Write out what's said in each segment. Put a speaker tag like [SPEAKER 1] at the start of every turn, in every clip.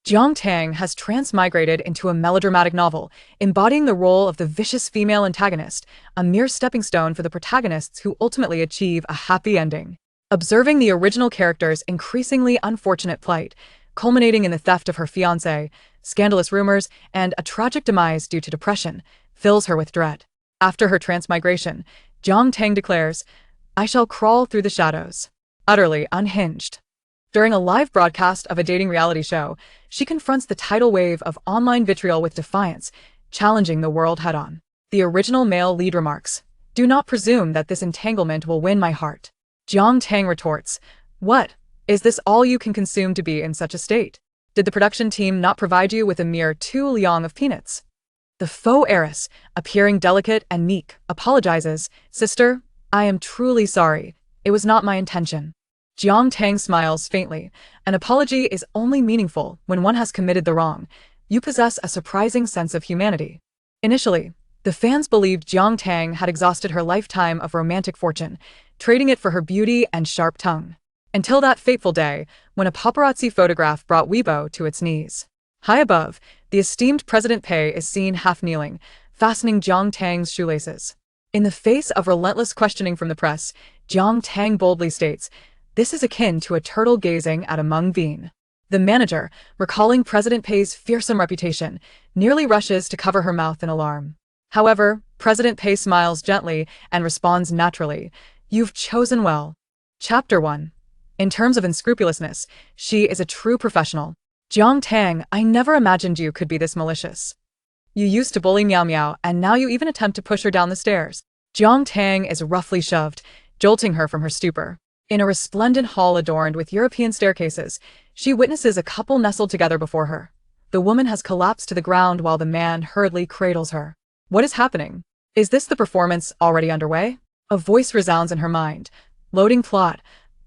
[SPEAKER 1] Jiang Tang has transmigrated into a melodramatic novel, embodying the role of the vicious female antagonist, a mere stepping stone for the protagonists who ultimately achieve a happy ending. Observing the original character's increasingly unfortunate plight, culminating in the theft of her fiancé, scandalous rumors, and a tragic demise due to depression, fills her with dread. After her transmigration, Jiang Tang declares, "I shall crawl through the shadows." Utterly unhinged. During a live broadcast of a dating reality show, she confronts the tidal wave of online vitriol with defiance, challenging the world head-on. The original male lead remarks, "Do not presume that this entanglement will win my heart." Jiang Tang retorts, "What? Is this all you can consume to be in such a state? Did the production team not provide you with a mere 2 liang of peanuts?" The faux heiress, appearing delicate and meek, apologizes, "Sister, I am truly sorry. It was not my intention." Jiang Tang smiles faintly. An apology is only meaningful when one has committed the wrong. You possess a surprising sense of humanity. Initially, the fans believed Jiang Tang had exhausted her lifetime of romantic fortune, trading it for her beauty and sharp tongue. Until that fateful day, when a paparazzi photograph brought Weibo to its knees. High above, the esteemed President Pei is seen half-kneeling, fastening Jiang Tang's shoelaces. In the face of relentless questioning from the press, Jiang Tang boldly states, "This is akin to a turtle gazing at a mung bean." The manager, recalling President Pei's fearsome reputation, nearly rushes to cover her mouth in alarm. However, President Pei smiles gently and responds naturally, "You've chosen well." Chapter 1. In terms of unscrupulousness, she is a true professional. Jiang Tang, I never imagined you could be this malicious. You used to bully Miao Miao, and now you even attempt to push her down the stairs. Jiang Tang is roughly shoved, jolting her from her stupor. In a resplendent hall adorned with European staircases, she witnesses a couple nestled together before her. The woman has collapsed to the ground while the man hurriedly cradles her. What is happening? Is this the performance already underway? A voice resounds in her mind. Loading plot.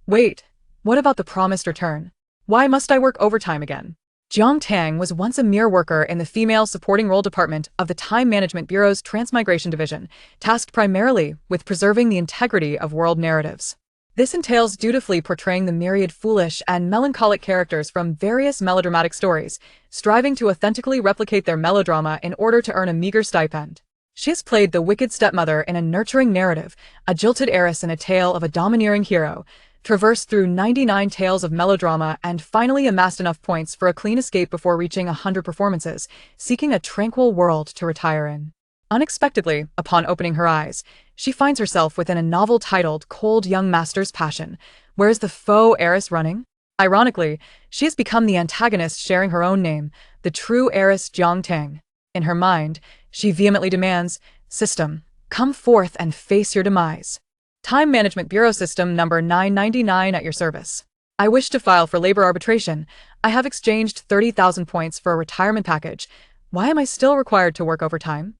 [SPEAKER 1] Wait, what about the promised return? Why must I work overtime again? Jiang Tang was once a mere worker in the female supporting role department of the Time Management Bureau's Transmigration Division, tasked primarily with preserving the integrity of world narratives. This entails dutifully portraying the myriad foolish and melancholic characters from various melodramatic stories, striving to authentically replicate their melodrama in order to earn a meager stipend. She has played the wicked stepmother in a nurturing narrative, a jilted heiress in a tale of a domineering hero, traversed through 99 tales of melodrama and finally amassed enough points for a clean escape before reaching 100 performances, seeking a tranquil world to retire in. Unexpectedly, upon opening her eyes, she finds herself within a novel titled Cold Young Master's Passion. Where is the faux heiress running? Ironically, she has become the antagonist sharing her own name, the true heiress Jiang Tang. In her mind, she vehemently demands, "System, come forth and face your demise. Time Management Bureau System number 999 at your service. I wish to file for labor arbitration. I have exchanged 30,000 points for a retirement package. Why am I still required to work overtime?"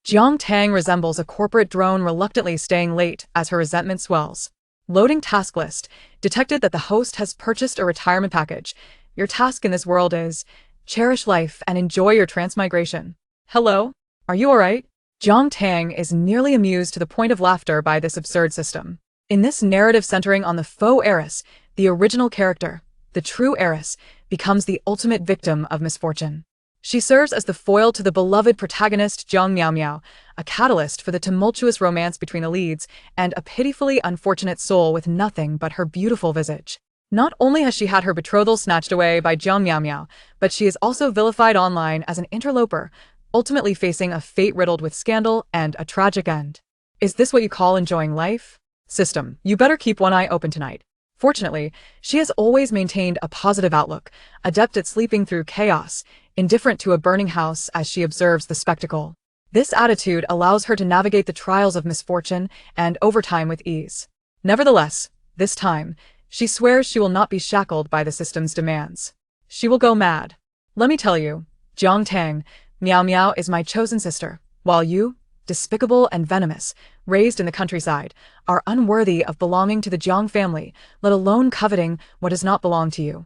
[SPEAKER 1] Jiang Tang resembles a corporate drone reluctantly staying late as her resentment swells. Loading task list. Detected that the host has purchased a retirement package. Your task in this world is, cherish life and enjoy your transmigration. Hello? Are you alright? Jiang Tang is nearly amused to the point of laughter by this absurd system. In this narrative centering on the faux heiress, the original character, the true heiress, becomes the ultimate victim of misfortune. She serves as the foil to the beloved protagonist Jiang Miao Miao, a catalyst for the tumultuous romance between the leads, and a pitifully unfortunate soul with nothing but her beautiful visage. Not only has she had her betrothal snatched away by Jiang Miao Miao, but she is also vilified online as an interloper, ultimately facing a fate riddled with scandal and a tragic end. Is this what you call enjoying life? System, you better keep one eye open tonight. Fortunately, she has always maintained a positive outlook, adept at sleeping through chaos, indifferent to a burning house as she observes the spectacle. This attitude allows her to navigate the trials of misfortune and overtime with ease. Nevertheless, this time, she swears she will not be shackled by the system's demands. She will go mad. Let me tell you, Jiang Tang, Miao Miao is my chosen sister, while you, despicable and venomous, raised in the countryside, are unworthy of belonging to the Jiang family, let alone coveting what does not belong to you.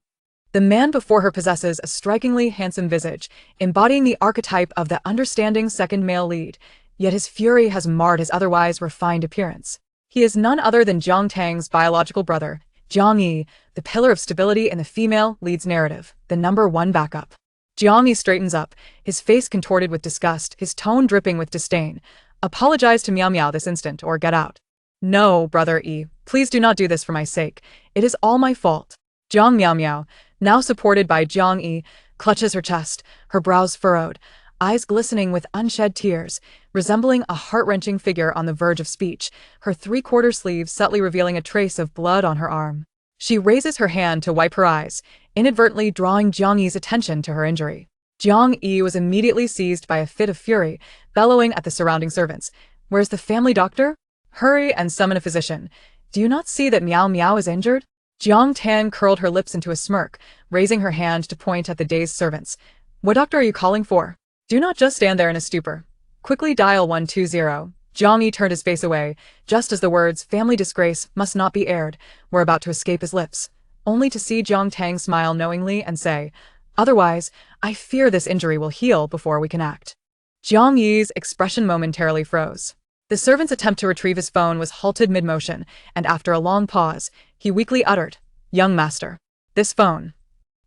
[SPEAKER 1] The man before her possesses a strikingly handsome visage, embodying the archetype of the understanding second male lead, yet his fury has marred his otherwise refined appearance. He is none other than Jiang Tang's biological brother, Jiang Yi, the pillar of stability in the female leads narrative, the #1 backup. Jiang Yi straightens up, his face contorted with disgust, his tone dripping with disdain. Apologize to Miao Miao this instant or get out. No, brother Yi, please do not do this for my sake. It is all my fault. Jiang Miao Miao, now supported by Jiang Yi, clutches her chest, her brows furrowed, eyes glistening with unshed tears, resembling a heart-wrenching figure on the verge of speech, her three-quarter sleeve subtly revealing a trace of blood on her arm. She raises her hand to wipe her eyes, inadvertently drawing Jiang Yi's attention to her injury. Jiang Yi was immediately seized by a fit of fury, bellowing at the surrounding servants. Where's the family doctor? Hurry and summon a physician. Do you not see that Miao Miao is injured? Jiang Tang curled her lips into a smirk, raising her hand to point at the dazed servants. What doctor are you calling for? Do not just stand there in a stupor. Quickly dial 120. Jiang Yi turned his face away, just as the words, family disgrace must not be aired, were about to escape his lips, only to see Jiang Tang smile knowingly and say, otherwise, I fear this injury will heal before we can act. Jiang Yi's expression momentarily froze. The servant's attempt to retrieve his phone was halted mid-motion, and after a long pause, he weakly uttered, young master. This phone.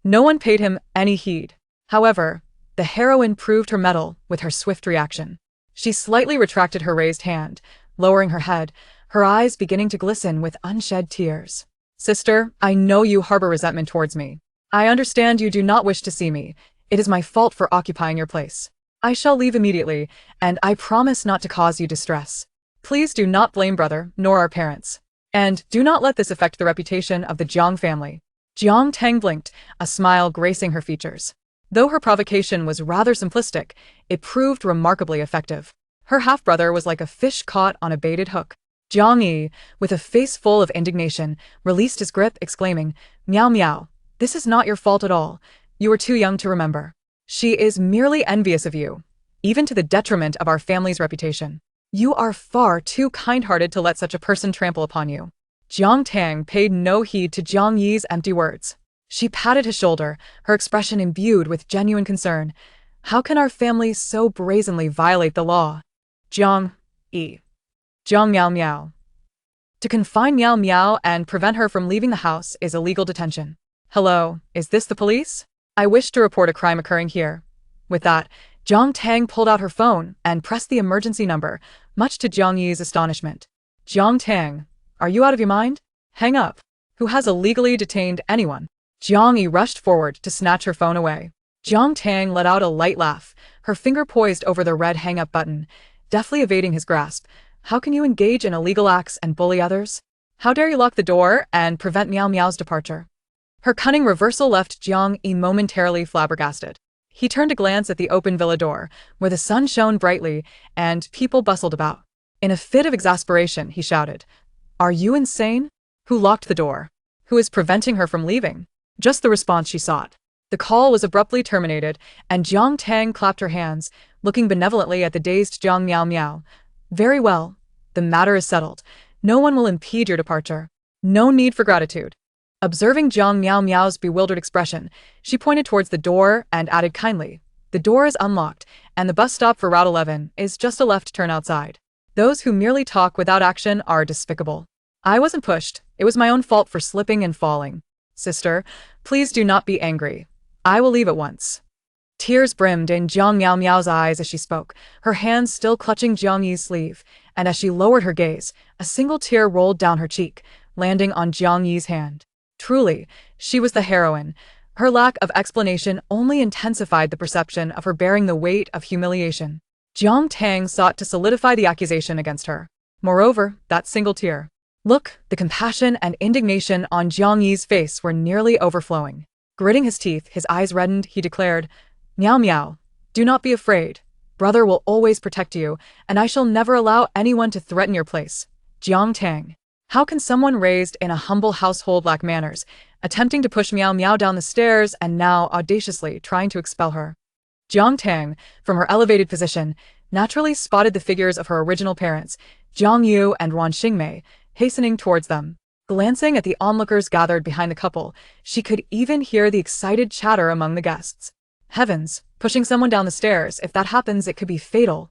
[SPEAKER 1] No one paid him any heed. However, the heroine proved her mettle with her swift reaction. She slightly retracted her raised hand, lowering her head, her eyes beginning to glisten with unshed tears. Sister, I know you harbor resentment towards me. I understand you do not wish to see me. It is my fault for occupying your place. I shall leave immediately, and I promise not to cause you distress. Please do not blame brother, nor our parents. And do not let this affect the reputation of the Jiang family. Jiang Tang blinked, a smile gracing her features. Though her provocation was rather simplistic, it proved remarkably effective. Her half-brother was like a fish caught on a baited hook. Jiang Yi, with a face full of indignation, released his grip, exclaiming, Miao Miao, this is not your fault at all. You are too young to remember. She is merely envious of you, even to the detriment of our family's reputation. You are far too kind-hearted to let such a person trample upon you. Jiang Tang paid no heed to Jiang Yi's empty words. She patted his shoulder, her expression imbued with genuine concern. How can our family so brazenly violate the law? Jiang Yi. Jiang Miao Miao. To confine Miao Miao and prevent her from leaving the house is illegal detention. Hello, is this the police? I wish to report a crime occurring here. With that, Jiang Tang pulled out her phone and pressed the emergency number, much to Jiang Yi's astonishment. Jiang Tang, are you out of your mind? Hang up. Who has illegally detained anyone? Jiang Yi rushed forward to snatch her phone away. Jiang Tang let out a light laugh, her finger poised over the red hang-up button, deftly evading his grasp. How can you engage in illegal acts and bully others? How dare you lock the door and prevent Miao Miao's departure? Her cunning reversal left Jiang Yi momentarily flabbergasted. He turned to glance at the open villa door, where the sun shone brightly and people bustled about. In a fit of exasperation, he shouted, Are you insane? Who locked the door? Who is preventing her from leaving? Just the response she sought. The call was abruptly terminated, and Jiang Tang clapped her hands, looking benevolently at the dazed Jiang Miao Miao. Very well. The matter is settled. No one will impede your departure. No need for gratitude. Observing Jiang Miao Miao's bewildered expression, she pointed towards the door and added kindly, The door is unlocked, and the bus stop for Route 11 is just a left turn outside. Those who merely talk without action are despicable. I wasn't pushed. It was my own fault for slipping and falling. Sister, please do not be angry. I will leave at once. Tears brimmed in Jiang Miao Miao's eyes as she spoke, her hands still clutching Jiang Yi's sleeve, and as she lowered her gaze, a single tear rolled down her cheek, landing on Jiang Yi's hand. Truly, she was the heroine. Her lack of explanation only intensified the perception of her bearing the weight of humiliation. Jiang Tang sought to solidify the accusation against her. Moreover, that single tear. Look, the compassion and indignation on Jiang Yi's face were nearly overflowing. Gritting his teeth, his eyes reddened, he declared, Miao Miao, do not be afraid. Brother will always protect you, and I shall never allow anyone to threaten your place. Jiang Tang. How can someone raised in a humble household lack manners, attempting to push Miao Miao down the stairs and now audaciously trying to expel her? Jiang Tang, from her elevated position, naturally spotted the figures of her original parents, Jiang Yu and Wan Xingmei, hastening towards them. Glancing at the onlookers gathered behind the couple, she could even hear the excited chatter among the guests. Heavens, pushing someone down the stairs, if that happens it could be fatal.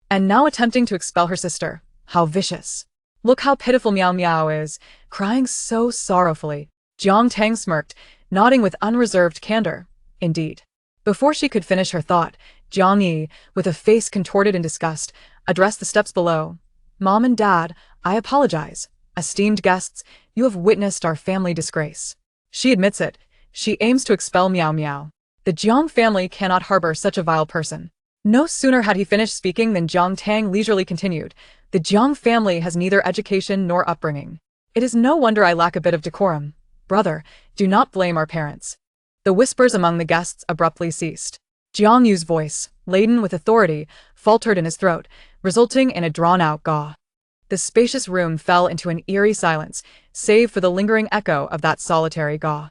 [SPEAKER 1] And now attempting to expel her sister. How vicious. Look how pitiful Meow Meow is, crying so sorrowfully. Jiang Tang smirked, nodding with unreserved candor. Indeed. Before she could finish her thought, Jiang Yi, with a face contorted in disgust, addressed the steps below. Mom and Dad, I apologize. Esteemed guests, you have witnessed our family disgrace. She admits it. She aims to expel Meow Meow. The Jiang family cannot harbor such a vile person. No sooner had he finished speaking than Jiang Tang leisurely continued. The Jiang family has neither education nor upbringing. It is no wonder I lack a bit of decorum. Brother, do not blame our parents. The whispers among the guests abruptly ceased. Jiang Yu's voice, laden with authority, faltered in his throat, resulting in a drawn-out gah. The spacious room fell into an eerie silence, save for the lingering echo of that solitary gah.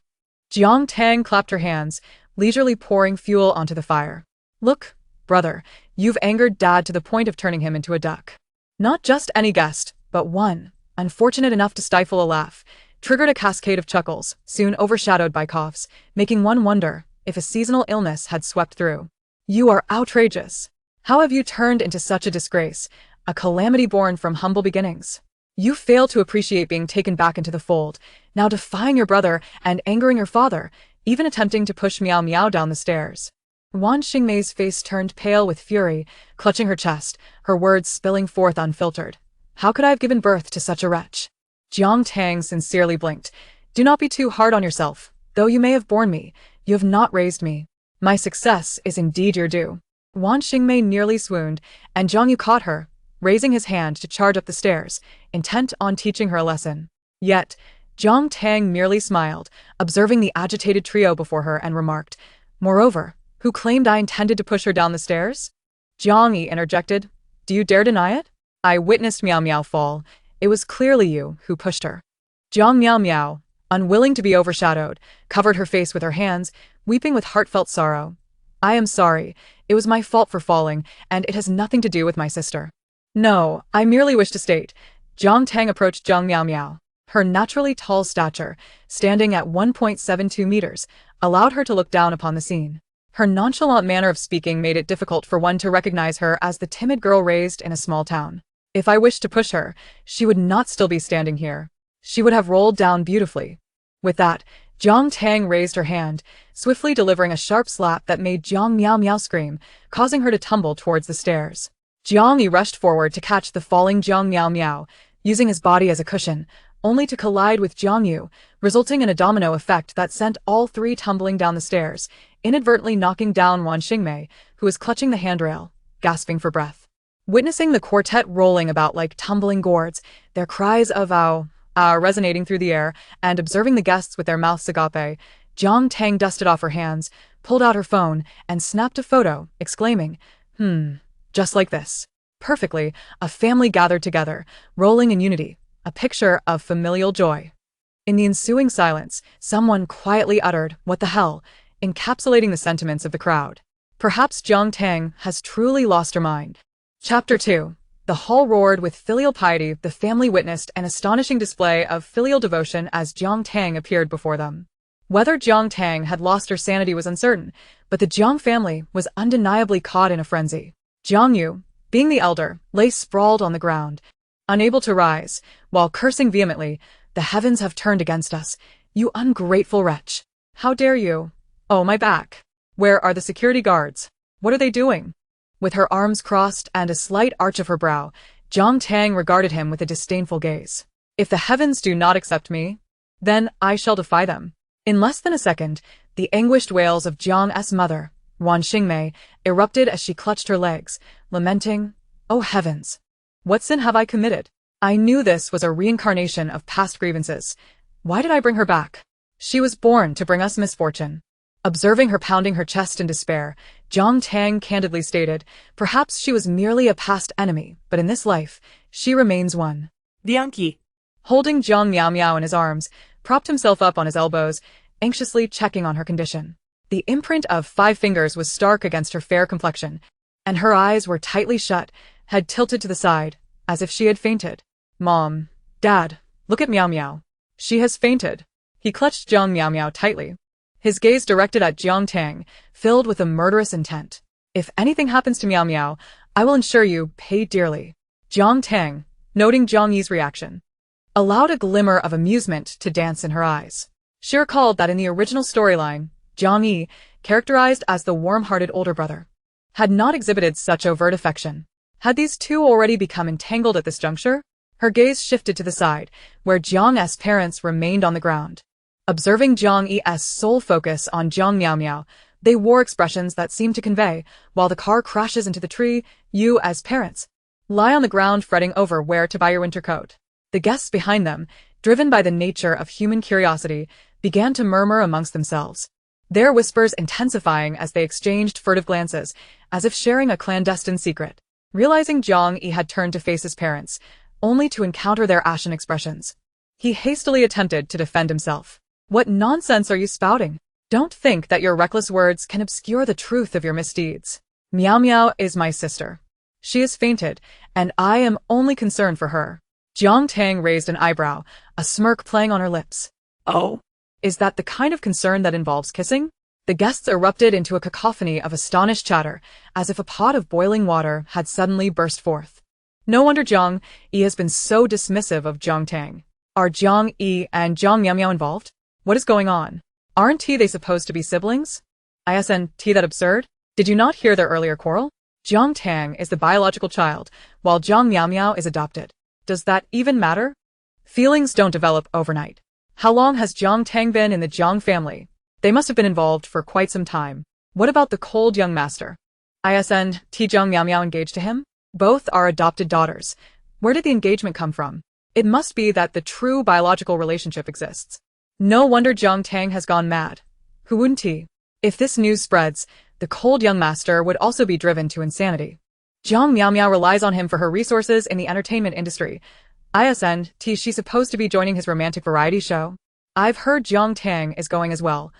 [SPEAKER 1] Jiang Tang clapped her hands, leisurely pouring fuel onto the fire. Look, brother, you've angered Dad to the point of turning him into a duck. Not just any guest, but one, unfortunate enough to stifle a laugh, triggered a cascade of chuckles, soon overshadowed by coughs, making one wonder if a seasonal illness had swept through. You are outrageous. How have you turned into such a disgrace, a calamity born from humble beginnings? You fail to appreciate being taken back into the fold, now defying your brother and angering your father, even attempting to push Meow Meow down the stairs. Wan Xingmei's face turned pale with fury, clutching her chest, her words spilling forth unfiltered. How could I have given birth to such a wretch? Jiang Tang sincerely blinked. Do not be too hard on yourself. Though you may have borne me, you have not raised me. My success is indeed your due. Wan Xingmei nearly swooned, and Jiang Yu caught her, raising his hand to charge up the stairs, intent on teaching her a lesson. Yet, Jiang Tang merely smiled, observing the agitated trio before her, and remarked, Moreover, who claimed I intended to push her down the stairs? Jiang Yi interjected, Do you dare deny it? I witnessed Meow Meow fall. It was clearly you who pushed her. Jiang Meow Meow, unwilling to be overshadowed, covered her face with her hands, weeping with heartfelt sorrow. I am sorry. It was my fault for falling, and it has nothing to do with my sister. No, I merely wish to state. Jiang Tang approached Jiang Meow Meow. Her naturally tall stature, standing at 1.72 meters, allowed her to look down upon the scene. Her nonchalant manner of speaking made it difficult for one to recognize her as the timid girl raised in a small town. If I wished to push her, she would not still be standing here. She would have rolled down beautifully. With that, Jiang Tang raised her hand, swiftly delivering a sharp slap that made Jiang Meow Meow scream, causing her to tumble towards the stairs. Jiang Yi rushed forward to catch the falling Jiang Meow Meow, using his body as a cushion, only to collide with Jiang Yu, resulting in a domino effect that sent all three tumbling down the stairs, inadvertently knocking down Wan Xingmei, who was clutching the handrail, gasping for breath. Witnessing the quartet rolling about like tumbling gourds, their cries of ow, resonating through the air, and observing the guests with their mouths agape, Jiang Tang dusted off her hands, pulled out her phone, and snapped a photo, exclaiming, just like this. Perfectly, a family gathered together, rolling in unity, a picture of familial joy. In the ensuing silence, someone quietly uttered, What the hell?, encapsulating the sentiments of the crowd. Perhaps Jiang Tang has truly lost her mind. Chapter 2. The hall roared with filial piety. The family witnessed an astonishing display of filial devotion as Jiang Tang appeared before them. Whether Jiang Tang had lost her sanity was uncertain, but the Jiang family was undeniably caught in a frenzy. Jiang Yu, being the elder, lay sprawled on the ground, unable to rise, while cursing vehemently, The heavens have turned against us, you ungrateful wretch. How dare you? Oh, my back. Where are the security guards? What are they doing? With her arms crossed and a slight arch of her brow, Jiang Tang regarded him with a disdainful gaze. If the heavens do not accept me, then I shall defy them. In less than a second, the anguished wails of Jiang's mother, Wan Xingmei, erupted as she clutched her legs, lamenting, Oh heavens! What sin have I committed? I knew this was a reincarnation of past grievances. Why did I bring her back? She was born to bring us misfortune. Observing her pounding her chest in despair, Jiang Tang candidly stated, Perhaps she was merely a past enemy, but in this life, she remains one.
[SPEAKER 2] Bianchi,
[SPEAKER 1] Holding Jiang Meow Meow in his arms, propped himself up on his elbows, anxiously checking on her condition. The imprint of 5 fingers was stark against her fair complexion, and her eyes were tightly shut, head tilted to the side, as if she had fainted. Mom, Dad, look at Meow Meow. She has fainted. He clutched Jiang Meow Meow tightly, his gaze directed at Jiang Tang, filled with a murderous intent. If anything happens to Meow Meow, I will ensure you pay dearly. Jiang Tang, noting Jiang Yi's reaction, allowed a glimmer of amusement to dance in her eyes. She recalled that in the original storyline, Jiang Yi, characterized as the warm-hearted older brother, had not exhibited such overt affection. Had these two already become entangled at this juncture? Her gaze shifted to the side, where Jiang's parents remained on the ground. Observing Jiang Yi's sole focus on Jiang Miao, they wore expressions that seemed to convey, while the car crashes into the tree, you as parents lie on the ground fretting over where to buy your winter coat. The guests behind them, driven by the nature of human curiosity, began to murmur amongst themselves, their whispers intensifying as they exchanged furtive glances, as if sharing a clandestine secret. Realizing Jiang Yi had turned to face his parents, only to encounter their ashen expressions, he hastily attempted to defend himself. What nonsense are you spouting? Don't think that your reckless words can obscure the truth of your misdeeds. Miao is my sister. She has fainted, and I am only concerned for her. Jiang Tang raised an eyebrow, a smirk playing on her lips. Oh, is that the kind of concern that involves kissing? The guests erupted into a cacophony of astonished chatter, as if a pot of boiling water had suddenly burst forth. No wonder Jiang Yi has been so dismissive of Jiang Tang. Are Jiang Yi and Jiang Miao involved? What is going on? Aren't they supposed to be siblings? Isn't that absurd? Did you not hear their earlier quarrel? Jiang Tang is the biological child, while Jiang Miao is adopted. Does that even matter? Feelings don't develop overnight. How long has Jiang Tang been in the Jiang family? They must have been involved for quite some time. What about the cold young master? Isn't Jiang Miao engaged to him? Both are adopted daughters. Where did the engagement come from? It must be that the true biological relationship exists. No wonder Jiang Tang has gone mad. Who wouldn't he? If this news spreads, the cold young master would also be driven to insanity. Jiang Miao relies on him for her resources in the entertainment industry. Isn't she supposed to be joining his romantic variety show? I've heard Jiang Tang is going as well.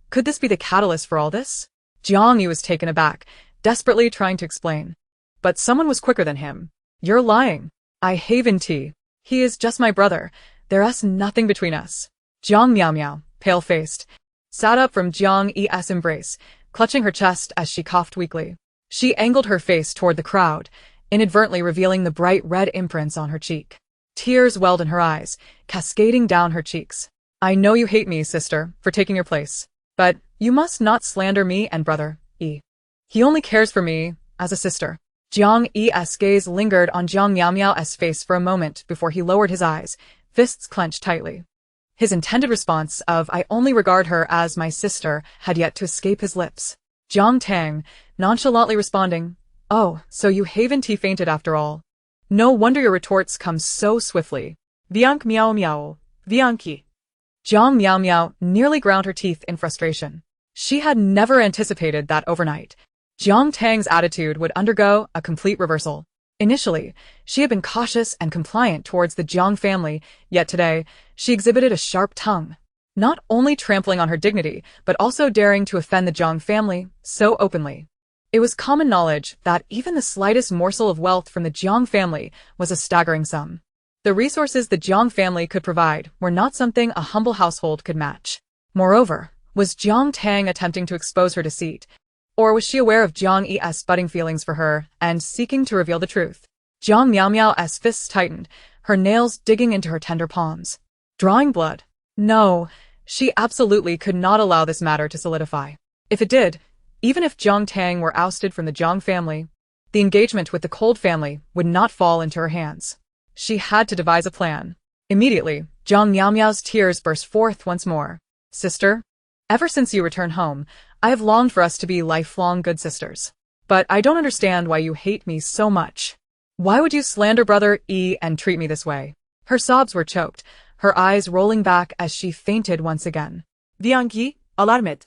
[SPEAKER 1] Could this be the catalyst for all this? Jiang Yi was taken aback, desperately trying to explain. But someone was quicker than him. You're lying. I haven't. He is just my brother. There's nothing between us. Jiang Miao, pale-faced, sat up from Jiang Yi's embrace, clutching her chest as she coughed weakly. She angled her face toward the crowd, inadvertently revealing the bright red imprints on her cheek. Tears welled in her eyes, cascading down her cheeks. I know you hate me, sister, for taking your place. But you must not slander me and brother, Yi. He only cares for me as a sister. Jiang Yi's gaze lingered on Jiang Miao's face for a moment before he lowered his eyes, fists clenched tightly. His intended response of I only regard her as my sister had yet to escape his lips. Jiang Tang, nonchalantly responding, oh, so you haven't fainted after all. No wonder your retorts come so swiftly. Viank miao, Vianki. Jiang Miao nearly ground her teeth in frustration. She had never anticipated that overnight Jiang Tang's attitude would undergo a complete reversal. Initially, she had been cautious and compliant towards the Jiang family, yet today, she exhibited a sharp tongue, not only trampling on her dignity, but also daring to offend the Jiang family so openly. It was common knowledge that even the slightest morsel of wealth from the Jiang family was a staggering sum. The resources the Jiang family could provide were not something a humble household could match. Moreover, was Jiang Tang attempting to expose her deceit? Or was she aware of Jiang Yi's budding feelings for her and seeking to reveal the truth? Jiang Miao's fists tightened, her nails digging into her tender palms. Drawing blood? No, she absolutely could not allow this matter to solidify. If it did, even if Jiang Tang were ousted from the Jiang family, the engagement with the Cold family would not fall into her hands. She had to devise a plan. Immediately, Jiang Miao's tears burst forth once more. Sister, ever since you returned home, I have longed for us to be lifelong good sisters. But I don't understand why you hate me so much. Why would you slander brother Yi and treat me this way? Her sobs were choked, her eyes rolling back as she fainted once again. Vianki, alarmet.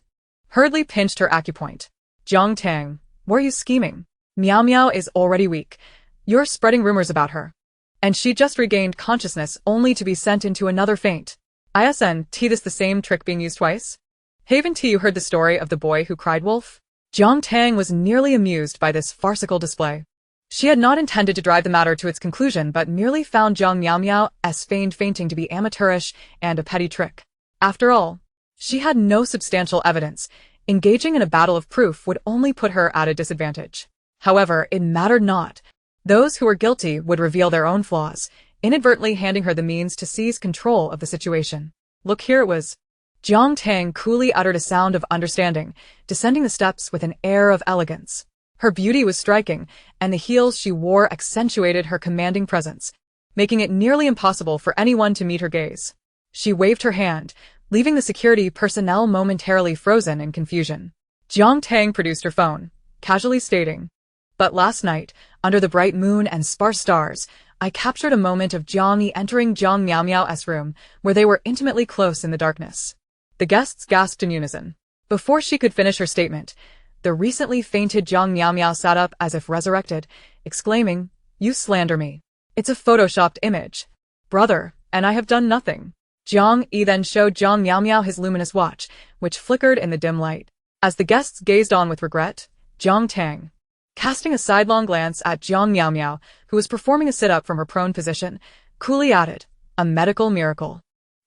[SPEAKER 1] Hurriedly pinched her acupoint. Jiang Tang, were you scheming? Miao is already weak. You're spreading rumors about her. And she just regained consciousness only to be sent into another faint. Isn't this the same trick being used twice? Haven't you heard the story of the boy who cried wolf? Jiang Tang was nearly amused by this farcical display. She had not intended to drive the matter to its conclusion but merely found Jiang Miao's feigned fainting to be amateurish and a petty trick. After all, she had no substantial evidence. Engaging in a battle of proof would only put her at a disadvantage. However, it mattered not. Those who were guilty would reveal their own flaws, inadvertently handing her the means to seize control of the situation. Look, here it was. Jiang Tang coolly uttered a sound of understanding, descending the steps with an air of elegance. Her beauty was striking, and the heels she wore accentuated her commanding presence, making it nearly impossible for anyone to meet her gaze. She waved her hand, leaving the security personnel momentarily frozen in confusion. Jiang Tang produced her phone, casually stating, "But last night, under the bright moon and sparse stars, I captured a moment of Jiang Yi entering Jiang Miao Miao's room, where they were intimately close in the darkness." The guests gasped in unison. Before she could finish her statement, the recently fainted Jiang Miao Miao sat up as if resurrected, exclaiming, "You slander me. It's a photoshopped image. Brother, and I have done nothing." Jiang Yi then showed Jiang Miao Miao his luminous watch, which flickered in the dim light. As the guests gazed on with regret, Jiang Tang, casting a sidelong glance at Jiang Miao Miao, who was performing a sit-up from her prone position, coolly added, "A medical miracle.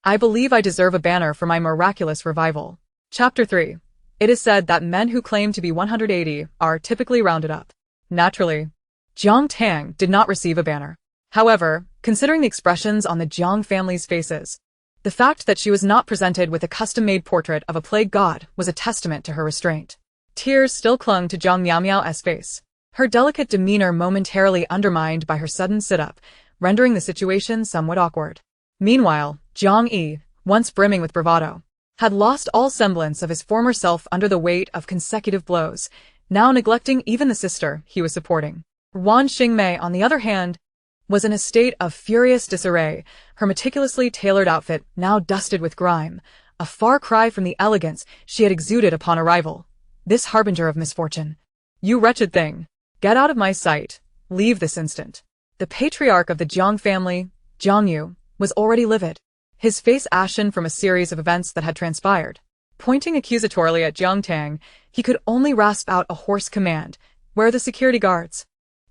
[SPEAKER 1] I believe I deserve a banner for my miraculous revival." Chapter 3. It is said that men who claim to be 180 are typically rounded up. Naturally, Jiang Tang did not receive a banner. However, considering the expressions on the Jiang family's faces, the fact that she was not presented with a custom-made portrait of a plague god was a testament to her restraint. Tears still clung to Jiang Miao Miao's face, her delicate demeanor momentarily undermined by her sudden sit-up, rendering the situation somewhat awkward. Meanwhile, Jiang Yi, once brimming with bravado, had lost all semblance of his former self under the weight of consecutive blows, now neglecting even the sister he was supporting. Wan Xingmei, on the other hand, was in a state of furious disarray, her meticulously tailored outfit now dusted with grime, a far cry from the elegance she had exuded upon arrival. This harbinger of misfortune. "You wretched thing! Get out of my sight! Leave this instant!" The patriarch of the Jiang family, Jiang Yu, was already livid, his face ashen from a series of events that had transpired. Pointing accusatorily at Jiang Tang, he could only rasp out a hoarse command. "Where are the security guards?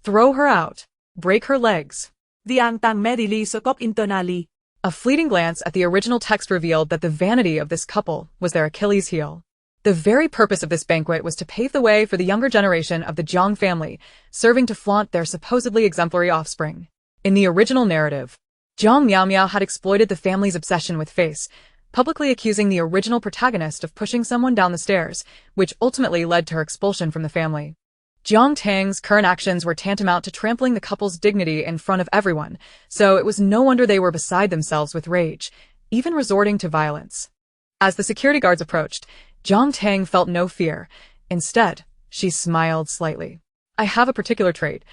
[SPEAKER 1] Throw her out! Break her legs!"
[SPEAKER 2] Jiang Tang merely spoke internally.
[SPEAKER 1] A fleeting glance at the original text revealed that the vanity of this couple was their Achilles heel. The very purpose of this banquet was to pave the way for the younger generation of the Jiang family, serving to flaunt their supposedly exemplary offspring. In the original narrative, Jiang Miao Miao had exploited the family's obsession with face, publicly accusing the original protagonist of pushing someone down the stairs, which ultimately led to her expulsion from the family. Jiang Tang's current actions were tantamount to trampling the couple's dignity in front of everyone, so it was no wonder they were beside themselves with rage, even resorting to violence. As the security guards approached, Jiang Tang felt no fear. Instead, she smiled slightly. "I have a particular trait.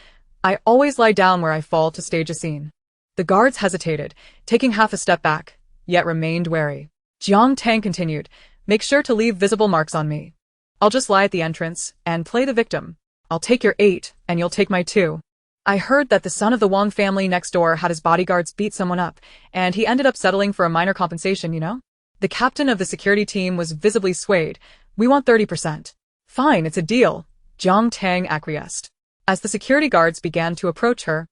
[SPEAKER 1] I always lie down where I fall to stage a scene." The guards hesitated, taking half a step back, yet remained wary. Jiang Tang continued, "Make sure to leave visible marks on me. I'll just lie at the entrance and play the victim. I'll take your 8, and you'll take my 2. I heard that the son of the Wang family next door had his bodyguards beat someone up, and he ended up settling for a minor compensation, you know?" The captain of the security team was visibly swayed. "We want 30%. "Fine, it's a deal," Jiang Tang acquiesced. As the security guards began to approach her,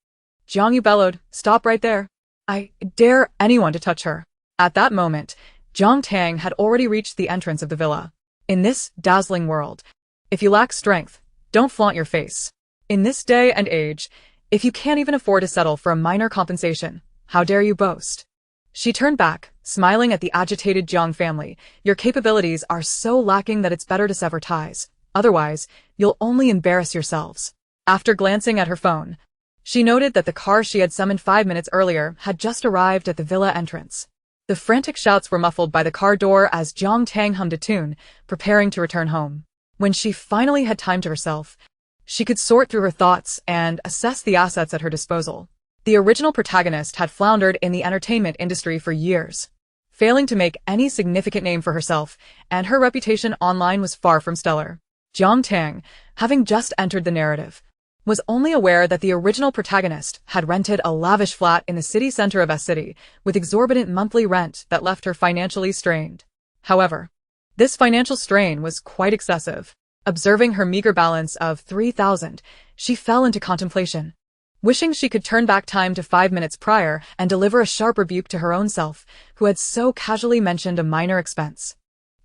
[SPEAKER 1] Jiang Yu bellowed, "Stop right there. I dare anyone to touch her." At that moment, Jiang Tang had already reached the entrance of the villa. In this dazzling world, if you lack strength, don't flaunt your face. In this day and age, if you can't even afford to settle for a minor compensation, how dare you boast? She turned back, smiling at the agitated Jiang family. "Your capabilities are so lacking that it's better to sever ties. Otherwise, you'll only embarrass yourselves." After glancing at her phone, she noted that the car she had summoned 5 minutes earlier had just arrived at the villa entrance. The frantic shouts were muffled by the car door as Jiang Tang hummed a tune, preparing to return home. When she finally had time to herself, she could sort through her thoughts and assess the assets at her disposal. The original protagonist had floundered in the entertainment industry for years, failing to make any significant name for herself, and her reputation online was far from stellar. Jiang Tang, having just entered the narrative, was only aware that the original protagonist had rented a lavish flat in the city center of S-City, with exorbitant monthly rent that left her financially strained. However, this financial strain was quite excessive. Observing her meager balance of 3,000, she fell into contemplation, wishing she could turn back time to 5 minutes prior and deliver a sharp rebuke to her own self, who had so casually mentioned a minor expense.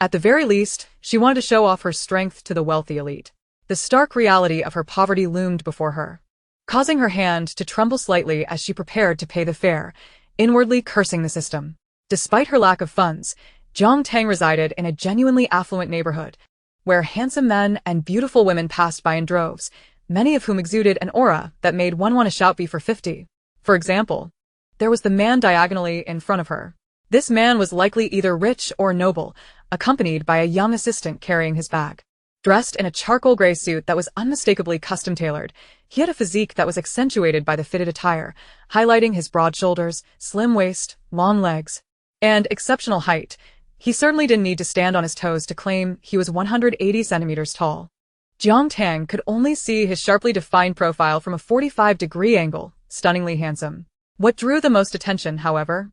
[SPEAKER 1] At the very least, she wanted to show off her strength to the wealthy elite. The stark reality of her poverty loomed before her. causing her hand to tremble slightly as she prepared to pay the fare, inwardly cursing the system. Despite her lack of funds, Jiang Tang resided in a genuinely affluent neighborhood, where handsome men and beautiful women passed by in droves, many of whom exuded an aura that made one want to shout "B for 50. For example, there was the man diagonally in front of her. This man was likely either rich or noble, accompanied by a young assistant carrying his bag. Dressed in a charcoal gray suit that was unmistakably custom-tailored, he had a physique that was accentuated by the fitted attire, highlighting his broad shoulders, slim waist, long legs, and exceptional height. He certainly didn't need to stand on his toes to claim he was 180 centimeters tall. Jiang Tang could only see his sharply defined profile from a 45-degree angle, stunningly handsome. What drew the most attention, however,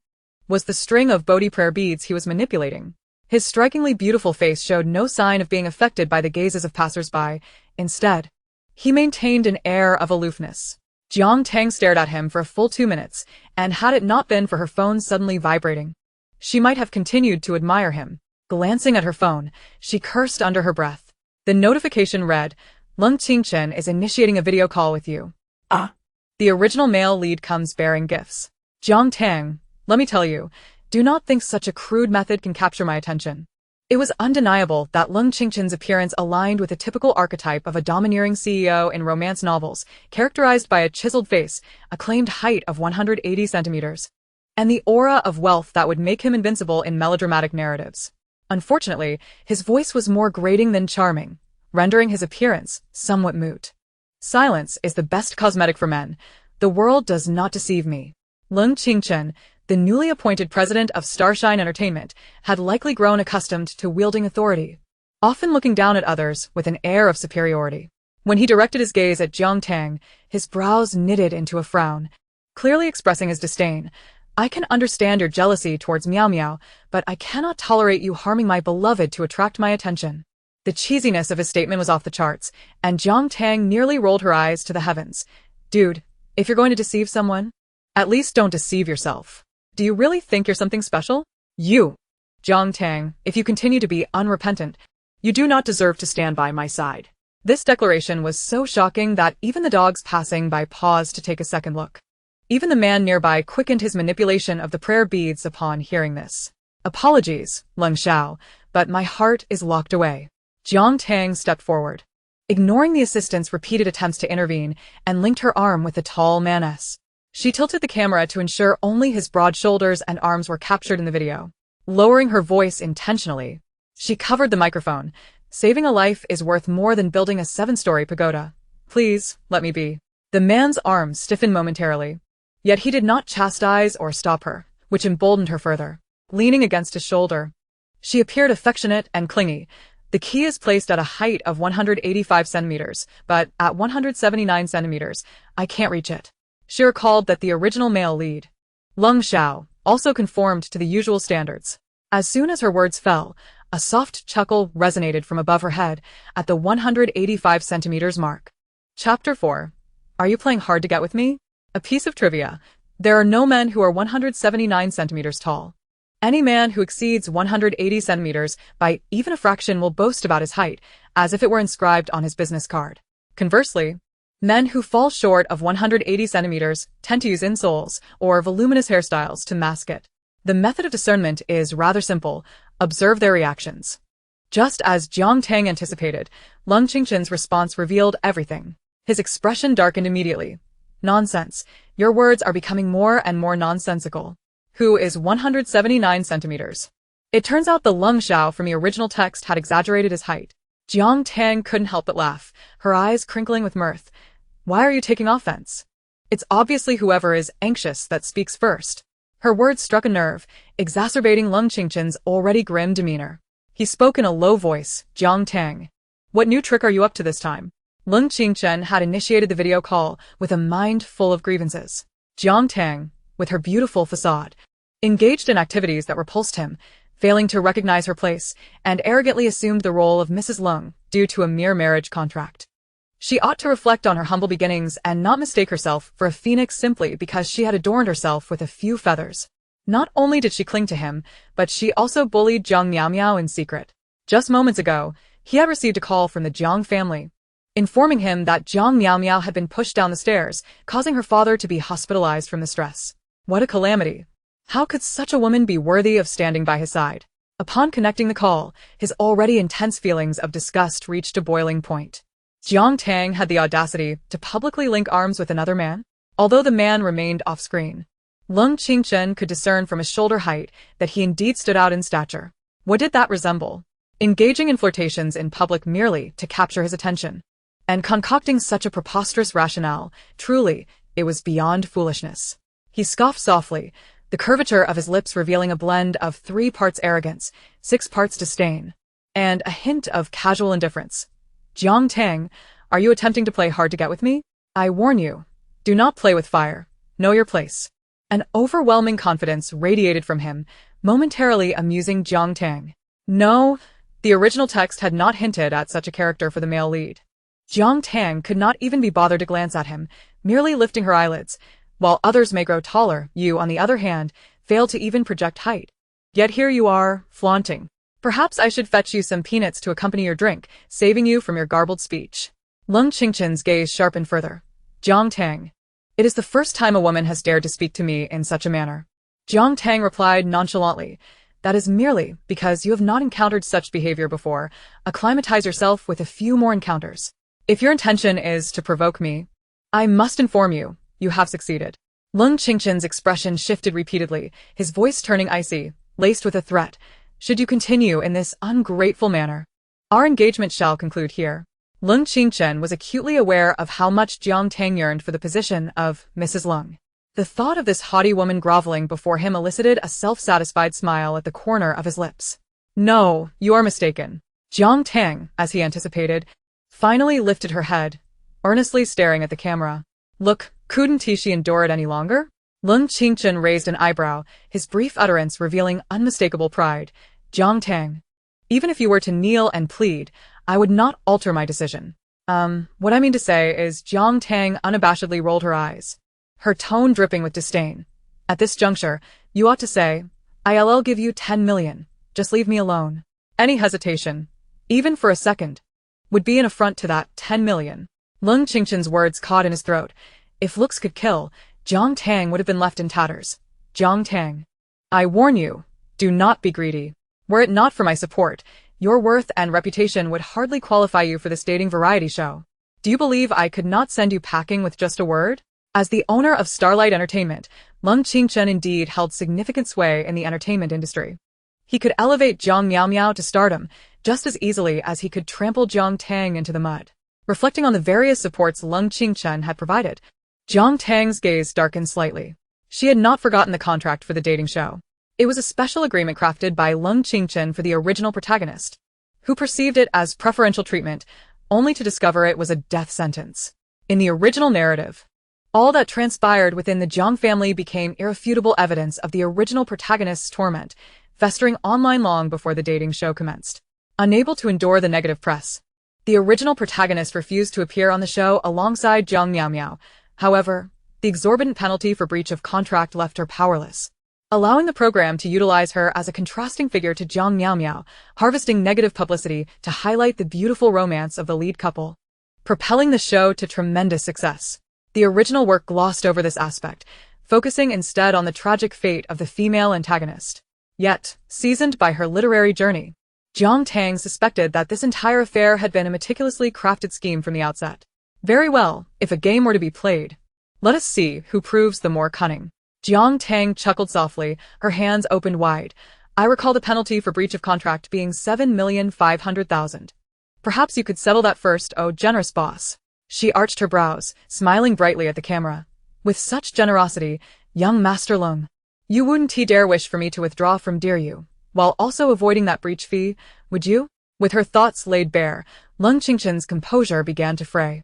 [SPEAKER 1] was the string of Bodhi prayer beads he was manipulating. His strikingly beautiful face showed no sign of being affected by the gazes of passers-by. Instead, he maintained an air of aloofness. Jiang Tang stared at him for a full 2 minutes, and had it not been for her phone suddenly vibrating, she might have continued to admire him. Glancing at her phone, she cursed under her breath. The notification read, "Lung Qingchen is initiating a video call with you." The original male lead comes bearing gifts. Jiang Tang, let me tell you, do not think such a crude method can capture my attention. It was undeniable that Lung Qingchen's appearance aligned with a typical archetype of a domineering CEO in romance novels, characterized by a chiseled face, a claimed height of 180 centimeters, and the aura of wealth that would make him invincible in melodramatic narratives. Unfortunately, his voice was more grating than charming, rendering his appearance somewhat moot. Silence is the best cosmetic for men. The world does not deceive me. Lung Qingchen, the newly appointed president of Starshine Entertainment, had likely grown accustomed to wielding authority, often looking down at others with an air of superiority. When he directed his gaze at Jiang Tang, his brows knitted into a frown, clearly expressing his disdain. "I can understand your jealousy towards Meow Meow, but I cannot tolerate you harming my beloved to attract my attention." The cheesiness of his statement was off the charts, and Jiang Tang nearly rolled her eyes to the heavens. "Dude, if you're going to deceive someone, at least don't deceive yourself. Do you really think you're something special? You, Jiang Tang, if you continue to be unrepentant, you do not deserve to stand by my side." This declaration was so shocking that even the dogs passing by paused to take a second look. Even the man nearby quickened his manipulation of the prayer beads upon hearing this. "Apologies, Lung Xiao, but my heart is locked away." Jiang Tang stepped forward, ignoring the assistant's repeated attempts to intervene, and linked her arm with the tall maness. She tilted the camera to ensure only his broad shoulders and arms were captured in the video. Lowering her voice intentionally, she covered the microphone. "Saving a life is worth more than building a 7-story pagoda. Please, let me be." The man's arms stiffened momentarily, yet he did not chastise or stop her, which emboldened her further. Leaning against his shoulder, she appeared affectionate and clingy. "The key is placed at a height of 185 centimeters, but at 179 centimeters, I can't reach it." She recalled that the original male lead, Lung Xiao, also conformed to the usual standards. As soon as her words fell, a soft chuckle resonated from above her head at the 185 centimeters mark. Chapter 4. Are you playing hard to get with me? A piece of trivia. There are no men who are 179 centimeters tall. Any man who exceeds 180 centimeters by even a fraction will boast about his height, as if it were inscribed on his business card. Conversely, men who fall short of 180 centimeters tend to use insoles or voluminous hairstyles to mask it. The method of discernment is rather simple. Observe their reactions. Just as Jiang Tang anticipated, Lung Qingchen's response revealed everything. His expression darkened immediately. "Nonsense. Your words are becoming more and more nonsensical. Who is 179 centimeters? It turns out the Lung Xiao from the original text had exaggerated his height. Jiang Tang couldn't help but laugh, her eyes crinkling with mirth. "Why are you taking offense? It's obviously whoever is anxious that speaks first." Her words struck a nerve, exacerbating Lung Qingchen's already grim demeanor. He spoke in a low voice. "Jiang Tang, what new trick are you up to this time?" Lung Qingchen had initiated the video call with a mind full of grievances. Jiang Tang, with her beautiful facade, engaged in activities that repulsed him, failing to recognize her place, and arrogantly assumed the role of Mrs. Lung due to a mere marriage contract. She ought to reflect on her humble beginnings and not mistake herself for a phoenix simply because she had adorned herself with a few feathers. Not only did she cling to him, but she also bullied Jiang Miao Miao in secret. Just moments ago, he had received a call from the Jiang family, informing him that Jiang Miao had been pushed down the stairs, causing her father to be hospitalized from the stress. What a calamity. How could such a woman be worthy of standing by his side? Upon connecting the call, his already intense feelings of disgust reached a boiling point. Jiang Tang had the audacity to publicly link arms with another man, although the man remained off-screen. Lung Qingchen could discern from his shoulder height that he indeed stood out in stature. What did that resemble? Engaging in flirtations in public merely to capture his attention. And concocting such a preposterous rationale, truly, it was beyond foolishness. He scoffed softly, the curvature of his lips revealing a blend of 3 parts arrogance, 6 parts disdain, and a hint of casual indifference. Jiang Tang, are you attempting to play hard to get with me? I warn you, do not play with fire. Know your place. An overwhelming confidence radiated from him, momentarily amusing Jiang Tang. No, the original text had not hinted at such a character for the male lead. Jiang Tang could not even be bothered to glance at him, merely lifting her eyelids. While others may grow taller, you, on the other hand, fail to even project height. Yet here you are, flaunting. Perhaps I should fetch you some peanuts to accompany your drink, saving you from your garbled speech. Lung Qingchen's gaze sharpened further. Jiang Tang. It is the first time a woman has dared to speak to me in such a manner. Jiang Tang replied nonchalantly, that is merely because you have not encountered such behavior before. Acclimatize yourself with a few more encounters. If your intention is to provoke me, I must inform you, you have succeeded. Lung Qingchen's expression shifted repeatedly, his voice turning icy, laced with a threat. Should you continue in this ungrateful manner, our engagement shall conclude here. Lung Qingchen was acutely aware of how much Jiang Tang yearned for the position of Mrs. Lung. The thought of this haughty woman groveling before him elicited a self-satisfied smile at the corner of his lips. No, you are mistaken. Jiang Tang, as he anticipated, finally lifted her head, earnestly staring at the camera. Look, couldn't she endure it any longer? Lung Qingchen raised an eyebrow, his brief utterance revealing unmistakable pride. Jiang Tang. Even if you were to kneel and plead, I would not alter my decision. What I mean to say is Jiang Tang unabashedly rolled her eyes, her tone dripping with disdain. At this juncture, you ought to say, I'll give you 10 million. Just leave me alone. Any hesitation, even for a second, would be an affront to that 10 million. Lung Qingchen's words caught in his throat. If looks could kill, Jiang Tang would have been left in tatters. Jiang Tang. I warn you, do not be greedy. Were it not for my support, your worth and reputation would hardly qualify you for this dating variety show. Do you believe I could not send you packing with just a word? As the owner of Starlight Entertainment, Lung Qingchen indeed held significant sway in the entertainment industry. He could elevate Jiang Miao to stardom just as easily as he could trample Jiang Tang into the mud. Reflecting on the various supports Lung Qingchen had provided, Jiang Tang's gaze darkened slightly. She had not forgotten the contract for the dating show. It was a special agreement crafted by Lung Qingchen for the original protagonist, who perceived it as preferential treatment, only to discover it was a death sentence. In the original narrative, all that transpired within the Jiang family became irrefutable evidence of the original protagonist's torment, festering online long before the dating show commenced. Unable to endure the negative press, the original protagonist refused to appear on the show alongside Jiang Miao. However, the exorbitant penalty for breach of contract left her powerless, allowing the program to utilize her as a contrasting figure to Jiang Miao, harvesting negative publicity to highlight the beautiful romance of the lead couple, propelling the show to tremendous success. The original work glossed over this aspect, focusing instead on the tragic fate of the female antagonist. Yet, seasoned by her literary journey, Jiang Tang suspected that this entire affair had been a meticulously crafted scheme from the outset. Very well, if a game were to be played, let us see who proves the more cunning. Jiang Tang chuckled softly, her hands opened wide. I recall the penalty for breach of contract being 7,500,000. Perhaps you could settle that first, oh generous boss. She arched her brows, smiling brightly at the camera. With such generosity, young Master Lung, you wouldn't dare wish for me to withdraw from dear you, while also avoiding that breach fee, would you? With her thoughts laid bare, Lung Qingchen's composure began to fray.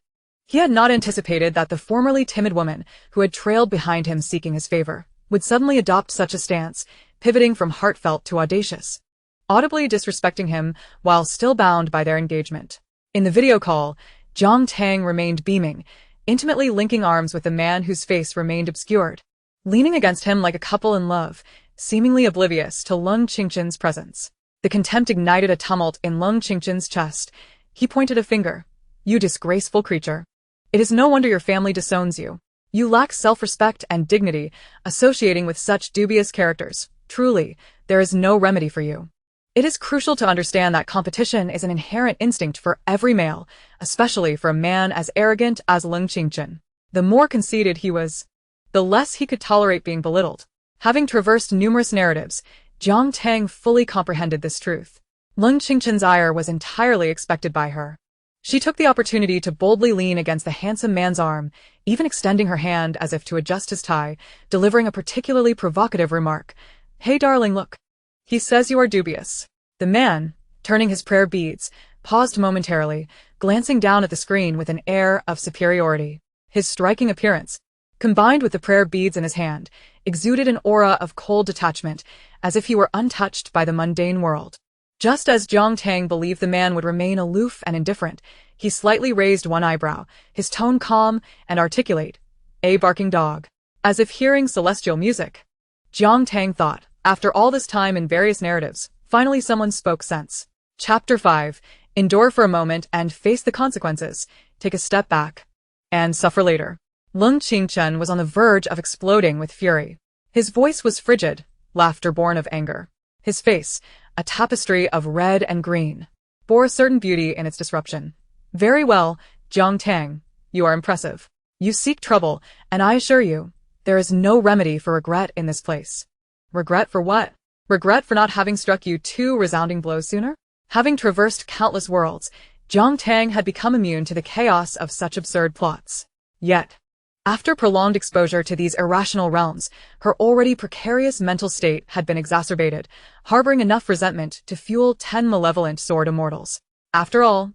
[SPEAKER 1] He had not anticipated that the formerly timid woman, who had trailed behind him seeking his favor, would suddenly adopt such a stance, pivoting from heartfelt to audacious, audibly disrespecting him while still bound by their engagement. In the video call, Jiang Tang remained beaming, intimately linking arms with the man whose face remained obscured, leaning against him like a couple in love, seemingly oblivious to Lung Qingchen's presence. The contempt ignited a tumult in Lung Qingchen's chest. He pointed a finger. You disgraceful creature. It is no wonder your family disowns you. You lack self-respect and dignity, associating with such dubious characters. Truly, there is no remedy for you. It is crucial to understand that competition is an inherent instinct for every male, especially for a man as arrogant as Lung Qingchen. The more conceited he was, the less he could tolerate being belittled. Having traversed numerous narratives, Jiang Tang fully comprehended this truth. Lung Qingchen's ire was entirely expected by her. She took the opportunity to boldly lean against the handsome man's arm, even extending her hand as if to adjust his tie, delivering a particularly provocative remark. "Hey darling, look. He says you are dubious." The man, turning his prayer beads, paused momentarily, glancing down at the screen with an air of superiority. His striking appearance, combined with the prayer beads in his hand, exuded an aura of cold detachment, as if he were untouched by the mundane world. Just as Jiang Tang believed the man would remain aloof and indifferent, he slightly raised one eyebrow, his tone calm and articulate. "A barking dog." As if hearing celestial music. Jiang Tang thought, after all this time in various narratives, finally someone spoke sense. Chapter 5. Endure for a moment and face the consequences. Take a step back and suffer later. Lung Qingchen was on the verge of exploding with fury. His voice was frigid, laughter born of anger. His face, a tapestry of red and green, bore a certain beauty in its disruption. "Very well, Jiang Tang, you are impressive. You seek trouble, and I assure you, there is no remedy for regret in this place." Regret for what? Regret for not having struck you 2 resounding blows sooner? Having traversed countless worlds, Jiang Tang had become immune to the chaos of such absurd plots. Yet, after prolonged exposure to these irrational realms, her already precarious mental state had been exacerbated, harboring enough resentment to fuel 10 malevolent sword immortals. After all,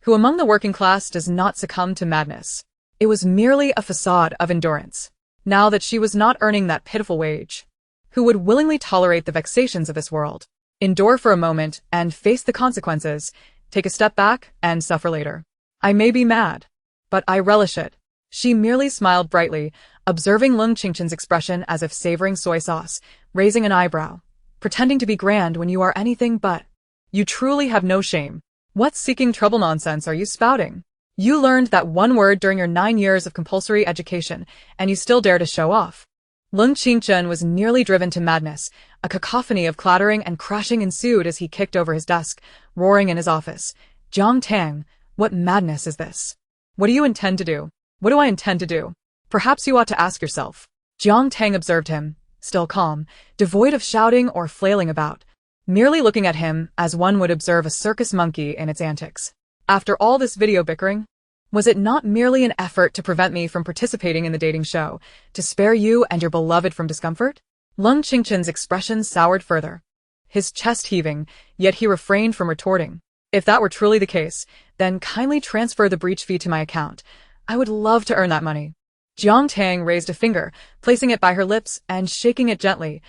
[SPEAKER 1] who among the working class does not succumb to madness? It was merely a facade of endurance. Now that she was not earning that pitiful wage, who would willingly tolerate the vexations of this world? Endure for a moment and face the consequences. Take a step back and suffer later. I may be mad, but I relish it. She merely smiled brightly, observing Lung Qingchen's expression as if savoring soy sauce, raising an eyebrow, pretending to be grand when you are anything but. You truly have no shame. What seeking trouble nonsense are you spouting? You learned that one word during your 9 years of compulsory education, and you still dare to show off. Lung Qingchen was nearly driven to madness. A cacophony of clattering and crashing ensued as he kicked over his desk, roaring in his office. "Jiang Tang, what madness is this? What do you intend to do?" "What do I intend to do? Perhaps you ought to ask yourself." Jiang Tang observed him, still calm, devoid of shouting or flailing about, merely looking at him as one would observe a circus monkey in its antics. "After all this video bickering, was it not merely an effort to prevent me from participating in the dating show, to spare you and your beloved from discomfort?" Lung Qingchen's expression soured further, his chest heaving, yet he refrained from retorting. "If that were truly the case, then kindly transfer the breach fee to my account. I would love to earn that money." Jiang Tang raised a finger, placing it by her lips and shaking it gently.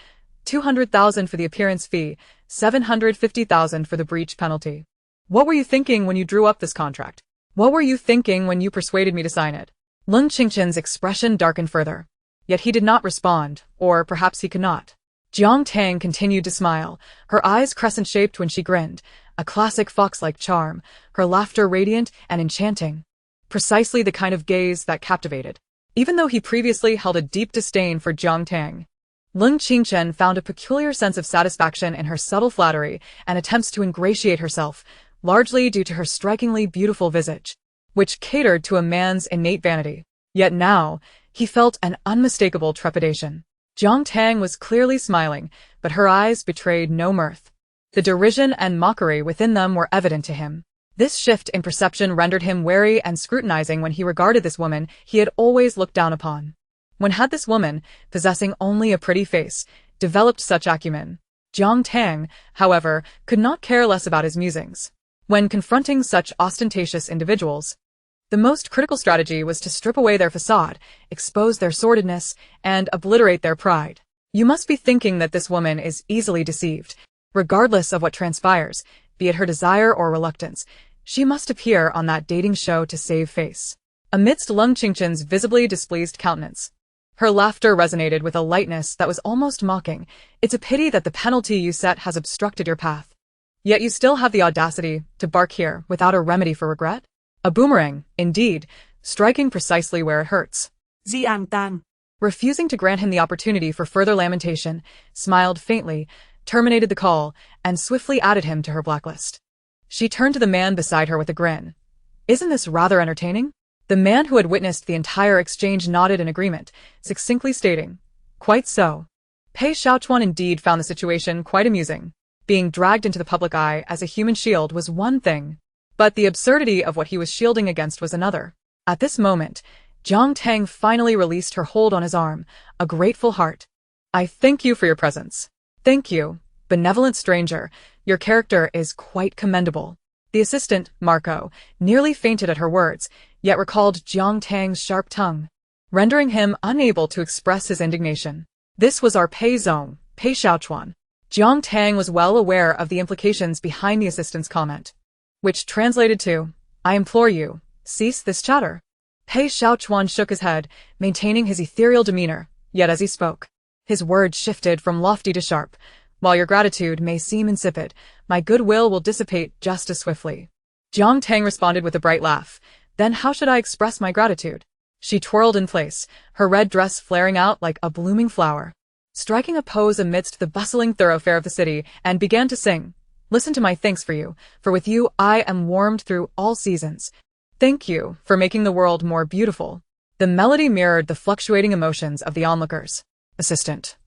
[SPEAKER 1] 200,000 for the appearance fee, 750,000 for the breach penalty. What were you thinking when you drew up this contract? What were you thinking when you persuaded me to sign it? Lung Qingchen's expression darkened further. Yet he did not respond, or perhaps he could not. Jiang Tang continued to smile, her eyes crescent-shaped when she grinned, a classic fox-like charm, her laughter radiant and enchanting. Precisely the kind of gaze that captivated. Even though he previously held a deep disdain for Jiang Tang, Lung Qingchen found a peculiar sense of satisfaction in her subtle flattery and attempts to ingratiate herself, largely due to her strikingly beautiful visage, which catered to a man's innate vanity. Yet now, he felt an unmistakable trepidation. Jiang Tang was clearly smiling, but her eyes betrayed no mirth. The derision and mockery within them were evident to him. This shift in perception rendered him wary and scrutinizing when he regarded this woman he had always looked down upon. When had this woman, possessing only a pretty face, developed such acumen? Jiang Tang, however, could not care less about his musings. When confronting such ostentatious individuals, the most critical strategy was to strip away their facade, expose their sordidness, and obliterate their pride. You must be thinking that this woman is easily deceived. Regardless of what transpires, be it her desire or reluctance, she must appear on that dating show to save face. Amidst Lung Qingchen's visibly displeased countenance, her laughter resonated with a lightness that was almost mocking. "It's a pity that the penalty you set has obstructed your path. Yet you still have the audacity to bark here without a remedy for regret? A boomerang, indeed, striking precisely where it hurts.
[SPEAKER 2] Jiang Tang.
[SPEAKER 1] Refusing to grant him the opportunity for further lamentation, smiled faintly, terminated the call, and swiftly added him to her blacklist. She turned to the man beside her with a grin. Isn't this rather entertaining? The man who had witnessed the entire exchange nodded in agreement, succinctly stating, Quite so. Pei Xiaochuan indeed found the situation quite amusing. Being dragged into the public eye as a human shield was one thing, but the absurdity of what he was shielding against was another. At this moment, Jiang Tang finally released her hold on his arm, a grateful heart. I thank you for your presence. Thank you, benevolent stranger. Your character is quite commendable. The assistant, Marco, nearly fainted at her words, yet recalled Jiang Tang's sharp tongue, rendering him unable to express his indignation. This was our Pei Zong, Pei Xiaochuan. Jiang Tang was well aware of the implications behind the assistant's comment, which translated to, I implore you, cease this chatter. Pei Xiaochuan shook his head, maintaining his ethereal demeanor, yet as he spoke, his words shifted from lofty to sharp. While your gratitude may seem insipid, my goodwill will dissipate just as swiftly. Jiang Tang responded with a bright laugh. Then how should I express my gratitude? She twirled in place, her red dress flaring out like a blooming flower, striking a pose amidst the bustling thoroughfare of the city, and began to sing. Listen to my thanks for you, for with you I am warmed through all seasons. Thank you for making the world more beautiful. The melody mirrored the fluctuating emotions of the onlookers. Assistant.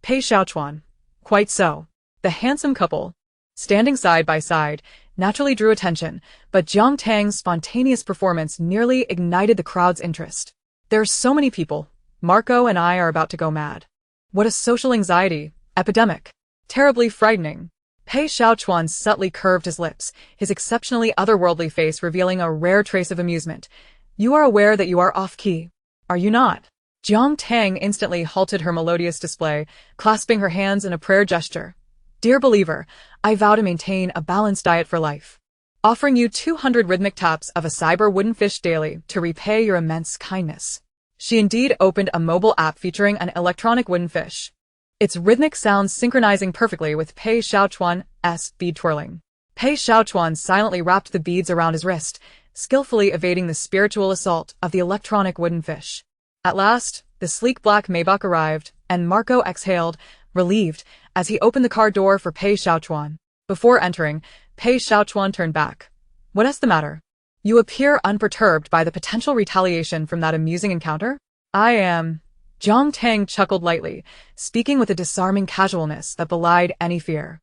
[SPEAKER 1] Pei Xiaochuan. Quite so. The handsome couple, standing side by side, naturally drew attention, but Jiang Tang's spontaneous performance nearly ignited the crowd's interest. There are so many people. Marco and I are about to go mad. What a social anxiety epidemic. Terribly frightening. Pei Xiaochuan subtly curved his lips, his exceptionally otherworldly face revealing a rare trace of amusement. You are aware that you are off-key, are you not? Jiang Tang instantly halted her melodious display, clasping her hands in a prayer gesture. Dear believer, I vow to maintain a balanced diet for life, offering you 200 rhythmic taps of a cyber wooden fish daily to repay your immense kindness. She indeed opened a mobile app featuring an electronic wooden fish, its rhythmic sounds synchronizing perfectly with Pei Xiaochuan's bead twirling. Pei Xiaochuan silently wrapped the beads around his wrist, skillfully evading the spiritual assault of the electronic wooden fish. At last, the sleek black Maybach arrived, and Marco exhaled, relieved, as he opened the car door for Pei Xiaochuan. Before entering, Pei Xiaochuan turned back. What is the matter? You appear unperturbed by the potential retaliation from that amusing encounter? I am. Jiang Tang chuckled lightly, speaking with a disarming casualness that belied any fear.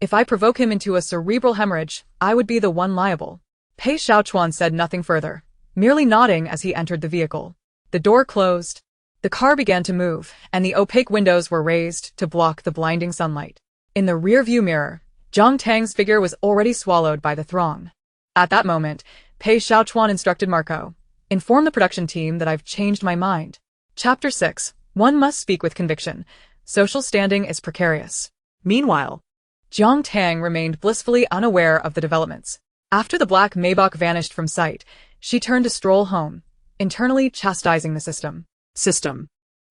[SPEAKER 1] If I provoke him into a cerebral hemorrhage, I would be the one liable. Pei Xiaochuan said nothing further, merely nodding as he entered the vehicle. The door closed. The car began to move, and the opaque windows were raised to block the blinding sunlight. In the rear-view mirror, Jiang Tang's figure was already swallowed by the throng. At that moment, Pei Xiaochuan instructed Marco, inform the production team that I've changed my mind. Chapter 6. One must speak with conviction. Social standing is precarious. Meanwhile, Jiang Tang remained blissfully unaware of the developments. After the black Maybach vanished from sight, she turned to stroll home, internally chastising the system.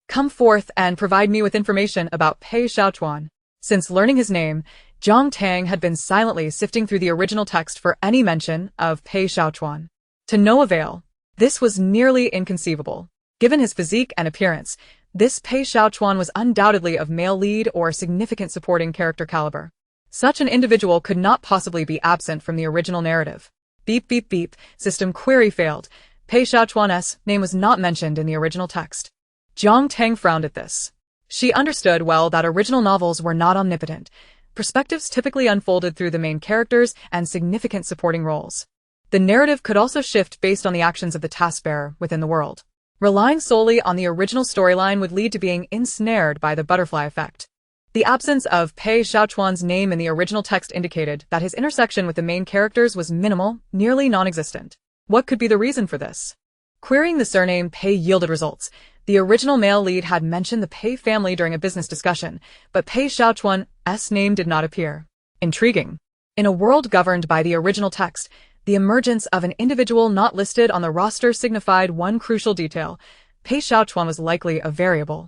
[SPEAKER 1] Come forth and provide me with information about Pei Xiaochuan. Since learning his name, Jiang Tang had been silently sifting through the original text for any mention of Pei Xiaochuan. To no avail. This was nearly inconceivable. Given his physique and appearance, this Pei Xiaochuan was undoubtedly of male lead or significant supporting character caliber. Such an individual could not possibly be absent from the original narrative. Beep beep beep, system query failed. Pei Xiaochuan's name was not mentioned in the original text. Jiang Tang frowned at this. She understood well that original novels were not omnipotent. Perspectives typically unfolded through the main characters and significant supporting roles. The narrative could also shift based on the actions of the taskbearer within the world. Relying solely on the original storyline would lead to being ensnared by the butterfly effect. The absence of Pei Xiaochuan's name in the original text indicated that his intersection with the main characters was minimal, nearly non-existent. What could be the reason for this? Querying the surname Pei yielded results. The original male lead had mentioned the Pei family during a business discussion, but Pei Xiaochuan's name did not appear. Intriguing. In a world governed by the original text, the emergence of an individual not listed on the roster signified one crucial detail. Pei Xiaochuan was likely a variable.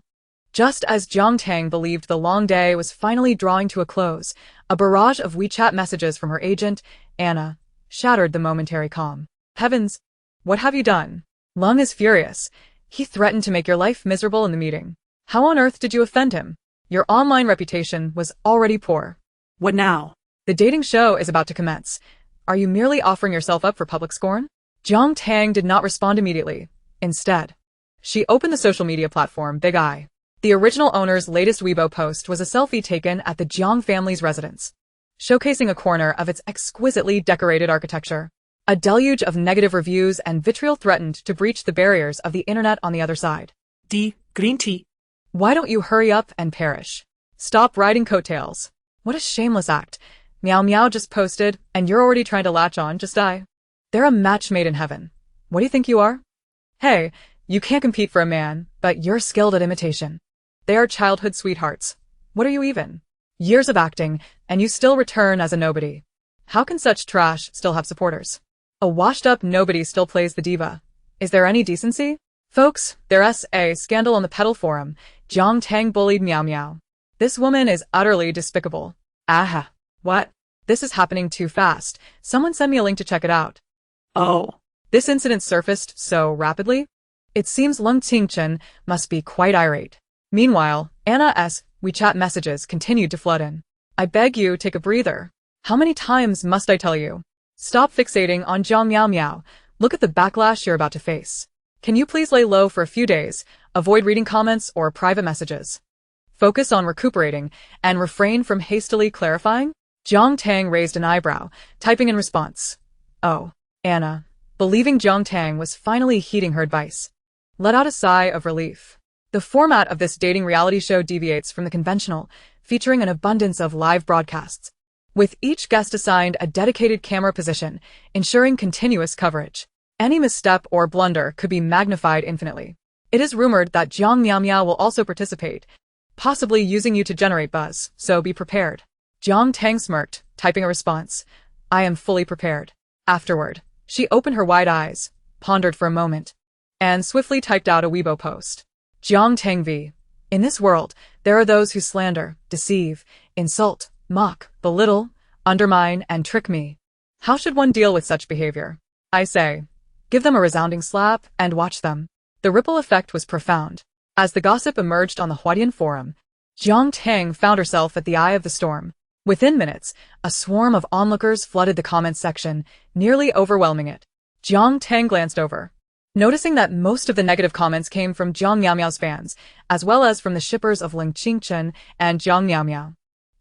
[SPEAKER 1] Just as Jiang Tang believed the long day was finally drawing to a close, a barrage of WeChat messages from her agent, Anna, shattered the momentary calm. Heavens! What have you done? Lung is furious. He threatened to make your life miserable in the meeting. How on earth did you offend him? Your online reputation was already poor.
[SPEAKER 2] What now?
[SPEAKER 1] The dating show is about to commence. Are you merely offering yourself up for public scorn? Jiang Tang did not respond immediately. Instead, she opened the social media platform Big Eye. The original owner's latest Weibo post was a selfie taken at the Jiang family's residence, showcasing a corner of its exquisitely decorated architecture. A deluge of negative reviews and vitriol threatened to breach the barriers of the internet on the other side.
[SPEAKER 2] Green tea.
[SPEAKER 1] Why don't you hurry up and perish? Stop riding coattails. What a shameless act. Meow Meow just posted, and you're already trying to latch on, just die. They're a match made in heaven. What do you think you are? Hey, you can't compete for a man, but you're skilled at imitation. They are childhood sweethearts. What are you even? Years of acting, and you still return as a nobody. How can such trash still have supporters? A washed-up nobody still plays the diva. Is there any decency? Folks, there's a scandal on the Petal Forum. Jiang Tang bullied Meow Meow. This woman is utterly despicable. Aha. What? This is happening too fast. Someone send me a link to check it out.
[SPEAKER 2] Oh.
[SPEAKER 1] This incident surfaced so rapidly? It seems Lung Qingchen must be quite irate. Meanwhile, Anna's WeChat messages continued to flood in. I beg you, take a breather. How many times must I tell you? Stop fixating on Jiang Meow Meow. Look at the backlash you're about to face. Can you please lay low for a few days, avoid reading comments or private messages? Focus on recuperating and refrain from hastily clarifying? Jiang Tang raised an eyebrow, typing in response. Oh, Anna, believing Jiang Tang was finally heeding her advice, let out a sigh of relief. The format of this dating reality show deviates from the conventional, featuring an abundance of live broadcasts, with each guest assigned a dedicated camera position, ensuring continuous coverage. Any misstep or blunder could be magnified infinitely. It is rumored that Jiang Meow Meow will also participate, possibly using you to generate buzz, so be prepared. Jiang Tang smirked, typing a response. I am fully prepared. Afterward, she opened her wide eyes, pondered for a moment, and swiftly typed out a Weibo post. Jiang Tang v. In this world, there are those who slander, deceive, insult, mock, belittle, undermine, and trick me. How should one deal with such behavior? I say, give them a resounding slap and watch them. The ripple effect was profound. As the gossip emerged on the Huadian forum, Jiang Tang found herself at the eye of the storm. Within minutes, a swarm of onlookers flooded the comments section, nearly overwhelming it. Jiang Tang glanced over, noticing that most of the negative comments came from Jiang Meow Meow's fans, as well as from the shippers of Lung Qingchen and Jiang Meow Meow.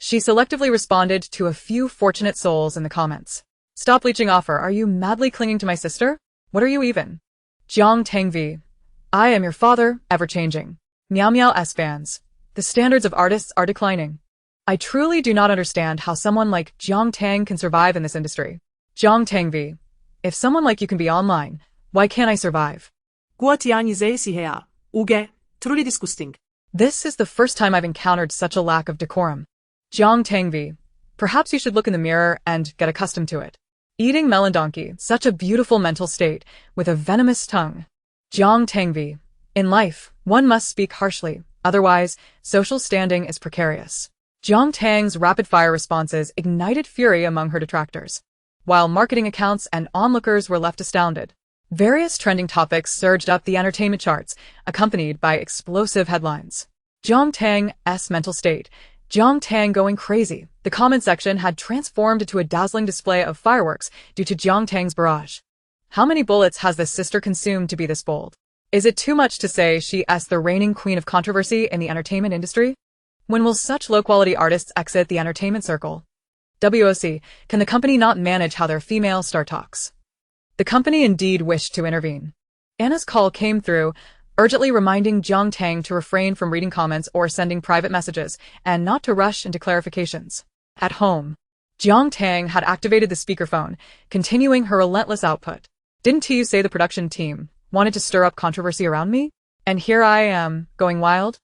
[SPEAKER 1] She selectively responded to a few fortunate souls in the comments. Stop leeching off her. Are you madly clinging to my sister? What are you even? Jiang Tang v. I am your father, ever-changing. Meow Meow's fans. The standards of artists are declining. I truly do not understand how someone like Jiang Tang can survive in this industry. Jiang Tang v. If someone like you can be online, why can't I survive?
[SPEAKER 2] Truly disgusting.
[SPEAKER 1] This is the first time I've encountered such a lack of decorum. Jiang Tang v. Perhaps you should look in the mirror and get accustomed to it. Eating melon donkey, such a beautiful mental state, with a venomous tongue. Jiang Tang v. In life, one must speak harshly, otherwise, social standing is precarious. Jiang Tang's rapid-fire responses ignited fury among her detractors, while marketing accounts and onlookers were left astounded. Various trending topics surged up the entertainment charts, accompanied by explosive headlines. Jiang Tang's mental state. Jiang Tang going crazy. The comment section had transformed into a dazzling display of fireworks due to Jiang Tang's barrage. How many bullets has this sister consumed to be this bold? Is it too much to say she is the reigning queen of controversy in the entertainment industry? When will such low-quality artists exit the entertainment circle? WOC, can the company not manage how their female star talks? The company indeed wished to intervene. Anna's call came through, urgently reminding Jiang Tang to refrain from reading comments or sending private messages, and not to rush into clarifications. At home, Jiang Tang had activated the speakerphone, continuing her relentless output. Didn't you say the production team wanted to stir up controversy around me? And here I am, going wild?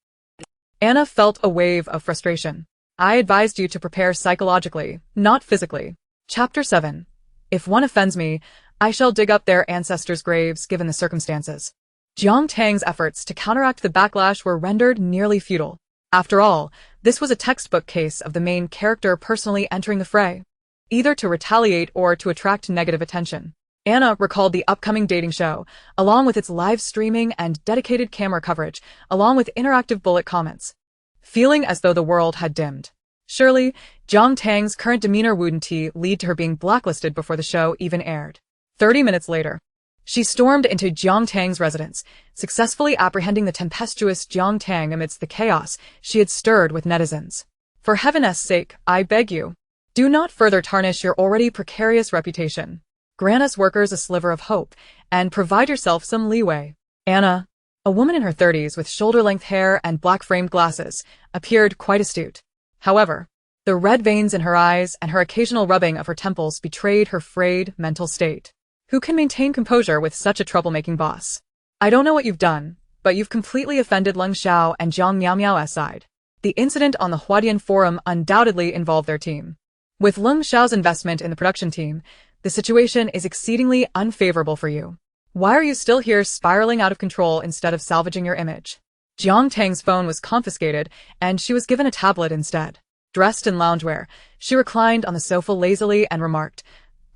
[SPEAKER 1] Anna felt a wave of frustration. I advised you to prepare psychologically, not physically. Chapter 7. If one offends me, I shall dig up their ancestors' graves given the circumstances. Jiang Tang's efforts to counteract the backlash were rendered nearly futile. After all, this was a textbook case of the main character personally entering the fray, either to retaliate or to attract negative attention. Anna recalled the upcoming dating show, along with its live streaming and dedicated camera coverage, along with interactive bullet comments, feeling as though the world had dimmed. Surely, Jiang Tang's current demeanor wouldn't lead to her being blacklisted before the show even aired. 30 minutes later, she stormed into Jiang Tang's residence, successfully apprehending the tempestuous Jiang Tang amidst the chaos she had stirred with netizens. For heaven's sake, I beg you, do not further tarnish your already precarious reputation. Grant us workers a sliver of hope, and provide yourself some leeway. Anna, a woman in her 30s with shoulder-length hair and black-framed glasses, appeared quite astute. However, the red veins in her eyes and her occasional rubbing of her temples betrayed her frayed mental state. Who can maintain composure with such a troublemaking boss? I don't know what you've done, but you've completely offended Leng Xiao and Jiang Miaomiao's side. The incident on the Huadian Forum undoubtedly involved their team. With Leng Xiao's investment in the production team, the situation is exceedingly unfavorable for you. Why are you still here spiraling out of control instead of salvaging your image? Jiang Tang's phone was confiscated, and she was given a tablet instead. Dressed in loungewear, she reclined on the sofa lazily and remarked,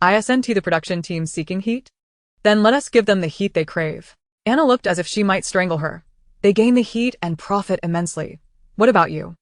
[SPEAKER 1] "Isn't the production team seeking heat? Then let us give them the heat they crave." Anna looked as if she might strangle her. They gain the heat and profit immensely. What about you?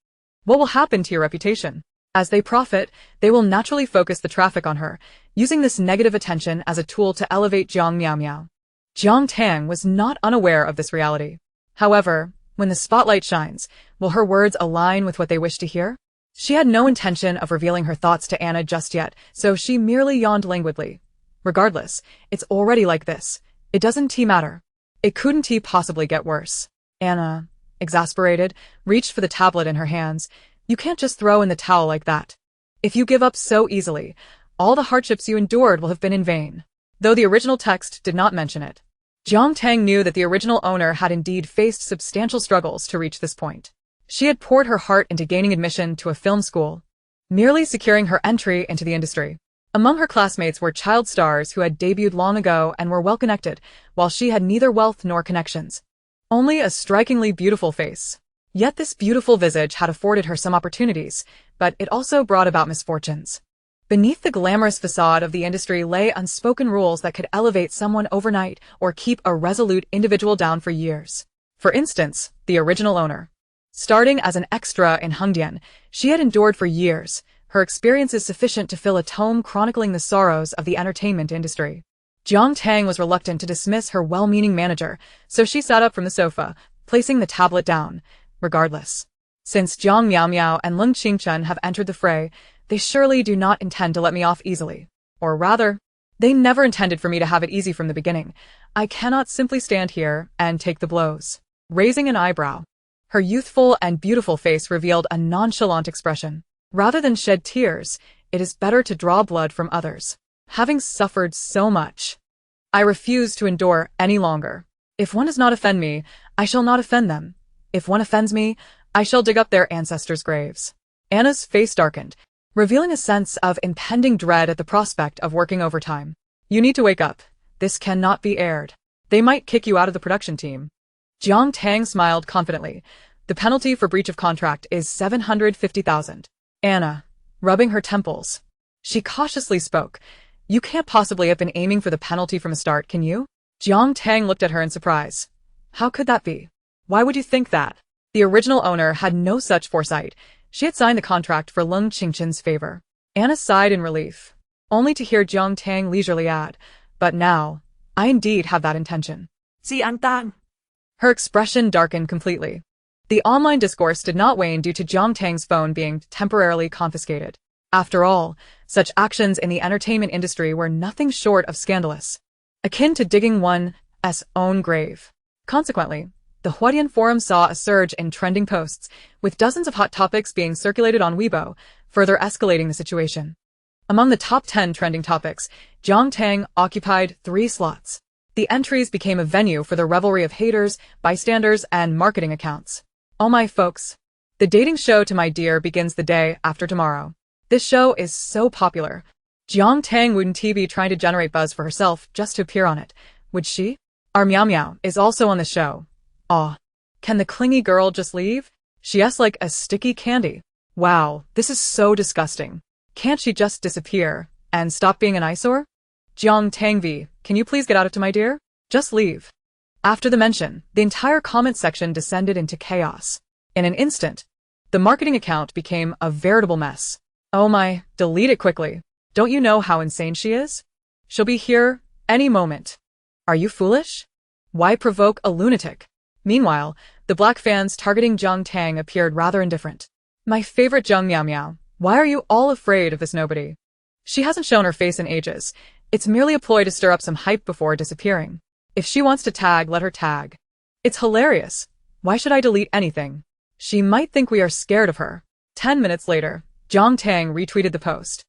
[SPEAKER 1] What will happen to your reputation? As they profit, they will naturally focus the traffic on her, using this negative attention as a tool to elevate Jiang Miaomiao. Jiang Tang was not unaware of this reality. However, when the spotlight shines, will her words align with what they wish to hear? She had no intention of revealing her thoughts to Anna just yet, so she merely yawned languidly. Regardless, it's already like this. It doesn't matter. It couldn't possibly get worse. Anna, exasperated, reached for the tablet in her hands. You can't just throw in the towel like that. If you give up so easily, all the hardships you endured will have been in vain. Though the original text did not mention it, Jiang Tang knew that the original owner had indeed faced substantial struggles to reach this point. She had poured her heart into gaining admission to a film school, merely securing her entry into the industry. Among her classmates were child stars who had debuted long ago and were well-connected, while she had neither wealth nor connections. Only a strikingly beautiful face. Yet this beautiful visage had afforded her some opportunities, but it also brought about misfortunes. Beneath the glamorous facade of the industry lay unspoken rules that could elevate someone overnight or keep a resolute individual down for years. For instance, the original owner. Starting as an extra in Hengdian, she had endured for years. Her experience is sufficient to fill a tome chronicling the sorrows of the entertainment industry. Jiang Tang was reluctant to dismiss her well-meaning manager, so she sat up from the sofa, placing the tablet down. Regardless, since Jiang Miaomiao and Leng Qingchen have entered the fray, they surely do not intend to let me off easily. Or rather, they never intended for me to have it easy from the beginning. I cannot simply stand here and take the blows. Raising an eyebrow, her youthful and beautiful face revealed a nonchalant expression. Rather than shed tears, it is better to draw blood from others. Having suffered so much, I refuse to endure any longer. If one does not offend me, I shall not offend them. If one offends me, I shall dig up their ancestors' graves. Anna's face darkened, revealing a sense of impending dread at the prospect of working overtime. You need to wake up. This cannot be aired. They might kick you out of the production team. Jiang Tang smiled confidently. The penalty for breach of contract is 750,000. Anna, rubbing her temples, she cautiously spoke. You can't possibly have been aiming for the penalty from the start, can you? Jiang Tang looked at her in surprise. How could that be? Why would you think that? The original owner had no such foresight. She had signed the contract for Leng Qingchen's favor. Anna sighed in relief, only to hear Jiang Tang leisurely add, "But now, I indeed have that intention."
[SPEAKER 2] Jiang Tang.
[SPEAKER 1] Her expression darkened completely. The online discourse did not wane due to Jiang Tang's phone being temporarily confiscated. After all, such actions in the entertainment industry were nothing short of scandalous, akin to digging one's own grave. Consequently, the Huadian Forum saw a surge in trending posts, with dozens of hot topics being circulated on Weibo, further escalating the situation. Among the top 10 trending topics, Jiang Tang occupied 3 slots. The entries became a venue for the revelry of haters, bystanders, and marketing accounts. Oh my folks, the dating show to my dear begins the day after tomorrow. This show is so popular. Jiang Tang wouldn't be trying to generate buzz for herself just to appear on it, would she? Our Miao Miao is also on the show. Aw, can the clingy girl just leave? She's like a sticky candy. Wow, this is so disgusting. Can't she just disappear and stop being an eyesore? Jiang Tang V, can you please get out of to my dear? Just leave. After the mention, the entire comment section descended into chaos. In an instant, the marketing account became a veritable mess. Oh my, delete it quickly. Don't you know how insane she is? She'll be here any moment. Are you foolish? Why provoke a lunatic? Meanwhile, the black fans targeting Jiang Tang appeared rather indifferent. My favorite Jiang Miao Miao, why are you all afraid of this nobody? She hasn't shown her face in ages. It's merely a ploy to stir up some hype before disappearing. If she wants to tag, let her tag. It's hilarious. Why should I delete anything? She might think we are scared of her. 10 minutes later, Jiang Tang retweeted the post.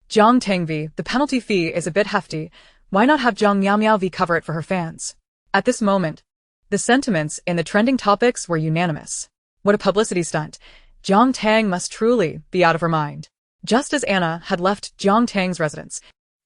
[SPEAKER 1] Jiang Tang V, the penalty fee is a bit hefty. Why not have Jiang Miao Miao V cover it for her fans? At this moment, the sentiments in the trending topics were unanimous. What a publicity stunt. Jiang Tang must truly be out of her mind. Just as Anna had left Jiang Tang's residence,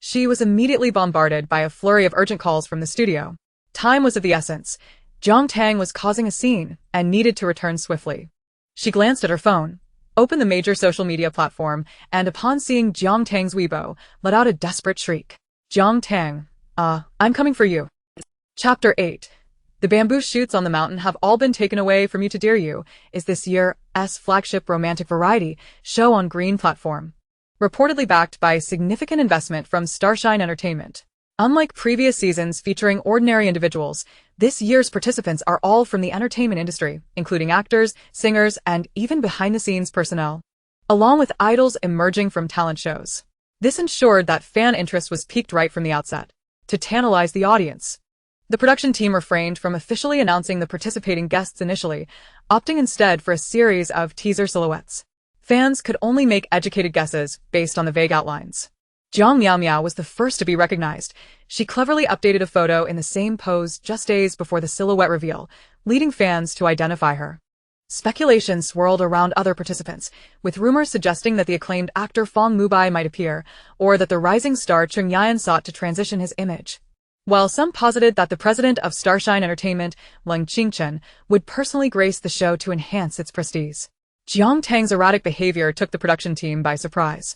[SPEAKER 1] she was immediately bombarded by a flurry of urgent calls from the studio. Time was of the essence. Jiang Tang was causing a scene and needed to return swiftly. She glanced at her phone, opened the major social media platform, and upon seeing Jiang Tang's Weibo, let out a desperate shriek. Jiang Tang, I'm coming for you. Chapter 8. The bamboo shoots on the mountain have all been taken away from you to dear you is this year's flagship romantic variety show on Green platform. Reportedly backed by significant investment from Starshine Entertainment. Unlike previous seasons featuring ordinary individuals, this year's participants are all from the entertainment industry, including actors, singers, and even behind-the-scenes personnel, along with idols emerging from talent shows. This ensured that fan interest was piqued right from the outset. To tantalize the audience, the production team refrained from officially announcing the participating guests initially, opting instead for a series of teaser silhouettes. Fans could only make educated guesses based on the vague outlines. Jiang Miao Miao was the first to be recognized. She cleverly updated a photo in the same pose just days before the silhouette reveal, leading fans to identify her. Speculation swirled around other participants, with rumors suggesting that the acclaimed actor Fong Mubai might appear, or that the rising star Chung Yan sought to transition his image. While some posited that the president of Starshine Entertainment, Leng Qingchen, would personally grace the show to enhance its prestige. Jiang Tang's erratic behavior took the production team by surprise,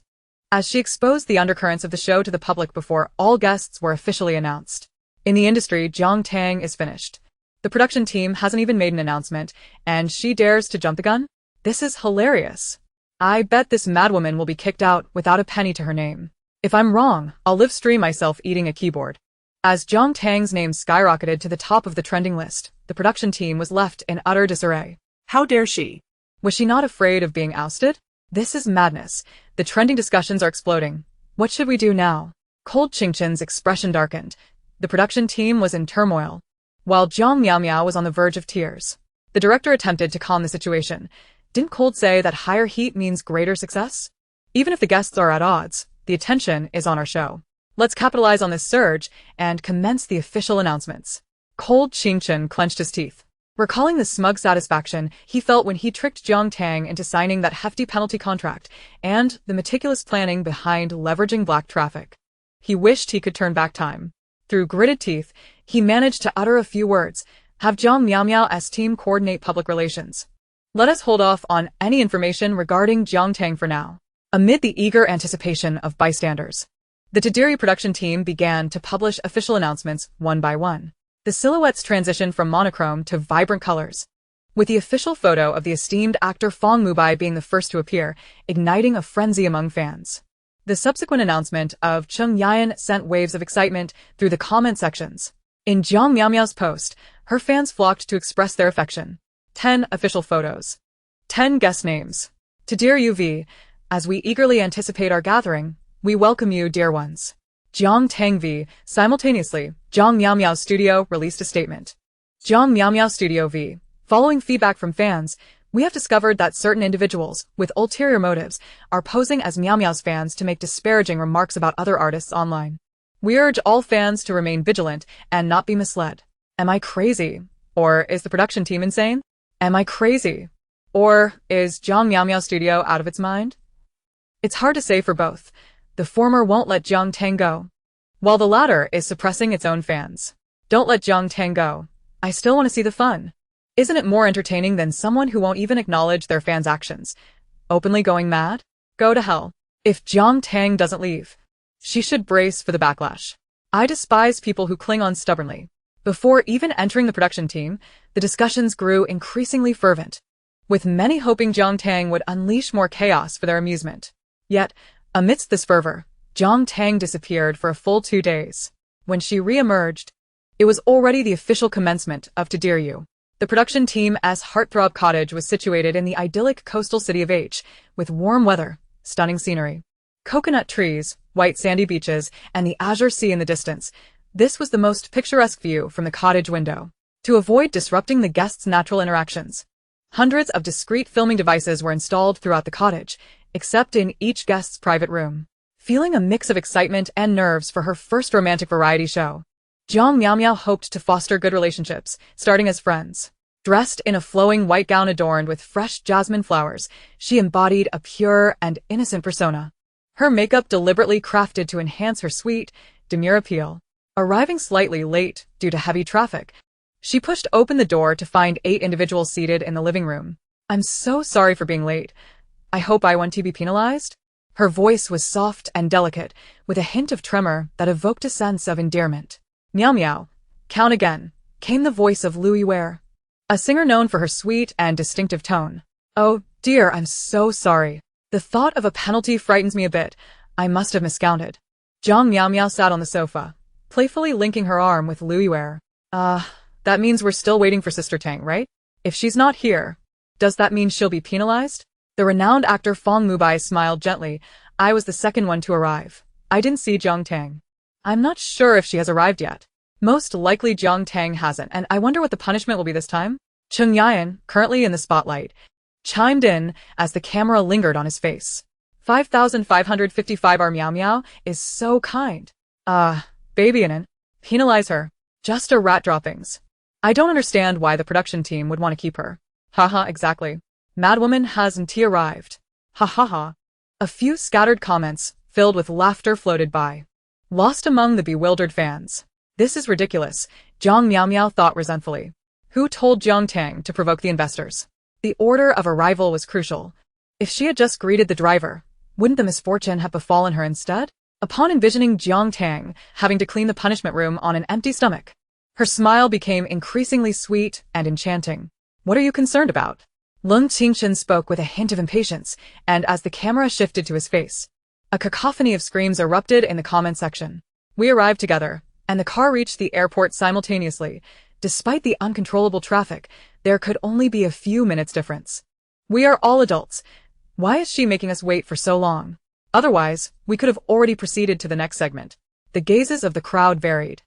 [SPEAKER 1] as she exposed the undercurrents of the show to the public before all guests were officially announced. In the industry, Jiang Tang is finished. The production team hasn't even made an announcement, and she dares to jump the gun? This is hilarious. I bet this madwoman will be kicked out without a penny to her name. If I'm wrong, I'll live stream myself eating a keyboard. As Jiang Tang's name skyrocketed to the top of the trending list, the production team was left in utter disarray.
[SPEAKER 2] How dare she?
[SPEAKER 1] Was she not afraid of being ousted? This is madness. The trending discussions are exploding. What should we do now? Cold Qingchen's expression darkened. The production team was in turmoil, while Jiang Miao Miao was on the verge of tears. The director attempted to calm the situation. Didn't Cold say that higher heat means greater success? Even if the guests are at odds, the attention is on our show. Let's capitalize on this surge and commence the official announcements. Cold Qingchen clenched his teeth, recalling the smug satisfaction he felt when he tricked Jiang Tang into signing that hefty penalty contract and the meticulous planning behind leveraging black traffic. He wished he could turn back time. Through gritted teeth, he managed to utter a few words. Have Jiang Miao Miao's team coordinate public relations. Let us hold off on any information regarding Jiang Tang for now. Amid the eager anticipation of bystanders, the Tadiri production team began to publish official announcements one by one. The silhouettes transitioned from monochrome to vibrant colors, with the official photo of the esteemed actor Fong Mubai being the first to appear, igniting a frenzy among fans. The subsequent announcement of Chung Yan sent waves of excitement through the comment sections. In Jiang Miao Miao's post, her fans flocked to express their affection. 10 official photos. 10 guest names. To dear UV, as we eagerly anticipate our gathering, we welcome you, dear ones. Jiang Tang V. Simultaneously, Jiang Miao Miao Studio released a statement. Jiang Miao Miao Studio V. Following feedback from fans, we have discovered that certain individuals, with ulterior motives, are posing as Miao Miao's fans to make disparaging remarks about other artists online. We urge all fans to remain vigilant and not be misled. Am I crazy? Or is the production team insane? Am I crazy? Or is Jiang Miao Miao Studio out of its mind? It's hard to say for both. The former won't let Jiang Tang go, while the latter is suppressing its own fans. Don't let Jiang Tang go. I still want to see the fun. Isn't it more entertaining than someone who won't even acknowledge their fans' actions? Openly going mad? Go to hell. If Jiang Tang doesn't leave, she should brace for the backlash. I despise people who cling on stubbornly. Before even entering the production team, the discussions grew increasingly fervent, with many hoping Jiang Tang would unleash more chaos for their amusement. Yet, amidst this fervor, Jiang Tang disappeared for a full 2 days. When she re-emerged, it was already the official commencement of To Dear You. The production team's heartthrob cottage was situated in the idyllic coastal city of H, with warm weather, stunning scenery, coconut trees, white sandy beaches, and the azure sea in the distance. This was the most picturesque view from the cottage window. To avoid disrupting the guests' natural interactions, hundreds of discreet filming devices were installed throughout the cottage, except in each guest's private room. Feeling a mix of excitement and nerves for her first romantic variety show, Jiang Miao hoped to foster good relationships, starting as friends. Dressed in a flowing white gown adorned with fresh jasmine flowers, she embodied a pure and innocent persona. Her makeup deliberately crafted to enhance her sweet, demure appeal. Arriving slightly late due to heavy traffic, she pushed open the door to find 8 individuals seated in the living room. "I'm so sorry for being late. I hope I won't be penalized." Her voice was soft and delicate, with a hint of tremor that evoked a sense of endearment. "Meow meow, count again," came the voice of Lu Yiwei, a singer known for her sweet and distinctive tone. "Oh, dear, I'm so sorry. The thought of a penalty frightens me a bit. I must have miscounted." Jiang Miao sat on the sofa, playfully linking her arm with Lu Yiwei. That means we're still waiting for Sister Tang, right? If she's not here, does that mean she'll be penalized?" The renowned actor Fong Mubai smiled gently. "I was the second one to arrive. I didn't see Jiang Tang. I'm not sure if she has arrived yet. Most likely Jiang Tang hasn't, and I wonder what the punishment will be this time." Cheng Yan, currently in the spotlight, chimed in as the camera lingered on his face. 5,555 R Meow Meow is so kind. Baby Anan. Penalize her. Just a rat droppings. I don't understand why the production team would want to keep her. Haha, exactly. Madwoman hasn't arrived. Ha ha ha. A few scattered comments, filled with laughter, floated by, lost among the bewildered fans. "This is ridiculous," Jiang Miao thought resentfully. Who told Jiang Tang to provoke the investors? The order of arrival was crucial. If she had just greeted the driver, wouldn't the misfortune have befallen her instead? Upon envisioning Jiang Tang having to clean the punishment room on an empty stomach, her smile became increasingly sweet and enchanting. "What are you concerned about?" Lung Qingchen spoke with a hint of impatience, and as the camera shifted to his face, a cacophony of screams erupted in the comment section. "We arrived together, and the car reached the airport simultaneously. Despite the uncontrollable traffic, there could only be a few minutes difference. We are all adults. Why is she making us wait for so long? Otherwise, we could have already proceeded to the next segment." The gazes of the crowd varied,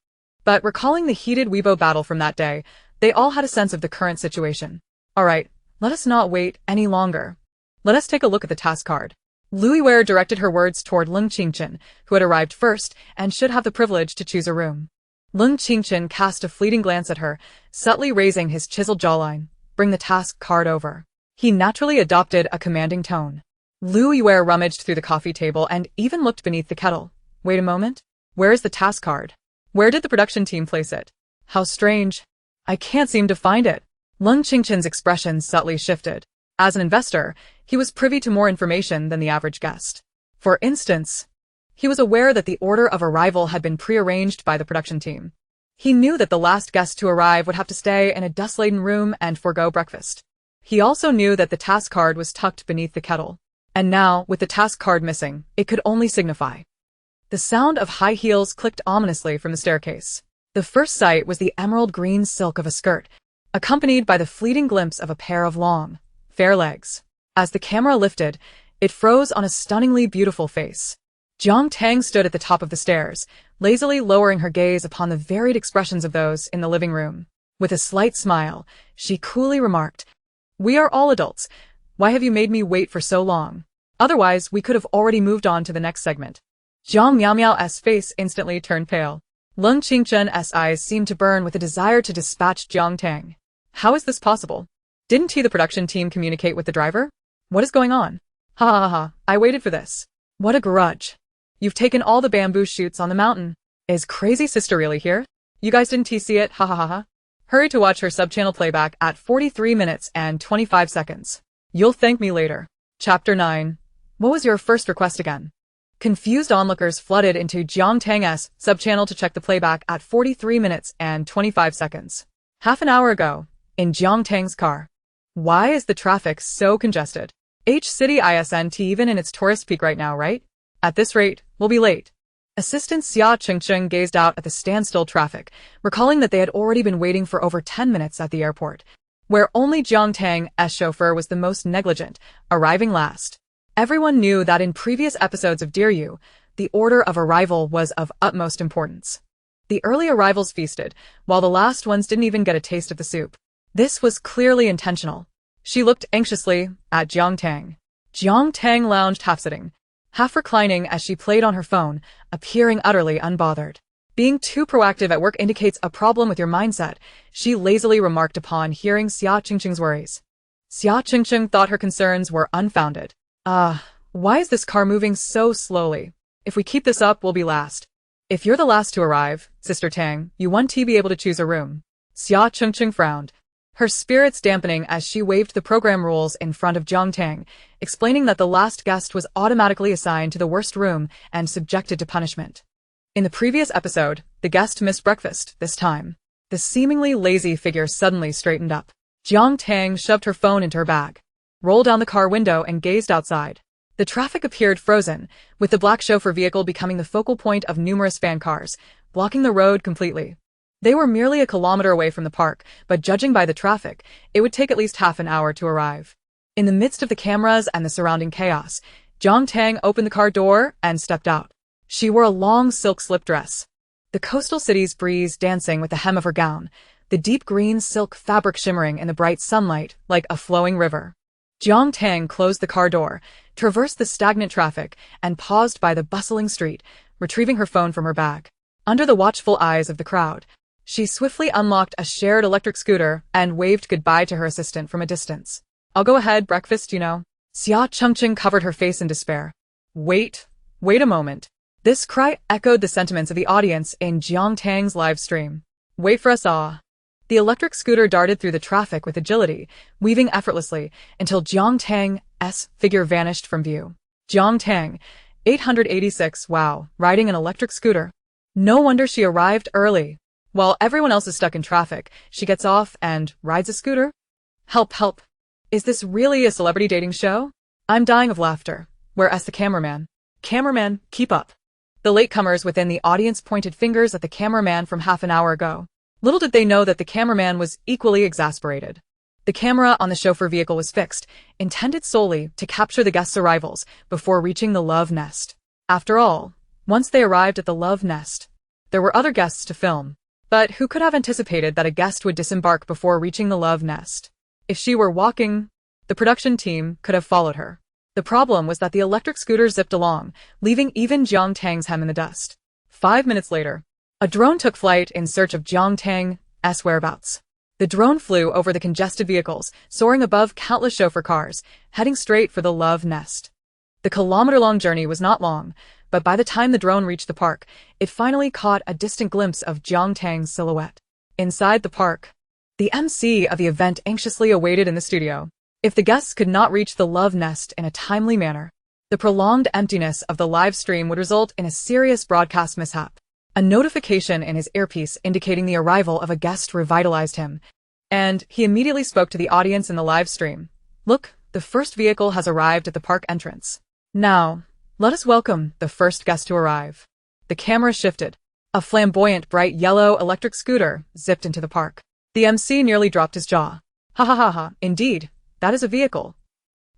[SPEAKER 1] but recalling the heated Weibo battle from that day, they all had a sense of the current situation. "All right. Let us not wait any longer. Let us take a look at the task card." Lu Yiwei directed her words toward Lung Qingchen, who had arrived first and should have the privilege to choose a room. Lung Qingchen cast a fleeting glance at her, subtly raising his chiseled jawline. "Bring the task card over." He naturally adopted a commanding tone. Lu Yiwei rummaged through the coffee table and even looked beneath the kettle. "Wait a moment. Where is the task card? Where did the production team place it? How strange. I can't seem to find it." Lung Qingchen's expression subtly shifted. As an investor, he was privy to more information than the average guest. For instance, he was aware that the order of arrival had been prearranged by the production team. He knew that the last guest to arrive would have to stay in a dust-laden room and forego breakfast. He also knew that the task card was tucked beneath the kettle. And now, with the task card missing, it could only signify. The sound of high heels clicked ominously from the staircase. The first sight was the emerald green silk of a skirt, accompanied by the fleeting glimpse of a pair of long, fair legs. As the camera lifted, it froze on a stunningly beautiful face. Jiang Tang stood at the top of the stairs, lazily lowering her gaze upon the varied expressions of those in the living room. With a slight smile, she coolly remarked, "We are all adults. Why have you made me wait for so long? Otherwise, we could have already moved on to the next segment." Jiang Miao's face instantly turned pale. Lung Qingchen's eyes seemed to burn with a desire to dispatch Jiang Tang. How is this possible? Didn't he, the production team, communicate with the driver? What is going on? Ha ha ha, I waited for this. What a grudge. You've taken all the bamboo shoots on the mountain. Is crazy sister really here? You guys didn't see it, ha ha ha ha. Hurry to watch her sub-channel playback at 43 minutes and 25 seconds. You'll thank me later. Chapter 9. What was your first request again? Confused onlookers flooded into Jiang Tang's subchannel to check the playback at 43 minutes and 25 seconds. Half an hour ago, in Jiang Tang's car. Why is the traffic so congested? City isn't even in its tourist peak right now, right? At this rate, we'll be late. Assistant Xia Chengcheng gazed out at the standstill traffic, recalling that they had already been waiting for over 10 minutes at the airport, where only Jiang Tang's chauffeur was the most negligent, arriving last. Everyone knew that in previous episodes of Dear You, the order of arrival was of utmost importance. The early arrivals feasted, while the last ones didn't even get a taste of the soup. This was clearly intentional. She looked anxiously at Jiang Tang. Jiang Tang lounged half-sitting, half-reclining as she played on her phone, appearing utterly unbothered. Being too proactive at work indicates a problem with your mindset, she lazily remarked upon hearing Xia Qingqing's worries. Xia Qingqing thought her concerns were unfounded. Why is this car moving so slowly? If we keep this up, we'll be last. If you're the last to arrive, Sister Tang, you won't be able to choose a room. Xia Qingqing frowned, her spirits dampening as she waved the program rules in front of Jiang Tang, explaining that the last guest was automatically assigned to the worst room and subjected to punishment. In the previous episode, the guest missed breakfast. This time, the seemingly lazy figure suddenly straightened up. Jiang Tang shoved her phone into her bag, rolled down the car window and gazed outside. The traffic appeared frozen, with the black chauffeur vehicle becoming the focal point of numerous fan cars, blocking the road completely. They were merely a kilometer away from the park, but judging by the traffic, it would take at least half an hour to arrive. In the midst of the cameras and the surrounding chaos, Jiang Tang opened the car door and stepped out. She wore a long silk slip dress, the coastal city's breeze dancing with the hem of her gown, the deep green silk fabric shimmering in the bright sunlight like a flowing river. Jiang Tang closed the car door, traversed the stagnant traffic, and paused by the bustling street, retrieving her phone from her bag. Under the watchful eyes of the crowd, she swiftly unlocked a shared electric scooter and waved goodbye to her assistant from a distance. I'll go ahead, breakfast, you know. Xia Chengqing covered her face in despair. Wait a moment. This cry echoed the sentiments of the audience in Jiang Tang's live stream. Wait for us all. The electric scooter darted through the traffic with agility, weaving effortlessly until Jiang Tang's figure vanished from view. Jiang Tang, 886, wow, riding an electric scooter. No wonder she arrived early. While everyone else is stuck in traffic, she gets off and rides a scooter? Help, help. Is this really a celebrity dating show? I'm dying of laughter. Where's the cameraman? Cameraman, keep up. The latecomers within the audience pointed fingers at the cameraman from half an hour ago. Little did they know that the cameraman was equally exasperated. The camera on the chauffeur vehicle was fixed, intended solely to capture the guests' arrivals before reaching the love nest. After all, once they arrived at the love nest, there were other guests to film. But who could have anticipated that a guest would disembark before reaching the love nest? If she were walking, the production team could have followed her. The problem was that the electric scooter zipped along, leaving even Jiang Tang's hem in the dust. 5 minutes later, a drone took flight in search of Jiang Tang's whereabouts. The drone flew over the congested vehicles, soaring above countless chauffeur cars, heading straight for the love nest. The kilometer-long journey was not long, but by the time the drone reached the park, it finally caught a distant glimpse of Jiang Tang's silhouette. Inside the park, the MC of the event anxiously awaited in the studio. If the guests could not reach the love nest in a timely manner, the prolonged emptiness of the live stream would result in a serious broadcast mishap. A notification in his earpiece indicating the arrival of a guest revitalized him, and he immediately spoke to the audience in the live stream. Look, the first vehicle has arrived at the park entrance. Now, let us welcome the first guest to arrive. The camera shifted. A flamboyant, bright yellow electric scooter zipped into the park. The MC nearly dropped his jaw. Ha ha ha ha, indeed, that is a vehicle.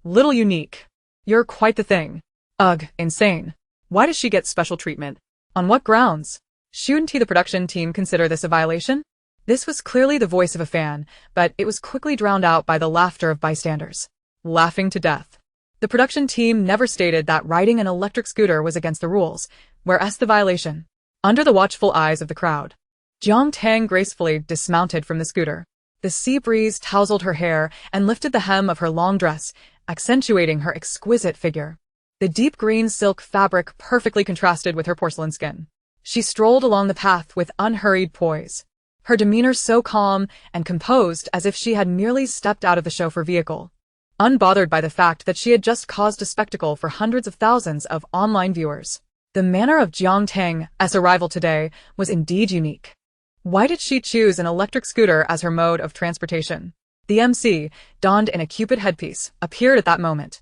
[SPEAKER 1] Little unique. You're quite the thing. Ugh, insane. Why does she get special treatment? On what grounds? Shouldn't the production team consider this a violation? This was clearly the voice of a fan, but it was quickly drowned out by the laughter of bystanders. Laughing to death. The production team never stated that riding an electric scooter was against the rules, whereas the violation. Under the watchful eyes of the crowd, Jiang Tang gracefully dismounted from the scooter. The sea breeze tousled her hair and lifted the hem of her long dress, accentuating her exquisite figure. The deep green silk fabric perfectly contrasted with her porcelain skin. She strolled along the path with unhurried poise, her demeanor so calm and composed as if she had merely stepped out of the chauffeur vehicle. unbothered by the fact that she had just caused a spectacle for hundreds of thousands of online viewers. The manner of Jiang Tang's arrival today was indeed unique. Why did she choose an electric scooter as her mode of transportation? The MC, donned in a Cupid headpiece, appeared at that moment,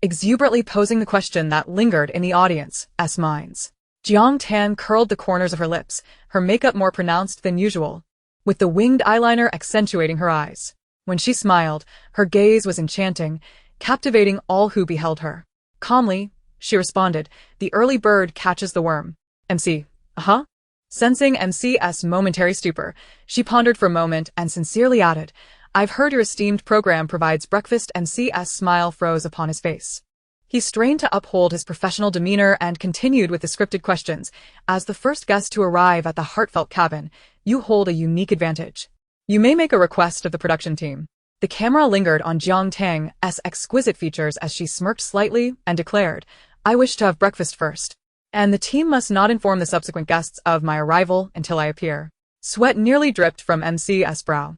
[SPEAKER 1] exuberantly posing the question that lingered in the audience's minds. Jiang Tang curled the corners of her lips, her makeup more pronounced than usual, with the winged eyeliner accentuating her eyes. When she smiled, her gaze was enchanting, captivating all who beheld her. Calmly, she responded, "The early bird catches the worm." MC, uh-huh? Sensing MC's momentary stupor, she pondered for a moment and sincerely added, "I've heard your esteemed program provides breakfast." MC's smile froze upon his face. He strained to uphold his professional demeanor and continued with the scripted questions. "As the first guest to arrive at the heartfelt cabin, you hold a unique advantage. You may make a request of the production team." The camera lingered on Jiang Tang's exquisite features as she smirked slightly and declared, "I wish to have breakfast first, and the team must not inform the subsequent guests of my arrival until I appear." Sweat nearly dripped from MC's brow.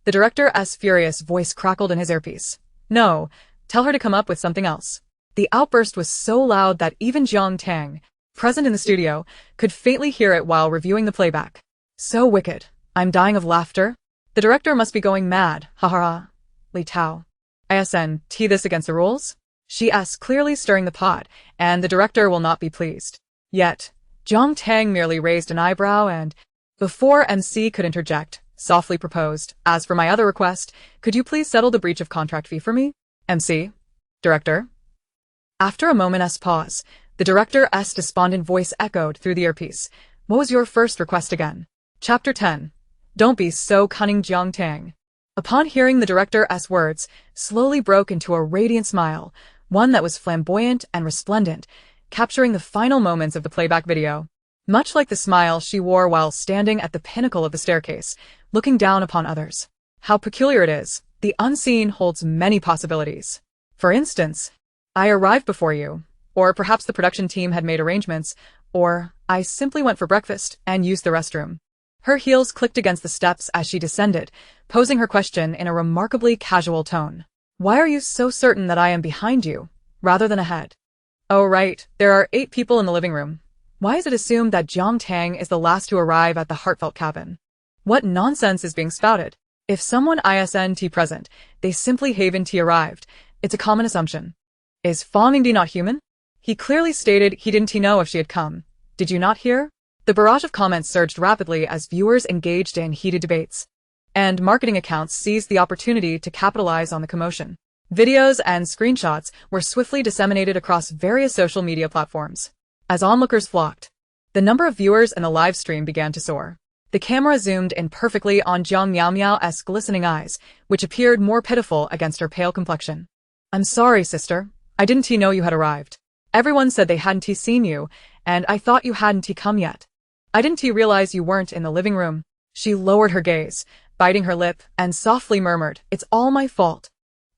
[SPEAKER 1] The director's furious voice crackled in his earpiece. "No, tell her to come up with something else." The outburst was so loud that even Jiang Tang, present in the studio, could faintly hear it while reviewing the playback. "So wicked. I'm dying of laughter. The director must be going mad. Ha ha ha. Li Tao. Isn't this against the rules?" She asked, clearly stirring the pot, "and the director will not be pleased." Yet, Jiang Tang merely raised an eyebrow and, before MC could interject, softly proposed, "As for my other request, could you please settle the breach of contract fee for me?" MC, "Director?" After a moment's pause, the director's despondent voice echoed through the earpiece. "What was your first request again?" Chapter 10. Don't be so cunning. Jiang Tang, upon hearing the director's words, slowly broke into a radiant smile, one that was flamboyant and resplendent, capturing the final moments of the playback video. Much like the smile she wore while standing at the pinnacle of the staircase, looking down upon others. How peculiar it is. The unseen holds many possibilities. For instance, I arrived before you, or perhaps the production team had made arrangements, or I simply went for breakfast and used the restroom. Her heels clicked against the steps as she descended, posing her question in a remarkably casual tone. "Why are you so certain that I am behind you, rather than ahead?" "Oh right, there are 8 people in the living room. Why is it assumed that Jiang Tang is the last to arrive at the heartfelt cabin? What nonsense is being spouted? If someone isn't present, they simply haven't arrived. It's a common assumption. Is Fangingdi not human? He clearly stated he didn't know if she had come. Did you not hear?" The barrage of comments surged rapidly as viewers engaged in heated debates, and marketing accounts seized the opportunity to capitalize on the commotion. Videos and screenshots were swiftly disseminated across various social media platforms. As onlookers flocked, the number of viewers in the live stream began to soar. The camera zoomed in perfectly on Jiang Miao's glistening eyes, which appeared more pitiful against her pale complexion. "I'm sorry, sister. I didn't know you had arrived. Everyone said they hadn't seen you, and I thought you hadn't come yet. I didn't realize you weren't in the living room." She lowered her gaze, biting her lip, and softly murmured, "It's all my fault.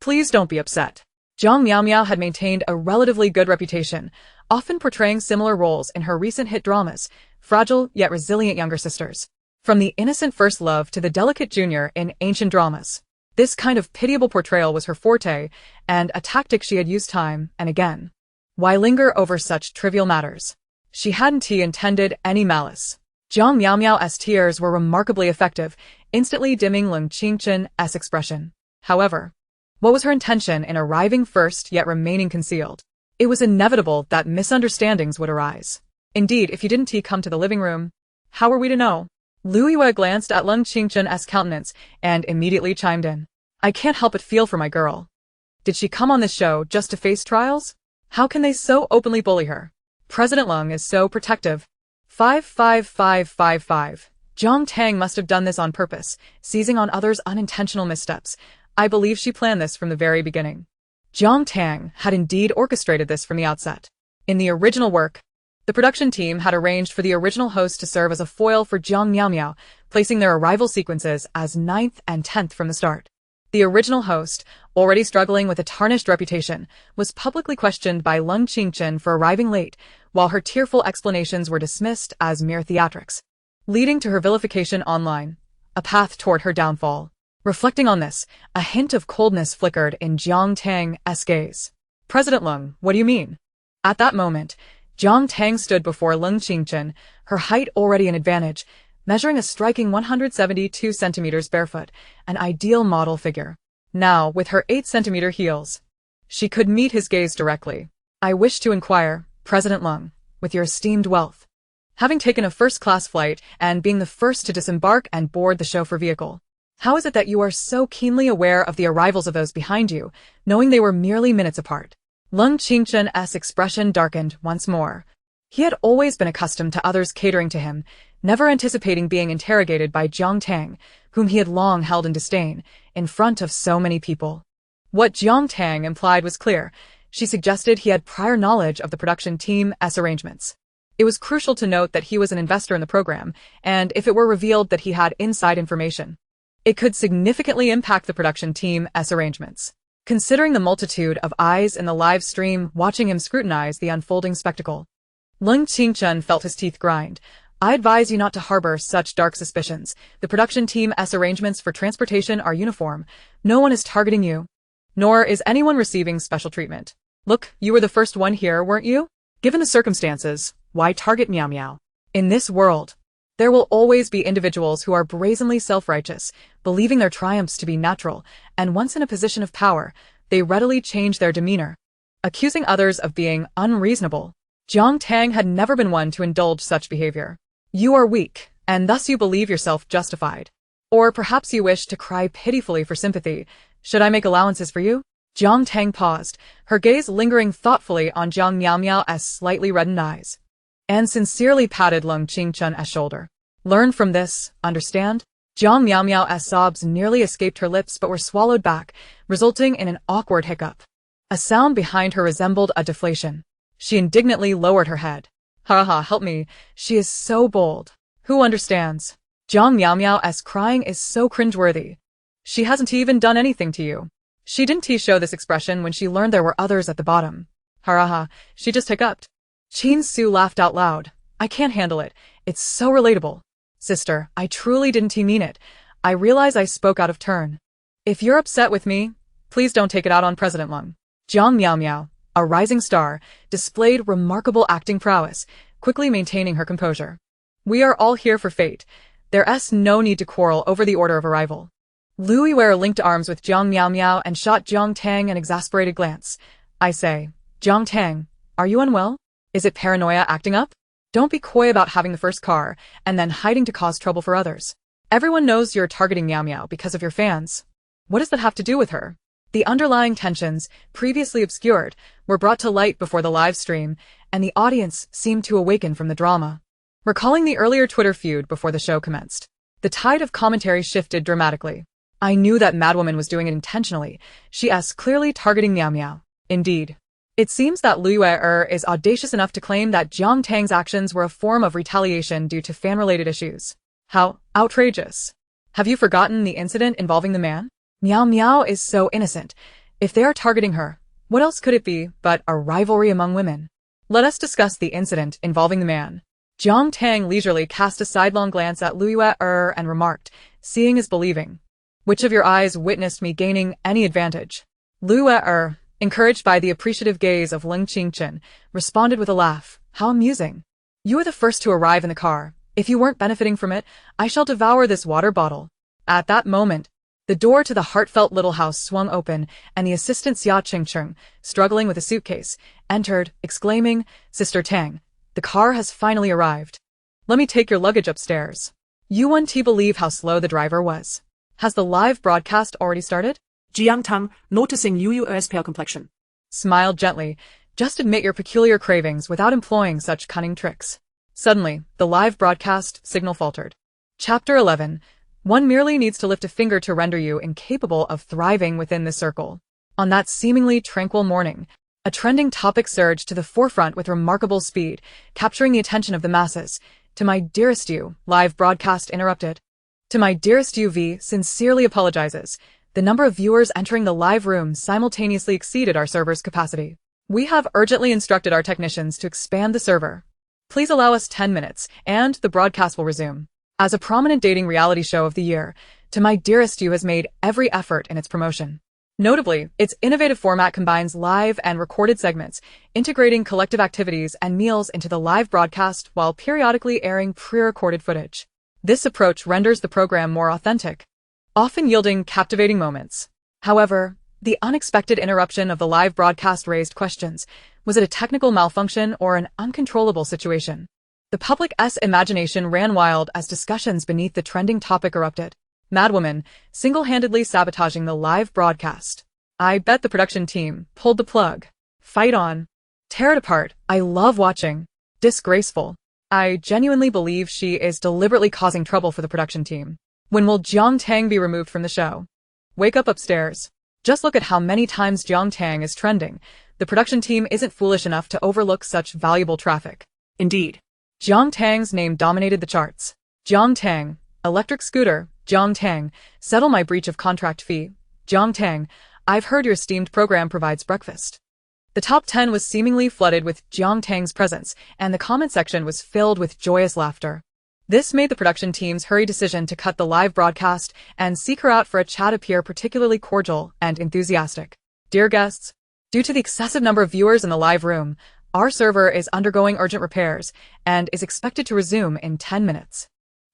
[SPEAKER 1] Please don't be upset." Jiang Miao had maintained a relatively good reputation, often portraying similar roles in her recent hit dramas, fragile yet resilient younger sisters. From the innocent first love to the delicate junior in ancient dramas, this kind of pitiable portrayal was her forte, and a tactic she had used time and again. Why linger over such trivial matters? She hadn't intended any malice. Jiang Miao's tears were remarkably effective, instantly dimming Lung Qingchen's expression. However, what was her intention in arriving first yet remaining concealed? It was inevitable that misunderstandings would arise. Indeed, if you didn't come to the living room, how were we to know? Lu Yue glanced at Lung Qingchen's countenance and immediately chimed in. "I can't help but feel for my girl. Did she come on this show just to face trials? How can they so openly bully her? President Lung is so protective." 55555. Jiang Tang must have done this on purpose, seizing on others' unintentional missteps. I believe she planned this from the very beginning. Jiang Tang had indeed orchestrated this from the outset. In the original work, the production team had arranged for the original host to serve as a foil for Jiang Miao, placing their arrival sequences as 9th and 10th from the start. The original host, already struggling with a tarnished reputation, was publicly questioned by Lung Qingchen for arriving late, while her tearful explanations were dismissed as mere theatrics, leading to her vilification online, a path toward her downfall. Reflecting on this, a hint of coldness flickered in Jiang Tang's gaze. President Lung, what do you mean? At that moment, Jiang Tang stood before Lung Qingchen, her height already an advantage, measuring a striking 172 centimeters barefoot, an ideal model figure. Now, with her 8-centimeter heels, she could meet his gaze directly. I wish to inquire, President Lung, with your esteemed wealth, having taken a first-class flight and being the first to disembark and board the chauffeur vehicle, how is it that you are so keenly aware of the arrivals of those behind you, knowing they were merely minutes apart? Lung Qingchen's expression darkened once more. He had always been accustomed to others catering to him, never anticipating being interrogated by Jiang Tang, whom he had long held in disdain, in front of so many people. What Jiang Tang implied was clear. She suggested he had prior knowledge of the production team's arrangements. It was crucial to note that he was an investor in the program, and if it were revealed that he had inside information, it could significantly impact the production team's arrangements. Considering the multitude of eyes in the live stream watching him scrutinize the unfolding spectacle, Lung Qingchen felt his teeth grind. I advise you not to harbor such dark suspicions. The production team's arrangements for transportation are uniform. No one is targeting you, nor is anyone receiving special treatment. Look, you were the first one here, weren't you? Given the circumstances, why target Meow Meow? In this world, there will always be individuals who are brazenly self-righteous, believing their triumphs to be natural, and once in a position of power, they readily change their demeanor, accusing others of being unreasonable. Jiang Tang had never been one to indulge such behavior. You are weak, and thus you believe yourself justified. Or perhaps you wish to cry pitifully for sympathy. Should I make allowances for you? Jiang Tang paused, her gaze lingering thoughtfully on Jiang Miao Miao's slightly reddened eyes, and sincerely patted Lung Qingchen's shoulder. Learn from this, understand? Jiang Miao Miao's sobs nearly escaped her lips but were swallowed back, resulting in an awkward hiccup. A sound behind her resembled a deflation. She indignantly lowered her head. Ha ha, help me. She is so bold. Who understands? Jiang Miao Miao's crying is so cringeworthy. She hasn't even done anything to you. She didn't show this expression when she learned there were others at the bottom. Ha ha, she just hiccuped. Qin Su laughed out loud. I can't handle it. It's so relatable. Sister, I truly didn't mean it. I realize I spoke out of turn. If you're upset with me, please don't take it out on President Lung. Jiang Miao Miao, a rising star, displayed remarkable acting prowess, quickly maintaining her composure. We are all here for fate. There's no need to quarrel over the order of arrival. Lu Yiwei linked arms with Jiang Miao Miao and shot Jiang Tang an exasperated glance. I say, Jiang Tang, are you unwell? Is it paranoia acting up? Don't be coy about having the first car, and then hiding to cause trouble for others. Everyone knows you're targeting Meow Meow because of your fans. What does that have to do with her? The underlying tensions, previously obscured, were brought to light before the live stream, and the audience seemed to awaken from the drama. Recalling the earlier Twitter feud before the show commenced, the tide of commentary shifted dramatically. I knew that Madwoman was doing it intentionally. She's clearly targeting Meow Meow. Indeed. It seems that Lu Yiwei is audacious enough to claim that Jiang Tang's actions were a form of retaliation due to fan-related issues. How outrageous. Have you forgotten the incident involving the man? Meow Meow is so innocent. If they are targeting her, what else could it be but a rivalry among women? Let us discuss the incident involving the man. Jiang Tang leisurely cast a sidelong glance at Lu Yiwei and remarked, seeing is believing. Which of your eyes witnessed me gaining any advantage? Lu Yiwei, encouraged by the appreciative gaze of Lung Qingchen, responded with a laugh. How amusing. You were the first to arrive in the car. If you weren't benefiting from it, I shall devour this water bottle. At that moment, the door to the heartfelt little house swung open, and the assistant Xia Qingcheng, struggling with a suitcase, entered, exclaiming, Sister Tang, the car has finally arrived. Let me take your luggage upstairs. You won't believe how slow the driver was. Has the live broadcast already started?
[SPEAKER 2] Jiang Tang, noticing Yu Yu's pale complexion,
[SPEAKER 1] smiled gently. Just admit your peculiar cravings without employing such cunning tricks. Suddenly, the live broadcast signal faltered. Chapter 11. One merely needs to lift a finger to render you incapable of thriving within this circle. On that seemingly tranquil morning, a trending topic surged to the forefront with remarkable speed, capturing the attention of the masses. To my dearest you, live broadcast interrupted. To my dearest you, V sincerely apologizes. The number of viewers entering the live room simultaneously exceeded our server's capacity. We have urgently instructed our technicians to expand the server. Please allow us 10 minutes, and the broadcast will resume. As a prominent dating reality show of the year, to My Dearest You has made every effort in its promotion. Notably, its innovative format combines live and recorded segments, integrating collective activities and meals into the live broadcast while periodically airing pre-recorded footage. This approach renders the program more authentic, often yielding captivating moments. However, the unexpected interruption of the live broadcast raised questions. Was it a technical malfunction or an uncontrollable situation? The public's imagination ran wild as discussions beneath the trending topic erupted. Madwoman, single-handedly sabotaging the live broadcast. I bet the production team pulled the plug. Fight on. Tear it apart. I love watching. Disgraceful. I genuinely believe she is deliberately causing trouble for the production team. When will Jiang Tang be removed from the show? Wake up upstairs. Just look at how many times Jiang Tang is trending. The production team isn't foolish enough to overlook such valuable traffic.
[SPEAKER 2] Indeed.
[SPEAKER 1] Jiang Tang's name dominated the charts. Jiang Tang, electric scooter. Jiang Tang, settle my breach of contract fee. Jiang Tang, I've heard your steamed program provides breakfast. The top 10 was seemingly flooded with Jiang Tang's presence, and the comment section was filled with joyous laughter. This made the production team's hurried decision to cut the live broadcast and seek her out for a chat appear particularly cordial and enthusiastic. Dear guests, due to the excessive number of viewers in the live room, our server is undergoing urgent repairs and is expected to resume in 10 minutes.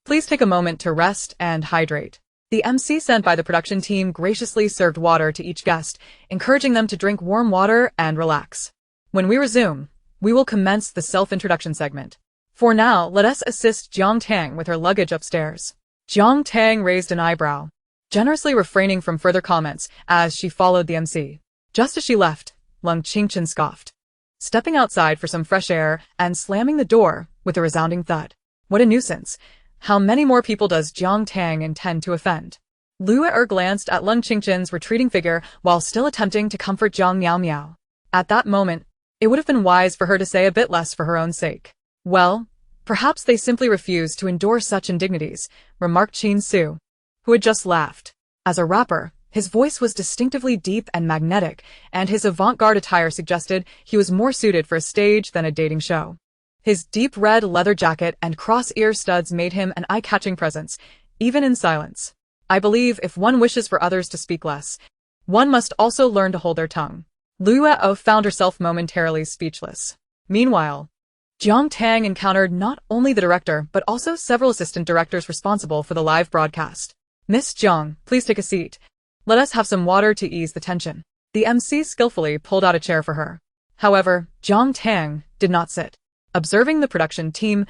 [SPEAKER 1] Please take a moment to rest and hydrate. The MC sent by the production team graciously served water to each guest, encouraging them to drink warm water and relax. When we resume, we will commence the self-introduction segment. For now, let us assist Jiang Tang with her luggage upstairs. Jiang Tang raised an eyebrow, generously refraining from further comments as she followed the MC. Just as she left, Lung Qingchen scoffed, stepping outside for some fresh air and slamming the door with a resounding thud. What a nuisance. How many more people does Jiang Tang intend to offend? Lu glanced at Lung Qingchen's retreating figure while still attempting to comfort Jiang Miao Miao. At that moment, it would have been wise for her to say a bit less for her own sake. Well, perhaps they simply refused to endure such indignities, remarked Qin Su, who had just laughed. As a rapper, his voice was distinctively deep and magnetic, and his avant-garde attire suggested he was more suited for a stage than a dating show. His deep red leather jacket and cross-ear studs made him an eye-catching presence, even in silence. I believe if one wishes for others to speak less, one must also learn to hold their tongue. Luo found herself momentarily speechless. Meanwhile, Jiang Tang encountered not only the director but also several assistant directors responsible for the live broadcast. Miss Jiang, please take a seat. Let us have some water to ease the tension. The MC skillfully pulled out a chair for her. However, Jiang Tang did not sit. Observing the production team's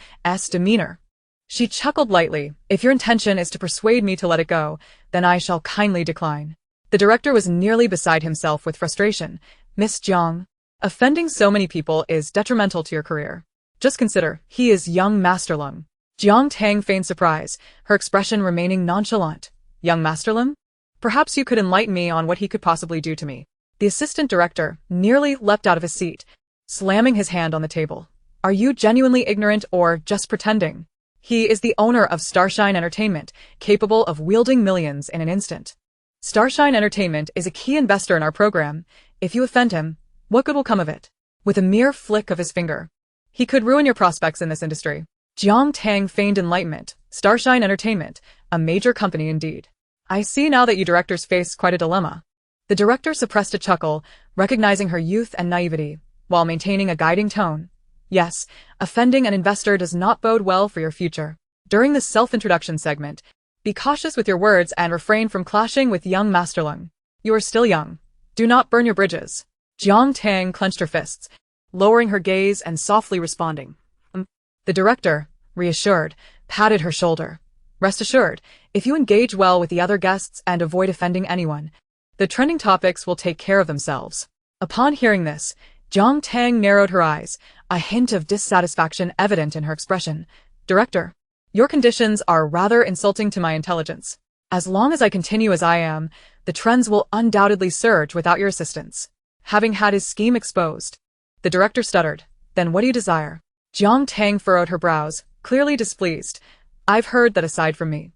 [SPEAKER 1] demeanor, she chuckled lightly. If your intention is to persuade me to let it go, then I shall kindly decline. The director was nearly beside himself with frustration. Miss Jiang, offending so many people is detrimental to your career. Just consider, he is young Master Lung. Jiang Tang feigned surprise, her expression remaining nonchalant. Young Master Lung? Perhaps you could enlighten me on what he could possibly do to me. The assistant director nearly leapt out of his seat, slamming his hand on the table. Are you genuinely ignorant or just pretending? He is the owner of Starshine Entertainment, capable of wielding millions in an instant. Starshine Entertainment is a key investor in our program. If you offend him, what good will come of it? With a mere flick of his finger, he could ruin your prospects in this industry. Jiang Tang feigned enlightenment. Starshine Entertainment, a major company indeed. I see now that you directors face quite a dilemma. The director suppressed a chuckle, recognizing her youth and naivety, while maintaining a guiding tone. Yes, offending an investor does not bode well for your future. During the self-introduction segment, be cautious with your words and refrain from clashing with young Master Lung. You are still young. Do not burn your bridges. Jiang Tang clenched her fists, lowering her gaze and softly responding. The director, reassured, patted her shoulder. Rest assured, if you engage well with the other guests and avoid offending anyone, the trending topics will take care of themselves. Upon hearing this, Jiang Tang narrowed her eyes, a hint of dissatisfaction evident in her expression. Director, your conditions are rather insulting to my intelligence. As long as I continue as I am, the trends will undoubtedly surge without your assistance. Having had his scheme exposed, the director stuttered. Then what do you desire? Jiang Tang furrowed her brows, clearly displeased. I've heard that aside from me,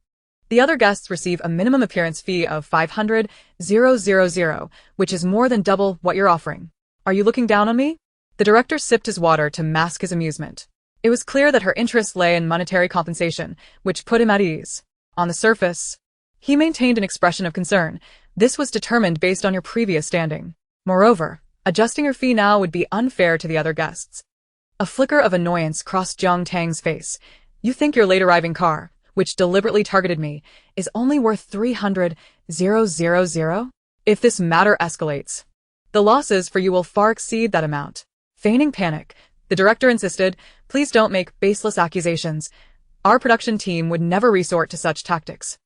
[SPEAKER 1] the other guests receive a minimum appearance fee of 500,000, which is more than double what you're offering. Are you looking down on me? The director sipped his water to mask his amusement. It was clear that her interest lay in monetary compensation, which put him at ease. On the surface, He maintained an expression of concern. This was determined based on your previous standing. Moreover, adjusting your fee now would be unfair to the other guests. A flicker of annoyance crossed Jiang Tang's face. You think your late-arriving car, which deliberately targeted me, is only worth 300,000? If this matter escalates, the losses for you will far exceed that amount. Feigning panic, the director insisted, please don't make baseless accusations. Our production team would never resort to such tactics.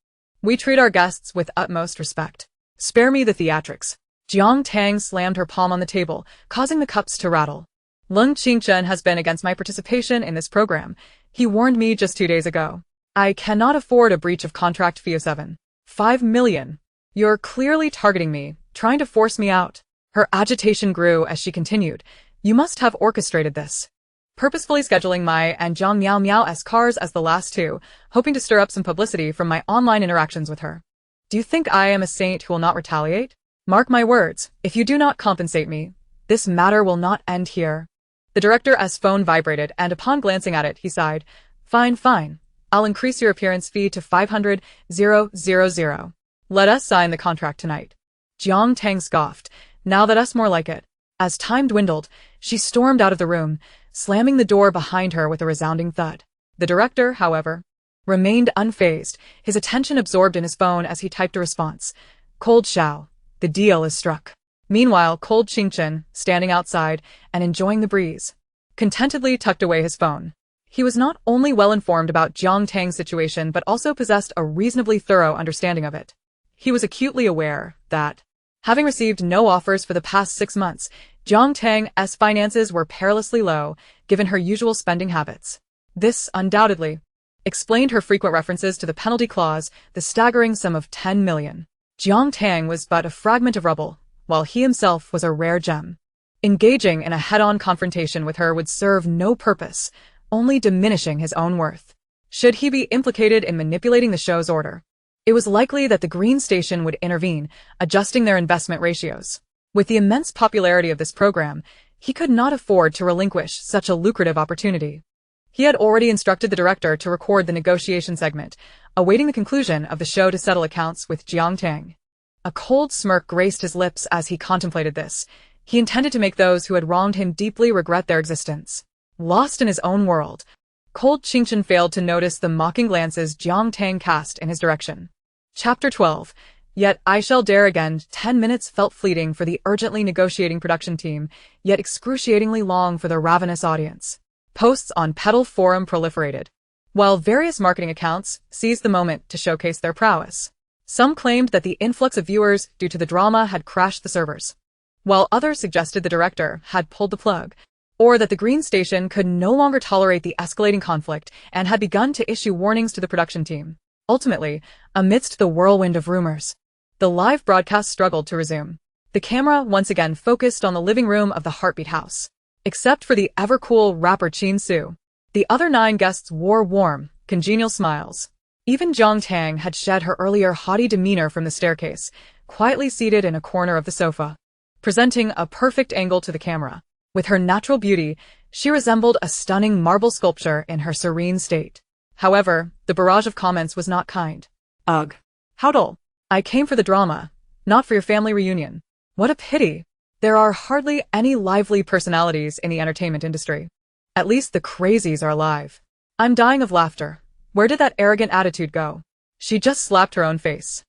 [SPEAKER 1] We treat our guests with utmost respect. Spare me the theatrics. Jiang Tang slammed her palm on the table, causing the cups to rattle. Lung Qingchen has been against my participation in this program. He warned me just 2 days ago. I cannot afford a breach of contract fee of 7.5 million. You're clearly targeting me, trying to force me out. Her agitation grew as she continued. You must have orchestrated this. Purposefully scheduling my and Zhang Miao Miao's cars as the last two, hoping to stir up some publicity from my online interactions with her. Do you think I am a saint who will not retaliate? Mark my words, if you do not compensate me, this matter will not end here. The director's phone vibrated, and upon glancing at it, he sighed. Fine. I'll increase your appearance fee to 500,000. Let us sign the contract tonight. Jiang Tang scoffed. Now that us more like it. As time dwindled, she stormed out of the room, slamming the door behind her with a resounding thud. The director, however, remained unfazed, his attention absorbed in his phone as he typed a response. Cold Xiao, the deal is struck. Meanwhile, Cold Qingchen, standing outside and enjoying the breeze, contentedly tucked away his phone. He was not only well-informed about Jiang Tang's situation but also possessed a reasonably thorough understanding of it. He was acutely aware that, having received no offers for the past 6 months, Jiang Tang's finances were perilously low, given her usual spending habits. This, undoubtedly, explained her frequent references to the penalty clause, the staggering sum of 10 million. Jiang Tang was but a fragment of rubble, while he himself was a rare gem. Engaging in a head-on confrontation with her would serve no purpose, only diminishing his own worth. Should he be implicated in manipulating the show's order, it was likely that the Green Station would intervene, adjusting their investment ratios. With the immense popularity of this program, he could not afford to relinquish such a lucrative opportunity. He had already instructed the director to record the negotiation segment, awaiting the conclusion of the show to settle accounts with Jiang Tang. A cold smirk graced his lips as he contemplated this. He intended to make those who had wronged him deeply regret their existence. Lost in his own world, Cold Qingchen failed to notice the mocking glances Jiang Tang cast in his direction. Chapter 12. Yet I shall dare again. 10 minutes felt fleeting for the urgently negotiating production team, yet excruciatingly long for the ravenous audience. Posts on Petal Forum proliferated, while various marketing accounts seized the moment to showcase their prowess. Some claimed that the influx of viewers due to the drama had crashed the servers, while others suggested the director had pulled the plug, or that the Green Station could no longer tolerate the escalating conflict and had begun to issue warnings to the production team. Ultimately, amidst the whirlwind of rumors, the live broadcast struggled to resume. The camera once again focused on the living room of the Heartbeat House. Except for the ever-cool rapper Qin Su, the other 9 guests wore warm, congenial smiles. Even Jiang Tang had shed her earlier haughty demeanor from the staircase, quietly seated in a corner of the sofa, presenting a perfect angle to the camera. With her natural beauty, she resembled a stunning marble sculpture in her serene state. However, the barrage of comments was not kind. Ugh. How dull. I came for the drama, not for your family reunion. What a pity. There are hardly any lively personalities in the entertainment industry. At least the crazies are alive. I'm dying of laughter. Where did that arrogant attitude go? She just slapped her own face.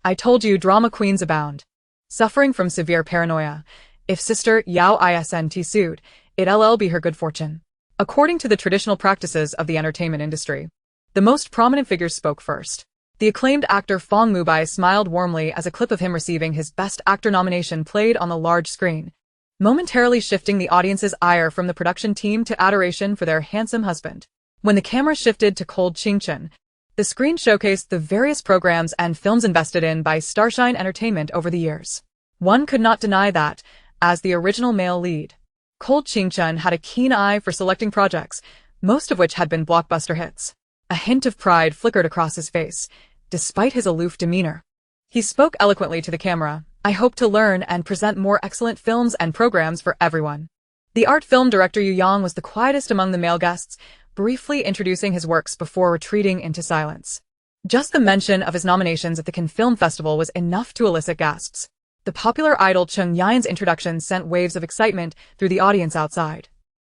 [SPEAKER 1] I told you drama queens abound. Suffering from severe paranoia, if Sister Yao Isnt sued, it'll be her good fortune. According to the traditional practices of the entertainment industry, the most prominent figures spoke first. The acclaimed actor Fong Mubai smiled warmly as a clip of him receiving his Best Actor nomination played on the large screen, momentarily shifting the audience's ire from the production team to adoration for their handsome husband. When the camera shifted to Cold Qingchen, the screen showcased the various programs and films invested in by Starshine Entertainment over the years. One could not deny that, as the original male lead, Cold Qingchen had a keen eye for selecting projects, most of which had been blockbuster hits. A hint of pride flickered across his face, despite his aloof demeanor. He spoke eloquently to the camera. I hope to learn and present more excellent films and programs for everyone. The art film director Yu Yang was the quietest among the male guests, briefly introducing his works before retreating into silence. Just the mention of his nominations at the Cannes Film Festival was enough to elicit gasps. The popular idol Chung Yan's introduction sent waves of excitement through the audience outside.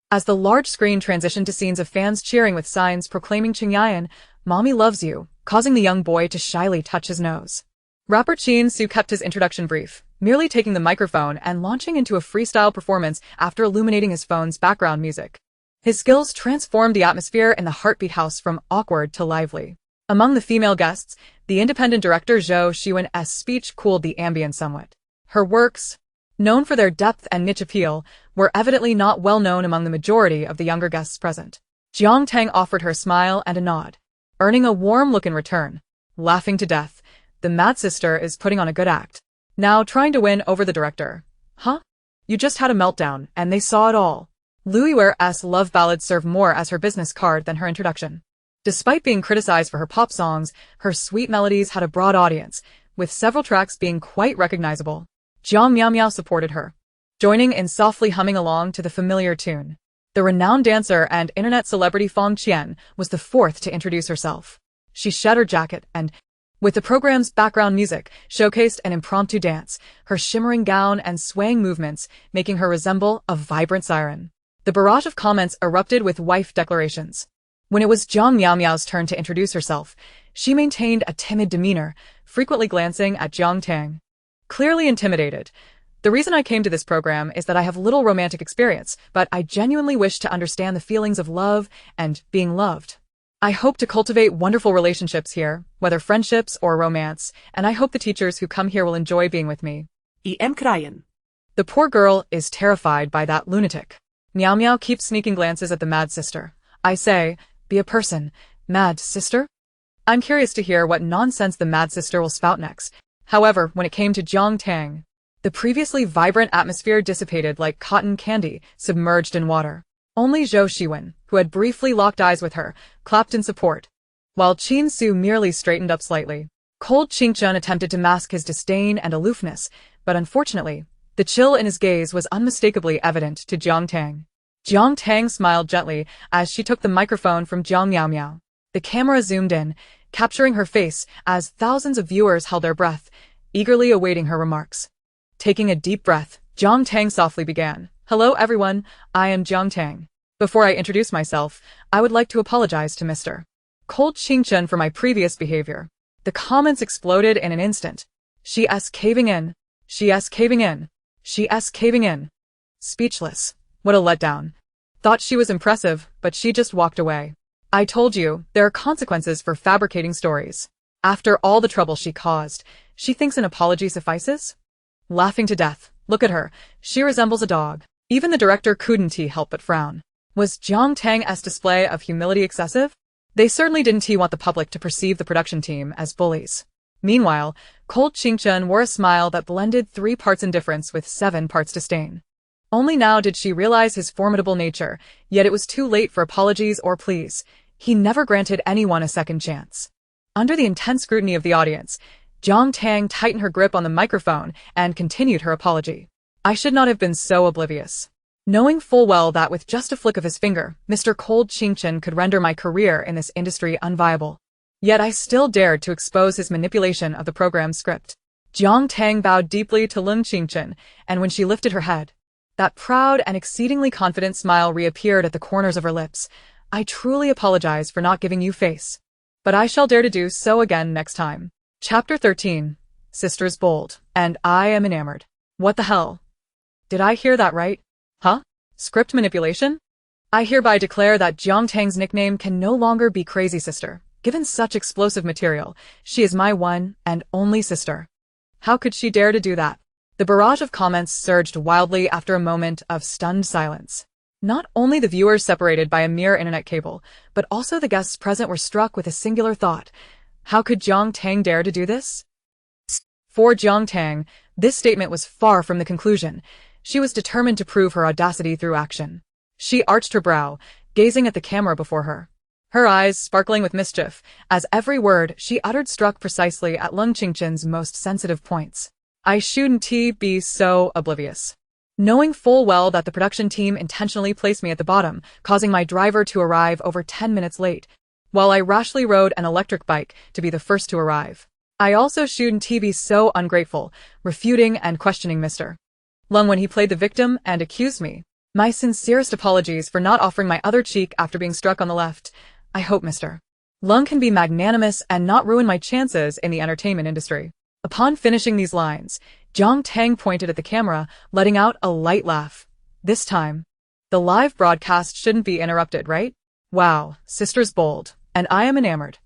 [SPEAKER 1] As the large screen transitioned to scenes of fans cheering with signs proclaiming Chung Yan, "Mommy loves you," causing the young boy to shyly touch his nose. Rapper Chin Su kept his introduction brief, merely taking the microphone and launching into a freestyle performance after illuminating his phone's background music. His skills transformed the atmosphere in the Heartbeat House from awkward to lively. Among the female guests, the independent director Zhou Xiwen's speech cooled the ambience somewhat. Her works, known for their depth and niche appeal, were evidently not well known among the majority of the younger guests present. Jiang Tang offered her a smile and a nod, earning a warm look in return. Laughing to death, the mad sister is putting on a good act. Now trying to win over the director. Huh? You just had a meltdown, and they saw it all. Lu Yuer's love ballad served more as her business card than her introduction. Despite being criticized for her pop songs, her sweet melodies had a broad audience, with several tracks being quite recognizable. Jiang Miao Miao supported her, joining in softly humming along to the familiar tune. The renowned dancer and internet celebrity Fong Qian was the fourth to introduce herself. She shed her jacket and, with the program's background music, showcased an impromptu dance, her shimmering gown and swaying movements making her resemble a vibrant siren. The barrage of comments erupted with wife declarations. When it was Jiang Miao Miao's turn to introduce herself, she maintained a timid demeanor, frequently glancing at Jiang Tang. Clearly intimidated. The reason I came to this program is that I have little romantic experience, but I genuinely wish to understand the feelings of love and being loved. I hope to cultivate wonderful relationships here, whether friendships or romance, and I hope the teachers who come here will enjoy being with me.
[SPEAKER 2] Krayan.
[SPEAKER 1] The poor girl is terrified by that lunatic. Miao Miao keeps sneaking glances at the mad sister. I say, be a person, mad sister? I'm curious to hear what nonsense the mad sister will spout next. However, when it came to Jiang Tang, the previously vibrant atmosphere dissipated like cotton candy submerged in water. Only Zhou Xiwen, who had briefly locked eyes with her, clapped in support, while Chin Su merely straightened up slightly. Cold Qingchun attempted to mask his disdain and aloofness, but unfortunately, the chill in his gaze was unmistakably evident to Jiang Tang. Jiang Tang smiled gently as she took the microphone from Jiang Miao Miao. The camera zoomed in, capturing her face as thousands of viewers held their breath, eagerly awaiting her remarks. Taking a deep breath, Jiang Tang softly began. Hello everyone, I am Jiang Tang. Before I introduce myself, I would like to apologize to Mr. Cold Qingchun for my previous behavior. The comments exploded in an instant. She's caving in. She's caving in. She's caving in. Speechless. What a letdown. Thought she was impressive, but she just walked away. I told you, there are consequences for fabricating stories. After all the trouble she caused, she thinks an apology suffices? Laughing to death. Look at her. She resembles a dog. Even the director couldn't help but frown. Was Jiang Tang's display of humility excessive? They certainly didn't want the public to perceive the production team as bullies. Meanwhile, Cold Qingchun wore a smile that blended 3 parts indifference with 7 parts disdain. Only now did she realize his formidable nature, yet it was too late for apologies or pleas. He never granted anyone a second chance. Under the intense scrutiny of the audience, Jiang Tang tightened her grip on the microphone and continued her apology. I should not have been so oblivious. Knowing full well that with just a flick of his finger, Mr. Cold Qingchun could render my career in this industry unviable. Yet I still dared to expose his manipulation of the program's script. Jiang Tang bowed deeply to Lung Qingchun, and when she lifted her head, that proud and exceedingly confident smile reappeared at the corners of her lips. I truly apologize for not giving you face, but I shall dare to do so again next time. Chapter 13. Sisters bold, and I am enamored. What the hell? Did I hear that right? Huh? Script manipulation? I hereby declare that Jiang Tang's nickname can no longer be Crazy Sister. Given such explosive material, she is my one and only sister. How could she dare to do that? The barrage of comments surged wildly after a moment of stunned silence. Not only the viewers separated by a mere internet cable, but also the guests present were struck with a singular thought. How could Jiang Tang dare to do this? For Jiang Tang, this statement was far from the conclusion. She was determined to prove her audacity through action. She arched her brow, gazing at the camera before her. Her eyes sparkling with mischief, as every word she uttered struck precisely at Lung Qingchun's most sensitive points. I shouldn't be so oblivious. Knowing full well that the production team intentionally placed me at the bottom, causing my driver to arrive over 10 minutes late, while I rashly rode an electric bike to be the first to arrive. I also shouldn't be so ungrateful, refuting and questioning Mr. Lung when he played the victim and accused me. My sincerest apologies for not offering my other cheek after being struck on the left. I hope Mr. Lung can be magnanimous and not ruin my chances in the entertainment industry. Upon finishing these lines, Jiang Tang pointed at the camera, letting out a light laugh. This time, the live broadcast shouldn't be interrupted, right? Wow, sister's bold, and I am enamored.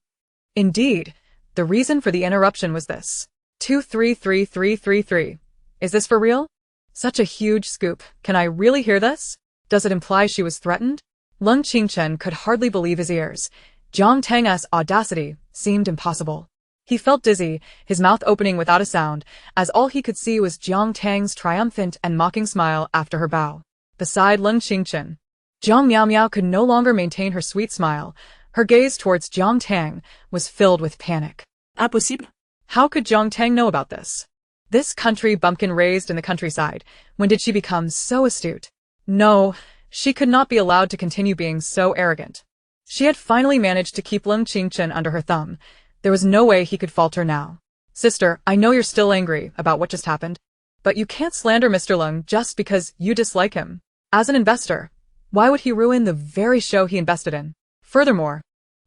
[SPEAKER 1] Indeed, the reason for the interruption was this. 233333. Is this for real? Such a huge scoop. Can I really hear this? Does it imply she was threatened? Lung Qingchen could hardly believe his ears. Jiang Tang's audacity seemed impossible. He felt dizzy, his mouth opening without a sound, as all he could see was Jiang Tang's triumphant and mocking smile after her bow. Beside Lung Qingchen, Jiang Miao could no longer maintain her sweet smile. Her gaze towards Jiang Tang was filled with panic.
[SPEAKER 2] Impossible.
[SPEAKER 1] How could Jiang Tang know about this? This country bumpkin raised in the countryside. When did she become so astute? No, she could not be allowed to continue being so arrogant. She had finally managed to keep Lung Qingchen under her thumb. There was no way he could falter now. Sister, I know you're still angry about what just happened, but you can't slander Mr. Lung just because you dislike him. As an investor, why would he ruin the very show he invested in? Furthermore,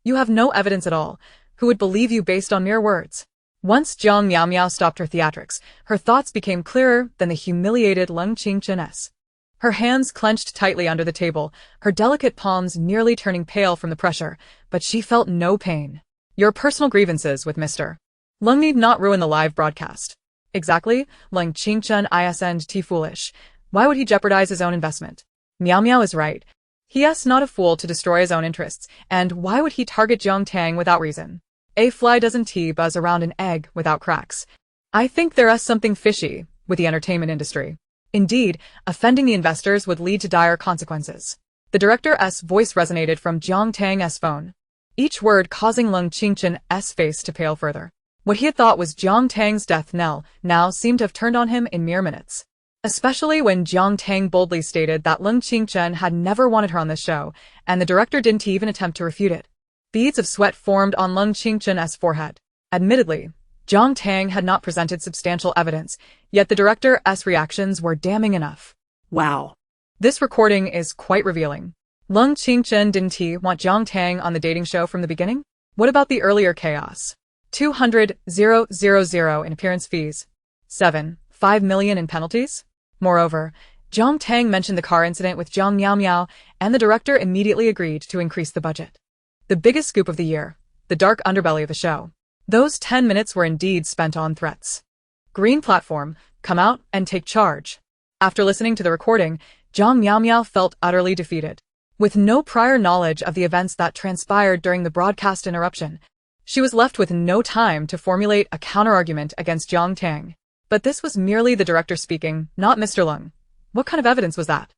[SPEAKER 1] you have no evidence at all. Who would believe you based on mere words? Once Jiang Miao stopped her theatrics, her thoughts became clearer than the humiliated Lung Qingchen. Her hands clenched tightly under the table, her delicate palms nearly turning pale from the pressure, but she felt no pain. Your personal grievances with Mr. Lung need not ruin the live broadcast. Exactly, Lung Qingchen isn't foolish. Why would he jeopardize his own investment? Miao is right. He is not a fool to destroy his own interests, and why would he target Jiang Tang without reason? A fly doesn't buzz around an egg without cracks. I think there is something fishy with the entertainment industry. Indeed, offending the investors would lead to dire consequences. The director's voice resonated from Jiang Tang's phone, each word causing Lung Qingchen's face to pale further. What he had thought was Jiang Tang's death knell now seemed to have turned on him in mere minutes. Especially when Jiang Tang boldly stated that Lung Qingchen had never wanted her on this show, and the director didn't even attempt to refute it. Beads of sweat formed on Lung Qingchen's forehead. Admittedly, Jiang Tang had not presented substantial evidence, yet the director's reactions were damning enough.
[SPEAKER 2] Wow.
[SPEAKER 1] This recording is quite revealing. Lung Qingchen didn't want Jiang Tang on the dating show from the beginning? What about the earlier chaos? 200,000 in appearance fees. 5 million in penalties? Moreover, Jiang Tang mentioned the car incident with Jiang Miao, and the director immediately agreed to increase the budget. The biggest scoop of the year, the dark underbelly of the show. Those 10 minutes were indeed spent on threats. Green platform, come out and take charge. After listening to the recording, Jiang Miao felt utterly defeated. With no prior knowledge of the events that transpired during the broadcast interruption, she was left with no time to formulate a counterargument against Jiang Tang. But this was merely the director speaking, not Mr. Lung. What kind of evidence was that?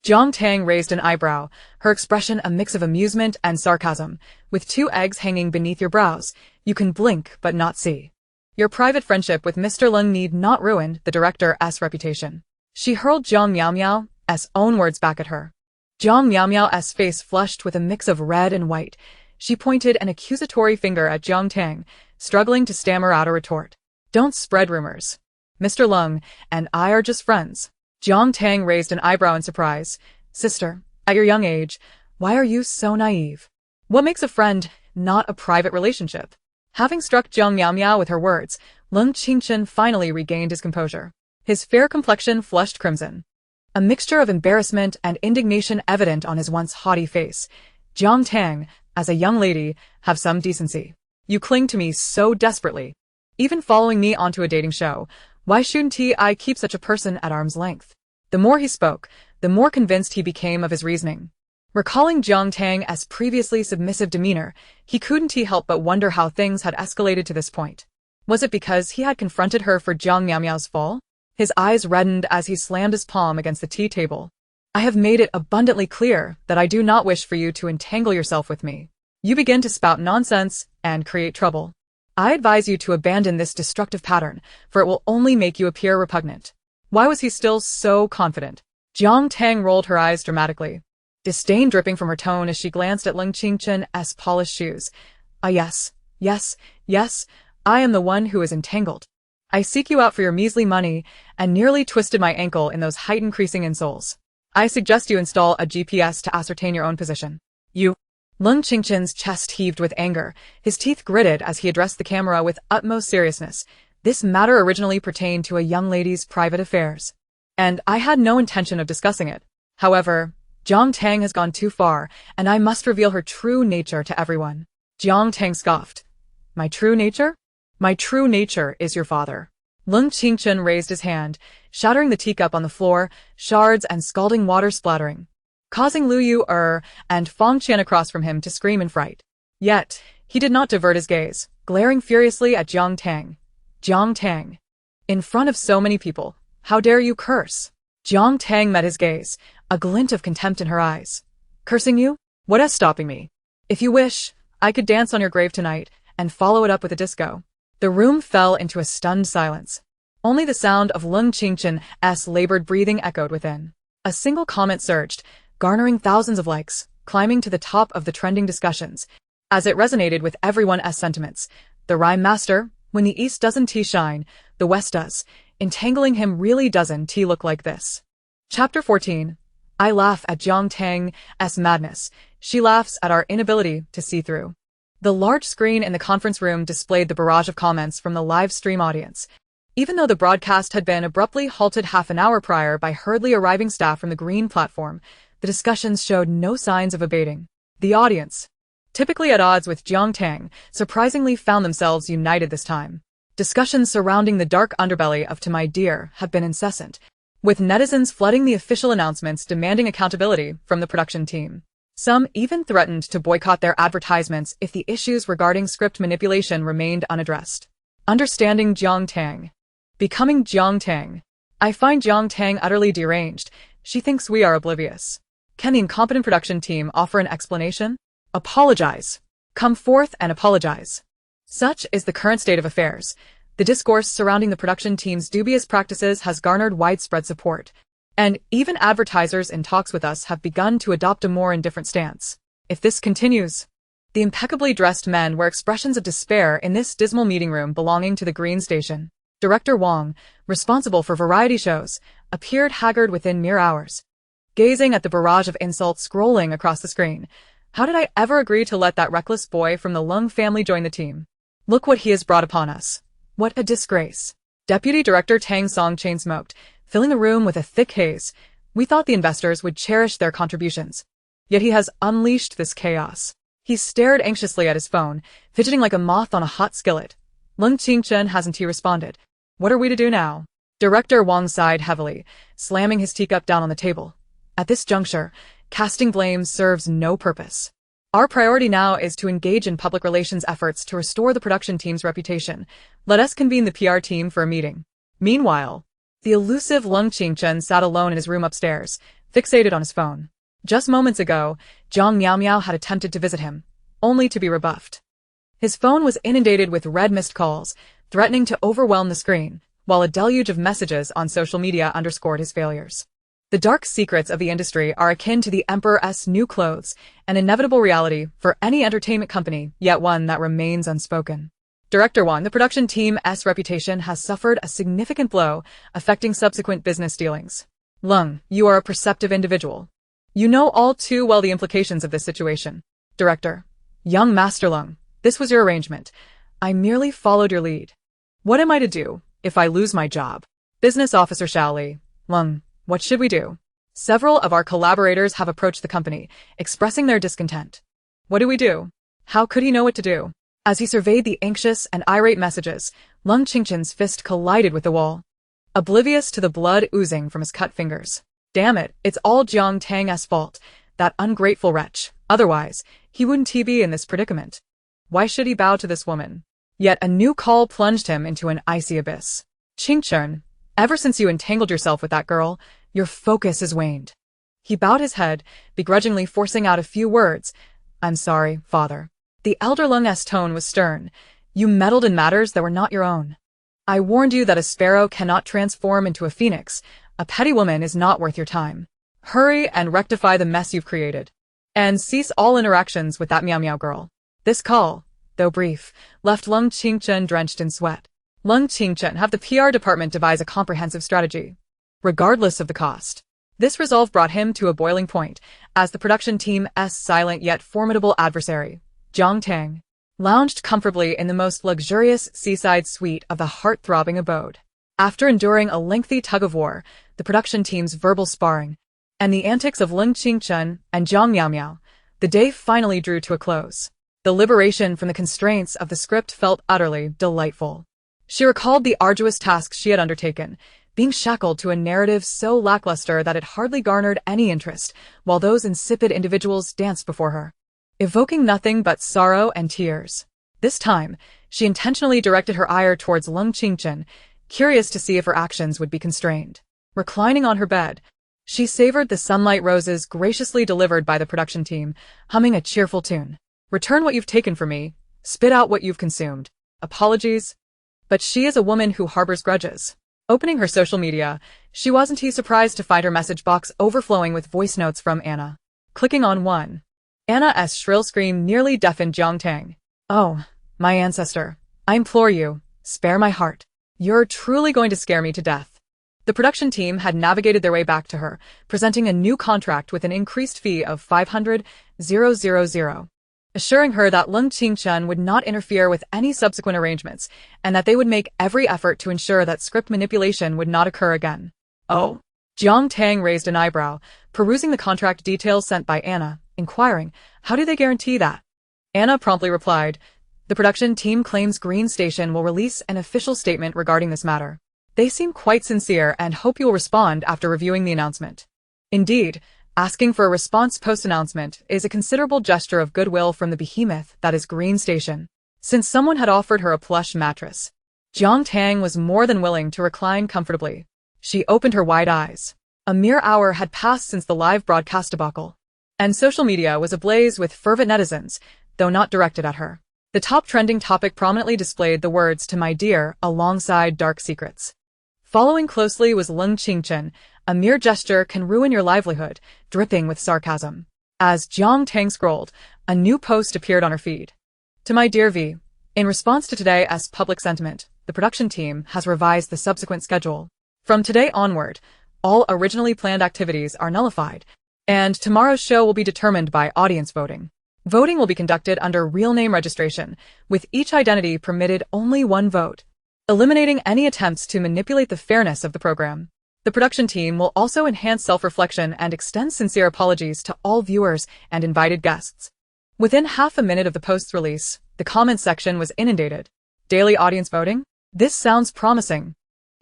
[SPEAKER 1] Jiang Tang raised an eyebrow, her expression a mix of amusement and sarcasm. With 2 eggs hanging beneath your brows, you can blink but not see. Your private friendship with Mr. Lung need not ruin the director's reputation. She hurled Jiang Miao's own words back at her. Jiang Miao's face flushed with a mix of red and white. She pointed an accusatory finger at Jiang Tang, struggling to stammer out a retort. Don't spread rumors. Mr. Lung and I are just friends. Jiang Tang raised an eyebrow in surprise. Sister, at your young age, why are you so naive? What makes a friend not a private relationship? Having struck Jiang Miao with her words, Lung Qingchen finally regained his composure. His fair complexion flushed crimson. A mixture of embarrassment and indignation evident on his once haughty face. Jiang Tang, as a young lady, have some decency. You cling to me so desperately. Even following me onto a dating show, why shouldn't I keep such a person at arm's length? The more he spoke, the more convinced he became of his reasoning. Recalling Jiang Tang's previously submissive demeanor, he couldn't help but wonder how things had escalated to this point. Was it because he had confronted her for Jiang Miao's fall? His eyes reddened as he slammed his palm against the tea table. I have made it abundantly clear that I do not wish for you to entangle yourself with me. You begin to spout nonsense and create trouble. I advise you to abandon this destructive pattern, for it will only make you appear repugnant. Why was he still so confident? Jiang Tang rolled her eyes dramatically. disdain dripping from her tone as she glanced at Lung Qingchen's polished shoes. Ah, yes, yes, yes, I am the one who is entangled. I seek you out for your measly money, and nearly twisted my ankle in those height-increasing insoles. I suggest you install a GPS to ascertain your own position. You. Lung Qingchen's chest heaved with anger, his teeth gritted as he addressed the camera with utmost seriousness. This matter originally pertained to a young lady's private affairs, and I had no intention of discussing it. However, Jiang Tang has gone too far, and I must reveal her true nature to everyone. Jiang Tang scoffed. My true nature? My true nature is your father. Lung Qingchen raised his hand, shattering the teacup on the floor, shards and scalding water splattering, causing Lu Yu and Fong Qian across from him to scream in fright. Yet, he did not divert his gaze, glaring furiously at Jiang Tang. Jiang Tang. In front of so many people, how dare you curse? Jiang Tang met his gaze, a glint of contempt in her eyes. Cursing you? What is stopping me? If you wish, I could dance on your grave tonight, and follow it up with a disco. The room fell into a stunned silence. Only the sound of Lung Qingchen's labored breathing echoed within. A single comment surged, garnering thousands of likes, climbing to the top of the trending discussions, as it resonated with everyone's sentiments. The rhyme master, when the East doesn't shine, the West does. Entangling him really doesn't look like this. Chapter 14. I laugh at Jiang Tang's madness. She laughs at our inability to see through. The large screen in the conference room displayed the barrage of comments from the live stream audience. Even though the broadcast had been abruptly halted half an hour prior by hurriedly arriving staff from the green platform, the discussions showed no signs of abating. The audience, typically at odds with Jiang Tang, surprisingly found themselves united this time. Discussions surrounding the dark underbelly of To My Dear have been incessant, with netizens flooding the official announcements demanding accountability from the production team. Some even threatened to boycott their advertisements if the issues regarding script manipulation remained unaddressed. Understanding Jiang Tang. Becoming Jiang Tang. I find Jiang Tang utterly deranged. She thinks we are oblivious. Can the incompetent production team offer an explanation? Apologize. Come forth and apologize. Such is the current state of affairs. The discourse surrounding the production team's dubious practices has garnered widespread support, and even advertisers in talks with us have begun to adopt a more indifferent stance. If this continues, the impeccably dressed men were expressions of despair in this dismal meeting room belonging to the Green Station. Director Wang, responsible for variety shows, appeared haggard within mere hours, gazing at the barrage of insults scrolling across the screen. How did I ever agree to let that reckless boy from the Lung family join the team? Look what he has brought upon us. What a disgrace. Deputy Director Tang Song chain smoked, filling the room with a thick haze. We thought the investors would cherish their contributions. Yet he has unleashed this chaos. He stared anxiously at his phone, fidgeting like a moth on a hot skillet. Lung Qingchen hasn't he responded. What are we to do now? Director Wang sighed heavily, slamming his teacup down on the table. At this juncture, casting blame serves no purpose. Our priority now is to engage in public relations efforts to restore the production team's reputation. Let us convene the PR team for a meeting. Meanwhile, the elusive Lung Qingchen sat alone in his room upstairs, fixated on his phone. Just moments ago, Zhang Miao had attempted to visit him, only to be rebuffed. His phone was inundated with red missed calls, threatening to overwhelm the screen, while a deluge of messages on social media underscored his failures. The dark secrets of the industry are akin to the emperor's new clothes, an inevitable reality for any entertainment company, yet one that remains unspoken. Director Wang, the production team's reputation has suffered a significant blow, affecting subsequent business dealings. Lung, you are a perceptive individual. You know all too well the implications of this situation. Director. Young Master Lung, this was your arrangement. I merely followed your lead. What am I to do if I lose my job? Business Officer Shaoli. Lung, what should we do? Several of our collaborators have approached the company, expressing their discontent. What do we do? How could he know what to do? As he surveyed the anxious and irate messages, Lung Qingchen's fist collided with the wall, oblivious to the blood oozing from his cut fingers. Damn it, it's all Jiang Tang's fault, that ungrateful wretch. Otherwise, he wouldn't be in this predicament. Why should he bow to this woman? Yet a new call plunged him into an icy abyss. Qingchen, ever since you entangled yourself with that girl, your focus has waned. He bowed his head, begrudgingly forcing out a few words. I'm sorry, father. The elder Lung's tone was stern. You meddled in matters that were not your own. I warned you that a sparrow cannot transform into a phoenix. A petty woman is not worth your time. Hurry and rectify the mess you've created. And cease all interactions with that meow meow girl. This call, though brief, left Lung Qingchen drenched in sweat. Lung Qingchen have the PR department devise a comprehensive strategy, regardless of the cost. This resolve brought him to a boiling point, as the production team's silent yet formidable adversary, Jiang Tang, lounged comfortably in the most luxurious seaside suite of the heart-throbbing abode. After enduring a lengthy tug-of-war, the production team's verbal sparring, and the antics of Lung Qingchen and Jiang Miao Miao, the day finally drew to a close. The liberation from the constraints of the script felt utterly delightful. She recalled the arduous tasks she had undertaken, being shackled to a narrative so lackluster that it hardly garnered any interest, while those insipid individuals danced before her, evoking nothing but sorrow and tears. This time, she intentionally directed her ire towards Lung Qingchen, curious to see if her actions would be constrained. Reclining on her bed, she savored the sunlight roses graciously delivered by the production team, humming a cheerful tune. Return what you've taken from me, spit out what you've consumed. Apologies. But she is a woman who harbors grudges. Opening her social media, she wasn't too surprised to find her message box overflowing with voice notes from Anna. Clicking on one, Anna's shrill scream nearly deafened Jiang Tang. "Oh, my ancestor, I implore you, spare my heart. You're truly going to scare me to death." The production team had navigated their way back to her, presenting a new contract with an increased fee of 500,000, assuring her that Lung Qingchen would not interfere with any subsequent arrangements, and that they would make every effort to ensure that script manipulation would not occur again. Oh? Jiang Tang raised an eyebrow, perusing the contract details sent by Anna, inquiring, "How do they guarantee that?" Anna promptly replied, "The production team claims Green Station will release an official statement regarding this matter. They seem quite sincere and hope you will respond after reviewing the announcement." Indeed, asking for a response post-announcement is a considerable gesture of goodwill from the behemoth that is Green Station. Since someone had offered her a plush mattress, Jiang Tang was more than willing to recline comfortably. She opened her wide eyes. A mere hour had passed since the live broadcast debacle, and social media was ablaze with fervent netizens, though not directed at her. The top trending topic prominently displayed the words "to my dear" alongside "dark secrets." Following closely was Lung Qingchen, "A mere gesture can ruin your livelihood," dripping with sarcasm. As Jiang Tang scrolled, a new post appeared on her feed. "To my dear V, in response to today's public sentiment, the production team has revised the subsequent schedule. From today onward, all originally planned activities are nullified, and tomorrow's show will be determined by audience voting. Voting will be conducted under real name registration, with each identity permitted only one vote, eliminating any attempts to manipulate the fairness of the program. The production team will also enhance self-reflection and extend sincere apologies to all viewers and invited guests." Within half a minute of the post's release, the comments section was inundated. Daily audience voting? This sounds promising.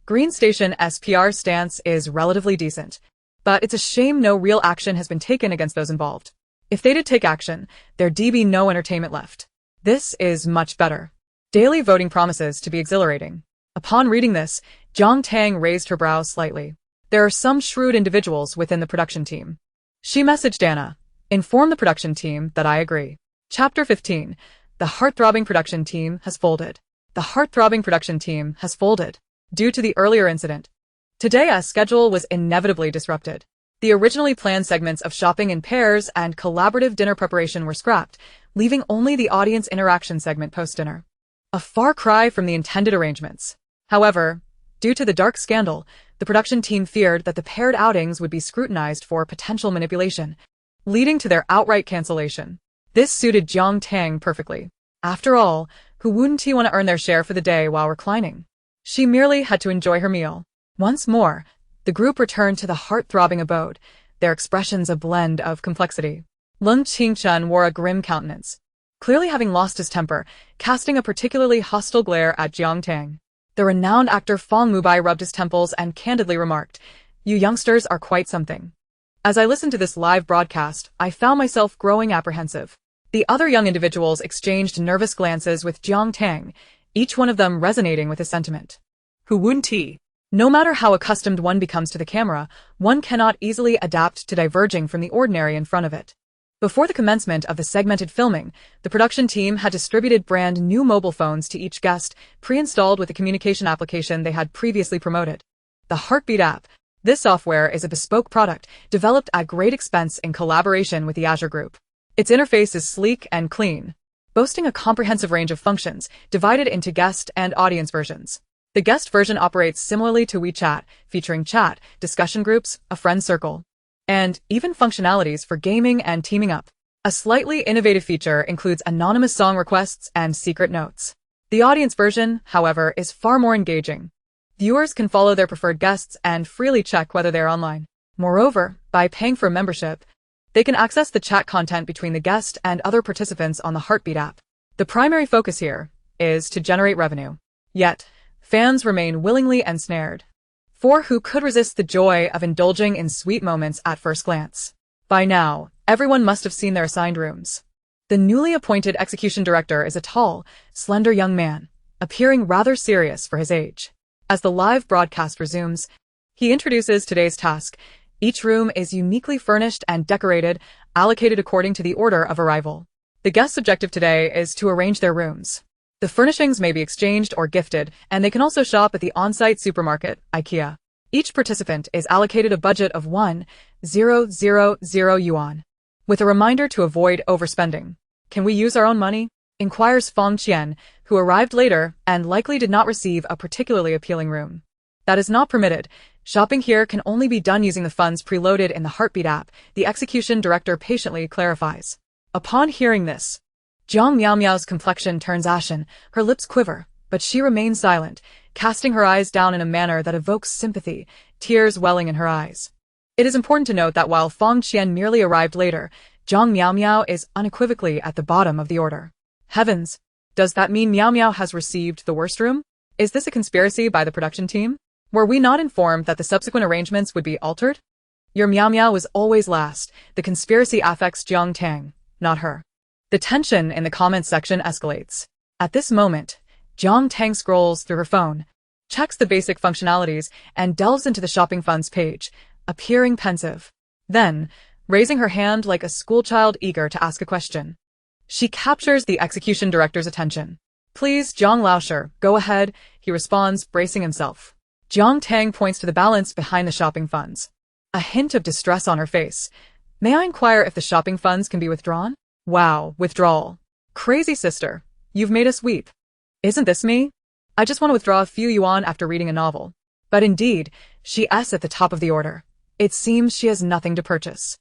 [SPEAKER 1] Green Station's PR stance is relatively decent, but it's a shame no real action has been taken against those involved. If they did take action, there'd be no entertainment left. This is much better. Daily voting promises to be exhilarating. Upon reading this, Jiang Tang raised her brows slightly. There are some shrewd individuals within the production team. She messaged Anna, "Inform the production team that I agree." Chapter 15. The heart-throbbing production team has folded. The heart-throbbing production team has folded. Due to the earlier incident, today's schedule was inevitably disrupted. The originally planned segments of shopping in pairs and collaborative dinner preparation were scrapped, leaving only the audience interaction segment post-dinner. A far cry from the intended arrangements. However, due to the dark scandal, the production team feared that the paired outings would be scrutinized for potential manipulation, leading to their outright cancellation. This suited Jiang Tang perfectly. After all, who wouldn't want to earn their share for the day while reclining? She merely had to enjoy her meal. Once more, the group returned to the heart-throbbing abode, their expressions a blend of complexity. Lung Qingchen wore a grim countenance, clearly having lost his temper, casting a particularly hostile glare at Jiang Tang. The renowned actor Fong Mubai rubbed his temples and candidly remarked, "You youngsters are quite something." As I listened to this live broadcast, I found myself growing apprehensive. The other young individuals exchanged nervous glances with Jiang Tang, each one of them resonating with his sentiment. Who wouldn't he? No matter how accustomed one becomes to the camera, one cannot easily adapt to diverging from the ordinary in front of it. Before the commencement of the segmented filming, the production team had distributed brand new mobile phones to each guest, pre-installed with the communication application they had previously promoted. The Heartbeat app, This software is a bespoke product developed at great expense in collaboration with the Azure Group. Its interface is sleek and clean, boasting a comprehensive range of functions divided into guest and audience versions. The guest version operates similarly to WeChat, featuring chat, discussion groups, a friend circle, and even functionalities for gaming and teaming up. A slightly innovative feature includes anonymous song requests and secret notes. The audience version, however, is far more engaging. Viewers can follow their preferred guests and freely check whether they're online. Moreover, by paying for a membership, they can access the chat content between the guest and other participants on the Heartbeat app. The primary focus here is to generate revenue. Yet, fans remain willingly ensnared. For who could resist the joy of indulging in sweet moments at first glance? By now, everyone must have seen their assigned rooms. The newly appointed execution director is a tall, slender young man, appearing rather serious for his age. As the live broadcast resumes, he introduces today's task. Each room is uniquely furnished and decorated, allocated according to the order of arrival. The guest's objective today is to arrange their rooms. The furnishings may be exchanged or gifted, and they can also shop at the on-site supermarket, IKEA. Each participant is allocated a budget of 1,000 yuan, with a reminder to avoid overspending. Can we use our own money? Inquires Fong Qian, who arrived later and likely did not receive a particularly appealing room. That is not permitted. Shopping here can only be done using the funds preloaded in the Heartbeat app, the execution director patiently clarifies. Upon hearing this, Jiang Miao's complexion turns ashen, her lips quiver, but she remains silent, casting her eyes down in a manner that evokes sympathy, tears welling in her eyes. It is important to note that while Fong Qian merely arrived later, Jiang Miao is unequivocally at the bottom of the order. Heavens! Does that mean Miao has received the worst room? Is this a conspiracy by the production team? Were we not informed that the subsequent arrangements would be altered? Your Miao was always last. The conspiracy affects Jiang Tang, not her. The tension in the comments section escalates. At this moment, Jiang Tang scrolls through her phone, checks the basic functionalities, and delves into the shopping funds page, appearing pensive. Then, raising her hand like a schoolchild eager to ask a question, she captures the execution director's attention. Please, Zhang Laosher, go ahead, he responds, bracing himself. Jiang Tang points to the balance behind the shopping funds. A hint of distress on her face. May I inquire if the shopping funds can be withdrawn? Wow, withdrawal. Crazy sister, you've made us weep. Isn't this me? I just want to withdraw a few yuan after reading a novel. But indeed, she's at the top of the order. It seems she has nothing to purchase.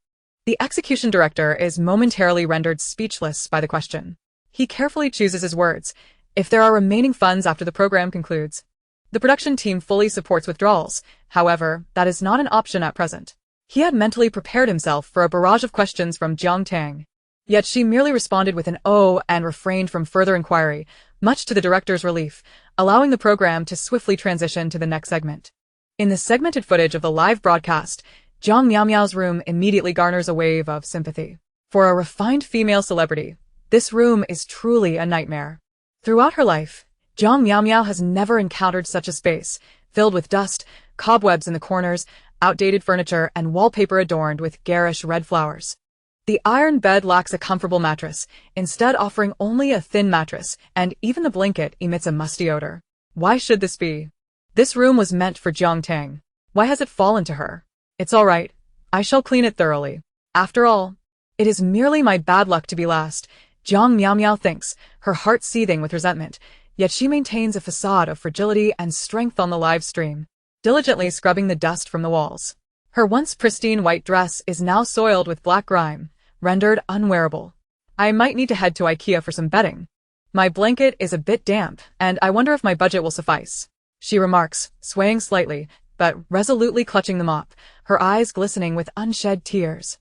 [SPEAKER 1] The execution director is momentarily rendered speechless by the question. He carefully chooses his words. If there are remaining funds after the program concludes, the production team fully supports withdrawals. However, that is not an option at present. He had mentally prepared himself for a barrage of questions from Jiang Tang. Yet she merely responded with an "oh" and refrained from further inquiry, much to the director's relief, allowing the program to swiftly transition to the next segment. In the segmented footage of the live broadcast, Jiang Miao's room immediately garners a wave of sympathy. For a refined female celebrity, this room is truly a nightmare. Throughout her life, Jiang Miao has never encountered such a space, filled with dust, cobwebs in the corners, outdated furniture, and wallpaper adorned with garish red flowers. The iron bed lacks a comfortable mattress, instead offering only a thin mattress, and even the blanket emits a musty odor. Why should this be? This room was meant for Jiang Tang. Why has it fallen to her? It's all right. I shall clean it thoroughly. After all, it is merely my bad luck to be last, Jiang Miao thinks, her heart seething with resentment, yet she maintains a facade of fragility and strength on the live stream, diligently scrubbing the dust from the walls. Her once pristine white dress is now soiled with black grime, rendered unwearable. I might need to head to IKEA for some bedding. My blanket is a bit damp, and I wonder if my budget will suffice, she remarks, swaying slightly, but resolutely clutching the mop, her eyes glistening with unshed tears.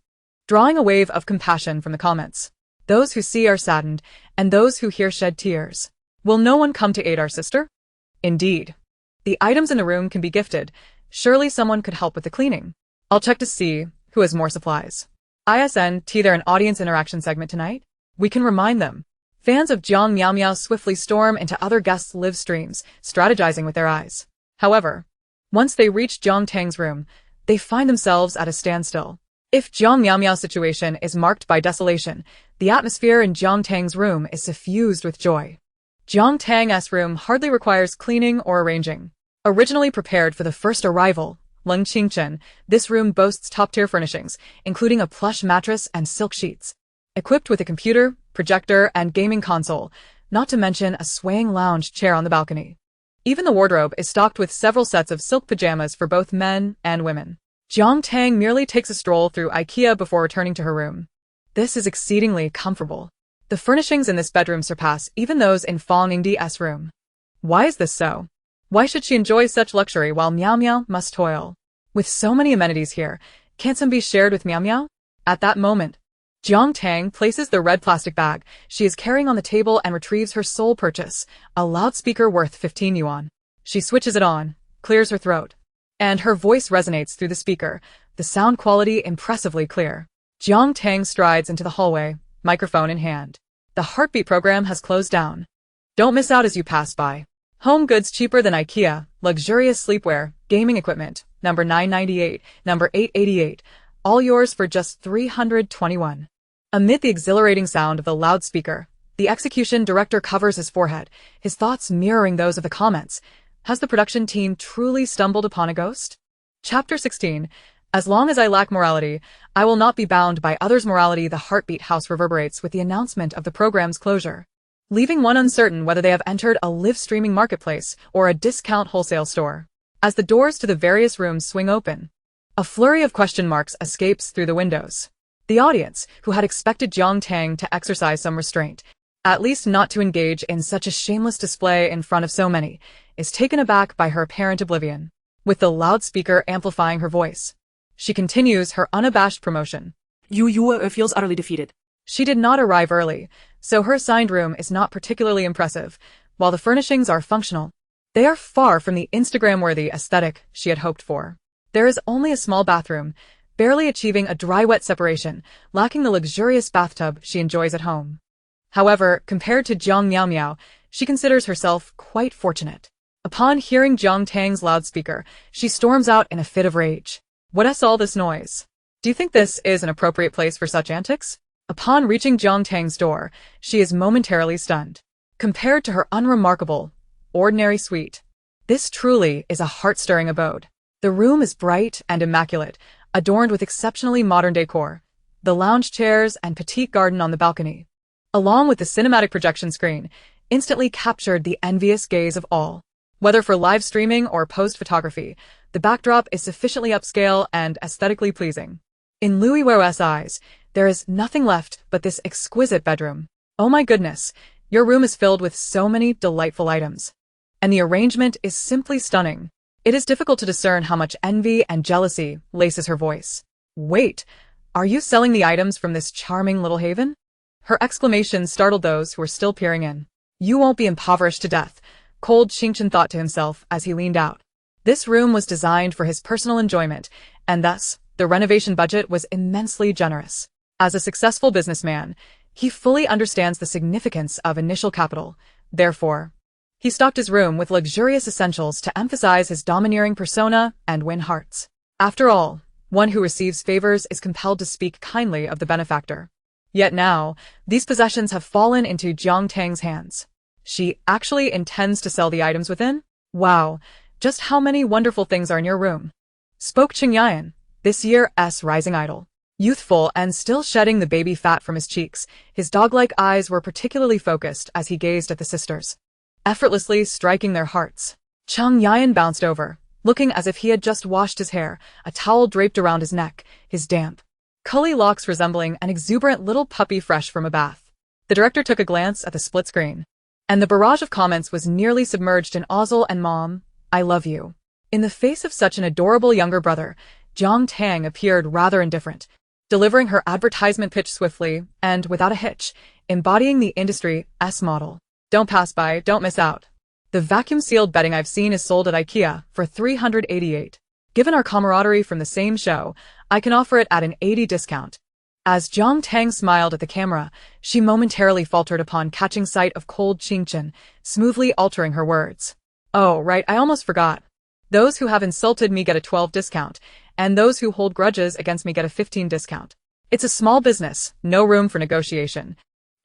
[SPEAKER 1] Drawing a wave of compassion from the comments. Those who see are saddened, and those who hear shed tears. Will no one come to aid our sister? Indeed. The items in the room can be gifted. Surely someone could help with the cleaning. I'll check to see who has more supplies. ISNT there an audience interaction segment tonight? We can remind them. Fans of Jiang Miao swiftly storm into other guests' live streams, strategizing with their eyes. However, once they reach Jiang Tang's room, they find themselves at a standstill. If Jiang Miao's situation is marked by desolation, the atmosphere in Jiang Tang's room is suffused with joy. Jiang Tang's room hardly requires cleaning or arranging. Originally prepared for the first arrival, Lung Qingchen, this room boasts top-tier furnishings, including a plush mattress and silk sheets. Equipped with a computer, projector, and gaming console, not to mention a swaying lounge chair on the balcony. Even the wardrobe is stocked with several sets of silk pajamas for both men and women. Jiang Tang merely takes a stroll through IKEA before returning to her room. This is exceedingly comfortable. The furnishings in this bedroom surpass even those in Fang Yingdi's room. Why is this so? Why should she enjoy such luxury while Miao Miao must toil? With so many amenities here, can't some be shared with Miao Miao? At that moment, Jiang Tang places the red plastic bag she is carrying on the table and retrieves her sole purchase, a loudspeaker worth 15 yuan. She switches it on, clears her throat, and her voice resonates through the speaker, the sound quality impressively clear. Jiang Tang strides into the hallway, microphone in hand. The heartbeat program has closed down. Don't miss out as you pass by. Home goods cheaper than IKEA, luxurious sleepwear, gaming equipment, number 998, number 888, all yours for just 321. Amid the exhilarating sound of the loudspeaker, the execution director covers his forehead, his thoughts mirroring those of the comments. Has the production team truly stumbled upon a ghost? Chapter 16. As long as I lack morality, I will not be bound by others' morality. The Heartbeat House reverberates with the announcement of the program's closure, leaving one uncertain whether they have entered a live-streaming marketplace or a discount wholesale store. As the doors to the various rooms swing open, a flurry of question marks escapes through the windows. The audience, who had expected Jiang Tang to exercise some restraint, at least not to engage in such a shameless display in front of so many, is taken aback by her apparent oblivion. With the loudspeaker amplifying her voice, she continues her unabashed promotion.
[SPEAKER 2] Yu feels utterly defeated.
[SPEAKER 1] She did not arrive early, so her assigned room is not particularly impressive, while the furnishings are functional. They are far from the Instagram-worthy aesthetic she had hoped for. There is only a small bathroom, barely achieving a dry-wet separation, lacking the luxurious bathtub she enjoys at home. However, compared to Jiang Miao Miao, she considers herself quite fortunate. Upon hearing Jiang Tang's loudspeaker, she storms out in a fit of rage. What's all this noise? Do you think this is an appropriate place for such antics? Upon reaching Jiang Tang's door, she is momentarily stunned. Compared to her unremarkable, ordinary suite, this truly is a heart-stirring abode. The room is bright and immaculate, adorned with exceptionally modern decor, the lounge chairs and petite garden on the balcony, along with the cinematic projection screen, instantly captured the envious gaze of all. Whether for live streaming or post-photography, the backdrop is sufficiently upscale and aesthetically pleasing. In Louis Wu's eyes, there is nothing left but this exquisite bedroom. Oh my goodness, your room is filled with so many delightful items. And the arrangement is simply stunning. It is difficult to discern how much envy and jealousy laces her voice. Wait, are you selling the items from this charming little haven? Her exclamation startled those who were still peering in. You won't be impoverished to death, Cold Qingchen thought to himself as he leaned out. This room was designed for his personal enjoyment, and thus, the renovation budget was immensely generous. As a successful businessman, he fully understands the significance of initial capital. Therefore, he stocked his room with luxurious essentials to emphasize his domineering persona and win hearts. After all, one who receives favors is compelled to speak kindly of the benefactor. Yet now, these possessions have fallen into Jiang Tang's hands. She actually intends to sell the items within? Wow, just how many wonderful things are in your room? Spoke Qing Yan, this year's rising idol. Youthful and still shedding the baby fat from his cheeks, his dog-like eyes were particularly focused as he gazed at the sisters, effortlessly striking their hearts. Cheng Yan bounced over, looking as if he had just washed his hair, a towel draped around his neck, his damp, curly locks resembling an exuberant little puppy fresh from a bath. The director took a glance at the split screen, and the barrage of comments was nearly submerged in Ozil and Mom, I love you. In the face of such an adorable younger brother, Jiang Tang appeared rather indifferent, delivering her advertisement pitch swiftly and without a hitch, embodying the industry's model. Don't pass by, don't miss out. The vacuum-sealed bedding I've seen is sold at IKEA for 388. Given our camaraderie from the same show, I can offer it at an 80 discount. As Jiang Tang smiled at the camera, she momentarily faltered upon catching sight of Cold Qingchen, smoothly altering her words. Oh, right, I almost forgot. Those who have insulted me get a 12 discount, and those who hold grudges against me get a 15 discount. It's a small business, no room for negotiation.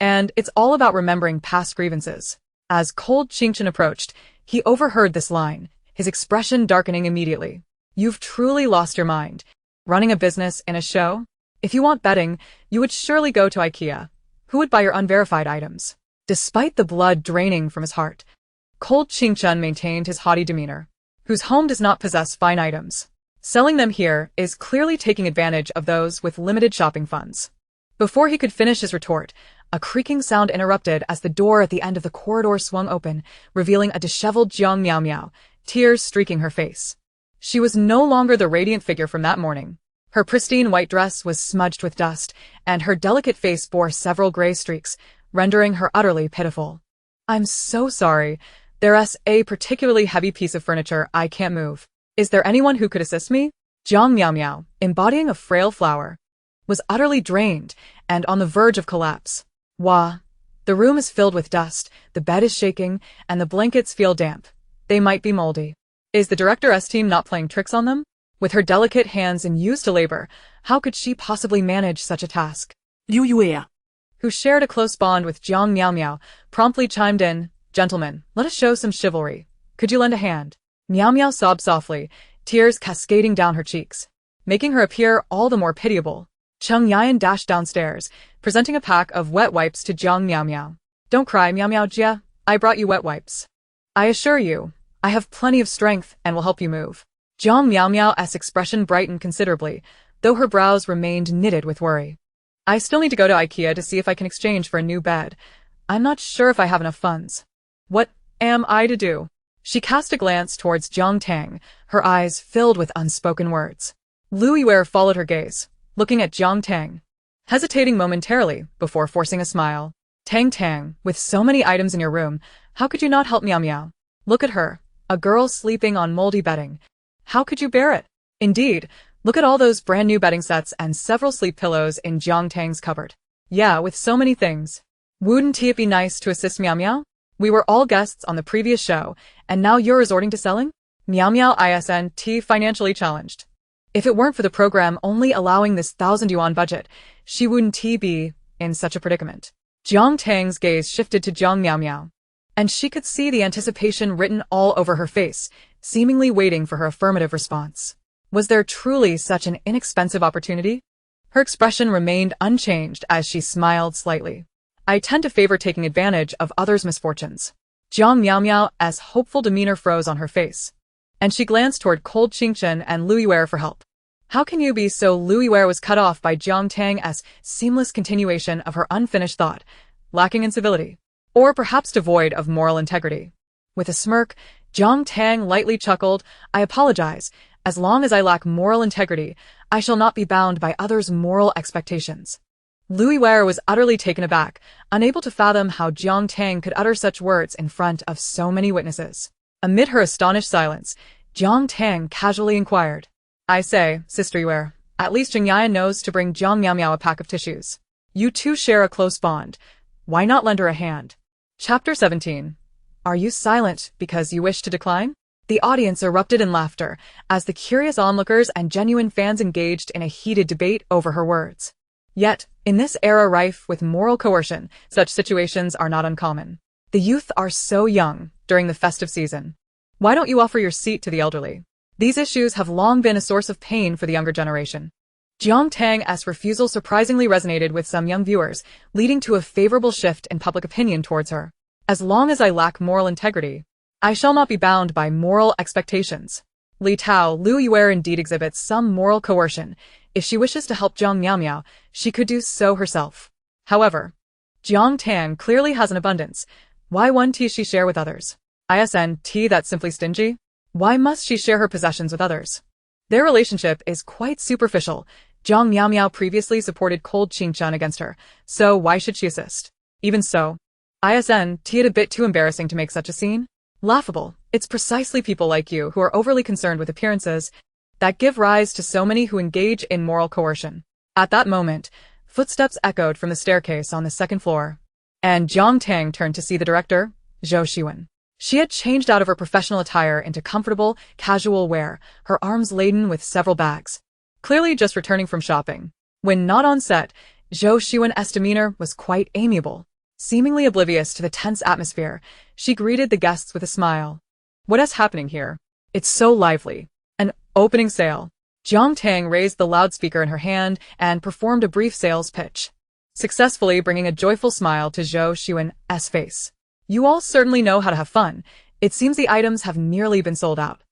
[SPEAKER 1] And it's all about remembering past grievances. As Cold Qingchen approached, he overheard this line, his expression darkening immediately. You've truly lost your mind. Running a business in a show? If you want bedding, you would surely go to IKEA. Who would buy your unverified items? Despite the blood draining from his heart, Cold Ching-chun maintained his haughty demeanor. Whose home does not possess fine items? Selling them here is clearly taking advantage of those with limited shopping funds. Before he could finish his retort, a creaking sound interrupted as the door at the end of the corridor swung open, revealing a disheveled Jiang Miao Miao, tears streaking her face. She was no longer the radiant figure from that morning. Her pristine white dress was smudged with dust, and her delicate face bore several gray streaks, rendering her utterly pitiful. I'm so sorry. There's a particularly heavy piece of furniture I can't move. Is there anyone who could assist me? Jiang Miao Miao, embodying a frail flower, was utterly drained and on the verge of collapse. Wah! The room is filled with dust, the bed is shaking, and the blankets feel damp. They might be moldy. Is the director's team not playing tricks on them? With her delicate hands and used to labor, how could she possibly manage such a task?
[SPEAKER 2] Liu Yue,
[SPEAKER 1] Who shared a close bond with Jiang Miao Miao, promptly chimed in, Gentlemen, let us show some chivalry. Could you lend a hand? Miao Miao sobbed softly, tears cascading down her cheeks, making her appear all the more pitiable. Cheng Yan dashed downstairs, presenting a pack of wet wipes to Jiang Miao Miao. Don't cry, Miao Miao Jia, I brought you wet wipes. I assure you, I have plenty of strength and will help you move. Jiang Miao Miao's expression brightened considerably, though her brows remained knitted with worry. I still need to go to IKEA to see if I can exchange for a new bed. I'm not sure if I have enough funds. What am I to do? She cast a glance towards Jiang Tang, her eyes filled with unspoken words. Lu Yue followed her gaze, looking at Jiang Tang, hesitating momentarily before forcing a smile. Tang, with so many items in your room, how could you not help Miao Miao? Look at her, a girl sleeping on moldy bedding. How could you bear it? Indeed, look at all those brand new bedding sets and several sleep pillows in Jiang Tang's cupboard. Yeah, with so many things. Wouldn't it be nice to assist Miao Miao? We were all guests on the previous show, and now you're resorting to selling? Miao Miao isn't financially challenged. If it weren't for the program only allowing this 1,000 yuan budget, she wouldn't be in such a predicament. Jiang Tang's gaze shifted to Jiang Miao Miao, and she could see the anticipation written all over her face, seemingly waiting for her affirmative response. Was there truly such an inexpensive opportunity? Her expression remained unchanged as she smiled slightly. I tend to favor taking advantage of others' misfortunes. Jiang Miao Miao's hopeful demeanor froze on her face, and she glanced toward Cold Ching-chun and Lu Yue for help. How can you be so? Lu Yue was cut off by Jiang Tang's seamless continuation of her unfinished thought, lacking in civility, or perhaps devoid of moral integrity. With a smirk, Jiang Tang lightly chuckled, I apologize. As long as I lack moral integrity, I shall not be bound by others' moral expectations. Lu Yue was utterly taken aback, unable to fathom how Jiang Tang could utter such words in front of so many witnesses. Amid her astonished silence, Jiang Tang casually inquired, I say, Sister Yue, at least Jiang Yan knows to bring Jiang Miao Miao a pack of tissues. You two share a close bond. Why not lend her a hand? Chapter 17. Are you silent because you wish to decline? The audience erupted in laughter as the curious onlookers and genuine fans engaged in a heated debate over her words. Yet, in this era rife with moral coercion, such situations are not uncommon. The youth are so young during the festive season. Why don't you offer your seat to the elderly? These issues have long been a source of pain for the younger generation. Jiang Tang's refusal surprisingly resonated with some young viewers, leading to a favorable shift in public opinion towards her. As long as I lack moral integrity, I shall not be bound by moral expectations. Li Tao, Lu Yue indeed exhibits some moral coercion. If she wishes to help Jiang Miao Miao, she could do so herself. However, Jiang Tang clearly has an abundance. Why wouldn't she share with others? Isn't that simply stingy? Why must she share her possessions with others? Their relationship is quite superficial. Jiang Miao Miao previously supported Cold Ching-chun against her, so why should she assist? Even so, isn't it a bit too embarrassing to make such a scene? Laughable. It's precisely people like you who are overly concerned with appearances that give rise to so many who engage in moral coercion. At that moment, footsteps echoed from the staircase on the second floor, and Jiang Tang turned to see the director, Zhou Shiwen. She had changed out of her professional attire into comfortable, casual wear, her arms laden with several bags. Clearly just returning from shopping. When not on set, Zhou Shiwen's demeanor was quite amiable. Seemingly oblivious to the tense atmosphere, she greeted the guests with a smile. What is happening here? It's so lively. An Opening sale. Jiang Tang raised the loudspeaker in her hand and performed a brief sales pitch, successfully bringing a joyful smile to Zhou Xuan's face. You all certainly know how to have fun. It seems the items have nearly been sold out.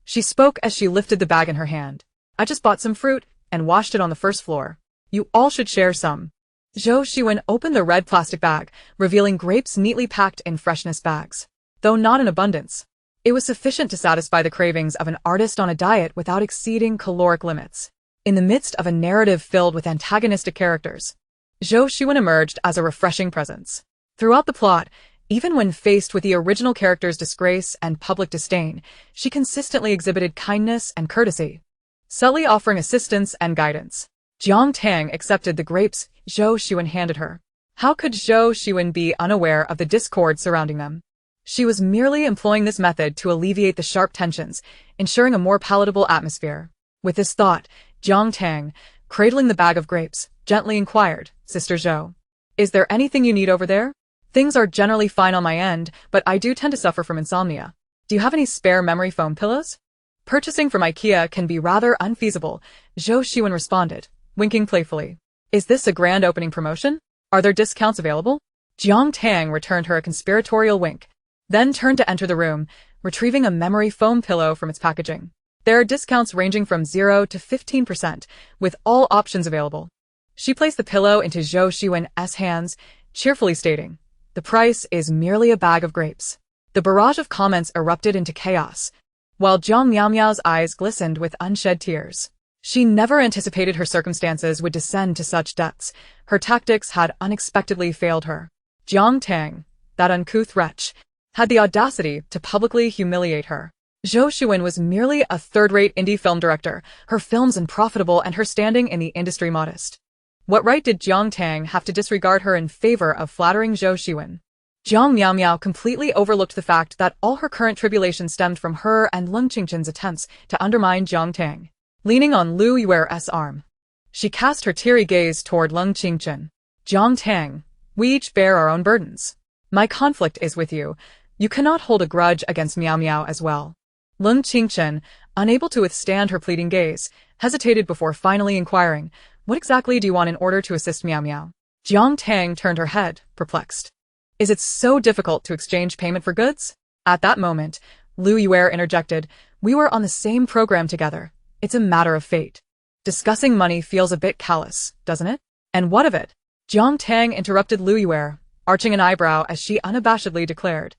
[SPEAKER 1] She spoke as she lifted the bag in her hand. I just bought some fruit and washed it on the first floor. You all should share some. Zhou Xuan opened the red plastic bag, revealing grapes neatly packed in freshness bags. Though not in abundance, it was sufficient to satisfy the cravings of an artist on a diet without exceeding caloric limits. In the midst of a narrative filled with antagonistic characters, Zhou Xuan emerged as a refreshing presence. Throughout the plot, even when faced with the original character's disgrace and public disdain, she consistently exhibited kindness and courtesy, subtly offering assistance and guidance. Jiang Tang accepted the grapes Zhou Xuan handed her. How could Zhou Xuan be unaware of the discord surrounding them? She was merely employing this method to alleviate the sharp tensions, ensuring a more palatable atmosphere. With this thought, Jiang Tang, cradling the bag of grapes, gently inquired, Sister Zhou, is there anything you need over there? Things are generally fine on my end, but I do tend to suffer from insomnia. Do you have any spare memory foam pillows? Purchasing from IKEA can be rather unfeasible, Zhou Xuan responded, winking playfully. Is this a grand opening promotion? Are there discounts available? Jiang Tang returned her a conspiratorial wink, then turned to enter the room, retrieving a memory foam pillow from its packaging. There are discounts ranging from 0 to 15%, with all options available. She placed the pillow into Zhou Xuan's hands, cheerfully stating, the price is merely a bag of grapes. The barrage of comments erupted into chaos, while Jiang Miao's eyes glistened with unshed tears. She never anticipated her circumstances would descend to such depths. Her tactics had unexpectedly failed her. Jiang Tang, that uncouth wretch, had the audacity to publicly humiliate her. Zhou Xuan was merely a third-rate indie film director, her films unprofitable and her standing in the industry modest. What right did Jiang Tang have to disregard her in favor of flattering Zhou Xuan? Jiang Miao completely overlooked the fact that all her current tribulation stemmed from her and Leng Qingchen's attempts to undermine Jiang Tang. Leaning on Lu Yuer's arm, she cast her teary gaze toward Leng Qingchen. Jiang Tang, we each bear our own burdens. My conflict is with you. You cannot hold a grudge against Miao as well. Leng Qingchen, unable to withstand her pleading gaze, hesitated before finally inquiring, what exactly do you want in order to assist Miao? Jiang Tang turned her head, perplexed. Is it so difficult to exchange payment for goods? At that moment, Lu Yuer interjected, we were on the same program together. It's a matter of fate. Discussing money feels a bit callous, doesn't it? And what of it? Jiang Tang interrupted Lu Yuer, arching an eyebrow as she unabashedly declared.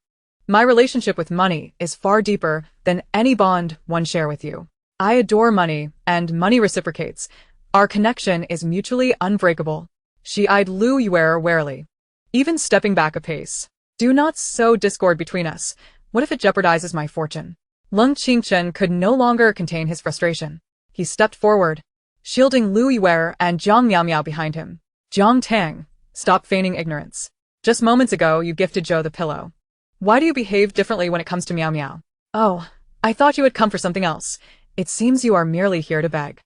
[SPEAKER 1] My relationship with money is far deeper than any bond one share with you. I adore money, and money reciprocates. Our connection is mutually unbreakable. She eyed Lu Yuer warily, even stepping back a pace. Do not sow discord between us. What if it jeopardizes my fortune? Leng Qingchen could no longer contain his frustration. He stepped forward, shielding Lu Yuer and Jiang Miao behind him. Jiang Tang, stop feigning ignorance. Just moments ago you gifted Zhou the pillow. Why do you behave differently when it comes to Miao? Oh, I thought you had come for something else. It seems you are merely here to beg.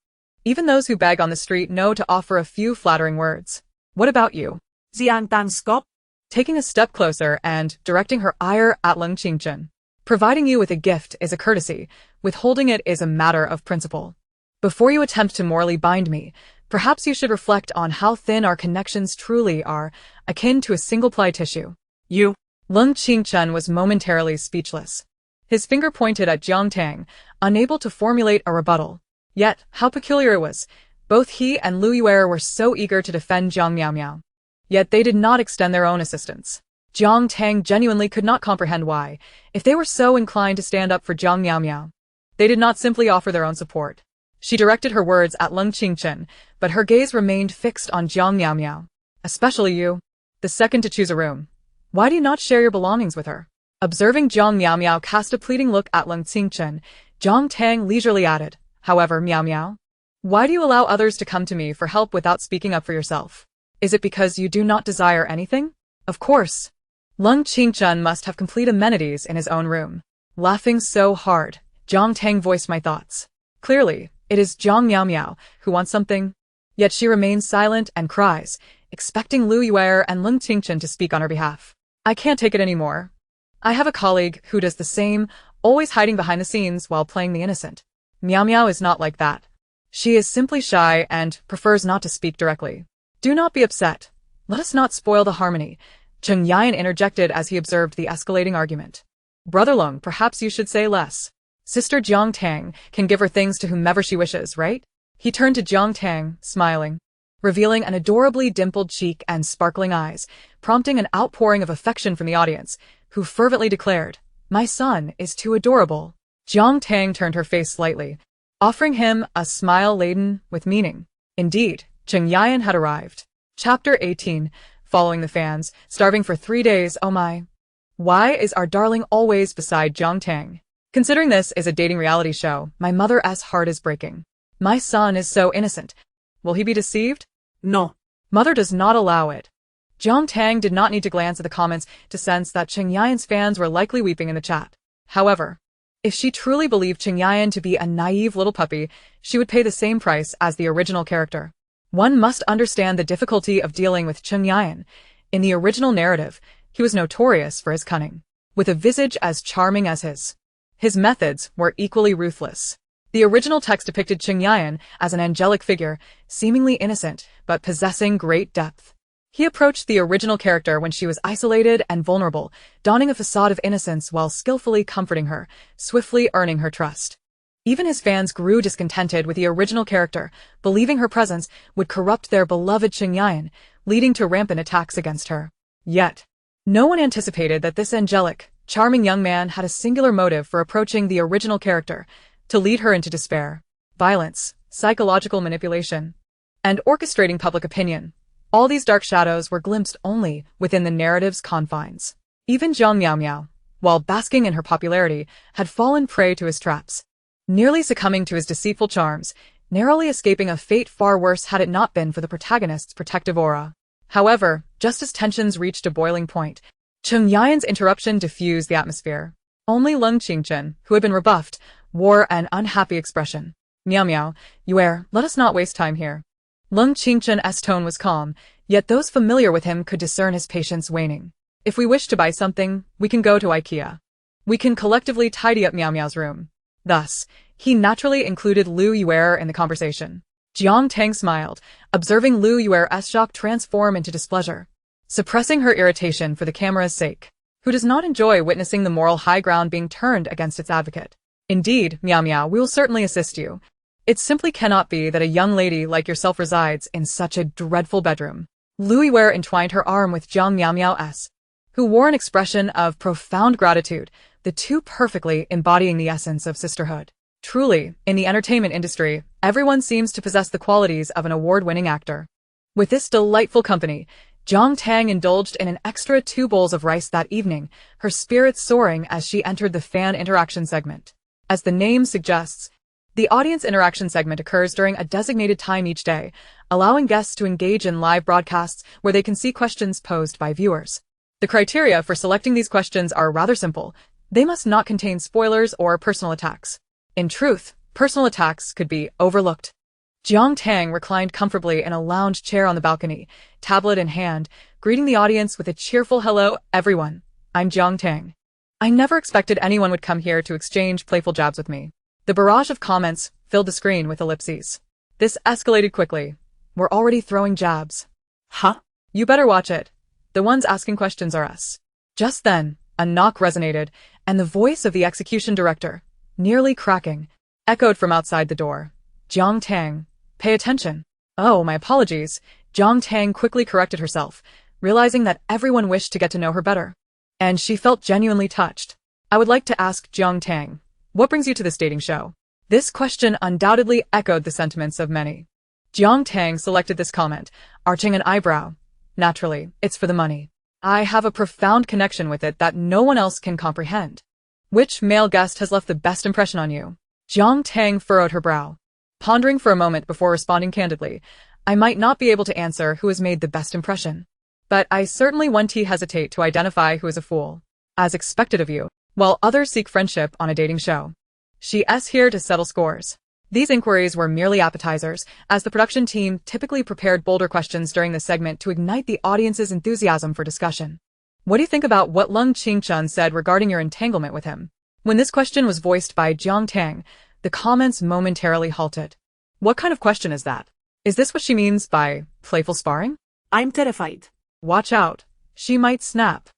[SPEAKER 1] Even those who beg on the street know to offer a few flattering words. What about you?
[SPEAKER 2] Jiang Tang scoffed,
[SPEAKER 1] taking a step closer and directing her ire at Leng Qingchen. Providing you with a gift is a courtesy, withholding it is a matter of principle. Before you attempt to morally bind me, perhaps you should reflect on how thin our connections truly are, akin to a single-ply tissue.
[SPEAKER 2] You.
[SPEAKER 1] Leng Qingchen was momentarily speechless. His finger pointed at Jiang Tang, unable to formulate a rebuttal. Yet, how peculiar it was. Both he and Lu Yuer were so eager to defend Jiang Miao. Yet they did not extend their own assistance. Jiang Tang genuinely could not comprehend why, if they were so inclined to stand up for Jiang Miao, they did not simply offer their own support. She directed her words at Leng Qingchen, but her gaze remained fixed on Jiang Miao. Especially you, the second to choose a room. Why do you not share your belongings with her? Observing Jiang Miao cast a pleading look at Leng Qingchen, Jiang Tang leisurely added, however, Miao, why do you allow others to come to me for help without speaking up for yourself? Is it because you do not desire anything? Of course. Leng Qingchen must have complete amenities in his own room. Laughing so hard, Jiang Tang voiced my thoughts. Clearly, it is Jiang Miao who wants something. Yet she remains silent and cries, expecting Lu Yuer and Leng Qingchen to speak on her behalf. I can't take it anymore. I have a colleague who does the same, always hiding behind the scenes while playing the innocent. Meow Meow is not like that. She is simply shy and prefers not to speak directly. Do not be upset. Let us not spoil the harmony, Cheng Yan interjected as he observed the escalating argument. Brother Lung, perhaps you should say less. Sister Jiang Tang can give her things to whomever she wishes, right? He turned to Jiang Tang, smiling, revealing an adorably dimpled cheek and sparkling eyes, prompting an outpouring of affection from the audience, who fervently declared, "My son is too adorable." Jiang Tang turned her face slightly, offering him a smile laden with meaning. Indeed, Cheng Yan had arrived. Chapter 18. Following the fans, starving for 3 days, oh my. Why is our darling always beside Jiang Tang? Considering this is a dating reality show, my mother's heart is breaking. My son is so innocent. Will he be deceived?
[SPEAKER 2] No.
[SPEAKER 1] Mother does not allow it. Jiang Tang did not need to glance at the comments to sense that Cheng Yan's fans were likely weeping in the chat. However, if she truly believed Cheng Yan to be a naive little puppy, she would pay the same price as the original character. One must understand the difficulty of dealing with Cheng Yan. In the original narrative, he was notorious for his cunning, with a visage as charming as his. His methods were equally ruthless. The original text depicted Cheng Yan as an angelic figure, seemingly innocent, but possessing great depth. He approached the original character when she was isolated and vulnerable, donning a facade of innocence while skillfully comforting her, swiftly earning her trust. Even his fans grew discontented with the original character, believing her presence would corrupt their beloved Cheng Yan, leading to rampant attacks against her. Yet, no one anticipated that this angelic, charming young man had a singular motive for approaching the original character, to lead her into despair, violence, psychological manipulation, and orchestrating public opinion. All these dark shadows were glimpsed only within the narrative's confines. Even Jiang Miao Miao, while basking in her popularity, had fallen prey to his traps, nearly succumbing to his deceitful charms, narrowly escaping a fate far worse had it not been for the protagonist's protective aura. However, just as tensions reached a boiling point, Cheng Yan's interruption diffused the atmosphere. Only Lung Qingchen, who had been rebuffed, wore an unhappy expression. Meow Meow, Yuer, let us not waste time here. Lung Qingchen's tone was calm, yet those familiar with him could discern his patience waning. If we wish to buy something, we can go to IKEA. We can collectively tidy up Meow Meow's room. Thus, he naturally included Lu Yuer in the conversation. Jiang Tang smiled, observing Lu Yuer's shock transform into displeasure, suppressing her irritation for the camera's sake. Who does not enjoy witnessing the moral high ground being turned against its advocate? Indeed, Meow Meow, we will certainly assist you. It simply cannot be that a young lady like yourself resides in such a dreadful bedroom. Lu Yuer entwined her arm with Jiang Miao Miao's, who wore an expression of profound gratitude, the two perfectly embodying the essence of sisterhood. Truly, in the entertainment industry, everyone seems to possess the qualities of an award-winning actor. With this delightful company, Jiang Tang indulged in an extra 2 bowls of rice that evening, her spirits soaring as she entered the fan interaction segment. As the name suggests, the audience interaction segment occurs during a designated time each day, allowing guests to engage in live broadcasts where they can see questions posed by viewers. The criteria for selecting these questions are rather simple. They must not contain spoilers or personal attacks. In truth, personal attacks could be overlooked. Jiang Tang reclined comfortably in a lounge chair on the balcony, tablet in hand, greeting the audience with a cheerful "Hello, everyone. I'm Jiang Tang. I never expected anyone would come here to exchange playful jabs with me." The barrage of comments filled the screen with ellipses. This escalated quickly. "We're already throwing jabs."
[SPEAKER 2] Huh?
[SPEAKER 1] "You better watch it. The ones asking questions are us." Just then, a knock resonated, and the voice of the execution director, nearly cracking, echoed from outside the door. "Jiang Tang, pay attention." "Oh, my apologies." Jiang Tang quickly corrected herself, realizing that everyone wished to get to know her better. And she felt genuinely touched. "I would like to ask Jiang Tang, what brings you to this dating show?" This question undoubtedly echoed the sentiments of many. Jiang Tang selected this comment, arching an eyebrow. "Naturally, it's for the money. I have a profound connection with it that no one else can comprehend." "Which male guest has left the best impression on you?" Jiang Tang furrowed her brow, pondering for a moment before responding candidly. "I might not be able to answer who has made the best impression, but I certainly won't hesitate to identify who is a fool, as expected of you, while others seek friendship on a dating show. She's here to settle scores." These inquiries were merely appetizers, as the production team typically prepared bolder questions during the segment to ignite the audience's enthusiasm for discussion. "What do you think about what Lung Qingchen said regarding your entanglement with him?" When this question was voiced by Jiang Tang, the comments momentarily halted. What kind of question is that? Is this what she means by playful sparring?
[SPEAKER 2] I'm terrified.
[SPEAKER 1] Watch out. She might snap.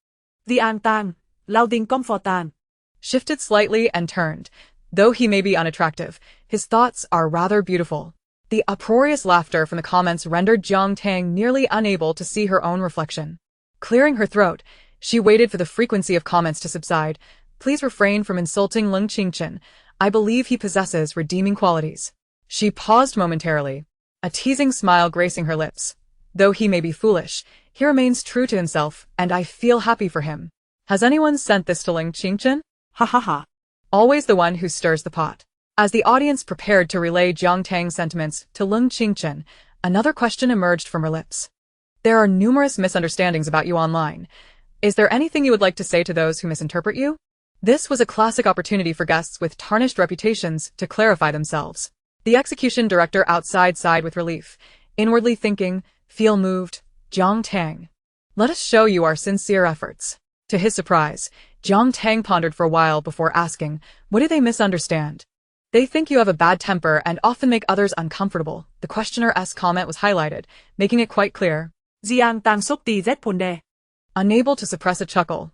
[SPEAKER 2] Jiang Tang, louding comfortan.
[SPEAKER 1] Shifted slightly and turned. Though he may be unattractive, his thoughts are rather beautiful. The uproarious laughter from the comments rendered Jiang Tang nearly unable to see her own reflection. Clearing her throat, she waited for the frequency of comments to subside. Please refrain from insulting Lung Qingchen. I believe he possesses redeeming qualities. She paused momentarily, a teasing smile gracing her lips. Though he may be foolish, he remains true to himself, and I feel happy for him. Has anyone sent this to Lung Qingchen?
[SPEAKER 2] Ha ha ha.
[SPEAKER 1] Always the one who stirs the pot. As the audience prepared to relay Jiang Tang's sentiments to Lung Qingchen, another question emerged from her lips. There are numerous misunderstandings about you online. Is there anything you would like to say to those who misinterpret you? This was a classic opportunity for guests with tarnished reputations to clarify themselves. The execution director outside sighed with relief, inwardly thinking, feel moved, Jiang Tang. Let us show you our sincere efforts. To his surprise, Jiang Tang pondered for a while before asking, what do they misunderstand? They think you have a bad temper and often make others uncomfortable. The questioner's comment was highlighted, making it quite clear.
[SPEAKER 2] Jiang Tang sốc tì rét phồn đề.
[SPEAKER 1] Unable to suppress a chuckle.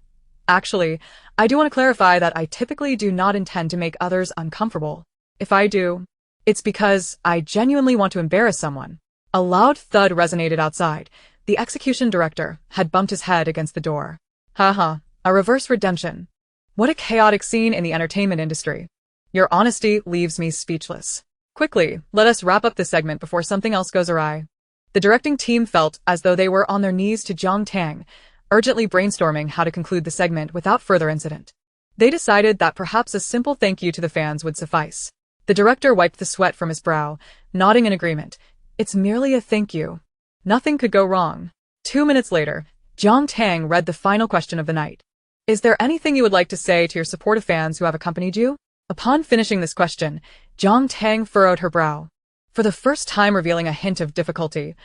[SPEAKER 1] Actually, I do want to clarify that I typically do not intend to make others uncomfortable. If I do, it's because I genuinely want to embarrass someone. A loud thud resonated outside. The execution director had bumped his head against the door. Haha, a reverse redemption. What a chaotic scene in the entertainment industry. Your honesty leaves me speechless. Quickly, let us wrap up this segment before something else goes awry. The directing team felt as though they were on their knees to Jiang Tang, urgently brainstorming how to conclude the segment without further incident. They decided that perhaps a simple thank you to the fans would suffice. The director wiped the sweat from his brow, nodding in agreement. It's merely a thank you. Nothing could go wrong. 2 minutes later, Jiang Tang read the final question of the night. Is there anything you would like to say to your supportive fans who have accompanied you? Upon finishing this question, Jiang Tang furrowed her brow, for the first time revealing a hint of difficulty.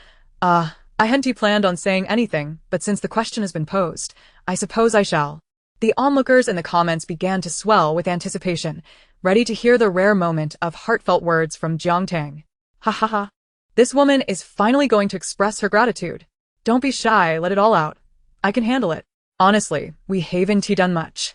[SPEAKER 1] I hadn't planned on saying anything, but since the question has been posed, I suppose I shall. The onlookers in the comments began to swell with anticipation, ready to hear the rare moment of heartfelt words from Jiang Tang. Ha ha ha. This woman is finally going to express her gratitude. Don't be shy, let it all out. I can handle it. Honestly, we haven't done much.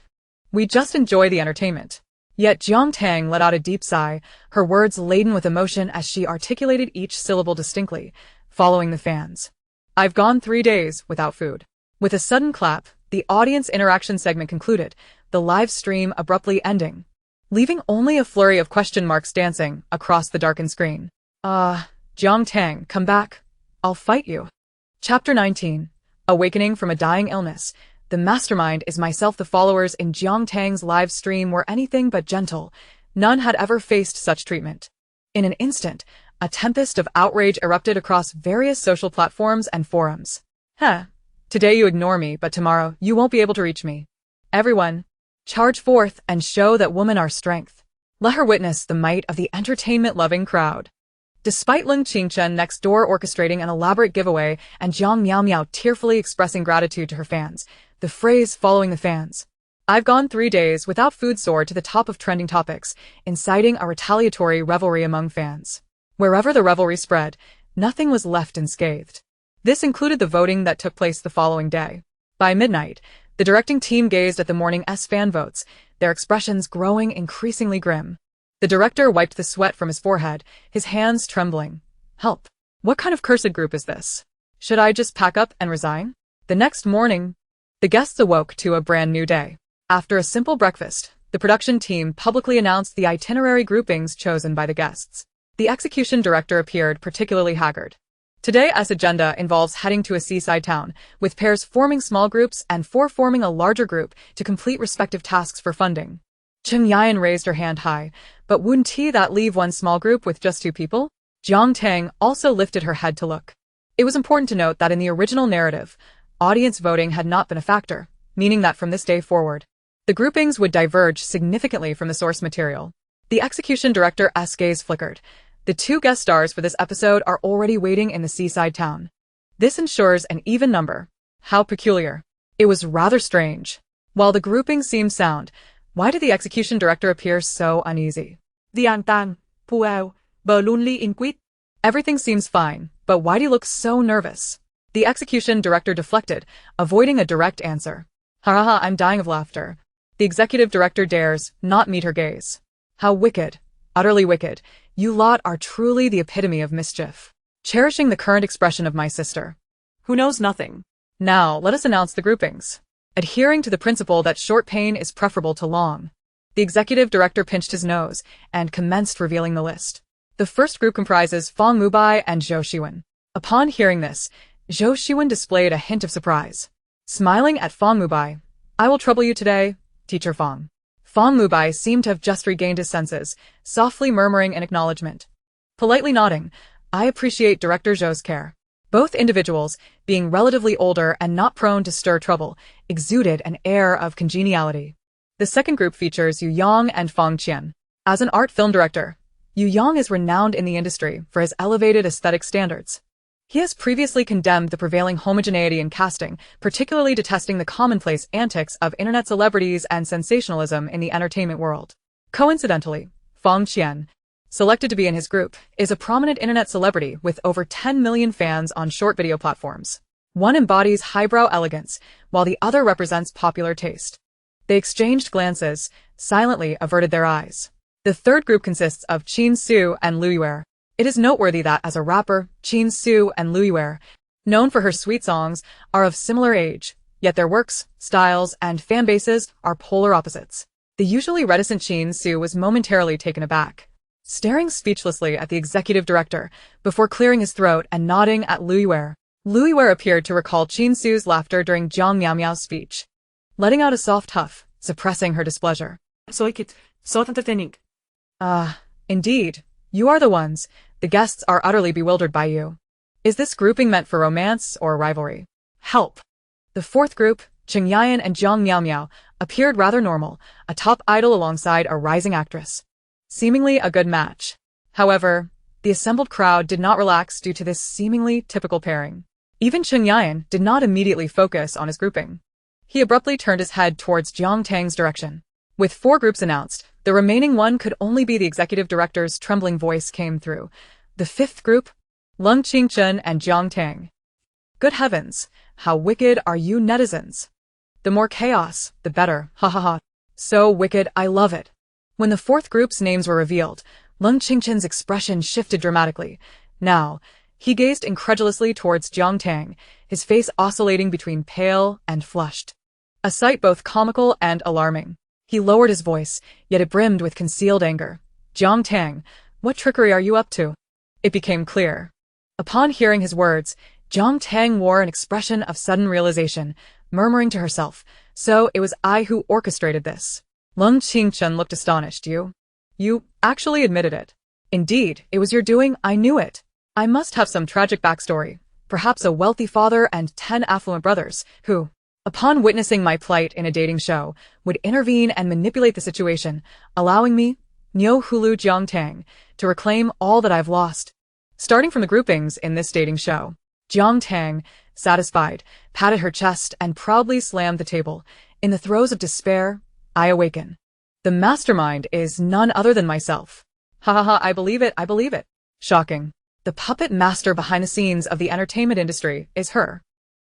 [SPEAKER 1] We just enjoy the entertainment. Yet Jiang Tang let out a deep sigh, her words laden with emotion as she articulated each syllable distinctly, following the fans. I've gone 3 days without food. With a sudden clap, the audience interaction segment concluded, the live stream abruptly ending, leaving only a flurry of question marks dancing across the darkened screen. Jiang Tang, come back. I'll fight you. Chapter 19. Awakening from a dying illness. The mastermind is myself. The followers in Jiang Tang's live stream were anything but gentle. None had ever faced such treatment. In an instant, a tempest of outrage erupted across various social platforms and forums. Today you ignore me, but tomorrow you won't be able to reach me. Everyone, charge forth and show that woman our strength. Let her witness the might of the entertainment-loving crowd. Despite Lung Qingchen next door orchestrating an elaborate giveaway and Jiang Miao Miao tearfully expressing gratitude to her fans, the phrase following the fans, I've gone 3 days without food, soared to the top of trending topics, inciting a retaliatory revelry among fans. Wherever the revelry spread, nothing was left unscathed. This included the voting that took place the following day. By midnight, the directing team gazed at the morning's fan votes, their expressions growing increasingly grim. The director wiped the sweat from his forehead, his hands trembling. Help. What kind of cursed group is this? Should I just pack up and resign? The next morning, the guests awoke to a brand new day. After a simple breakfast, the production team publicly announced the itinerary groupings chosen by the guests. The execution director appeared particularly haggard. Today's agenda involves heading to a seaside town, with pairs forming small groups and 4 forming a larger group to complete respective tasks for funding. Cheng Yan raised her hand high, but wouldn't that leave one small group with just 2 people? Jiang Tang also lifted her head to look. It was important to note that in the original narrative, audience voting had not been a factor, meaning that from this day forward, the groupings would diverge significantly from the source material. The execution director's gaze flickered. The 2 guest stars for this episode are already waiting in the seaside town. This ensures an even number. How peculiar. It was rather strange. While the grouping seemed sound, why did the execution director appear so uneasy?
[SPEAKER 2] Jiang Tang, Puel, Berlunli Inquit.
[SPEAKER 1] Everything seems fine, but why do you look so nervous? The execution director deflected, avoiding a direct answer. Haha, I'm dying of laughter. The executive director dares not meet her gaze. How wicked, utterly wicked. You lot are truly the epitome of mischief. Cherishing the current expression of my sister.
[SPEAKER 2] Who knows nothing.
[SPEAKER 1] Now, let us announce the groupings. Adhering to the principle that short pain is preferable to long. The executive director pinched his nose and commenced revealing the list. The first group comprises Fong Mubai and Zhou Xiwen. Upon hearing this, Zhou Xiwen displayed a hint of surprise. Smiling at Fong Mubai, I will trouble you today, teacher Fong. Fong Mubai seemed to have just regained his senses, softly murmuring in acknowledgement. Politely nodding, I appreciate Director Zhou's care. Both individuals, being relatively older and not prone to stir trouble, exuded an air of congeniality. The second group features Yu Yang and Fong Qian. As an art film director, Yu Yang is renowned in the industry for his elevated aesthetic standards. He has previously condemned the prevailing homogeneity in casting, particularly detesting the commonplace antics of internet celebrities and sensationalism in the entertainment world. Coincidentally, Fong Qian, selected to be in his group, is a prominent internet celebrity with over 10 million fans on short video platforms. One embodies highbrow elegance, while the other represents popular taste. They exchanged glances, silently averted their eyes. The third group consists of Qin Su and Lu Yuer. It is noteworthy that as a rapper, Qin Su and Lu Yuer, known for her sweet songs, are of similar age, yet their works, styles, and fan bases are polar opposites. The usually reticent Qin Su was momentarily taken aback, staring speechlessly at the executive director before clearing his throat and nodding at Lu Yuer. Lu Yuer appeared to recall Qin Su's laughter during Jiang Miao's speech, letting out a soft huff, suppressing her displeasure.
[SPEAKER 2] So entertaining.
[SPEAKER 1] Indeed. You are the ones. The guests are utterly bewildered by you. Is this grouping meant for romance or rivalry? Help. The fourth group, Cheng Yayan and Jiang Miao, appeared rather normal, a top idol alongside a rising actress. Seemingly a good match. However, the assembled crowd did not relax due to this seemingly typical pairing. Even Cheng Yayan did not immediately focus on his grouping. He abruptly turned his head towards Jiang Tang's direction. With 4 groups announced, the remaining one could only be the executive director's trembling voice came through. The 5th group, Lung Qingchen and Jiang Tang. Good heavens, how wicked are you netizens? The more chaos, the better, ha ha ha. So wicked, I love it. When the 4th group's names were revealed, Lung Qingchen's expression shifted dramatically. Now, he gazed incredulously towards Jiang Tang, his face oscillating between pale and flushed. A sight both comical and alarming. He lowered his voice, yet it brimmed with concealed anger. Jiang Tang, what trickery are you up to? It became clear. Upon hearing his words, Jiang Tang wore an expression of sudden realization, murmuring to herself, so it was I who orchestrated this. Lung Qingchen looked astonished. You actually admitted it. Indeed, it was your doing, I knew it. I must have some tragic backstory, perhaps a wealthy father and 10 affluent brothers, who, upon witnessing my plight in a dating show, would intervene and manipulate the situation, allowing me, Niu Hulu Jiang Tang, to reclaim all that I've lost. Starting from the groupings in this dating show, Jiang Tang, satisfied, patted her chest and proudly slammed the table. In the throes of despair, I awaken. The mastermind is none other than myself. Ha ha ha, I believe it. Shocking. The puppet master behind the scenes of the entertainment industry is her.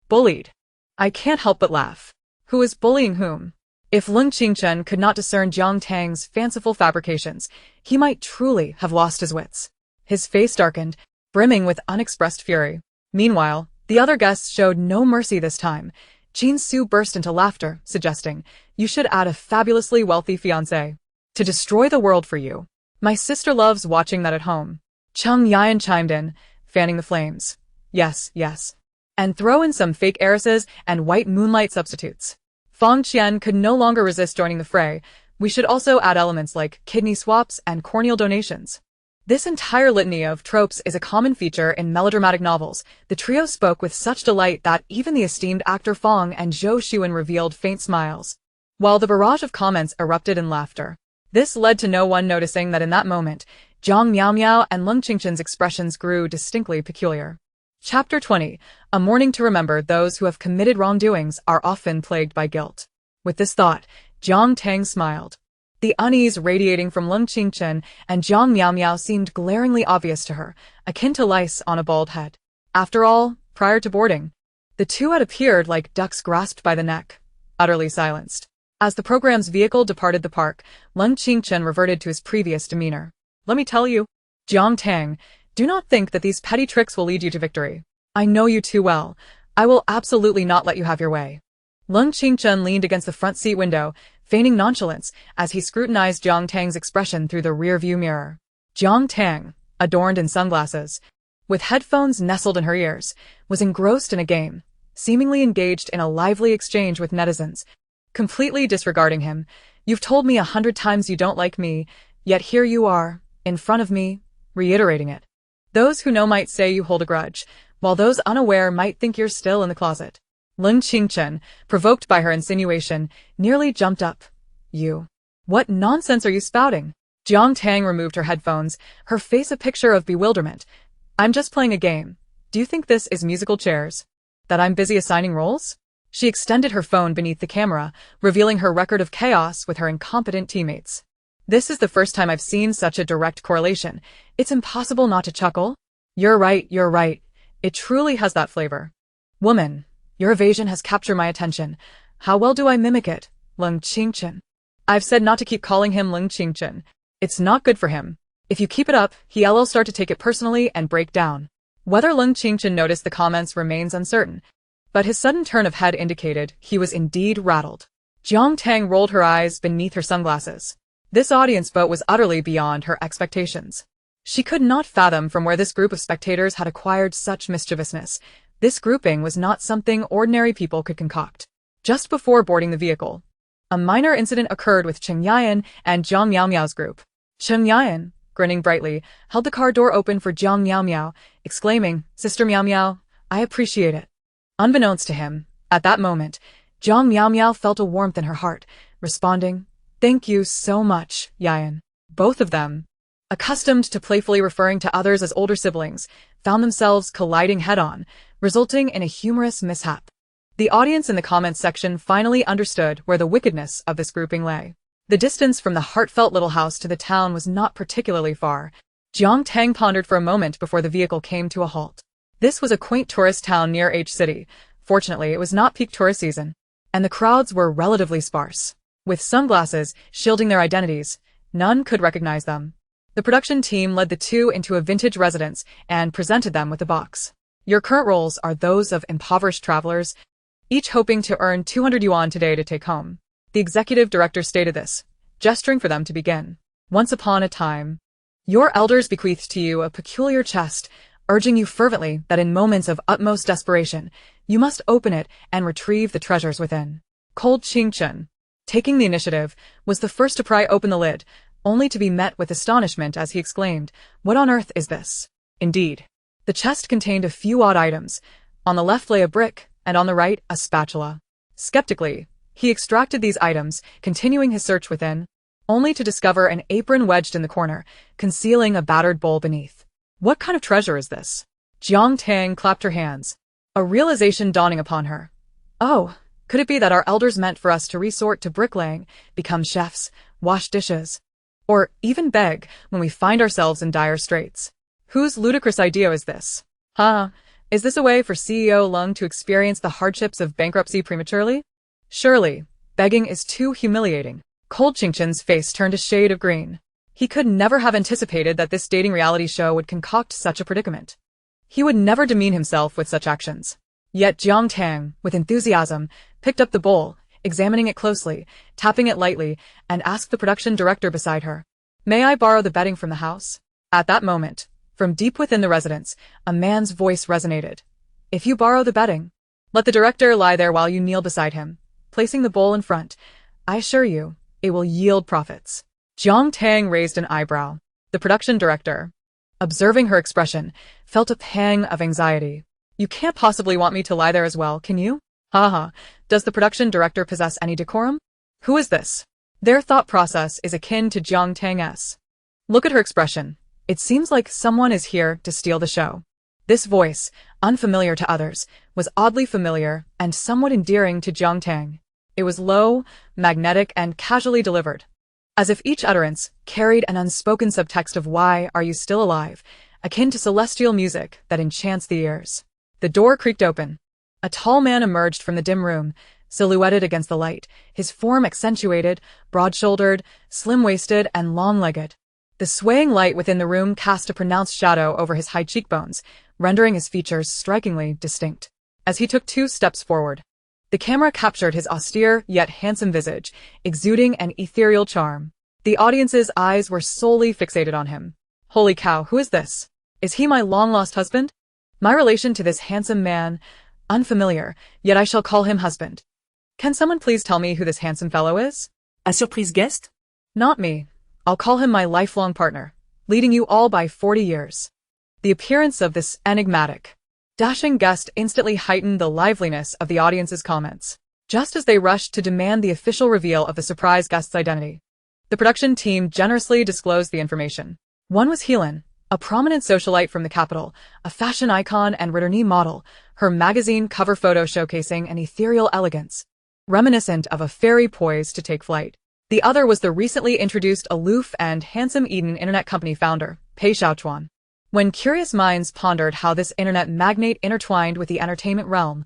[SPEAKER 1] Bullied. I can't help but laugh. Who is bullying whom? If Lung Qingchen could not discern Jiang Tang's fanciful fabrications, he might truly have lost his wits. His face darkened, brimming with unexpressed fury. Meanwhile, the other guests showed no mercy this time. Qin Su burst into laughter, suggesting, you should add a fabulously wealthy fiancé. To destroy the world for you. My sister loves watching that at home. Cheng Yayan chimed in, fanning the flames. Yes. And throw in some fake heiresses and white moonlight substitutes. Fong Qian could no longer resist joining the fray. We should also add elements like kidney swaps and corneal donations. This entire litany of tropes is a common feature in melodramatic novels. The trio spoke with such delight that even the esteemed actor Fong and Zhou Xiwen revealed faint smiles, while the barrage of comments erupted in laughter. This led to no one noticing that in that moment, Jiang Miao and Lung Qingchen's expressions grew distinctly peculiar. Chapter 20. A mourning to remember those who have committed wrongdoings are often plagued by guilt. With this thought, Jiang Tang smiled. The unease radiating from Lung Qingchen and Jiang Miaomiao seemed glaringly obvious to her, akin to lice on a bald head. After all, prior to boarding, the two had appeared like ducks grasped by the neck, utterly silenced. As the program's vehicle departed the park, Lung Qingchen reverted to his previous demeanor. Let me tell you, Jiang Tang, do not think that these petty tricks will lead you to victory. I know you too well. I will absolutely not let you have your way. Lung Qingchen leaned against the front seat window, feigning nonchalance as he scrutinized Jiang Tang's expression through the rear-view mirror. Jiang Tang, adorned in sunglasses, with headphones nestled in her ears, was engrossed in a game, seemingly engaged in a lively exchange with netizens, completely disregarding him. You've told me 100 times you don't like me, yet here you are, in front of me, reiterating it. Those who know might say you hold a grudge, while those unaware might think you're still in the closet. Lung Qingchen, provoked by her insinuation, nearly jumped up. You. What nonsense are you spouting? Jiang Tang removed her headphones, her face a picture of bewilderment. I'm just playing a game. Do you think this is musical chairs? That I'm busy assigning roles? She extended her phone beneath the camera, revealing her record of chaos with her incompetent teammates. This is the first time I've seen such a direct correlation. It's impossible not to chuckle. You're right. It truly has that flavor. Woman, your evasion has captured my attention. How well do I mimic it, Lung Qingchen? I've said not to keep calling him Lung Qingchen. It's not good for him. If you keep it up, he'll start to take it personally and break down. Whether Lung Qingchen noticed the comments remains uncertain, but his sudden turn of head indicated he was indeed rattled. Jiang Tang rolled her eyes beneath her sunglasses. This audience vote was utterly beyond her expectations. She could not fathom from where this group of spectators had acquired such mischievousness. This grouping was not something ordinary people could concoct. Just before boarding the vehicle, a minor incident occurred with Cheng Yayan and Jiang Miaomiao's group. Cheng Yayan, grinning brightly, held the car door open for Jiang Miaomiao, exclaiming, "Sister Miaomiao, I appreciate it." Unbeknownst to him, at that moment, Jiang Miaomiao felt a warmth in her heart, responding, "Thank you so much, Yayan." Both of them, accustomed to playfully referring to others as older siblings, found themselves colliding head-on, resulting in a humorous mishap. The audience in the comments section finally understood where the wickedness of this grouping lay. The distance from the heartfelt little house to the town was not particularly far. Jiang Tang pondered for a moment before the vehicle came to a halt. This was a quaint tourist town near H City. Fortunately, it was not peak tourist season, and the crowds were relatively sparse. With sunglasses shielding their identities, none could recognize them. The production team led the two into a vintage residence and presented them with a box. Your current roles are those of impoverished travelers, each hoping to earn 200 yuan today to take home. The executive director stated this, gesturing for them to begin. Once upon a time, your elders bequeathed to you a peculiar chest, urging you fervently that in moments of utmost desperation, you must open it and retrieve the treasures within. Cold Qingchen, taking the initiative, was the first to pry open the lid, only to be met with astonishment as he exclaimed, "What on earth is this?" Indeed, the chest contained a few odd items. On the left lay a brick, and on the right, a spatula. Skeptically, he extracted these items, continuing his search within, only to discover an apron wedged in the corner, concealing a battered bowl beneath. What kind of treasure is this? Jiang Tang clapped her hands, a realization dawning upon her. Oh, could it be that our elders meant for us to resort to bricklaying, become chefs, wash dishes, or even beg when we find ourselves in dire straits? Whose ludicrous idea is this? Is this a way for CEO Lung to experience the hardships of bankruptcy prematurely? Surely, begging is too humiliating. Cold Qingchen's face turned a shade of green. He could never have anticipated that this dating reality show would concoct such a predicament. He would never demean himself with such actions. Yet Jiang Tang, with enthusiasm, picked up the bowl, examining it closely, tapping it lightly, and asked the production director beside her, "May I borrow the bedding from the house?" At that moment, from deep within the residence, a man's voice resonated. "If you borrow the bedding, let the director lie there while you kneel beside him, placing the bowl in front. I assure you, it will yield profits." Jiang Tang raised an eyebrow. The production director, observing her expression, felt a pang of anxiety. "You can't possibly want me to lie there as well, can you?" Does the production director possess any decorum? Who is this? Their thought process is akin to Jiang Tang's. Look at her expression. It seems like someone is here to steal the show. This voice, unfamiliar to others, was oddly familiar and somewhat endearing to Jiang Tang. It was low, magnetic, and casually delivered. as if each utterance carried an unspoken subtext of "Why are you still alive?" akin to celestial music that enchants the ears. The door creaked open. A tall man emerged from the dim room, silhouetted against the light, his form accentuated, broad-shouldered, slim-waisted, and long-legged. The swaying light within the room cast a pronounced shadow over his high cheekbones, rendering his features strikingly distinct. As he took 2 steps forward, the camera captured his austere yet handsome visage, exuding an ethereal charm. The audience's eyes were solely fixated on him. Holy cow, who is this? Is he my long-lost husband? My relation to this handsome man, unfamiliar, yet I shall call him husband. Can someone please tell me who this handsome fellow is?
[SPEAKER 2] A surprise guest?
[SPEAKER 1] Not me. I'll call him my lifelong partner, leading you all by 40 years. The appearance of this enigmatic, dashing guest instantly heightened the liveliness of the audience's comments, just as they rushed to demand the official reveal of the surprise guest's identity. The production team generously disclosed the information. One was Helen, a prominent socialite from the capital, a fashion icon and returning model, her magazine cover photo showcasing an ethereal elegance, reminiscent of a fairy poised to take flight. The other was the recently introduced aloof and handsome Eden internet company founder, Pei Xiaochuan. When curious minds pondered how this internet magnate intertwined with the entertainment realm,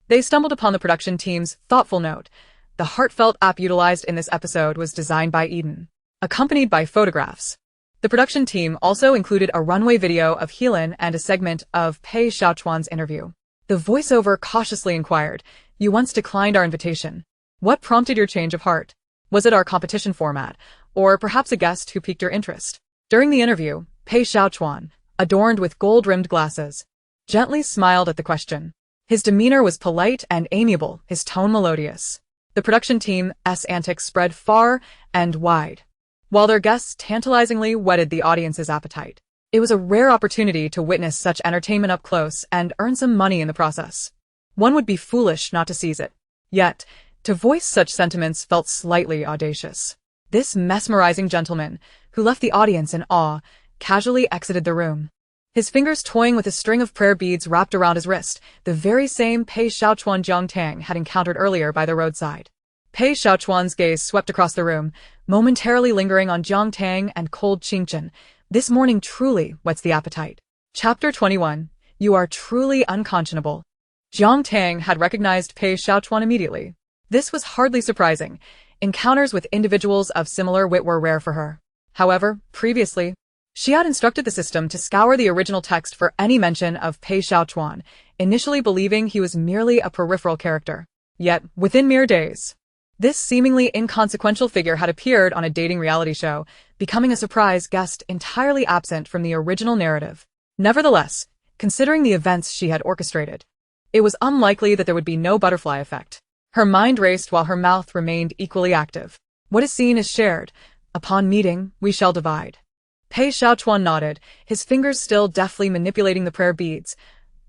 [SPEAKER 1] they stumbled upon the production team's thoughtful note. The heartfelt app utilized in this episode was designed by Eden, accompanied by photographs. The production team also included a runway video of Helen and a segment of Pei Xiaochuan's interview. The voiceover cautiously inquired, "You once declined our invitation. What prompted your change of heart? Was it our competition format, or perhaps a guest who piqued your interest?" During the interview, Pei Xiaochuan, adorned with gold-rimmed glasses, gently smiled at the question. His demeanor was polite and amiable, his tone melodious. The production team's antics spread far and wide, while their guests tantalizingly whetted the audience's appetite. It was a rare opportunity to witness such entertainment up close and earn some money in the process. One would be foolish not to seize it. Yet, to voice such sentiments felt slightly audacious. This mesmerizing gentleman, who left the audience in awe, casually exited the room, his fingers toying with a string of prayer beads wrapped around his wrist, the very same Pei Xiaochuan Jiang Tang had encountered earlier by the roadside. Pei Xiaochuan's gaze swept across the room, momentarily lingering on Jiang Tang and cold Qingchen. This morning truly whets the appetite. Chapter 21. You are truly unconscionable. Jiang Tang had recognized Pei Xiaochuan immediately. This was hardly surprising. Encounters with individuals of similar wit were rare for her. However, previously, she had instructed the system to scour the original text for any mention of Pei Xiaochuan, initially believing he was merely a peripheral character. Yet, within mere days, this seemingly inconsequential figure had appeared on a dating reality show, becoming a surprise guest entirely absent from the original narrative. Nevertheless, considering the events she had orchestrated, it was unlikely that there would be no butterfly effect. Her mind raced while her mouth remained equally active. What is seen is shared. Upon meeting, we shall divide. Pei Xiaochuan nodded, his fingers still deftly manipulating the prayer beads.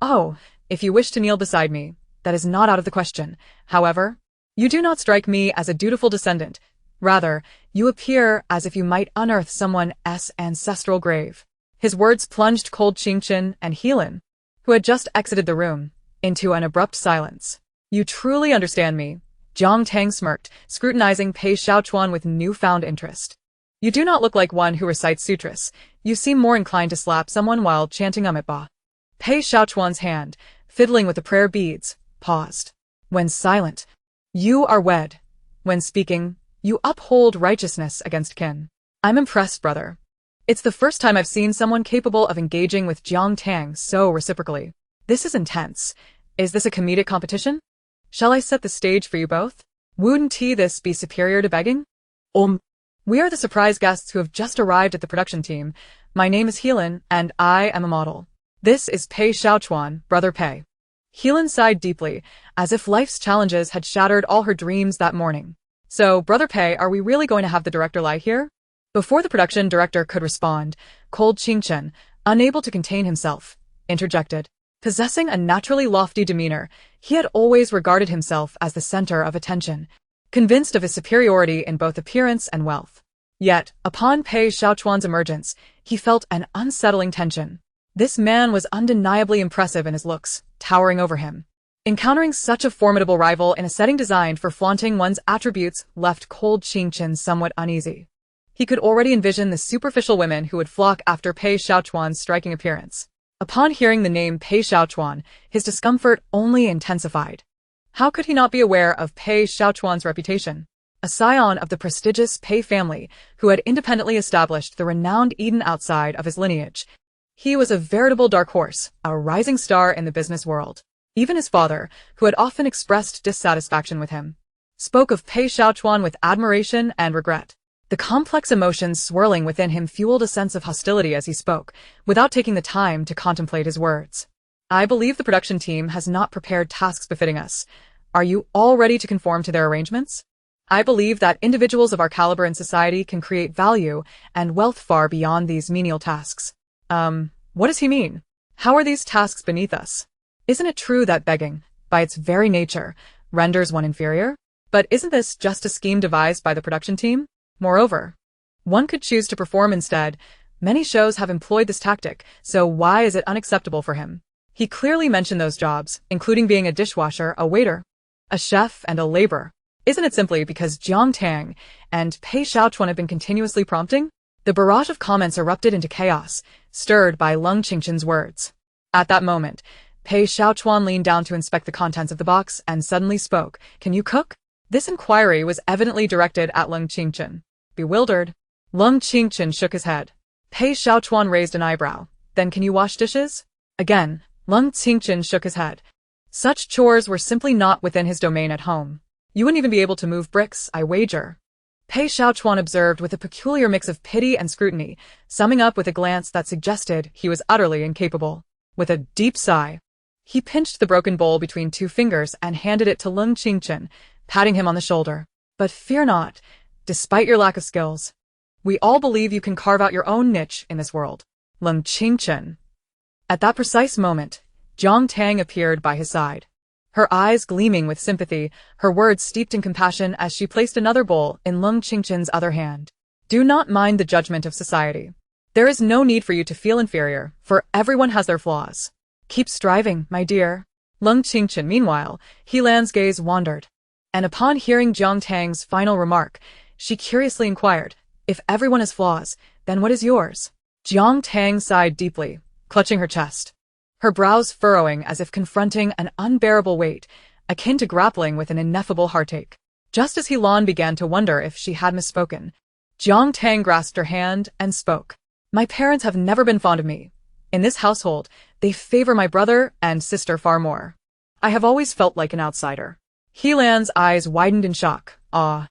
[SPEAKER 1] Oh, if you wish to kneel beside me, that is not out of the question. However, you do not strike me as a dutiful descendant. Rather, you appear as if you might unearth someone's ancestral grave. His words plunged cold Qingchen and Helen, who had just exited the room, into an abrupt silence. You truly understand me. Jiang Tang smirked, scrutinizing Pei Xiaochuan with newfound interest. You do not look like one who recites sutras. You seem more inclined to slap someone while chanting Amitabha. Pei Xiaochuan's hand, fiddling with the prayer beads, paused. When silent, you are wed. When speaking, you uphold righteousness against kin. I'm impressed, brother. It's the first time I've seen someone capable of engaging with Jiang Tang so reciprocally. This is intense. Is this a comedic competition? Shall I set the stage for you both? Wouldn't this be superior to begging? We are the surprise guests who have just arrived at the production team. My name is Helen, and I am a model. This is Pei Xiaochuan, brother Pei. Helen sighed deeply, as if life's challenges had shattered all her dreams that morning. So, brother Pei, are we really going to have the director lie here? Before the production director could respond, cold Qingchen, unable to contain himself, interjected. Possessing a naturally lofty demeanor, he had always regarded himself as the center of attention, convinced of his superiority in both appearance and wealth. Yet, upon Pei Xiaochuan's emergence, he felt an unsettling tension. This man was undeniably impressive in his looks, towering over him. Encountering such a formidable rival in a setting designed for flaunting one's attributes left cold Qingchen somewhat uneasy. He could already envision the superficial women who would flock after Pei Xiaochuan's striking appearance. Upon hearing the name Pei Xiaochuan, his discomfort only intensified. How could he not be aware of Pei Xiaochuan's reputation? A scion of the prestigious Pei family who had independently established the renowned Eden outside of his lineage. He was a veritable dark horse, a rising star in the business world. Even his father, who had often expressed dissatisfaction with him, spoke of Pei Xiaochuan with admiration and regret. The complex emotions swirling within him fueled a sense of hostility as he spoke, without taking the time to contemplate his words. I believe the production team has not prepared tasks befitting us. Are you all ready to conform to their arrangements? I believe that individuals of our caliber in society can create value and wealth far beyond these menial tasks. What does he mean? How are these tasks beneath us? Isn't it true that begging, by its very nature, renders one inferior? But isn't this just a scheme devised by the production team? Moreover, one could choose to perform instead. Many shows have employed this tactic, so why is it unacceptable for him? He clearly mentioned those jobs, including being a dishwasher, a waiter, a chef, and a laborer. Isn't it simply because Jiang Tang and Pei Xiaochuan have been continuously prompting? The barrage of comments erupted into chaos, stirred by Leng Qingchen's words. At that moment, Pei Xiaochuan leaned down to inspect the contents of the box and suddenly spoke. Can you cook? This inquiry was evidently directed at Leng Qingchen. Bewildered, Leng Qingchen shook his head. Pei Xiaochuan raised an eyebrow. Then can you wash dishes? Again, Leng Qingchen shook his head. Such chores were simply not within his domain at home. You wouldn't even be able to move bricks, I wager. Pei Xiaochuan observed with a peculiar mix of pity and scrutiny, summing up with a glance that suggested he was utterly incapable. With a deep sigh, he pinched the broken bowl between two fingers and handed it to Leng Qingchen, patting him on the shoulder. But fear not, despite your lack of skills. We all believe you can carve out your own niche in this world. Leng Qingchen. At that precise moment, Jiang Tang appeared by his side. Her eyes gleaming with sympathy, her words steeped in compassion as she placed another bowl in Leng Qingchen's other hand. Do not mind the judgment of society. There is no need for you to feel inferior, for everyone has their flaws. Keep striving, my dear. Leng Qingchen, meanwhile, Helan's gaze wandered. And upon hearing Jiang Tang's final remark, she curiously inquired, if everyone has flaws, then what is yours? Jiang Tang sighed deeply, clutching her chest, her brows furrowing as if confronting an unbearable weight, akin to grappling with an ineffable heartache. Just as Helan began to wonder if she had misspoken, Jiang Tang grasped her hand and spoke. My parents have never been fond of me. In this household, they favor my brother and sister far more. I have always felt like an outsider. Helan's eyes widened in shock.
[SPEAKER 2] Jiang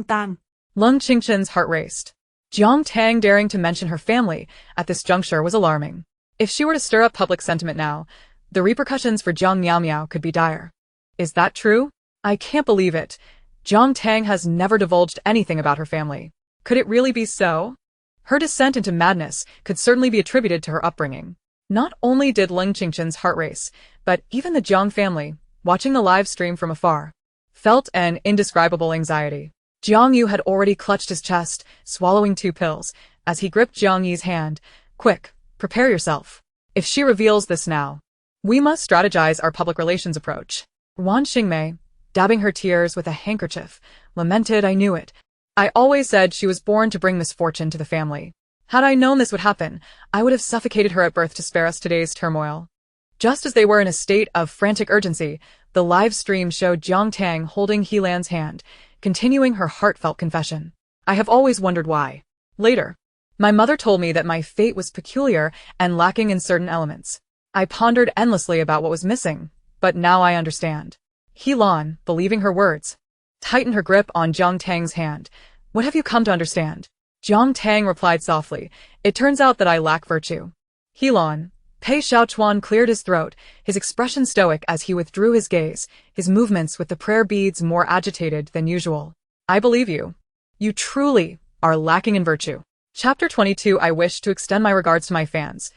[SPEAKER 2] Tang.
[SPEAKER 1] Leng Qingchen's heart raced. Jiang Tang daring to mention her family at this juncture was alarming. If she were to stir up public sentiment now, the repercussions for Jiang Miao Miao could be dire. Is that true? I can't believe it. Jiang Tang has never divulged anything about her family. Could it really be so? Her descent into madness could certainly be attributed to her upbringing. Not only did Leng Qingchen's heart race, but even the Jiang family, watching the live stream from afar, felt an indescribable anxiety. Jiang Yu had already clutched his chest, swallowing 2 pills, as he gripped Jiang Yi's hand. Quick, prepare yourself. If she reveals this now, we must strategize our public relations approach. Wan Xingmei, dabbing her tears with a handkerchief, lamented, I knew it. I always said she was born to bring misfortune to the family. Had I known this would happen, I would have suffocated her at birth to spare us today's turmoil. Just as they were in a state of frantic urgency, the live stream showed Jiang Tang holding Helan's hand, continuing her heartfelt confession. I have always wondered why. Later, my mother told me that my fate was peculiar and lacking in certain elements. I pondered endlessly about what was missing, but now I understand. Helan, believing her words, tightened her grip on Jiang Tang's hand. What have you come to understand? Jiang Tang replied softly, it turns out that I lack virtue. Helan, Pei Xiaochuan cleared his throat, his expression stoic as he withdrew his gaze, his movements with the prayer beads more agitated than usual. I believe you. You truly are lacking in virtue. Chapter 22. I wish to extend my regards to my fans.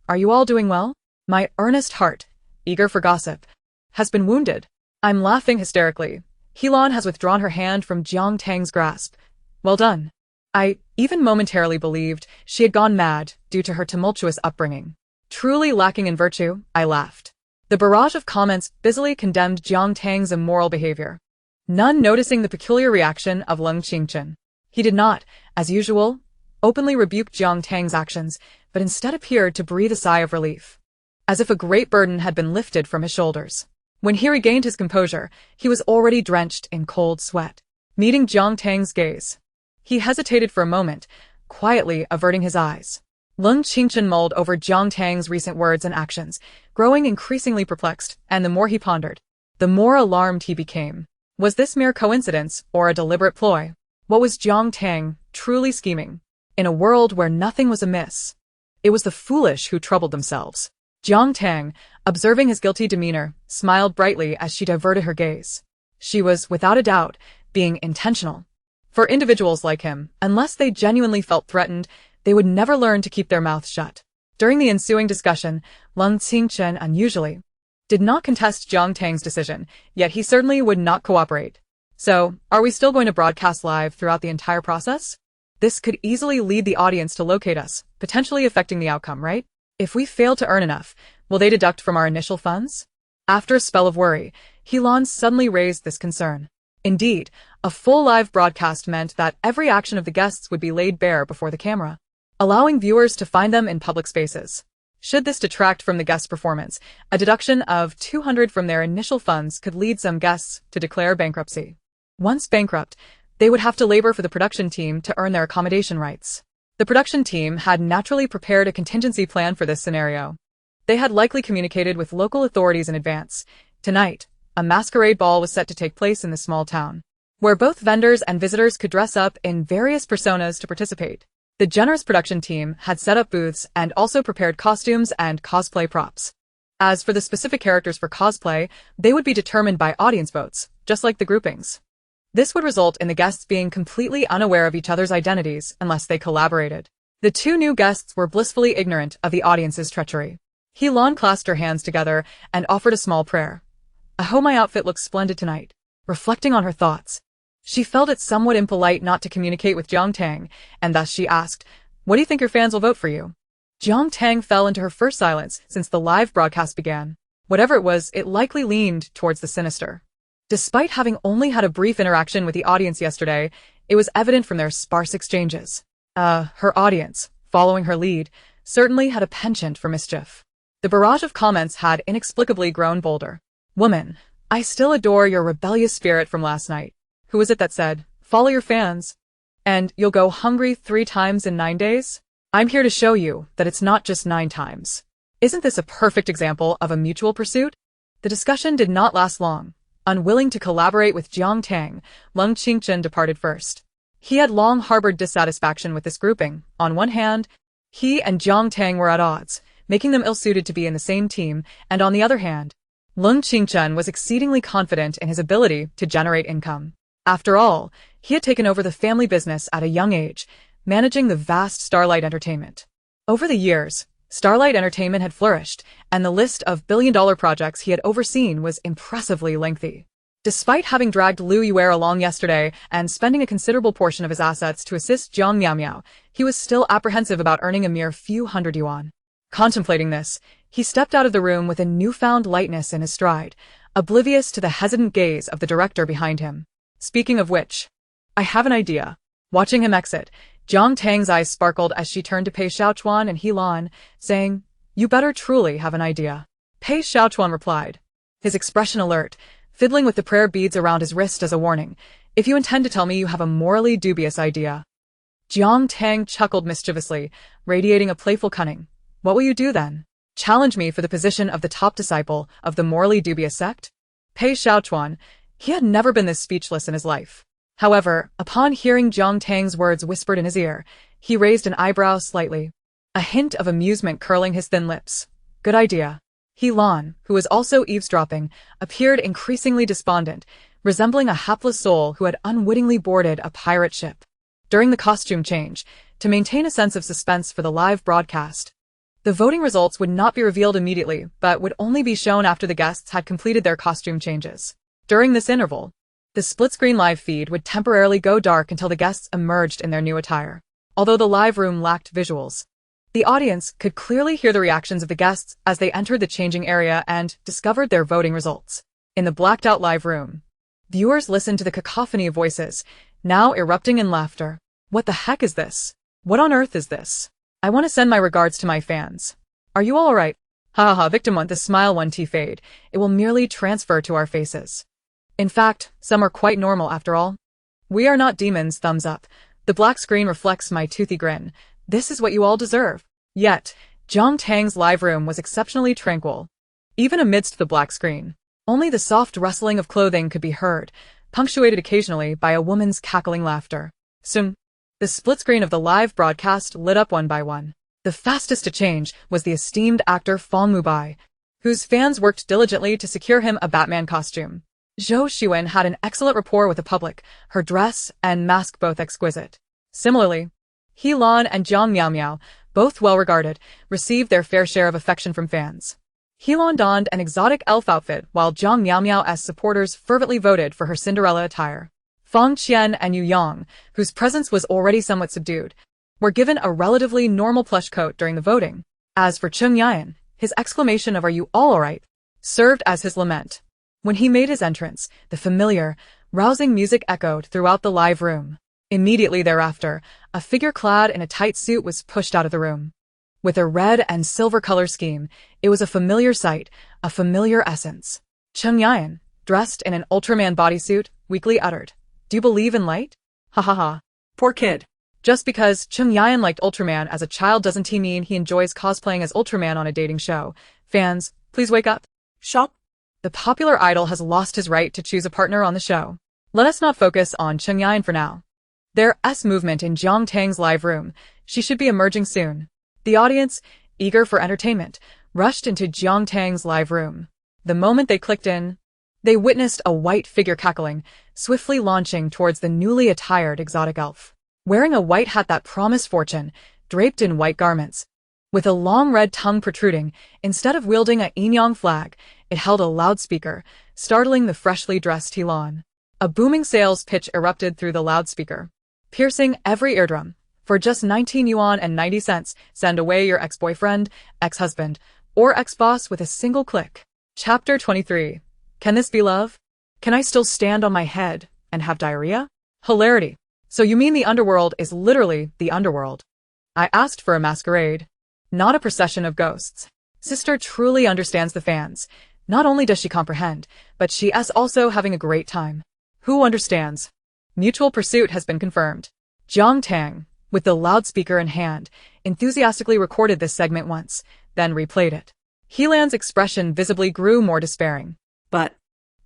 [SPEAKER 1] Are you all doing well? My earnest heart, eager for gossip, has been wounded. I'm laughing hysterically. Helan has withdrawn her hand from Jiang Tang's grasp. Well done. I even momentarily believed she had gone mad due to her tumultuous upbringing. Truly lacking in virtue, I laughed. The barrage of comments busily condemned Jiang Tang's immoral behavior, none noticing the peculiar reaction of Leng Qingchen. He did not, as usual, openly rebuke Jiang Tang's actions, but instead appeared to breathe a sigh of relief, as if a great burden had been lifted from his shoulders. When he regained his composure, he was already drenched in cold sweat. Meeting Jiang Tang's gaze, he hesitated for a moment, quietly averting his eyes. Lung Qingchen mulled over Jiang Tang's recent words and actions, growing increasingly perplexed, and the more he pondered, the more alarmed he became. Was this mere coincidence or a deliberate ploy? What was Jiang Tang truly scheming? In a world where nothing was amiss, it was the foolish who troubled themselves. Jiang Tang, observing his guilty demeanor, smiled brightly as she diverted her gaze. She was, without a doubt, being intentional. For individuals like him, unless they genuinely felt threatened, they would never learn to keep their mouths shut. During the ensuing discussion, Lung Qingchen unusually did not contest Jiang Tang's decision, yet he certainly would not cooperate. So, are we still going to broadcast live throughout the entire process? This could easily lead the audience to locate us, potentially affecting the outcome, right? If we fail to earn enough, will they deduct from our initial funds? After a spell of worry, Helan suddenly raised this concern. Indeed, a full live broadcast meant that every action of the guests would be laid bare before the camera, allowing viewers to find them in public spaces. Should this detract from the guest performance, a deduction of 200 from their initial funds could lead some guests to declare bankruptcy. Once bankrupt, they would have to labor for the production team to earn their accommodation rights. The production team had naturally prepared a contingency plan for this scenario. They had likely communicated with local authorities in advance. Tonight, a masquerade ball was set to take place in the small town, where both vendors and visitors could dress up in various personas to participate. The generous production team had set up booths and also prepared costumes and cosplay props. As for the specific characters for cosplay, they would be determined by audience votes, just like the groupings. This would result in the guests being completely unaware of each other's identities unless they collaborated. The two new guests were blissfully ignorant of the audience's treachery. Helan clasped her hands together and offered a small prayer. "Oh, my outfit looks splendid tonight." Reflecting on her thoughts, she felt it somewhat impolite not to communicate with Jiang Tang, and thus she asked, "What do you think your fans will vote for you?" Jiang Tang fell into her first silence since the live broadcast began. Whatever it was, it likely leaned towards the sinister. Despite having only had a brief interaction with the audience yesterday, it was evident from their sparse exchanges. Her audience, following her lead, certainly had a penchant for mischief. The barrage of comments had inexplicably grown bolder. "Woman, I still adore your rebellious spirit from last night. Who was it that said, 'Follow your fans, and you'll go hungry 3 times in 9 days?' I'm here to show you that it's not just 9 times. Isn't this a perfect example of a mutual pursuit?" The discussion did not last long. Unwilling to collaborate with Jiang Tang, Lung Qingchen departed first. He had long harbored dissatisfaction with this grouping. On one hand, he and Jiang Tang were at odds, making them ill-suited to be in the same team, and on the other hand, Lung Qingchen was exceedingly confident in his ability to generate income. After all, he had taken over the family business at a young age, managing the vast Starlight Entertainment. Over the years, Starlight Entertainment had flourished, and the list of billion-dollar projects he had overseen was impressively lengthy. Despite having dragged Liu Yuer along yesterday and spending a considerable portion of his assets to assist Jiang Miaomiao, he was still apprehensive about earning a mere few hundred yuan. Contemplating this, he stepped out of the room with a newfound lightness in his stride, oblivious to the hesitant gaze of the director behind him. Speaking of which, I have an idea. Watching him exit, Jiang Tang's eyes sparkled as she turned to Pei Xiaochuan and Helan, saying, "You better truly have an idea." Pei Xiaochuan replied, his expression alert, fiddling with the prayer beads around his wrist as a warning. "If you intend to tell me you have a morally dubious idea." Jiang Tang chuckled mischievously, radiating a playful cunning. "What will you do then? Challenge me for the position of the top disciple of the morally dubious sect?" Pei Xiaochuan, he had never been this speechless in his life. However, upon hearing Jiang Tang's words whispered in his ear, he raised an eyebrow slightly, a hint of amusement curling his thin lips. "Good idea." Helan, who was also eavesdropping, appeared increasingly despondent, resembling a hapless soul who had unwittingly boarded a pirate ship. During the costume change, to maintain a sense of suspense for the live broadcast, the voting results would not be revealed immediately, but would only be shown after the guests had completed their costume changes. During this interval, the split-screen live feed would temporarily go dark until the guests emerged in their new attire. Although the live room lacked visuals, the audience could clearly hear the reactions of the guests as they entered the changing area and discovered their voting results. In the blacked-out live room, viewers listened to the cacophony of voices, now erupting in laughter. What the heck is this? What on earth is this? I want to send my regards to my fans. Are you all alright? Ha ha ha, victim want the smile 1T fade. It will merely transfer to our faces. In fact, some are quite normal after all. We are not demons, thumbs up. The black screen reflects my toothy grin. This is what you all deserve. Yet, Jiang Tang's live room was exceptionally tranquil. Even amidst the black screen, only the soft rustling of clothing could be heard, punctuated occasionally by a woman's cackling laughter. Soon, the split screen of the live broadcast lit up one by one. The fastest to change was the esteemed actor Fong Mubai, whose fans worked diligently to secure him a Batman costume. Zhou Xiwen had an excellent rapport with the public, her dress and mask both exquisite. Similarly, He Lan and Jiang Miao Miao, both well-regarded, received their fair share of affection from fans. He Lan donned an exotic elf outfit, while Jiang Miao Miao's supporters fervently voted for her Cinderella attire. Fang Qian and Yu Yang, whose presence was already somewhat subdued, were given a relatively normal plush coat during the voting. As for Cheng Yan, his exclamation of "Are you all alright?" served as his lament. When he made his entrance, the familiar, rousing music echoed throughout the live room. Immediately thereafter, a figure clad in a tight suit was pushed out of the room. With a red and silver color scheme, it was a familiar sight, a familiar essence. Cheng Yan, dressed in an Ultraman bodysuit, weakly uttered, "Do you believe in light?" Ha ha ha.
[SPEAKER 2] Poor kid.
[SPEAKER 1] Just because Cheng Yan liked Ultraman as a child doesn't mean he enjoys cosplaying as Ultraman on a dating show. Fans, please wake up.
[SPEAKER 2] Shop.
[SPEAKER 1] The popular idol has lost his right to choose a partner on the show. Let us not focus on Cheng Yan for now. There's movement in Jiang Tang's live room. She should be emerging soon. The audience, eager for entertainment, rushed into Jiang Tang's live room. The moment they clicked in, they witnessed a white figure cackling, swiftly launching towards the newly attired exotic elf. Wearing a white hat that promised fortune, draped in white garments, with a long red tongue protruding, instead of wielding a yin-yang flag, it held a loudspeaker, startling the freshly dressed He Lan. A booming sales pitch erupted through the loudspeaker, piercing every eardrum. For just 19 yuan and 90 cents, send away your ex-boyfriend, ex-husband, or ex-boss with a single click. Chapter 23. Can this be love? Can I still stand on my head and have diarrhea? Hilarity. So you mean the underworld is literally the underworld? I asked for a masquerade, not a procession of ghosts. Sister truly understands the fans. Not only does she comprehend, but she is also having a great time. Who understands? Mutual pursuit has been confirmed. Jiang Tang, with the loudspeaker in hand, enthusiastically recorded this segment once, then replayed it. He Lan's expression visibly grew more despairing.
[SPEAKER 2] But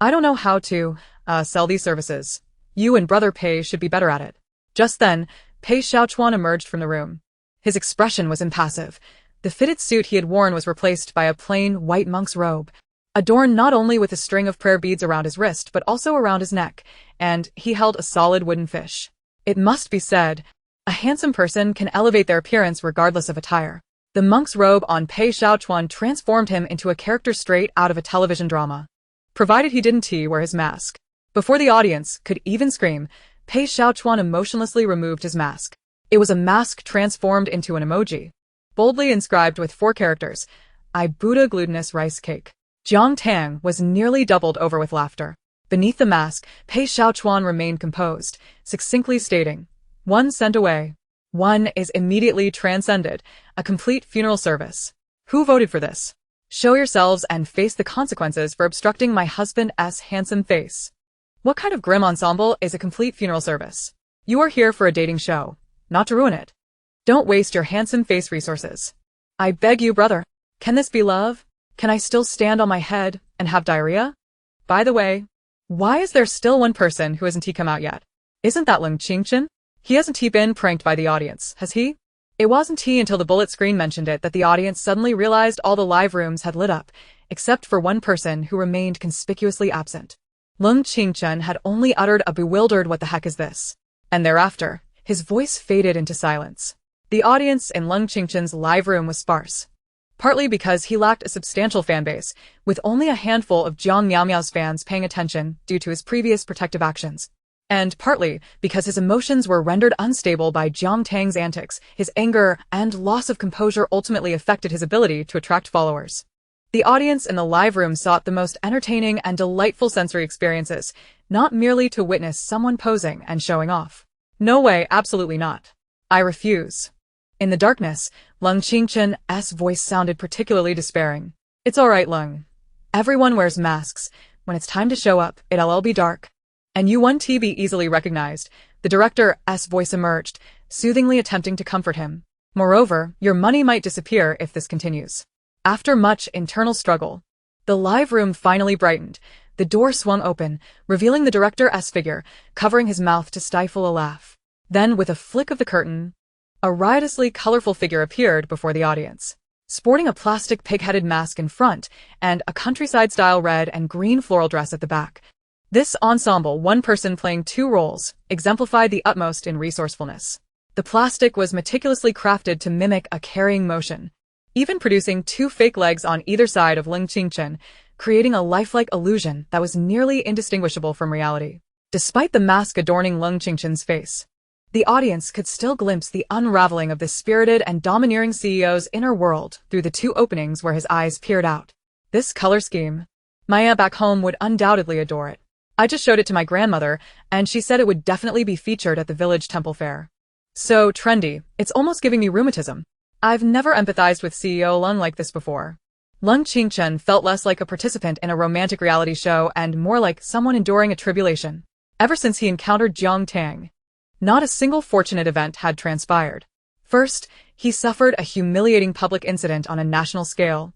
[SPEAKER 1] I don't know how to sell these services. You and Brother Pei should be better at it. Just then, Pei Xiaochuan emerged from the room. His expression was impassive. The fitted suit he had worn was replaced by a plain white monk's robe, adorned not only with a string of prayer beads around his wrist but also around his neck, and he held a solid wooden fish. It must be said, a handsome person can elevate their appearance regardless of attire. The monk's robe on Pei Xiaochuan transformed him into a character straight out of a television drama. Provided he didn't wear his mask. Before the audience could even scream, Pei Xiaochuan emotionlessly removed his mask. It was a mask transformed into an emoji, boldly inscribed with 4 characters, I Buddha glutinous rice cake. Jiang Tang was nearly doubled over with laughter. Beneath the mask, Pei Xiaochuan remained composed, succinctly stating, "One sent away. One is immediately transcended, a complete funeral service. Who voted for this? Show yourselves and face the consequences for obstructing my husband's handsome face." What kind of grim ensemble is a complete funeral service? You are here for a dating show, not to ruin it. Don't waste your handsome face resources. I beg you, brother. Can this be love? Can I still stand on my head and have diarrhea? By the way, why is there still one person who hasn't come out yet? Isn't that Lung Qingchen? He hasn't been pranked by the audience, has he? It wasn't until the bullet screen mentioned it that the audience suddenly realized all the live rooms had lit up, except for one person who remained conspicuously absent. Lung Qingchen had only uttered a bewildered "What the heck is this?" And thereafter, his voice faded into silence. The audience in Lung Qingchen's live room was sparse, partly because he lacked a substantial fanbase, with only a handful of Jiang Miao Miao's fans paying attention due to his previous protective actions, and partly because his emotions were rendered unstable by Jiang Tang's antics. His anger and loss of composure ultimately affected his ability to attract followers. The audience in the live room sought the most entertaining and delightful sensory experiences, not merely to witness someone posing and showing off. No way, absolutely not. I refuse. In the darkness, Lung Qingchen's voice sounded particularly despairing. It's all right, Lung. Everyone wears masks. When it's time to show up, it'll be dark. And you won't be easily recognized. The director's voice emerged, soothingly attempting to comfort him. Moreover, your money might disappear if this continues. After much internal struggle, the live room finally brightened. The door swung open, revealing the director's figure, covering his mouth to stifle a laugh. Then, with a flick of the curtain, a riotously colorful figure appeared before the audience. Sporting a plastic pig-headed mask in front and a countryside-style red and green floral dress at the back. This ensemble, one person playing two roles, exemplified the utmost in resourcefulness. The plastic was meticulously crafted to mimic a carrying motion, even producing two fake legs on either side of Lung Qingchen, creating a lifelike illusion that was nearly indistinguishable from reality. Despite the mask adorning Lung Qingchen's face, the audience could still glimpse the unraveling of the spirited and domineering CEO's inner world through the two openings where his eyes peered out. This color scheme, my aunt back home would undoubtedly adore it. I just showed it to my grandmother, and she said it would definitely be featured at the village temple fair. So trendy, it's almost giving me rheumatism. I've never empathized with CEO Lung like this before. Lung Qingchen felt less like a participant in a romantic reality show and more like someone enduring a tribulation. Ever since he encountered Jiang Tang, not a single fortunate event had transpired. First, he suffered a humiliating public incident on a national scale,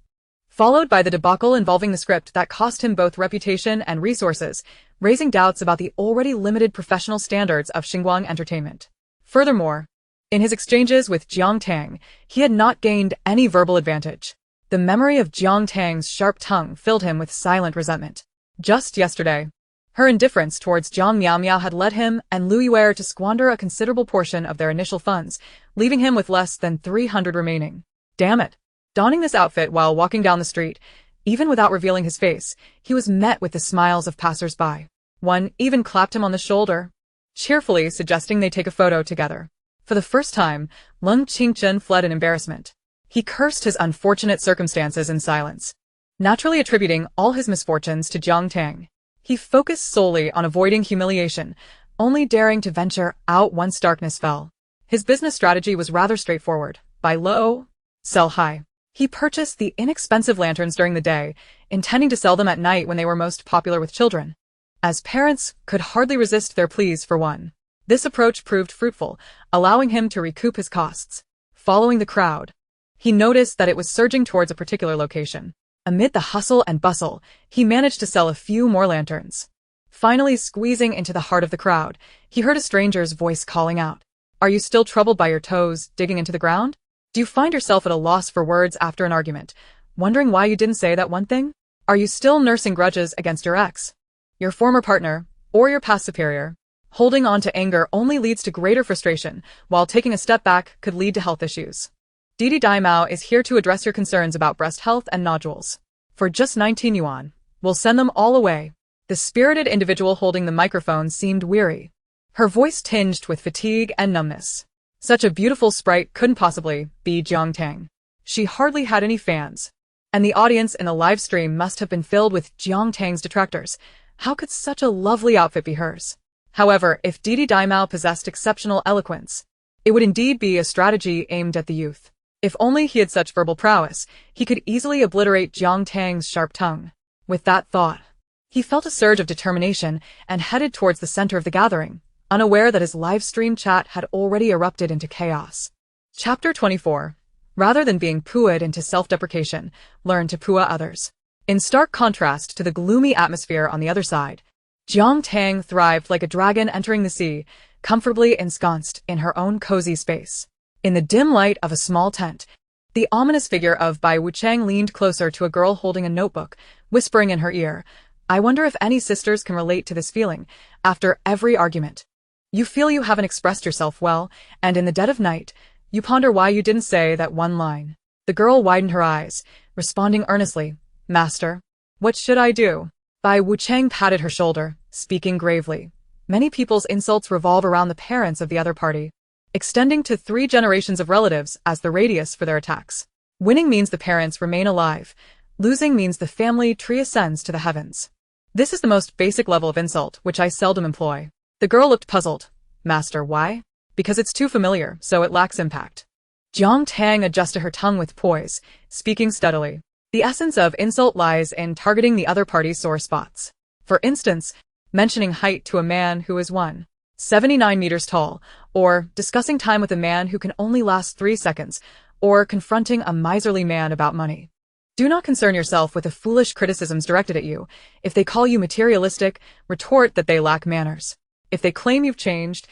[SPEAKER 1] followed by the debacle involving the script that cost him both reputation and resources, raising doubts about the already limited professional standards of Xinguang entertainment. Furthermore, in his exchanges with Jiang Tang, he had not gained any verbal advantage. The memory of Jiang Tang's sharp tongue filled him with silent resentment. Just yesterday, her indifference towards Jiang Miao had led him and Lu Yuer to squander a considerable portion of their initial funds, leaving him with less than 300 remaining. Damn it. Donning this outfit while walking down the street, even without revealing his face, he was met with the smiles of passers-by. One even clapped him on the shoulder, cheerfully suggesting they take a photo together. For the first time, Lung Qingchen fled in embarrassment. He cursed his unfortunate circumstances in silence, naturally attributing all his misfortunes to Jiang Tang. He focused solely on avoiding humiliation, only daring to venture out once darkness fell. His business strategy was rather straightforward. Buy low, sell high. He purchased the inexpensive lanterns during the day, intending to sell them at night when they were most popular with children, as parents could hardly resist their pleas for one. This approach proved fruitful, allowing him to recoup his costs. Following the crowd, he noticed that it was surging towards a particular location. Amid the hustle and bustle, he managed to sell a few more lanterns. Finally squeezing into the heart of the crowd, he heard a stranger's voice calling out, "Are you still troubled by your toes digging into the ground? Do you find yourself at a loss for words after an argument, wondering why you didn't say that one thing? Are you still nursing grudges against your ex, your former partner, or your past superior? Holding on to anger only leads to greater frustration, while taking a step back could lead to health issues. Didi Daimao is here to address your concerns about breast health and nodules. For just 19 yuan, we'll send them all away." The spirited individual holding the microphone seemed weary, her voice tinged with fatigue and numbness. Such a beautiful sprite couldn't possibly be Jiang Tang. She hardly had any fans, and the audience in the live stream must have been filled with Jiang Tang's detractors. How could such a lovely outfit be hers? However, if Didi Daimao possessed exceptional eloquence, it would indeed be a strategy aimed at the youth. If only he had such verbal prowess, he could easily obliterate Jiang Tang's sharp tongue. With that thought, he felt a surge of determination and headed towards the center of the gathering, unaware that his live stream chat had already erupted into chaos. Chapter 24. Rather than being pooed into self-deprecation, learn to poo others. In stark contrast to the gloomy atmosphere on the other side, Jiang Tang thrived like a dragon entering the sea, comfortably ensconced in her own cozy space. In the dim light of a small tent, the ominous figure of Bai Wuchang leaned closer to a girl holding a notebook, whispering in her ear, "I wonder if any sisters can relate to this feeling. After every argument, you feel you haven't expressed yourself well, and in the dead of night, you ponder why you didn't say that one line." The girl widened her eyes, responding earnestly, "Master, what should I do?" Bai Wuchang patted her shoulder, speaking gravely. Many people's insults revolve around the parents of the other party, extending to 3 generations of relatives as the radius for their attacks. Winning means the parents remain alive. Losing means the family tree ascends to the heavens. This is the most basic level of insult, which I seldom employ. The girl looked puzzled. Master, why? Because it's too familiar, so it lacks impact. Jiang Tang adjusted her tongue with poise, speaking steadily. The essence of insult lies in targeting the other party's sore spots. For instance, mentioning height to a man who is 179 meters tall, or discussing time with a man who can only last 3 seconds, or confronting a miserly man about money. Do not concern yourself with the foolish criticisms directed at you. If they call you materialistic, retort that they lack manners. If they claim you've changed,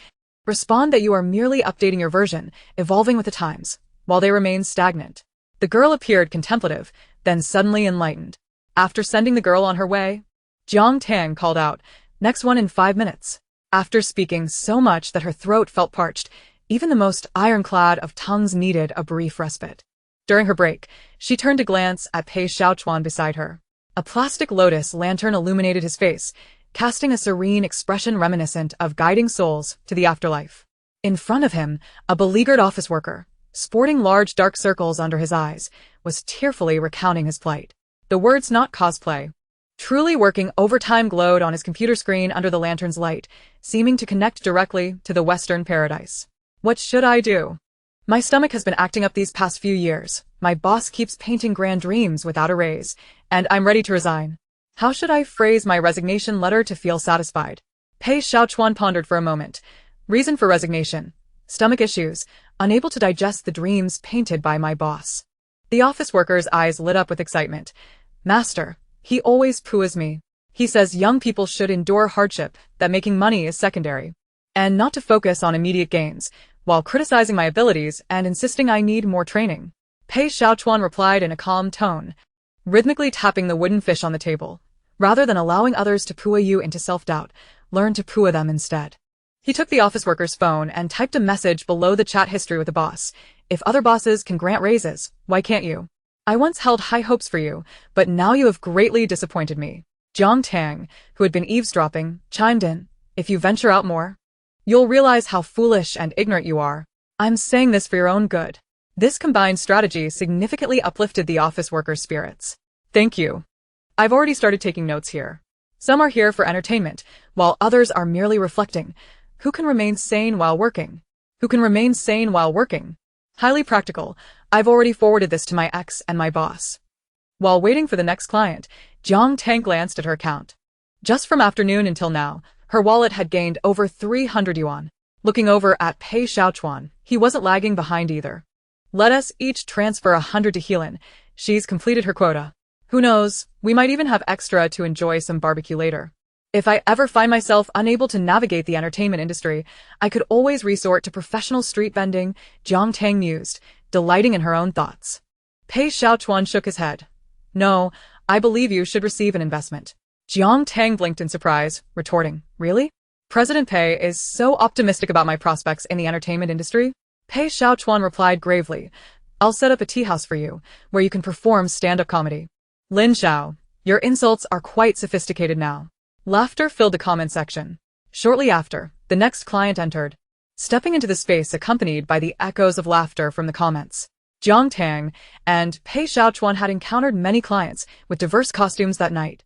[SPEAKER 1] respond that you are merely updating your version, evolving with the times, while they remain stagnant. The girl appeared contemplative, then suddenly enlightened. After sending the girl on her way, Jiang Tang called out, "Next one in 5 minutes." After speaking so much that her throat felt parched, even the most ironclad of tongues needed a brief respite. During her break, she turned to glance at Pei Xiaochuan beside her. A plastic lotus lantern illuminated his face, casting a serene expression reminiscent of guiding souls to the afterlife. In front of him, a beleaguered office worker, sporting large dark circles under his eyes, was tearfully recounting his plight. The words "not cosplay" truly working overtime glowed on his computer screen under the lantern's light, seeming to connect directly to the Western paradise. What should I do? My stomach has been acting up these past few years. My boss keeps painting grand dreams without a raise, and I'm ready to resign. How should I phrase my resignation letter to feel satisfied? Pei Xiaochuan pondered for a moment. Reason for resignation: stomach issues, unable to digest the dreams painted by my boss. The office worker's eyes lit up with excitement. Master, he always poohs me. He says young people should endure hardship, that making money is secondary, and not to focus on immediate gains, while criticizing my abilities and insisting I need more training. Pei Xiaochuan replied in a calm tone, rhythmically tapping the wooden fish on the table. Rather than allowing others to pooh you into self-doubt, learn to pooh them instead. He took the office worker's phone and typed a message below the chat history with the boss. If other bosses can grant raises, why can't you? I once held high hopes for you, but now you have greatly disappointed me. Jiang Tang, who had been eavesdropping, chimed in. If you venture out more, you'll realize how foolish and ignorant you are. I'm saying this for your own good. This combined strategy significantly uplifted the office worker's spirits. Thank you. I've already started taking notes here. Some are here for entertainment, while others are merely reflecting. Who can remain sane while working? Who can remain sane while working? Highly practical. I've already forwarded this to my ex and my boss. While waiting for the next client, Jiang Tang glanced at her account. Just from afternoon until now, her wallet had gained over 300 yuan. Looking over at Pei Xiaochuan, he wasn't lagging behind either. Let us each transfer 100 to Helan. She's completed her quota. Who knows, we might even have extra to enjoy some barbecue later. If I ever find myself unable to navigate the entertainment industry, I could always resort to professional street vending, Jiang Tang mused, delighting in her own thoughts. Pei Xiaochuan shook his head. No, I believe you should receive an investment. Jiang Tang blinked in surprise, retorting, really? President Pei is so optimistic about my prospects in the entertainment industry? Pei Xiaochuan replied gravely, I'll set up a tea house for you, where you can perform stand-up comedy. Lin Xiao, your insults are quite sophisticated now. Laughter filled the comment section. Shortly after, the next client entered, stepping into the space accompanied by the echoes of laughter from the comments. Jiang Tang and Pei Xiaochuan had encountered many clients with diverse costumes that night.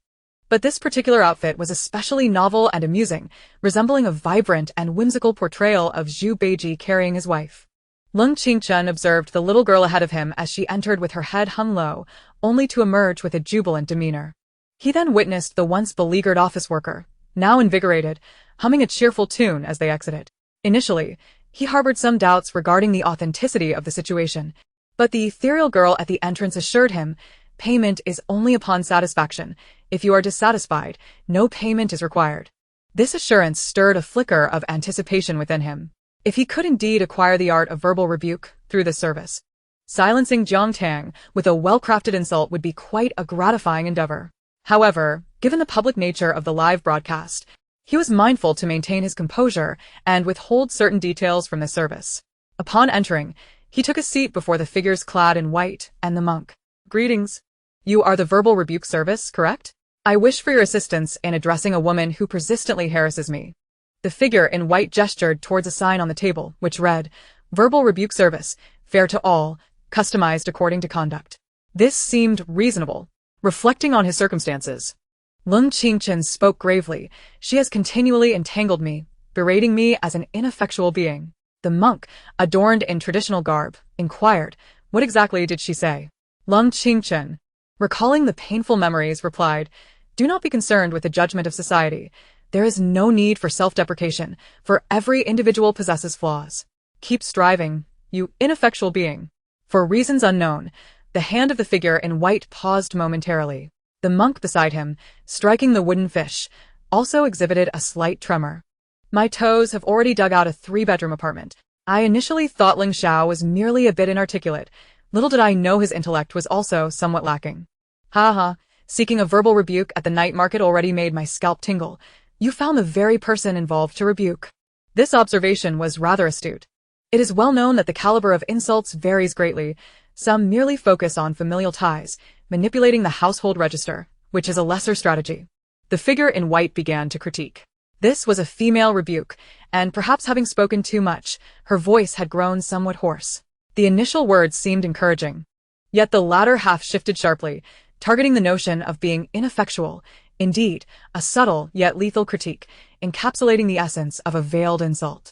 [SPEAKER 1] But this particular outfit was especially novel and amusing, resembling a vibrant and whimsical portrayal of Zhu Beiji carrying his wife. Lung Qingchen observed the little girl ahead of him as she entered with her head hung low, only to emerge with a jubilant demeanor. He then witnessed the once beleaguered office worker, now invigorated, humming a cheerful tune as they exited. Initially, he harbored some doubts regarding the authenticity of the situation, but the ethereal girl at the entrance assured him, payment is only upon satisfaction. If you are dissatisfied, no payment is required. This assurance stirred a flicker of anticipation within him. If he could indeed acquire the art of verbal rebuke through this service, silencing Jiang Tang with a well-crafted insult would be quite a gratifying endeavor. However, given the public nature of the live broadcast, he was mindful to maintain his composure and withhold certain details from the service. Upon entering, he took a seat before the figures clad in white and the monk. Greetings. You are the verbal rebuke service, correct? I wish for your assistance in addressing a woman who persistently harasses me. The figure in white gestured towards a sign on the table, which read, Verbal Rebuke Service, fair to all, customized according to conduct. This seemed reasonable, reflecting on his circumstances. Lung Qingchen spoke gravely. She has continually entangled me. berating me as an ineffectual being. The monk, adorned in traditional garb, inquired, "What exactly did she say?" Lung Qingchen, recalling the painful memories, replied, "Do not be concerned with the judgment of society. There is no need for self-deprecation, for every individual possesses flaws. Keep striving, you ineffectual being." For reasons unknown, the hand of the figure in white paused momentarily. The monk beside him, striking the wooden fish, also exhibited a slight tremor. "My toes have already dug out a 3-bedroom apartment. I initially thought Ling Xiao was merely a bit inarticulate. Little did I know his intellect was also somewhat lacking. Ha ha, seeking a verbal rebuke at the night market already made my scalp tingle. You found the very person involved to rebuke." This observation was rather astute. It is well known that the caliber of insults varies greatly. Some merely focus on familial ties, manipulating the household register, which is a lesser strategy. The figure in white began to critique. This was a female rebuke, and perhaps having spoken too much, her voice had grown somewhat hoarse. The initial words seemed encouraging. Yet the latter half shifted sharply, targeting the notion of being ineffectual. Indeed, a subtle yet lethal critique, encapsulating the essence of a veiled insult.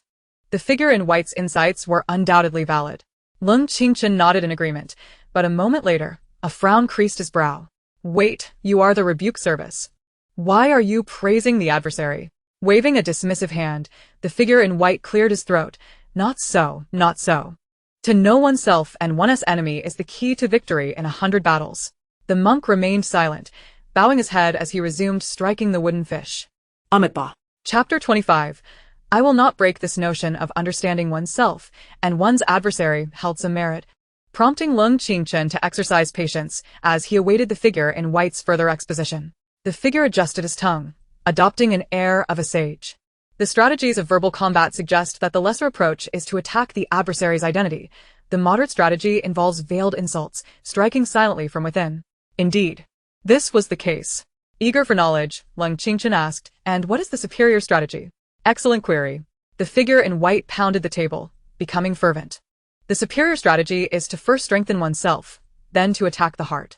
[SPEAKER 1] The figure in white's insights were undoubtedly valid. Lung Qingchen nodded in agreement, but a moment later, a frown creased his brow. "Wait, you are the rebuke service. Why are you praising the adversary?" Waving a dismissive hand, the figure in white cleared his throat. "Not so, not so. To know oneself and one's enemy is the key to victory in 100 battles." The monk remained silent, bowing his head as he resumed striking the wooden fish.
[SPEAKER 2] Amitabha.
[SPEAKER 1] Chapter 25. I will not break this notion of understanding oneself and one's adversary held some merit, prompting Lung Qingchen to exercise patience as he awaited the figure in white's further exposition. The figure adjusted his tongue, adopting an air of a sage. The strategies of verbal combat suggest that the lesser approach is to attack the adversary's identity. The moderate strategy involves veiled insults, striking silently from within. Indeed, this was the case. Eager for knowledge, Lung Qingchen asked, "And what is the superior strategy?" "Excellent query." The figure in white pounded the table, becoming fervent. "The superior strategy is to first strengthen oneself, then to attack the heart."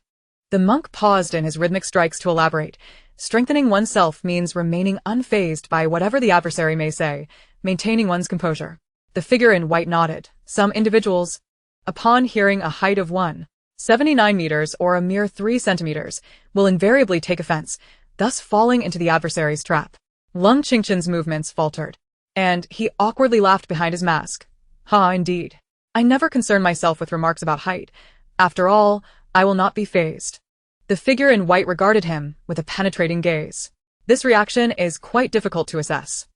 [SPEAKER 1] The monk paused in his rhythmic strikes to elaborate. Strengthening oneself means remaining unfazed by whatever the adversary may say, maintaining one's composure. The figure in white nodded. Some individuals, upon hearing a height of 1.79 meters or a mere 3 centimeters, will invariably take offense, thus falling into the adversary's trap. Lung Qingchen's movements faltered, and he awkwardly laughed behind his mask. "Ha, indeed. I never concern myself with remarks about height. After all, I will not be fazed." The figure in white regarded him with a penetrating gaze. This reaction is quite difficult to assess.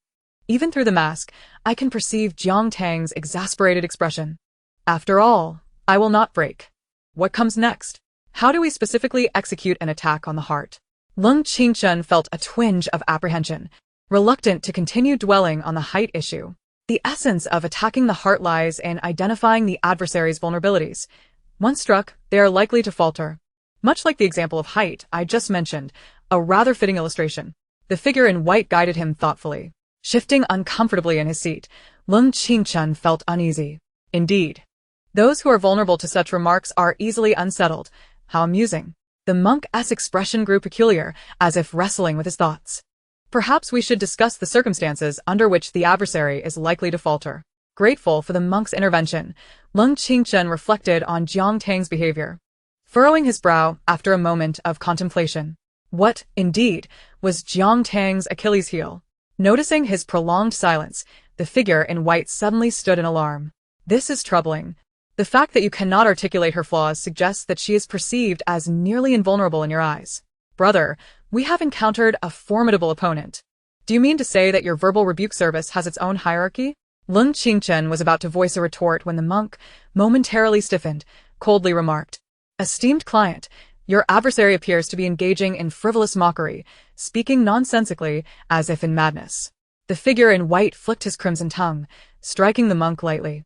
[SPEAKER 1] Even through the mask, I can perceive Jiang Tang's exasperated expression. "After all, I will not break. What comes next? How do we specifically execute an attack on the heart?" Lung Qingchen felt a twinge of apprehension, reluctant to continue dwelling on the height issue. The essence of attacking the heart lies in identifying the adversary's vulnerabilities. Once struck, they are likely to falter. Much like the example of height I just mentioned, a rather fitting illustration. The figure in white guided him thoughtfully. Shifting uncomfortably in his seat, Lung Qingchen felt uneasy. Indeed, those who are vulnerable to such remarks are easily unsettled. How amusing. The monk's expression grew peculiar, as if wrestling with his thoughts. Perhaps we should discuss the circumstances under which the adversary is likely to falter. Grateful for the monk's intervention, Lung Qingchen reflected on Jiang Tang's behavior, furrowing his brow after a moment of contemplation. What, indeed, was Jiang Tang's Achilles heel? Noticing his prolonged silence, the figure in white suddenly stood in alarm. "This is troubling. The fact that you cannot articulate her flaws suggests that she is perceived as nearly invulnerable in your eyes. Brother, we have encountered a formidable opponent. Do you mean to say that your verbal rebuke service has its own hierarchy?" Lung Qingchen was about to voice a retort when the monk, momentarily stiffened, coldly remarked, "Esteemed client, your adversary appears to be engaging in frivolous mockery, speaking nonsensically as if in madness." The figure in white flicked his crimson tongue, striking the monk lightly.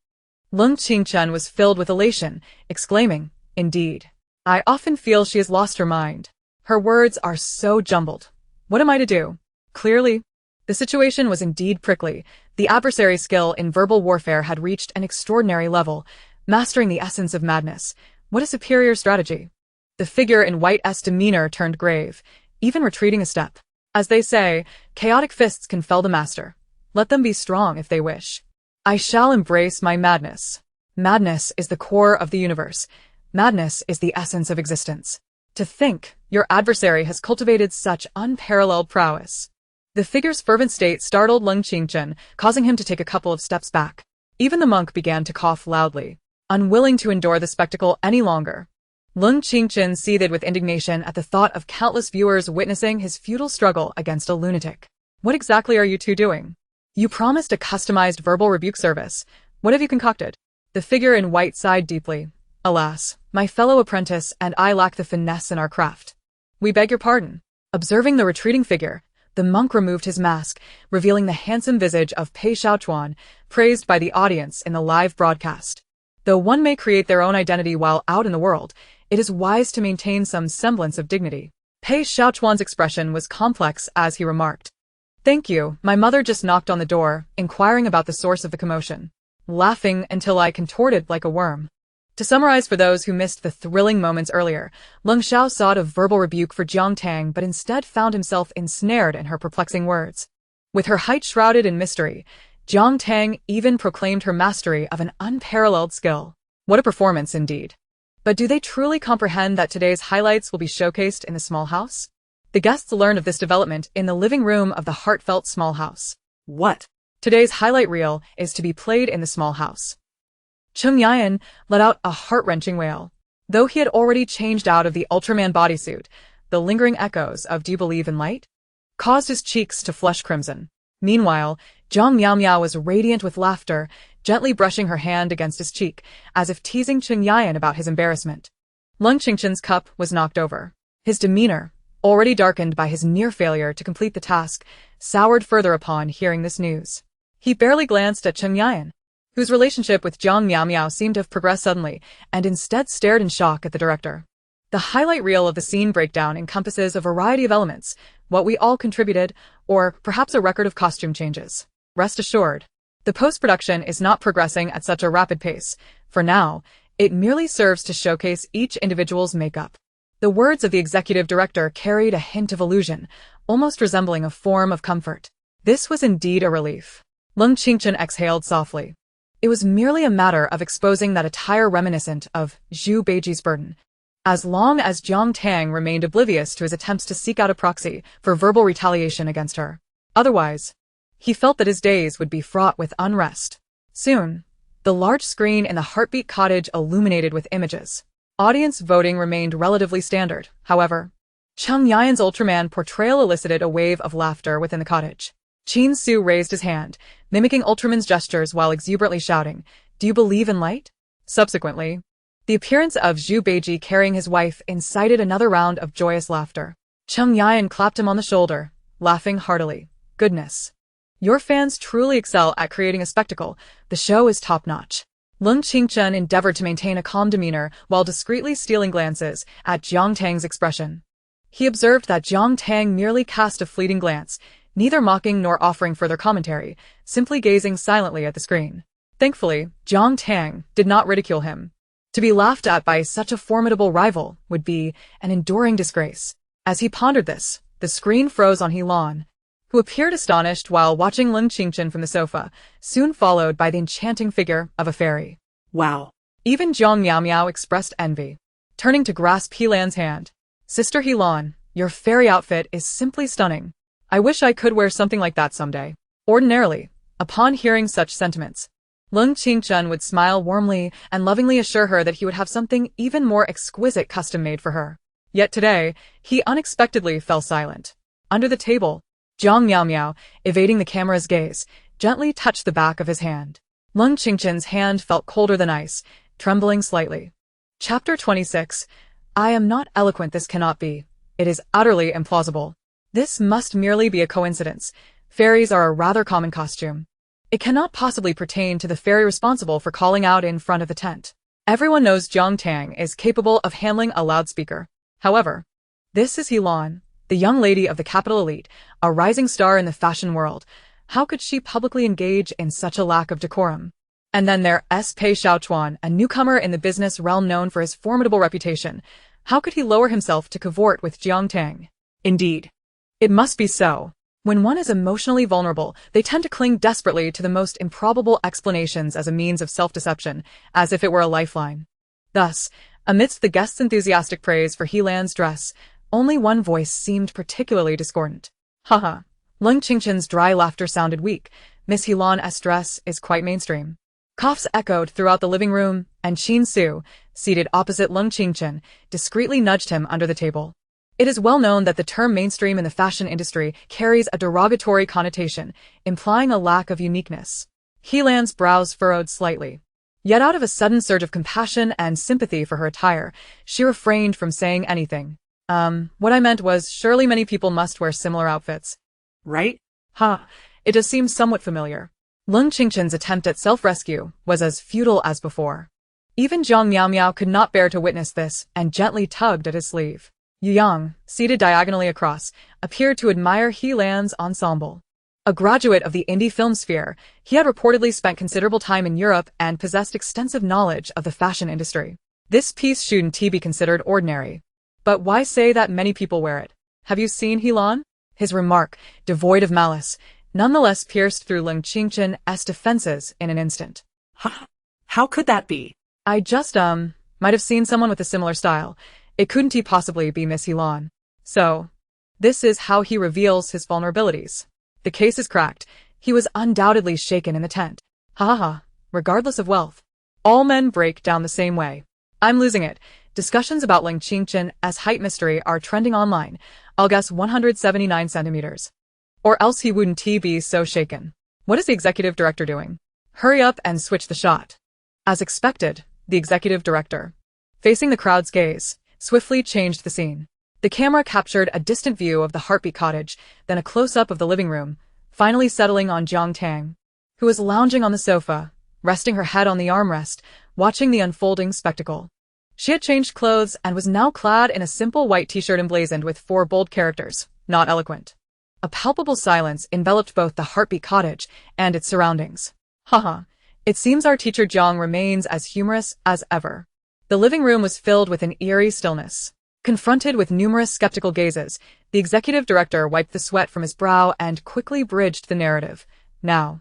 [SPEAKER 1] Lung Qingchen was filled with elation, exclaiming, "Indeed. I often feel she has lost her mind. Her words are so jumbled. What am I to do?" Clearly, the situation was indeed prickly. The adversary's skill in verbal warfare had reached an extraordinary level, mastering the essence of madness. What a superior strategy. The figure in white's demeanor turned grave, even retreating a step. As they say, chaotic fists can fell the master. Let them be strong if they wish. I shall embrace my madness. Madness is the core of the universe. Madness is the essence of existence. To think, your adversary has cultivated such unparalleled prowess. The figure's fervent state startled Leng Qingchen, causing him to take a couple of steps back. Even the monk began to cough loudly, unwilling to endure the spectacle any longer. Leng Qingchen seethed with indignation at the thought of countless viewers witnessing his futile struggle against a lunatic. What exactly are you two doing? You promised a customized verbal rebuke service. What have you concocted? The figure in white sighed deeply. Alas, my fellow apprentice and I lack the finesse in our craft. We beg your pardon. Observing the retreating figure, the monk removed his mask, revealing the handsome visage of Pei Shaochuan, praised by the audience in the live broadcast. Though one may create their own identity while out in the world, it is wise to maintain some semblance of dignity. Pei Shaochuan's expression was complex as he remarked. Thank you, my mother just knocked on the door, inquiring about the source of the commotion. Laughing until I contorted like a worm. To summarize for those who missed the thrilling moments earlier, Leng Xiao sought a verbal rebuke for Jiang Tang but instead found himself ensnared in her perplexing words. With her height shrouded in mystery, Jiang Tang even proclaimed her mastery of an unparalleled skill. What a performance indeed. But do they truly comprehend that today's highlights will be showcased in the small house? The guests learned of this development in the living room of the heartfelt small house.
[SPEAKER 2] What?
[SPEAKER 1] Today's highlight reel is to be played in the small house. Cheng Yan let out a heart-wrenching wail. Though he had already changed out of the Ultraman bodysuit, the lingering echoes of "Do you believe in light?" caused his cheeks to flush crimson. Meanwhile, Zhang Miao was radiant with laughter, gently brushing her hand against his cheek, as if teasing Cheng Yan about his embarrassment. Leng Qingchen's cup was knocked over. His demeanor, already darkened by his near failure to complete the task, soured further upon hearing this news. He barely glanced at Cheng Yan, whose relationship with Zhang Miao seemed to have progressed suddenly, and instead stared in shock at the director. The highlight reel of the scene breakdown encompasses a variety of elements, what we all contributed, or perhaps a record of costume changes. Rest assured, the post-production is not progressing at such a rapid pace. For now, it merely serves to showcase each individual's makeup. The words of the executive director carried a hint of illusion, almost resembling a form of comfort. This was indeed a relief. Leng Qingchen exhaled softly. It was merely a matter of exposing that attire reminiscent of Zhu Beiji's burden. As long as Jiang Tang remained oblivious to his attempts to seek out a proxy for verbal retaliation against her. Otherwise, he felt that his days would be fraught with unrest. Soon, the large screen in the Heartbeat Cottage illuminated with images. Audience voting remained relatively standard, however. Cheng Yan's Ultraman portrayal elicited a wave of laughter within the cottage. Qin Su raised his hand, mimicking Ultraman's gestures while exuberantly shouting, "Do you believe in light?" Subsequently, the appearance of Zhu Beiji carrying his wife incited another round of joyous laughter. Cheng Yan clapped him on the shoulder, laughing heartily. Goodness. Your fans truly excel at creating a spectacle. The show is top-notch. Leng Qingchen endeavored to maintain a calm demeanor while discreetly stealing glances at Jiang Tang's expression. He observed that Jiang Tang merely cast a fleeting glance, neither mocking nor offering further commentary, simply gazing silently at the screen. Thankfully, Jiang Tang did not ridicule him. To be laughed at by such a formidable rival would be an enduring disgrace. As he pondered this, the screen froze on Helan, who appeared astonished while watching Leng Qingchen from the sofa, soon followed by the enchanting figure of a fairy.
[SPEAKER 2] Wow.
[SPEAKER 1] Even Zhang Miao expressed envy. Turning to grasp Helan's hand. Sister Helan, your fairy outfit is simply stunning. I wish I could wear something like that someday. Ordinarily, upon hearing such sentiments, Leng Qingchen would smile warmly and lovingly assure her that he would have something even more exquisite custom-made for her. Yet today, he unexpectedly fell silent. Under the table, Zhang Miao, evading the camera's gaze, gently touched the back of his hand. Leng Qingchen's hand felt colder than ice, trembling slightly. Chapter 26. I am not eloquent. This cannot be. It is utterly implausible. This must merely be a coincidence. Fairies are a rather common costume. It cannot possibly pertain to the fairy responsible for calling out in front of the tent. Everyone knows Jiang Tang is capable of handling a loudspeaker. However, this is Helan, the young lady of the capital elite, a rising star in the fashion world. How could she publicly engage in such a lack of decorum? And then there's Pei Shaochuan, a newcomer in the business realm known for his formidable reputation. How could he lower himself to cavort with Jiang Tang? Indeed, it must be so. When one is emotionally vulnerable, they tend to cling desperately to the most improbable explanations as a means of self-deception, as if it were a lifeline. Thus, amidst the guests' enthusiastic praise for Helan's dress, only one voice seemed particularly discordant. Haha. Lung Qingchen's dry laughter sounded weak. Miss Helan's dress is quite mainstream. Coughs echoed throughout the living room, and Qin Su, seated opposite Lung Qingchen, discreetly nudged him under the table. It is well known that the term mainstream in the fashion industry carries a derogatory connotation, implying a lack of uniqueness. Helan's brows furrowed slightly. Yet out of a sudden surge of compassion and sympathy for her attire, she refrained from saying anything. What I meant was, surely many people must wear similar outfits.
[SPEAKER 2] Right?
[SPEAKER 1] It does seem somewhat familiar. Lung Qingchen's attempt at self-rescue was as futile as before. Even Zhang Miao Miao could not bear to witness this and gently tugged at his sleeve. Yu Yang, seated diagonally across, appeared to admire Helan's ensemble. A graduate of the indie film sphere, he had reportedly spent considerable time in Europe and possessed extensive knowledge of the fashion industry. This piece shouldn't be considered ordinary. But why say that many people wear it? Have you seen Helan? His remark, devoid of malice, nonetheless pierced through Lung Qingchen's defenses in an instant.
[SPEAKER 2] How could that be?
[SPEAKER 1] I just, might have seen someone with a similar style. It couldn't possibly be Miss Helan. So, this is how he reveals his vulnerabilities. The case is cracked. He was undoubtedly shaken in the tent. Regardless of wealth. All men break down the same way. I'm losing it. Discussions about Lung Qingchen's height mystery are trending online. I'll guess 179 centimeters. Or else he wouldn't be so shaken. What is the executive director doing? Hurry up and switch the shot. As expected, the executive director, facing the crowd's gaze, swiftly changed the scene. The camera captured a distant view of the Heartbeat Cottage, then a close-up of the living room, finally settling on Jiang Tang, who was lounging on the sofa, resting her head on the armrest, watching the unfolding spectacle. She had changed clothes and was now clad in a simple white t-shirt emblazoned with 4 bold characters, not eloquent. A palpable silence enveloped both the Heartbeat Cottage and its surroundings. It seems our teacher Jiang remains as humorous as ever. The living room was filled with an eerie stillness. Confronted with numerous skeptical gazes, the executive director wiped the sweat from his brow and quickly bridged the narrative. Now,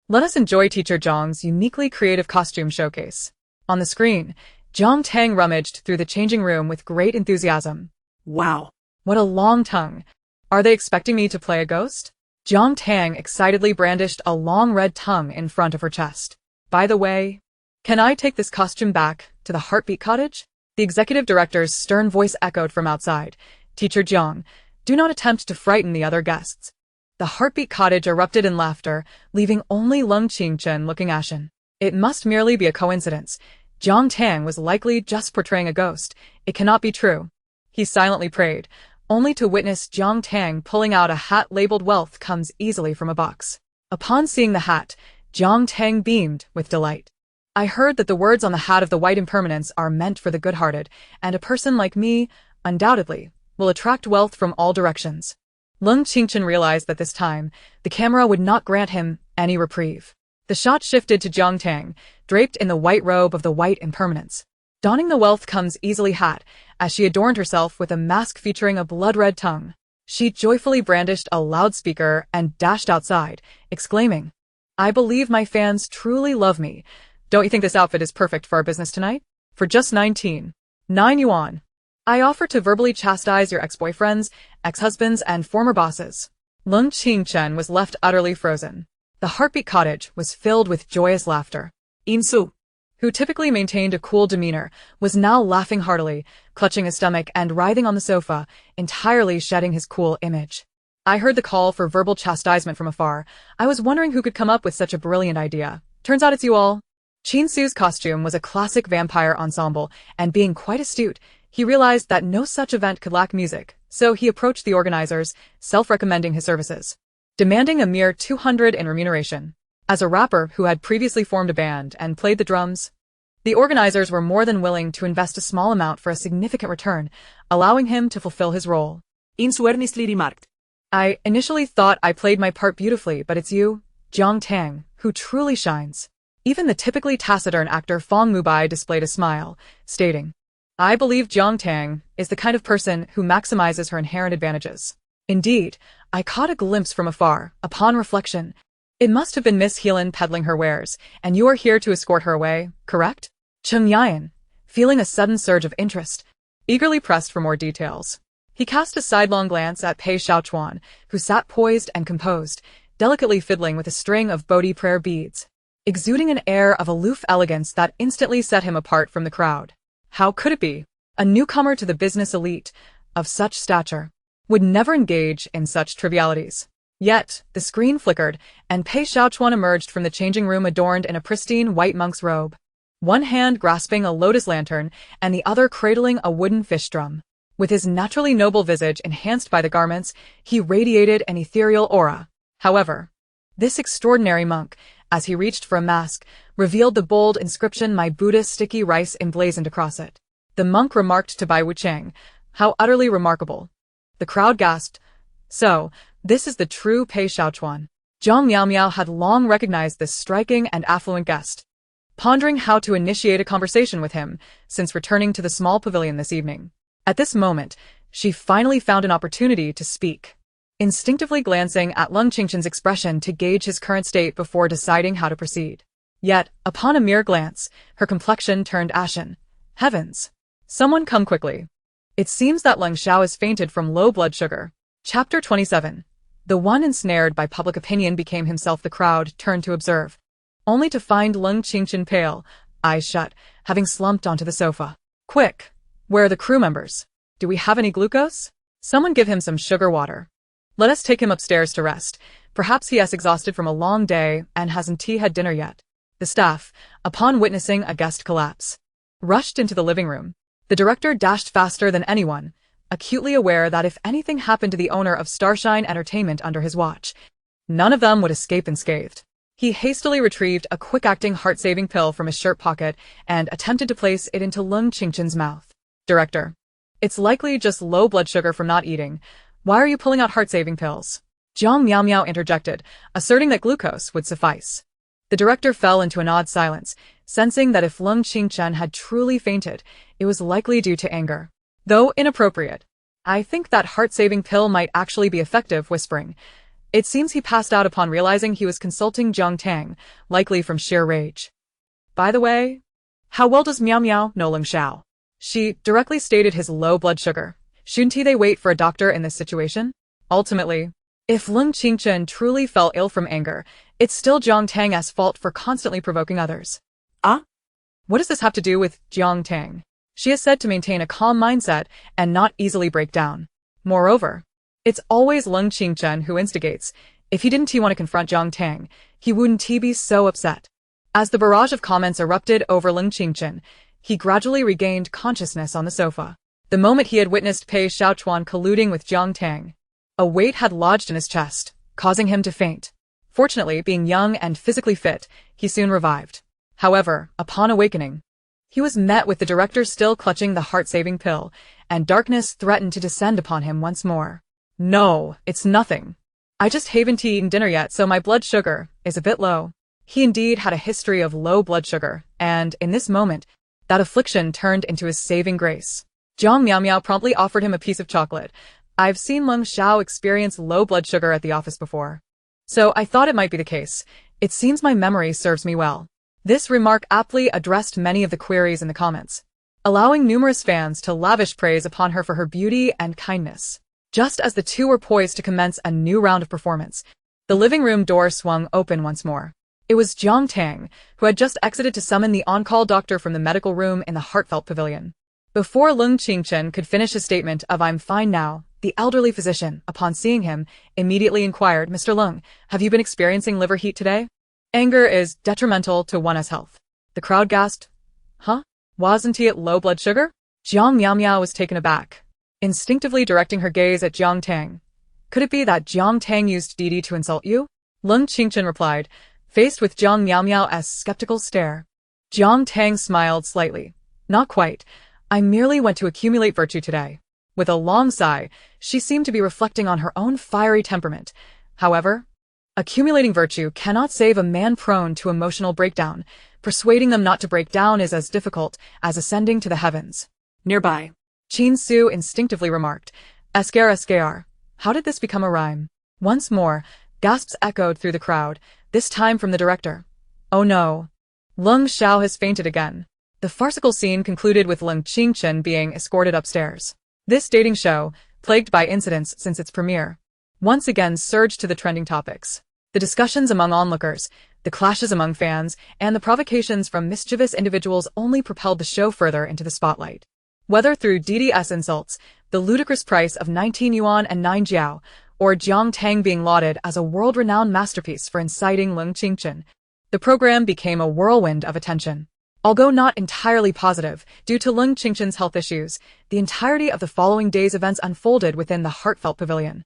[SPEAKER 1] let us enjoy teacher Jiang's uniquely creative costume showcase. On the screen, Jiang Tang rummaged through the changing room with great enthusiasm.
[SPEAKER 2] Wow.
[SPEAKER 1] What a long tongue. Are they expecting me to play a ghost? Jiang Tang excitedly brandished a long red tongue in front of her chest. By the way, can I take this costume back to the Heartbeat Cottage? The executive director's stern voice echoed from outside. Teacher Jiang, do not attempt to frighten the other guests. The Heartbeat Cottage erupted in laughter, leaving only Lung Qingchen looking ashen. It must merely be a coincidence. Jiang Tang was likely just portraying a ghost. It cannot be true. He silently prayed, only to witness Jiang Tang pulling out a hat labeled "Wealth comes easily" from a box. Upon seeing the hat, Jiang Tang beamed with delight. I heard that the words on the hat of the white impermanence are meant for the good-hearted, and a person like me, undoubtedly, will attract wealth from all directions. Lung Qingchen realized that this time, the camera would not grant him any reprieve. The shot shifted to Jiang Tang, draped in the white robe of the white impermanence, donning the "Wealth comes easily" hat, as she adorned herself with a mask featuring a blood-red tongue. She joyfully brandished a loudspeaker and dashed outside, exclaiming, I believe my fans truly love me. Don't you think this outfit is perfect for our business tonight? For just 19.9 yuan. I offer to verbally chastise your ex-boyfriends, ex-husbands, and former bosses. Lung Qingchen was left utterly frozen. The Heartbeat Cottage was filled with joyous laughter.
[SPEAKER 2] Insu,
[SPEAKER 1] who typically maintained a cool demeanor, was now laughing heartily, clutching his stomach and writhing on the sofa, entirely shedding his cool image. I heard the call for verbal chastisement from afar. I was wondering who could come up with such a brilliant idea. Turns out it's you all. Qin Su's costume was a classic vampire ensemble, and being quite astute, he realized that no such event could lack music, so he approached the organizers, self-recommending his services, demanding a mere 200 in remuneration. As a rapper who had previously formed a band and played the drums, the organizers were more than willing to invest a small amount for a significant return, allowing him to fulfill his role.
[SPEAKER 2] Insu earnestly remarked.
[SPEAKER 1] I initially thought I played my part beautifully, but it's you, Jiang Tang, who truly shines. Even the typically taciturn actor Fong Mubai displayed a smile, stating, I believe Jiang Tang is the kind of person who maximizes her inherent advantages. Indeed, I caught a glimpse from afar, upon reflection. It must have been Miss Heelan peddling her wares, and you are here to escort her away, correct? Chung Yan, feeling a sudden surge of interest, eagerly pressed for more details. He cast a sidelong glance at Pei Xiaochuan, who sat poised and composed, delicately fiddling with a string of Bodhi prayer beads, exuding an air of aloof elegance that instantly set him apart from the crowd. How could it be? A newcomer to the business elite, of such stature, would never engage in such trivialities. Yet, the screen flickered, and Pei Xiaochuan emerged from the changing room adorned in a pristine white monk's robe, one hand grasping a lotus lantern and the other cradling a wooden fish drum. With his naturally noble visage enhanced by the garments, he radiated an ethereal aura. However, this extraordinary monk, as he reached for a mask, revealed the bold inscription "My Buddha" sticky rice emblazoned across it. The monk remarked to Bai Wucheng, "How utterly remarkable." The crowd gasped. So, this is the true Pei Xiaochuan. Jiang Miao had long recognized this striking and affluent guest, pondering how to initiate a conversation with him since returning to the small pavilion this evening. At this moment, she finally found an opportunity to speak, instinctively glancing at Lung Qingchen's expression to gauge his current state before deciding how to proceed. Yet, upon a mere glance, her complexion turned ashen. Heavens! Someone come quickly. It seems that Lung Xiao has fainted from low blood sugar. Chapter 27. The one ensnared by public opinion became himself. The crowd turned to observe, only to find Lung Qingchen pale, eyes shut, having slumped onto the sofa. Quick! Where are the crew members? Do we have any glucose? Someone give him some sugar water. Let us take him upstairs to rest. Perhaps he is exhausted from a long day and hasn't had dinner yet. The staff, upon witnessing a guest collapse, rushed into the living room. The director dashed faster than anyone, acutely aware that if anything happened to the owner of Starshine Entertainment under his watch, none of them would escape unscathed. He hastily retrieved a quick-acting heart-saving pill from his shirt pocket and attempted to place it into Lung Qingchen's mouth. Director, it's likely just low blood sugar from not eating. Why are you pulling out heart-saving pills? Jiang Miao interjected, asserting that glucose would suffice. The director fell into an odd silence, sensing that if Lung Qingchen had truly fainted, it was likely due to anger. Though inappropriate, I think that heart-saving pill might actually be effective, whispering. It seems he passed out upon realizing he was consulting Jiang Tang, likely from sheer rage. By the way, how well does Miao know Lung Xiao? She directly stated his low blood sugar. Shouldn't they wait for a doctor in this situation? Ultimately, if Lung Qingchen truly fell ill from anger, it's still Jiang Tang's fault for constantly provoking others. What does this have to do with Jiang Tang? She is said to maintain a calm mindset and not easily break down. Moreover, it's always Lung Qingchen who instigates. If he didn't want to confront Jiang Tang, he wouldn't be so upset. As the barrage of comments erupted over Lung Qingchen, he gradually regained consciousness on the sofa. The moment he had witnessed Pei Xiaochuan colluding with Jiang Tang, a weight had lodged in his chest, causing him to faint. Fortunately, being young and physically fit, he soon revived. However, upon awakening, he was met with the director still clutching the heart-saving pill, and darkness threatened to descend upon him once more. No, it's nothing. I just haven't eaten dinner yet, so my blood sugar is a bit low. He indeed had a history of low blood sugar, and, in this moment, that affliction turned into his saving grace. Jiang Miao promptly offered him a piece of chocolate. I've seen Lung Xiao experience low blood sugar at the office before, so I thought it might be the case. It seems my memory serves me well. This remark aptly addressed many of the queries in the comments, allowing numerous fans to lavish praise upon her for her beauty and kindness. Just as the two were poised to commence a new round of performance, the living room door swung open once more. It was Jiang Tang, who had just exited to summon the on-call doctor from the medical room in the heartfelt pavilion. Before Lung Qingchen could finish his statement of "I'm fine now," the elderly physician, upon seeing him, immediately inquired, "Mr. Lung, have you been experiencing liver heat today? Anger is detrimental to one's health." The crowd gasped. Huh? Wasn't he at low blood sugar? Jiang Miao was taken aback, instinctively directing her gaze at Jiang Tang. Could it be that Jiang Tang used Didi to insult you? Lung Qingchen replied, faced with Jiang Miao's skeptical stare. Jiang Tang smiled slightly. Not quite. I merely went to accumulate virtue today. With a long sigh, she seemed to be reflecting on her own fiery temperament. However, accumulating virtue cannot save a man prone to emotional breakdown. Persuading them not to break down is as difficult as ascending to the heavens.
[SPEAKER 2] Nearby,
[SPEAKER 1] Qin Su instinctively remarked. Escar. How did this become a rhyme? Once more, gasps echoed through the crowd, this time from the director. Oh no. Lung Xiao has fainted again. The farcical scene concluded with Lung Qingchen being escorted upstairs. This dating show, plagued by incidents since its premiere, once again surged to the trending topics. The discussions among onlookers, the clashes among fans, and the provocations from mischievous individuals only propelled the show further into the spotlight. Whether through DDS insults, the ludicrous price of 19 yuan and 9 jiao, or Jiang Tang being lauded as a world-renowned masterpiece for inciting Lung Qingchen, the program became a whirlwind of attention. Although not entirely positive, due to Lung Qingchen's health issues, the entirety of the following day's events unfolded within the heartfelt pavilion,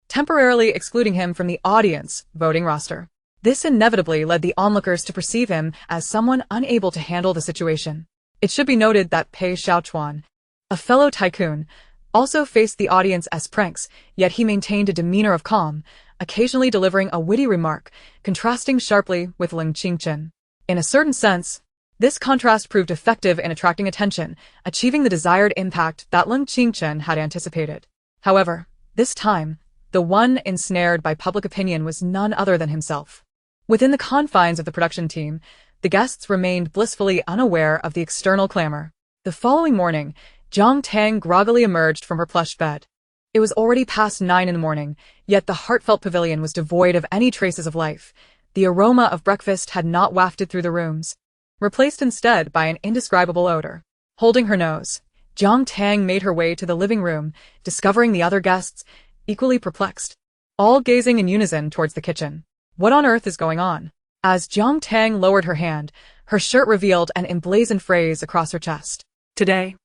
[SPEAKER 1] temporarily excluding him from the audience voting roster. This inevitably led the onlookers to perceive him as someone unable to handle the situation. It should be noted that Pei Xiaochuan, a fellow tycoon, also faced the audience as pranks, yet he maintained a demeanor of calm, occasionally delivering a witty remark, contrasting sharply with Lung Qingchen. In a certain sense, this contrast proved effective in attracting attention, achieving the desired impact that Lung Qingchen had anticipated. However, this time, the one ensnared by public opinion was none other than himself. Within the confines of the production team, the guests remained blissfully unaware of the external clamor. The following morning, Jiang Tang groggily emerged from her plush bed. It was already past 9 in the morning, yet the heartfelt pavilion was devoid of any traces of life. The aroma of breakfast had not wafted through the rooms, replaced instead by an indescribable odor. Holding her nose, Jiang Tang made her way to the living room, discovering the other guests, equally perplexed, all gazing in unison towards the kitchen. What on earth is going on? As Jiang Tang lowered her hand, her shirt revealed an emblazoned phrase across her chest.
[SPEAKER 2] Today.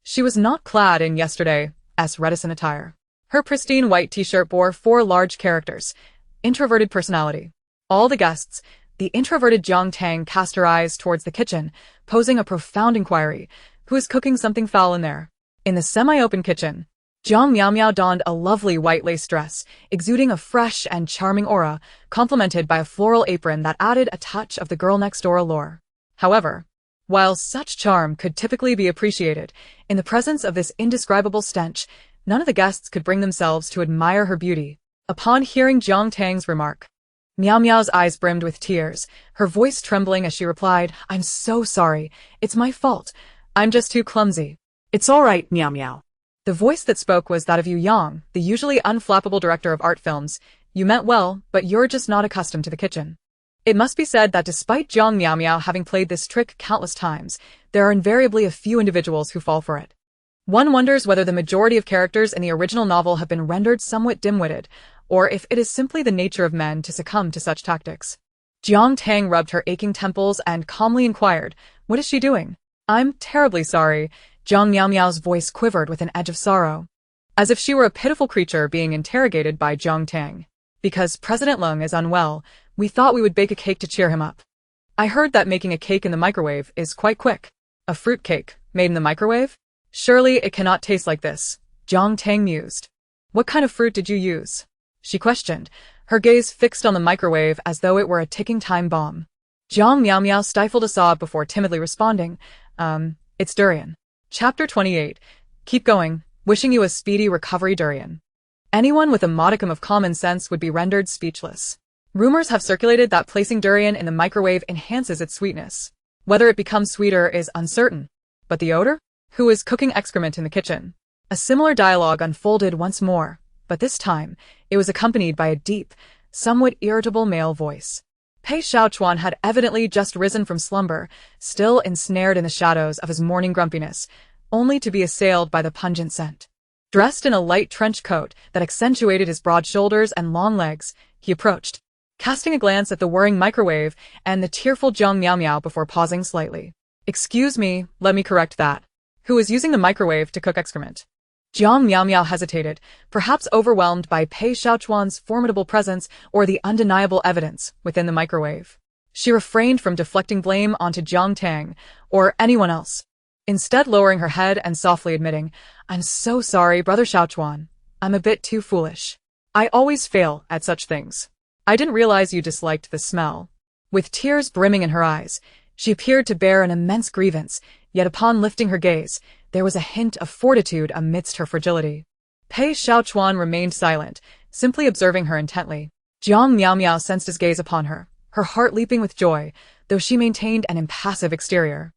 [SPEAKER 1] She was not clad in yesterday's reticent attire. Her pristine white t-shirt bore 4 large characters: introverted personality. All the guests, the introverted Jiang Tang, cast her eyes towards the kitchen, posing a profound inquiry. Who is cooking something foul in there? In the semi-open kitchen, Jiang Miao donned a lovely white lace dress, exuding a fresh and charming aura, complemented by a floral apron that added a touch of the girl-next-door allure. However, while such charm could typically be appreciated, in the presence of this indescribable stench, none of the guests could bring themselves to admire her beauty. Upon hearing Jiang Tang's remark, Miao Miao's eyes brimmed with tears, her voice trembling as she replied, "I'm so sorry. It's my fault. I'm just too clumsy."
[SPEAKER 2] It's all right, Miao Miao.
[SPEAKER 1] The voice that spoke was that of Yu Yang, the usually unflappable director of art films. You meant well, but you're just not accustomed to the kitchen. It must be said that despite Jiang Miao having played this trick countless times, there are invariably a few individuals who fall for it. One wonders whether the majority of characters in the original novel have been rendered somewhat dim-witted, or if it is simply the nature of men to succumb to such tactics. Jiang Tang rubbed her aching temples and calmly inquired, "What is she doing?" "I'm terribly sorry." Jiang Miao's voice quivered with an edge of sorrow, as if she were a pitiful creature being interrogated by Jiang Tang. "Because President Lung is unwell, we thought we would bake a cake to cheer him up." "I heard that making a cake in the microwave is quite quick." "A fruit cake, made in the microwave? Surely it cannot taste like this," Jiang Tang mused. "What kind of fruit did you use?" she questioned, her gaze fixed on the microwave as though it were a ticking time bomb. Jiang Miao stifled a sob before timidly responding, It's durian." Chapter 28. Keep going. Wishing you a speedy recovery, durian. Anyone with a modicum of common sense would be rendered speechless. Rumors have circulated that placing durian in the microwave enhances its sweetness. Whether it becomes sweeter is uncertain. But the odor? Who is cooking excrement in the kitchen? A similar dialogue unfolded once more, but this time, it was accompanied by a deep, somewhat irritable male voice. Pei Xiaochuan had evidently just risen from slumber, still ensnared in the shadows of his morning grumpiness, only to be assailed by the pungent scent. Dressed in a light trench coat that accentuated his broad shoulders and long legs, he approached, casting a glance at the whirring microwave and the tearful Jiang Miao before pausing slightly. "Excuse me, let me correct that. Who is using the microwave to cook excrement?" Jiang Miao hesitated, perhaps overwhelmed by Pei Xiaochuan's formidable presence or the undeniable evidence within the microwave. She refrained from deflecting blame onto Jiang Tang or anyone else, instead lowering her head and softly admitting, "I'm so sorry, Brother Xiaochuan. I'm a bit too foolish. I always fail at such things. I didn't realize you disliked the smell." With tears brimming in her eyes, she appeared to bear an immense grievance, yet upon lifting her gaze, there was a hint of fortitude amidst her fragility. Pei Xiaochuan remained silent, simply observing her intently. Jiang Miao sensed his gaze upon her, her heart leaping with joy, though she maintained an impassive exterior.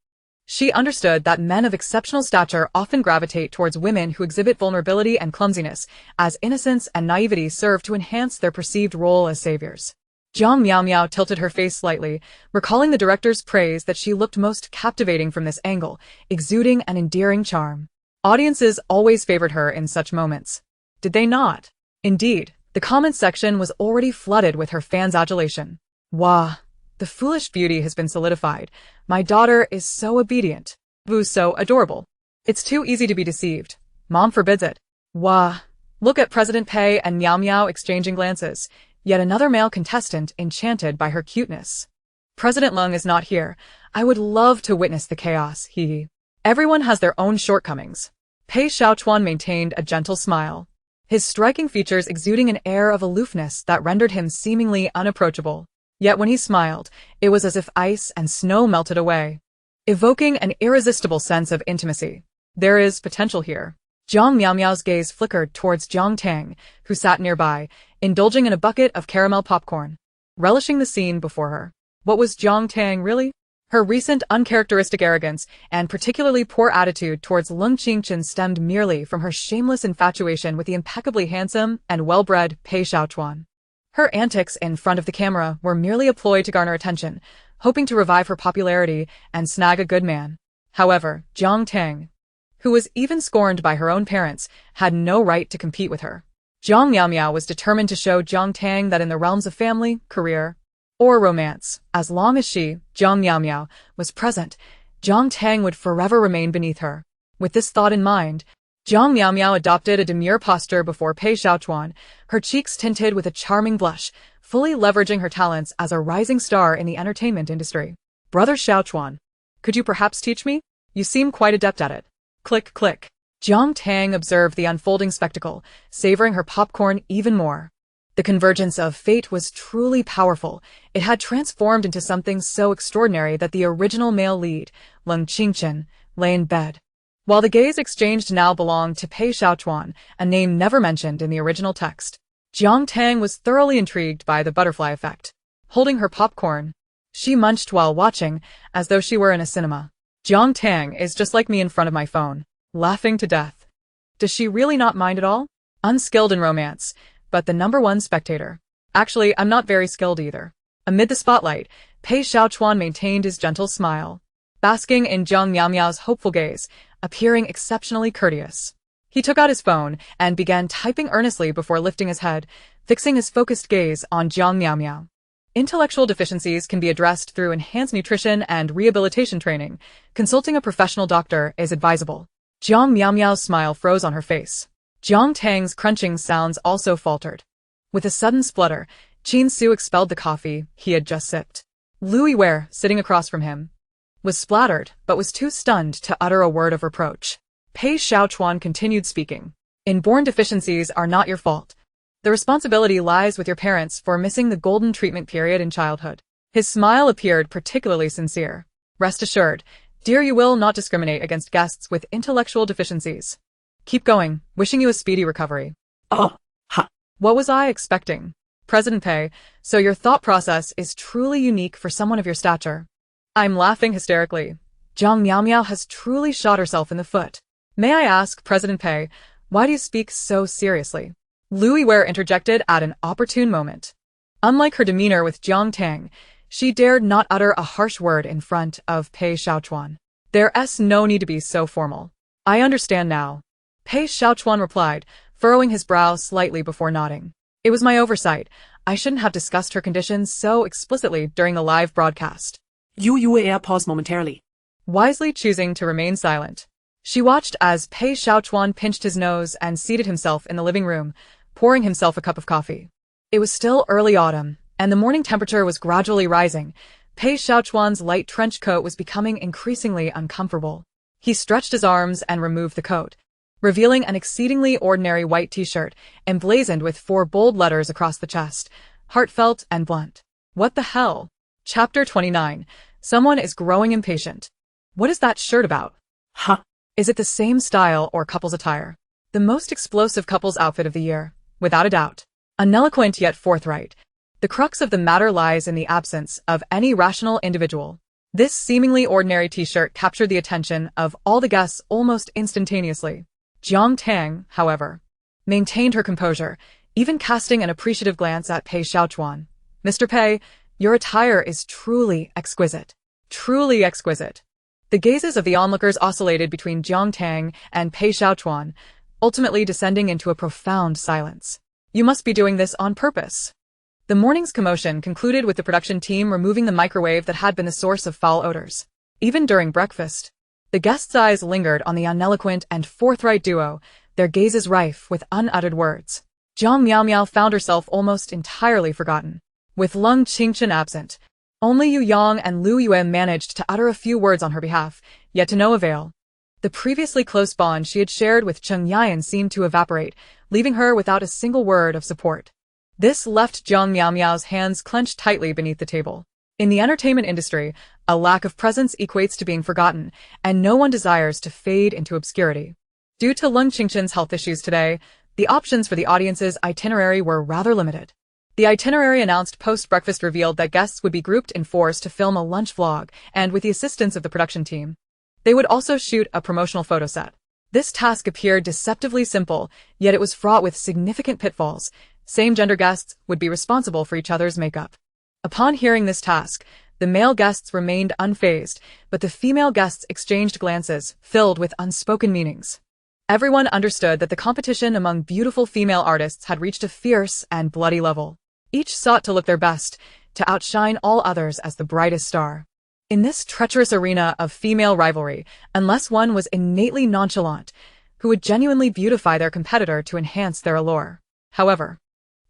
[SPEAKER 1] She understood that men of exceptional stature often gravitate towards women who exhibit vulnerability and clumsiness, as innocence and naivety serve to enhance their perceived role as saviors. Jiang Miao tilted her face slightly, recalling the director's praise that she looked most captivating from this angle, exuding an endearing charm. Audiences always favored her in such moments. Did they not? Indeed, the comments section was already flooded with her fans' adulation. Wah! The foolish beauty has been solidified. My daughter is so obedient. Vu's so adorable. It's too easy to be deceived. Mom forbids it. Wah! Look at President Pei and Miao exchanging glances. Yet another male contestant enchanted by her cuteness. President Lung is not here. I would love to witness the chaos, hee. Everyone has their own shortcomings. Pei Xiaochuan maintained a gentle smile, his striking features exuding an air of aloofness that rendered him seemingly unapproachable. Yet when he smiled, it was as if ice and snow melted away, evoking an irresistible sense of intimacy. There is potential here. Jiang Miao's gaze flickered towards Jiang Tang, who sat nearby, indulging in a bucket of caramel popcorn, relishing the scene before her. What was Jiang Tang really? Her recent uncharacteristic arrogance and particularly poor attitude towards Lung Qingchen stemmed merely from her shameless infatuation with the impeccably handsome and well-bred Pei Xiaochuan. Her antics in front of the camera were merely a ploy to garner attention, hoping to revive her popularity and snag a good man. However, Jiang Tang, who was even scorned by her own parents, had no right to compete with her. Jiang Miao was determined to show Jiang Tang that in the realms of family, career, or romance, as long as she, Jiang Miao, was present, Jiang Tang would forever remain beneath her. With this thought in mind, Jiang Miao adopted a demure posture before Pei Xiaochuan, her cheeks tinted with a charming blush, fully leveraging her talents as a rising star in the entertainment industry. Brother Xiaochuan, could you perhaps teach me? You seem quite adept at it. Click, click. Jiang Tang observed the unfolding spectacle, savoring her popcorn even more. The convergence of fate was truly powerful. It had transformed into something so extraordinary that the original male lead, Lung Qingchen, lay in bed, while the gaze exchanged now belonged to Pei Xiaochuan, a name never mentioned in the original text. Jiang Tang was thoroughly intrigued by the butterfly effect. Holding her popcorn, she munched while watching, as though she were in a cinema. Jiang Tang is just like me in front of my phone, laughing to death. Does she really not mind at all? Unskilled in romance, but the #1 spectator. Actually, I'm not very skilled either. Amid the spotlight, Pei Xiaochuan maintained his gentle smile, basking in Jiang Miao's hopeful gaze, appearing exceptionally courteous. He took out his phone and began typing earnestly before lifting his head, fixing his focused gaze on Jiang Miao. Intellectual deficiencies can be addressed through enhanced nutrition and rehabilitation training. Consulting a professional doctor is advisable. Jiang Miao's smile froze on her face. Jiang Tang's crunching sounds also faltered. With a sudden splutter, Qin Su expelled the coffee he had just sipped. Louis Ware, sitting across from him, was splattered, but was too stunned to utter a word of reproach. Pei Xiaochuan continued speaking. Inborn deficiencies are not your fault. The responsibility lies with your parents for missing the golden treatment period in childhood. His smile appeared particularly sincere. Rest assured, dear, you will not discriminate against guests with intellectual deficiencies. Keep going, wishing you a speedy recovery.
[SPEAKER 2] Oh, ha.
[SPEAKER 1] What was I expecting? President Pei, so your thought process is truly unique for someone of your stature. I'm laughing hysterically. Jiang Miao has truly shot herself in the foot. May I ask, President Pei, why do you speak so seriously? Louis Ware interjected at an opportune moment. Unlike her demeanor with Jiang Tang, she dared not utter a harsh word in front of Pei Xiaochuan. There's no need to be so formal. I understand now. Pei Xiaochuan replied, furrowing his brow slightly before nodding. It was my oversight. I shouldn't have discussed her conditions so explicitly during the live broadcast.
[SPEAKER 2] You paused momentarily,
[SPEAKER 1] Wisely choosing to remain silent, she watched as Pei Xiaochuan pinched his nose and seated himself in the living room, pouring himself a cup of coffee. It was still early autumn, and the morning temperature was gradually rising. Pei Xiaochuan's light trench coat was becoming increasingly uncomfortable. He stretched his arms and removed the coat, revealing an exceedingly ordinary white t-shirt, emblazoned with 4 bold letters across the chest, heartfelt and blunt. What the hell? Chapter 29. Someone is growing impatient. What is that shirt about?
[SPEAKER 2] Huh?
[SPEAKER 1] Is it the same style or couple's attire? The most explosive couple's outfit of the year, without a doubt. Uneloquent yet forthright. The crux of the matter lies in the absence of any rational individual. This seemingly ordinary t-shirt captured the attention of all the guests almost instantaneously. Jiang Tang, however, maintained her composure, even casting an appreciative glance at Pei Xiaochuan. Mr. Pei, your attire is truly exquisite. Truly exquisite. The gazes of the onlookers oscillated between Jiang Tang and Pei Xiaochuan, ultimately descending into a profound silence. You must be doing this on purpose. The morning's commotion concluded with the production team removing the microwave that had been the source of foul odors. Even during breakfast, the guests' eyes lingered on the uneloquent and forthright duo, their gazes rife with unuttered words. Jiang Miao found herself almost entirely forgotten. With Leng Qingchen absent, only Yu Yang and Lu Yue managed to utter a few words on her behalf, yet to no avail. The previously close bond she had shared with Cheng Yayan seemed to evaporate, leaving her without a single word of support. This left Jiang Miao's hands clenched tightly beneath the table. In the entertainment industry, a lack of presence equates to being forgotten, and no one desires to fade into obscurity. Due to Leng Qingchen's health issues today, the options for the audience's itinerary were rather limited. The itinerary announced post-breakfast revealed that guests would be grouped in fours to film a lunch vlog, and with the assistance of the production team, they would also shoot a promotional photo set. This task appeared deceptively simple, yet it was fraught with significant pitfalls. Same-gender guests would be responsible for each other's makeup. Upon hearing this task, the male guests remained unfazed, but the female guests exchanged glances filled with unspoken meanings. Everyone understood that the competition among beautiful female artists had reached a fierce and bloody level. Each sought to look their best, to outshine all others as the brightest star. In this treacherous arena of female rivalry, unless one was innately nonchalant, who would genuinely beautify their competitor to enhance their allure. However,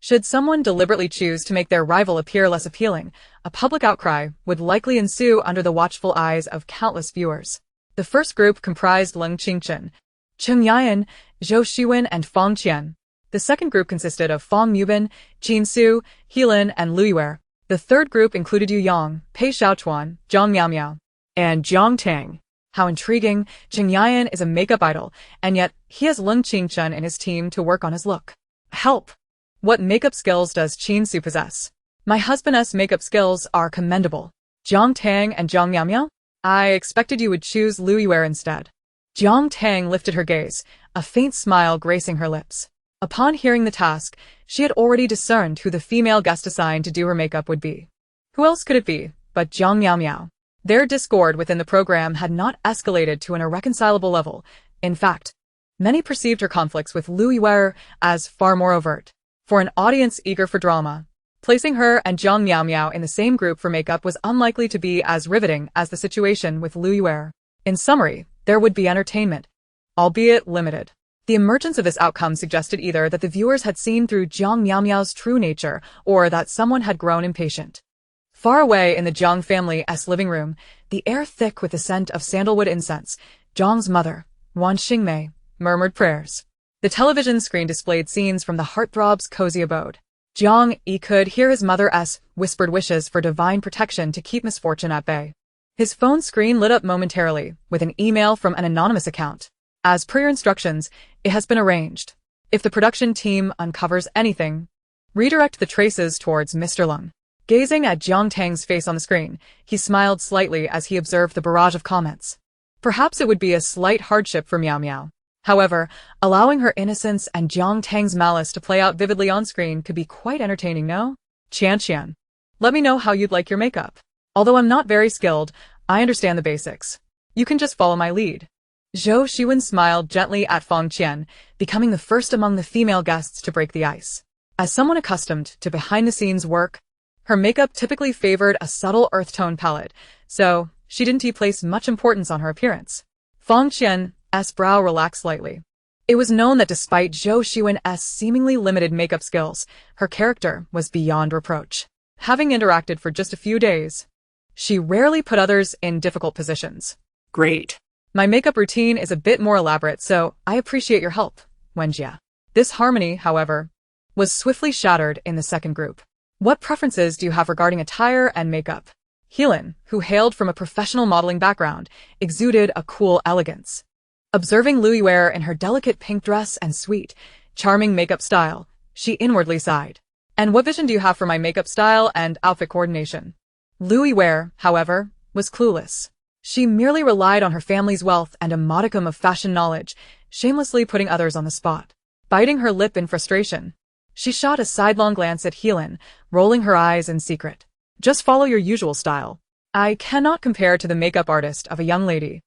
[SPEAKER 1] should someone deliberately choose to make their rival appear less appealing, a public outcry would likely ensue under the watchful eyes of countless viewers. The first group comprised Leng Qingchen, Cheng Yayan, Zhou Shiwen, and Fang Qian. The second group consisted of Fang Mubin, Qin Su, Heilin, and Lu Yue. The third group included Yu Yang, Pei Xiaochuan, Jiang Miao, and Jiang Tang. How intriguing! Cheng Yayan is a makeup idol, and yet he has Leng Qingchen and his team to work on his look. Help! What makeup skills does Qin Su possess? My husband's makeup skills are commendable. Jiang Tang and Jiang Miao? I expected you would choose Lu Yue instead. Jiang Tang lifted her gaze, a faint smile gracing her lips. Upon hearing the task, she had already discerned who the female guest assigned to do her makeup would be. Who else could it be but Jiang Miao? Their discord within the program had not escalated to an irreconcilable level. In fact, many perceived her conflicts with Lu Yue as far more overt. For an audience eager for drama, placing her and Jiang Miao in the same group for makeup was unlikely to be as riveting as the situation with Lu Yue. In summary, there would be entertainment, albeit limited. The emergence of this outcome suggested either that the viewers had seen through Jiang Miao's true nature, or that someone had grown impatient. Far away in the Jiang family's living room, the air thick with the scent of sandalwood incense, Jiang's mother, Wan Xingmei, murmured prayers. The television screen displayed scenes from the heartthrob's cozy abode. Jiang Yi could hear his mother's whispered wishes for divine protection to keep misfortune at bay. His phone screen lit up momentarily with an email from an anonymous account. As per your instructions, it has been arranged. If the production team uncovers anything, redirect the traces towards Mr. Leng. Gazing at Jiang Tang's face on the screen, he smiled slightly as he observed the barrage of comments. Perhaps it would be a slight hardship for Miao. However, allowing her innocence and Jiang Tang's malice to play out vividly on screen could be quite entertaining, no? Qian, let me know how you'd like your makeup. Although I'm not very skilled, I understand the basics. You can just follow my lead. Zhou Shiwen smiled gently at Fang Qian, becoming the first among the female guests to break the ice. As someone accustomed to behind-the-scenes work, her makeup typically favored a subtle earth tone palette, so she didn't place much importance on her appearance. Fang Qian's brow relaxed slightly. It was known that despite Zhou Shiwen's seemingly limited makeup skills, her character was beyond reproach. Having interacted for just a few days, she rarely put others in difficult positions.
[SPEAKER 2] Great.
[SPEAKER 1] My makeup routine is a bit more elaborate, so I appreciate your help, Wenjia. This harmony, however, was swiftly shattered in the second group. What preferences do you have regarding attire and makeup? Heilin, who hailed from a professional modeling background, exuded a cool elegance. Observing Louis wear in her delicate pink dress and sweet, charming makeup style, she inwardly sighed. And what vision do you have for my makeup style and outfit coordination? Louis Ware, however, was clueless. She merely relied on her family's wealth and a modicum of fashion knowledge, shamelessly putting others on the spot. Biting her lip in frustration, she shot a sidelong glance at Heelin, rolling her eyes in secret. Just follow your usual style. I cannot compare to the makeup artist of a young lady.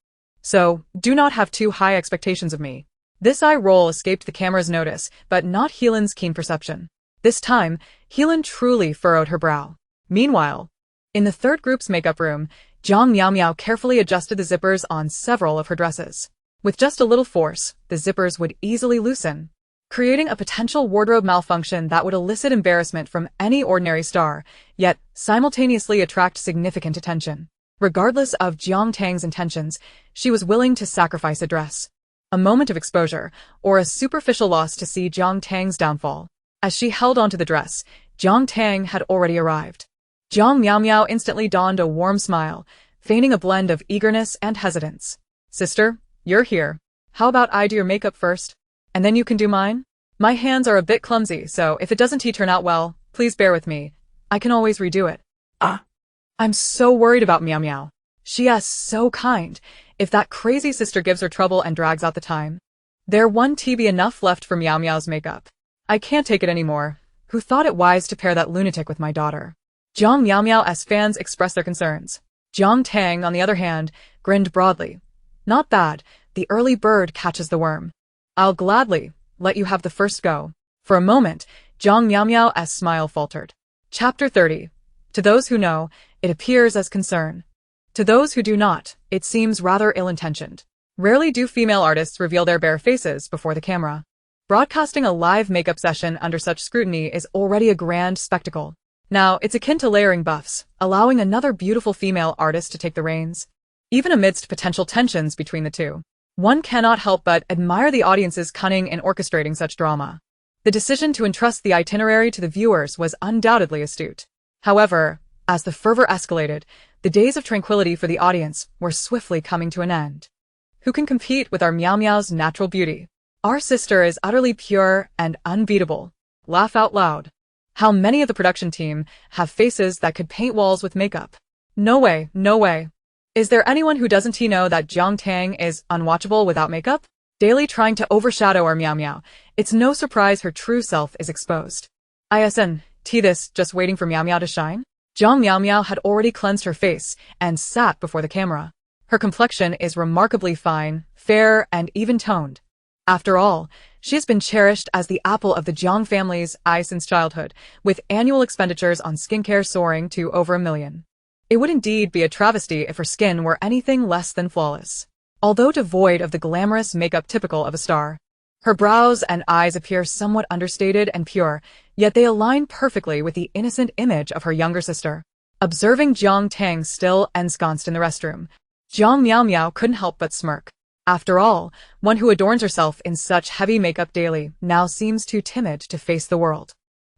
[SPEAKER 1] So, do not have too high expectations of me. This eye roll escaped the camera's notice, but not Heelin's keen perception. This time, Heelin truly furrowed her brow. Meanwhile, in the third group's makeup room, Jiang Miao Miao carefully adjusted the zippers on several of her dresses. With just a little force, the zippers would easily loosen, creating a potential wardrobe malfunction that would elicit embarrassment from any ordinary star, yet simultaneously attract significant attention. Regardless of Jiang Tang's intentions, she was willing to sacrifice a dress, a moment of exposure, or a superficial loss to see Jiang Tang's downfall. As she held onto the dress, Jiang Tang had already arrived. Jiang Miao Miao instantly donned a warm smile, feigning a blend of eagerness and hesitance. Sister, you're here. How about I do your makeup first? And then you can do mine? My hands are a bit clumsy, so if it doesn't turn out well, please bear with me. I can always redo it. I'm so worried about Miao Miao. She is so kind. If that crazy sister gives her trouble and drags out the time, there won't be enough left for Miao Miao's makeup. I can't take it anymore. Who thought it wise to pair that lunatic with my daughter? Jiang Miao Miao as fans expressed their concerns. Jiang Tang, on the other hand, grinned broadly. Not bad. The early bird catches the worm. I'll gladly let you have the first go. For a moment, Jiang Miao Miao's smile faltered. Chapter 30. To those who know, it appears as concern. To those who do not, it seems rather ill-intentioned. Rarely do female artists reveal their bare faces before the camera. Broadcasting a live makeup session under such scrutiny is already a grand spectacle. Now, it's akin to layering buffs, allowing another beautiful female artist to take the reins. Even amidst potential tensions between the two, one cannot help but admire the audience's cunning in orchestrating such drama. The decision to entrust the itinerary to the viewers was undoubtedly astute. However, as the fervor escalated, the days of tranquility for the audience were swiftly coming to an end. Who can compete with our Miao Miao's natural beauty? Our sister is utterly pure and unbeatable. Laugh out loud. How many of the production team have faces that could paint walls with makeup? No way, no way. Is there anyone who doesn't know that Jiang Tang is unwatchable without makeup? Daily trying to overshadow our Miao Miao, it's no surprise her true self is exposed. This just waiting for Miao Miao to shine? Jiang Miao Miao had already cleansed her face and sat before the camera. Her complexion is remarkably fine, fair, and even-toned. After all, she has been cherished as the apple of the Jiang family's eye since childhood, with annual expenditures on skincare soaring to over $1 million. It would indeed be a travesty if her skin were anything less than flawless. Although devoid of the glamorous makeup typical of a star, her brows and eyes appear somewhat understated and pure, yet they align perfectly with the innocent image of her younger sister. Observing Jiang Tang still ensconced in the restroom, Jiang Miao Miao couldn't help but smirk. After all, one who adorns herself in such heavy makeup daily now seems too timid to face the world.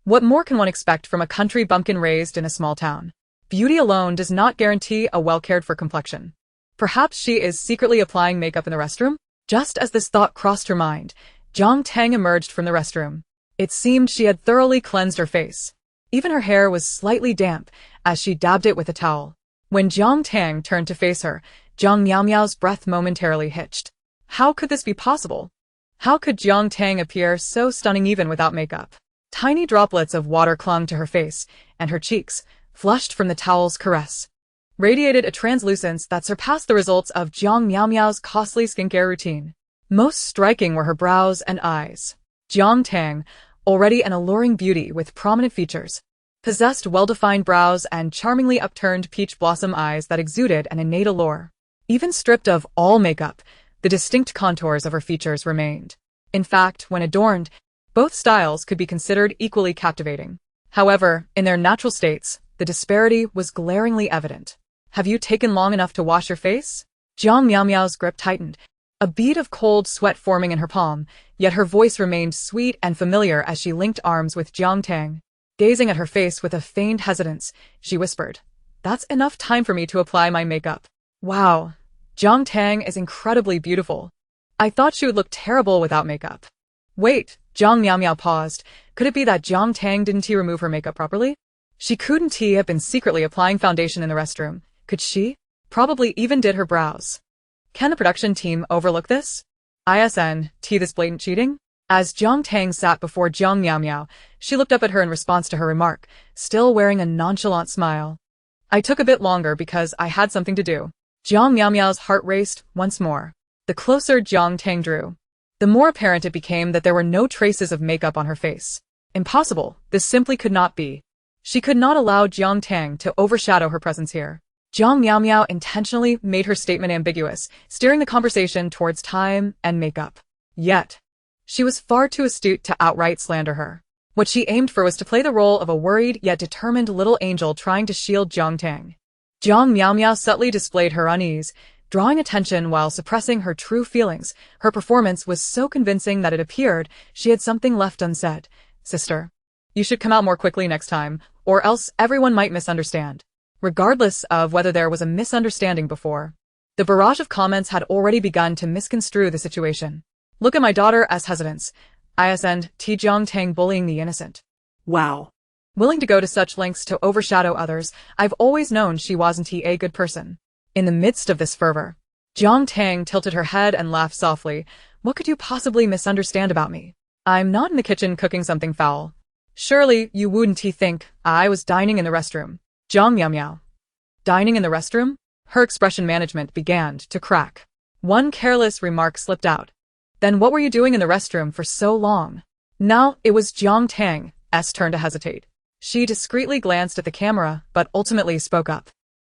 [SPEAKER 1] What more can one expect from a country bumpkin raised in a small town? Beauty alone does not guarantee a well-cared-for complexion. Perhaps she is secretly applying makeup in the restroom? Just as this thought crossed her mind, Jiang Tang emerged from the restroom. It seemed she had thoroughly cleansed her face. Even her hair was slightly damp as she dabbed it with a towel. When Jiang Tang turned to face her, Jiang Miao Miao's breath momentarily hitched. How could this be possible? How could Jiang Tang appear so stunning even without makeup? Tiny droplets of water clung to her face, and her cheeks, flushed from the towel's caress, radiated a translucence that surpassed the results of Jiang Miao Miao's costly skincare routine. Most striking were her brows and eyes. Jiang Tang, already an alluring beauty with prominent features, possessed well-defined brows and charmingly upturned peach blossom eyes that exuded an innate allure. Even stripped of all makeup, the distinct contours of her features remained. In fact, when adorned, both styles could be considered equally captivating. However, in their natural states, the disparity was glaringly evident. Have you taken long enough to wash your face? Jiang Miao Miao's grip tightened, a bead of cold sweat forming in her palm, yet her voice remained sweet and familiar as she linked arms with Jiang Tang. Gazing at her face with a feigned hesitance, she whispered, "That's enough time for me to apply my makeup." Wow, Jiang Tang is incredibly beautiful. I thought she would look terrible without makeup. Wait, Jiang Miao Miao paused. Could it be that Jiang Tang didn't remove her makeup properly? She couldn't have been secretly applying foundation in the restroom. Could she? Probably even did her brows. Can the production team overlook this? This blatant cheating? As Jiang Tang sat before Jiang Miao Miao, she looked up at her in response to her remark, still wearing a nonchalant smile. I took a bit longer because I had something to do. Jiang Miao Miao's heart raced once more. The closer Jiang Tang drew, the more apparent it became that there were no traces of makeup on her face. Impossible. This simply could not be. She could not allow Jiang Tang to overshadow her presence here. Jiang Miao Miao intentionally made her statement ambiguous, steering the conversation towards time and makeup. Yet, she was far too astute to outright slander her. What she aimed for was to play the role of a worried yet determined little angel trying to shield Jiang Tang. Jiang Miao Miao subtly displayed her unease, drawing attention while suppressing her true feelings. Her performance was so convincing that it appeared she had something left unsaid. Sister, you should come out more quickly next time, or else everyone might misunderstand. Regardless of whether there was a misunderstanding before, the barrage of comments had already begun to misconstrue the situation. Look at my daughter as hesitance. Jiang Tang bullying the innocent.
[SPEAKER 2] Wow.
[SPEAKER 1] Willing to go to such lengths to overshadow others, I've always known she wasn't a good person. In the midst of this fervor, Jiang Tang tilted her head and laughed softly. What could you possibly misunderstand about me? I'm not in the kitchen cooking something foul. Surely you wouldn't think I was dining in the restroom. Jiang Miao Miao. Dining in the restroom? Her expression management began to crack. One careless remark slipped out. Then what were you doing in the restroom for so long? Now it was Jiang Tang's turn to hesitate. She discreetly glanced at the camera, but ultimately spoke up.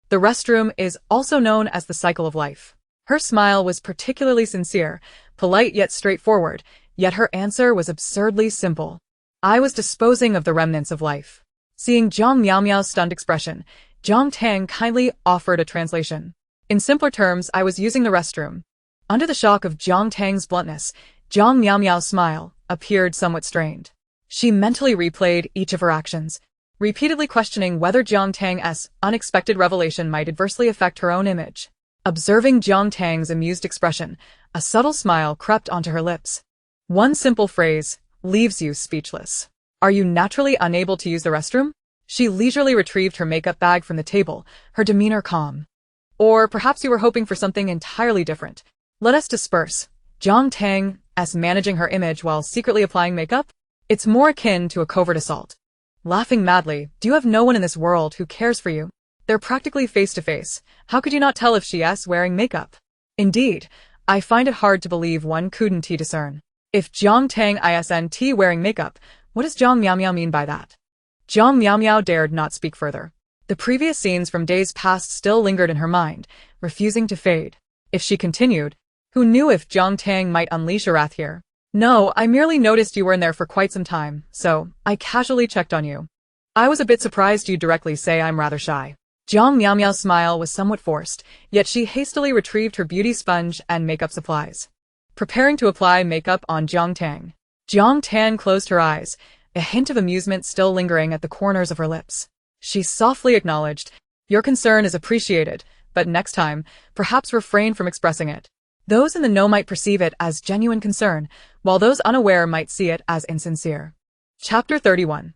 [SPEAKER 1] The restroom is also known as the cycle of life. Her smile was particularly sincere, polite yet straightforward, yet her answer was absurdly simple. I was disposing of the remnants of life. Seeing Jiang Miao Miao's stunned expression, Jiang Tang kindly offered a translation. In simpler terms, I was using the restroom. Under the shock of Jiang Tang's bluntness, Jiang Miao Miao's smile appeared somewhat strained. She mentally replayed each of her actions, repeatedly questioning whether Jiang Tang's unexpected revelation might adversely affect her own image. Observing Jiang Tang's amused expression, a subtle smile crept onto her lips. One simple phrase leaves you speechless. Are you naturally unable to use the restroom? She leisurely retrieved her makeup bag from the table, her demeanor calm. Or perhaps you were hoping for something entirely different. Let us disperse. Jiang Tang's managing her image while secretly applying makeup? It's more akin to a covert assault. Laughing madly, do you have no one in this world who cares for you? They're practically face to face. How could you not tell if she's wearing makeup? Indeed, I find it hard to believe one couldn't discern. If Jiang Tang isn't wearing makeup, what does Jiang Miao Miao mean by that? Jiang Miao Miao dared not speak further. The previous scenes from days past still lingered in her mind, refusing to fade. If she continued, who knew if Jiang Tang might unleash her wrath here? No, I merely noticed you were in there for quite some time, so I casually checked on you. I was a bit surprised you'd directly say I'm rather shy. Jiang Miao Miao's smile was somewhat forced, yet she hastily retrieved her beauty sponge and makeup supplies. Preparing to apply makeup on Jiang Tang. Jiang Tang closed her eyes, a hint of amusement still lingering at the corners of her lips. She softly acknowledged, your concern is appreciated, but next time, perhaps refrain from expressing it. Those in the know might perceive it as genuine concern, while those unaware might see it as insincere. Chapter 31.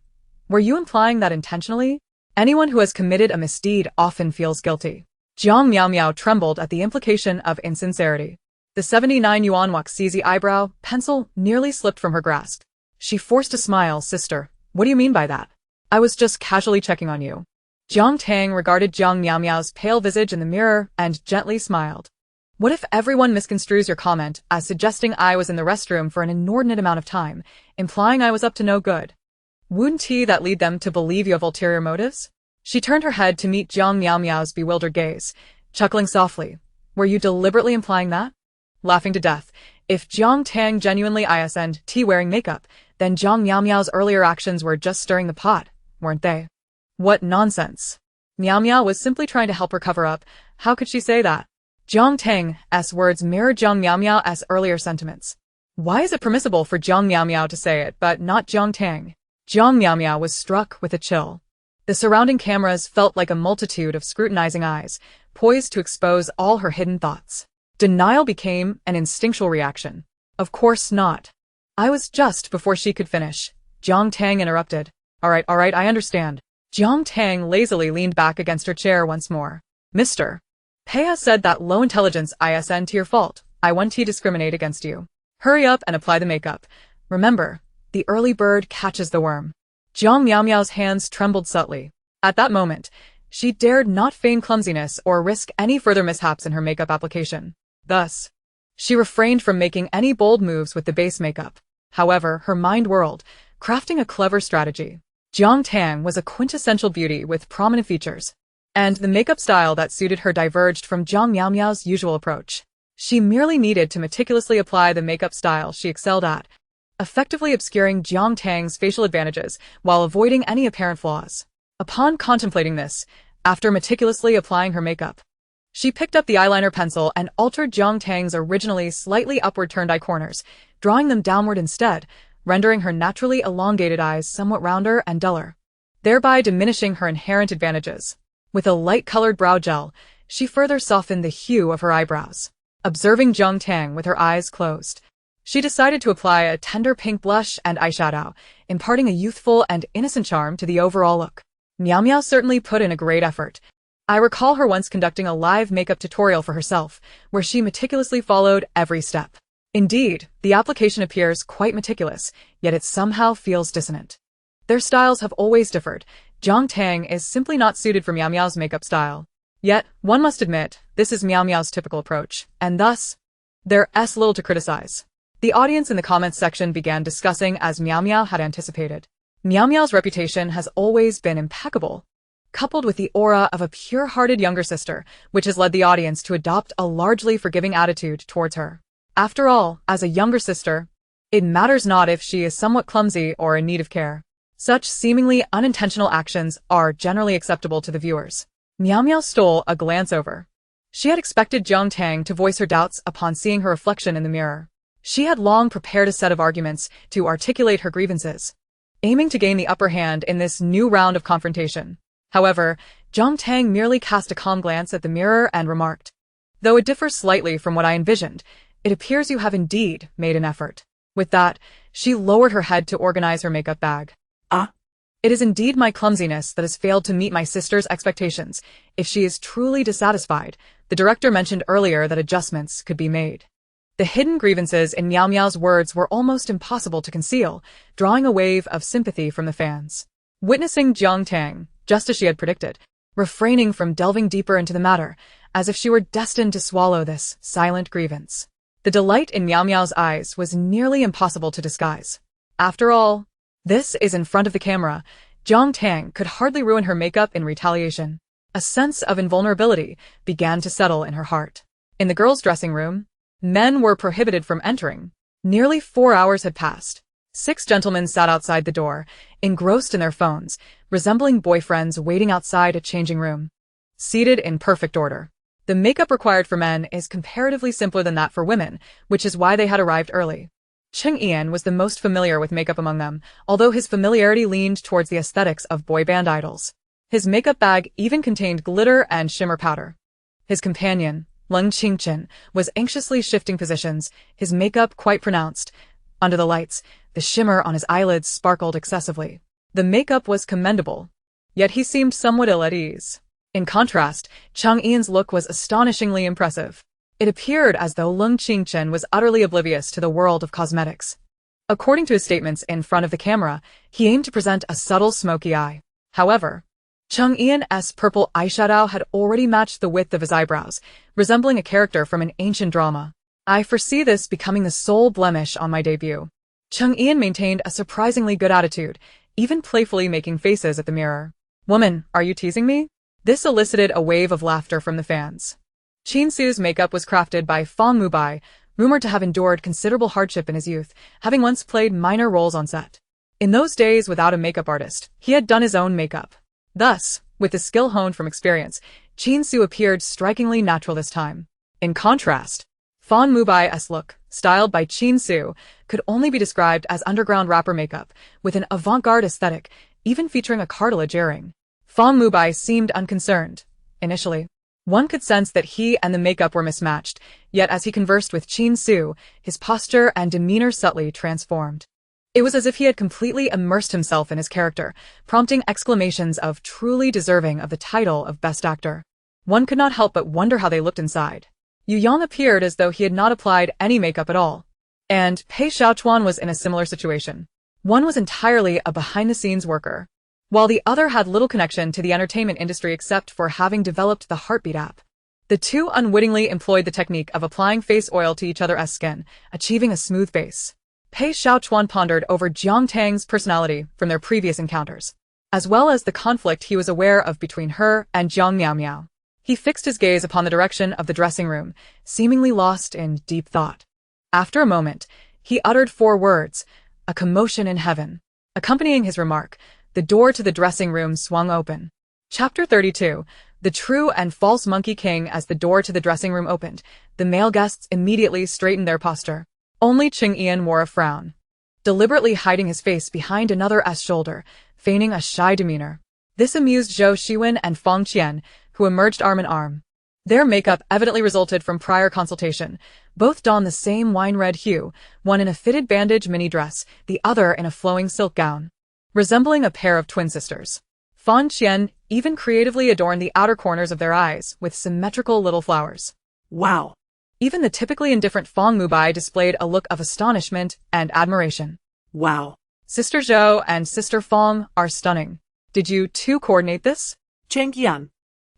[SPEAKER 1] Were you implying that intentionally? Anyone who has committed a misdeed often feels guilty. Jiang Miao Miao trembled at the implication of insincerity. The 79 yuan waxy eyebrow pencil nearly slipped from her grasp. She forced a smile. Sister, what do you mean by that? I was just casually checking on you. Jiang Tang regarded Jiang Miao Miao's pale visage in the mirror and gently smiled. What if everyone misconstrues your comment as suggesting I was in the restroom for an inordinate amount of time, implying I was up to no good? Wouldn't that lead them to believe you have ulterior motives? She turned her head to meet Jiang Miao Miao's bewildered gaze, chuckling softly. Were you deliberately implying that? Laughing to death. If Jiang Tang genuinely isn't wearing makeup, then Jiang Miao Miao's earlier actions were just stirring the pot, weren't they? What nonsense. Miao Miao was simply trying to help her cover up. How could she say that? Jiang Tang's words mirrored Jiang Miao Miao's earlier sentiments. Why is it permissible for Jiang Miao Miao to say it but not Jiang Tang? Jiang Miao Miao was struck with a chill. The surrounding cameras felt like a multitude of scrutinizing eyes, poised to expose all her hidden thoughts. Denial became an instinctual reaction. Of course not. I was just before she could finish. Jiang Tang interrupted. All right, I understand. Jiang Tang lazily leaned back against her chair once more. Mr. Pei has said that low intelligence isn't to your fault. I want to discriminate against you. Hurry up and apply the makeup. Remember, the early bird catches the worm. Jiang Miao Miao's hands trembled subtly. At that moment, she dared not feign clumsiness or risk any further mishaps in her makeup application. Thus, she refrained from making any bold moves with the base makeup. However, her mind whirled, crafting a clever strategy. Jiang Tang was a quintessential beauty with prominent features, and the makeup style that suited her diverged from Jiang Miao Miao's usual approach. She merely needed to meticulously apply the makeup style she excelled at, effectively obscuring Jiang Tang's facial advantages while avoiding any apparent flaws. Upon contemplating this, after meticulously applying her makeup, she picked up the eyeliner pencil and altered Jiang Tang's originally slightly upward-turned eye corners, drawing them downward instead, rendering her naturally elongated eyes somewhat rounder and duller, thereby diminishing her inherent advantages. With a light-colored brow gel, she further softened the hue of her eyebrows. Observing Jiang Tang with her eyes closed, she decided to apply a tender pink blush and eyeshadow, imparting a youthful and innocent charm to the overall look. Miao Miao certainly put in a great effort. I recall her once conducting a live makeup tutorial for herself, where she meticulously followed every step. Indeed, the application appears quite meticulous, yet it somehow feels dissonant. Their styles have always differed. Jiang Tang is simply not suited for Miao Miao's makeup style. Yet, one must admit, this is Miao Miao's typical approach, and thus, there's little to criticize. The audience in the comments section began discussing as Miao Miao had anticipated. Miao Miao's reputation has always been impeccable, coupled with the aura of a pure-hearted younger sister, which has led the audience to adopt a largely forgiving attitude towards her. After all, as a younger sister, it matters not if she is somewhat clumsy or in need of care. Such seemingly unintentional actions are generally acceptable to the viewers. Miao Miao stole a glance over. She had expected Jiang Tang to voice her doubts upon seeing her reflection in the mirror. She had long prepared a set of arguments to articulate her grievances, aiming to gain the upper hand in this new round of confrontation. However, Jiang Tang merely cast a calm glance at the mirror and remarked, "Though it differs slightly from what I envisioned, it appears you have indeed made an effort." With that, she lowered her head to organize her makeup bag. It is indeed my clumsiness that has failed to meet my sister's expectations. If she is truly dissatisfied, the director mentioned earlier that adjustments could be made. The hidden grievances in Miao Miao's words were almost impossible to conceal, drawing a wave of sympathy from the fans. Witnessing Jiang Tang, just as she had predicted, refraining from delving deeper into the matter, as if she were destined to swallow this silent grievance. The delight in Miao Miao's eyes was nearly impossible to disguise. After all, this is in front of the camera. Jiang Tang could hardly ruin her makeup in retaliation. A sense of invulnerability began to settle in her heart. In the girls' dressing room, men were prohibited from entering. Nearly 4 hours had passed. 6 gentlemen sat outside the door, engrossed in their phones, resembling boyfriends waiting outside a changing room. Seated in perfect order. The makeup required for men is comparatively simpler than that for women, which is why they had arrived early. Cheng Ian was the most familiar with makeup among them, although his familiarity leaned towards the aesthetics of boy band idols. His makeup bag even contained glitter and shimmer powder. His companion, Leng Qingchen, was anxiously shifting positions, his makeup quite pronounced. Under the lights, the shimmer on his eyelids sparkled excessively. The makeup was commendable, yet he seemed somewhat ill at ease. In contrast, Cheng Ian's look was astonishingly impressive. It appeared as though Leng Qingchen was utterly oblivious to the world of cosmetics. According to his statements in front of the camera, he aimed to present a subtle smoky eye. However, Cheng Ian's purple eyeshadow had already matched the width of his eyebrows, resembling a character from an ancient drama. I foresee this becoming the sole blemish on my debut. Cheng Ian maintained a surprisingly good attitude, even playfully making faces at the mirror. "Woman, are you teasing me?" This elicited a wave of laughter from the fans. Qin Su's makeup was crafted by Fang Mubai, rumored to have endured considerable hardship in his youth, having once played minor roles on set. In those days without a makeup artist, he had done his own makeup. Thus, with the skill honed from experience, Qin Su appeared strikingly natural this time. In contrast, Fang Mubai's look, styled by Qin Su, could only be described as underground rapper makeup, with an avant-garde aesthetic, even featuring a cartilage earring. Fang Mubai seemed unconcerned, initially. One could sense that he and the makeup were mismatched, yet as he conversed with Qin Su, his posture and demeanor subtly transformed. It was as if he had completely immersed himself in his character, prompting exclamations of truly deserving of the title of Best Actor. One could not help but wonder how they looked inside. Yu Yang appeared as though he had not applied any makeup at all. And Pei Xiaochuan was in a similar situation. One was entirely a behind-the-scenes worker, while the other had little connection to the entertainment industry except for having developed the Heartbeat app. The two unwittingly employed the technique of applying face oil to each other's skin, achieving a smooth base. Pei Xiaochuan pondered over Jiang Tang's personality from their previous encounters, as well as the conflict he was aware of between her and Jiang Miao Miao. He fixed his gaze upon the direction of the dressing room, seemingly lost in deep thought. After a moment, he uttered 4 words, "A commotion in heaven." Accompanying his remark, the door to the dressing room swung open. Chapter 32, The True and False Monkey King. As the door to the dressing room opened, the male guests immediately straightened their posture. Only Ching Ian wore a frown, deliberately hiding his face behind another's shoulder, feigning a shy demeanor. This amused Zhou Shiwen and Fang Qian, who emerged arm in arm. Their makeup evidently resulted from prior consultation. Both donned the same wine-red hue, one in a fitted bandage mini dress, the other in a flowing silk gown, resembling a pair of twin sisters. Fan Qian even creatively adorned the outer corners of their eyes with symmetrical little flowers.
[SPEAKER 2] Wow.
[SPEAKER 1] Even the typically indifferent Fang Mubai displayed a look of astonishment and admiration.
[SPEAKER 2] Wow.
[SPEAKER 1] Sister Zhou and Sister Fang are stunning. Did you two coordinate this?
[SPEAKER 2] Cheng Yan,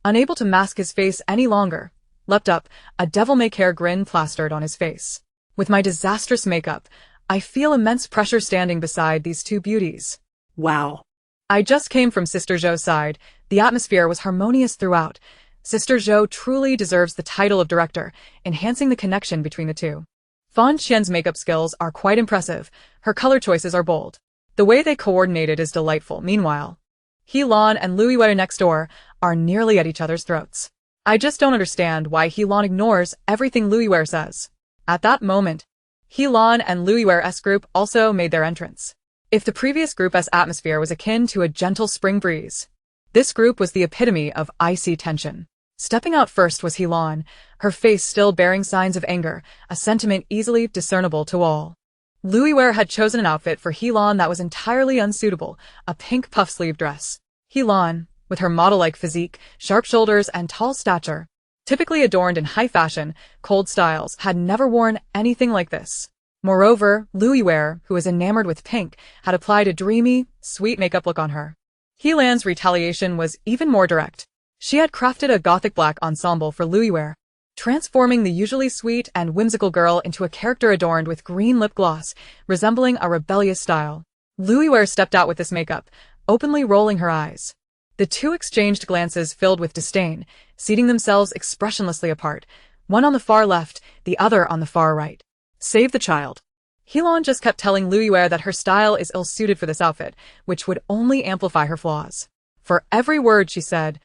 [SPEAKER 1] Unable to mask his face any longer, leapt up, a devil-may-care grin plastered on his face. With my disastrous makeup, I feel immense pressure standing beside these two beauties.
[SPEAKER 2] wow.
[SPEAKER 1] I just came from Sister Zhou's side. The atmosphere was harmonious throughout. Sister Zhou truly deserves the title of director, enhancing the connection between the two. Fan Qian's makeup skills are quite impressive. Her color choices are bold. The way they coordinated is delightful. Meanwhile, He Lan and Louis Wei next door are nearly at each other's throats. I just don't understand why He Lan ignores everything Louis Wei says. At that moment, He Lan and Louis Wei's group also made their entrance. If the previous group's atmosphere was akin to a gentle spring breeze, this group was the epitome of icy tension. Stepping out first was He Lan, her face still bearing signs of anger, a sentiment easily discernible to all. Louis Wei had chosen an outfit for He Lan that was entirely unsuitable, a pink puff-sleeve dress. He Lan, with her model-like physique, sharp shoulders, and tall stature, typically adorned in high fashion, cold styles, had never worn anything like this. Moreover, Louis Wei, who was enamored with pink, had applied a dreamy, sweet makeup look on her. He Lan's retaliation was even more direct. She had crafted a gothic black ensemble for Louis Wei, transforming the usually sweet and whimsical girl into a character adorned with green lip gloss, resembling a rebellious style. Louis Wei stepped out with this makeup, openly rolling her eyes. The two exchanged glances filled with disdain, seating themselves expressionlessly apart, one on the far left, the other on the far right. Save the child. He Lan just kept telling Louis Wei that her style is ill-suited for this outfit, which would only amplify her flaws. For every word she said,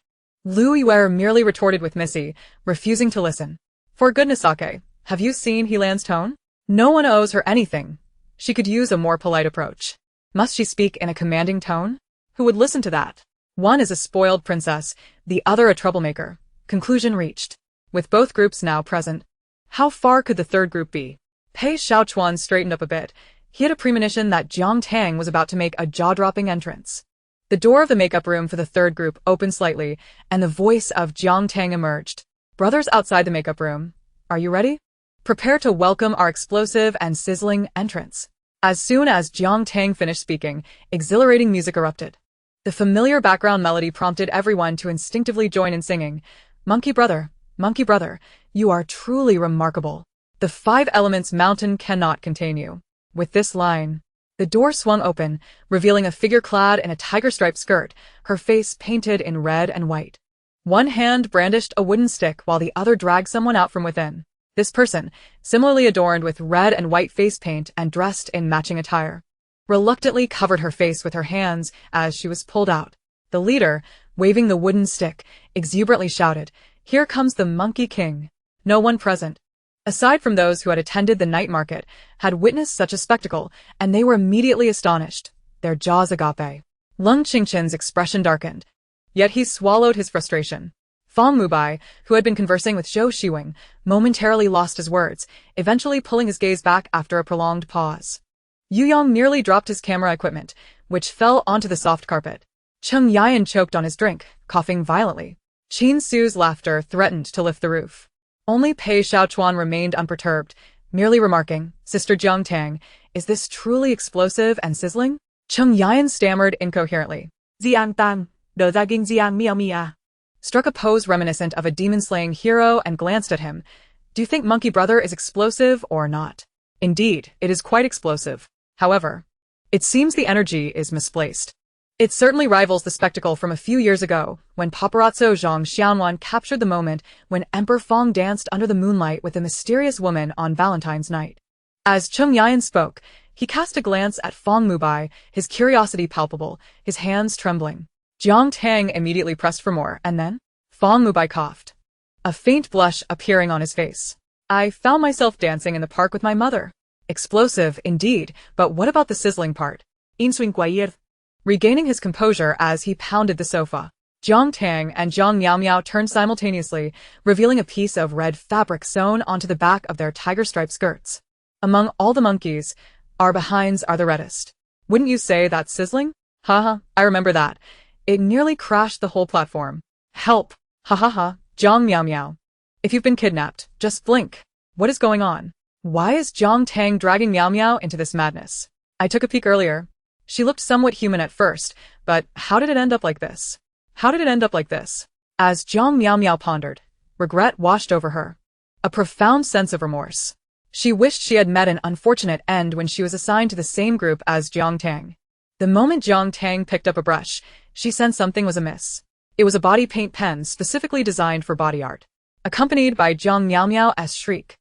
[SPEAKER 1] Louis Wei merely retorted with Missy, refusing to listen. For goodness sake, have you seen He Lan's tone? No one owes her anything. She could use a more polite approach. Must she speak in a commanding tone? Who would listen to that? One is a spoiled princess, the other a troublemaker. Conclusion reached. With both groups now present, how far could the third group be? Pei Xiaochuan straightened up a bit. He had a premonition that Jiang Tang was about to make a jaw-dropping entrance. The door of the makeup room for the third group opened slightly, and the voice of Jiang Tang emerged. Brothers outside the makeup room, are you ready? Prepare to welcome our explosive and sizzling entrance. As soon as Jiang Tang finished speaking, exhilarating music erupted. The familiar background melody prompted everyone to instinctively join in singing, Monkey brother, you are truly remarkable. The 5 elements mountain cannot contain you. With this line, the door swung open, revealing a figure clad in a tiger-striped skirt, her face painted in red and white. One hand brandished a wooden stick while the other dragged someone out from within. This person, similarly adorned with red and white face paint and dressed in matching attire, reluctantly covered her face with her hands as she was pulled out. The leader, waving the wooden stick, exuberantly shouted, "Here comes the Monkey King." No one present, aside from those who had attended the night market, had witnessed such a spectacle, and they were immediately astonished, their jaws agape. Lung Qingchen's expression darkened, yet he swallowed his frustration. Fong Mubai, who had been conversing with Zhou Shiwing, momentarily lost his words, eventually pulling his gaze back after a prolonged pause. Yu Yong nearly dropped his camera equipment, which fell onto the soft carpet. Cheng Yan choked on his drink, coughing violently. Qin Su's laughter threatened to lift the roof. Only Pei Xiaochuan remained unperturbed, merely remarking, "Sister Jiang Tang, is this truly explosive and sizzling?" Cheng Yan stammered incoherently.
[SPEAKER 2] Jiang Tang, the daging Jiang Miao Mia.
[SPEAKER 1] Struck a pose reminiscent of a demon-slaying hero and glanced at him. "Do you think Monkey Brother is explosive or not?" "Indeed, it is quite explosive. However, it seems the energy is misplaced. It certainly rivals the spectacle from a few years ago, when paparazzo Zhang Xianwan captured the moment when Emperor Fong danced under the moonlight with a mysterious woman on Valentine's night." As Cheng Yan spoke, he cast a glance at Fong Mubai, his curiosity palpable, his hands trembling. Jiang Tang immediately pressed for more, and then Fong Mubai coughed, a faint blush appearing on his face. "I found myself dancing in the park with my mother." Explosive, indeed, but what about the sizzling part? Regaining his composure as he pounded the sofa, Jiang Tang and Zhang Miao turned simultaneously, revealing a piece of red fabric sewn onto the back of their tiger-striped skirts. "Among all the monkeys, our behinds are the reddest. Wouldn't you say that's sizzling?" "Haha, I remember that. It nearly crashed the whole platform." "Help! Ha ha ha, Zhang Miao. If you've been kidnapped, just blink. What is going on? Why is Jiang Tang dragging Miao into this madness? I took a peek earlier. She looked somewhat human at first, but how did it end up like this? As Zhang Miao pondered, regret washed over her. A profound sense of remorse. She wished she had met an unfortunate end when she was assigned to the same group as Jiang Tang. The moment Jiang Tang picked up a brush, she sensed something was amiss. It was a body paint pen specifically designed for body art, accompanied by Zhang Miao's shriek.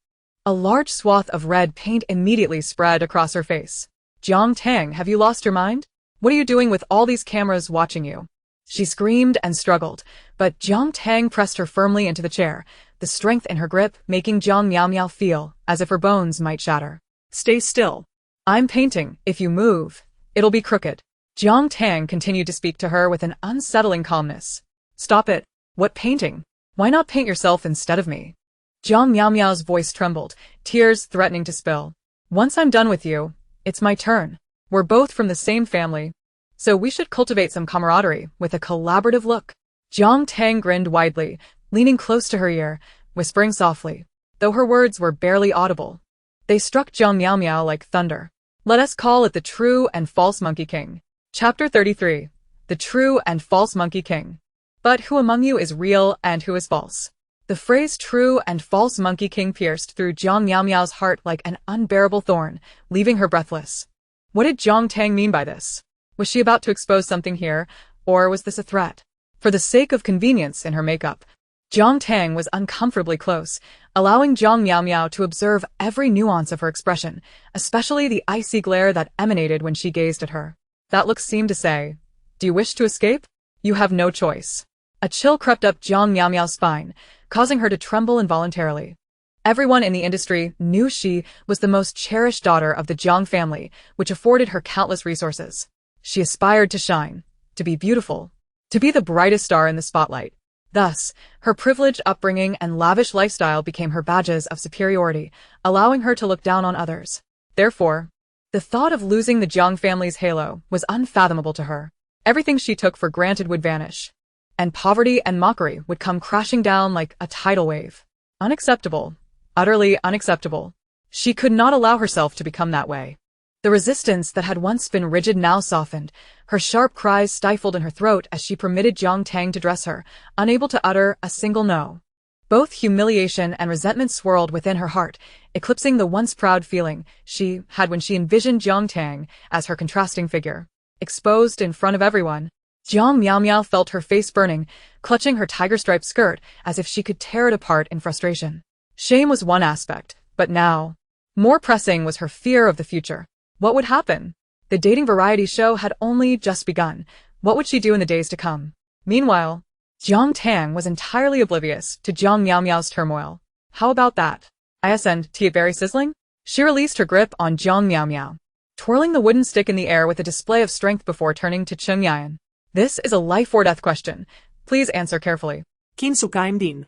[SPEAKER 1] A large swath of red paint immediately spread across her face. "Jiang Tang, have you lost your mind? What are you doing with all these cameras watching you?" She screamed and struggled, but Jiang Tang pressed her firmly into the chair, the strength in her grip making Zhang Miao feel as if her bones might shatter. "Stay still. I'm painting. If you move, it'll be crooked." Jiang Tang continued to speak to her with an unsettling calmness. "Stop it. What painting? Why not paint yourself instead of me?" Zhang Miao's voice trembled, tears threatening to spill. "Once I'm done with you, it's my turn. We're both from the same family, so we should cultivate some camaraderie with a collaborative look." Jiang Tang grinned widely, leaning close to her ear, whispering softly, though her words were barely audible. They struck Zhang Miao like thunder. "Let us call it the True and False Monkey King." Chapter 33. The True and False Monkey King. But who among you is real and who is false? The phrase True and False Monkey King pierced through Zhang Miao's heart like an unbearable thorn, leaving her breathless. What did Jiang Tang mean by this? Was she about to expose something here, or was this a threat? For the sake of convenience in her makeup, Jiang Tang was uncomfortably close, allowing Zhang Miao to observe every nuance of her expression, especially the icy glare that emanated when she gazed at her. That look seemed to say, "Do you wish to escape? You have no choice." A chill crept up Zhang Miao's spine, causing her to tremble involuntarily. Everyone in the industry knew she was the most cherished daughter of the Jiang family, which afforded her countless resources. She aspired to shine, to be beautiful, to be the brightest star in the spotlight. Thus, her privileged upbringing and lavish lifestyle became her badges of superiority, allowing her to look down on others. Therefore, the thought of losing the Jiang family's halo was unfathomable to her. Everything she took for granted would vanish, and poverty and mockery would come crashing down like a tidal wave. Unacceptable. Utterly unacceptable. She could not allow herself to become that way. The resistance that had once been rigid now softened, her sharp cries stifled in her throat as she permitted Jiang Tang to dress her, unable to utter a single no. Both humiliation and resentment swirled within her heart, eclipsing the once proud feeling she had when she envisioned Jiang Tang as her contrasting figure. Exposed in front of everyone, Jiang Miao felt her face burning, clutching her tiger-striped skirt as if she could tear it apart in frustration. Shame was one aspect, but now, more pressing was her fear of the future. What would happen? The dating variety show had only just begun. What would she do in the days to come? Meanwhile, Jiang Tang was entirely oblivious to Jiang Miao's turmoil. How about that? Isn't it very sizzling? She released her grip on Jiang Miao, twirling the wooden stick in the air with a display of strength before turning to Cheng Yan. "This is a life-or-death question. Please answer carefully.
[SPEAKER 2] Kinsukaim din.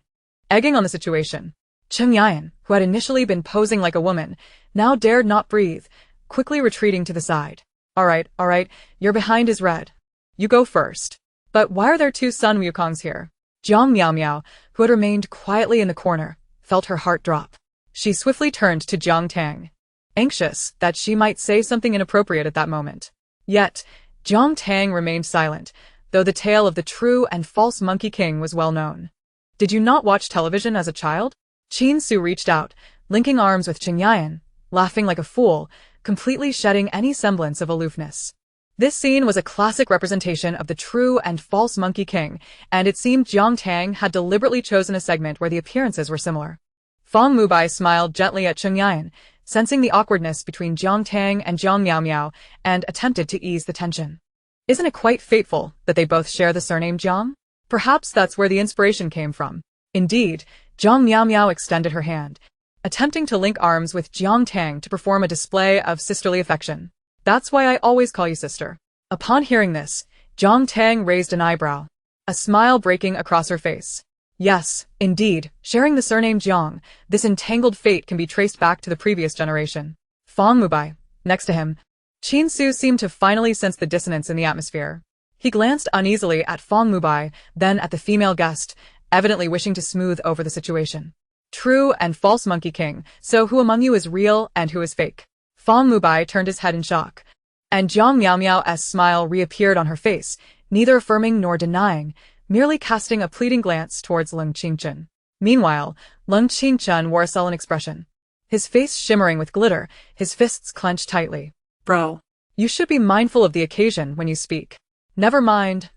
[SPEAKER 1] Egging on the situation. Cheng Yan, who had initially been posing like a woman, now dared not breathe, quickly retreating to the side. All right, your behind is red. You go first. But why are there two Sun Wukongs here? Jiang Miao Miao, who had remained quietly in the corner, felt her heart drop. She swiftly turned to Jiang Tang, anxious that she might say something inappropriate at that moment. Yet, Jiang Tang remained silent, though the tale of the true and false Monkey King was well known. Did you not watch television as a child? Qin Su reached out, linking arms with Cheng Yan, laughing like a fool, completely shedding any semblance of aloofness. This scene was a classic representation of the true and false Monkey King, and it seemed Jiang Tang had deliberately chosen a segment where the appearances were similar. Fang Mubai smiled gently at Cheng Yan, sensing the awkwardness between Jiang Tang and Jiang Miao Miao, and attempted to ease the tension. Isn't it quite fateful that they both share the surname Jiang? Perhaps that's where the inspiration came from. Indeed, Jiang Miao Miao extended her hand, attempting to link arms with Jiang Tang to perform a display of sisterly affection. That's why I always call you sister. Upon hearing this, Jiang Tang raised an eyebrow, a smile breaking across her face. Yes, indeed, sharing the surname Jiang, this entangled fate can be traced back to the previous generation. Fang Mubai, next to him, Qin Su seemed to finally sense the dissonance in the atmosphere. He glanced uneasily at Fang Mubai, then at the female guest, evidently wishing to smooth over the situation. True and false Monkey King, so who among you is real and who is fake? Fang Mubai turned his head in shock, and Jiang Miao Miao's smile reappeared on her face, neither affirming nor denying, merely casting a pleading glance towards Leng Qingchen. Meanwhile, Leng Qingchen wore a sullen expression, his face shimmering with glitter, his fists clenched tightly.
[SPEAKER 2] Bro.
[SPEAKER 1] You should be mindful of the occasion when you speak. Never mind.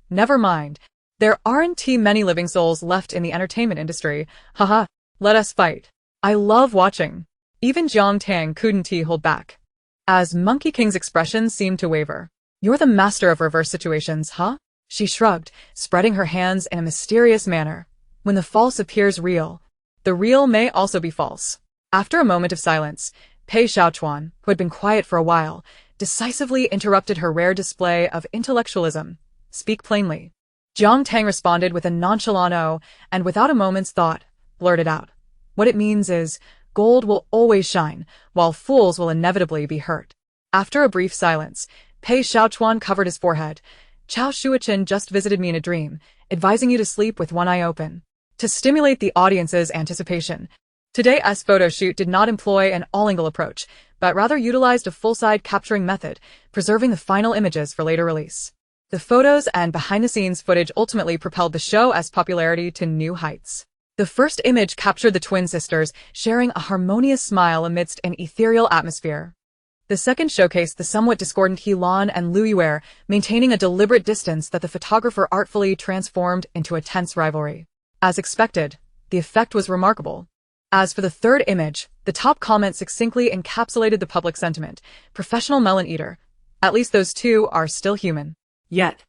[SPEAKER 1] There aren't many living souls left in the entertainment industry. Haha, let us fight. I love watching. Even Jiang Tang couldn't hold back, as Monkey King's expression seemed to waver. You're the master of reverse situations, huh? She shrugged, spreading her hands in a mysterious manner. When the false appears real, the real may also be false. After a moment of silence, Pei Xiaochuan, who had been quiet for a while, decisively interrupted her rare display of intellectualism. Speak plainly. Jiang Tang responded with a nonchalant "oh," and without a moment's thought, blurted out. What it means is, gold will always shine, while fools will inevitably be hurt. After a brief silence, Pei Xiaochuan covered his forehead. Chao Shuichen just visited me in a dream, advising you to sleep with one eye open. To stimulate the audience's anticipation, today's photo shoot did not employ an all-angle approach, but rather utilized a full-side capturing method, preserving the final images for later release. The photos and behind-the-scenes footage ultimately propelled the show's popularity to new heights. The first image captured the twin sisters sharing a harmonious smile amidst an ethereal atmosphere. The second showcased the somewhat discordant He Lan and Lu Yuer, maintaining a deliberate distance that the photographer artfully transformed into a tense rivalry. As expected, the effect was remarkable. As for the third image, the top comment succinctly encapsulated the public sentiment. Professional melon eater. At least those two are still human.
[SPEAKER 2] Yet.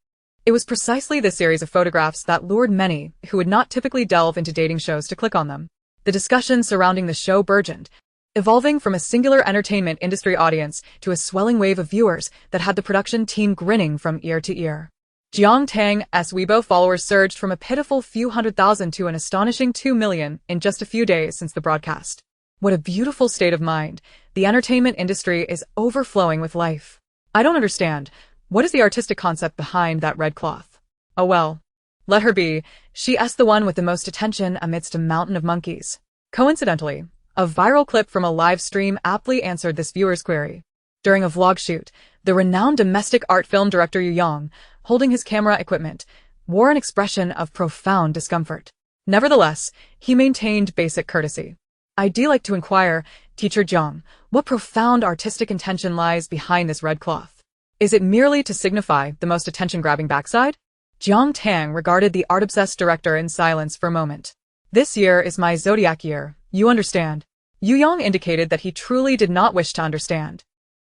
[SPEAKER 1] It was precisely this series of photographs that lured many who would not typically delve into dating shows to click on them. The discussion surrounding the show burgeoned, evolving from a singular entertainment industry audience to a swelling wave of viewers that had the production team grinning from ear to ear. Jiang Tang's Weibo followers surged from a pitiful few 100,000 to an astonishing 2 million in just a few days since the broadcast. What a beautiful state of mind. The entertainment industry is overflowing with life. I don't understand. What is the artistic concept behind that red cloth? Oh well. Let her be. She's the one with the most attention amidst a mountain of monkeys. Coincidentally, a viral clip from a live stream aptly answered this viewer's query. During a vlog shoot, the renowned domestic art film director Yu Yang, holding his camera equipment, wore an expression of profound discomfort. Nevertheless, he maintained basic courtesy. I'd like to inquire, Teacher Jiang, what profound artistic intention lies behind this red cloth? Is it merely to signify the most attention-grabbing backside? Jiang Tang regarded the art-obsessed director in silence for a moment. This year is my zodiac year, you understand. Yu Yang indicated that he truly did not wish to understand.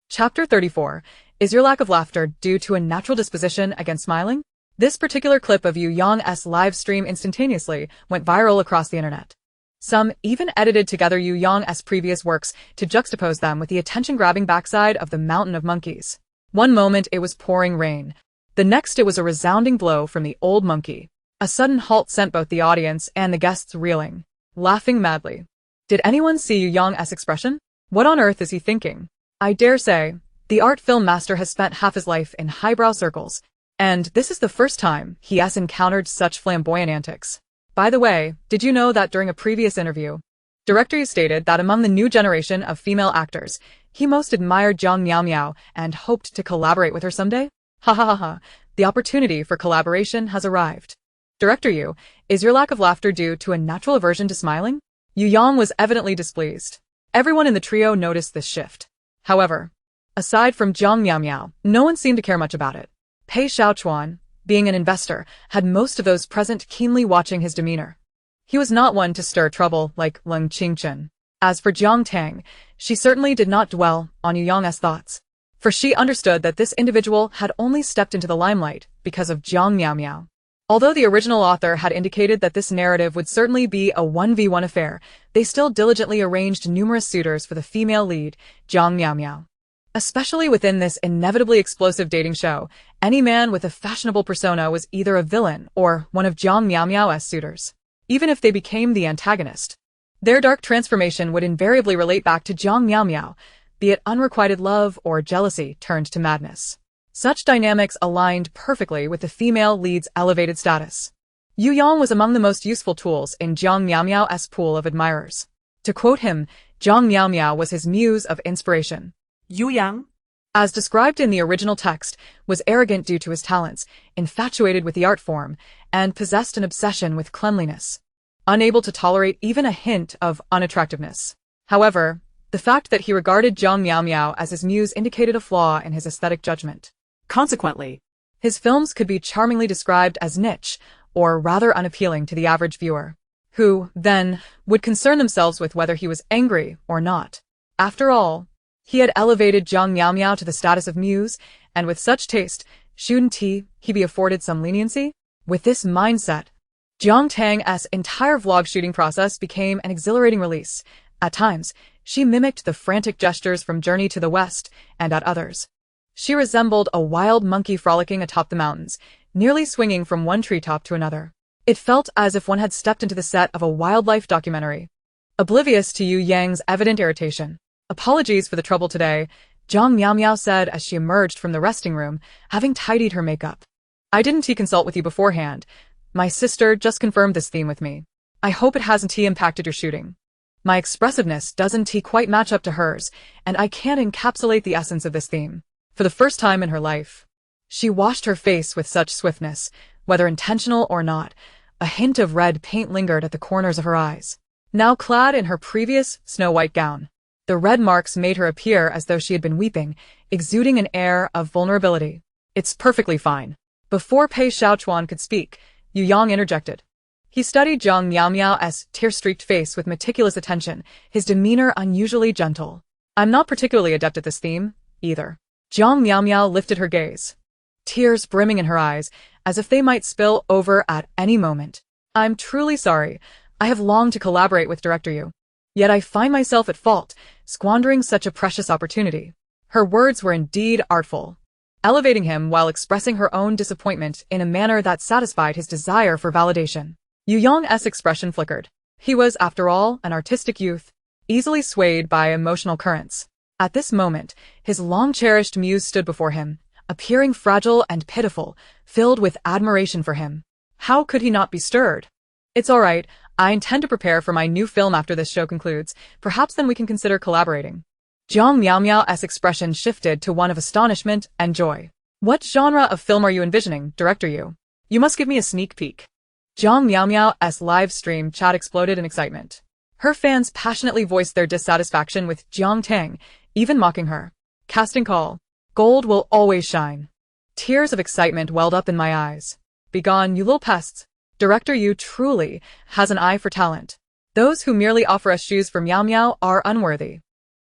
[SPEAKER 1] Chapter 34. Is your lack of laughter due to a natural disposition against smiling? This particular clip of Yu Yang's live stream instantaneously went viral across the internet. Some even edited together Yu Yang's previous works to juxtapose them with the attention-grabbing backside of the mountain of monkeys. One moment it was pouring rain. The next it was a resounding blow from the old monkey. A sudden halt sent both the audience and the guests reeling, laughing madly. Did anyone see Yu Yang's expression? What on earth is he thinking? I dare say, the art film master has spent half his life in highbrow circles, and this is the first time he has encountered such flamboyant antics. By the way, did you know that during a previous interview, Director Yu stated that among the new generation of female actors, he most admired Jiang Miao and hoped to collaborate with her someday? Ha ha ha ha, the opportunity for collaboration has arrived. Director Yu, is your lack of laughter due to a natural aversion to smiling? Yu Yang was evidently displeased. Everyone in the trio noticed this shift. However, aside from Jiang Miao, no one seemed to care much about it. Pei Xiaochuan, being an investor, had most of those present keenly watching his demeanor. He was not one to stir trouble like Leng Qingchen. As for Jiang Tang, she certainly did not dwell on Yu Yang's thoughts, for she understood that this individual had only stepped into the limelight because of Jiang Miao. Although the original author had indicated that this narrative would certainly be a 1v1 affair, they still diligently arranged numerous suitors for the female lead, Jiang Miao. Especially within this inevitably explosive dating show, any man with a fashionable persona was either a villain or one of Jiang Miao's suitors. Even if they became the antagonist, their dark transformation would invariably relate back to Jiang Miao, be it unrequited love or jealousy turned to madness. Such dynamics aligned perfectly with the female lead's elevated status. Yu Yang was among the most useful tools in Jiang Miao's pool of admirers. To quote him, Jiang Miao was his muse of inspiration.
[SPEAKER 2] Yu Yang,
[SPEAKER 1] As described in the original text, was arrogant due to his talents, infatuated with the art form, and possessed an obsession with cleanliness, unable to tolerate even a hint of unattractiveness. However, the fact that he regarded Jiang Miao as his muse indicated a flaw in his aesthetic judgment.
[SPEAKER 2] consequently,
[SPEAKER 1] His films could be charmingly described as niche, or rather unappealing to the average viewer, who, then, would concern themselves with whether he was angry or not. After all, he had elevated Jiang Miao to the status of muse, and with such taste, shouldn't he be afforded some leniency? With this mindset, Jiang Tang's entire vlog shooting process became an exhilarating release. At times, she mimicked the frantic gestures from Journey to the West, and at others, she resembled a wild monkey frolicking atop the mountains, nearly swinging from one treetop to another. It felt as if one had stepped into the set of a wildlife documentary. Oblivious to Yu Yang's evident irritation. Apologies for the trouble today, Jiang Miao said as she emerged from the resting room, having tidied her makeup. I didn't consult with you beforehand. My sister just confirmed this theme with me. I hope it hasn't impacted your shooting. My expressiveness doesn't quite match up to hers, and I can't encapsulate the essence of this theme. For the first time in her life, she washed her face with such swiftness, whether intentional or not. A hint of red paint lingered at the corners of her eyes. Now clad in her previous snow-white gown, the red marks made her appear as though she had been weeping, exuding an air of vulnerability. It's perfectly fine. Before Pei Xiaochuan could speak, Yu Yang interjected. He studied Jiang Miao's tear-streaked face with meticulous attention, his demeanor unusually gentle. I'm not particularly adept at this theme, either. Jiang Miao lifted her gaze, tears brimming in her eyes, as if they might spill over at any moment. I'm truly sorry. I have longed to collaborate with Director Yu. Yet I find myself at fault, squandering such a precious opportunity. Her words were indeed artful, elevating him while expressing her own disappointment in a manner that satisfied his desire for validation. Yu Yang's expression flickered. He was, after all, an artistic youth, easily swayed by emotional currents. At this moment, his long-cherished muse stood before him, appearing fragile and pitiful, filled with admiration for him. How could he not be stirred? It's all right. I intend to prepare for my new film after this show concludes. Perhaps then we can consider collaborating. Jiang Miao's expression shifted to one of astonishment and joy. What genre of film are you envisioning, Director Yu? You must give me a sneak peek. Jiang Miao's live stream chat exploded in excitement. Her fans passionately voiced their dissatisfaction with Jiang Tang, even mocking her. Casting call. Gold will always shine. Tears of excitement welled up in my eyes. Begone, you little pests. Director Yu truly has an eye for talent. Those who merely offer us shoes for Miao are unworthy.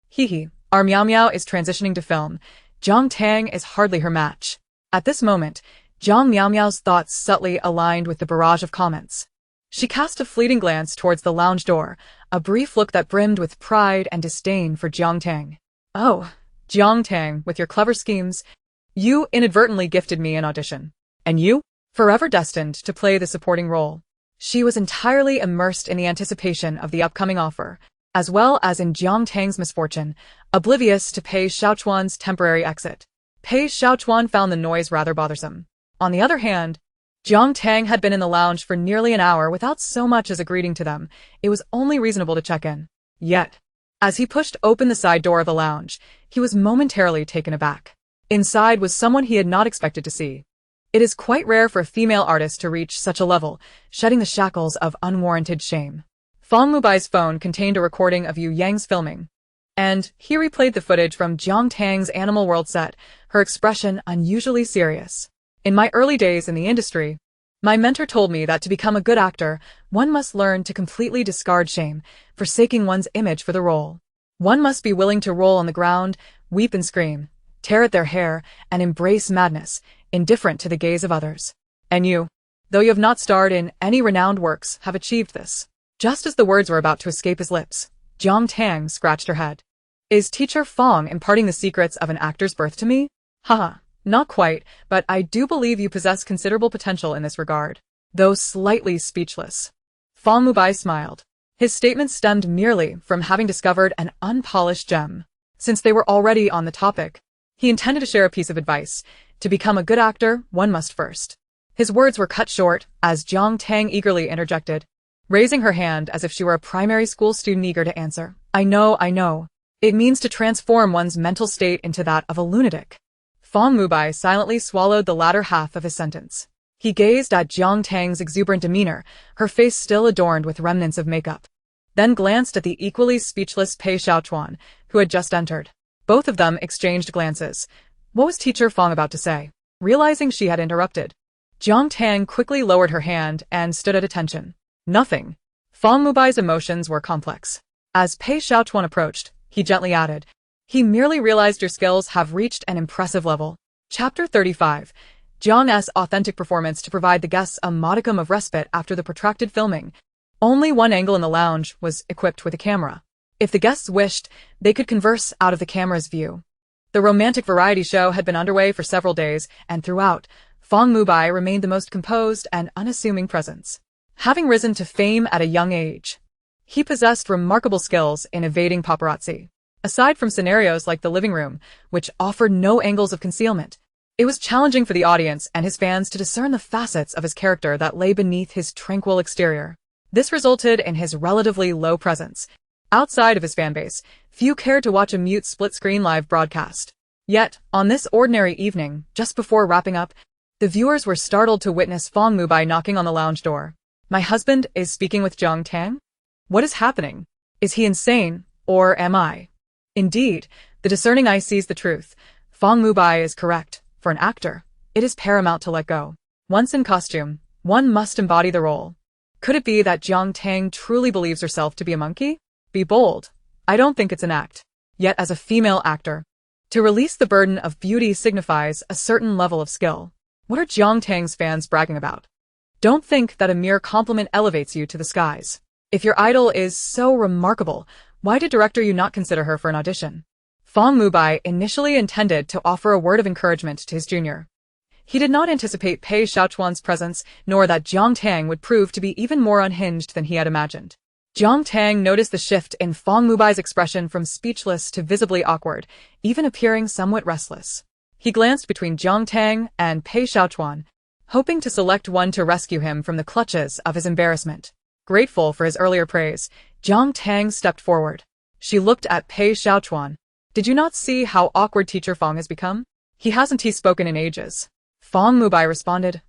[SPEAKER 1] Hee. Our Miao is transitioning to film. Jiang Tang is hardly her match. At this moment, Jiang Miao's thoughts subtly aligned with the barrage of comments. She cast a fleeting glance towards the lounge door, a brief look that brimmed with pride and disdain for Jiang Tang. Oh, Jiang Tang, with your clever schemes, you inadvertently gifted me an audition. And you? forever destined to play the supporting role. She was entirely immersed in the anticipation of the upcoming offer, as well as in Jiang Tang's misfortune, oblivious to Pei Xiaochuan's temporary exit. Pei Xiaochuan found the noise rather bothersome. On the other hand, Jiang Tang had been in the lounge for nearly an hour without so much as a greeting to them. It was only reasonable to check in. Yet, as he pushed open the side door of the lounge, he was momentarily taken aback. Inside was someone he had not expected to see. It is quite rare for a female artist to reach such a level, shedding the shackles of unwarranted shame. Fang Mubai's phone contained a recording of Yu Yang's filming, and he replayed the footage from Jiang Tang's Animal World set, her expression unusually serious. In my early days in the industry, my mentor told me that to become a good actor, one must learn to completely discard shame, forsaking one's image for the role. One must be willing to roll on the ground, weep and scream, tear at their hair, and embrace madness, indifferent to the gaze of others. And you, though you have not starred in any renowned works, have achieved this. Just as the words were about to escape his lips, Jiang Tang scratched her head. Is teacher Fang imparting the secrets of an actor's birth to me? Haha. Not quite, but I do believe you possess considerable potential in this regard. Though slightly speechless, Fang Mubai smiled. His statement stemmed merely from having discovered an unpolished gem. Since they were already on the topic, he intended to share a piece of advice. To become a good actor, one must first. His words were cut short as Jiang Tang eagerly interjected, raising her hand as if she were a primary school student eager to answer. I know. It means to transform one's mental state into that of a lunatic. Fang Mubai silently swallowed the latter half of his sentence. He gazed at Jiang Tang's exuberant demeanor, her face still adorned with remnants of makeup, then glanced at the equally speechless Pei Xiaochuan, who had just entered. Both of them exchanged glances. What was teacher Fang about to say? Realizing she had interrupted, Jiang Tang quickly lowered her hand and stood at attention. Nothing. Fang Mubai's emotions were complex. As Pei Xiaochuan approached, he gently added, he merely realized your skills have reached an impressive level. Chapter 35. Jiang's authentic performance to provide the guests a modicum of respite after the protracted filming. Only one angle in the lounge was equipped with a camera. If the guests wished, they could converse out of the camera's view. The romantic variety show had been underway for several days, and throughout, Fang Mubai remained the most composed and unassuming presence. Having risen to fame at a young age, he possessed remarkable skills in evading paparazzi. Aside from scenarios like the living room, which offered no angles of concealment, it was challenging for the audience and his fans to discern the facets of his character that lay beneath his tranquil exterior. This resulted in his relatively low presence. Outside of his fanbase, few cared to watch a mute split-screen live broadcast. Yet, on this ordinary evening, just before wrapping up, the viewers were startled to witness Fang Mubai knocking on the lounge door. My husband is speaking with Jiang Tang? What is happening? Is he insane, or am I? Indeed, the discerning eye sees the truth. Fang Mubai is correct. For an actor, it is paramount to let go. Once in costume, one must embody the role. Could it be that Jiang Tang truly believes herself to be a monkey? Be bold. I don't think it's an act. Yet as a female actor, to release the burden of beauty signifies a certain level of skill. What are Jiang Tang's fans bragging about? Don't think that a mere compliment elevates you to the skies. If your idol is so remarkable, why did director you not consider her for an audition? Fang Mubai initially intended to offer a word of encouragement to his junior. He did not anticipate Pei Xiaochuan's presence, nor that Jiang Tang would prove to be even more unhinged than he had imagined. Jiang Tang noticed the shift in Fang Mubai's expression from speechless to visibly awkward, even appearing somewhat restless. He glanced between Jiang Tang and Pei Xiaochuan, hoping to select one to rescue him from the clutches of his embarrassment. Grateful for his earlier praise, Jiang Tang stepped forward. She looked at Pei Xiaochuan. Did you not see how awkward teacher Fang has become? He hasn't spoken in ages. Fang Mubai responded.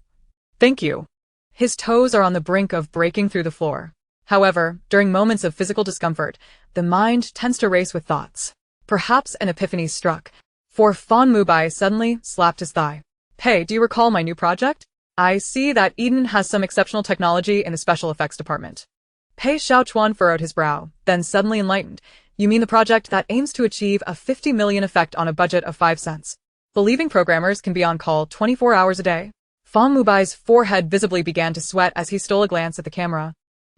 [SPEAKER 1] Thank you. His toes are on the brink of breaking through the floor. However, during moments of physical discomfort, the mind tends to race with thoughts. Perhaps an epiphany struck, for Fang Mubai suddenly slapped his thigh. Hey, do you recall my new project? I see that Eden has some exceptional technology in the special effects department. Pei Xiaochuan furrowed his brow, then suddenly enlightened. You mean the project that aims to achieve a 50 million effect on a budget of 5 cents? Believing programmers can be on call 24 hours a day? Fang Mubai's forehead visibly began to sweat as he stole a glance at the camera,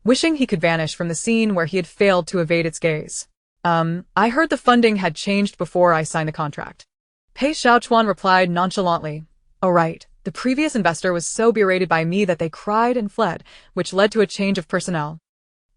[SPEAKER 1] wishing he could vanish from the scene where he had failed to evade its gaze. I heard the funding had changed before I signed the contract. Pei Xiaochuan replied nonchalantly. Oh right, The previous investor was so berated by me that they cried and fled, which led to a change of personnel.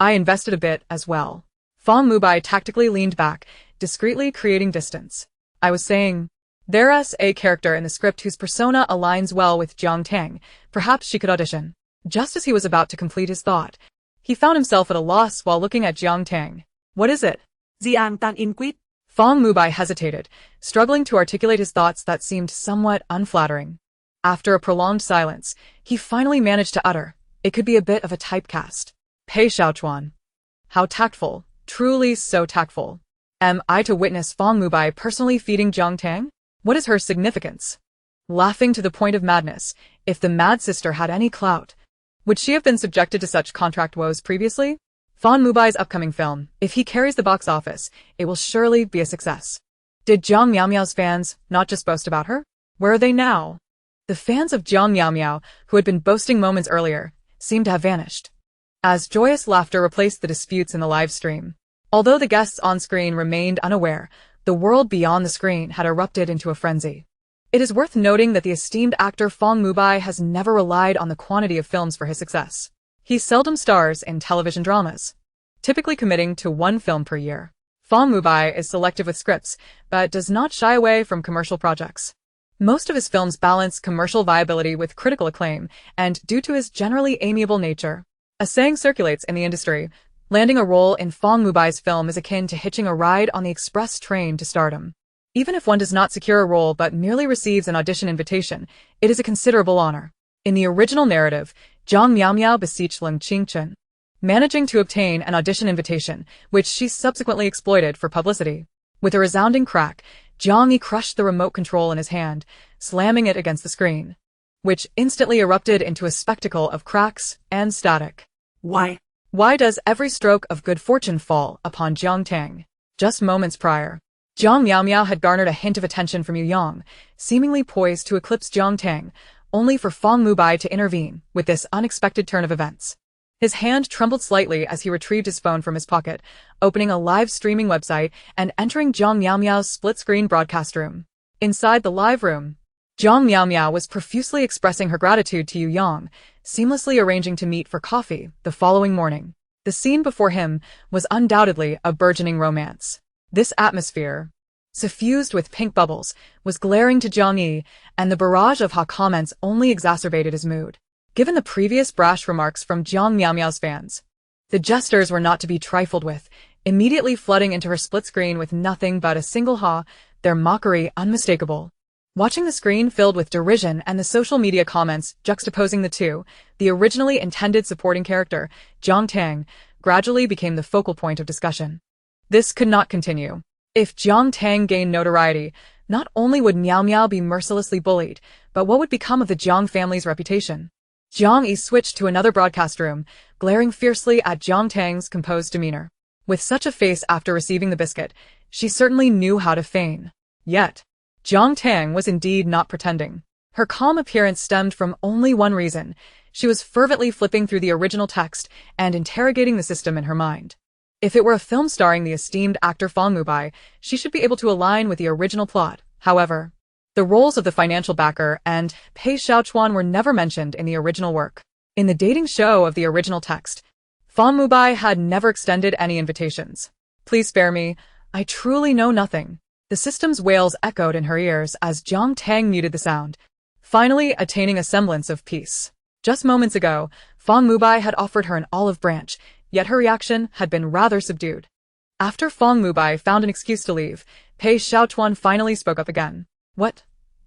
[SPEAKER 1] I invested a bit as well. Fong Mubai tactically leaned back, discreetly creating distance. I was saying, there's a character in the script whose persona aligns well with Jiang Tang. Perhaps she could audition. Just as he was about to complete his thought, he found himself at a loss while looking at Jiang Tang. What is it?
[SPEAKER 2] Jiang Tang inquired.
[SPEAKER 1] Fong Mubai hesitated, struggling to articulate his thoughts that seemed somewhat unflattering. After a prolonged silence, he finally managed to utter, it could be a bit of a typecast. Pei Xiaochuan. How tactful, truly so tactful. Am I to witness Fong Mubai personally feeding Jiang Tang? What is her significance? Laughing to the point of madness, if the mad sister had any clout, would she have been subjected to such contract woes previously? Fong Mubai's upcoming film, if he carries the box office, it will surely be a success. Did Jiang Miao's fans not just boast about her? Where are they now? The fans of Jiang Miao, who had been boasting moments earlier, seemed to have vanished, as joyous laughter replaced the disputes in the live stream. Although the guests on screen remained unaware, the world beyond the screen had erupted into a frenzy. It is worth noting that the esteemed actor Fong Mubai has never relied on the quantity of films for his success. He seldom stars in television dramas, typically committing to one film per year. Fong Mubai is selective with scripts, but does not shy away from commercial projects. Most of his films balance commercial viability with critical acclaim, and due to his generally amiable nature, a saying circulates in the industry, landing a role in Fong Mubai's film is akin to hitching a ride on the express train to stardom. Even if one does not secure a role but merely receives an audition invitation, it is a considerable honor. In the original narrative, Jiang Miao beseeched Leng Qingchen, managing to obtain an audition invitation, which she subsequently exploited for publicity. With a resounding crack, Jiang Yi crushed the remote control in his hand, slamming it against the screen, which instantly erupted into a spectacle of cracks and static.
[SPEAKER 2] Why?
[SPEAKER 1] Why does every stroke of good fortune fall upon Jiang Tang? Just moments prior, Jiang Miao had garnered a hint of attention from Yu Yang, seemingly poised to eclipse Jiang Tang, only for Fong Mubai to intervene with this unexpected turn of events. His hand trembled slightly as he retrieved his phone from his pocket, opening a live streaming website and entering Jiang Miao's split-screen broadcast room. Inside the live room, Jiang Miao was profusely expressing her gratitude to Yu Yang, seamlessly arranging to meet for coffee the following morning. The scene before him was undoubtedly a burgeoning romance. This atmosphere, suffused with pink bubbles, was glaring to Jiang Yi, and the barrage of hot comments only exacerbated his mood. Given the previous brash remarks from Jiang Miao's fans, the jesters were not to be trifled with, immediately flooding into her split screen with nothing but a single ha, their mockery unmistakable. Watching the screen filled with derision and the social media comments juxtaposing the two, the originally intended supporting character, Jiang Tang, gradually became the focal point of discussion. This could not continue. If Jiang Tang gained notoriety, not only would Miao be mercilessly bullied, but what would become of the Jiang family's reputation? Jiang Yi switched to another broadcast room, glaring fiercely at Jiang Tang's composed demeanor. With such a face after receiving the biscuit, she certainly knew how to feign. Yet, Jiang Tang was indeed not pretending. Her calm appearance stemmed from only one reason. She was fervently flipping through the original text and interrogating the system in her mind. If it were a film starring the esteemed actor Fong Mubai, she should be able to align with the original plot. However, the roles of the financial backer and Pei Xiaochuan were never mentioned in the original work. In the dating show of the original text, Fong Mubai had never extended any invitations. Please spare me, I truly know nothing. The system's wails echoed in her ears as Jiang Tang muted the sound, finally attaining a semblance of peace. Just moments ago, Fong Mubai had offered her an olive branch, yet her reaction had been rather subdued. After Fong Mubai found an excuse to leave, Pei Xiaochuan finally spoke up again. What?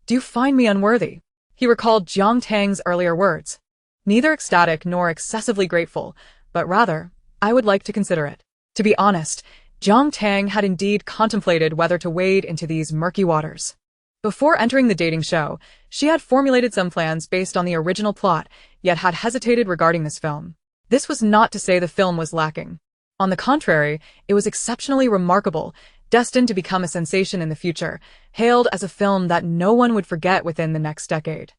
[SPEAKER 1] Do you find me unworthy? He recalled Jiang Tang's earlier words. Neither ecstatic nor excessively grateful, but rather, I would like to consider it. To be honest, Jiang Tang had indeed contemplated whether to wade into these murky waters. Before entering the dating show, she had formulated some plans based on the original plot, yet had hesitated regarding this film. This was not to say the film was lacking. On the contrary, it was exceptionally remarkable, destined to become a sensation in the future, hailed as a film that no one would forget within the next decade.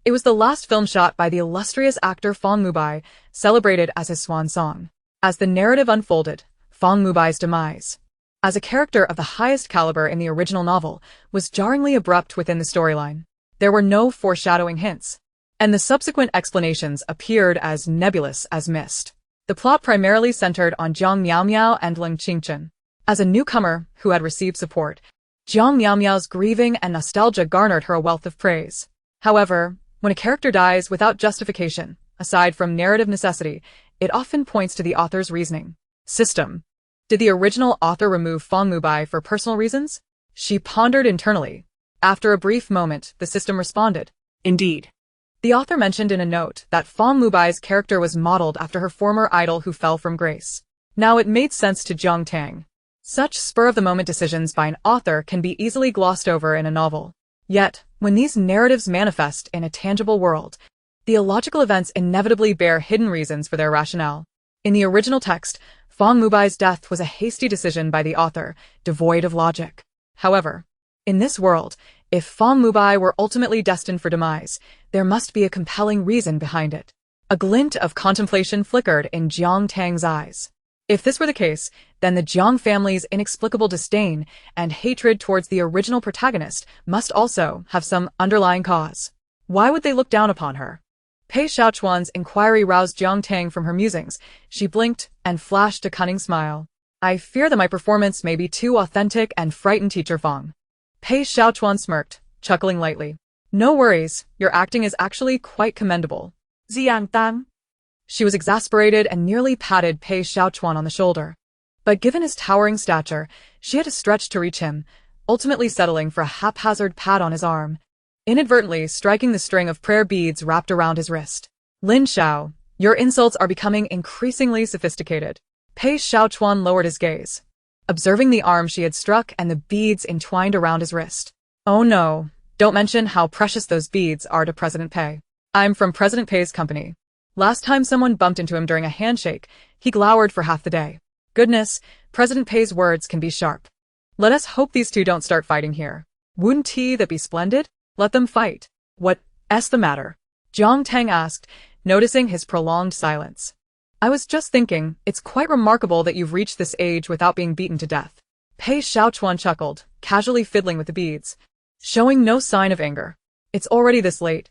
[SPEAKER 1] It was the last film shot by the illustrious actor Fong Mubai, celebrated as his swan song. As the narrative unfolded, Fong Mubai's demise, as a character of the highest caliber in the original novel, was jarringly abrupt within the storyline. There were no foreshadowing hints, and the subsequent explanations appeared as nebulous as mist. The plot primarily centered on Jiang Miaomiao and Ling Qingchen. As a newcomer who had received support, Jiang Miaomiao's grieving and nostalgia garnered her a wealth of praise. However, when a character dies without justification, aside from narrative necessity, it often points to the author's reasoning system. Did the original author remove Fang Mubai for personal reasons? She pondered internally. After a brief moment, the system responded.
[SPEAKER 2] Indeed.
[SPEAKER 1] The author mentioned in a note that Fang Mubai's character was modeled after her former idol who fell from grace. Now it made sense to Jiang Tang. Such spur-of-the-moment decisions by an author can be easily glossed over in a novel. Yet, when these narratives manifest in a tangible world, the illogical events inevitably bear hidden reasons for their rationale. In the original text, Fang Mubai's death was a hasty decision by the author, devoid of logic. However, in this world, if Fang Mubai were ultimately destined for demise, there must be a compelling reason behind it. A glint of contemplation flickered in Jiang Tang's eyes. If this were the case, then the Jiang family's inexplicable disdain and hatred towards the original protagonist must also have some underlying cause. Why would they look down upon her? Pei Xiaochuan's inquiry roused Jiang Tang from her musings. She blinked and flashed a cunning smile. I fear that my performance may be too authentic and frighten Teacher Fang. Pei Xiaochuan smirked, chuckling lightly. No worries, your acting is actually quite commendable.
[SPEAKER 2] Jiang Tang.
[SPEAKER 1] She was exasperated and nearly patted Pei Xiaochuan on the shoulder. But given his towering stature, she had to stretch to reach him, ultimately settling for a haphazard pat on his arm, inadvertently striking the string of prayer beads wrapped around his wrist. Lin Xiao, your insults are becoming increasingly sophisticated. Pei Xiaochuan lowered his gaze, observing the arm she had struck and the beads entwined around his wrist. Oh no, don't mention how precious those beads are to President Pei. I'm from President Pei's company. Last time someone bumped into him during a handshake, he glowered for half the day. Goodness, President Pei's words can be sharp. Let us hope these two don't start fighting here. Wouldn't that be splendid? Let them fight. What's the matter? Jiang Tang asked, noticing his prolonged silence. I was just thinking, it's quite remarkable that you've reached this age without being beaten to death. Pei Xiaochuan chuckled, casually fiddling with the beads, showing no sign of anger. It's already this late.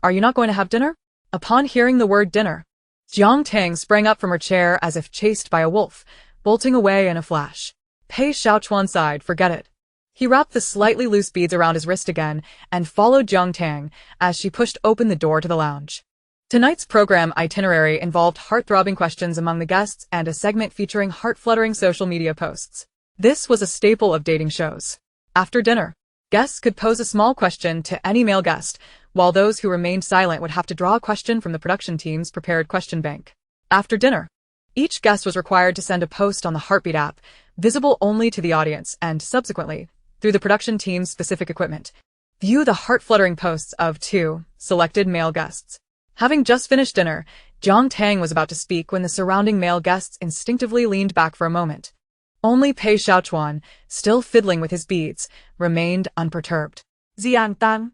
[SPEAKER 1] Are you not going to have dinner? Upon hearing the word dinner, Jiang Tang sprang up from her chair as if chased by a wolf, bolting away in a flash. Pei Xiaochuan sighed, forget it. He wrapped the slightly loose beads around his wrist again and followed Jiang Tang as she pushed open the door to the lounge. Tonight's program itinerary involved heart-throbbing questions among the guests and a segment featuring heart-fluttering social media posts. This was a staple of dating shows. After dinner, guests could pose a small question to any male guest, while those who remained silent would have to draw a question from the production team's prepared question bank. After dinner, each guest was required to send a post on the Heartbeat app, visible only to the audience, and subsequently, through the production team's specific equipment, view the heart-fluttering posts of two selected male guests. Having just finished dinner, Jiang Tang was about to speak when the surrounding male guests instinctively leaned back for a moment. Only Pei Xiaochuan, still fiddling with his beads, remained unperturbed.
[SPEAKER 2] Jiang Tang.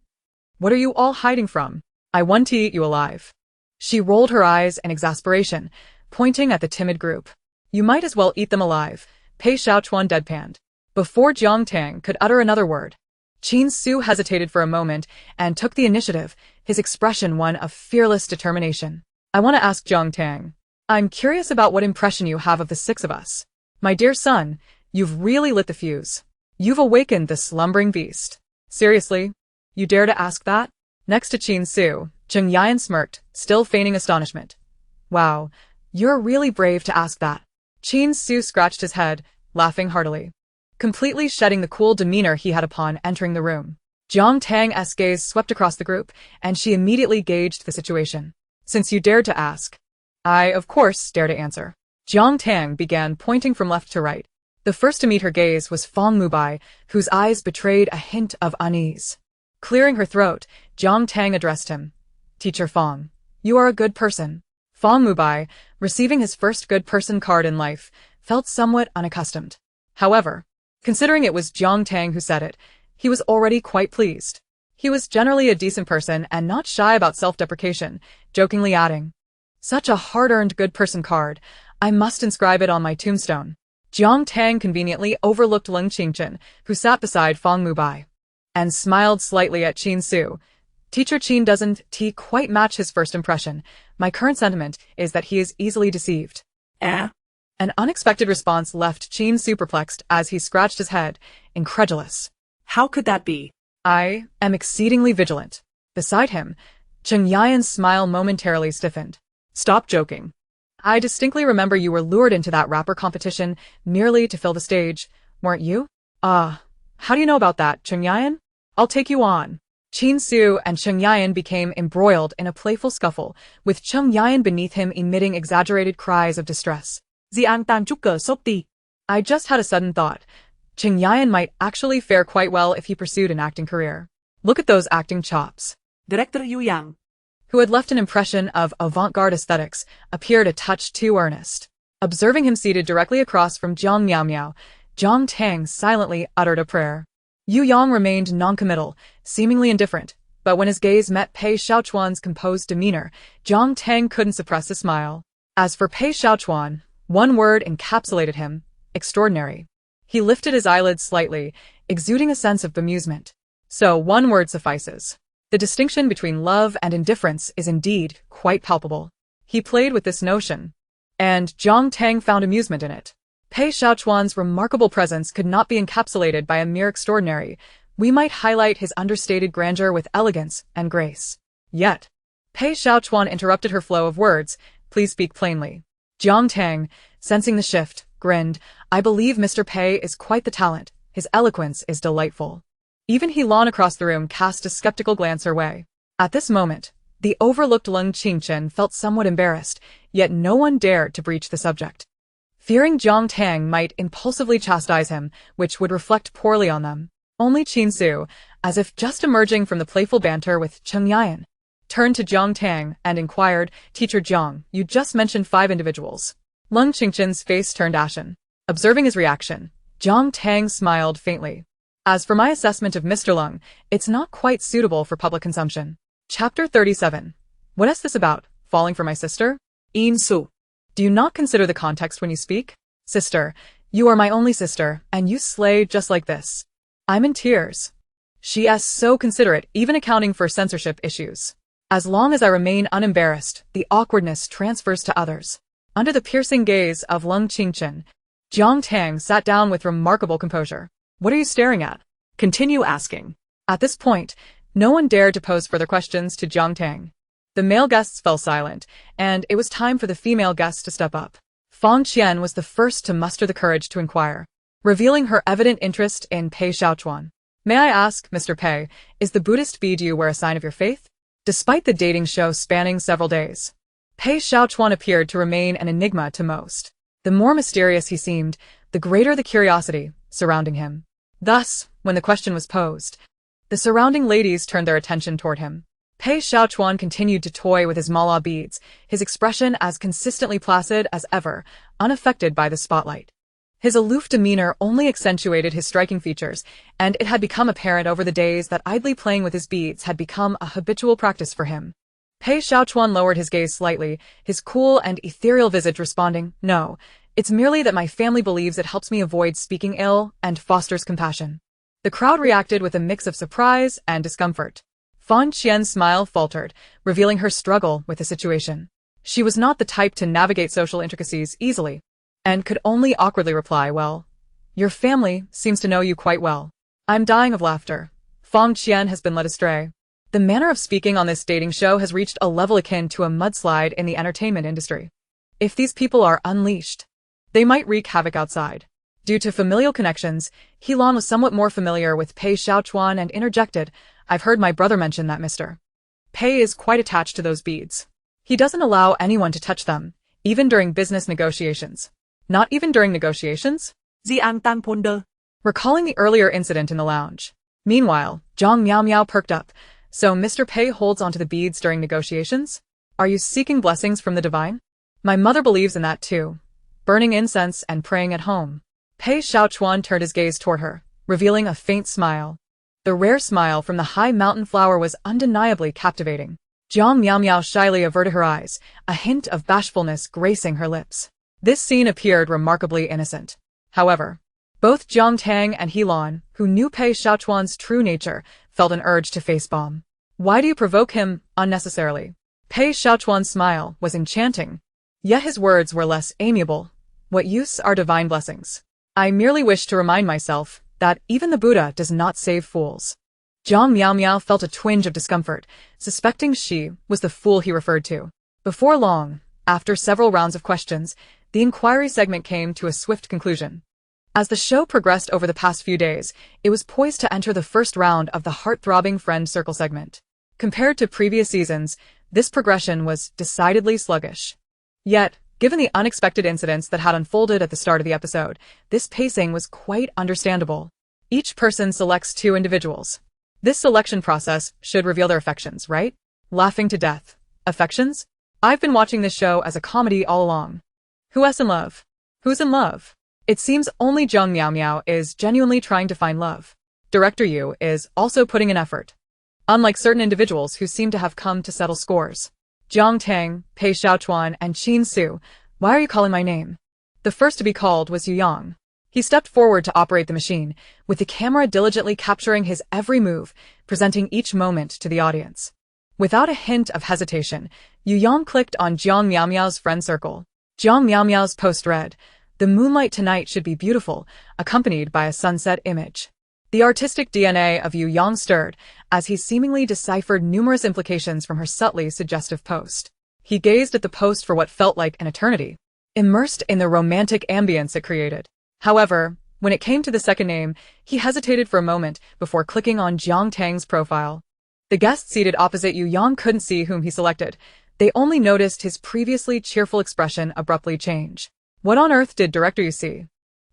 [SPEAKER 1] What are you all hiding from? I want to eat you alive. She rolled her eyes in exasperation, pointing at the timid group. You might as well eat them alive, Pei Xiaochuan deadpanned. Before Jiang Tang could utter another word, Qin Su hesitated for a moment and took the initiative, his expression one of fearless determination. I want to ask Jiang Tang. I'm curious about what impression you have of the six of us. My dear son, you've really lit the fuse. You've awakened the slumbering beast. Seriously? You dare to ask that? Next to Qin Su, Zheng Yan smirked, still feigning astonishment. Wow, you're really brave to ask that. Qin Su scratched his head, laughing heartily, completely shedding the cool demeanor he had upon entering the room. Jiang Tang's gaze swept across the group, and she immediately gauged the situation. Since you dared to ask, I, of course, dare to answer. Jiang Tang began pointing from left to right. The first to meet her gaze was Fang Mubai, whose eyes betrayed a hint of unease. Clearing her throat, Jiang Tang addressed him. Teacher Fang, you are a good person. Fang Mubai, receiving his first good person card in life, felt somewhat unaccustomed. However, considering it was Jiang Tang who said it, he was already quite pleased. He was generally a decent person and not shy about self-deprecation, jokingly adding, such a hard-earned good person card, I must inscribe it on my tombstone. Jiang Tang conveniently overlooked Ling Qingchen, who sat beside Fang Mubai, and smiled slightly at Qin Su, Teacher Qin doesn't quite match his first impression. My current sentiment is that he is easily deceived.
[SPEAKER 2] Eh?
[SPEAKER 1] An unexpected response left Qin superplexed as he scratched his head, incredulous.
[SPEAKER 2] How could that be?
[SPEAKER 1] I am exceedingly vigilant. Beside him, Cheng Yayan's smile momentarily stiffened. Stop joking. I distinctly remember you were lured into that rapper competition merely to fill the stage, weren't you? How do you know about that, Cheng Yayan? I'll take you on. Qin Su and Cheng Yayan became embroiled in a playful scuffle, with Cheng Yayan beneath him emitting exaggerated cries of distress.
[SPEAKER 2] Jiang Tang chúc cờ sốc đi.
[SPEAKER 1] I just had a sudden thought. Cheng Yayan might actually fare quite well if he pursued an acting career. Look at those acting chops.
[SPEAKER 2] Director Yu Yang,
[SPEAKER 1] who had left an impression of avant-garde aesthetics, appeared a touch too earnest. Observing him seated directly across from Jiang Miao Miao, Jiang Tang silently uttered a prayer. Yu Yang remained noncommittal, seemingly indifferent, but when his gaze met Pei Xiaochuan's composed demeanor, Jiang Tang couldn't suppress a smile. As for Pei Xiaochuan, one word encapsulated him: extraordinary. He lifted his eyelids slightly, exuding a sense of bemusement. So one word suffices. The distinction between love and indifference is indeed quite palpable. He played with this notion, and Jiang Tang found amusement in it. Pei Xiaochuan's remarkable presence could not be encapsulated by a mere extraordinary. We might highlight his understated grandeur with elegance and grace. Yet, Pei Xiaochuan interrupted her flow of words. Please speak plainly. Jiang Tang, sensing the shift, grinned. I believe Mr. Pei is quite the talent. His eloquence is delightful. Even Helan across the room cast a skeptical glance her way. At this moment, the overlooked Leng Qingchen felt somewhat embarrassed, yet no one dared to breach the subject. Fearing Jiang Tang might impulsively chastise him, which would reflect poorly on them, only Qin Su, as if just emerging from the playful banter with Cheng Yayan, turned to Jiang Tang and inquired, Teacher Jiang, you just mentioned 5 individuals. Leng Qingchen's face turned ashen. Observing his reaction, Jiang Tang smiled faintly. As for my assessment of Mr. Leng, it's not quite suitable for public consumption. Chapter 37. What is this about? Falling for my sister?
[SPEAKER 2] In Su.
[SPEAKER 1] Do you not consider the context when you speak? Sister, you are my only sister, and you slay just like this. I'm in tears. She is so considerate, even accounting for censorship issues. As long as I remain unembarrassed, the awkwardness transfers to others. Under the piercing gaze of Leng Qingchen, Jiang Tang sat down with remarkable composure. What are you staring at? Continue asking. At this point, no one dared to pose further questions to Jiang Tang. The male guests fell silent, and it was time for the female guests to step up. Fang Qian was the first to muster the courage to inquire, revealing her evident interest in Pei Xiaochuan. May I ask, Mr. Pei, is the Buddhist bead you wear a sign of your faith? Despite the dating show spanning several days, Pei Xiaochuan appeared to remain an enigma to most. The more mysterious he seemed, the greater the curiosity surrounding him. Thus, when the question was posed, the surrounding ladies turned their attention toward him. Pei Xiaochuan continued to toy with his mala beads, his expression as consistently placid as ever, unaffected by the spotlight. His aloof demeanor only accentuated his striking features, and it had become apparent over the days that idly playing with his beads had become a habitual practice for him. Pei Xiaochuan lowered his gaze slightly, his cool and ethereal visage responding, No, it's merely that my family believes it helps me avoid speaking ill and fosters compassion. The crowd reacted with a mix of surprise and discomfort. Fan Qian's smile faltered, revealing her struggle with the situation. She was not the type to navigate social intricacies easily, and could only awkwardly reply, well, your family seems to know you quite well. I'm dying of laughter. Fang Qian has been led astray. The manner of speaking on this dating show has reached a level akin to a mudslide in the entertainment industry. If these people are unleashed, they might wreak havoc outside. Due to familial connections, Helan was somewhat more familiar with Pei Xiaochuan and interjected, I've heard my brother mention that Mr. Pei is quite attached to those beads. He doesn't allow anyone to touch them, even during business negotiations. Not even during negotiations?
[SPEAKER 2] Jiang Tang ponder.
[SPEAKER 1] Recalling the earlier incident in the lounge. Meanwhile, Jiang Miao Miao perked up. So Mr. Pei holds onto the beads during negotiations? Are you seeking blessings from the divine? My mother believes in that too. Burning incense and praying at home. Pei Xiaochuan turned his gaze toward her, revealing a faint smile. The rare smile from the high mountain flower was undeniably captivating. Jiang Miao Miao shyly averted her eyes, a hint of bashfulness gracing her lips. This scene appeared remarkably innocent. However, both Jiang Tang and Helan, who knew Pei Xiaochuan's true nature, felt an urge to face bomb. Why do you provoke him unnecessarily? Pei Xiaochuan's smile was enchanting, yet his words were less amiable. What use are divine blessings? I merely wish to remind myself that even the Buddha does not save fools. Jiang Miao Miao felt a twinge of discomfort, suspecting she was the fool he referred to. Before long, after several rounds of questions, the inquiry segment came to a swift conclusion. As the show progressed over the past few days, it was poised to enter the first round of the heart-throbbing friend circle segment. Compared to previous seasons, this progression was decidedly sluggish. Yet, given the unexpected incidents that had unfolded at the start of the episode, this pacing was quite understandable. Each person selects 2 individuals. This selection process should reveal their affections, right? Laughing to death. Affections? I've been watching this show as a comedy all along. Who's in love? Who's in love? It seems only Jiang Miao Miao is genuinely trying to find love. Director Yu is also putting in effort. Unlike certain individuals who seem to have come to settle scores. Jiang Tang, Pei Xiaochuan, and Qin Su, why are you calling my name? The first to be called was Yu Yang. He stepped forward to operate the machine, with the camera diligently capturing his every move, presenting each moment to the audience. Without a hint of hesitation, Yu Yang clicked on Jiang Miao Miao's friend circle. Jiang Miao Miao's post read, "The moonlight tonight should be beautiful," accompanied by a sunset image. The artistic DNA of Yu Yang stirred, as he seemingly deciphered numerous implications from her subtly suggestive post. He gazed at the post for what felt like an eternity, immersed in the romantic ambience it created. However, when it came to the second name, he hesitated for a moment before clicking on Jiang Tang's profile. The guest seated opposite Yu Yang couldn't see whom he selected. They only noticed his previously cheerful expression abruptly change. What on earth did Director Yu see?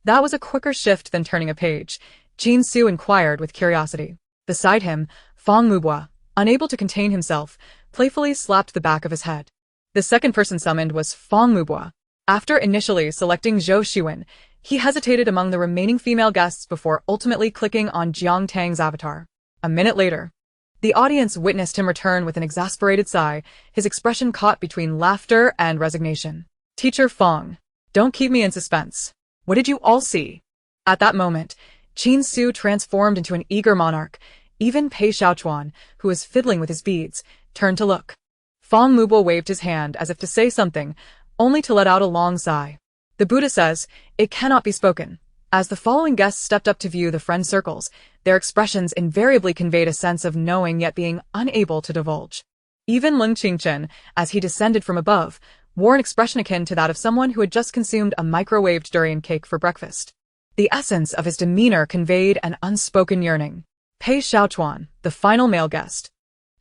[SPEAKER 1] That was a quicker shift than turning a page, Qin Su inquired with curiosity. Beside him, Fang Mubua, unable to contain himself, playfully slapped the back of his head. The second person summoned was Fang Mubua. After initially selecting Zhou Xiwen, he hesitated among the remaining female guests before ultimately clicking on Jiang Tang's avatar. A minute later, the audience witnessed him return with an exasperated sigh, his expression caught between laughter and resignation. Teacher Fang, don't keep me in suspense. What did you all see? At that moment, Qin Su transformed into an eager monarch. Even Pei Xiaochuan, who was fiddling with his beads, turned to look. Fang Mubua waved his hand as if to say something, only to let out a long sigh. The Buddha says, it cannot be spoken. As the following guests stepped up to view the friend circles, their expressions invariably conveyed a sense of knowing yet being unable to divulge. Even Leng Qingchen, as he descended from above, wore an expression akin to that of someone who had just consumed a microwaved durian cake for breakfast. The essence of his demeanor conveyed an unspoken yearning. Pei Xiaochuan, the final male guest,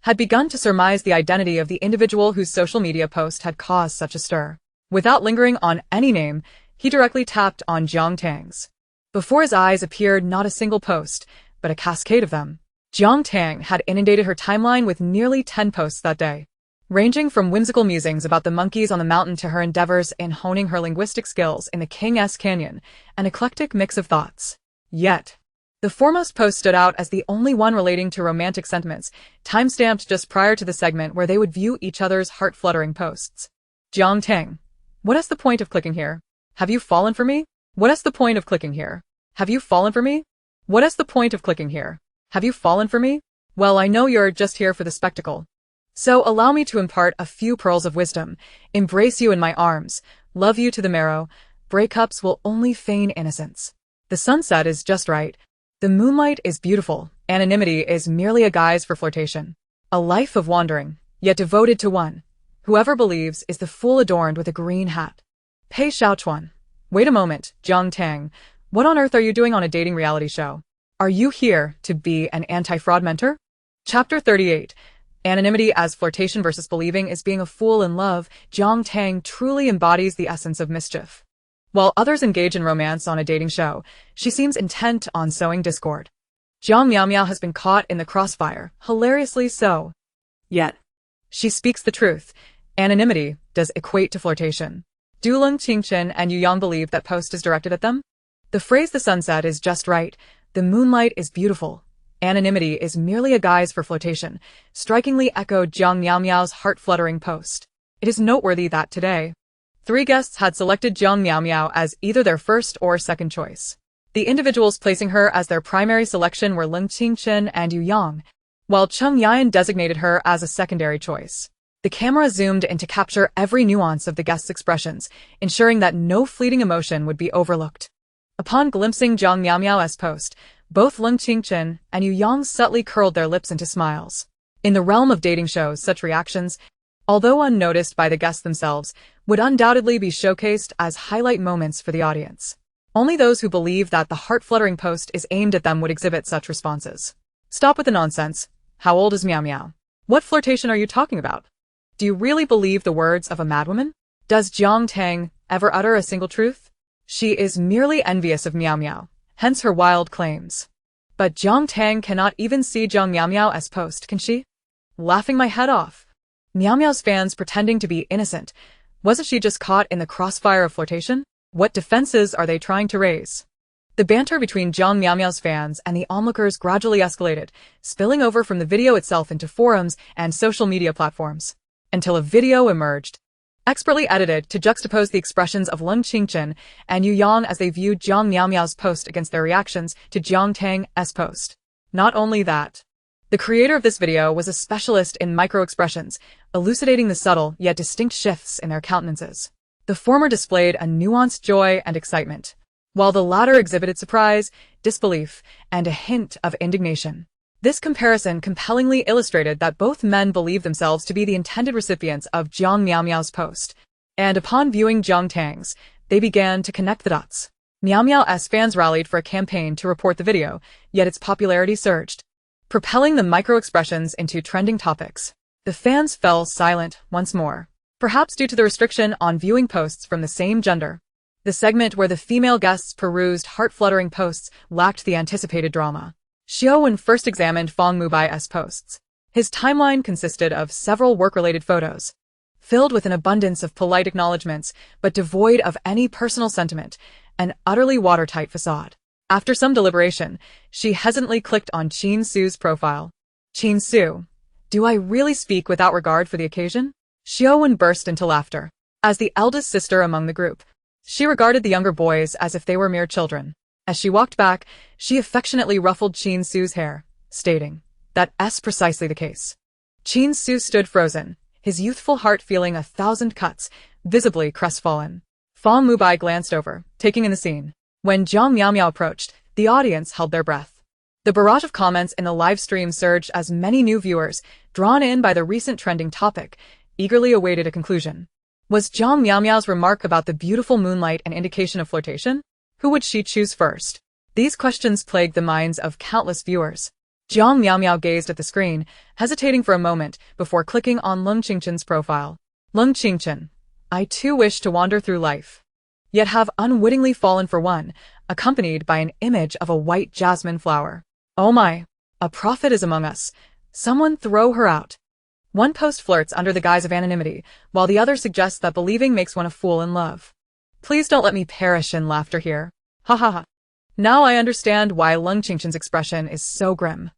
[SPEAKER 1] had begun to surmise the identity of the individual whose social media post had caused such a stir. Without lingering on any name, he directly tapped on Jiang Tang's. Before his eyes appeared not a single post, but a cascade of them. Jiang Tang had inundated her timeline with nearly 10 posts that day, ranging from whimsical musings about the monkeys on the mountain to her endeavors in honing her linguistic skills in the King's Canyon, an eclectic mix of thoughts. Yet, the foremost post stood out as the only one relating to romantic sentiments, time-stamped just prior to the segment where they would view each other's heart-fluttering posts. Jiang Tang, what is the point of clicking here? Have you fallen for me? What is the point of clicking here? Have you fallen for me? What is the point of clicking here? Have you fallen for me? Well, I know you're just here for the spectacle. So allow me to impart a few pearls of wisdom, embrace you in my arms, love you to the marrow. Breakups will only feign innocence. The sunset is just right. The moonlight is beautiful. Anonymity is merely a guise for flirtation. A life of wandering, yet devoted to one. Whoever believes is the fool adorned with a green hat. Pei Xiaochuan. Wait a moment, Jiang Tang. What on earth are you doing on a dating reality show? Are you here to be an anti-fraud mentor? Chapter 38. Anonymity as flirtation versus believing is being a fool in love. Jiang Tang truly embodies the essence of mischief. While others engage in romance on a dating show, she seems intent on sowing discord. Jiang Miao Miao has been caught in the crossfire, hilariously so. Yet, she speaks the truth. Anonymity does equate to flirtation. Do Leng Qingchen and Yu Yang believe that post is directed at them? The phrase "the sunset is just right," "the moonlight is beautiful," "anonymity is merely a guise for flirtation," strikingly echoed Jiang Miao Miao's heart-fluttering post. It is noteworthy that today, 3 guests had selected Jiang Miao Miao as either their first or second choice. The individuals placing her as their primary selection were Leng Qingchen and Yu Yang, while Chung Yan designated her as a secondary choice. The camera zoomed in to capture every nuance of the guest's expressions, ensuring that no fleeting emotion would be overlooked. Upon glimpsing Jiang Miao's post, both Lung Qingchen and Yu Yang subtly curled their lips into smiles. In the realm of dating shows, such reactions, although unnoticed by the guests themselves, would undoubtedly be showcased as highlight moments for the audience. Only those who believe that the heart-fluttering post is aimed at them would exhibit such responses. Stop with the nonsense. How old is Miao Miao? What flirtation are you talking about? Do you really believe the words of a madwoman? Does Jiang Tang ever utter a single truth? She is merely envious of Miao Miao, hence her wild claims. But Jiang Tang cannot even see Jiang Miao's post, can she? Laughing my head off. Miao Miao's fans pretending to be innocent. Wasn't she just caught in the crossfire of flirtation? What defenses are they trying to raise? The banter between Jiang Miao's fans and the onlookers gradually escalated, spilling over from the video itself into forums and social media platforms, until a video emerged, expertly edited to juxtapose the expressions of Lung Qingchen and Yu Yang as they viewed Jiang Miao's post against their reactions to Jiang Tang's post. Not only that, the creator of this video was a specialist in micro-expressions, elucidating the subtle yet distinct shifts in their countenances. The former displayed a nuanced joy and excitement, while the latter exhibited surprise, disbelief, and a hint of indignation. This comparison compellingly illustrated that both men believed themselves to be the intended recipients of Jiang Miao's post, and upon viewing Jiang Tang's, they began to connect the dots. Miao Miao's fans rallied for a campaign to report the video, yet its popularity surged, propelling the micro-expressions into trending topics. The fans fell silent once more, perhaps due to the restriction on viewing posts from the same gender. The segment where the female guests perused heart-fluttering posts lacked the anticipated drama. Xiaowen first examined Fang Mubai's posts. His timeline consisted of several work-related photos, filled with an abundance of polite acknowledgments, but devoid of any personal sentiment, an utterly watertight facade. After some deliberation, she hesitantly clicked on Qin Su's profile. Qin Su, do I really speak without regard for the occasion? Xiaowen burst into laughter. As the eldest sister among the group, she regarded the younger boys as if they were mere children. As she walked back, she affectionately ruffled Qin Su's hair, stating, "That's precisely the case." Qin Su stood frozen, his youthful heart feeling 1,000 cuts, visibly crestfallen. Fang Mubai glanced over, taking in the scene. When Jiang Miao approached, the audience held their breath. The barrage of comments in the live stream surged as many new viewers, drawn in by the recent trending topic, eagerly awaited a conclusion. Was Jiang Miao's remark about the beautiful moonlight an indication of flirtation? Who would she choose first? These questions plagued the minds of countless viewers. Jiang Miao gazed at the screen, hesitating for a moment before clicking on Lung Qingchen's profile. Lung Qingchen, I too wish to wander through life, yet have unwittingly fallen for one, accompanied by an image of a white jasmine flower. Oh my, a prophet is among us. Someone throw her out. One post flirts under the guise of anonymity, while the other suggests that believing makes one a fool in love. Please don't let me perish in laughter here. Ha ha ha. Now I understand why Lung Qingchen's expression is so grim.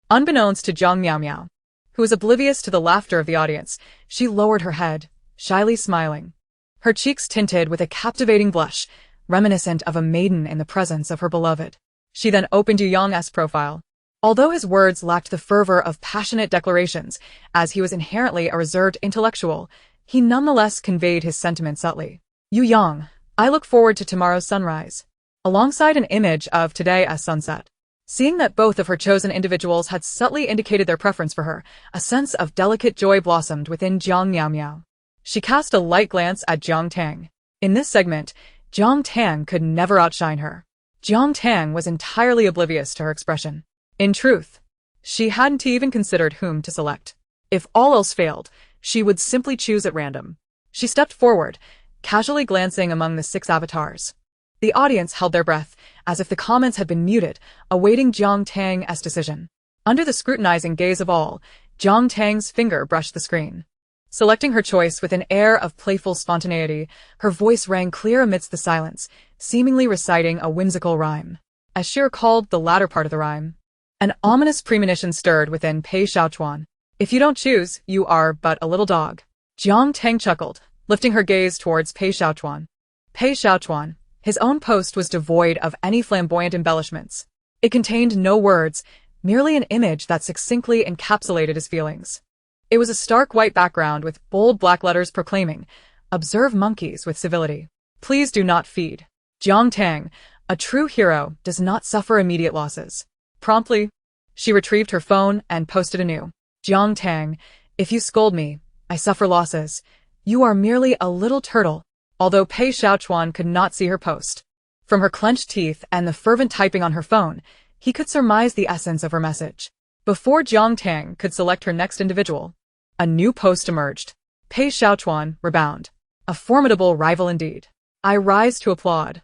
[SPEAKER 1] Unbeknownst to Jiang Miao, who was oblivious to the laughter of the audience, she lowered her head, shyly smiling. Her cheeks tinted with a captivating blush, reminiscent of a maiden in the presence of her beloved. She then opened Yu Yang's profile. Although his words lacked the fervor of passionate declarations, as he was inherently a reserved intellectual, he nonetheless conveyed his sentiments subtly. Yu Yang, I look forward to tomorrow's sunrise, alongside an image of today's sunset. Seeing that both of her chosen individuals had subtly indicated their preference for her, a sense of delicate joy blossomed within Jiang Miao. She cast a light glance at Jiang Tang. In this segment, Jiang Tang could never outshine her. Jiang Tang was entirely oblivious to her expression. In truth, she hadn't even considered whom to select. If all else failed, she would simply choose at random. She stepped forward, casually glancing among the 6 avatars. The audience held their breath, as if the comments had been muted, awaiting Jiang Tang's decision. Under the scrutinizing gaze of all, Jiang Tang's finger brushed the screen. Selecting her choice with an air of playful spontaneity, her voice rang clear amidst the silence, seemingly reciting a whimsical rhyme. As she recalled the latter part of the rhyme, an ominous premonition stirred within Pei Xiaochuan. If you don't choose, you are but a little dog. Jiang Tang chuckled, lifting her gaze towards Pei Xiaochuan. Pei Xiaochuan, his own post was devoid of any flamboyant embellishments. It contained no words, merely an image that succinctly encapsulated his feelings. It was a stark white background with bold black letters proclaiming, "Observe monkeys with civility. Please do not feed. Jiang Tang, a true hero, does not suffer immediate losses." Promptly, she retrieved her phone and posted anew. "Jiang Tang, if you scold me, I suffer losses. You are merely a little turtle." Although Pei Xiaochuan could not see her post, from her clenched teeth and the fervent typing on her phone, he could surmise the essence of her message. Before Jiang Tang could select her next individual, a new post emerged. Pei Xiaochuan, rebound. A formidable rival indeed. I rise to applaud.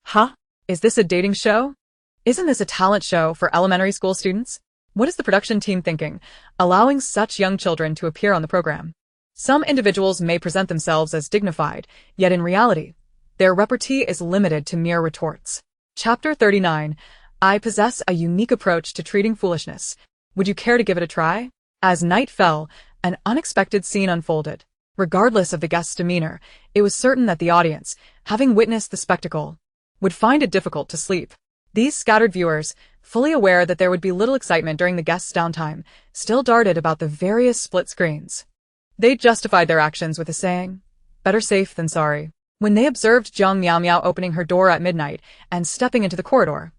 [SPEAKER 2] Huh?
[SPEAKER 1] Is this a dating show? Isn't this a talent show for elementary school students? What is the production team thinking, allowing such young children to appear on the program? Some individuals may present themselves as dignified, yet in reality, their repartee is limited to mere retorts. Chapter 39. I possess a unique approach to treating foolishness. Would you care to give it a try? As night fell, an unexpected scene unfolded. Regardless of the guest's demeanor, it was certain that the audience, having witnessed the spectacle, would find it difficult to sleep. These scattered viewers, fully aware that there would be little excitement during the guest's downtime, still darted about the various split screens. They justified their actions with a saying, "Better safe than sorry," when they observed Jiang Miao Miao opening her door at midnight and stepping into the corridor.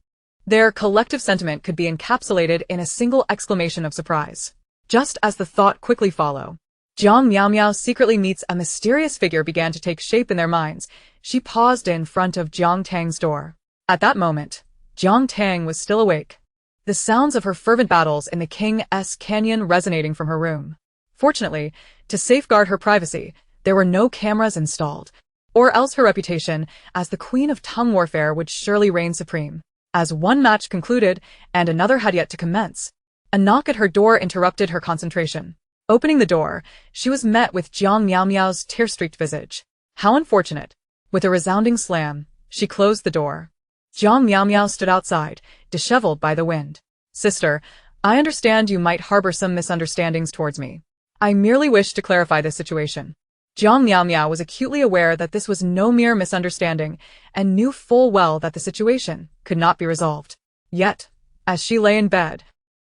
[SPEAKER 1] Their collective sentiment could be encapsulated in a single exclamation of surprise. Just as the thought quickly followed, Jiang Miao Miao secretly meets a mysterious figure began to take shape in their minds. She paused in front of Jiang Tang's door. At that moment, Jiang Tang was still awake, the sounds of her fervent battles in the King's Canyon resonating from her room. Fortunately, to safeguard her privacy, there were no cameras installed, or else her reputation as the queen of tongue warfare would surely reign supreme. As one match concluded and another had yet to commence, a knock at her door interrupted her concentration. Opening the door, she was met with Jiang Miao Miao's tear-streaked visage. How unfortunate! With a resounding slam, she closed the door. Jiang Miao Miao stood outside, disheveled by the wind. "Sister, I understand you might harbor some misunderstandings towards me. I merely wish to clarify this situation." Jiang Miao Miao was acutely aware that this was no mere misunderstanding and knew full well that the situation could not be resolved. Yet, as she lay in bed,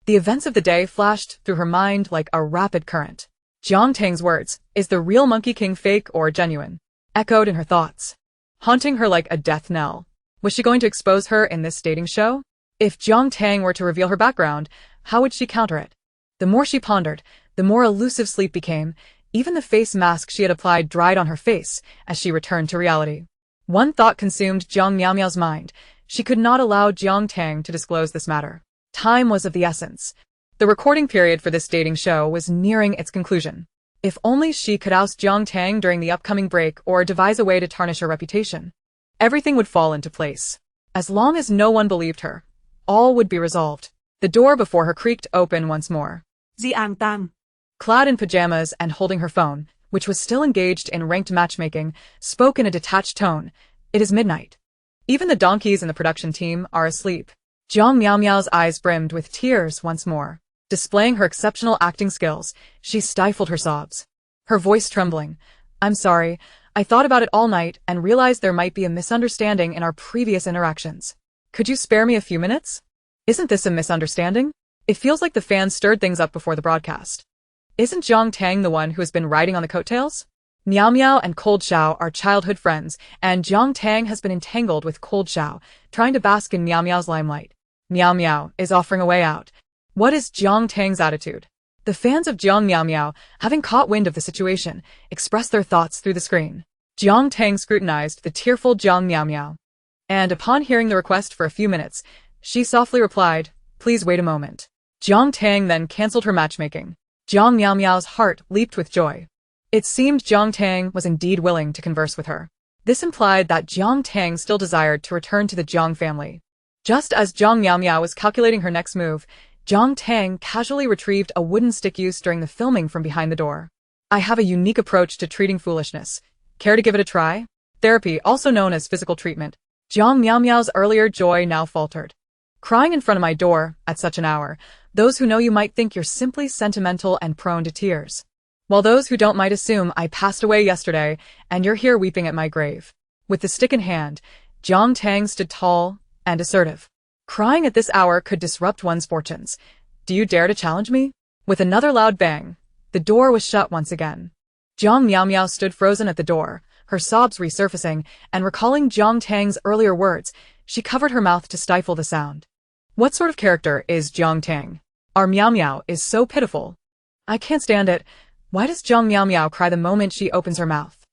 [SPEAKER 1] the events of the day flashed through her mind like a rapid current. Jiang Tang's words, "Is the real Monkey King fake or genuine?" echoed in her thoughts, haunting her like a death knell. Was she going to expose her in this dating show? If Jiang Tang were to reveal her background, how would she counter it? The more she pondered, the more elusive sleep became. Even the face mask she had applied dried on her face as she returned to reality. One thought consumed Jiang Miao Miao's mind. She could not allow Jiang Tang to disclose this matter. Time was of the essence. The recording period for this dating show was nearing its conclusion. If only she could oust Jiang Tang during the upcoming break or devise a way to tarnish her reputation, everything would fall into place. As long as no one believed her, all would be resolved. The door before her creaked open once more.
[SPEAKER 2] Jiang Tang.
[SPEAKER 1] Clad in pajamas and holding her phone, which was still engaged in ranked matchmaking, spoke in a detached tone. "It is midnight. Even the donkeys in the production team are asleep." Jiang Miao Miao's eyes brimmed with tears once more. Displaying her exceptional acting skills, she stifled her sobs, her voice trembling. "I'm sorry. I thought about it all night and realized there might be a misunderstanding in our previous interactions. Could you spare me a few minutes?" Isn't this a misunderstanding? It feels like the fans stirred things up before the broadcast. Isn't Jiang Tang the one who has been riding on the coattails? Miao Miao and Cold Xiao are childhood friends, and Jiang Tang has been entangled with Cold Xiao, trying to bask in Miao Miao's limelight. Miao Miao is offering a way out. What is Jiang Tang's attitude? The fans of Jiang Miao Miao, having caught wind of the situation, expressed their thoughts through the screen. Jiang Tang scrutinized the tearful Jiang Miao Miao, and upon hearing the request for a few minutes, she softly replied, "Please wait a moment." Jiang Tang then cancelled her matchmaking. Jiang Miao Miao's heart leaped with joy. It seemed Jiang Tang was indeed willing to converse with her. This implied that Jiang Tang still desired to return to the Jiang family. Just as Jiang Miao Miao was calculating her next move, Jiang Tang casually retrieved a wooden stick used during the filming from behind the door. "I have a unique approach to treating foolishness. Care to give it a try?" Therapy, also known as physical treatment. Jiang Miao Miao's earlier joy now faltered. "Crying in front of my door, at such an hour, those who know you might think you're simply sentimental and prone to tears, while those who don't might assume I passed away yesterday and you're here weeping at my grave." With the stick in hand, Jiang Tang stood tall and assertive. Crying at this hour could disrupt one's fortunes. Do you dare to challenge me? With another loud bang, the door was shut once again. Jiang Miao Miao stood frozen at the door, her sobs resurfacing, and recalling Jiang Tang's earlier words, she covered her mouth to stifle the sound. What sort of character is Jiang Tang? Our Miao Miao is so pitiful. I can't stand it. Why does Jiang Miao Miao cry the moment she opens her mouth?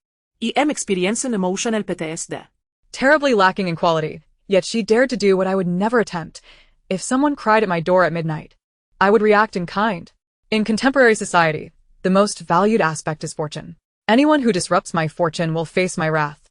[SPEAKER 2] I am experiencing emotional PTSD.
[SPEAKER 1] Terribly lacking in quality, yet she dared to do what I would never attempt. If someone cried at my door at midnight, I would react in kind. In contemporary society, the most valued aspect is fortune. Anyone who disrupts my fortune will face my wrath.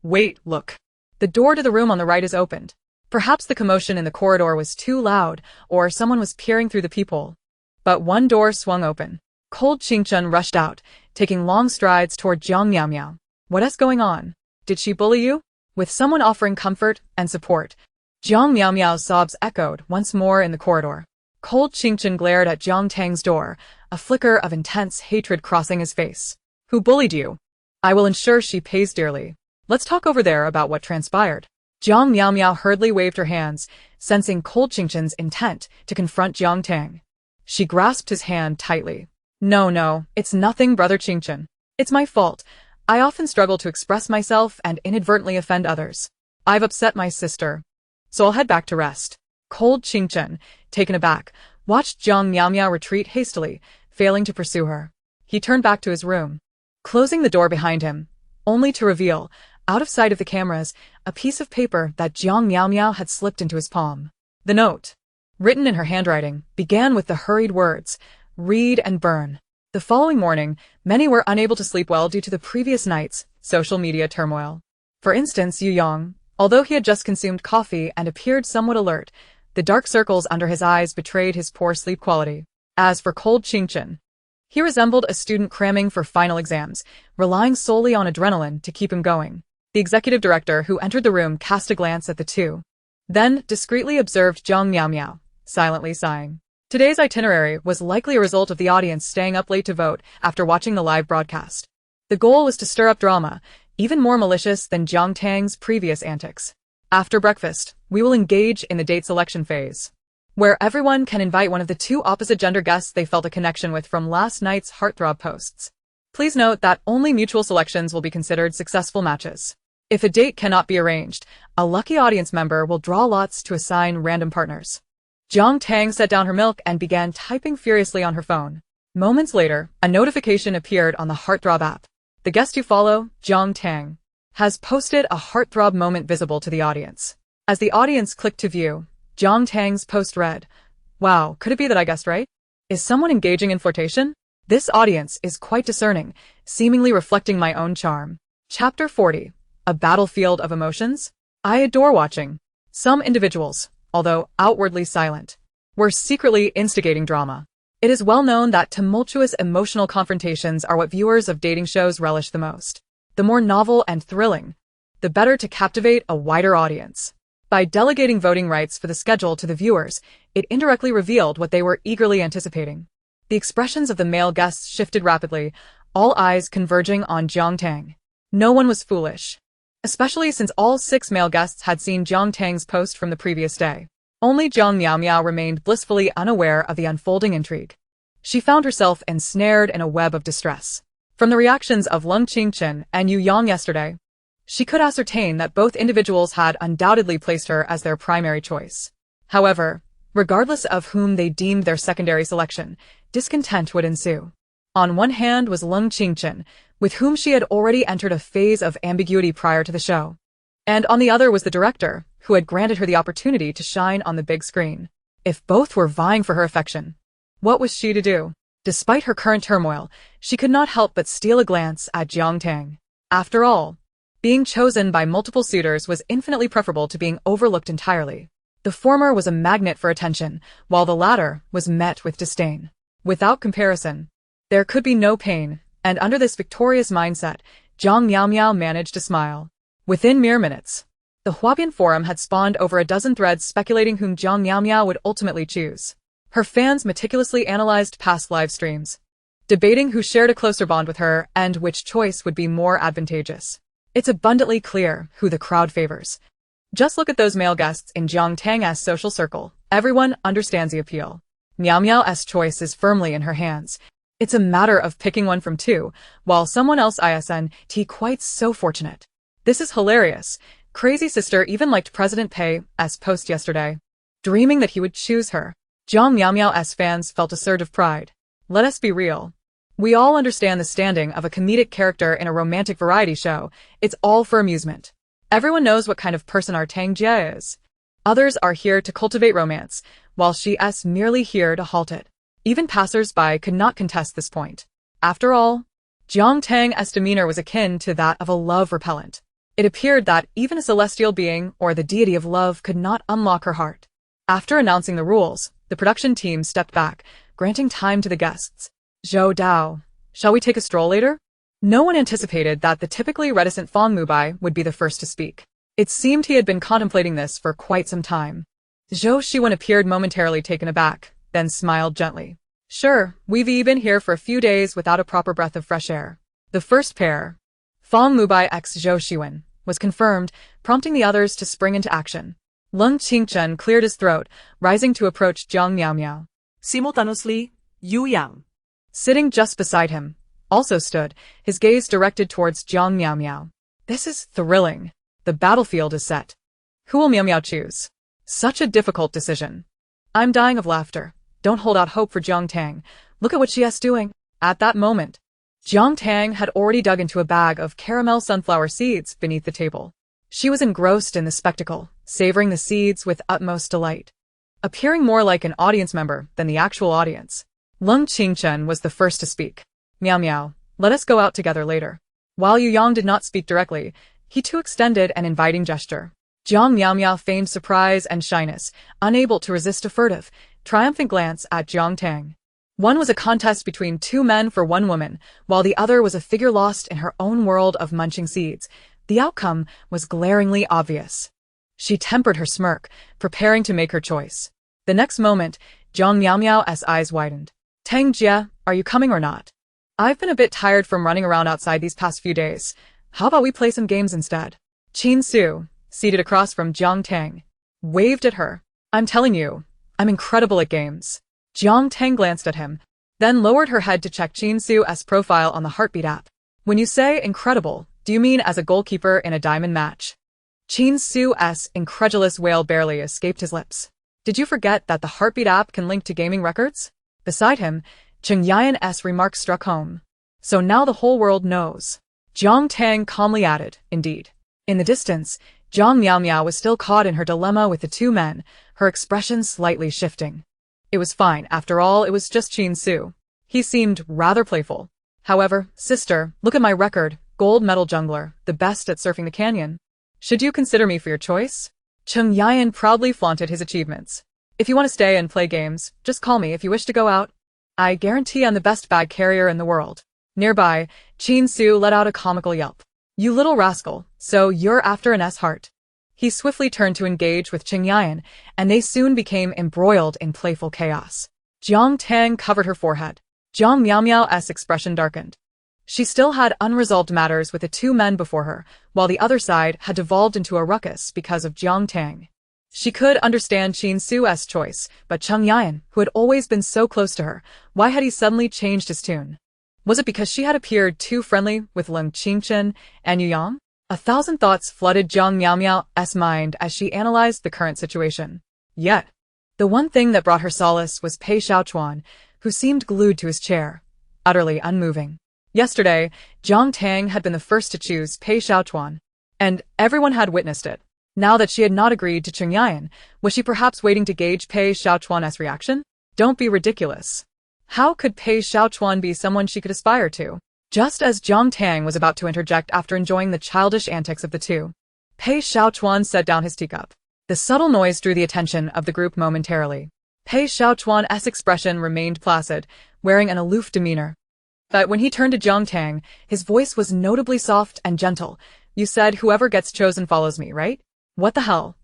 [SPEAKER 1] Wait, look. The door to the room on the right is opened. Perhaps the commotion in the corridor was too loud, or someone was peering through the peephole. But one door swung open. Cold Qingchun rushed out, taking long strides toward Jiang Miao Miao. What is going on? Did she bully you? With someone offering comfort and support, Jiang Miao Miao's sobs echoed once more in the corridor. Cold Qingchun glared at Jiang Tang's door, a flicker of intense hatred crossing his face. Who bullied you? I will ensure she pays dearly. Let's talk over there about what transpired. Jiang Miao Miao hurriedly waved her hands, sensing Cold Qingchun's intent to confront Jiang Tang. She grasped his hand tightly. No, it's nothing, Brother Qingchun. It's my fault. I often struggle to express myself and inadvertently offend others. I've upset my sister, so I'll head back to rest. Cold Qingchun, taken aback, watched Jiang Miao Miao retreat hastily, failing to pursue her. He turned back to his room, closing the door behind him, only to reveal, out of sight of the cameras, a piece of paper that Jiang Miao Miao had slipped into his palm. The note, written in her handwriting, began with the hurried words, "Read and burn." The following morning, many were unable to sleep well due to the previous night's social media turmoil. For instance, Yu Yang, although he had just consumed coffee and appeared somewhat alert, the dark circles under his eyes betrayed his poor sleep quality. As for Cold Qingchun, he resembled a student cramming for final exams, relying solely on adrenaline to keep him going. The executive director who entered the room cast a glance at the two, then discreetly observed Jiang Miao Miao, silently sighing. Today's itinerary was likely a result of the audience staying up late to vote after watching the live broadcast. The goal was to stir up drama, even more malicious than Jiang Tang's previous antics. After breakfast, we will engage in the date selection phase, where everyone can invite one of the two opposite gender guests they felt a connection with from last night's heartthrob posts. Please note that only mutual selections will be considered successful matches. If a date cannot be arranged, a lucky audience member will draw lots to assign random partners. Jiang Tang set down her milk and began typing furiously on her phone. Moments later, a notification appeared on the Heartthrob app. The guest you follow, Jiang Tang, has posted a heartthrob moment visible to the audience. As the audience clicked to view, Jiang Tang's post read, "Wow, could it be that I guessed right? Is someone engaging in flirtation? This audience is quite discerning, seemingly reflecting my own charm." Chapter 40. A battlefield of emotions? I adore watching. Some individuals, although outwardly silent, were secretly instigating drama. It is well known that tumultuous emotional confrontations are what viewers of dating shows relish the most. The more novel and thrilling, the better to captivate a wider audience. By delegating voting rights for the schedule to the viewers, it indirectly revealed what they were eagerly anticipating. The expressions of the male guests shifted rapidly, all eyes converging on Jiang Tang. No one was foolish, especially since all 6 male guests had seen Jiang Tang's post from the previous day. Only Jiang Miao Miao remained blissfully unaware of the unfolding intrigue. She found herself ensnared in a web of distress. From the reactions of Lung Qingchun and Yu Yang yesterday, she could ascertain that both individuals had undoubtedly placed her as their primary choice. However, regardless of whom they deemed their secondary selection, discontent would ensue. On one hand was Lung Qingchun, with whom she had already entered a phase of ambiguity prior to the show. And on the other was the director, who had granted her the opportunity to shine on the big screen. If both were vying for her affection, what was she to do? Despite her current turmoil, she could not help but steal a glance at Jiang Tang. After all, being chosen by multiple suitors was infinitely preferable to being overlooked entirely. The former was a magnet for attention, while the latter was met with disdain. Without comparison, there could be no pain, and under this victorious mindset, Jiang Miao Miao managed to smile. Within mere minutes, the Huabian forum had spawned over a dozen threads speculating whom Jiang Miao Miao would ultimately choose. Her fans meticulously analyzed past live streams, debating who shared a closer bond with her and which choice would be more advantageous. It's abundantly clear who the crowd favors. Just look at those male guests in Jiang Tang's social circle. Everyone understands the appeal. Miao Miao's choice is firmly in her hands. It's a matter of picking one from two, while someone else isn't quite so fortunate. This is hilarious. Crazy sister even liked President Pei's post yesterday, dreaming that he would choose her. Jiang Miao Miao's fans felt a surge of pride. Let us be real. We all understand the standing of a comedic character in a romantic variety show. It's all for amusement. Everyone knows what kind of person our Tang Jie is. Others are here to cultivate romance, while she's merely here to halt it. Even passers-by could not contest this point. After all, Jiang Tang's demeanor was akin to that of a love repellent. It appeared that even a celestial being or the deity of love could not unlock her heart. After announcing the rules, the production team stepped back, granting time to the guests. Zhou Dao, shall we take a stroll later? No one anticipated that the typically reticent Fang Mubai would be the first to speak. It seemed he had been contemplating this for quite some time. Zhou Shiwen appeared momentarily taken aback, then smiled gently. Sure, we've been here for a few days without a proper breath of fresh air. The first pair, Fang Mubai x Zhou Shiwen, was confirmed, prompting the others to spring into action. Lung Qingchen cleared his throat, rising to approach Jiang Miao Miao.
[SPEAKER 2] Simultaneously, Yu Yang,
[SPEAKER 1] sitting just beside him, also stood, his gaze directed towards Jiang Miao Miao. This is thrilling. The battlefield is set. Who will Miao Miao choose? Such a difficult decision. I'm dying of laughter. Don't hold out hope for Jiang Tang. Look at what she is doing. At that moment, Jiang Tang had already dug into a bag of caramel sunflower seeds beneath the table. She was engrossed in the spectacle, savoring the seeds with utmost delight. Appearing more like an audience member than the actual audience, Lung Qingchen was the first to speak. Miao Miao, let us go out together later. While Yu Yang did not speak directly, he too extended an inviting gesture. Jiang Miao Miao feigned surprise and shyness, unable to resist a furtive, triumphant glance at Jiang Tang. One was a contest between two men for one woman, while the other was a figure lost in her own world of munching seeds. The outcome was glaringly obvious. She tempered her smirk, preparing to make her choice. The next moment, Jiang Miao Miao's eyes widened. Tang Jie, are you coming or not? I've been a bit tired from running around outside these past few days. How about we play some games instead? Qin Su, seated across from Jiang Tang, waved at her. I'm telling you, I'm incredible at games. Jiang Tang glanced at him, then lowered her head to check Qin Su's profile on the Heartbeat app. When you say incredible, do you mean as a goalkeeper in a diamond match? Qin Su's incredulous wail barely escaped his lips. Did you forget that the Heartbeat app can link to gaming records? Beside him, Cheng Yan's remark struck home. So now the whole world knows. Jiang Tang calmly added, indeed. In the distance, Jiang Miao Miao was still caught in her dilemma with the two men, her expression slightly shifting. It was fine, after all, it was just Qin Su. He seemed rather playful. However, sister, look at my record, gold medal jungler, the best at surfing the canyon. Should you consider me for your choice? Cheng Yan proudly flaunted his achievements. If you want to stay and play games, just call me if you wish to go out. I guarantee I'm the best bag carrier in the world. Nearby, Qin Su let out a comical yelp. You little rascal, so you're after an S-heart. He swiftly turned to engage with Cheng Yan, and they soon became embroiled in playful chaos. Jiang Tang covered her forehead. Jiang Miao Miao's expression darkened. She still had unresolved matters with the two men before her, while the other side had devolved into a ruckus because of Jiang Tang. She could understand Qin Su's choice, but Cheng Yan, who had always been so close to her, why had he suddenly changed his tune? Was it because she had appeared too friendly with Lung Qingchen and Yu Yang? 1,000 thoughts flooded Jiang Miao Miao's mind as she analyzed the current situation. Yet, the one thing that brought her solace was Pei Xiaochuan, who seemed glued to his chair, utterly unmoving. Yesterday, Jiang Tang had been the first to choose Pei Xiaochuan, and everyone had witnessed it. Now that she had not agreed to Cheng Yan, was she perhaps waiting to gauge Pei Xiaochuan's reaction? Don't be ridiculous. How could Pei Xiaochuan be someone she could aspire to? Just as Jiang Tang was about to interject after enjoying the childish antics of the two, Pei Xiaochuan set down his teacup. The subtle noise drew the attention of the group momentarily. Pei Xiaochuan's expression remained placid, wearing an aloof demeanor. But when he turned to Jiang Tang, his voice was notably soft and gentle. You said whoever gets chosen follows me, right? What the hell?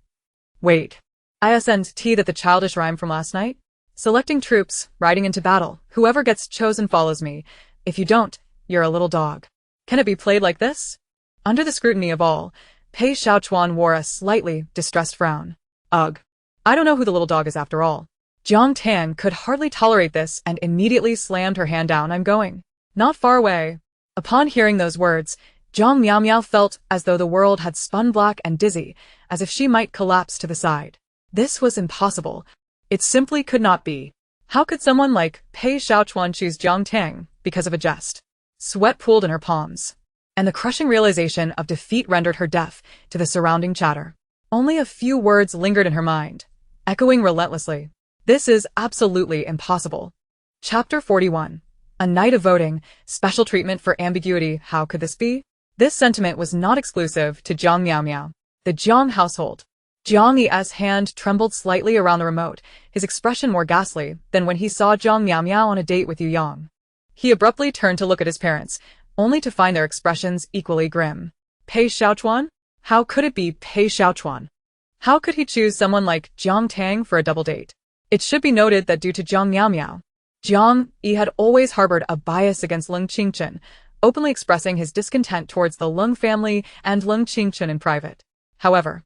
[SPEAKER 1] Wait. Isn't that the childish rhyme from last night? Selecting troops, riding into battle, whoever gets chosen follows me. If you don't, you're a little dog. Can it be played like this? Under the scrutiny of all, Pei Xiaochuan wore a slightly distressed frown. Ugh. I don't know who the little dog is after all. Jiang Tang could hardly tolerate this and immediately slammed her hand down. I'm going. Not far away. Upon hearing those words, Jiang Miao Miao felt as though the world had spun black and dizzy, as if she might collapse to the side. This was impossible. It simply could not be. How could someone like Pei Xiaochuan choose Jiang Tang because of a jest? Sweat pooled in her palms, and the crushing realization of defeat rendered her deaf to the surrounding chatter. Only a few words lingered in her mind, echoing relentlessly. This is absolutely impossible. Chapter 41. A night of voting, special treatment for ambiguity. How could this be? This sentiment was not exclusive to Jiang Miao Miao. The Jiang household. Jiang Yi's hand trembled slightly around the remote, his expression more ghastly than when he saw Jiang Miao Miao on a date with Yu Yang. He abruptly turned to look at his parents, only to find their expressions equally grim. Pei Xiaochuan? How could it be Pei Xiaochuan? How could he choose someone like Jiang Tang for a double date? It should be noted that due to Jiang Miao Miao, Jiang Yi had always harbored a bias against Lung Qingchen, openly expressing his discontent towards the Lung family and Lung Qingchen in private. However,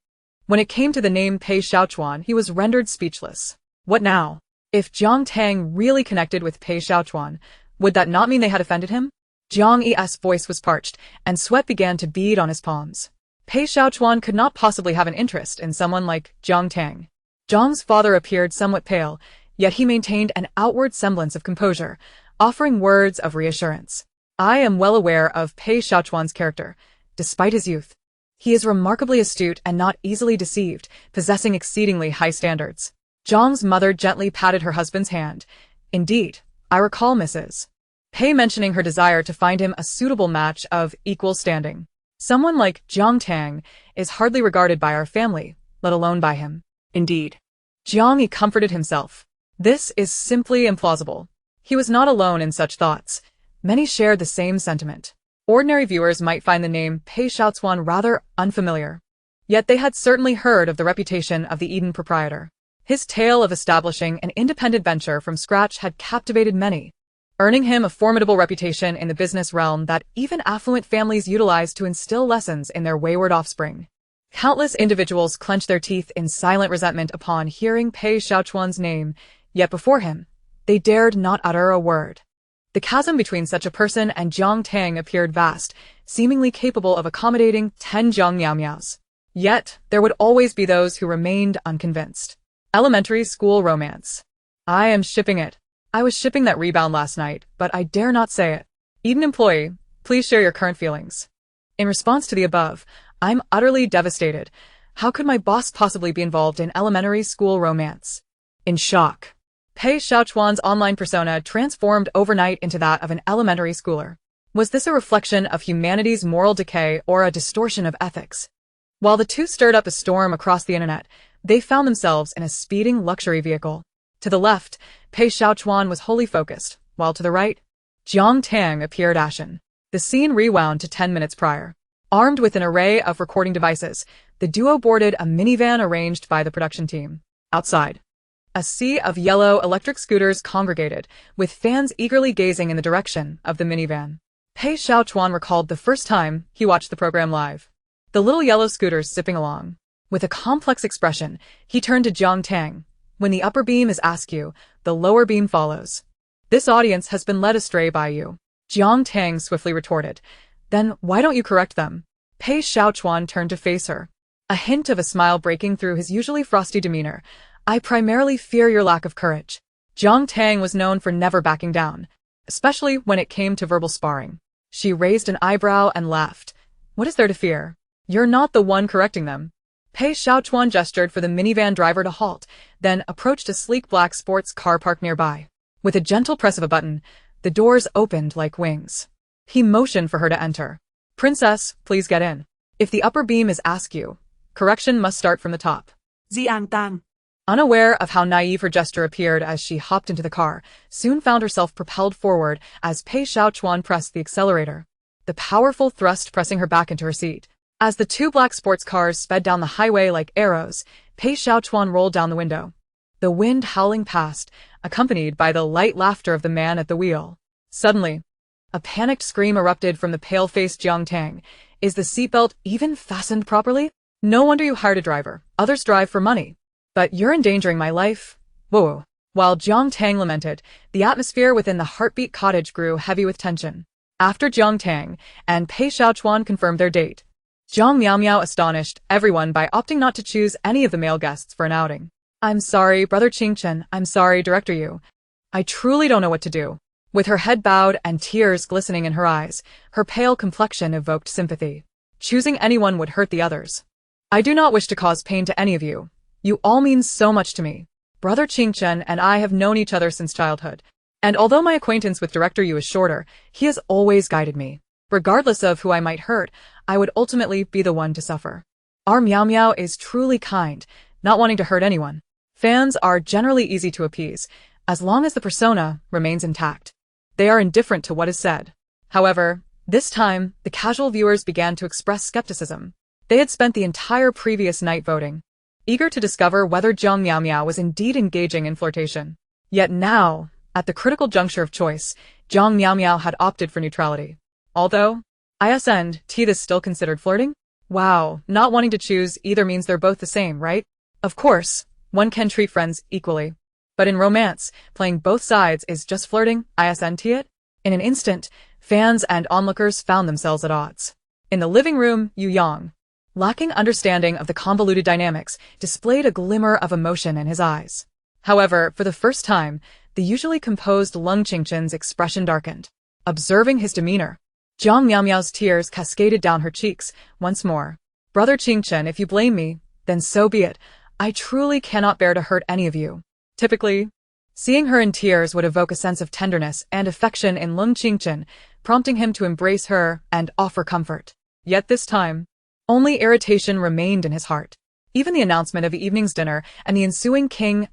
[SPEAKER 1] when it came to the name Pei Xiaochuan, he was rendered speechless. What now? If Jiang Tang really connected with Pei Xiaochuan, would that not mean they had offended him? Jiang Yi's voice was parched, and sweat began to bead on his palms. Pei Xiaochuan could not possibly have an interest in someone like Jiang Tang. Jiang's father appeared somewhat pale, yet he maintained an outward semblance of composure, offering words of reassurance. I am well aware of Pei Xiaochuan's character. Despite his youth, he is remarkably astute and not easily deceived, possessing exceedingly high standards. Jiang's mother gently patted her husband's hand. Indeed, I recall Mrs. Pei mentioning her desire to find him a suitable match of equal standing. Someone like Jiang Tang is hardly regarded by our family, let alone by him. Indeed. Jiang Yi comforted himself. This is simply implausible. He was not alone in such thoughts. Many shared the same sentiment. Ordinary viewers might find the name Pei Xiaochuan rather unfamiliar. Yet they had certainly heard of the reputation of the Eden proprietor. His tale of establishing an independent venture from scratch had captivated many, earning him a formidable reputation in the business realm that even affluent families utilized to instill lessons in their wayward offspring. Countless individuals clenched their teeth in silent resentment upon hearing Pei Xiaochuan's name, yet before him, they dared not utter a word. The chasm between such a person and Jiang Tang appeared vast, seemingly capable of accommodating 10 Jiang Miao Miaos. Yet, there would always be those who remained unconvinced. Elementary school romance. I am shipping it. I was shipping that rebound last night, but I dare not say it. Eden employee, please share your current feelings. In response to the above, I'm utterly devastated. How could my boss possibly be involved in elementary school romance? In shock. Pei Xiaochuan's online persona transformed overnight into that of an elementary schooler. Was this a reflection of humanity's moral decay or a distortion of ethics? While the two stirred up a storm across the internet, they found themselves in a speeding luxury vehicle. To the left, Pei Xiaochuan was wholly focused, while to the right, Jiang Tang appeared ashen. The scene rewound to 10 minutes prior. Armed with an array of recording devices, the duo boarded a minivan arranged by the production team. Outside, a sea of yellow electric scooters congregated, with fans eagerly gazing in the direction of the minivan. Pei Xiaochuan recalled the first time he watched the program live. The little yellow scooters zipping along. With a complex expression, he turned to Jiang Tang. When the upper beam is askew, the lower beam follows. This audience has been led astray by you. Jiang Tang swiftly retorted. Then why don't you correct them? Pei Xiaochuan turned to face her. A hint of a smile breaking through his usually frosty demeanor. I primarily fear your lack of courage. Jiang Tang was known for never backing down, especially when it came to verbal sparring. She raised an eyebrow and laughed. What is there to fear? You're not the one correcting them. Pei Xiaochuan gestured for the minivan driver to halt, then approached a sleek black sports car parked nearby. With a gentle press of a button, the doors opened like wings. He motioned for her to enter. Princess, please get in. If the upper beam is askew, correction must start from the top.
[SPEAKER 2] Jiang Tang,
[SPEAKER 1] Unaware of how naive her gesture appeared as she hopped into the car, soon found herself propelled forward as Pei Xiaochuan pressed the accelerator, the powerful thrust pressing her back into her seat. As the two black sports cars sped down the highway like arrows, Pei Xiaochuan rolled down the window, the wind howling past, accompanied by the light laughter of the man at the wheel. Suddenly, a panicked scream erupted from the pale-faced Jiang Tang, Is the seatbelt even fastened properly? No wonder you hired a driver. Others drive for money. But you're endangering my life. Whoa. While Jiang Tang lamented, the atmosphere within the Heartbeat Cottage grew heavy with tension. After Jiang Tang and Pei Xiaochuan confirmed their date, Jiang Miao astonished everyone by opting not to choose any of the male guests for an outing. I'm sorry, Brother Qingchen. I'm sorry, Director Yu. I truly don't know what to do. With her head bowed and tears glistening in her eyes, her pale complexion evoked sympathy. Choosing anyone would hurt the others. I do not wish to cause pain to any of you. You all mean so much to me. Brother Qingchen and I have known each other since childhood. And although my acquaintance with Director Yu is shorter, he has always guided me. Regardless of who I might hurt, I would ultimately be the one to suffer. Our Miao Miao is truly kind, not wanting to hurt anyone. Fans are generally easy to appease, as long as the persona remains intact. They are indifferent to what is said. However, this time, the casual viewers began to express skepticism. They had spent the entire previous night voting, eager to discover whether Jiang Miao was indeed engaging in flirtation. Yet now, at the critical juncture of choice, Jiang Miao had opted for neutrality. Although, isn't this still considered flirting? Wow, not wanting to choose either means they're both the same, right? Of course, one can treat friends equally. But in romance, playing both sides is just flirting, isn't it? In an instant, fans and onlookers found themselves at odds. In the living room, Yu Yang, lacking understanding of the convoluted dynamics, displayed a glimmer of emotion in his eyes. However, for the first time, the usually composed Lung Qingchen's expression darkened. Observing his demeanor, Jiang Miao's tears cascaded down her cheeks once more. Brother Qingchen, if you blame me, then so be it. I truly cannot bear to hurt any of you. Typically, seeing her in tears would evoke a sense of tenderness and affection in Lung Qingchen, prompting him to embrace her and offer comfort. Yet this time, only irritation remained in his heart. Even the announcement of the evening's dinner and the ensuing King's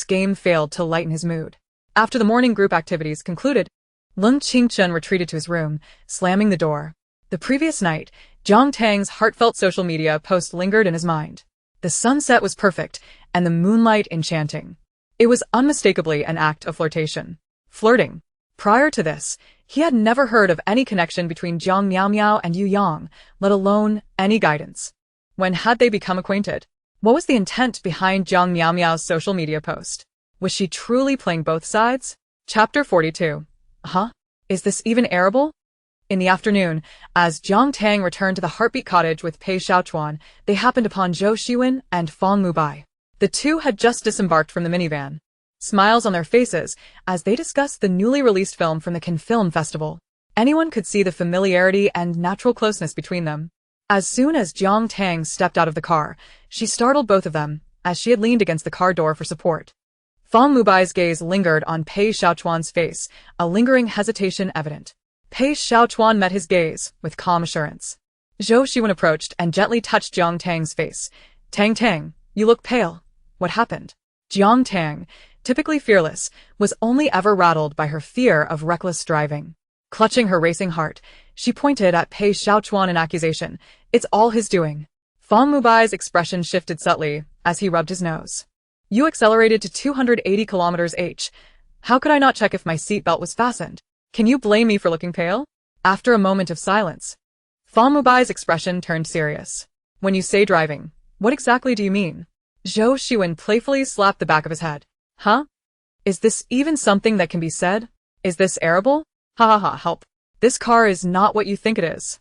[SPEAKER 1] game failed to lighten his mood. After the morning group activities concluded, Lung Qingchen retreated to his room, slamming the door. The previous night, Jiang Tang's heartfelt social media post lingered in his mind. The sunset was perfect, and the moonlight enchanting. It was unmistakably an act of flirtation. Flirting. Prior to this, he had never heard of any connection between Jiang Miao and Yu Yang, let alone any guidance. When had they become acquainted? What was the intent behind Jiang Miao's social media post? Was she truly playing both sides? Chapter 42. Is this even arable? In the afternoon, as Jiang Tang returned to the Heartbeat Cottage with Pei Xiaochuan, they happened upon Zhou Xiwen and Fang Mubai. The two had just disembarked from the minivan, smiles on their faces as they discussed the newly released film from the Cannes Film Festival. Anyone could see the familiarity and natural closeness between them. As soon as Jiang Tang stepped out of the car, she startled both of them, as she had leaned against the car door for support. Fang Mubai's gaze lingered on Pei Xiaochuan's face, a lingering hesitation evident. Pei Xiaochuan met his gaze with calm assurance. Zhou Xiwen approached and gently touched Jiang Tang's face. Tang, you look pale. What happened? Jiang Tang, typically fearless, was only ever rattled by her fear of reckless driving. Clutching her racing heart, she pointed at Pei Xiaochuan in accusation. It's all his doing. Fang Mubai's expression shifted subtly as he rubbed his nose. You accelerated to 280 km/h. How could I not check if my seatbelt was fastened? Can you blame me for looking pale? After a moment of silence, Fang Mubai's expression turned serious. When you say driving, what exactly do you mean? Zhou Xiwen playfully slapped the back of his head. Is this even something that can be said? Is this arable? Help. This car is not what you think it is.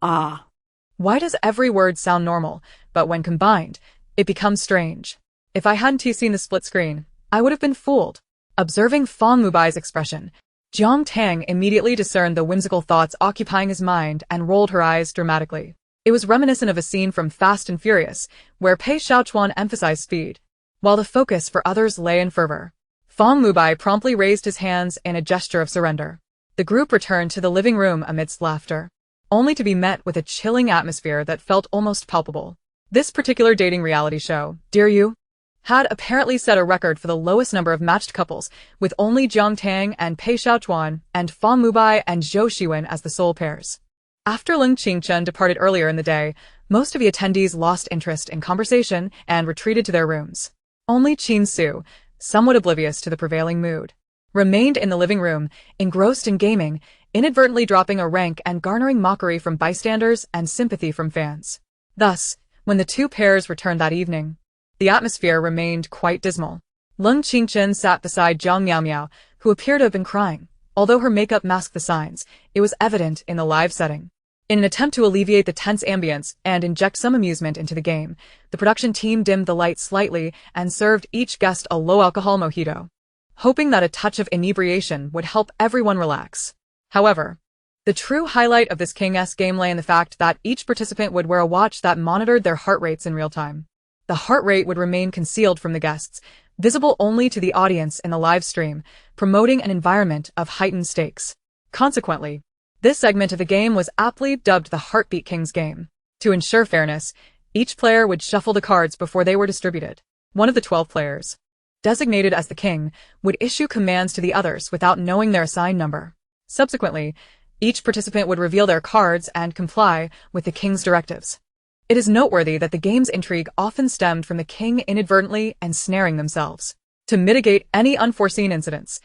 [SPEAKER 1] Why does every word sound normal, but when combined, it becomes strange? If I hadn't seen the split screen, I would have been fooled. Observing Fang Mubai's expression, Jiang Tang immediately discerned the whimsical thoughts occupying his mind and rolled her eyes dramatically. It was reminiscent of a scene from Fast and Furious, where Pei Xiaochuan emphasized speed, while the focus for others lay in fervor. Fang Mubai promptly raised his hands in a gesture of surrender. The group returned to the living room amidst laughter, only to be met with a chilling atmosphere that felt almost palpable. This particular dating reality show, Dear You, had apparently set a record for the lowest number of matched couples, with only Jiang Tang and Pei Xiaochuan and Fang Mubai and Zhou Xiwen as the sole pairs. After Lung Qingchen departed earlier in the day, most of the attendees lost interest in conversation and retreated to their rooms. Only Qin Su, somewhat oblivious to the prevailing mood, remained in the living room, engrossed in gaming, inadvertently dropping a rank and garnering mockery from bystanders and sympathy from fans. Thus, when the two pairs returned that evening, the atmosphere remained quite dismal. Lung Qingchen sat beside Jiang Miao, who appeared to have been crying. Although her makeup masked the signs, it was evident in the live setting. In an attempt to alleviate the tense ambience and inject some amusement into the game, the production team dimmed the light slightly and served each guest a low-alcohol mojito, hoping that a touch of inebriation would help everyone relax. However, the true highlight of this King-esque game lay in the fact that each participant would wear a watch that monitored their heart rates in real time. The heart rate would remain concealed from the guests, visible only to the audience in the live stream, promoting an environment of heightened stakes. Consequently, this segment of the game was aptly dubbed the Heartbeat King's game. To ensure fairness, each player would shuffle the cards before they were distributed. One of the 12 players, designated as the king, would issue commands to the others without knowing their assigned number. Subsequently, each participant would reveal their cards and comply with the king's directives. It is noteworthy that the game's intrigue often stemmed from the king inadvertently ensnaring themselves. To mitigate any unforeseen incidents,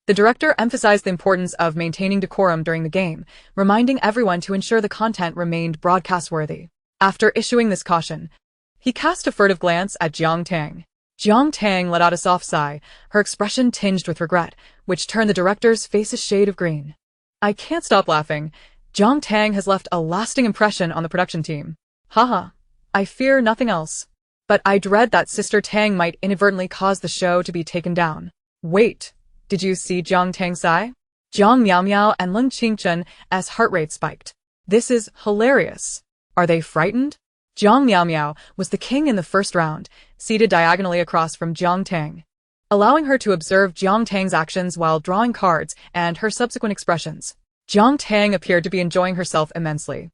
[SPEAKER 1] the director emphasized the importance of maintaining decorum during the game, reminding everyone to ensure the content remained broadcast-worthy. After issuing this caution, he cast a furtive glance at Jiang Tang. Jiang Tang let out a soft sigh, her expression tinged with regret, which turned the director's face a shade of green. I can't stop laughing. Jiang Tang has left a lasting impression on the production team. Haha, I fear nothing else. But I dread that Sister Tang might inadvertently cause the show to be taken down. Wait. Did you see Jiang Tang sigh? Jiang Miao and Lung Qingchen as heart rate spiked. This is hilarious. Are they frightened? Jiang Miao was the king in the first round, seated diagonally across from Jiang Tang, allowing her to observe Jiang Tang's actions while drawing cards and her subsequent expressions. Jiang Tang appeared to be enjoying herself immensely,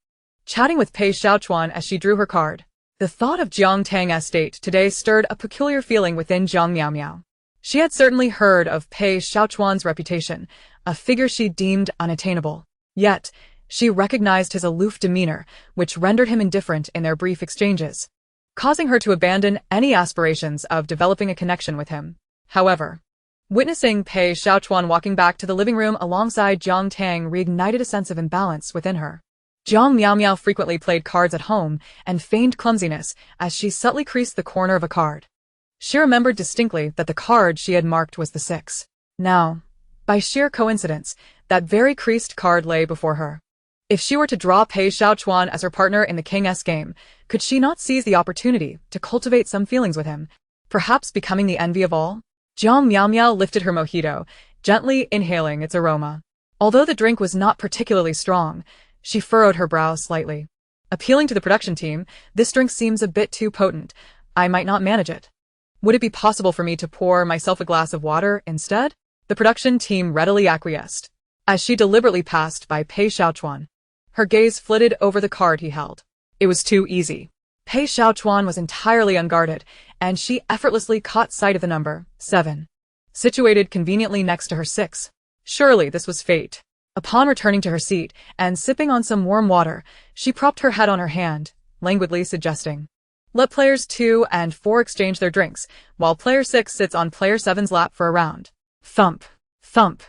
[SPEAKER 1] chatting with Pei Xiaochuan as she drew her card. The thought of Jiang Tang's state today stirred a peculiar feeling within Jiang Miao. She had certainly heard of Pei Xiaochuan's reputation, a figure she deemed unattainable. Yet, she recognized his aloof demeanor, which rendered him indifferent in their brief exchanges, causing her to abandon any aspirations of developing a connection with him. However, witnessing Pei Xiaochuan walking back to the living room alongside Jiang Tang reignited a sense of imbalance within her. Jiang Miao frequently played cards at home and feigned clumsiness as she subtly creased the corner of a card. She remembered distinctly that the card she had marked was the 6. Now, by sheer coincidence, that very creased card lay before her. If she were to draw Pei Xiaochuan as her partner in the King-esque game, could she not seize the opportunity to cultivate some feelings with him, perhaps becoming the envy of all? Jiang Miao lifted her mojito, gently inhaling its aroma. Although the drink was not particularly strong, she furrowed her brow slightly. Appealing to the production team, this drink seems a bit too potent. I might not manage it. Would it be possible for me to pour myself a glass of water instead? The production team readily acquiesced. As she deliberately passed by Pei Xiaochuan, her gaze flitted over the card he held. It was too easy. Pei Xiaochuan was entirely unguarded, and she effortlessly caught sight of the number 7, situated conveniently next to her 6. Surely this was fate. Upon returning to her seat and sipping on some warm water, she propped her head on her hand, languidly suggesting, "Let players 2 and 4 exchange their drinks, while player 6 sits on player 7's lap for a round." Thump, thump.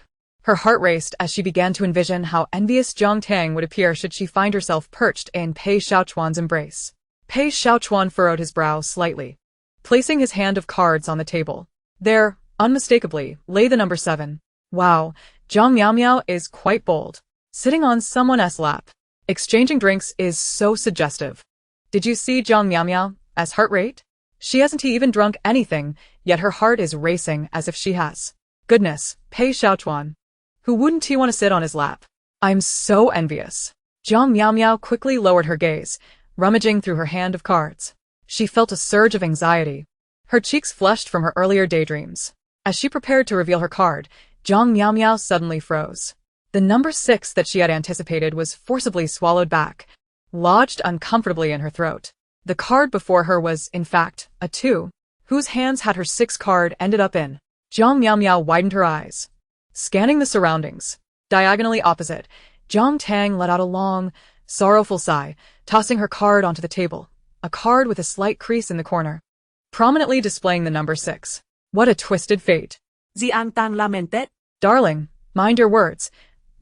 [SPEAKER 1] Her heart raced as she began to envision how envious Jiang Tang would appear should she find herself perched in Pei Xiaochuan's embrace. Pei Xiaochuan furrowed his brow slightly, placing his hand of cards on the table. There, unmistakably, lay the number 7. Wow, Jiang Miao is quite bold. Sitting on someone else's lap, exchanging drinks is so suggestive. Did you see Jiang Miao's heart rate? She hasn't even drunk anything, yet her heart is racing as if she has. Goodness, Pei Xiaochuan. Who wouldn't he want to sit on his lap? I'm so envious. Jiang Miao quickly lowered her gaze, rummaging through her hand of cards. She felt a surge of anxiety. Her cheeks flushed from her earlier daydreams. As she prepared to reveal her card, Jiang Miao suddenly froze. The number 6 that she had anticipated was forcibly swallowed back, lodged uncomfortably in her throat. The card before her was, in fact, a 2, whose hands had her 6 card ended up in. Jiang Miao widened her eyes, scanning the surroundings. Diagonally opposite, Jiang Tang let out a long, sorrowful sigh, tossing her card onto the table, a card with a slight crease in the corner, prominently displaying the number 6. What a twisted fate.
[SPEAKER 2] Jiang Tang lamented.
[SPEAKER 1] Darling, mind your words.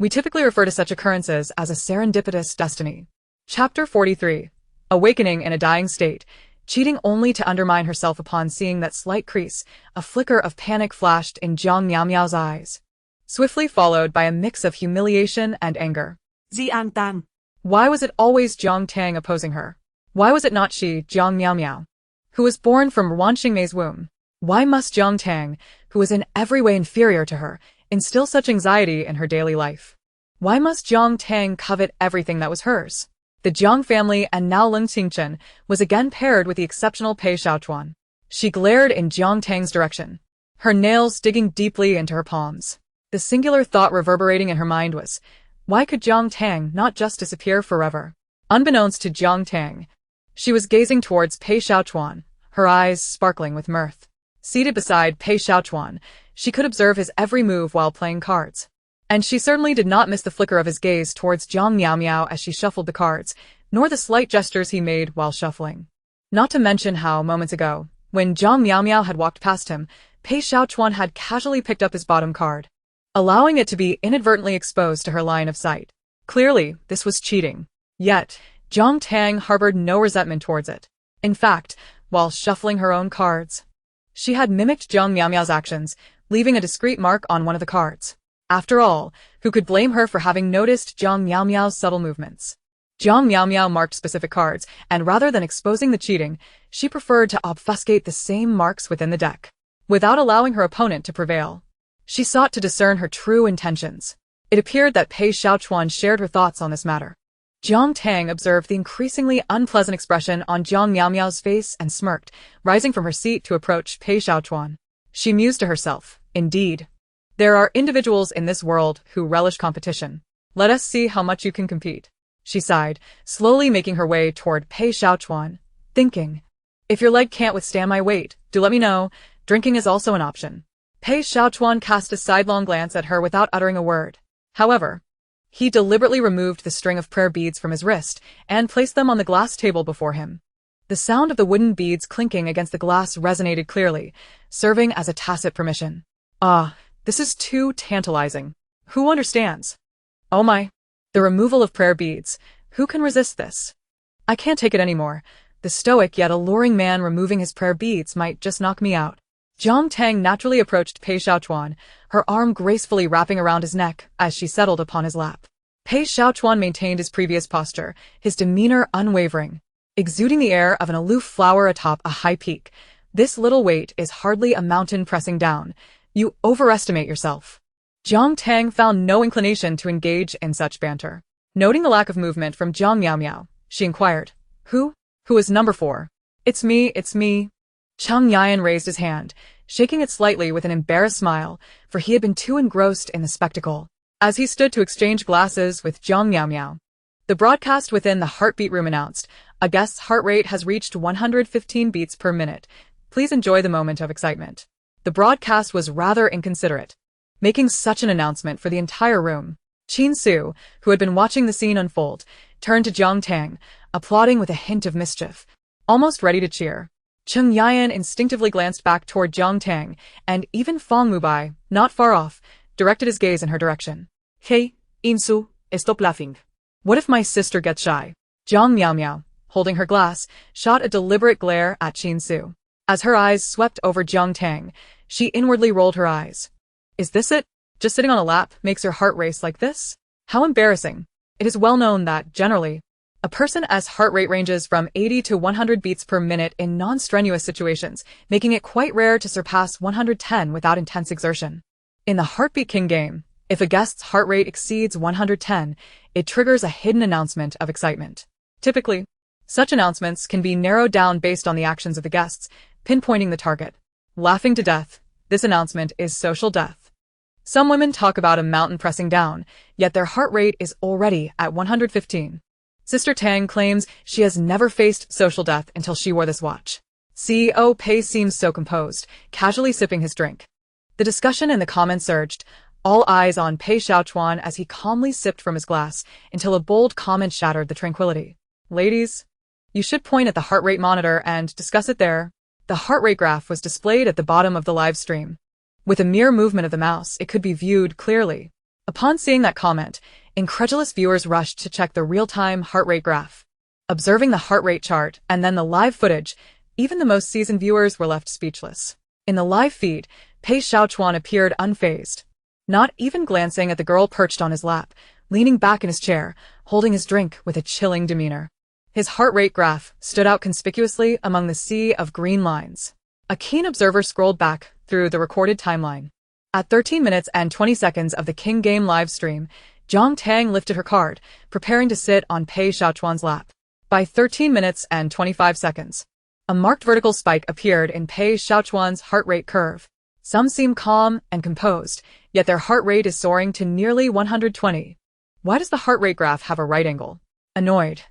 [SPEAKER 1] We typically refer to such occurrences as a serendipitous destiny. Chapter 43. Awakening in a dying state, cheating only to undermine herself upon seeing that slight crease, a flicker of panic flashed in Jiang Miao's eyes, swiftly followed by a mix of humiliation and anger.
[SPEAKER 2] Jiang Tang.
[SPEAKER 1] Why was it always Jiang Tang opposing her? Why was it not she, Jiang Miao, who was born from Wan Xingmei's womb? Why must Jiang Tang, who was in every way inferior to her, instill such anxiety in her daily life? Why must Jiang Tang covet everything that was hers? The Jiang family and now Lin Qingchen was again paired with the exceptional Pei Xiaochuan. She glared in Jiang Tang's direction, her nails digging deeply into her palms. The singular thought reverberating in her mind was, why could Jiang Tang not just disappear forever? Unbeknownst to Jiang Tang, she was gazing towards Pei Xiaochuan, her eyes sparkling with mirth. Seated beside Pei Xiaochuan, she could observe his every move while playing cards. And she certainly did not miss the flicker of his gaze towards Jiang Miao as she shuffled the cards, nor the slight gestures he made while shuffling. Not to mention how, moments ago, when Jiang Miao had walked past him, Pei Xiaochuan had casually picked up his bottom card, allowing it to be inadvertently exposed to her line of sight. Clearly, this was cheating. Yet, Jiang Tang harbored no resentment towards it. In fact, while shuffling her own cards, she had mimicked Jiang Miao's actions, leaving a discreet mark on one of the cards. After all, who could blame her for having noticed Jiang Miao's subtle movements? Jiang Miao marked specific cards, and rather than exposing the cheating, she preferred to obfuscate the same marks within the deck, without allowing her opponent to prevail. She sought to discern her true intentions. It appeared that Pei Xiaochuan shared her thoughts on this matter. Jiang Tang observed the increasingly unpleasant expression on Jiang Miao's face and smirked, rising from her seat to approach Pei Xiaochuan. She mused to herself, indeed. There are individuals in this world who relish competition. Let us see how much you can compete. She sighed, slowly making her way toward Pei Xiaochuan, thinking, if your leg can't withstand my weight, do let me know. Drinking is also an option. Pei Xiaochuan cast a sidelong glance at her without uttering a word. However, he deliberately removed the string of prayer beads from his wrist and placed them on the glass table before him. The sound of the wooden beads clinking against the glass resonated clearly, serving as a tacit permission. Ah, this is too tantalizing. Who understands? Oh my. The removal of prayer beads. Who can resist this? I can't take it anymore. The stoic yet alluring man removing his prayer beads might just knock me out. Jiang Tang naturally approached Pei Xiaochuan, her arm gracefully wrapping around his neck as she settled upon his lap. Pei Xiaochuan maintained his previous posture, his demeanor unwavering, exuding the air of an aloof flower atop a high peak. This little weight is hardly a mountain pressing down. You overestimate yourself. Jiang Tang found no inclination to engage in such banter. Noting the lack of movement from Jiang Miao, she inquired, Who is number 4? It's me. Cheng Yan raised his hand, shaking it slightly with an embarrassed smile, for he had been too engrossed in the spectacle. As he stood to exchange glasses with Jiang Miao, the broadcast within the heartbeat room announced, a guest's heart rate has reached 115 beats per minute. Please enjoy the moment of excitement. The broadcast was rather inconsiderate, making such an announcement for the entire room. Qin Su, who had been watching the scene unfold, turned to Jiang Tang, applauding with a hint of mischief, almost ready to cheer. Cheng Yan instinctively glanced back toward Jiang Tang, and even Fang Mubai, not far off, directed his gaze in her direction.
[SPEAKER 2] Hey, Insu, stop laughing.
[SPEAKER 1] What if my sister gets shy? Jiang Miao, holding her glass, shot a deliberate glare at Qin Su. As her eyes swept over Jiang Tang, she inwardly rolled her eyes. Is this it? Just sitting on a lap makes your heart race like this? How embarrassing. It is well known that, generally, a person's heart rate ranges from 80 to 100 beats per minute in non-strenuous situations, making it quite rare to surpass 110 without intense exertion. In the Heartbeat King game, if a guest's heart rate exceeds 110, it triggers a hidden announcement of excitement. Typically, such announcements can be narrowed down based on the actions of the guests, pinpointing the target. Laughing to death, this announcement is social death. Some women talk about a mountain pressing down, yet their heart rate is already at 115. Sister Tang claims she has never faced social death until she wore this watch. CEO Pei seems so composed, casually sipping his drink. The discussion in the comments surged, all eyes on Pei Xiaochuan as he calmly sipped from his glass until a bold comment shattered the tranquility. Ladies, you should point at the heart rate monitor and discuss it there. The heart rate graph was displayed at the bottom of the live stream. With a mere movement of the mouse, it could be viewed clearly. Upon seeing that comment, incredulous viewers rushed to check the real-time heart rate graph. Observing the heart rate chart and then the live footage, even the most seasoned viewers were left speechless. In the live feed, Pei Xiaochuan appeared unfazed, not even glancing at the girl perched on his lap, leaning back in his chair, holding his drink with a chilling demeanor. His heart rate graph stood out conspicuously among the sea of green lines. A keen observer scrolled back through the recorded timeline. At 13 minutes and 20 seconds of the King Game live stream, Jiang Tang lifted her card, preparing to sit on Pei Xiaochuan's lap. By 13 minutes and 25 seconds, a marked vertical spike appeared in Pei Xiaochuan's heart rate curve. Some seem calm and composed, yet their heart rate is soaring to nearly 120. Why does the heart rate graph have a right angle? Annoyed.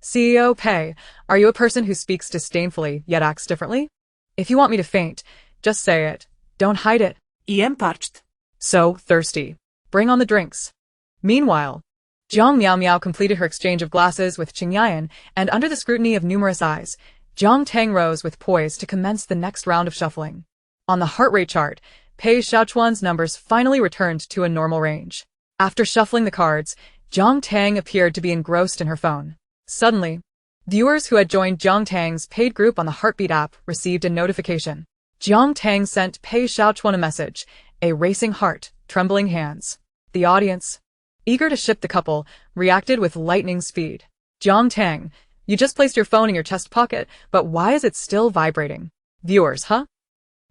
[SPEAKER 1] CEO Pei, are you a person who speaks disdainfully yet acts differently? If you want me to faint, just say it. Don't hide it.
[SPEAKER 2] I am parched.
[SPEAKER 1] So thirsty. Bring on the drinks. Meanwhile, Jiang Miao Miao completed her exchange of glasses with Qing Yayan, and under the scrutiny of numerous eyes, Jiang Tang rose with poise to commence the next round of shuffling. On the heart rate chart, Pei Xiaochuan's numbers finally returned to a normal range. After shuffling the cards, Jiang Tang appeared to be engrossed in her phone. Suddenly, viewers who had joined Jiang Tang's paid group on the Heartbeat app received a notification. Jiang Tang sent Pei Xiaochuan a message, a racing heart, trembling hands. The audience, eager to ship the couple, reacted with lightning speed. Jiang Tang, you just placed your phone in your chest pocket, but why is it still vibrating? Viewers, huh?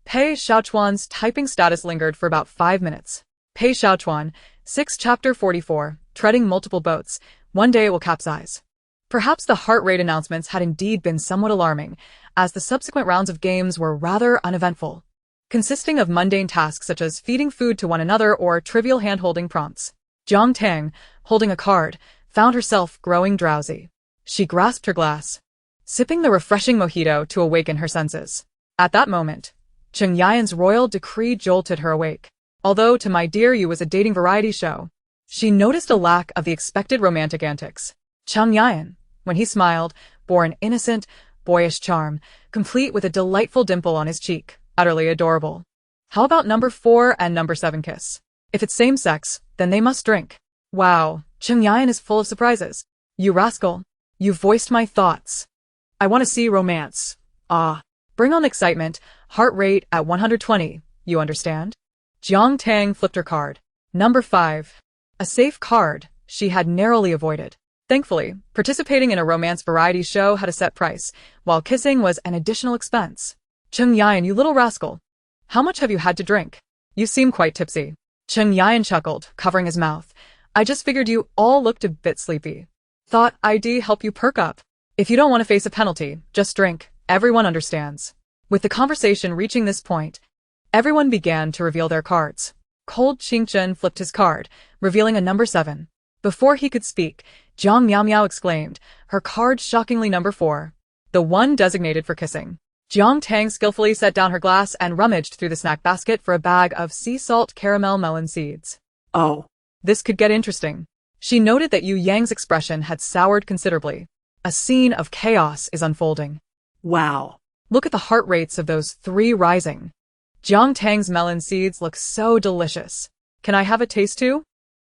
[SPEAKER 1] Pei Xiaochuan's typing status lingered for about 5 minutes. Pei Xiaochuan, 6 Chapter 44, treading multiple boats, one day it will capsize. Perhaps the heart rate announcements had indeed been somewhat alarming, as the subsequent rounds of games were rather uneventful, consisting of mundane tasks such as feeding food to one another or trivial hand-holding prompts. Jiang Tang, holding a card, found herself growing drowsy. She grasped her glass, sipping the refreshing mojito to awaken her senses. At that moment, Qing Yayan's royal decree jolted her awake. Although To My Dear You was a dating variety show, she noticed a lack of the expected romantic antics. Qing Yayan, when he smiled, bore an innocent, boyish charm, complete with a delightful dimple on his cheek, utterly adorable. How about number 4 and number 7 kiss? If it's same sex, then they must drink. Wow, Qing Yayan is full of surprises. You rascal. You voiced my thoughts.
[SPEAKER 2] I want to see romance. Ah.
[SPEAKER 1] Bring on excitement, heart rate at 120, you understand? Jiang Tang flipped her card. Number 5. A safe card she had narrowly avoided. Thankfully, participating in a romance variety show had a set price, while kissing was an additional expense. Qing Yayan, you little rascal. How much have you had to drink? You seem quite tipsy. Qing Yayan chuckled, covering his mouth. I just figured you all looked a bit sleepy. Thought I'd help you perk up. If you don't want to face a penalty, just drink. Everyone understands. With the conversation reaching this point, everyone began to reveal their cards. Cold Qingchen flipped his card, revealing a number 7. Before he could speak, Jiang Miao Miao exclaimed, her card shockingly number 4. The one designated for kissing. Jiang Tang skillfully set down her glass and rummaged through the snack basket for a bag of sea salt caramel melon seeds.
[SPEAKER 2] Oh.
[SPEAKER 1] This could get interesting. She noted that Yu Yang's expression had soured considerably. A scene of chaos is unfolding.
[SPEAKER 2] Wow.
[SPEAKER 1] Look at the heart rates of those 3 rising. Jiang Tang's melon seeds look so delicious. Can I have a taste too?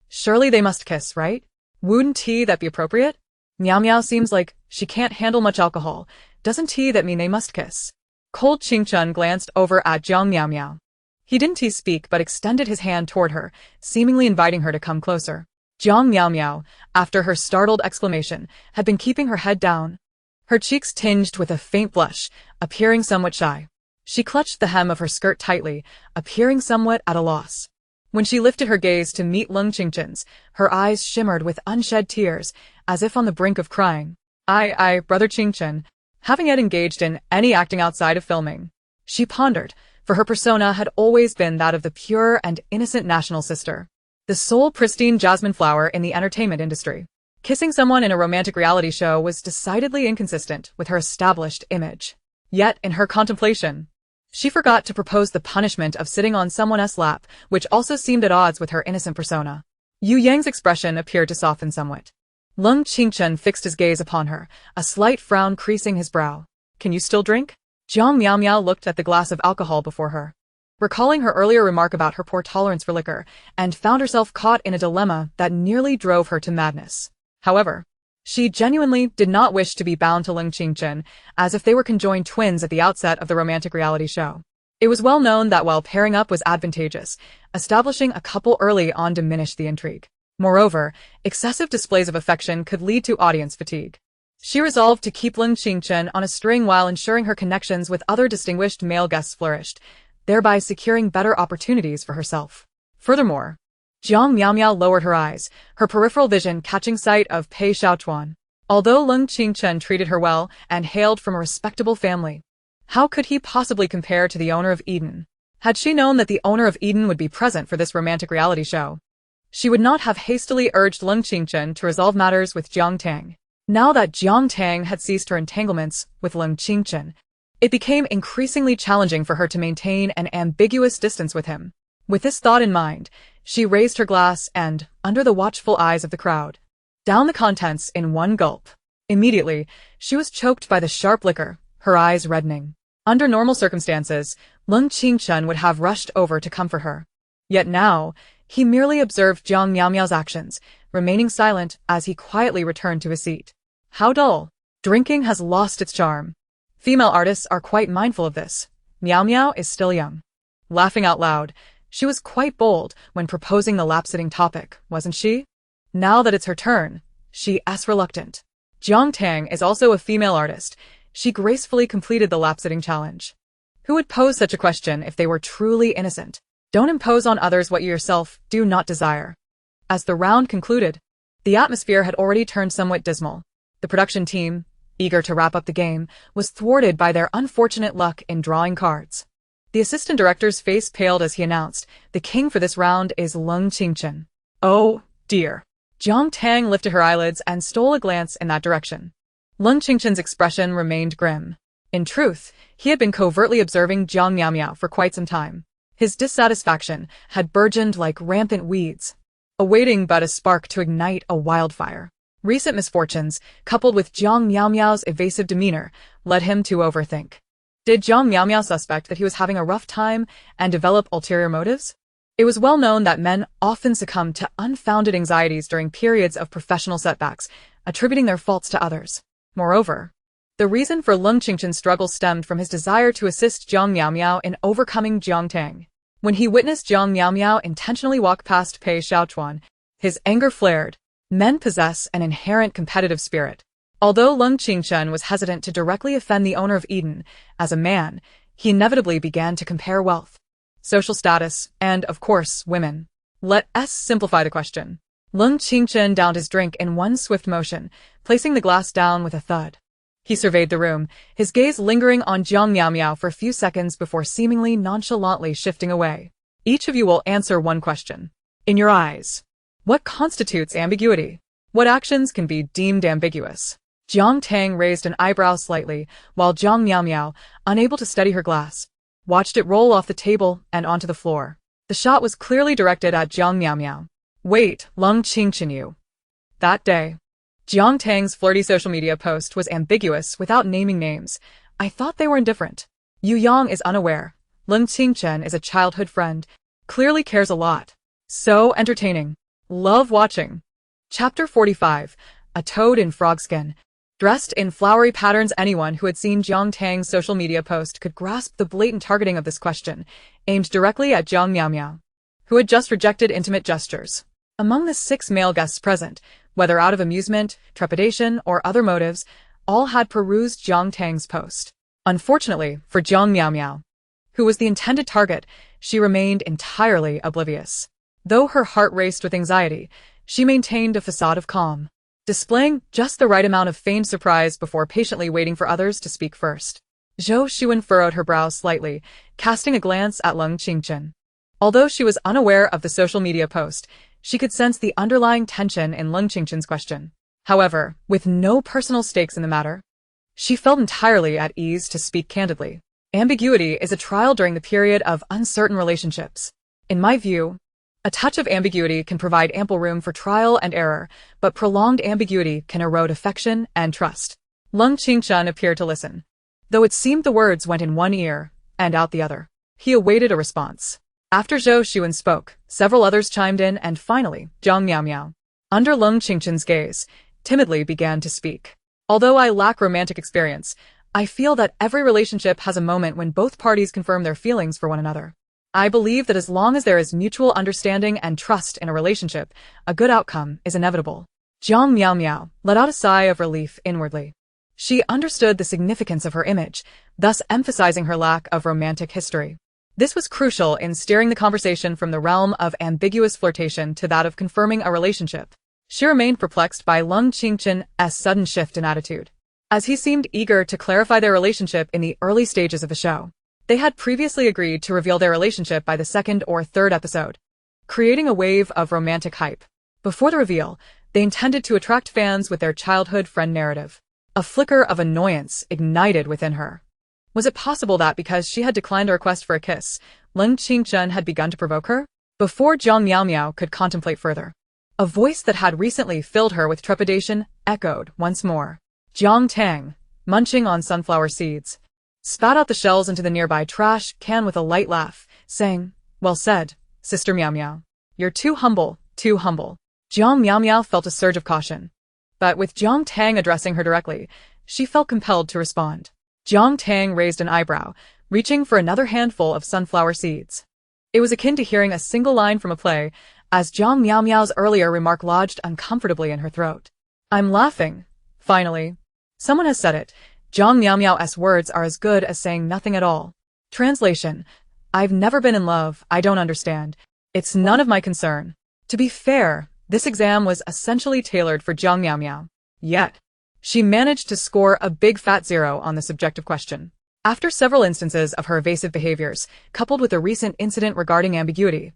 [SPEAKER 1] Surely they must kiss, right? Wouldn't tea that be appropriate? Miao Miao seems like she can't handle much alcohol. Doesn't tea that mean they must kiss? Cold Qingchen glanced over at Jiang Miao Miao. He didn't speak but extended his hand toward her, seemingly inviting her to come closer. Jiang Miao Miao, after her startled exclamation, had been keeping her head down. Her cheeks tinged with a faint blush, appearing somewhat shy. She clutched the hem of her skirt tightly, appearing somewhat at a loss. When she lifted her gaze to meet Lung Qingchen's, her eyes shimmered with unshed tears, as if on the brink of crying. Brother Qingchen, having yet engaged in any acting outside of filming. She pondered, for her persona had always been that of the pure and innocent national sister. The sole pristine jasmine flower in the entertainment industry. Kissing someone in a romantic reality show was decidedly inconsistent with her established image. Yet, in her contemplation, she forgot to propose the punishment of sitting on someone else's lap, which also seemed at odds with her innocent persona. Yu Yang's expression appeared to soften somewhat. Lung Qingchen fixed his gaze upon her, a slight frown creasing his brow. Can you still drink? Jiang Miao Miao looked at the glass of alcohol before her. recalling her earlier remark about her poor tolerance for liquor, and found herself caught in a dilemma that nearly drove her to madness. However, she genuinely did not wish to be bound to Lung Qingchen, as if they were conjoined twins at the outset of the romantic reality show. It was well known that while pairing up was advantageous, establishing a couple early on diminished the intrigue. Moreover, excessive displays of affection could lead to audience fatigue. She resolved to keep Lung Qingchen on a string while ensuring her connections with other distinguished male guests flourished, thereby securing better opportunities for herself. Furthermore, Jiang Miaomiao lowered her eyes, her peripheral vision catching sight of Pei Xiaochuan. Although Lung Qingchen treated her well and hailed from a respectable family, how could he possibly compare to the owner of Eden? Had she known that the owner of Eden would be present for this romantic reality show, she would not have hastily urged Lung Qingchen to resolve matters with Jiang Tang. Now that Jiang Tang had ceased her entanglements with Lung Qingchen, it became increasingly challenging for her to maintain an ambiguous distance with him. With this thought in mind, she raised her glass and, under the watchful eyes of the crowd, downed the contents in one gulp. Immediately, she was choked by the sharp liquor, her eyes reddening. Under normal circumstances, Lung Qingchen would have rushed over to comfort her. Yet now, he merely observed Jiang Miaomiao's actions, remaining silent as he quietly returned to his seat. How dull. Drinking has lost its charm. Female artists are quite mindful of this. Miao Miao is still young. Laughing out loud, she was quite bold when proposing the lap-sitting topic, wasn't she? Now that it's her turn, she is reluctant. Jiang Tang is also a female artist. She gracefully completed the lap-sitting challenge. Who would pose such a question if they were truly innocent? Don't impose on others what you yourself do not desire. As the round concluded, the atmosphere had already turned somewhat dismal. The production team, eager to wrap up the game, was thwarted by their unfortunate luck in drawing cards. The assistant director's face paled as he announced, "The king for this round is Lung Qingchen." Oh, dear. Jiang Tang lifted her eyelids and stole a glance in that direction. Lung Qingchen's expression remained grim. In truth, he had been covertly observing Jiang Miaomiao for quite some time. His dissatisfaction had burgeoned like rampant weeds, awaiting but a spark to ignite a wildfire. Recent misfortunes, coupled with Jiang Miaomiao's evasive demeanor, led him to overthink. Did Jiang Miaomiao suspect that he was having a rough time and develop ulterior motives? It was well known that men often succumb to unfounded anxieties during periods of professional setbacks, attributing their faults to others. Moreover, the reason for Lung Qingchen's struggle stemmed from his desire to assist Jiang Miaomiao in overcoming Jiang Tang. When he witnessed Jiang Miaomiao intentionally walk past Pei Xiaochuan, his anger flared. Men possess an inherent competitive spirit. Although Lung Qingchen was hesitant to directly offend the owner of Eden, as a man, he inevitably began to compare wealth, social status, and, of course, women. Let us simplify the question. Lung Qingchen downed his drink in one swift motion, placing the glass down with a thud. He surveyed the room, his gaze lingering on Jiang Miaomiao for a few seconds before seemingly nonchalantly shifting away. Each of you will answer one question. In your eyes, what constitutes ambiguity? What actions can be deemed ambiguous? Jiang Tang raised an eyebrow slightly, while Jiang Miaomiao, unable to steady her glass, watched it roll off the table and onto the floor. The shot was clearly directed at Jiang Miaomiao. Wait, Lung Qingchen you. That day, Jiang Tang's flirty social media post was ambiguous without naming names. I thought they were indifferent. Yu Yang is unaware. Lung Qingchen is a childhood friend. Clearly cares a lot. So entertaining. Love watching. Chapter 45. A Toad in Frogskin. Dressed in flowery patterns, anyone who had seen Jiang Tang's social media post could grasp the blatant targeting of this question, aimed directly at Jiang Miaomiao, who had just rejected intimate gestures. Among the 6 male guests present, whether out of amusement, trepidation, or other motives, all had perused Jiang Tang's post. Unfortunately for Jiang Miaomiao, who was the intended target, she remained entirely oblivious. Though her heart raced with anxiety, she maintained a facade of calm, displaying just the right amount of feigned surprise before patiently waiting for others to speak first. Zhou Xuan furrowed her brows slightly, casting a glance at Lung Qingchen. Although she was unaware of the social media post, she could sense the underlying tension in Lung Qingchen's question. However, with no personal stakes in the matter, she felt entirely at ease to speak candidly. Ambiguity is a trial during the period of uncertain relationships. In my view, a touch of ambiguity can provide ample room for trial and error, but prolonged ambiguity can erode affection and trust. Lung Qingchen appeared to listen, though it seemed the words went in one ear and out the other. He awaited a response. After Zhou Xuan spoke, several others chimed in and finally, Jiang Miao, under Leng Qingchen's gaze, timidly began to speak. Although I lack romantic experience, I feel that every relationship has a moment when both parties confirm their feelings for one another. I believe that as long as there is mutual understanding and trust in a relationship, a good outcome is inevitable. Jiang Miao let out a sigh of relief inwardly. She understood the significance of her image, thus emphasizing her lack of romantic history. This was crucial in steering the conversation from the realm of ambiguous flirtation to that of confirming a relationship. She remained perplexed by Leng Qingchen's sudden shift in attitude, as he seemed eager to clarify their relationship in the early stages of the show. They had previously agreed to reveal their relationship by the second or third episode, creating a wave of romantic hype. Before the reveal, they intended to attract fans with their childhood friend narrative. A flicker of annoyance ignited within her. Was it possible that because she had declined a request for a kiss, Leng Qingchen had begun to provoke her? Before Jiang Miao could contemplate further, a voice that had recently filled her with trepidation echoed once more. Jiang Tang, munching on sunflower seeds, spat out the shells into the nearby trash can with a light laugh, saying, "Well said, Sister Miao. You're too humble, too humble." Jiang Miao felt a surge of caution. But with Jiang Tang addressing her directly, she felt compelled to respond. Jiang Tang raised an eyebrow, reaching for another handful of sunflower seeds. It was akin to hearing a single line from a play, as Jiang Miao's earlier remark lodged uncomfortably in her throat. "I'm laughing. Finally. Someone has said it. Jiang Miao's words are as good as saying nothing at all." Translation: I've never been in love, I don't understand. It's none of my concern. To be fair, this exam was essentially tailored for Jiang Miao. Yet, she managed to score a big fat 0 on the subjective question. After several instances of her evasive behaviors, coupled with a recent incident regarding ambiguity,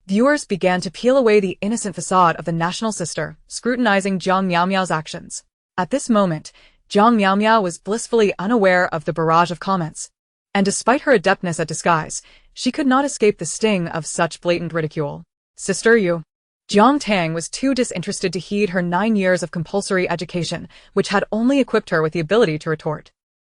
[SPEAKER 1] viewers began to peel away the innocent facade of the national sister, scrutinizing Jiang Miao's actions. At this moment, Jiang Miao was blissfully unaware of the barrage of comments. And despite her adeptness at disguise, she could not escape the sting of such blatant ridicule. "Sister, you..." Jiang Tang was too disinterested to heed her 9 years of compulsory education, which had only equipped her with the ability to retort.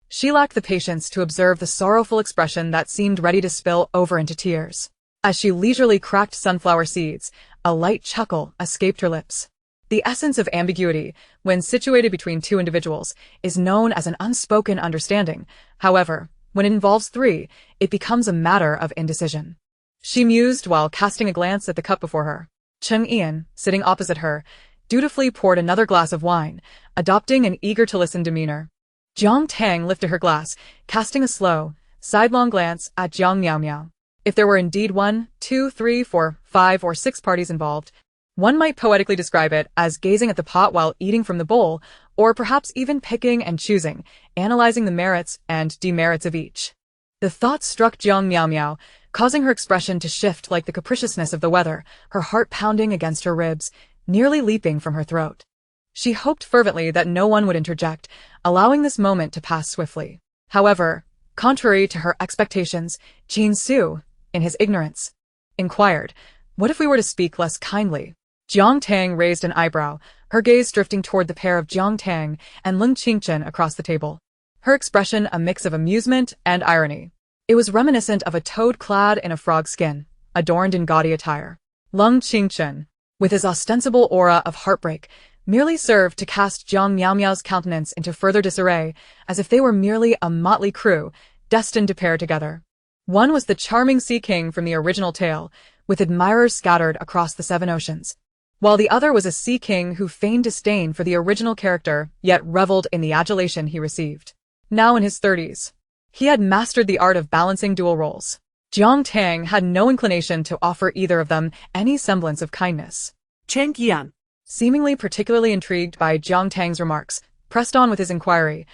[SPEAKER 1] She lacked the patience to observe the sorrowful expression that seemed ready to spill over into tears. As she leisurely cracked sunflower seeds, a light chuckle escaped her lips. The essence of ambiguity, when situated between two individuals, is known as an unspoken understanding. However, when it involves three, it becomes a matter of indecision. She mused while casting a glance at the cup before her. Cheng Ian, sitting opposite her, dutifully poured another glass of wine, adopting an eager-to-listen demeanor. Jiang Tang lifted her glass, casting a slow, sidelong glance at Jiang Miao. If there were indeed 1, 2, 3, 4, 5, or 6 parties involved, one might poetically describe it as gazing at the pot while eating from the bowl, or perhaps even picking and choosing, analyzing the merits and demerits of each. The thought struck Jiang Miao, causing her expression to shift like the capriciousness of the weather, her heart pounding against her ribs, nearly leaping from her throat. She hoped fervently that no one would interject, allowing this moment to pass swiftly. However, contrary to her expectations, Jin Su, in his ignorance, inquired, "What if we were to speak less kindly?" Jiang Tang raised an eyebrow, her gaze drifting toward the pair of Jiang Tang and Leng Qingchen across the table. Her expression a mix of amusement and irony. It was reminiscent of a toad clad in a frog skin, adorned in gaudy attire. Leng Qingchen, with his ostensible aura of heartbreak, merely served to cast Jiang Miao's countenance into further disarray, as if they were merely a motley crew, destined to pair together. One was the charming Sea King from the original tale, with admirers scattered across the 7 oceans, while the other was a Sea King who feigned disdain for the original character, yet reveled in the adulation he received. Now in his 30s, he had mastered the art of balancing dual roles. Jiang Tang had no inclination to offer either of them any semblance of kindness.
[SPEAKER 2] Cheng Yan,
[SPEAKER 1] Seemingly particularly intrigued by Jiang Tang's remarks, pressed on with his inquiry.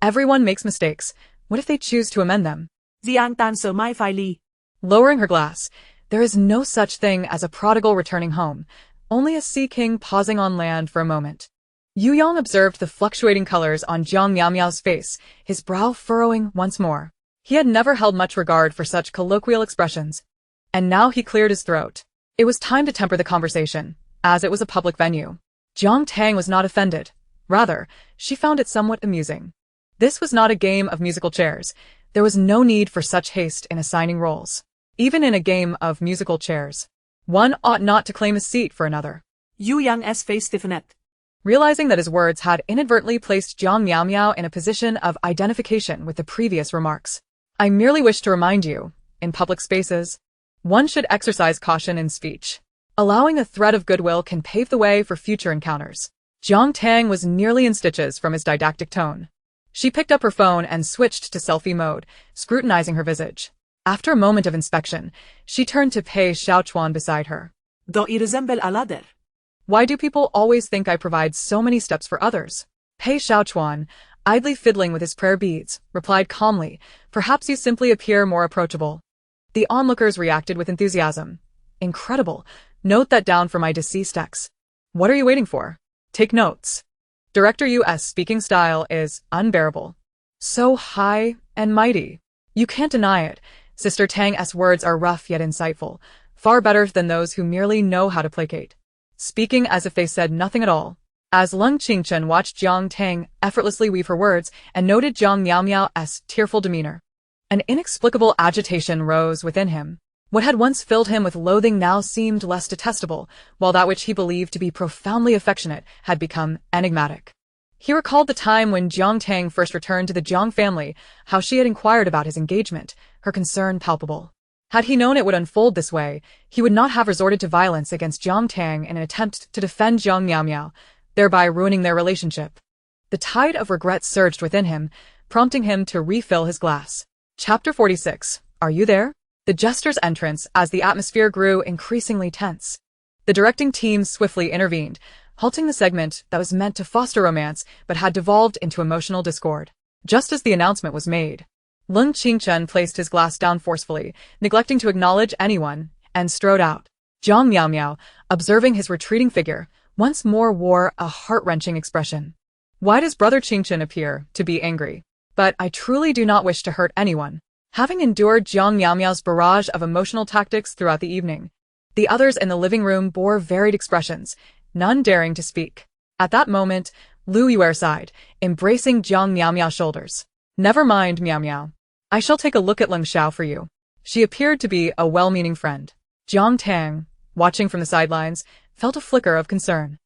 [SPEAKER 1] "Everyone makes mistakes. What if they choose to amend them?"
[SPEAKER 2] Jiang Tan so mai phai li.
[SPEAKER 1] Lowering her glass, "There is no such thing as a prodigal returning home, only a Sea King pausing on land for a moment." Yu Yong observed the fluctuating colors on Jiang Miao's face, his brow furrowing once more. He had never held much regard for such colloquial expressions, and now he cleared his throat. It was time to temper the conversation, as it was a public venue. Jiang Tang was not offended. Rather, she found it somewhat amusing. This was not a game of musical chairs. There was no need for such haste in assigning roles. Even in a game of musical chairs, one ought not to claim a seat for another.
[SPEAKER 2] Yu Yang's face stiffened.
[SPEAKER 1] Realizing that his words had inadvertently placed Jiang Miao Miao in a position of identification with the previous remarks. I merely wish to remind you, in public spaces, one should exercise caution in speech. Allowing a thread of goodwill can pave the way for future encounters. Jiang Tang was nearly in stitches from his didactic tone. She picked up her phone and switched to selfie mode, scrutinizing her visage. After a moment of inspection, she turned to Pei Xiaochuan beside her.
[SPEAKER 2] Do I resemble a ladder?
[SPEAKER 1] Why do people always think I provide so many steps for others? Pei Xiaochuan, idly fiddling with his prayer beads, replied calmly, perhaps you simply appear more approachable. The onlookers reacted with enthusiasm. Incredible. Note that down for my deceased ex. What are you waiting for? Take notes. Director U.S. speaking style is unbearable. So high and mighty. You can't deny it. Sister Tang's words are rough yet insightful, far better than those who merely know how to placate. Speaking as if they said nothing at all. As Leng Qingchen watched Jiang Tang effortlessly weave her words and noted Jiang Miao Miao's tearful demeanor, an inexplicable agitation rose within him. What had once filled him with loathing now seemed less detestable, while that which he believed to be profoundly affectionate had become enigmatic. He recalled the time when Jiang Tang first returned to the Jiang family, how she had inquired about his engagement, her concern palpable. Had he known it would unfold this way, he would not have resorted to violence against Jiang Tang in an attempt to defend Jiang Miao Miao, thereby ruining their relationship. The tide of regret surged within him, prompting him to refill his glass. Chapter 46. Are you there? The jester's entrance as the atmosphere grew increasingly tense. The directing team swiftly intervened, halting the segment that was meant to foster romance but had devolved into emotional discord. Just as the announcement was made, Leng Qingchen placed his glass down forcefully, neglecting to acknowledge anyone, and strode out. Jiang Miao Miao, observing his retreating figure, once more wore a heart-wrenching expression. Why does Brother Qingchen appear to be angry? But I truly do not wish to hurt anyone. Having endured Jiang Miao Miao's barrage of emotional tactics throughout the evening, the others in the living room bore varied expressions, none daring to speak. At that moment, Lu Yuer sighed, embracing Jiang Miao Miao's shoulders. Never mind, Miao Miao. I shall take a look at Leng Xiao for you. She appeared to be a well-meaning friend. Jiang Tang, watching from the sidelines, felt a flicker of concern.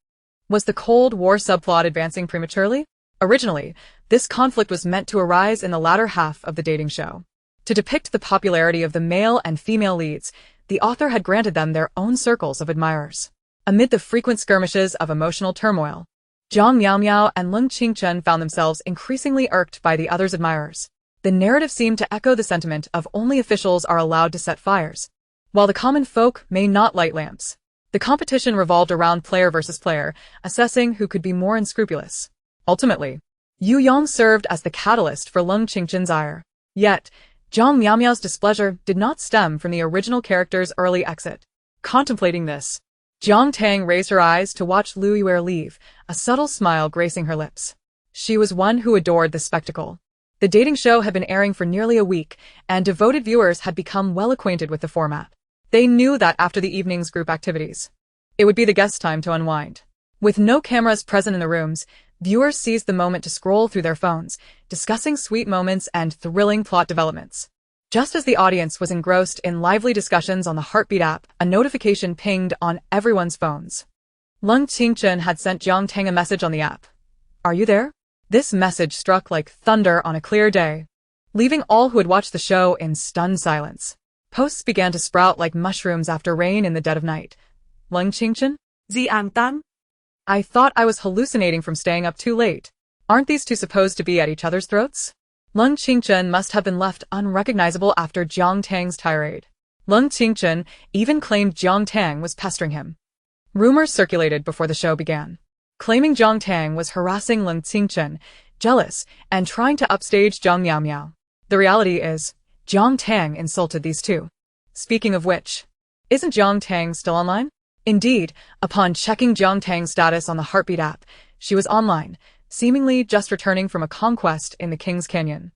[SPEAKER 1] Was the Cold War subplot advancing prematurely? Originally, this conflict was meant to arise in the latter half of the dating show. To depict the popularity of the male and female leads, the author had granted them their own circles of admirers. Amid the frequent skirmishes of emotional turmoil, Jiang Miao Miao and Leng Qingchen found themselves increasingly irked by the other's admirers. The narrative seemed to echo the sentiment of only officials are allowed to set fires, while the common folk may not light lamps. The competition revolved around player versus player, assessing who could be more unscrupulous. Ultimately, Yu Yang served as the catalyst for Leng Qingchen's ire. Yet, Jiang Miao Miao's displeasure did not stem from the original character's early exit. Contemplating this, Jiang Tang raised her eyes to watch Lu Yuer leave, a subtle smile gracing her lips. She was one who adored the spectacle. The dating show had been airing for nearly a week, and devoted viewers had become well acquainted with the format. They knew that after the evening's group activities, it would be the guests' time to unwind. With no cameras present in the rooms, viewers seized the moment to scroll through their phones, discussing sweet moments and thrilling plot developments. Just as the audience was engrossed in lively discussions on the Heartbeat app, a notification pinged on everyone's phones. Leng Qingchen had sent Jiang Tang a message on the app. Are you there? This message struck like thunder on a clear day, leaving all who had watched the show in stunned silence. Posts began to sprout like mushrooms after rain in the dead of night. Leng Qingchen?
[SPEAKER 2] Jiang Tang?
[SPEAKER 1] I thought I was hallucinating from staying up too late. Aren't these two supposed to be at each other's throats? Leng Qingchen must have been left unrecognizable after Jiang Tang's tirade. Leng Qingchen even claimed Jiang Tang was pestering him. Rumors circulated before the show began, claiming Jiang Tang was harassing Leng Qingchen, jealous, and trying to upstage Jiang Miao Miao. The reality is, Jiang Tang insulted these two. Speaking of which, isn't Jiang Tang still online? Indeed, upon checking Jiang Tang's status on the Heartbeat app, she was online, seemingly just returning from a conquest in the King's Canyon.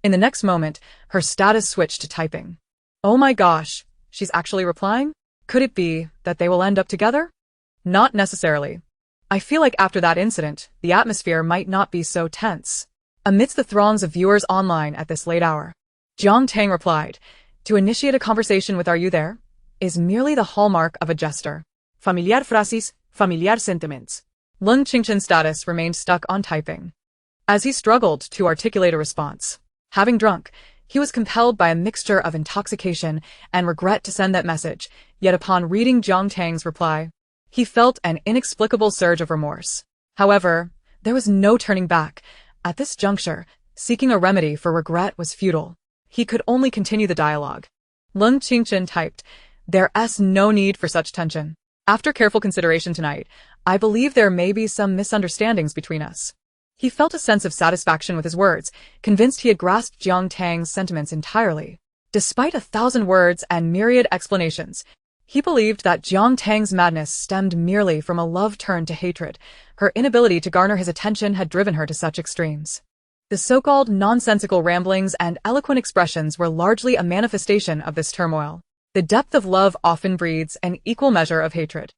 [SPEAKER 1] In the next moment, her status switched to typing. Oh my gosh, she's actually replying? Could it be that they will end up together? Not necessarily. I feel like after that incident, the atmosphere might not be so tense. Amidst the throngs of viewers online at this late hour, Jiang Tang replied, "To initiate a conversation with 'Are you there?' is merely the hallmark of a jester."
[SPEAKER 2] Familiar phrases, familiar sentiments.
[SPEAKER 1] Lung Qingchen's status remained stuck on typing. As he struggled to articulate a response, having drunk, he was compelled by a mixture of intoxication and regret to send that message, yet upon reading Jiang Tang's reply, he felt an inexplicable surge of remorse. However, there was no turning back. At this juncture, seeking a remedy for regret was futile. He could only continue the dialogue. Lung Qingchen typed, "There's no need for such tension. After careful consideration tonight, I believe there may be some misunderstandings between us." He felt a sense of satisfaction with his words, convinced he had grasped Jiang Tang's sentiments entirely. Despite 1,000 words and myriad explanations, he believed that Jiang Tang's madness stemmed merely from a love turned to hatred. Her inability to garner his attention had driven her to such extremes. The so-called nonsensical ramblings and eloquent expressions were largely a manifestation of this turmoil. The depth of love often breeds an equal measure of hatred.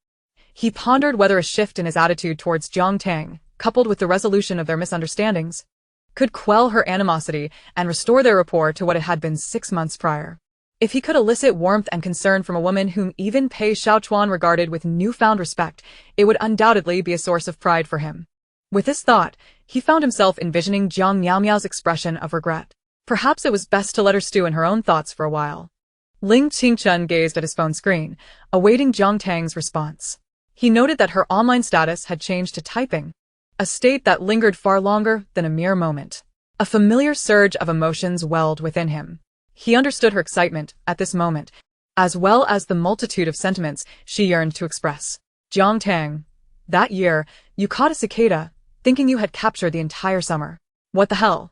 [SPEAKER 1] He pondered whether a shift in his attitude towards Jiang Tang, coupled with the resolution of their misunderstandings, could quell her animosity and restore their rapport to what it had been 6 months prior. If he could elicit warmth and concern from a woman whom even Pei Xiaochuan regarded with newfound respect, it would undoubtedly be a source of pride for him. With this thought, he found himself envisioning Jiang Miaomiao's expression of regret. Perhaps it was best to let her stew in her own thoughts for a while. Ling Qingchen gazed at his phone screen, awaiting Jiang Tang's response. He noted that her online status had changed to typing, a state that lingered far longer than a mere moment. A familiar surge of emotions welled within him. He understood her excitement at this moment, as well as the multitude of sentiments she yearned to express. "Jiang Tang, that year, you caught a cicada, thinking you had captured the entire summer. What the hell?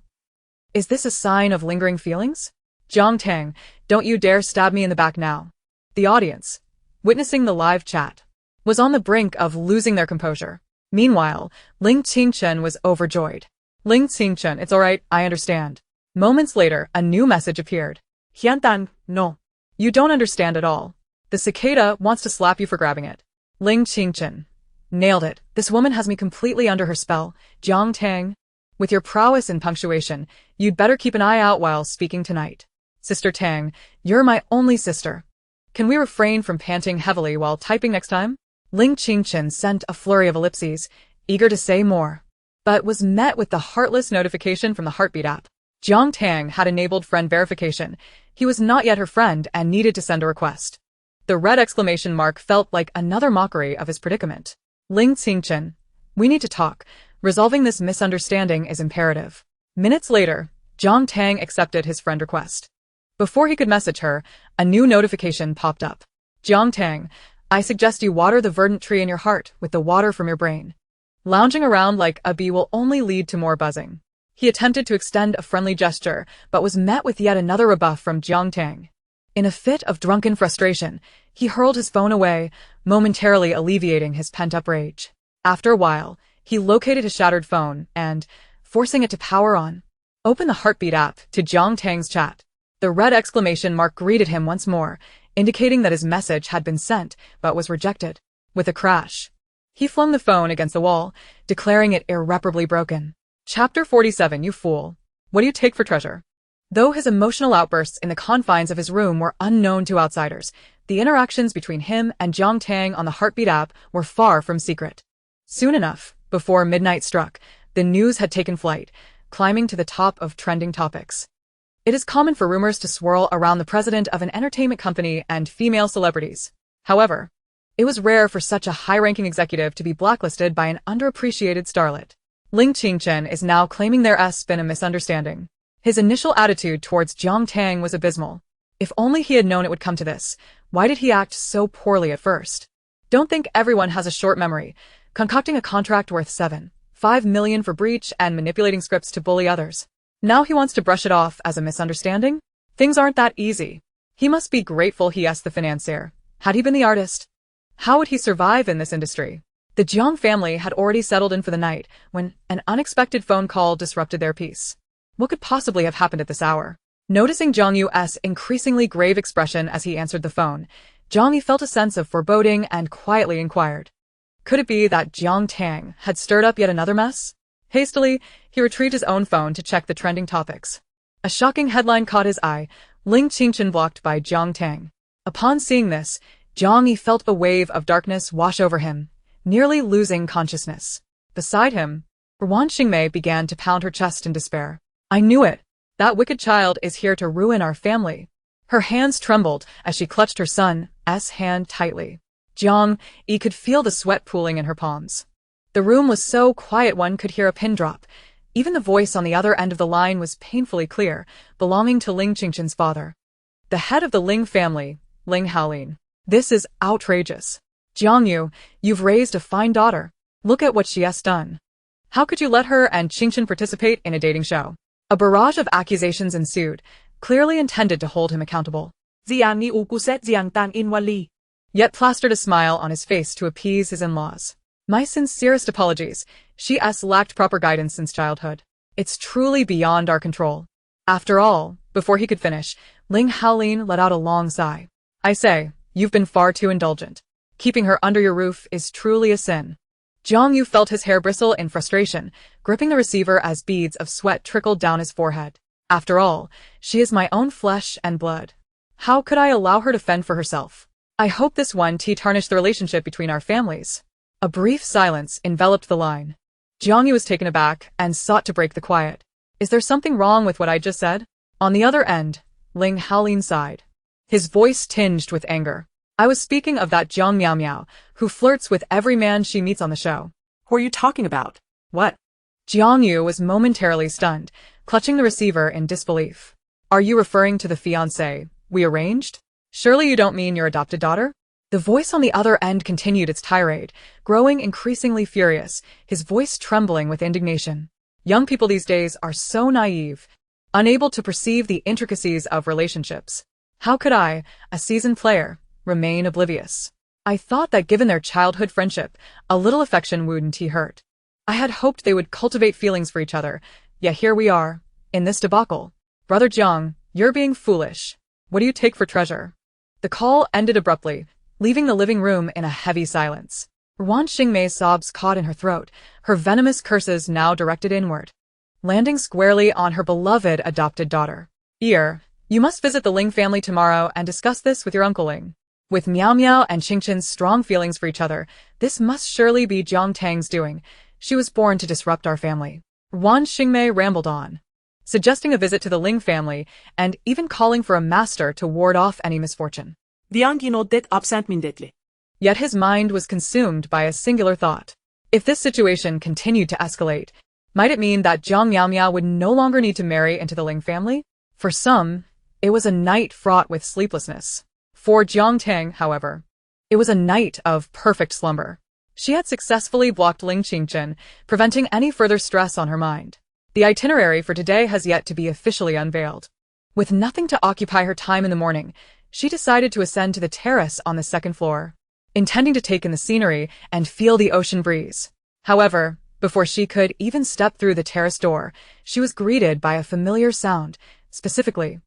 [SPEAKER 1] Is this a sign of lingering feelings? Jiang Tang, don't you dare stab me in the back now." The audience, witnessing the live chat, was on the brink of losing their composure. Meanwhile, Ling Qingchen was overjoyed. "Ling Qingchen, it's alright, I understand." Moments later, a new message appeared.
[SPEAKER 2] Jiang Tang, no.
[SPEAKER 1] "You don't understand at all. The cicada wants to slap you for grabbing it." Ling Qingchen. "Nailed it. This woman has me completely under her spell. Jiang Tang, with your prowess in punctuation, you'd better keep an eye out while speaking tonight. Sister Tang, you're my only sister. Can we refrain from panting heavily while typing next time?" Ling Qingchen sent a flurry of ellipses, eager to say more, but was met with the heartless notification from the Heartbeat app. Jiang Tang had enabled friend verification. He was not yet her friend and needed to send a request. The red exclamation mark felt like another mockery of his predicament. "Ling Qingchen, we need to talk. Resolving this misunderstanding is imperative." Minutes later, Jiang Tang accepted his friend request. Before he could message her, a new notification popped up. "Jiang Tang, I suggest you water the verdant tree in your heart with the water from your brain. Lounging around like a bee will only lead to more buzzing." He attempted to extend a friendly gesture, but was met with yet another rebuff from Jiang Tang. In a fit of drunken frustration, he hurled his phone away, momentarily alleviating his pent-up rage. After a while, he located his shattered phone and, forcing it to power on, opened the Heartbeat app to Jiang Tang's chat. The red exclamation mark greeted him once more, indicating that his message had been sent but was rejected. With a crash, he flung the phone against the wall, declaring it irreparably broken. Chapter 47. You fool. What do you take for treasure? Though his emotional outbursts in the confines of his room were unknown to outsiders, the interactions between him and Jiang Tang on the Heartbeat app were far from secret. Soon enough, before midnight struck, the news had taken flight, climbing to the top of trending topics. It is common for rumors to swirl around the president of an entertainment company and female celebrities. However, it was rare for such a high-ranking executive to be blacklisted by an underappreciated starlet. Ling Qingchen is now claiming there's been a misunderstanding. His initial attitude towards Jiang Tang was abysmal. If only he had known it would come to this, why did he act so poorly at first? Don't think everyone has a short memory, concocting a contract worth 7.5 million for breach and manipulating scripts to bully others. Now he wants to brush it off as a misunderstanding? Things aren't that easy. He must be grateful he asked the financier. Had he been the artist, how would he survive in this industry? The Jiang family had already settled in for the night when an unexpected phone call disrupted their peace. What could possibly have happened at this hour? Noticing Jiang Yu's increasingly grave expression as he answered the phone, Jiang Yu felt a sense of foreboding and quietly inquired. Could it be that Jiang Tang had stirred up yet another mess? Hastily, he retrieved his own phone to check the trending topics. A shocking headline caught his eye: Ling Qingchen blocked by Jiang Tang. Upon seeing this, Jiang Yi felt a wave of darkness wash over him, nearly losing consciousness. Beside him, Wan Xingmei began to pound her chest in despair. I knew it. That wicked child is here to ruin our family. Her hands trembled as she clutched her son's hand tightly. Jiang Yi could feel the sweat pooling in her palms. The room was so quiet one could hear a pin drop. Even the voice on the other end of the line was painfully clear, belonging to Ling Qingchen's father. The head of the Ling family, Ling Haolin. This is outrageous. Jiang Yu, you've raised a fine daughter. Look at what she has done. How could you let her and Qingchen participate in a dating show? A barrage of accusations ensued, clearly intended to hold him accountable.
[SPEAKER 2] Jiang Yi ukuset Jiang Tang inwardly.
[SPEAKER 1] Yet plastered a smile on his face to appease his in-laws. My sincerest apologies. She has lacked proper guidance since childhood. It's truly beyond our control. After all, before he could finish, Ling Haolin let out a long sigh. I say, you've been far too indulgent. Keeping her under your roof is truly a sin. Jiang Yu felt his hair bristle in frustration, gripping the receiver as beads of sweat trickled down his forehead. After all, she is my own flesh and blood. How could I allow her to fend for herself? I hope this won't tarnish the relationship between our families. A brief silence enveloped the line. Jiang Yu was taken aback and sought to break the quiet. Is there something wrong with what I just said? On the other end, Ling Haolin sighed. His voice tinged with anger. I was speaking of that Jiang Miao Miao, who flirts with every man she meets on the show.
[SPEAKER 2] Who are you talking about?
[SPEAKER 1] What? Jiang Yu was momentarily stunned, clutching the receiver in disbelief. Are you referring to the fiancé we arranged? Surely you don't mean your adopted daughter? The voice on the other end continued its tirade, growing increasingly furious, his voice trembling with indignation. Young people these days are so naive, unable to perceive the intricacies of relationships. How could I, a seasoned player, remain oblivious? I thought that given their childhood friendship, a little affection wouldn't hurt. I had hoped they would cultivate feelings for each other, yet here we are, in this debacle. Brother Jiang, you're being foolish. What do you take for treasure? The call ended abruptly, leaving the living room in a heavy silence. Wan Xingmei's sobs caught in her throat, her venomous curses now directed inward, landing squarely on her beloved adopted daughter. You must visit the Ling family tomorrow and discuss this with your Uncle Ling. With Miao Miao and Qingchen's strong feelings for each other, this must surely be Jiang Tang's doing. She was born to disrupt our family. Wan Xingmei rambled on, suggesting a visit to the Ling family and even calling for a master to ward off any misfortune.
[SPEAKER 2] Jiang Yi nodded absent-mindedly.
[SPEAKER 1] Yet his mind was consumed by a singular thought. If this situation continued to escalate, might it mean that Jiang Miao Miao would no longer need to marry into the Ling family? For some, it was a night fraught with sleeplessness. For Jiang Tang, however, it was a night of perfect slumber. She had successfully blocked Ling Qingchen, preventing any further stress on her mind. The itinerary for today has yet to be officially unveiled. With nothing to occupy her time in the morning, she decided to ascend to the terrace on the second floor, intending to take in the scenery and feel the ocean breeze. However, before she could even step through the terrace door, she was greeted by a familiar sound, specifically,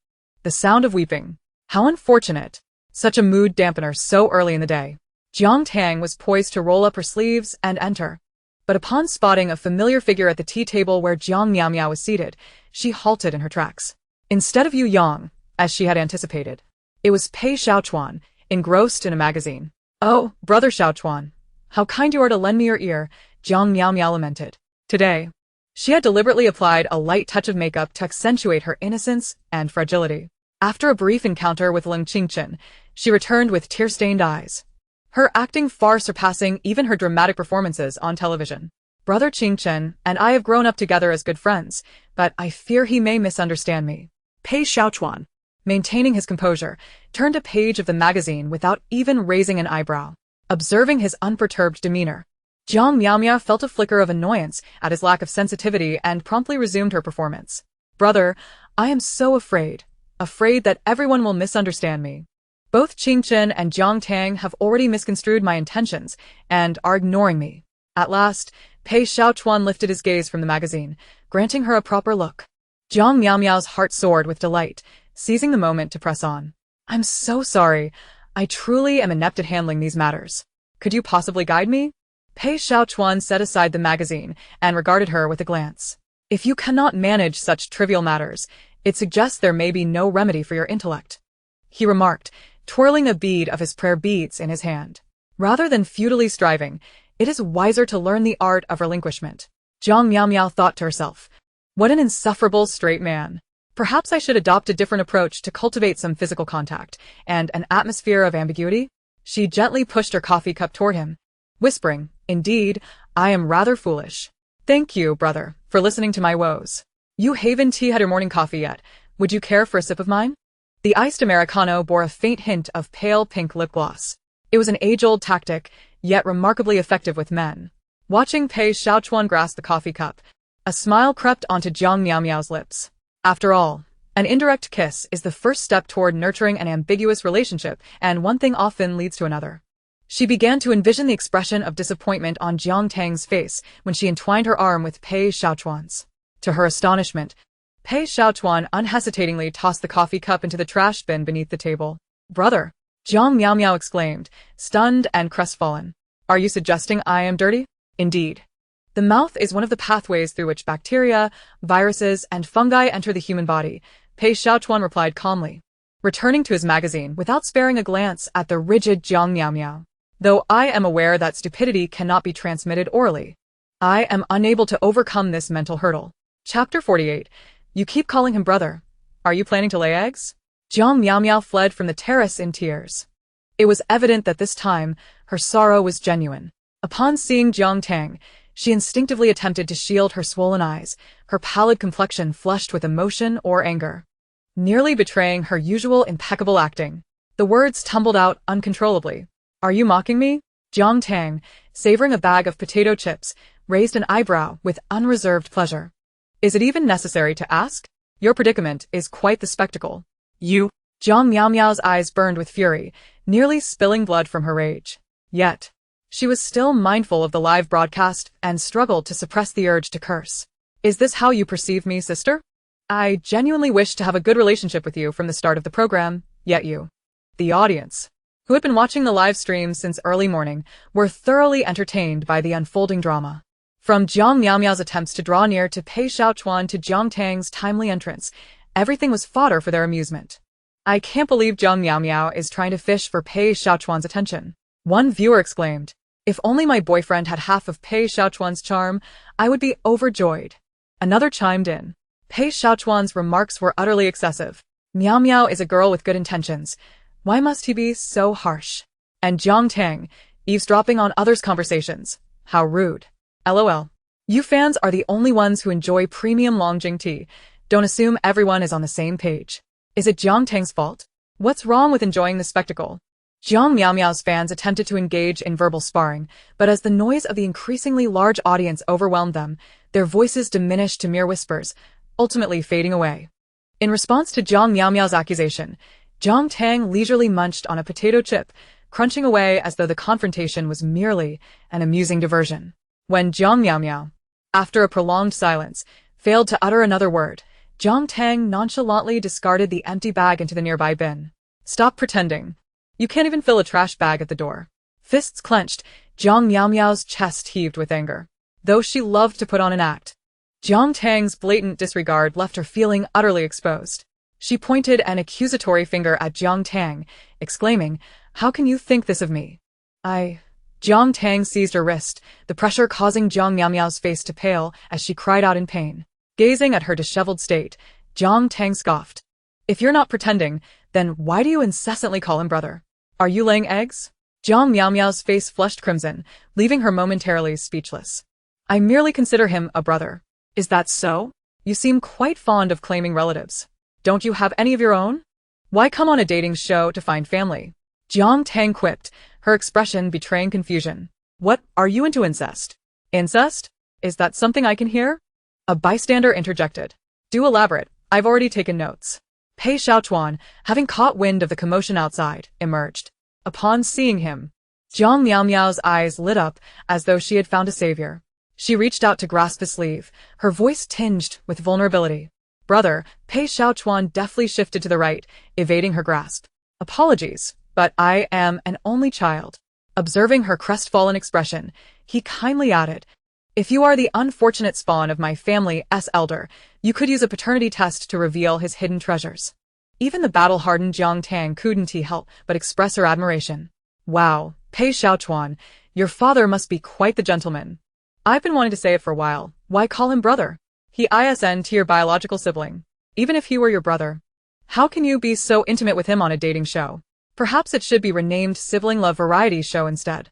[SPEAKER 1] the sound of weeping. How unfortunate. Such a mood dampener so early in the day. Jiang Tang was poised to roll up her sleeves and enter. But upon spotting a familiar figure at the tea table where Jiang Miao Miao was seated, she halted in her tracks. Instead of Yu Yang, as she had anticipated, it was Pei Xiaochuan, engrossed in a magazine. Oh, brother Xiaochuan, how kind you are to lend me your ear, Jiang Miao Miao lamented. Today, she had deliberately applied a light touch of makeup to accentuate her innocence and fragility. After a brief encounter with Ling Qingchen, she returned with tear-stained eyes, her acting far surpassing even her dramatic performances on television. Brother Qingchen and I have grown up together as good friends, but I fear he may misunderstand me.
[SPEAKER 2] Pei Xiaochuan,
[SPEAKER 1] maintaining his composure, turned a page of the magazine without even raising an eyebrow. Observing his unperturbed demeanor, Jiang Miao Miao felt a flicker of annoyance at his lack of sensitivity and promptly resumed her performance. Brother, I am so afraid that everyone will misunderstand me. Both Qingchen and Jiang Tang have already misconstrued my intentions and are ignoring me. At last, Pei Xiaochuan lifted his gaze from the magazine, granting her a proper look. Jiang Miao Miao's heart soared with delight, seizing the moment to press on. I'm so sorry. I truly am inept at handling these matters. Could you possibly guide me? Pei Xiaochuan set aside the magazine and regarded her with a glance. If you cannot manage such trivial matters, It suggests there may be no remedy for your intellect," he remarked, twirling a bead of his prayer beads in his hand. "Rather than futilely striving, it is wiser to learn the art of relinquishment." Jiang Miao Miao thought to herself, "What an insufferable straight man. Perhaps I should adopt a different approach to cultivate some physical contact and an atmosphere of ambiguity." She gently pushed her coffee cup toward him, whispering, "Indeed, I am rather foolish. Thank you, brother, for listening to my woes. You haven't had your morning coffee yet. Would you care for a sip of mine?" The iced Americano bore a faint hint of pale pink lip gloss. It was an age-old tactic, yet remarkably effective with men. Watching Pei Xiaochuan grasp the coffee cup, a smile crept onto Jiang Miao Miao's lips. After all, an indirect kiss is the first step toward nurturing an ambiguous relationship, and one thing often leads to another. She began to envision the expression of disappointment on Jiang Tang's face when she entwined her arm with Pei Xiaochuan's. To her astonishment, Pei Xiaochuan unhesitatingly tossed the coffee cup into the trash bin beneath the table. "Brother!" Jiang Miao Miao exclaimed, stunned and crestfallen. "Are you suggesting I am dirty?" "Indeed. The mouth is one of the pathways through which bacteria, viruses, and fungi enter the human body," Pei Xiaochuan replied calmly, returning to his magazine without sparing a glance at the rigid Jiang Miao Miao. "Though I am aware that stupidity cannot be transmitted orally, I am unable to overcome this mental hurdle." Chapter 48. You keep calling him brother. Are you planning to lay eggs? Jiang Miao Miao fled from the terrace in tears. It was evident that this time, her sorrow was genuine. Upon seeing Jiang Tang, she instinctively attempted to shield her swollen eyes, her pallid complexion flushed with emotion or anger, nearly betraying her usual impeccable acting. The words tumbled out uncontrollably. "Are you mocking me?" Jiang Tang, savoring a bag of potato chips, raised an eyebrow with unreserved pleasure. "Is it even necessary to ask? Your predicament is quite the spectacle."
[SPEAKER 2] You.
[SPEAKER 1] Jiang Miao Miao's eyes burned with fury, nearly spilling blood from her rage. Yet, she was still mindful of the live broadcast and struggled to suppress the urge to curse. "Is this how you perceive me, sister? I genuinely wish to have a good relationship with you from the start of the program, yet you." The audience, who had been watching the live stream since early morning, were thoroughly entertained by the unfolding drama. From Jiang Miao Miao's attempts to draw near to Pei Xiaochuan to Jiang Tang's timely entrance, everything was fodder for their amusement. "I can't believe Jiang Miao Miao is trying to fish for Pei Xiaochuan's attention," one viewer exclaimed. "If only my boyfriend had half of Pei Xiaochuan's charm, I would be overjoyed." Another chimed in. Pei Xiaochuan's remarks were utterly excessive. "Miao Miao is a girl with good intentions. Why must he be so harsh?" And Jiang Tang, eavesdropping on others' conversations. "How rude. LOL. You fans are the only ones who enjoy premium Longjing tea. Don't assume everyone is on the same page. Is it Jiang Tang's fault? What's wrong with enjoying the spectacle?" Jiang Miao Miao's fans attempted to engage in verbal sparring, but as the noise of the increasingly large audience overwhelmed them, their voices diminished to mere whispers, ultimately fading away. In response to Jiang Miao Miao's accusation, Jiang Tang leisurely munched on a potato chip, crunching away as though the confrontation was merely an amusing diversion. When Jiang Miao Miao, after a prolonged silence, failed to utter another word, Jiang Tang nonchalantly discarded the empty bag into the nearby bin. "Stop pretending. You can't even fill a trash bag at the door." Fists clenched, Jiang Miao Miao's chest heaved with anger. Though she loved to put on an act, Jiang Tang's blatant disregard left her feeling utterly exposed. She pointed an accusatory finger at Jiang Tang, exclaiming, "How can you think this of me?" Jiang Tang seized her wrist, the pressure causing Jiang Miao Miao's face to pale as she cried out in pain. Gazing at her disheveled state, Jiang Tang scoffed. "If you're not pretending, then why do you incessantly call him brother? Are you laying eggs?" Jiang Miao Miao's face flushed crimson, leaving her momentarily speechless. "I merely consider him a brother."
[SPEAKER 2] Is that so?
[SPEAKER 1] "You seem quite fond of claiming relatives. Don't you have any of your own? Why come on a dating show to find family?" Jiang Tang quipped, her expression betraying confusion. "What, are you into incest?" "Incest? Is that something I can hear?" A bystander interjected. "Do elaborate, I've already taken notes." Pei Xiaochuan, having caught wind of the commotion outside, emerged. Upon seeing him, Jiang Miao Miao's eyes lit up as though she had found a savior. She reached out to grasp his sleeve, her voice tinged with vulnerability. "Brother," Pei Xiaochuan deftly shifted to the right, evading her grasp. "Apologies, but I am an only child." Observing her crestfallen expression, he kindly added, If you are the unfortunate spawn of my family's elder, you could use a paternity test to reveal his hidden treasures. Even the battle-hardened Jiang Tang couldn't help but express her admiration. Wow, Pei Xiaochuan, your father must be quite the gentleman. I've been wanting to say it for a while. Why call him brother? He isn't to your biological sibling. Even if he were your brother. How can you be so intimate with him on a dating show? Perhaps it should be renamed Sibling Love Variety Show instead.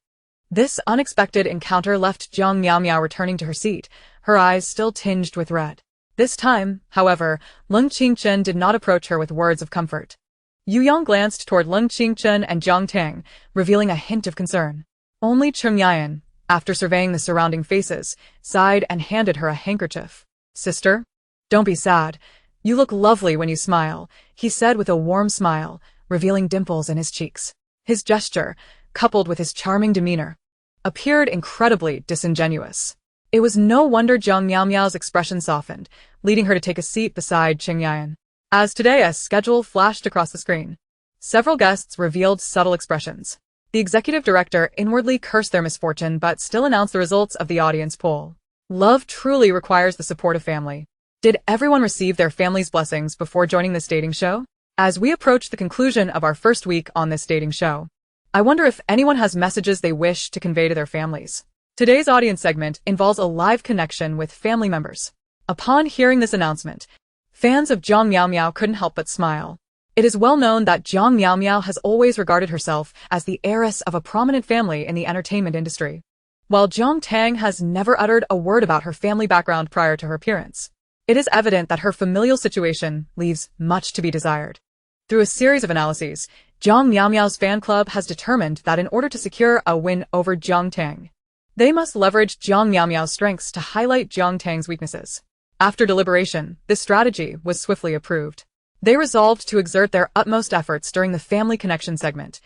[SPEAKER 1] This unexpected encounter left Jiang Miao Miao returning to her seat, her eyes still tinged with red. This time, however, Leng Qingchen did not approach her with words of comfort. Yu Yang glanced toward Leng Qingchen and Jiang Tang, revealing a hint of concern. Only Cheng Yan, after surveying the surrounding faces, sighed and handed her a handkerchief. Sister? Don't be sad. You look lovely when you smile, he said with a warm smile, revealing dimples in his cheeks. His gesture, coupled with his charming demeanor, appeared incredibly disingenuous. It was no wonder Jiang Miao Miao's expression softened, leading her to take a seat beside Cheng Yan. As today's schedule flashed across the screen, several guests revealed subtle expressions. The executive director inwardly cursed their misfortune but still announced the results of the audience poll. Love truly requires the support of family. Did everyone receive their family's blessings before joining this dating show? As we approach the conclusion of our first week on this dating show, I wonder if anyone has messages they wish to convey to their families. Today's audience segment involves a live connection with family members. Upon hearing this announcement, fans of Jiang Miao Miao couldn't help but smile. It is well known that Jiang Miao Miao has always regarded herself as the heiress of a prominent family in the entertainment industry. While Jiang Tang has never uttered a word about her family background prior to her appearance, it is evident that her familial situation leaves much to be desired. Through a series of analyses, Jiang Miao Miao's fan club has determined that in order to secure a win over Jiang Tang, they must leverage Jiang Miao Miao's strengths to highlight Jiang Tang's weaknesses. After deliberation, this strategy was swiftly approved. They resolved to exert their utmost efforts during the family connection segment,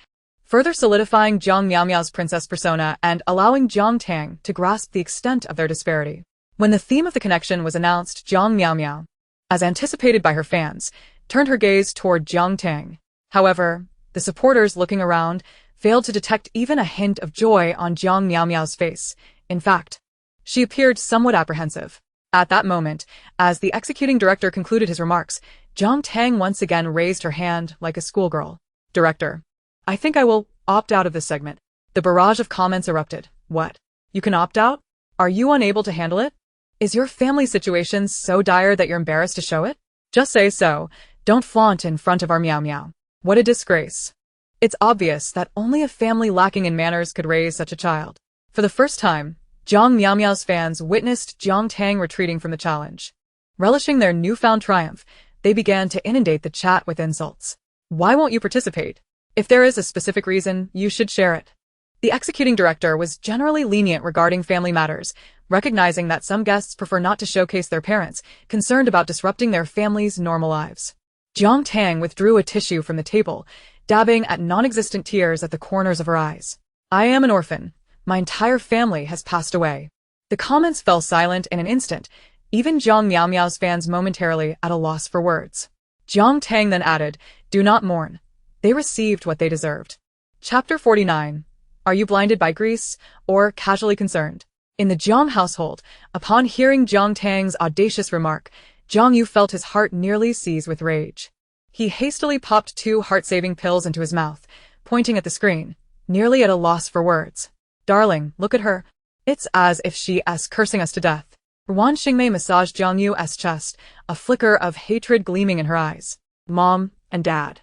[SPEAKER 1] further solidifying Jiang Miao Miao's princess persona and allowing Jiang Tang to grasp the extent of their disparity. When the theme of the connection was announced, Jiang Miao Miao, as anticipated by her fans, turned her gaze toward Jiang Tang. However, the supporters looking around failed to detect even a hint of joy on Jiang Miao Miao's face. In fact, she appeared somewhat apprehensive. At that moment, as the executing director concluded his remarks, Jiang Tang once again raised her hand like a schoolgirl. Director, I think I will opt out of this segment. The barrage of comments erupted. What? You can opt out? Are you unable to handle it? Is your family situation so dire that you're embarrassed to show it? Just say so. Don't flaunt in front of our Miao Miao. What a disgrace. It's obvious that only a family lacking in manners could raise such a child. For the first time, Jiang Miao Miao's fans witnessed Jiang Tang retreating from the challenge. Relishing their newfound triumph, they began to inundate the chat with insults. Why won't you participate? If there is a specific reason, you should share it. The executing director was generally lenient regarding family matters, recognizing that some guests prefer not to showcase their parents, concerned about disrupting their family's normal lives. Jiang Tang withdrew a tissue from the table, dabbing at non-existent tears at the corners of her eyes. I am an orphan. My entire family has passed away. The comments fell silent in an instant, even Jiang Miao Miao's fans momentarily at a loss for words. Jiang Tang then added, do not mourn. They received what they deserved. Chapter 49. Are you blinded by grease, or casually concerned? In the Jiang household, upon hearing Jiang Tang's audacious remark, Jiang Yu felt his heart nearly seize with rage. He hastily popped 2 heart-saving pills into his mouth, pointing at the screen, nearly at a loss for words. Darling, look at her. It's as if she's cursing us to death. Wan Xingmei massaged Jiang Yu's chest, a flicker of hatred gleaming in her eyes. Mom and Dad.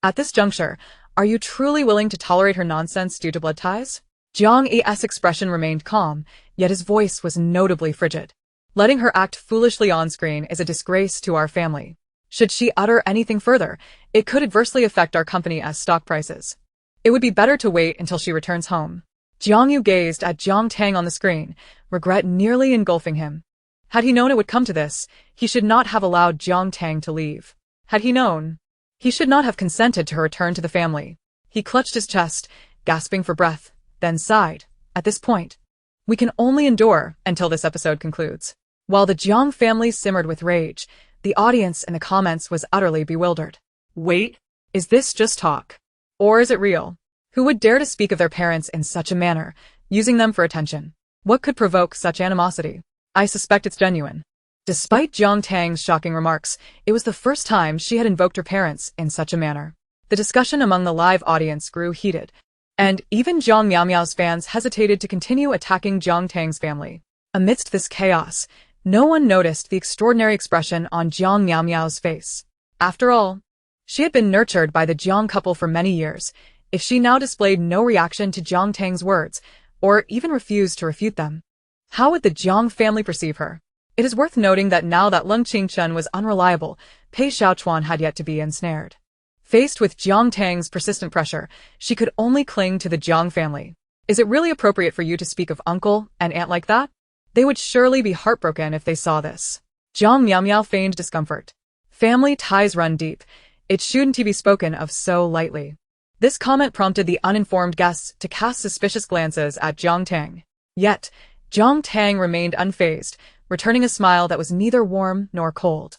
[SPEAKER 1] At this juncture, are you truly willing to tolerate her nonsense due to blood ties? Jiang Yi's expression remained calm, yet his voice was notably frigid. Letting her act foolishly on-screen is a disgrace to our family. Should she utter anything further, it could adversely affect our company's stock prices. It would be better to wait until she returns home. Jiang Yu gazed at Jiang Tang on the screen, regret nearly engulfing him. Had he known it would come to this, he should not have allowed Jiang Tang to leave. Had he known, he should not have consented to her return to the family. He clutched his chest, gasping for breath, then sighed. At this point, we can only endure until this episode concludes. While the Jiang family simmered with rage, the audience in the comments was utterly bewildered. Wait, is this just talk? Or is it real? Who would dare to speak of their parents in such a manner, using them for attention? What could provoke such animosity? I suspect it's genuine. Despite Jiang Tang's shocking remarks, it was the first time she had invoked her parents in such a manner. The discussion among the live audience grew heated, and even Jiang Miao's fans hesitated to continue attacking Jiang Tang's family. Amidst this chaos, no one noticed the extraordinary expression on Jiang Miao's face. After all, she had been nurtured by the Jiang couple for many years. If she now displayed no reaction to Jiang Tang's words, or even refused to refute them, how would the Jiang family perceive her? It is worth noting that now that Leng Qingchen was unreliable, Pei Xiaochuan had yet to be ensnared. Faced with Jiang Tang's persistent pressure, she could only cling to the Jiang family. Is it really appropriate for you to speak of uncle and aunt like that? They would surely be heartbroken if they saw this. Jiang Miao feigned discomfort. Family ties run deep. It shouldn't be spoken of so lightly. This comment prompted the uninformed guests to cast suspicious glances at Jiang Tang. Yet, Jiang Tang remained unfazed, returning a smile that was neither warm nor cold.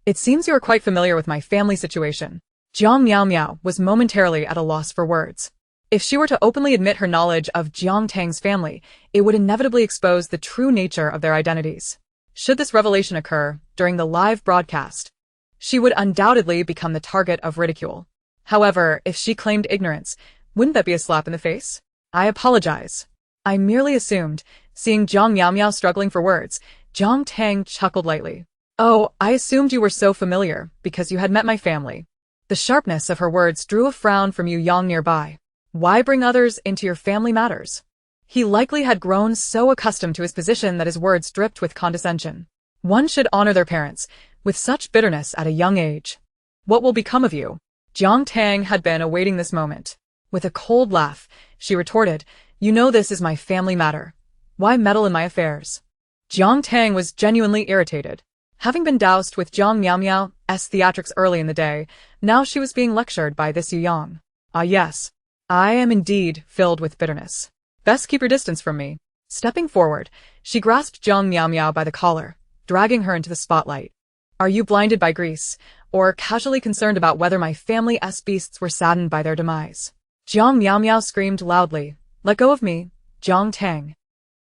[SPEAKER 1] It seems you are quite familiar with my family situation. Jiang Miao was momentarily at a loss for words. If she were to openly admit her knowledge of Jiang Tang's family, it would inevitably expose the true nature of their identities. Should this revelation occur during the live broadcast, she would undoubtedly become the target of ridicule. However, if she claimed ignorance, wouldn't that be a slap in the face? I apologize. I merely assumed. Seeing Jiang Miao struggling for words, Jiang Tang chuckled lightly. Oh, I assumed you were so familiar because you had met my family. The sharpness of her words drew a frown from Yu Yang nearby. Why bring others into your family matters? He likely had grown so accustomed to his position that his words dripped with condescension. One should honor their parents, with such bitterness at a young age. What will become of you? Jiang Tang had been awaiting this moment. With a cold laugh, she retorted, You know this is my family matter. Why meddle in my affairs? Jiang Tang was genuinely irritated. Having been doused with Jiang Miao's theatrics early in the day, now she was being lectured by this Yu Yang. Ah yes, I am indeed filled with bitterness. Best keep your distance from me. Stepping forward, she grasped Jiang Miao by the collar, dragging her into the spotlight. Are you blinded by grease, or casually concerned about whether my family's beasts were saddened by their demise? Jiang Miao screamed loudly, Let go of me, Jiang Tang.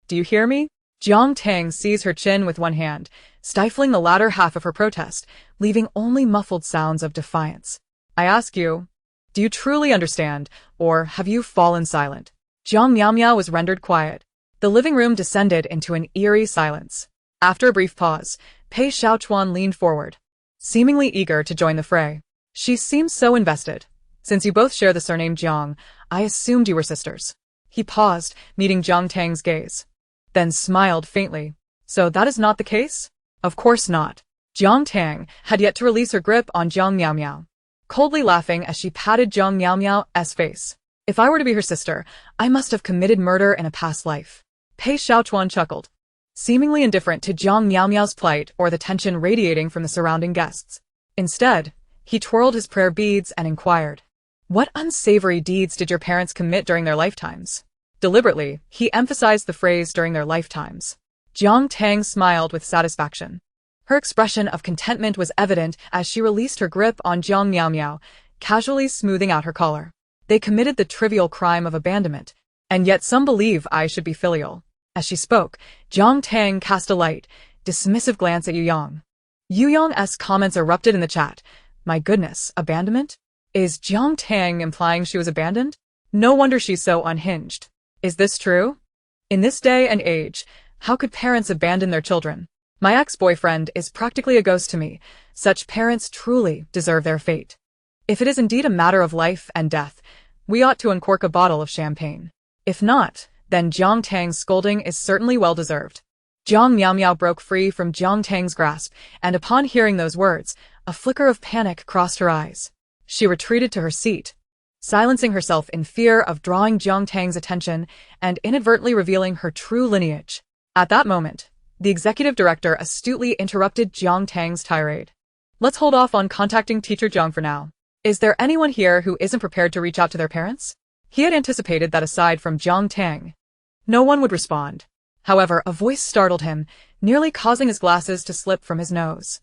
[SPEAKER 1] Do you hear me? Jiang Tang seized her chin with one hand, stifling the latter half of her protest, leaving only muffled sounds of defiance. I ask you, do you truly understand, or have you fallen silent? Jiang Miao was rendered quiet. The living room descended into an eerie silence. After a brief pause, Pei Xiaochuan leaned forward, seemingly eager to join the fray. She seemed so invested. Since you both share the surname Jiang, I assumed you were sisters. He paused, meeting Jiang Tang's gaze, then smiled faintly. So that is not the case? Of course not. Jiang Tang had yet to release her grip on Jiang Miao, coldly laughing as she patted Jiang Miao's face. If I were to be her sister, I must have committed murder in a past life. Pei Xiaochuan chuckled, seemingly indifferent to Jiang Miao's plight or the tension radiating from the surrounding guests. Instead, he twirled his prayer beads and inquired, What unsavory deeds did your parents commit during their lifetimes? Deliberately, he emphasized the phrase during their lifetimes. Jiang Tang smiled with satisfaction. Her expression of contentment was evident as she released her grip on Jiang Miao, casually smoothing out her collar. They committed the trivial crime of abandonment, and yet some believe I should be filial. As she spoke, Jiang Tang cast a light, dismissive glance at Yu Yang. Yu Yang's comments erupted in the chat. My goodness, abandonment? Is Jiang Tang implying she was abandoned? No wonder she's so unhinged. Is this true? In this day and age, how could parents abandon their children? My ex-boyfriend is practically a ghost to me. Such parents truly deserve their fate. If it is indeed a matter of life and death, we ought to uncork a bottle of champagne. If not, then Jiang Tang's scolding is certainly well-deserved. Jiang Miao broke free from Jiang Tang's grasp, and upon hearing those words, a flicker of panic crossed her eyes. She retreated to her seat, silencing herself in fear of drawing Jiang Tang's attention and inadvertently revealing her true lineage. At that moment, the executive director astutely interrupted Jiang Tang's tirade. Let's hold off on contacting teacher Jiang for now. Is there anyone here who isn't prepared to reach out to their parents? He had anticipated that aside from Jiang Tang, no one would respond. However, a voice startled him, nearly causing his glasses to slip from his nose.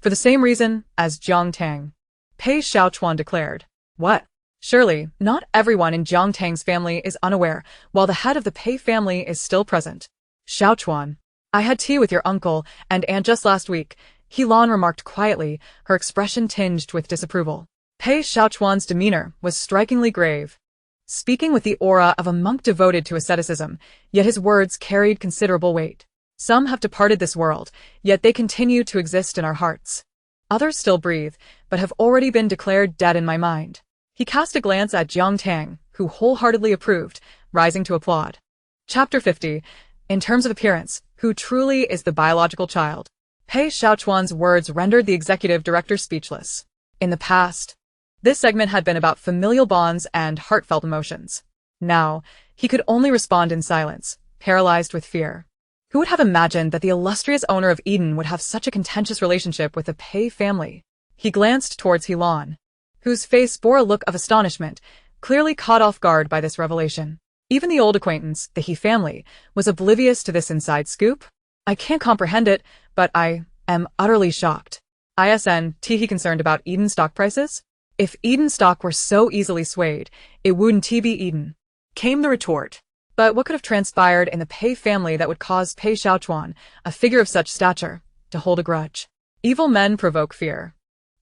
[SPEAKER 1] For the same reason as Jiang Tang. Pei Xiaochuan declared. What? Surely, not everyone in Jiang Tang's family is unaware, while the head of the Pei family is still present. Xiaochuan. I had tea with your uncle and aunt just last week, Helan remarked quietly, her expression tinged with disapproval. Pei Xiaochuan's demeanor was strikingly grave, speaking with the aura of a monk devoted to asceticism, yet his words carried considerable weight. Some have departed this world, yet they continue to exist in our hearts. Others still breathe, but have already been declared dead in my mind. He cast a glance at Jiang Tang, who wholeheartedly approved, rising to applaud. Chapter 50. In terms of appearance, who truly is the biological child? Pei Xiaochuan's words rendered the executive director speechless. In the past, this segment had been about familial bonds and heartfelt emotions. Now, he could only respond in silence, paralyzed with fear. Who would have imagined that the illustrious owner of Eden would have such a contentious relationship with the Pei family? He glanced towards Helan, whose face bore a look of astonishment, clearly caught off guard by this revelation. Even the old acquaintance, the He family, was oblivious to this inside scoop. I can't comprehend it, but I am utterly shocked. Isn't he concerned about Eden stock prices? If Eden stock were so easily swayed, it wouldn't be Eden.
[SPEAKER 2] Came the retort.
[SPEAKER 1] But what could have transpired in the Pei family that would cause Pei Xiaochuan, a figure of such stature, to hold a grudge? Evil men provoke fear.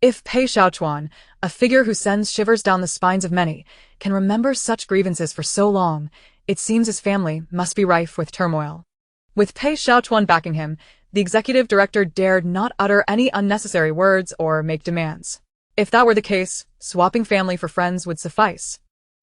[SPEAKER 1] If Pei Xiaochuan, a figure who sends shivers down the spines of many, can remember such grievances for so long, it seems his family must be rife with turmoil. With Pei Xiaochuan backing him, the executive director dared not utter any unnecessary words or make demands. If that were the case, swapping family for friends would suffice.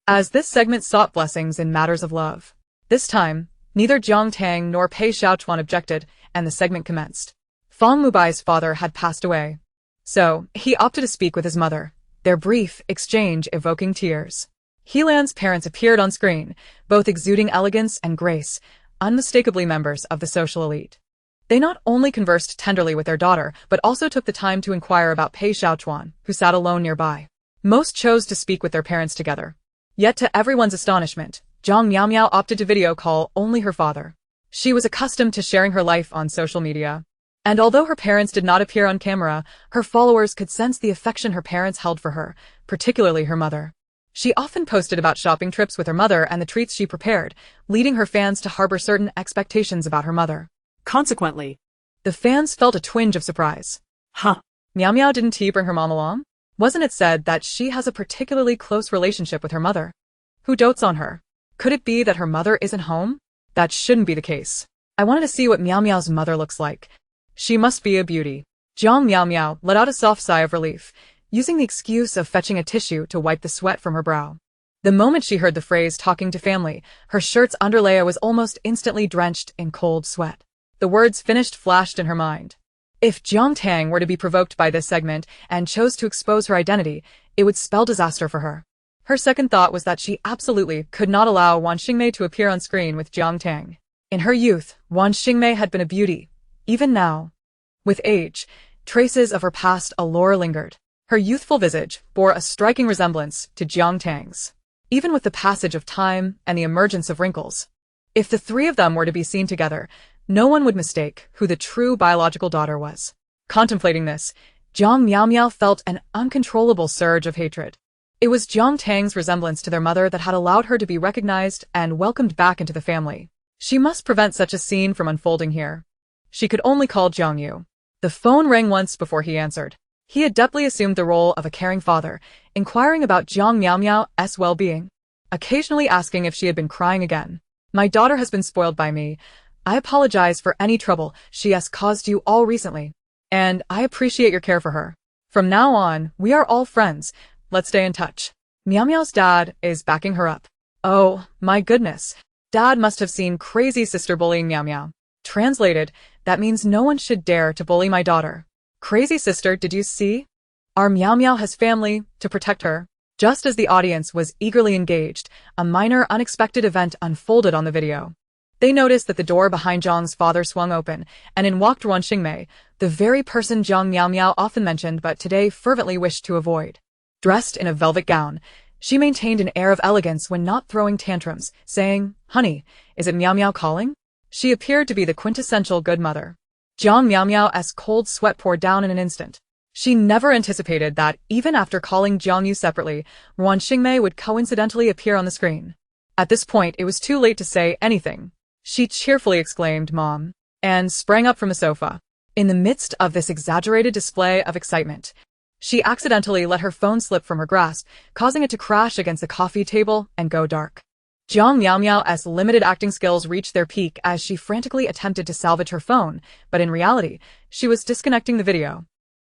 [SPEAKER 1] As this segment sought blessings in matters of love. This time, neither Jiang Tang nor Pei Xiaochuan objected, and the segment commenced. Fang Mubai's father had passed away, so he opted to speak with his mother, their brief exchange evoking tears. Helan's parents appeared on screen, both exuding elegance and grace, unmistakably members of the social elite. They not only conversed tenderly with their daughter, but also took the time to inquire about Pei Xiaochuan, who sat alone nearby. Most chose to speak with their parents together. Yet to everyone's astonishment, Zhang Miaomiao opted to video call only her father. She was accustomed to sharing her life on social media. And although her parents did not appear on camera, her followers could sense the affection her parents held for her, particularly her mother. She often posted about shopping trips with her mother and the treats she prepared, leading her fans to harbor certain expectations about her mother.
[SPEAKER 2] Consequently,
[SPEAKER 1] the fans felt a twinge of surprise. Miao Miao, didn't he bring her mom along? Wasn't it said that she has a particularly close relationship with her mother? Who dotes on her? Could it be that her mother isn't home? That shouldn't be the case. I wanted to see what Miao Miao's mother looks like. She must be a beauty. Jiang Miao Miao let out a soft sigh of relief, using the excuse of fetching a tissue to wipe the sweat from her brow. The moment she heard the phrase talking to family, her shirt's underlayer was almost instantly drenched in cold sweat. The words finished flashed in her mind. If Jiang Tang were to be provoked by this segment and chose to expose her identity, it would spell disaster for her. Her second thought was that she absolutely could not allow Wan Xingmei to appear on screen with Jiang Tang. In her youth, Wan Xingmei had been a beauty. Even now, with age, traces of her past allure lingered. Her youthful visage bore a striking resemblance to Jiang Tang's, even with the passage of time and the emergence of wrinkles. If the three of them were to be seen together, no one would mistake who the true biological daughter was. Contemplating this, Jiang Miaomiao felt an uncontrollable surge of hatred. It was Jiang Tang's resemblance to their mother that had allowed her to be recognized and welcomed back into the family. She must prevent such a scene from unfolding here. She could only call Jiang Yu. The phone rang once before he answered. He had depthly assumed the role of a caring father, inquiring about Jiang Miaomiao's well-being, occasionally asking if she had been crying again. My daughter has been spoiled by me. I apologize for any trouble she has caused you all recently, and I appreciate your care for her. From now on, we are all friends. Let's stay in touch. Miao Miao's dad is backing her up. Oh, my goodness. Dad must have seen crazy sister bullying Miao Miao. Translated, that means no one should dare to bully my daughter. Crazy sister, did you see? Our Miao Miao has family to protect her. Just as the audience was eagerly engaged, a minor unexpected event unfolded on the video. They noticed that the door behind Zhang's father swung open, and in walked Wan Xingmei, the very person Jiang Miao Miao often mentioned but today fervently wished to avoid. Dressed in a velvet gown, she maintained an air of elegance when not throwing tantrums, saying, "Honey, is it Miao Miao calling?" She appeared to be the quintessential good mother. Jiang Miao Miao's cold sweat poured down in an instant. She never anticipated that, even after calling Jiang Yu separately, Ruan Xingmei would coincidentally appear on the screen. At this point, it was too late to say anything. She cheerfully exclaimed, "Mom," and sprang up from the sofa. In the midst of this exaggerated display of excitement, she accidentally let her phone slip from her grasp, causing it to crash against the coffee table and go dark. Jiang Miao's limited acting skills reached their peak as she frantically attempted to salvage her phone, but in reality, she was disconnecting the video.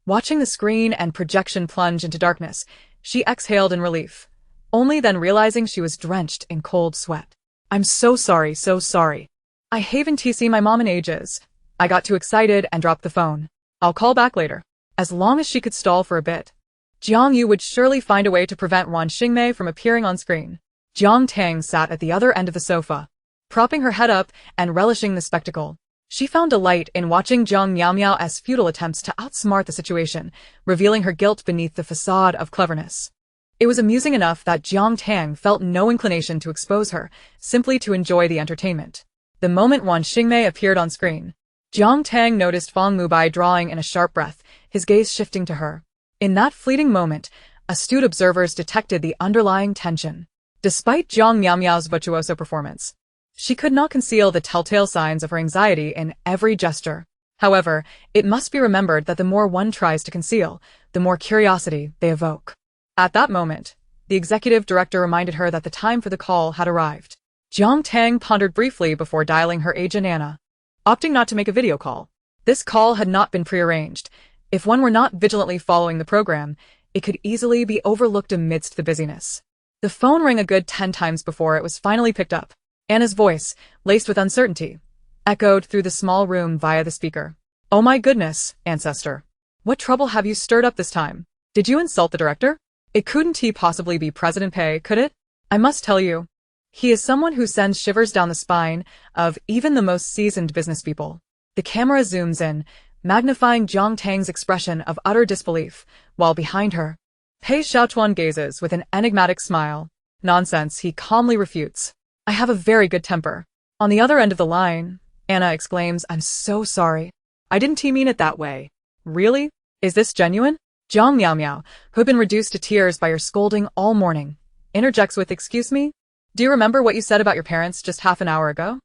[SPEAKER 1] Watching the screen and projection plunge into darkness, she exhaled in relief, only then realizing she was drenched in cold sweat. "I'm so sorry, so sorry. I haven't seen my mom in ages. I got too excited and dropped the phone. I'll call back later." As long as she could stall for a bit, Jiang Yu would surely find a way to prevent Ruan Xingmei from appearing on screen. Jiang Tang sat at the other end of the sofa, propping her head up and relishing the spectacle. She found delight in watching Jiang Miao's futile attempts to outsmart the situation, revealing her guilt beneath the facade of cleverness. It was amusing enough that Jiang Tang felt no inclination to expose her, simply to enjoy the entertainment. The moment Ruan Xingmei appeared on screen, Jiang Tang noticed Fang Mubai drawing in a sharp breath, his gaze shifting to her. In that fleeting moment, astute observers detected the underlying tension. Despite Jiang Miao's virtuoso performance, she could not conceal the telltale signs of her anxiety in every gesture. However, it must be remembered that the more one tries to conceal, the more curiosity they evoke. At that moment, the executive director reminded her that the time for the call had arrived. Jiang Tang pondered briefly before dialing her agent Anna, opting not to make a video call. This call had not been prearranged. If one were not vigilantly following the program, it could easily be overlooked amidst the busyness. The phone rang a good 10 times before it was finally picked up. Anna's voice, laced with uncertainty, echoed through the small room via the speaker. "Oh my goodness, ancestor. What trouble have you stirred up this time? Did you insult the director? It couldn't he possibly be President Pei, could it? I must tell you, he is someone who sends shivers down the spine of even the most seasoned business people." The camera zooms in, magnifying Jiang Tang's expression of utter disbelief, while behind her, Pei Xiaotuan gazes with an enigmatic smile. "Nonsense," he calmly refutes. "I have a very good temper." On the other end of the line, Anna exclaims, "I'm so sorry. I didn't mean it that way." "Really? Is this genuine?" Jiang Miao, who had been reduced to tears by your scolding all morning, interjects with, "Excuse me? Do you remember what you said about your parents just half an hour ago?"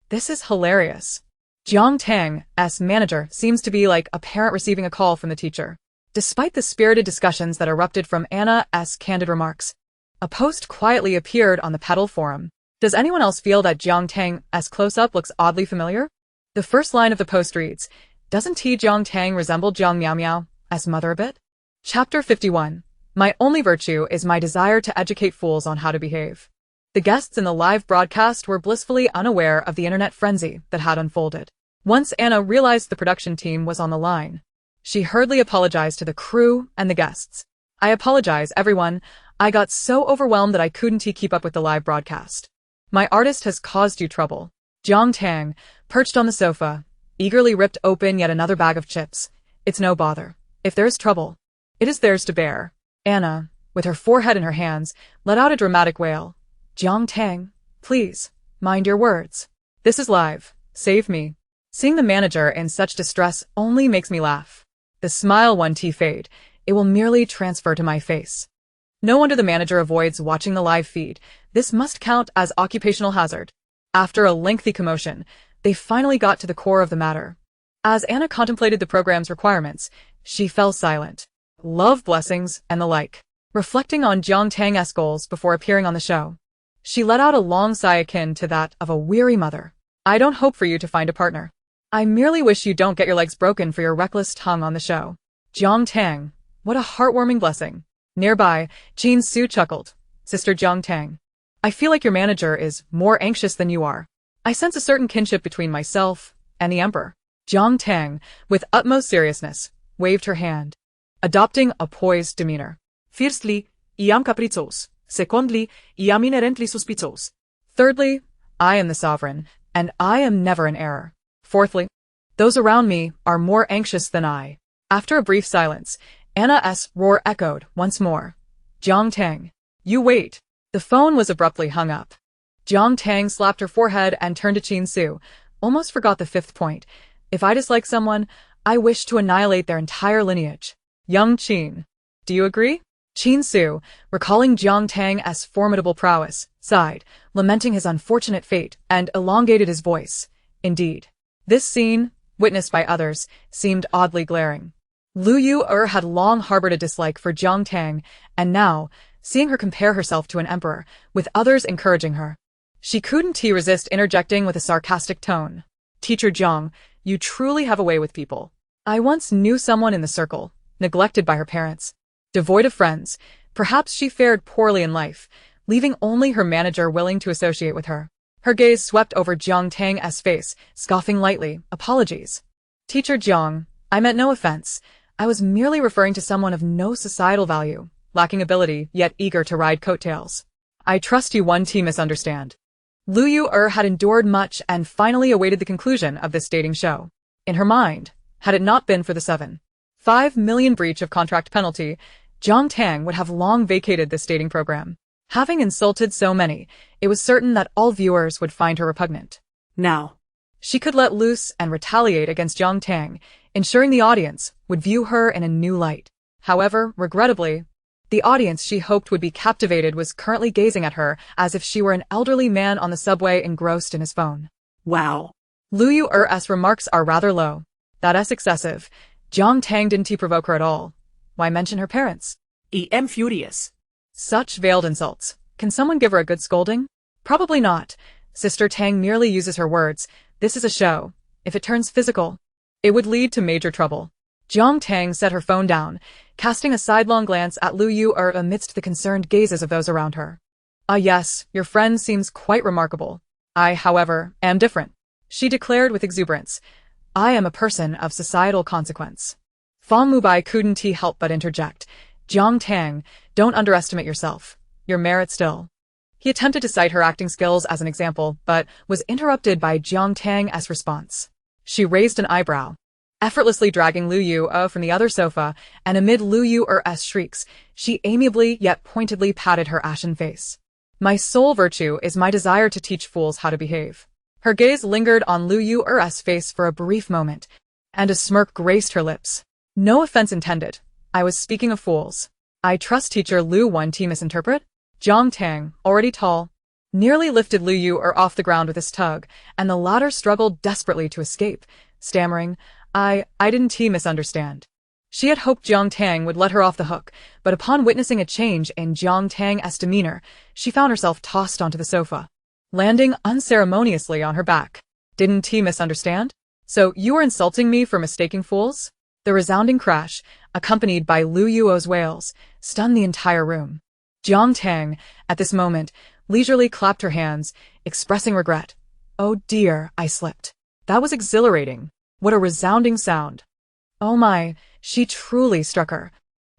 [SPEAKER 1] This is hilarious. Jiang Tang's manager seems to be like a parent receiving a call from the teacher. Despite the spirited discussions that erupted from Anna's candid remarks, a post quietly appeared on the Petal forum. Does anyone else feel that Jiang Tang's close-up looks oddly familiar? The first line of the post reads, "Doesn't Jiang Tang resemble Jiang Miao's mother a bit?" Chapter 51. My only virtue is my desire to educate fools on how to behave. The guests in the live broadcast were blissfully unaware of the internet frenzy that had unfolded. Once Anna realized the production team was on the line, she hurriedly apologized to the crew and the guests. "I apologize, everyone. I got so overwhelmed that I couldn't keep up with the live broadcast. My artist has caused you trouble." Jiang Tang, perched on the sofa, eagerly ripped open yet another bag of chips. "It's no bother. If there's trouble, it is theirs to bear." Anna, with her forehead in her hands, let out a dramatic wail. "Jiang Tang, please, mind your words. This is live. Save me." Seeing the manager in such distress only makes me laugh. The smile won't fade. It will merely transfer to my face. No wonder the manager avoids watching the live feed. This must count as occupational hazard. After a lengthy commotion, they finally got to the core of the matter. As Anna contemplated the program's requirements, she fell silent. Love, blessings, and the like. Reflecting on Jiang Tang's goals before appearing on the show, she let out a long sigh akin to that of a weary mother. "I don't hope for you to find a partner. I merely wish you don't get your legs broken for your reckless tongue on the show." Jiang Tang, what a heartwarming blessing. Nearby, Jin Su chuckled. "Sister Jiang Tang, I feel like your manager is more anxious than you are. I sense a certain kinship between myself and the emperor." Jiang Tang, with utmost seriousness, waved her hand, adopting a poised demeanor. "Firstly, iam capriccios. Secondly, iam inherently suspicious. Thirdly, I am the sovereign, and I am never in error. Fourthly, those around me are more anxious than I." After a brief silence, Anna's roar echoed once more. "Jiang Tang, you wait." The phone was abruptly hung up. Jiang Tang slapped her forehead and turned to Jin Su. "Almost forgot the fifth point. If I dislike someone, I wish to annihilate their entire lineage." Young Qin. Do you agree? Qin Su, recalling Jiang Tang's formidable prowess, sighed, lamenting his unfortunate fate, and elongated his voice. Indeed. This scene, witnessed by others, seemed oddly glaring. Lu Yu had long harbored a dislike for Jiang Tang, and now, seeing her compare herself to an emperor, with others encouraging her, she couldn't resist interjecting with a sarcastic tone. Teacher Jiang, you truly have a way with people. I once knew someone in the circle, neglected by her parents, devoid of friends. Perhaps she fared poorly in life, leaving only her manager willing to associate with her. Her gaze swept over Jiang Tang's face, scoffing lightly. Apologies. Teacher Jiang, I meant no offense. I was merely referring to someone of no societal value, lacking ability, yet eager to ride coattails. I trust you won't misunderstand. Lu Yu had endured much and finally awaited the conclusion of this dating show. In her mind, had it not been for the 7.5 million breach of contract penalty, Jiang Tang would have long vacated this dating program. Having insulted so many, it was certain that all viewers would find her repugnant.
[SPEAKER 2] Now,
[SPEAKER 1] she could let loose and retaliate against Jiang Tang, ensuring the audience would view her in a new light. However, regrettably, the audience she hoped would be captivated was currently gazing at her as if she were an elderly man on the subway engrossed in his phone.
[SPEAKER 2] wow.
[SPEAKER 1] Lu Yu's remarks are rather low. That's excessive. Jiang Tang didn't provoke her at all. Why mention her parents?
[SPEAKER 2] Em furious.
[SPEAKER 1] Such veiled insults. Can someone give her a good scolding? Probably not. Sister Tang merely uses her words. This is a show. If it turns physical, it would lead to major trouble. Jiang Tang set her phone down, casting a sidelong glance at Lu Yu amidst the concerned gazes of those around her. Ah yes, your friend seems quite remarkable. I, however, am different, she declared with exuberance. I am a person of societal consequence. Fang Mubai couldn't help but interject. Jiang Tang, don't underestimate yourself. Your merit still. He attempted to cite her acting skills as an example, but was interrupted by Jiang Tang's response. She raised an eyebrow, effortlessly dragging Lu Yu from the other sofa, and amid Lu Yu's shrieks, she amiably yet pointedly patted her ashen face. My sole virtue is my desire to teach fools how to behave. Her gaze lingered on Lu Yu's face for a brief moment, and a smirk graced her lips. No offense intended. I was speaking of fools. I trust teacher Lu won't misinterpret? Jiang Tang, already tall, nearly lifted Lu Yu off the ground with his tug, and the latter struggled desperately to escape, stammering, I didn't misunderstand. She had hoped Jiang Tang would let her off the hook, but upon witnessing a change in Jiang Tang's demeanor, she found herself tossed onto the sofa, landing unceremoniously on her back. Didn't he misunderstand? So you were insulting me for mistaking fools? The resounding crash, accompanied by Lu Yu's wails, stunned the entire room. Jiang Tang, at this moment, leisurely clapped her hands, expressing regret. Oh dear, I slipped. That was exhilarating. What a resounding sound. Oh my, she truly struck her.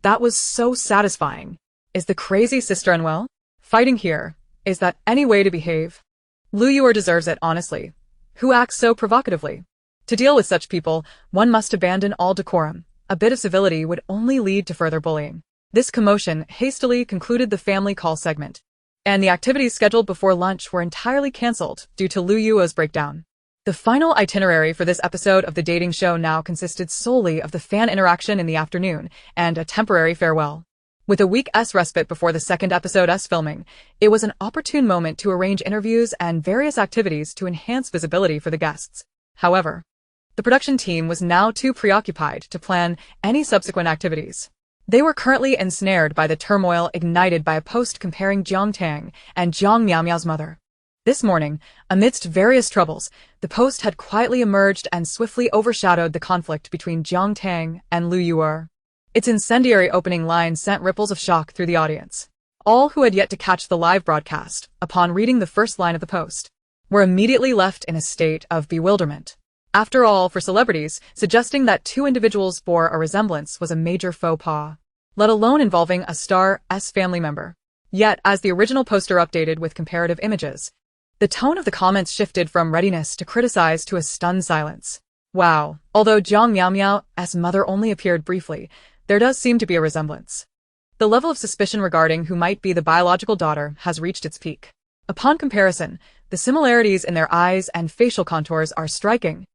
[SPEAKER 1] That was so satisfying. Is the crazy sister unwell? Fighting here. Is that any way to behave? Lu Yu deserves it, honestly. Who acts so provocatively? To deal with such people, one must abandon all decorum. A bit of civility would only lead to further bullying. This commotion hastily concluded the family call segment, and the activities scheduled before lunch were entirely cancelled due to Lu Yu's breakdown. The final itinerary for this episode of the dating show now consisted solely of the fan interaction in the afternoon and a temporary farewell. With a week's respite before the second episode's filming, it was an opportune moment to arrange interviews and various activities to enhance visibility for the guests. However, the production team was now too preoccupied to plan any subsequent activities. They were currently ensnared by the turmoil ignited by a post comparing Jiang Tang and Jiang Miaomiao's mother. This morning, amidst various troubles, the post had quietly emerged and swiftly overshadowed the conflict between Jiang Tang and Lu Yu. Its incendiary opening line sent ripples of shock through the audience. All who had yet to catch the live broadcast, upon reading the first line of the post, were immediately left in a state of bewilderment. After all, for celebrities, suggesting that two individuals bore a resemblance was a major faux pas, let alone involving a star's family member. Yet, as the original poster updated with comparative images, the tone of the comments shifted from readiness to criticize to a stunned silence. Wow, although Jiang Miaomiao's mother only appeared briefly, there does seem to be a resemblance. The level of suspicion regarding who might be the biological daughter has reached its peak. Upon comparison, the similarities in their eyes and facial contours are striking,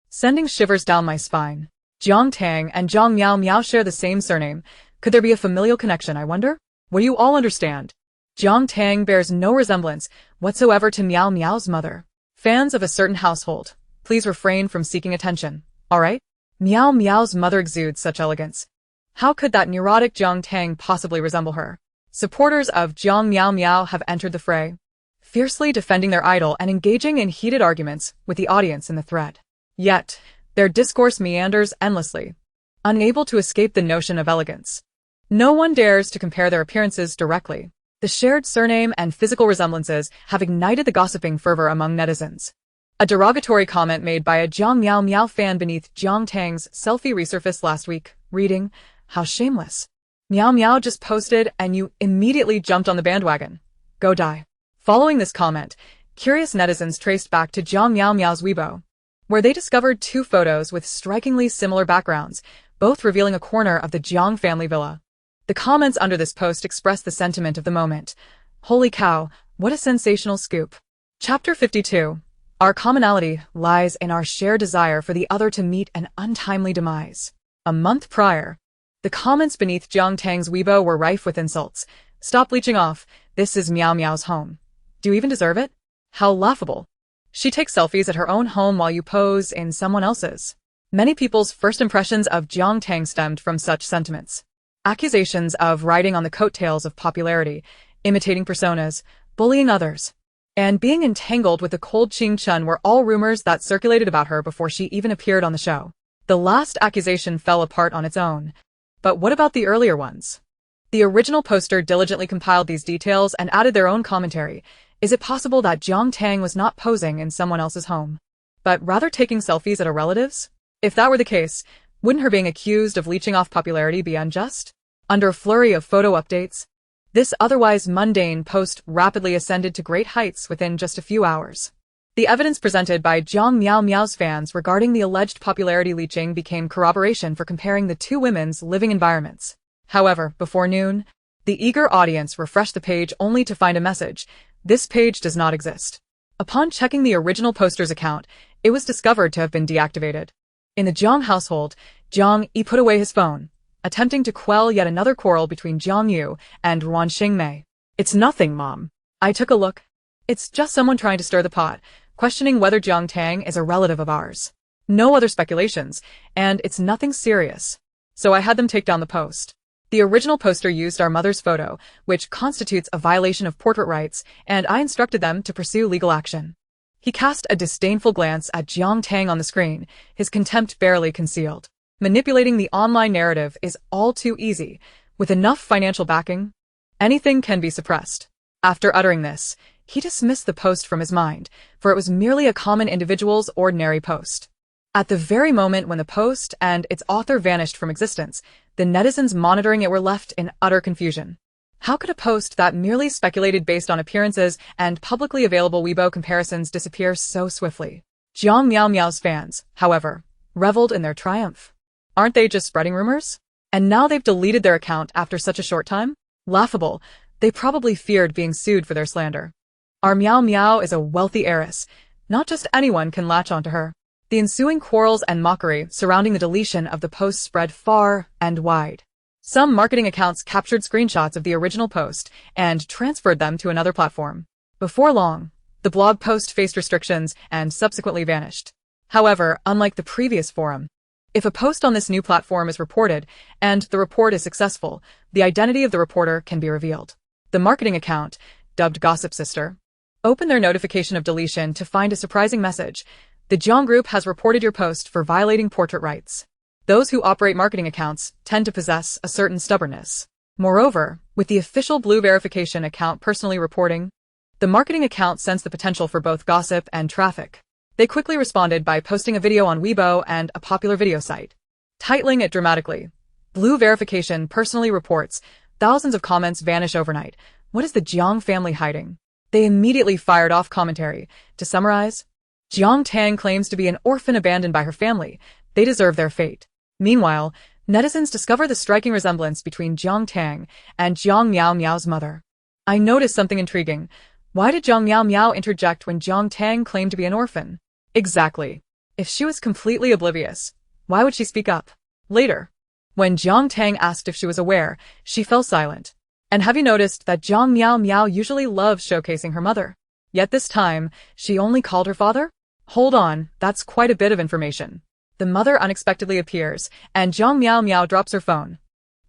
[SPEAKER 1] sending shivers down my spine. Jiang Tang and Jiang Miao Miao share the same surname. Could there be a familial connection, I wonder? Will you all understand? Jiang Tang bears no resemblance whatsoever to Miao Miao's mother. Fans of a certain household, please refrain from seeking attention, alright? Miao Miao's mother exudes such elegance. How could that neurotic Jiang Tang possibly resemble her? Supporters of Jiang Miao Miao have entered the fray, fiercely defending their idol and engaging in heated arguments with the audience in the thread. Yet, their discourse meanders endlessly, unable to escape the notion of elegance. No one dares to compare their appearances directly. The shared surname and physical resemblances have ignited the gossiping fervor among netizens. A derogatory comment made by a Jiang Miao Miao fan beneath Jiang Tang's selfie resurfaced last week, reading, "How shameless. Miao Miao just posted and you immediately jumped on the bandwagon. Go die." Following this comment, curious netizens traced back to Jiang Miao Miao's Weibo, where they discovered two photos with strikingly similar backgrounds, both revealing a corner of the Jiang family villa. The comments under this post express the sentiment of the moment. Holy cow, what a sensational scoop. Chapter 52. Our commonality lies in our shared desire for the other to meet an untimely demise. A month prior, the comments beneath Jiang Tang's Weibo were rife with insults. Stop bleaching off. This is Miao Miao's home. Do you even deserve it? How laughable. She takes selfies at her own home while you pose in someone else's. Many people's first impressions of Jiang Tang stemmed from such sentiments. Accusations of riding on the coattails of popularity, imitating personas, bullying others, and being entangled with the cold Ching Chun were all rumors that circulated about her before she even appeared on the show. The last accusation fell apart on its own. But what about the earlier ones? The original poster diligently compiled these details and added their own commentary. Is it possible that Jiang Tang was not posing in someone else's home, but rather taking selfies at a relative's? If that were the case, wouldn't her being accused of leeching off popularity be unjust? Under a flurry of photo updates, this otherwise mundane post rapidly ascended to great heights within just a few hours. The evidence presented by Jiang Miao Miao's fans regarding the alleged popularity leeching became corroboration for comparing the two women's living environments. However, before noon, the eager audience refreshed the page only to find a message. This page does not exist. Upon checking the original poster's account, it was discovered to have been deactivated. In the Jiang household, Jiang Yi put away his phone, attempting to quell yet another quarrel between Jiang Yu and Ruan Xingmei. "It's nothing, Mom." I took a look. "It's just someone trying to stir the pot, questioning whether Jiang Tang is a relative of ours. No other speculations, and it's nothing serious." So I had them take down the post. The original poster used our mother's photo, which constitutes a violation of portrait rights, and I instructed them to pursue legal action. He cast a disdainful glance at Jiang Tang on the screen, his contempt barely concealed. Manipulating the online narrative is all too easy. With enough financial backing, anything can be suppressed. After uttering this, he dismissed the post from his mind, for it was merely a common individual's ordinary post. At the very moment when the post and its author vanished from existence, the netizens monitoring it were left in utter confusion. How could a post that merely speculated based on appearances and publicly available Weibo comparisons disappear so swiftly? Jiang Miao Miao's fans, however, reveled in their triumph. Aren't they just spreading rumors? And now they've deleted their account after such a short time? Laughable. They probably feared being sued for their slander. Our Miao Miao is a wealthy heiress. Not just anyone can latch onto her. The ensuing quarrels and mockery surrounding the deletion of the post spread far and wide. Some marketing accounts captured screenshots of the original post and transferred them to another platform. Before long, the blog post faced restrictions and subsequently vanished. However, unlike the previous forum, if a post on this new platform is reported and the report is successful, the identity of the reporter can be revealed. The marketing account, dubbed Gossip Sister, opened their notification of deletion to find a surprising message. The Jiang Group has reported your post for violating portrait rights. Those who operate marketing accounts tend to possess a certain stubbornness. Moreover, with the official Blue verification account personally reporting, the marketing account sensed the potential for both gossip and traffic. They quickly responded by posting a video on Weibo and a popular video site, titling it dramatically. Blue verification personally reports. Thousands of comments vanish overnight. What is the Jiang family hiding? They immediately fired off commentary. To summarize, Jiang Tang claims to be an orphan abandoned by her family. They deserve their fate. Meanwhile, netizens discover the striking resemblance between Jiang Tang and Jiang Miao Miao's mother. I noticed something intriguing. Why did Jiang Miao Miao interject when Jiang Tang claimed to be an orphan? Exactly. If she was completely oblivious, Why would she speak up? Later, when Jiang Tang asked if she was aware, she fell silent. And have you noticed that Jiang Miao Miao usually loves showcasing her mother? Yet this time, she only called her father? Hold on, that's quite a bit of information. The mother unexpectedly appears, and Jiang Miao Miao drops her phone,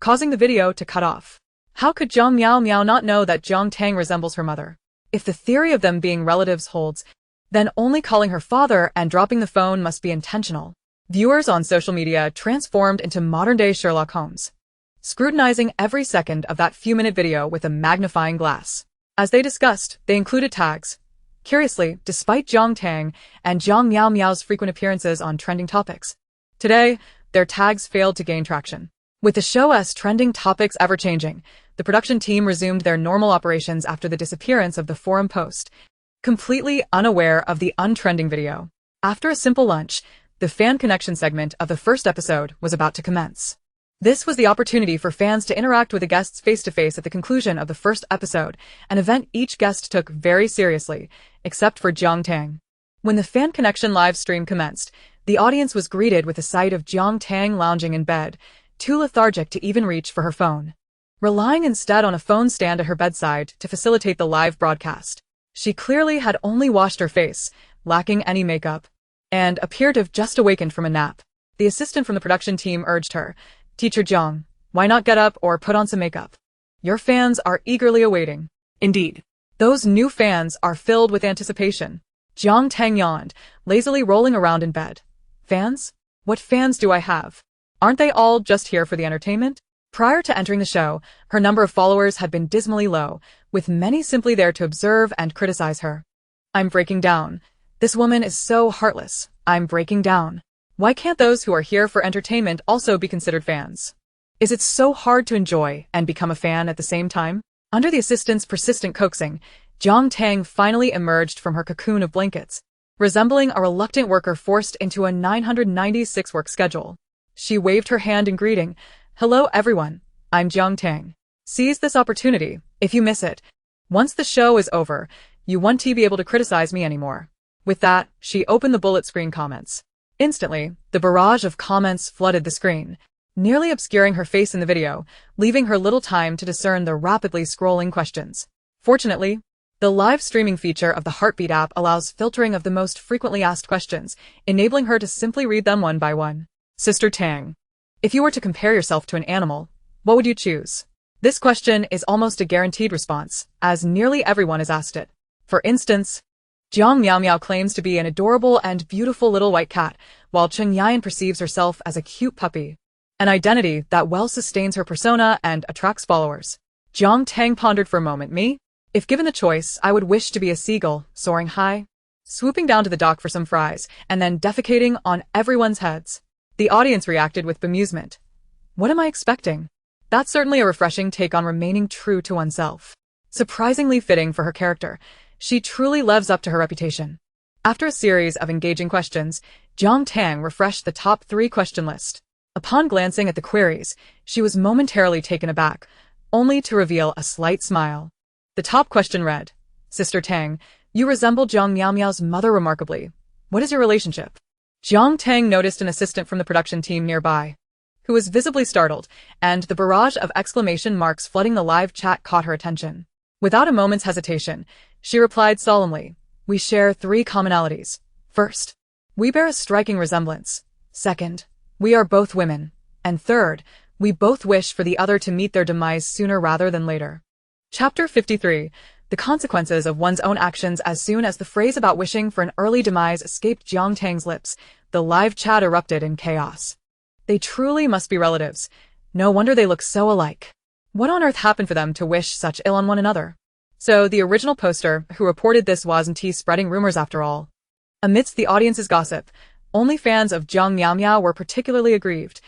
[SPEAKER 1] causing the video to cut off. How could Jiang Miao Miao not know that Jiang Tang resembles her mother? If the theory of them being relatives holds, then only calling her father and dropping the phone must be intentional. Viewers on social media transformed into modern-day Sherlock Holmes, scrutinizing every second of that few-minute video with a magnifying glass. As they discussed, they included tags. Curiously, despite Jiang Tang and Jiang Miao Miao's frequent appearances on trending topics, today, their tags failed to gain traction. With the show's trending topics ever-changing, the production team resumed their normal operations after the disappearance of the forum post, completely unaware of the untrending video. After a simple lunch, the fan connection segment of the first episode was about to commence. This was the opportunity for fans to interact with the guests face-to-face at the conclusion of the first episode, an event each guest took very seriously, except for Jiang Tang. When the fan connection live stream commenced, the audience was greeted with the sight of Jiang Tang lounging in bed, too lethargic to even reach for her phone, relying instead on a phone stand at her bedside to facilitate the live broadcast. She clearly had only washed her face, lacking any makeup, and appeared to have just awakened from a nap. The assistant from the production team urged her, "Teacher Jiang, why not get up or put on some makeup? Your fans are eagerly awaiting."
[SPEAKER 2] Indeed.
[SPEAKER 1] Those new fans are filled with anticipation. Jiang Tang yawned, lazily rolling around in bed. Fans? What fans do I have? Aren't they all just here for the entertainment? Prior to entering the show, her number of followers had been dismally low, with many simply there to observe and criticize her. "I'm breaking down. This woman is so heartless. I'm breaking down. Why can't those who are here for entertainment also be considered fans? Is it so hard to enjoy and become a fan at the same time?" Under the assistant's persistent coaxing, Jiang Tang finally emerged from her cocoon of blankets, resembling a reluctant worker forced into a 996 work schedule. She waved her hand in greeting. "Hello everyone, I'm Jiang Tang. Seize this opportunity, if you miss it. Once the show is over, you won't be able to criticize me anymore." With that, she opened the bullet screen comments. Instantly, the barrage of comments flooded the screen, nearly obscuring her face in the video, leaving her little time to discern the rapidly scrolling questions. Fortunately, the live streaming feature of the Heartbeat app allows filtering of the most frequently asked questions, enabling her to simply read them one by one. "Sister Tang, if you were to compare yourself to an animal, what would you choose?" This question is almost a guaranteed response, as nearly everyone has asked it. For instance, Jiang Miao Miao claims to be an adorable and beautiful little white cat, while Cheng Yan perceives herself as a cute puppy, an identity that well sustains her persona and attracts followers. Jiang Tang pondered for a moment. "Me? If given the choice, I would wish to be a seagull, soaring high, swooping down to the dock for some fries, and then defecating on everyone's heads." The audience reacted with bemusement. What am I expecting? That's certainly a refreshing take on remaining true to oneself. Surprisingly fitting for her character, she truly lives up to her reputation. After a series of engaging questions, Jiang Tang refreshed the top 3 question list. Upon glancing at the queries, she was momentarily taken aback, only to reveal a slight smile. The top question read, "Sister Tang, you resemble Jiang Miao Miao's mother remarkably. What is your relationship?" Jiang Tang noticed an assistant from the production team nearby, who was visibly startled, and the barrage of exclamation marks flooding the live chat caught her attention. Without a moment's hesitation, she replied solemnly, "We share 3 commonalities. First, we bear a striking resemblance. Second, we are both women. And third, we both wish for the other to meet their demise sooner rather than later." Chapter 53. The consequences of one's own actions. As soon as the phrase about wishing for an early demise escaped Jiang Tang's lips, the live chat erupted in chaos. They truly must be relatives. No wonder they look so alike. What on earth happened for them to wish such ill on one another? So the original poster who reported this wasn't spreading rumors after all. Amidst the audience's gossip, only fans of Jiang Miao Miao were particularly aggrieved,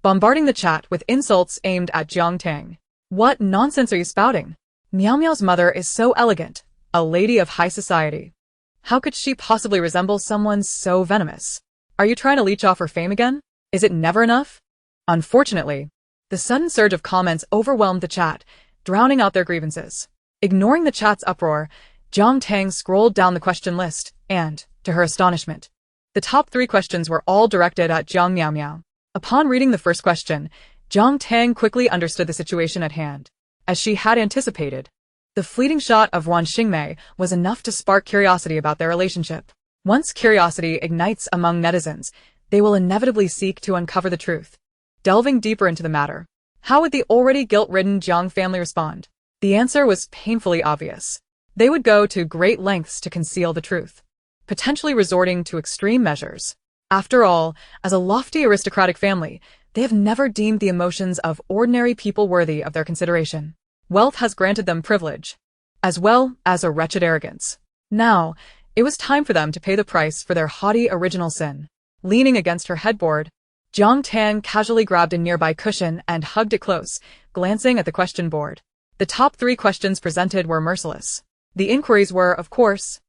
[SPEAKER 1] bombarding the chat with insults aimed at Jiang Tang. "What nonsense are you spouting? Miao Miao's mother is so elegant, a lady of high society. How could she possibly resemble someone so venomous? Are you trying to leech off her fame again? Is it never enough?" Unfortunately, the sudden surge of comments overwhelmed the chat, drowning out their grievances. Ignoring the chat's uproar, Jiang Tang scrolled down the question list and, to her astonishment, The top 3 questions were all directed at Jiang Miao Miao. Upon reading the first question, Jiang Tang quickly understood the situation at hand. As she had anticipated, the fleeting shot of Wan Xingmei was enough to spark curiosity about their relationship. Once curiosity ignites among netizens, they will inevitably seek to uncover the truth. Delving deeper into the matter, how would the already guilt-ridden Jiang family respond? The answer was painfully obvious. They would go to great lengths to conceal the truth, potentially resorting to extreme measures. After all, as a lofty aristocratic family, they have never deemed the emotions of ordinary people worthy of their consideration. Wealth has granted them privilege, as well as a wretched arrogance. Now, it was time for them to pay the price for their haughty original sin. Leaning against her headboard, Jiang Tang casually grabbed a nearby cushion and hugged it close, glancing at the question board. The top 3 questions presented were merciless. The inquiries were, of course,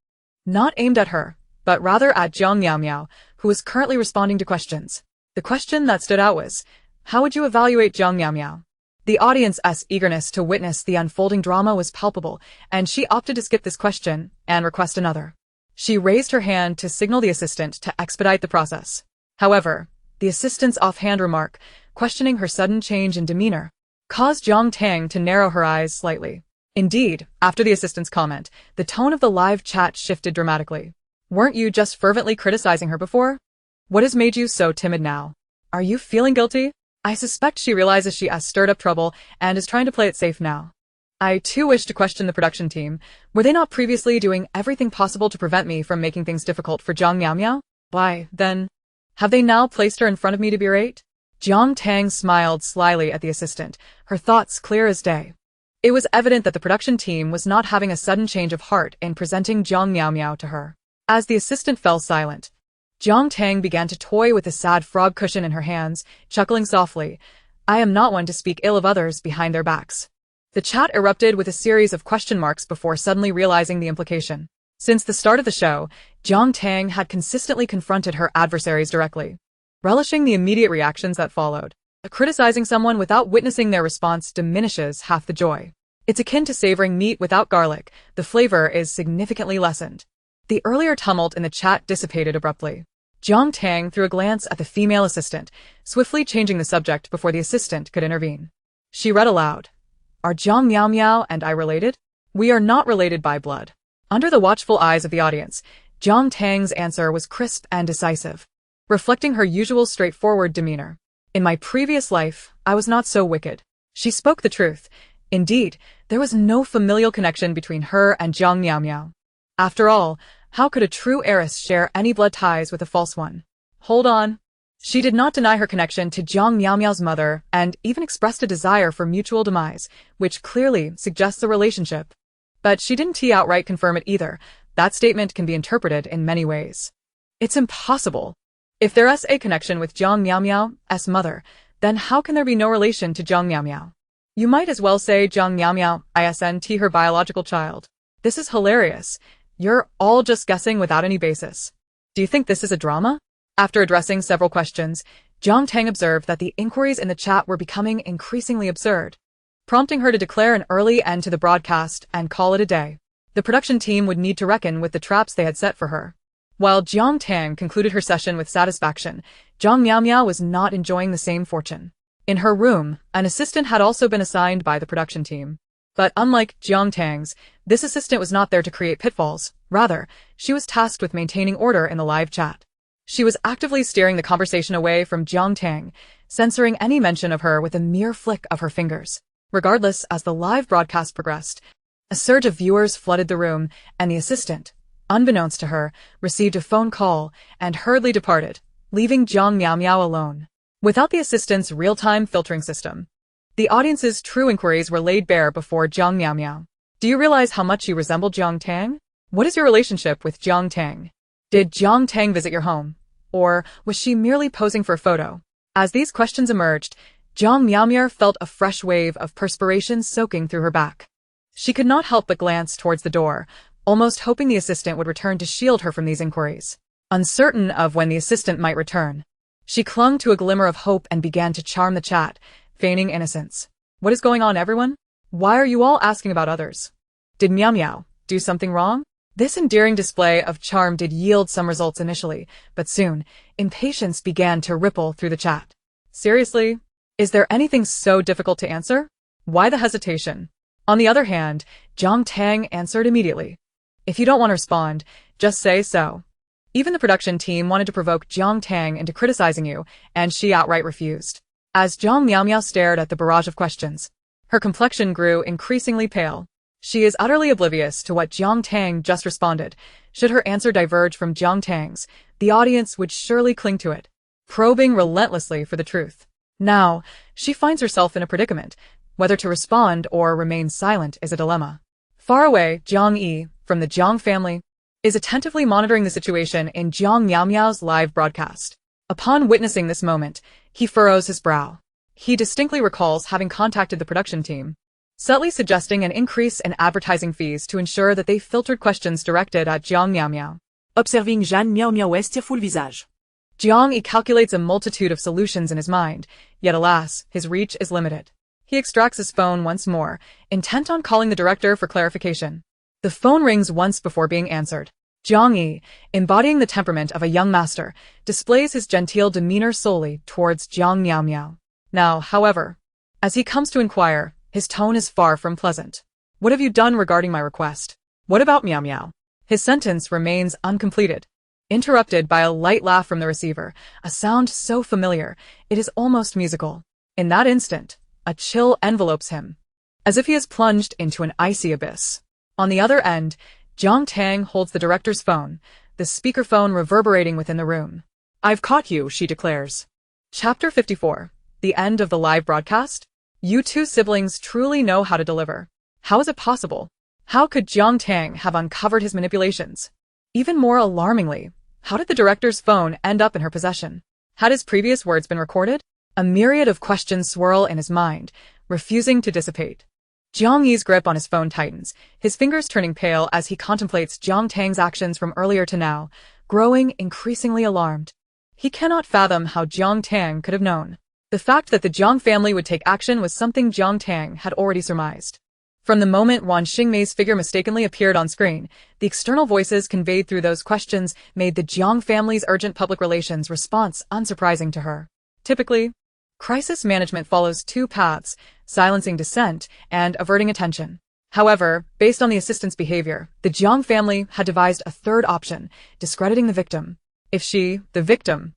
[SPEAKER 1] not aimed at her, but rather at Jiang Miao Miao, who was currently responding to questions. The question that stood out was, how would you evaluate Jiang Miao Miao? The audience's eagerness to witness the unfolding drama was palpable, and she opted to skip this question and request another. She raised her hand to signal the assistant to expedite the process. However, the assistant's offhand remark, questioning her sudden change in demeanor, caused Jiang Tang to narrow her eyes slightly. Indeed, after the assistant's comment, the tone of the live chat shifted dramatically. Weren't you just fervently criticizing her before? What has made you so timid now? Are you feeling guilty? I suspect she realizes she has stirred up trouble and is trying to play it safe now. I too wish to question the production team. Were they not previously doing everything possible to prevent me from making things difficult for Jiang Miao Miao? Why, then, have they now placed her in front of me to berate? Jiang Tang smiled slyly at the assistant, her thoughts clear as day. It was evident that the production team was not having a sudden change of heart in presenting Jiang Miao Miao to her. As the assistant fell silent, Jiang Tang began to toy with the sad frog cushion in her hands, chuckling softly. I am not one to speak ill of others behind their backs. The chat erupted with a series of question marks before suddenly realizing the implication. Since the start of the show, Jiang Tang had consistently confronted her adversaries directly, relishing the immediate reactions that followed. Criticizing someone without witnessing their response diminishes half the joy. It's akin to savoring meat without garlic. The flavor is significantly lessened. The earlier tumult in the chat dissipated abruptly. Jiang Tang threw a glance at the female assistant, swiftly changing the subject before the assistant could intervene. She read aloud, Are Jiang Miao Miao and I related? We are not related by blood. Under the watchful eyes of the audience, Jiang Tang's answer was crisp and decisive, reflecting her usual straightforward demeanor. In my previous life, I was not so wicked. She spoke the truth. Indeed, there was no familial connection between her and Jiang Miao Miao. After all, how could a true heiress share any blood ties with a false one? Hold on. She did not deny her connection to Jiang Miao Miao's mother and even expressed a desire for mutual demise, which clearly suggests a relationship. But she didn't outright confirm it either. That statement can be interpreted in many ways. It's impossible. If there is a connection with Jiang Miao Miao's mother, then how can there be no relation to Jiang Miao Miao? You might as well say Jiang Miao Miao isn't her biological child. This is hilarious. You're all just guessing without any basis. Do you think this is a drama? After addressing several questions, Jiang Tang observed that the inquiries in the chat were becoming increasingly absurd, prompting her to declare an early end to the broadcast and call it a day. The production team would need to reckon with the traps they had set for her. While Jiang Tang concluded her session with satisfaction, Jiang Miao Miao was not enjoying the same fortune. In her room, an assistant had also been assigned by the production team. But unlike Jiang Tang's, this assistant was not there to create pitfalls. Rather, she was tasked with maintaining order in the live chat. She was actively steering the conversation away from Jiang Tang, censoring any mention of her with a mere flick of her fingers. Regardless, as the live broadcast progressed, a surge of viewers flooded the room, and the assistant, unbeknownst to her, received a phone call and hurriedly departed, leaving Jiang Miao Miao alone. Without the assistant's real-time filtering system, the audience's true inquiries were laid bare before Jiang Miao Miao. Do you realize how much you resemble Jiang Tang? What is your relationship with Jiang Tang? Did Jiang Tang visit your home? Or was she merely posing for a photo? As these questions emerged, Jiang Miao Miao felt a fresh wave of perspiration soaking through her back. She could not help but glance towards the door, almost hoping the assistant would return to shield her from these inquiries. Uncertain of when the assistant might return, she clung to a glimmer of hope and began to charm the chat, feigning innocence. What is going on, everyone? Why are you all asking about others? Did Miao Miao do something wrong? This endearing display of charm did yield some results initially, but soon, impatience began to ripple through the chat. Seriously? Is there anything so difficult to answer? Why the hesitation? On the other hand, Jiang Tang answered immediately. If you don't want to respond, just say so. Even the production team wanted to provoke Jiang Tang into criticizing you, and she outright refused. As Jiang Miao Miao stared at the barrage of questions, her complexion grew increasingly pale. She is utterly oblivious to what Jiang Tang just responded. Should her answer diverge from Jiang Tang's, the audience would surely cling to it, probing relentlessly for the truth. Now, she finds herself in a predicament. Whether to respond or remain silent is a dilemma. Far away, Jiang Yi, from the Jiang family, is attentively monitoring the situation in Jiang Miao Miao's live broadcast. Upon witnessing this moment, he furrows his brow. He distinctly recalls having contacted the production team, subtly suggesting an increase in advertising fees to ensure that they filtered questions directed at Jiang Miao Miao.
[SPEAKER 2] Observing Jiang Miao Miao estirful visage.
[SPEAKER 1] Jiang Yi calculates a multitude of solutions in his mind, yet alas, his reach is limited. He extracts his phone once more, intent on calling the director for clarification. The phone rings once before being answered. Jiang Yi, embodying the temperament of a young master, displays his genteel demeanor solely towards Jiang Miao Miao. Now, however, as he comes to inquire, his tone is far from pleasant. What have you done regarding my request? What about Miao Miao? His sentence remains uncompleted, interrupted by a light laugh from the receiver, a sound so familiar, it is almost musical. In that instant, a chill envelopes him, as if he has plunged into an icy abyss. On the other end, Jiang Tang holds the director's phone, the speakerphone reverberating within the room.
[SPEAKER 2] I've caught you, she declares.
[SPEAKER 1] Chapter 54. The end of the live broadcast? You two siblings truly know how to deliver. How is it possible? How could Jiang Tang have uncovered his manipulations? Even more alarmingly, how did the director's phone end up in her possession? Had his previous words been recorded? A myriad of questions swirl in his mind, refusing to dissipate. Jiang Yi's grip on his phone tightens, his fingers turning pale as he contemplates Jiang Tang's actions from earlier to now, growing increasingly alarmed. He cannot fathom how Jiang Tang could have known. The fact that the Jiang family would take action was something Jiang Tang had already surmised. From the moment Wan Xingmei's figure mistakenly appeared on screen, the external voices conveyed through those questions made the Jiang family's urgent public relations response unsurprising to her. Typically, crisis management follows two paths, silencing dissent and averting attention. However, based on the assistant's behavior, the Jiang family had devised a third option, discrediting the victim. If she, the victim,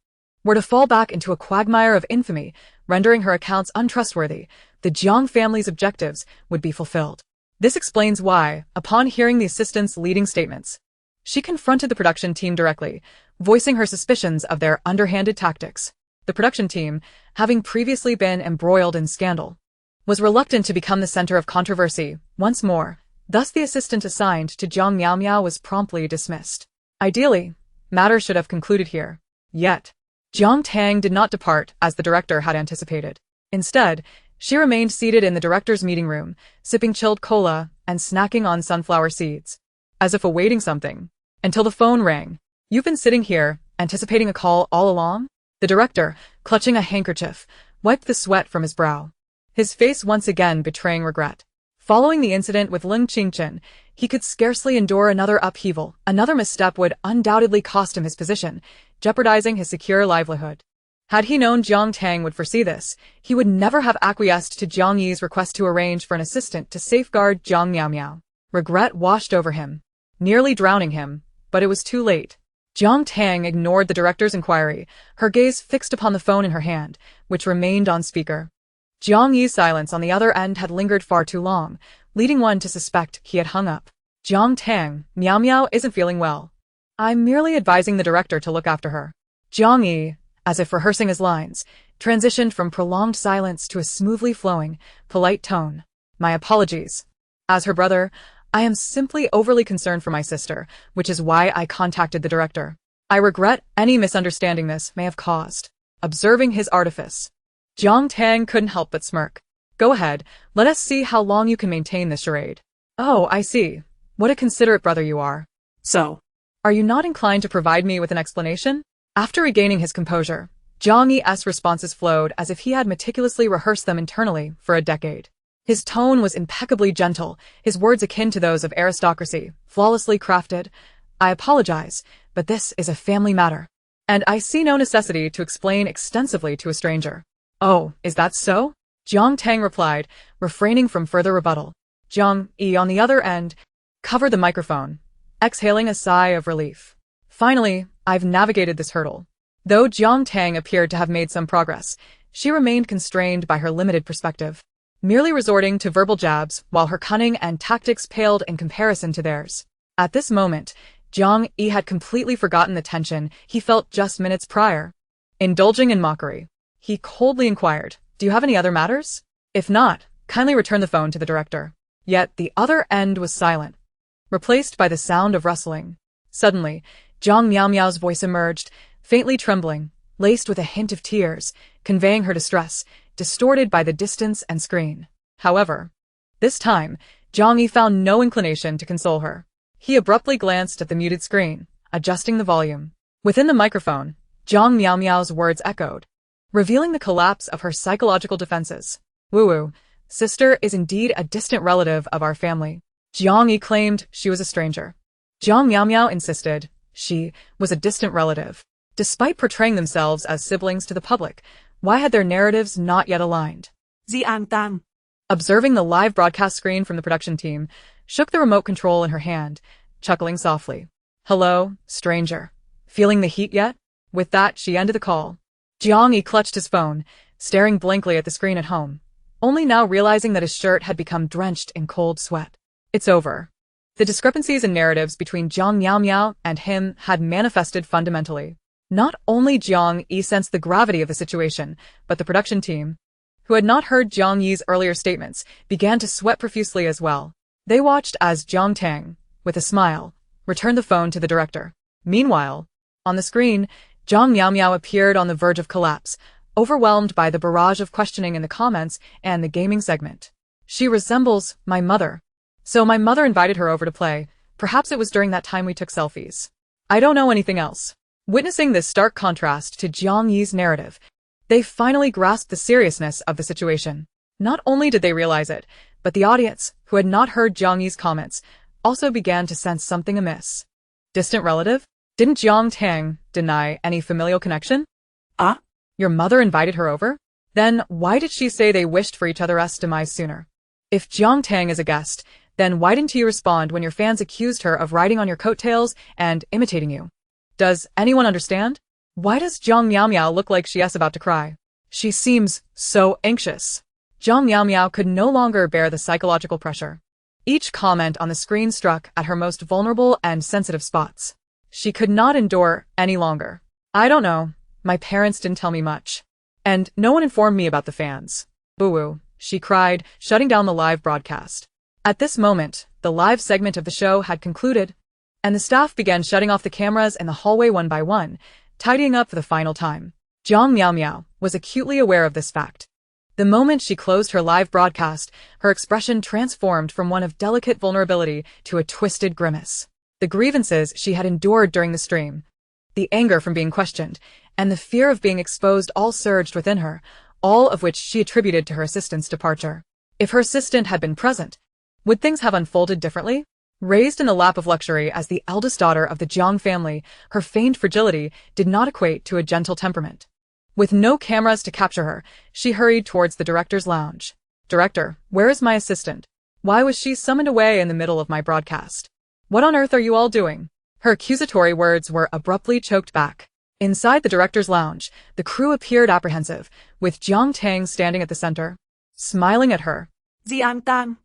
[SPEAKER 1] were to fall back into a quagmire of infamy, rendering her accounts untrustworthy, the Jiang family's objectives would be fulfilled. This explains why, upon hearing the assistant's leading statements, she confronted the production team directly, voicing her suspicions of their underhanded tactics. The production team, having previously been embroiled in scandal, was reluctant to become the center of controversy once more. Thus the assistant assigned to Jiang Miao Miao was promptly dismissed. Ideally, matters should have concluded here. Yet, Jiang Tang did not depart as the director had anticipated. Instead, she remained seated in the director's meeting room, sipping chilled cola and snacking on sunflower seeds, as if awaiting something, until the phone rang. You've been sitting here, anticipating a call all along? The director, clutching a handkerchief, wiped the sweat from his brow, his face once again betraying regret. Following the incident with Ling Qingchen, he could scarcely endure another upheaval. Another misstep would undoubtedly cost him his position, jeopardizing his secure livelihood. Had he known Jiang Tang would foresee this, he would never have acquiesced to Jiang Yi's request to arrange for an assistant to safeguard Jiang Miao Miao. Regret washed over him, nearly drowning him, but it was too late. Jiang Tang ignored the director's inquiry, her gaze fixed upon the phone in her hand, which remained on speaker. Jiang Yi's silence on the other end had lingered far too long, leading one to suspect he had hung up. Jiang Tang, Miao Miao isn't feeling well. I'm merely advising the director to look after her. Jiang Yi, as if rehearsing his lines, transitioned from prolonged silence to a smoothly flowing, polite tone. My apologies. As her brother, I am simply overly concerned for my sister, which is why I contacted the director. I regret any misunderstanding this may have caused. Observing his artifice, Jiang Tang couldn't help but smirk. Go ahead, let us see how long you can maintain this charade. Oh, I see. What a considerate brother you are.
[SPEAKER 2] So,
[SPEAKER 1] are you not inclined to provide me with an explanation? After regaining his composure, Jiang Yi's responses flowed as if he had meticulously rehearsed them internally for a decade. His tone was impeccably gentle, his words akin to those of aristocracy, flawlessly crafted. I apologize, but this is a family matter, and I see no necessity to explain extensively to a stranger. Oh, is that so? Jiang Tang replied, refraining from further rebuttal. Jiang Yi on the other end covered the microphone, exhaling a sigh of relief. Finally, I've navigated this hurdle. Though Jiang Tang appeared to have made some progress, she remained constrained by her limited perspective, merely resorting to verbal jabs while her cunning and tactics paled in comparison to theirs. At this moment, Jiang Yi had completely forgotten the tension he felt just minutes prior. Indulging in mockery, he coldly inquired, "Do you have any other matters? If not, kindly return the phone to the director." Yet the other end was silent, replaced by the sound of rustling. Suddenly, Zhang Miao's voice emerged, faintly trembling, laced with a hint of tears, conveying her distress, distorted by the distance and screen. However, this time, Jiang Yi found no inclination to console her. He abruptly glanced at the muted screen, adjusting the volume. Within the microphone, Zhang Miao's words echoed, revealing the collapse of her psychological defenses. Woo-woo, sister is indeed a distant relative of our family. Jiang Yi claimed she was a stranger. Zhang Miao insisted she was a distant relative. Despite portraying themselves as siblings to the public, why had their narratives not yet aligned?
[SPEAKER 2] Jiang Tang,
[SPEAKER 1] Observing the live broadcast screen from the production team, shook the remote control in her hand, chuckling softly. "Hello, stranger. Feeling the heat yet?" With that, she ended the call. Jiang Yi clutched his phone, staring blankly at the screen at home, only now realizing that his shirt had become drenched in cold sweat. It's over. The discrepancies in narratives between Jiang Miao and him had manifested fundamentally. Not only Jiang Yi sensed the gravity of the situation, but the production team, who had not heard Jiang Yi's earlier statements, began to sweat profusely as well. They watched as Jiang Tang, with a smile, returned the phone to the director. Meanwhile, on the screen, Zhang Miao appeared on the verge of collapse, overwhelmed by the barrage of questioning in the comments and the gaming segment. "She resembles my mother. So my mother invited her over to play. Perhaps it was during that time we took selfies. I don't know anything else." Witnessing this stark contrast to Jiang Yi's narrative, they finally grasped the seriousness of the situation. Not only did they realize it, but the audience, who had not heard Jiang Yi's comments, also began to sense something amiss. Distant relative? Didn't Jiang Tang deny any familial connection?
[SPEAKER 2] Ah?
[SPEAKER 1] Your mother invited her over? Then why did she say they wished for each other's demise sooner? If Jiang Tang is a guest, then why didn't you respond when your fans accused her of riding on your coattails and imitating you? Does anyone understand? Why does Zhang Miao look like she's about to cry? She seems so anxious. Zhang Miao could no longer bear the psychological pressure. Each comment on the screen struck at her most vulnerable and sensitive spots. She could not endure any longer. "I don't know. My parents didn't tell me much. And no one informed me about the fans. Boo-woo," she cried, shutting down the live broadcast. At this moment, the live segment of the show had concluded, and the staff began shutting off the cameras in the hallway one by one, tidying up for the final time. Zhang Miao was acutely aware of this fact. The moment she closed her live broadcast, her expression transformed from one of delicate vulnerability to a twisted grimace. The grievances she had endured during the stream, the anger from being questioned, and the fear of being exposed all surged within her, all of which she attributed to her assistant's departure. If her assistant had been present, would things have unfolded differently? Raised in the lap of luxury as the eldest daughter of the Jiang family, her feigned fragility did not equate to a gentle temperament. With no cameras to capture her, she hurried towards the director's lounge. "Director, where is my assistant? Why was she summoned away in the middle of my broadcast? What on earth are you all doing?" Her accusatory words were abruptly choked back. Inside the director's lounge, the crew appeared apprehensive, with Jiang Tang standing at the center, smiling at her.
[SPEAKER 2] Jiang Tang.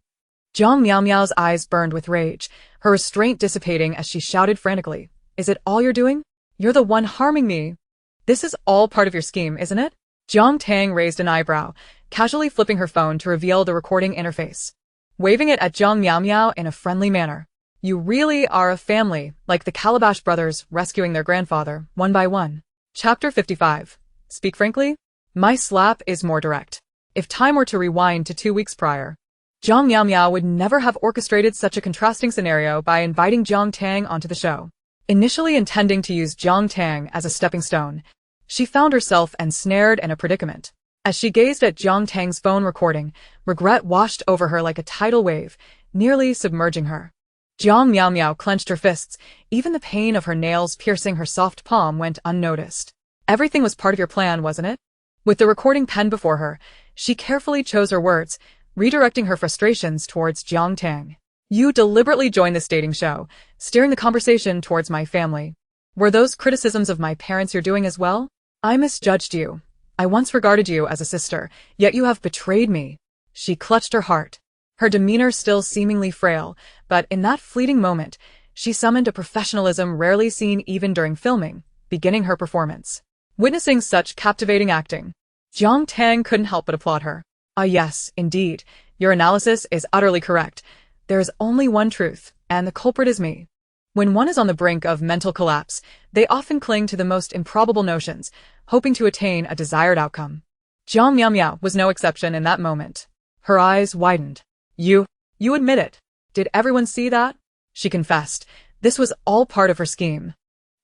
[SPEAKER 1] Zhang Miao's eyes burned with rage, her restraint dissipating as she shouted frantically, "Is it all you're doing? You're the one harming me. This is all part of your scheme, isn't it?" Jiang Tang raised an eyebrow, casually flipping her phone to reveal the recording interface, waving it at Zhang Miao in a friendly manner. "You really are a family, like the Calabash brothers rescuing their grandfather, one by one." Chapter 55. Speak frankly? My slap is more direct. If time were to rewind to 2 weeks prior, Zhang Miao would never have orchestrated such a contrasting scenario by inviting Jiang Tang onto the show. Initially intending to use Jiang Tang as a stepping stone, she found herself ensnared in a predicament. As she gazed at Jiang Tang's phone recording, regret washed over her like a tidal wave, nearly submerging her. Jiang Miao Miao clenched her fists. Even the pain of her nails piercing her soft palm went unnoticed. Everything was part of your plan, wasn't it? With the recording pen before her, she carefully chose her words, redirecting her frustrations towards Jiang Tang. You deliberately joined this dating show, steering the conversation towards my family. Were those criticisms of my parents your doing as well? I misjudged you. I once regarded you as a sister, yet you have betrayed me. She clutched her heart, her demeanor still seemingly frail, but in that fleeting moment, she summoned a professionalism rarely seen even during filming, beginning her performance. Witnessing such captivating acting, Jiang Tang couldn't help but applaud her. Ah yes, indeed, your analysis is utterly correct. There is only one truth, and the culprit is me. When one is on the brink of mental collapse, they often cling to the most improbable notions, hoping to attain a desired outcome. Jiang Miao Miao was no exception in that moment. Her eyes widened. You admit it. Did everyone see that? She confessed. This was all part of her scheme.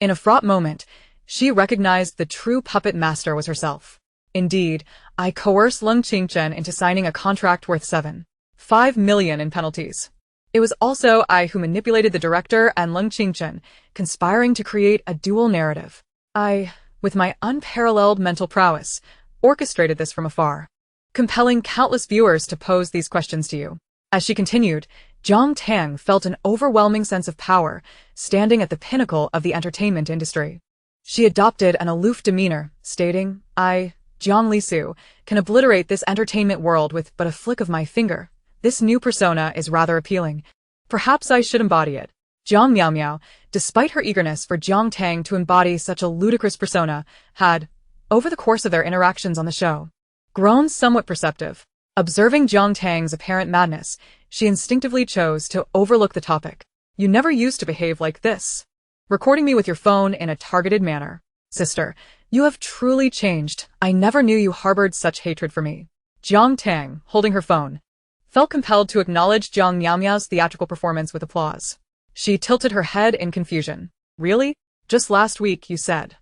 [SPEAKER 1] In a fraught moment, she recognized the true puppet master was herself. Indeed, I coerced Leng Qingchen into signing a contract worth 7.5 million in penalties. It was also I who manipulated the director and Leng Qingchen, conspiring to create a dual narrative. I, with my unparalleled mental prowess, orchestrated this from afar, compelling countless viewers to pose these questions to you. As she continued, Jiang Tang felt an overwhelming sense of power, standing at the pinnacle of the entertainment industry. She adopted an aloof demeanor, stating, I, Jiang Lisu, can obliterate this entertainment world with but a flick of my finger. This new persona is rather appealing. Perhaps I should embody it. Jiang Miao Miao, despite her eagerness for Jiang Tang to embody such a ludicrous persona, had, over the course of their interactions on the show, grown somewhat perceptive. Observing Jiang Tang's apparent madness, she instinctively chose to overlook the topic. You never used to behave like this. Recording me with your phone in a targeted manner. Sister, you have truly changed. I never knew you harbored such hatred for me. Jiang Tang, holding her phone, felt compelled to acknowledge Jiang Miao Miao's theatrical performance with applause. She tilted her head in confusion. Really? Just last week you said.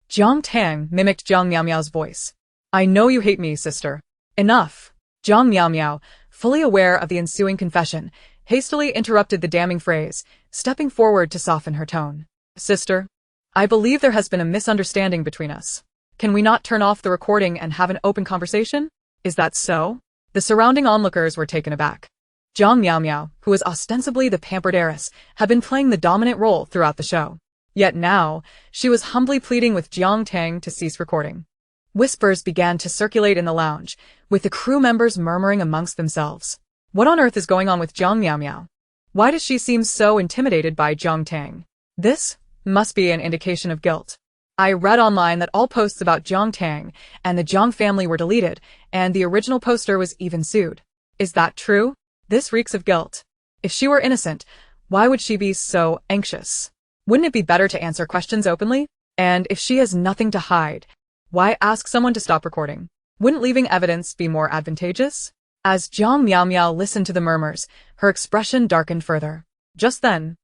[SPEAKER 1] Jiang Tang mimicked Jiang Miao Miao's voice. I know you hate me, sister. Enough. Jiang Miao Miao, fully aware of the ensuing confession, hastily interrupted the damning phrase, stepping forward to soften her tone. Sister, I believe there has been a misunderstanding between us. Can we not turn off the recording and have an open conversation? Is that so? The surrounding onlookers were taken aback. Jiang Miao Miao, who was ostensibly the pampered heiress, had been playing the dominant role throughout the show. Yet now, she was humbly pleading with Jiang Tang to cease recording. Whispers began to circulate in the lounge, with the crew members murmuring amongst themselves. What on earth is going on with Jiang Miao Miao? Why does she seem so intimidated by Jiang Tang? This must be an indication of guilt. I read online that all posts about Jiang Tang and the Jiang family were deleted, and the original poster was even sued. Is that true? This reeks of guilt. If she were innocent, why would she be so anxious? Wouldn't it be better to answer questions openly? And if she has nothing to hide, why ask someone to stop recording? Wouldn't leaving evidence be more advantageous? As Jiang Miao Miao listened to the murmurs, her expression darkened further. Just then,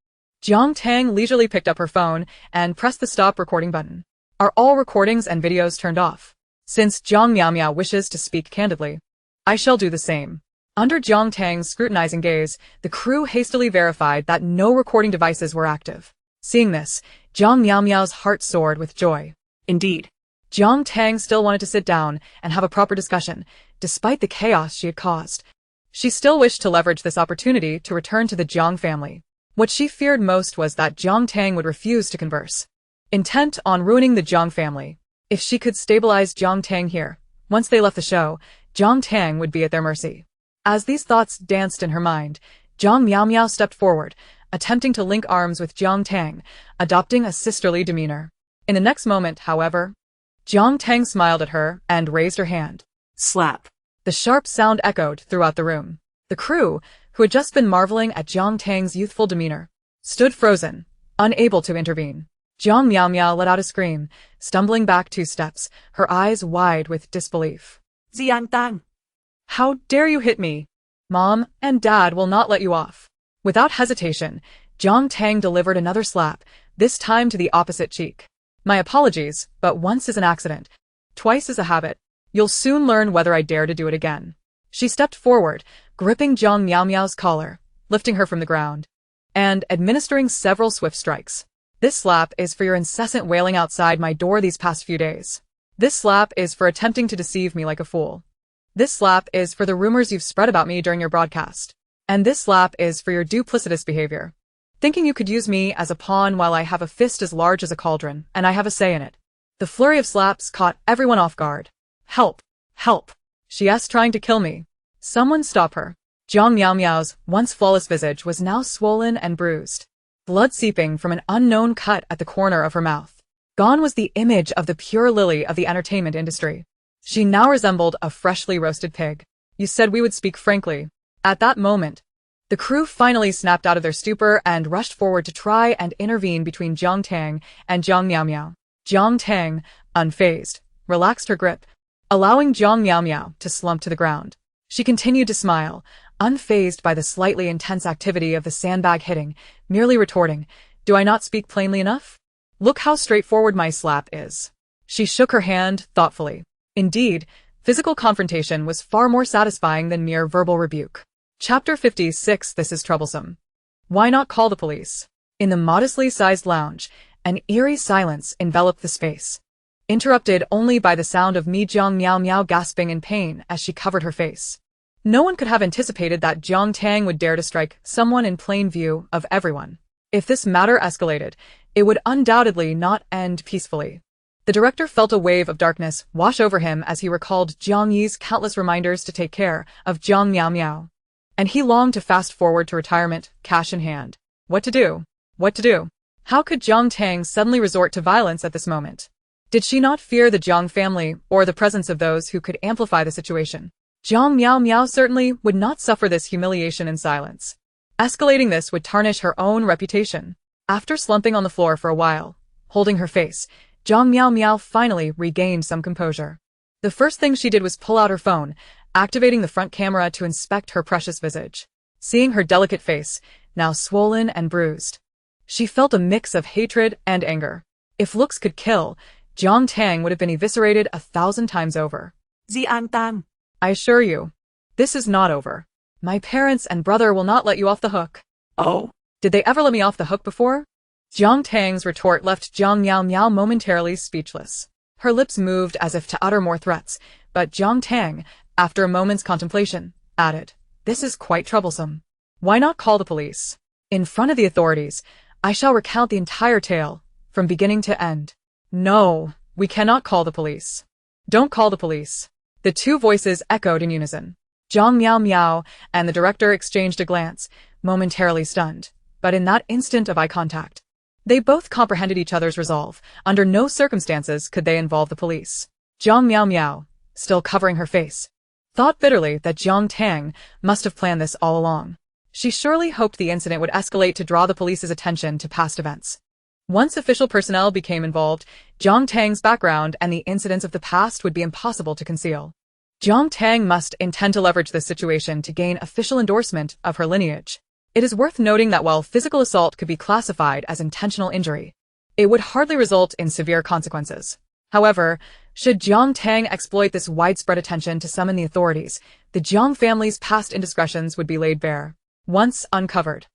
[SPEAKER 1] Jiang Tang leisurely picked up her phone and pressed the stop recording button. Are all recordings and videos turned off? Since Jiang Miao Miao wishes to speak candidly, I shall do the same. Under Jiang Tang's scrutinizing gaze, the crew hastily verified that no recording devices were active. Seeing this, Jiang Miao Miao's heart soared with joy. Indeed, Jiang Tang still wanted to sit down and have a proper discussion, despite the chaos she had caused. She still wished to leverage this opportunity to return to the Jiang family. What she feared most was that Jiang Tang would refuse to converse, intent on ruining the Jiang family. If she could stabilize Jiang Tang here, once they left the show, Jiang Tang would be at their mercy. As these thoughts danced in her mind, Jiang Miao Miao stepped forward, attempting to link arms with Jiang Tang, adopting a sisterly demeanor. In the next moment, however, Jiang Tang smiled at her and raised her hand.
[SPEAKER 2] Slap.
[SPEAKER 1] The sharp sound echoed throughout the room. The crew, who had just been marveling at Jiang Tang's youthful demeanor, stood frozen, unable to intervene. Jiang Miao Miao let out a scream, stumbling back 2 steps, her eyes wide with disbelief.
[SPEAKER 2] Jiang Tang.
[SPEAKER 1] How dare you hit me? Mom and Dad will not let you off. Without hesitation, Jiang Tang delivered another slap, this time to the opposite cheek. My apologies, but once is an accident, twice is a habit. You'll soon learn whether I dare to do it again. She stepped forward, gripping Jiang Miao Miao's collar, lifting her from the ground, and administering several swift strikes. This slap is for your incessant wailing outside my door these past few days. This slap is for attempting to deceive me like a fool. This slap is for the rumors you've spread about me during your broadcast. And this slap is for your duplicitous behavior. Thinking you could use me as a pawn while I have a fist as large as a cauldron, and I have a say in it. The flurry of slaps caught everyone off guard. Help! Help! She asked, trying to kill me. Someone stop her. Jiang Miao Miao's once flawless visage was now swollen and bruised, blood seeping from an unknown cut at the corner of her mouth. Gone was the image of the pure lily of the entertainment industry. She now resembled a freshly roasted pig. You said we would speak frankly. At that moment, the crew finally snapped out of their stupor and rushed forward to try and intervene between Jiang Tang and Jiang Miao Miao. Jiang Tang, unfazed, relaxed her grip, allowing Jiang Miao Miao to slump to the ground. She continued to smile, unfazed by the slightly intense activity of the sandbag hitting, merely retorting, "Do I not speak plainly enough? Look how straightforward my slap is." She shook her hand thoughtfully. Indeed, physical confrontation was far more satisfying than mere verbal rebuke. Chapter 56. This is troublesome. Why not call the police? In the modestly sized lounge, an eerie silence enveloped the space, interrupted only by the sound of Jiang Miao Miao gasping in pain as she covered her face. No one could have anticipated that Jiang Tang would dare to strike someone in plain view of everyone. If this matter escalated, it would undoubtedly not end peacefully. The director felt a wave of darkness wash over him as he recalled Jiang Yi's countless reminders to take care of Jiang Miao Miao. And he longed to fast forward to retirement, cash in hand. What to do? What to do? How could Jiang Tang suddenly resort to violence at this moment? Did she not fear the Jiang family or the presence of those who could amplify the situation? Jiang Miao Miao certainly would not suffer this humiliation in silence. Escalating this would tarnish her own reputation. After slumping on the floor for a while, holding her face, Jiang Miao Miao finally regained some composure. The first thing she did was pull out her phone, activating the front camera to inspect her precious visage. Seeing her delicate face, now swollen and bruised, she felt a mix of hatred and anger. If looks could kill, Jiang Tang would have been eviscerated 1,000 times over.
[SPEAKER 2] Jiang Tang.
[SPEAKER 1] I assure you, this is not over. My parents and brother will not let you off the hook.
[SPEAKER 2] Oh.
[SPEAKER 1] Did they ever let me off the hook before? Jiang Tang's retort left Jiang Miao Miao momentarily speechless. Her lips moved as if to utter more threats, but Jiang Tang, after a moment's contemplation, added, "This is quite troublesome. Why not call the police? In front of the authorities, I shall recount the entire tale, from beginning to end." "No, we cannot call the police." "Don't call the police." The two voices echoed in unison. Jiang Miao Miao and the director exchanged a glance, momentarily stunned, but in that instant of eye contact, they both comprehended each other's resolve. Under no circumstances could they involve the police. Jiang Miao Miao, still covering her face, thought bitterly that Jiang Tang must have planned this all along. She surely hoped the incident would escalate to draw the police's attention to past events. Once official personnel became involved, Jiang Tang's background and the incidents of the past would be impossible to conceal. Jiang Tang must intend to leverage this situation to gain official endorsement of her lineage. It is worth noting that while physical assault could be classified as intentional injury, it would hardly result in severe consequences. However, should Jiang Tang exploit this widespread attention to summon the authorities, the Jiang family's past indiscretions would be laid bare. Once uncovered,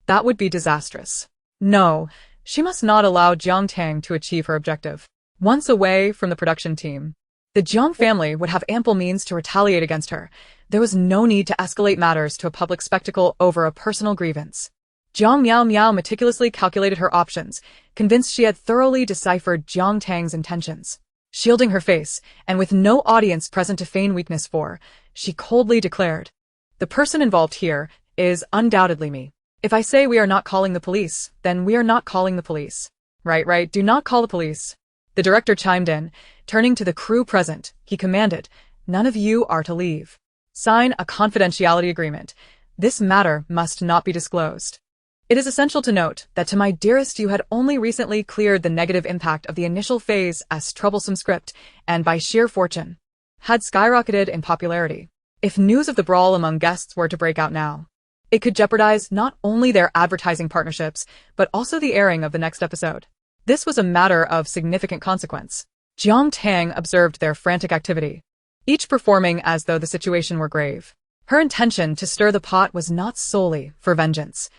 [SPEAKER 1] that would be disastrous. No, she must not allow Jiang Tang to achieve her objective. Once away from the production team, the Jiang family would have ample means to retaliate against her. There was no need to escalate matters to a public spectacle over a personal grievance. Jiang Miao Miao meticulously calculated her options, convinced she had thoroughly deciphered Jiang Tang's intentions. Shielding her face, and with no audience present to feign weakness for, she coldly declared, "The person involved here is undoubtedly me. If I say we are not calling the police, then we are not calling the police. Right, do not call the police." The director chimed in. Turning to the crew present, he commanded, "None of you are to leave. Sign a confidentiality agreement. This matter must not be disclosed. It is essential to note that to my dearest you had only recently cleared the negative impact of the initial phase as troublesome script, and by sheer fortune, had skyrocketed in popularity. If news of the brawl among guests were to break out now, it could jeopardize not only their advertising partnerships, but also the airing of the next episode." This was a matter of significant consequence. Jiang Tang observed their frantic activity. each performing as though the situation were grave. Her intention to stir the pot was not solely for vengeance.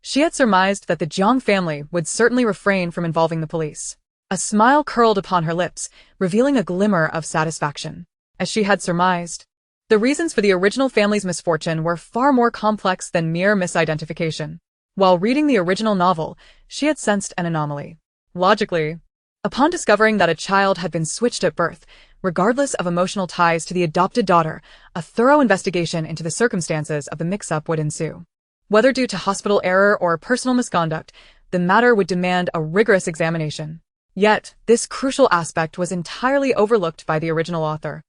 [SPEAKER 1] She had surmised that the Jiang family would certainly refrain from involving the police. A smile curled upon her lips, revealing a glimmer of satisfaction. As she had surmised, the reasons for the original family's misfortune were far more complex than mere misidentification. While reading the original novel, she had sensed an anomaly. Logically, upon discovering that a child had been switched at birth, regardless of emotional ties to the adopted daughter, a thorough investigation into the circumstances of the mix-up would ensue. Whether due to hospital error or personal misconduct, the matter would demand a rigorous examination. Yet, this crucial aspect was entirely overlooked by the original author,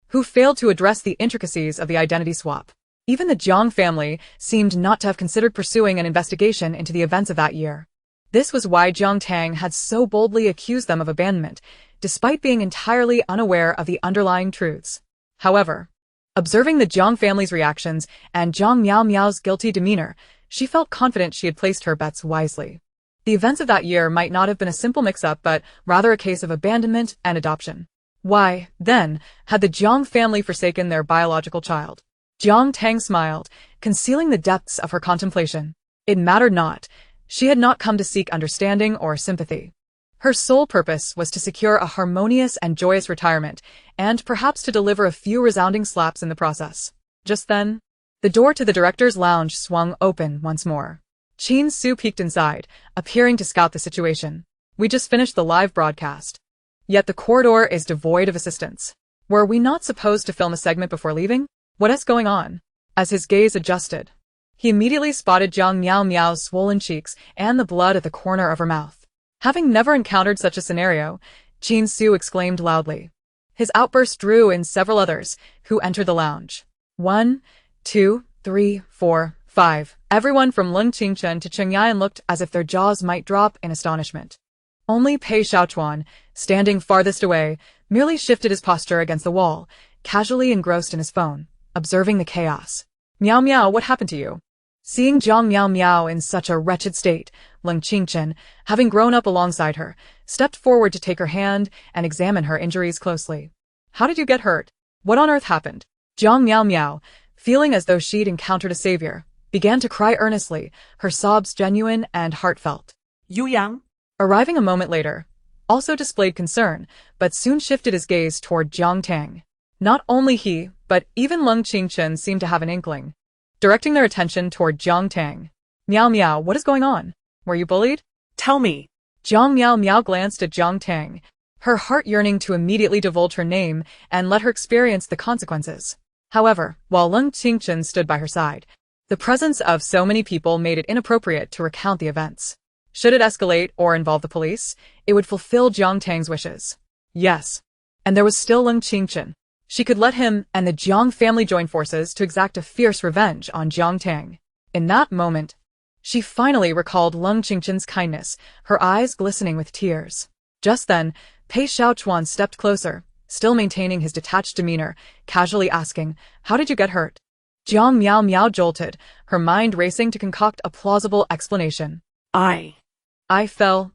[SPEAKER 1] who failed to address the intricacies of the identity swap. Even the Jiang family seemed not to have considered pursuing an investigation into the events of that year. This was why Jiang Tang had so boldly accused them of abandonment, despite being entirely unaware of the underlying truths. However, observing the Jiang family's reactions and Jiang Miao Miao's guilty demeanor, she felt confident she had placed her bets wisely. The events of that year might not have been a simple mix-up, but rather a case of abandonment and adoption. Why, then, had the Jiang family forsaken their biological child? Jiang Tang smiled, concealing the depths of her contemplation. It mattered not. She had not come to seek understanding or sympathy. Her sole purpose was to secure a harmonious and joyous retirement, and perhaps to deliver a few resounding slaps in the process. Just then, the door to the director's lounge swung open once more. Qin Su peeked inside, appearing to scout the situation. We just finished the live broadcast. Yet the corridor is devoid of assistants. Were we not supposed to film a segment before leaving? What is going on? As his gaze adjusted, he immediately spotted Jiang Miao Miao's swollen cheeks and the blood at the corner of her mouth. Having never encountered such a scenario, Qin Su exclaimed loudly. His outburst drew in several others, who entered the lounge. 1, 2, 3, 4, 5. Everyone from Lung Qingchen to Cheng Yan looked as if their jaws might drop in astonishment. Only Pei Xiaochuan, standing farthest away, merely shifted his posture against the wall, casually engrossed in his phone, observing the chaos. Miao Miao, what happened to you? Seeing Jiang Miao Miao in such a wretched state, Lung Qingchen, having grown up alongside her, stepped forward to take her hand and examine her injuries closely. How did you get hurt? What on earth happened? Jiang Miao Miao, feeling as though she'd encountered a savior, began to cry earnestly, her sobs genuine and heartfelt.
[SPEAKER 2] Yu Yang?
[SPEAKER 1] Arriving a moment later, also displayed concern, but soon shifted his gaze toward Jiang Tang. Not only he, but even Lung Qingchen seemed to have an inkling, directing their attention toward Jiang Tang. Miao Miao, what is going on? Were you bullied?
[SPEAKER 2] Tell me.
[SPEAKER 1] Jiang Miao Miao glanced at Jiang Tang, her heart yearning to immediately divulge her name and let her experience the consequences. However, while Lung Qingchen stood by her side, the presence of so many people made it inappropriate to recount the events. Should it escalate or involve the police, it would fulfill Jiang Tang's wishes. Yes. And there was still Lung Qingchen. She could let him and the Jiang family join forces to exact a fierce revenge on Jiang Tang. In that moment, she finally recalled Lung Qingchen's kindness, her eyes glistening with tears. Just then, Pei Xiaochuan stepped closer, still maintaining his detached demeanor, casually asking, "How did you get hurt?" Jiang Miao Miao jolted, her mind racing to concoct a plausible explanation. I fell.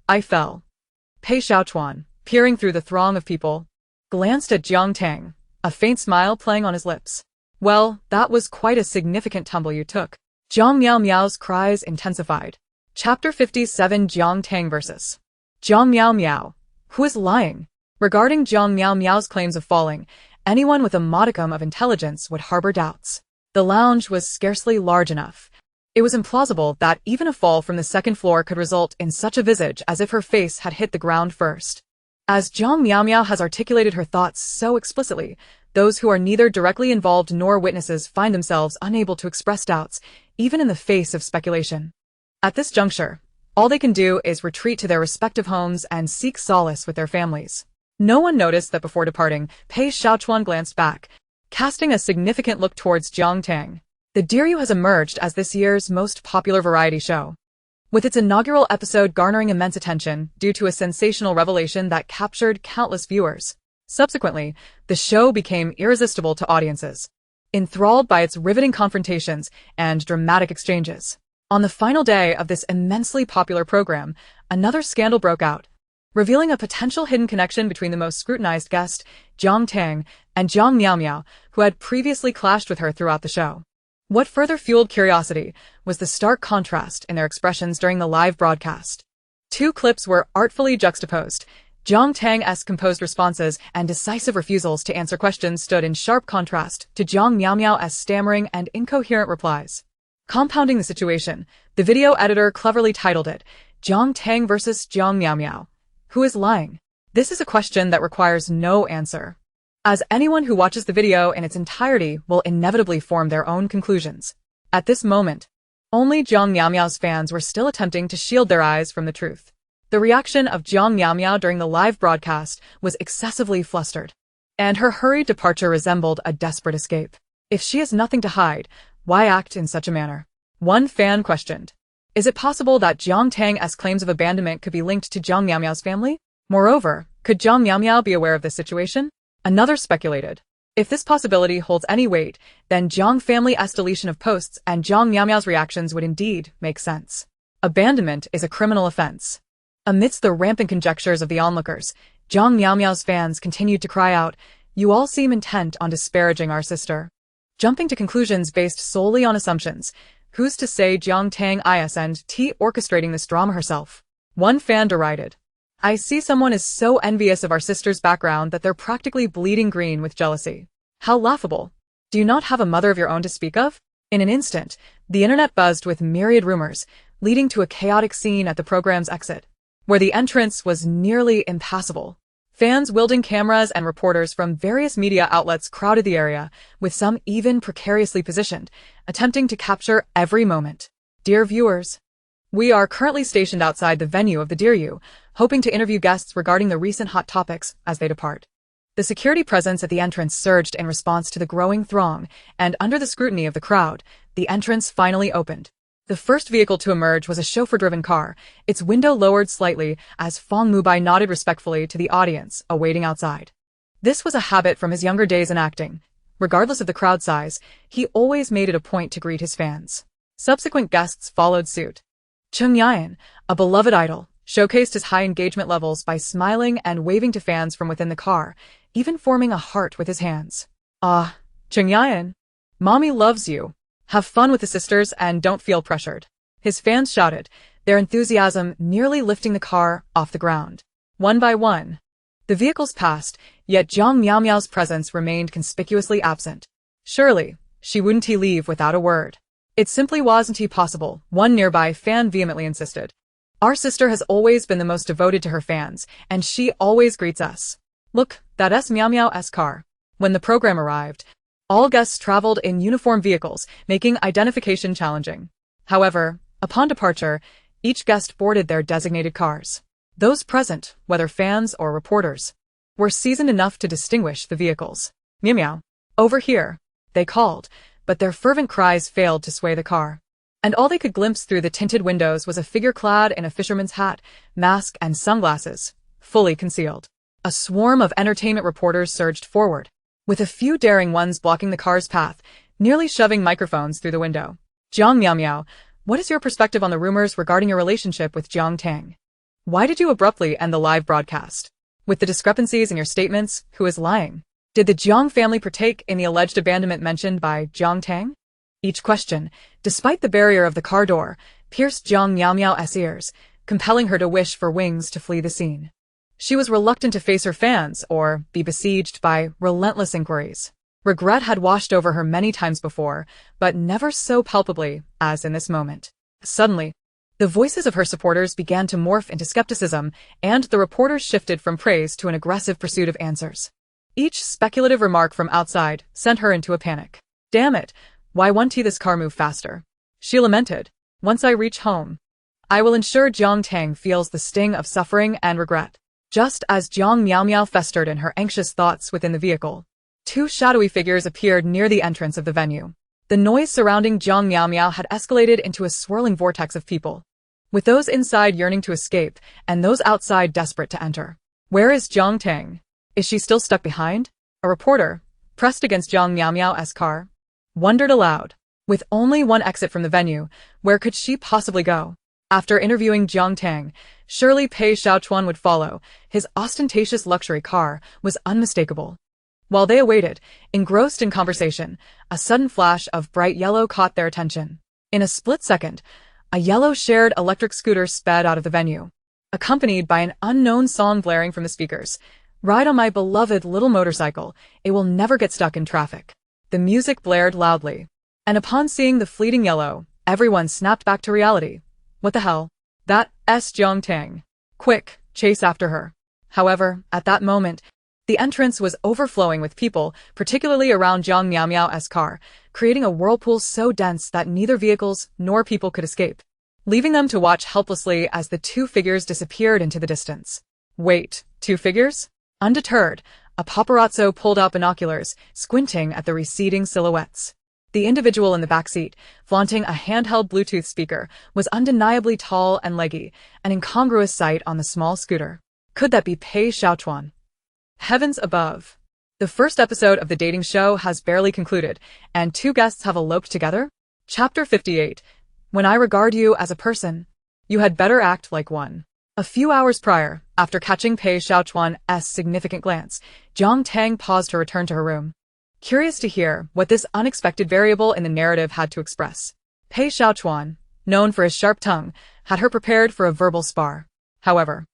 [SPEAKER 1] Pei Xiaochuan, peering through the throng of people, glanced at Jiang Tang, a faint smile playing on his lips. Well, that was quite a significant tumble you took. Jiang Miao Miao's cries intensified. Chapter 57 Jiang Tang vs. Jiang Miao Miao. Who is lying? Regarding Jiang Miao Miao's claims of falling, anyone with a modicum of intelligence would harbor doubts. The lounge was scarcely large enough. It was implausible that even a fall from the second floor could result in such a visage as if her face had hit the ground first. As Jiang Miao Miao has articulated her thoughts so explicitly, those who are neither directly involved nor witnesses find themselves unable to express doubts, even in the face of speculation. At this juncture, all they can do is retreat to their respective homes and seek solace with their families. No one noticed that before departing, Pei Xiaochuan glanced back, casting a significant look towards Jiang Tang. The Diryu has emerged as this year's most popular variety show, with its inaugural episode garnering immense attention due to a sensational revelation that captured countless viewers. Subsequently, the show became irresistible to audiences, enthralled by its riveting confrontations and dramatic exchanges. On the final day of this immensely popular program, another scandal broke out, revealing a potential hidden connection between the most scrutinized guest, Jiang Tang, and Jiang Miao, who had previously clashed with her throughout the show. What further fueled curiosity was the stark contrast in their expressions during the live broadcast. Two clips were artfully juxtaposed. Jiang Tang's composed responses and decisive refusals to answer questions stood in sharp contrast to Jiang Miao's stammering and incoherent replies. Compounding the situation, the video editor cleverly titled it, Jiang Tang versus Jiang Miao. Who is lying? This is a question that requires no answer, as anyone who watches the video in its entirety will inevitably form their own conclusions. At this moment, only Jiang Miao's fans were still attempting to shield their eyes from the truth. The reaction of Jiang Miao during the live broadcast was excessively flustered, and her hurried departure resembled a desperate escape. If she has nothing to hide, why act in such a manner? One fan questioned. Is it possible that Jiang Tang's claims of abandonment could be linked to Jiang Miao's family? Moreover, could Jiang Miao be aware of this situation? Another speculated. If this possibility holds any weight, then Jiang family's deletion of posts and Jiang Miao's reactions would indeed make sense. Abandonment is a criminal offense. Amidst the rampant conjectures of the onlookers, Jiang Miao's fans continued to cry out, "You all seem intent on disparaging our sister." Jumping to conclusions based solely on assumptions, who's to say Jiang Tang isn't orchestrating this drama herself? One fan derided. I see someone is so envious of our sister's background that they're practically bleeding green with jealousy. How laughable. Do you not have a mother of your own to speak of? In an instant, the internet buzzed with myriad rumors, leading to a chaotic scene at the program's exit, where the entrance was nearly impassable. Fans wielding cameras and reporters from various media outlets crowded the area, with some even precariously positioned, attempting to capture every moment. Dear viewers, we are currently stationed outside the venue of the Dear You, hoping to interview guests regarding the recent hot topics as they depart. The security presence at the entrance surged in response to the growing throng, and under the scrutiny of the crowd, the entrance finally opened. The first vehicle to emerge was a chauffeur-driven car, its window lowered slightly as Fong Mubai nodded respectfully to the audience awaiting outside. This was a habit from his younger days in acting. Regardless of the crowd size, he always made it a point to greet his fans. Subsequent guests followed suit. Cheng Yan, a beloved idol, showcased his high engagement levels by smiling and waving to fans from within the car, even forming a heart with his hands. Ah, Cheng Yan, mommy loves you. Have fun with the sisters and don't feel pressured. His fans shouted, their enthusiasm nearly lifting the car off the ground. One by one, the vehicles passed, yet Jiang Miao's presence remained conspicuously absent. Surely, she wouldn't leave without a word. It simply wasn't possible, one nearby fan vehemently insisted. Our sister has always been the most devoted to her fans, and she always greets us. Look, that's Miao's car. When the program arrived, all guests traveled in uniform vehicles, making identification challenging. However, upon departure, each guest boarded their designated cars. Those present, whether fans or reporters, were seasoned enough to distinguish the vehicles. Miao, over here, they called, but their fervent cries failed to sway the car. And all they could glimpse through the tinted windows was a figure clad in a fisherman's hat, mask, and sunglasses, fully concealed. A swarm of entertainment reporters surged forward, with a few daring ones blocking the car's path, nearly shoving microphones through the window. Jiang Miao, what is your perspective on the rumors regarding your relationship with Jiang Tang? Why did you abruptly end the live broadcast? With the discrepancies in your statements, who is lying? Did the Jiang family partake in the alleged abandonment mentioned by Jiang Tang? Each question, despite the barrier of the car door, pierced Jiang Miao's ears, compelling her to wish for wings to flee the scene. She was reluctant to face her fans or be besieged by relentless inquiries. Regret had washed over her many times before, but never so palpably as in this moment. Suddenly, the voices of her supporters began to morph into skepticism, and the reporters shifted from praise to an aggressive pursuit of answers. Each speculative remark from outside sent her into a panic. Damn it, why won't this car move faster? She lamented. Once I reach home, I will ensure Jiang Tang feels the sting of suffering and regret. Just as Jiang Miao festered in her anxious thoughts within the vehicle, two shadowy figures appeared near the entrance of the venue. The noise surrounding Jiang Miao had escalated into a swirling vortex of people, with those inside yearning to escape and those outside desperate to enter. Where is Jiang Tang? Is she still stuck behind? A reporter, pressed against Jiang Miao's car, wondered aloud. With only one exit from the venue, where could she possibly go? After interviewing Jiang Tang, surely Pei Xiaochuan would follow. His ostentatious luxury car was unmistakable. While they awaited, engrossed in conversation, a sudden flash of bright yellow caught their attention. In a split second, a yellow shared electric scooter sped out of the venue, accompanied by an unknown song blaring from the speakers. "Ride on my beloved little motorcycle, it will never get stuck in traffic." The music blared loudly, and upon seeing the fleeting yellow, everyone snapped back to reality. What the hell? That's Jiang Tang. Quick, chase after her. However, at that moment, the entrance was overflowing with people, particularly around Jiang Miao's car, creating a whirlpool so dense that neither vehicles nor people could escape, leaving them to watch helplessly as the two figures disappeared into the distance. Wait, two figures? Undeterred, a paparazzo pulled out binoculars, squinting at the receding silhouettes. The individual in the back seat, flaunting a handheld Bluetooth speaker, was undeniably tall and leggy, an incongruous sight on the small scooter. Could that be Pei Xiaochuan? Heavens above. The first episode of the dating show has barely concluded, and two guests have eloped together? Chapter 58. When I regard you as a person, you had better act like one. A few hours prior, after catching Pei Xiaochuan's significant glance, Jiang Tang paused to return to her room, curious to hear what this unexpected variable in the narrative had to express. Pei Xiaochuan, known for his sharp tongue, had her prepared for a verbal spar. However,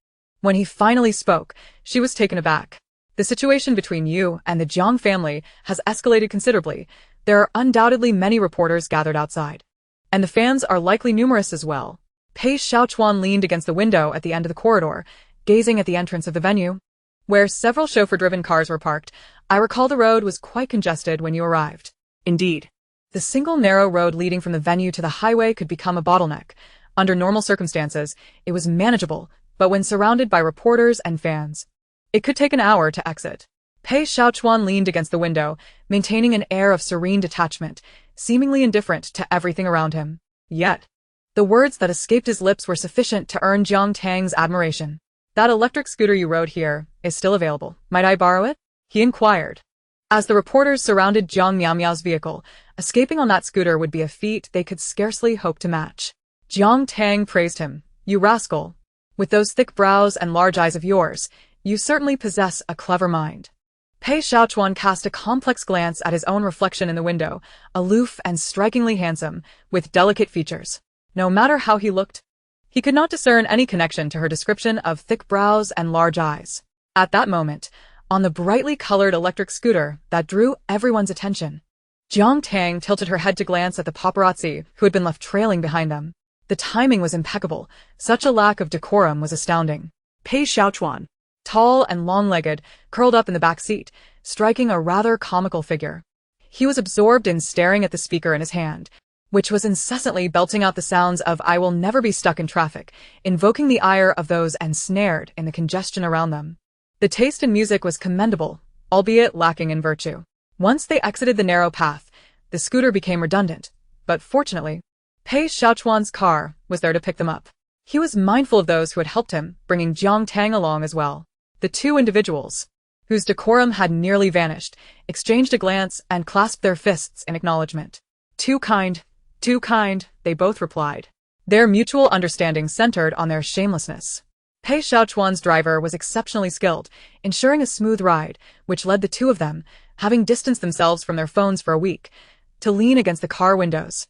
[SPEAKER 1] when he finally spoke, she was taken aback. The situation between you and the Jiang family has escalated considerably. There are undoubtedly many reporters gathered outside, and the fans are likely numerous as well. Pei Xiaochuan leaned against the window at the end of the corridor, gazing at the entrance of the venue, where several chauffeur-driven cars were parked. I recall the road was quite congested when you arrived. Indeed, the single narrow road leading from the venue to the highway could become a bottleneck. Under normal circumstances, it was manageable, but when surrounded by reporters and fans, it could take an hour to exit. Pei Xiaochuan leaned against the window, maintaining an air of serene detachment, seemingly indifferent to everything around him. Yet, the words that escaped his lips were sufficient to earn Jiang Tang's admiration. "That electric scooter you rode here is still available. Might I borrow it?" he inquired. As the reporters surrounded Jiang Miao's vehicle, escaping on that scooter would be a feat they could scarcely hope to match. Jiang Tang praised him. "You rascal. With those thick brows and large eyes of yours, you certainly possess a clever mind." Pei Xiaochuan cast a complex glance at his own reflection in the window, aloof and strikingly handsome, with delicate features. No matter how he looked, he could not discern any connection to her description of thick brows and large eyes. At that moment, on the brightly colored electric scooter that drew everyone's attention, Jiang Tang tilted her head to glance at the paparazzi who had been left trailing behind them. The timing was impeccable. Such a lack of decorum was astounding. Pei Xiaochuan, tall and long-legged, curled up in the back seat, striking a rather comical figure. He was absorbed in staring at the speaker in his hand, which was incessantly belting out the sounds of "I will never be stuck in traffic," invoking the ire of those ensnared in the congestion around them. The taste in music was commendable, albeit lacking in virtue. Once they exited the narrow path, the scooter became redundant, but fortunately, Pei Xiaochuan's car was there to pick them up. He was mindful of those who had helped him, bringing Jiang Tang along as well. The two individuals, whose decorum had nearly vanished, exchanged a glance and clasped their fists in acknowledgement. Too kind, they both replied. Their mutual understanding centered on their shamelessness. Pei Xiaochuan's driver was exceptionally skilled, ensuring a smooth ride, which led the two of them, having distanced themselves from their phones for a week, to lean against the car windows.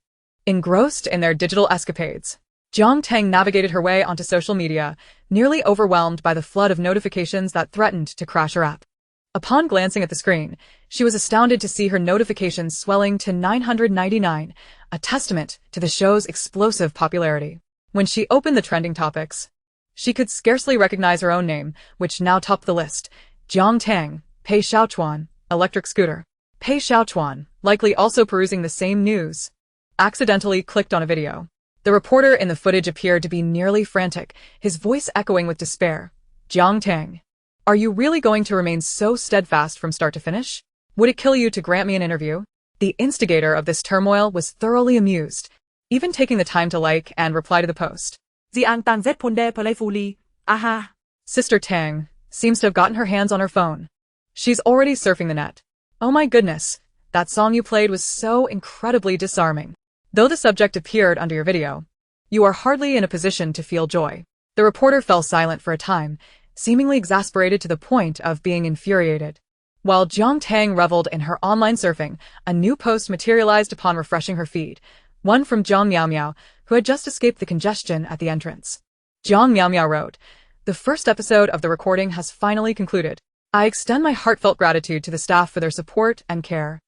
[SPEAKER 1] Engrossed in their digital escapades, Jiang Tang navigated her way onto social media, nearly overwhelmed by the flood of notifications that threatened to crash her app. Upon glancing at the screen, she was astounded to see her notifications swelling to 999, a testament to the show's explosive popularity. When she opened the trending topics, she could scarcely recognize her own name, which now topped the list. Jiang Tang, Pei Xiaochuan, electric scooter. Pei Xiaochuan, likely also perusing the same news, accidentally clicked on a video. The reporter in the footage appeared to be nearly frantic, his voice echoing with despair. "Jiang Tang, are you really going to remain so steadfast from start to finish? Would it kill you to grant me an interview?" The instigator of this turmoil was thoroughly amused, even taking the time to like and reply to the post.
[SPEAKER 2] Jiang Tang Z Ponde playfully. Aha.
[SPEAKER 1] Sister Tang seems to have gotten her hands on her phone. She's already surfing the net. Oh my goodness, that song you played was so incredibly disarming. Though the subject appeared under your video, you are hardly in a position to feel joy. The reporter fell silent for a time, seemingly exasperated to the point of being infuriated. While Jiang Tang reveled in her online surfing, a new post materialized upon refreshing her feed, one from Jiang Miao Miao, who had just escaped the congestion at the entrance. Jiang Miao Miao wrote, "The first episode of the recording has finally concluded. I extend my heartfelt gratitude to the staff for their support and care,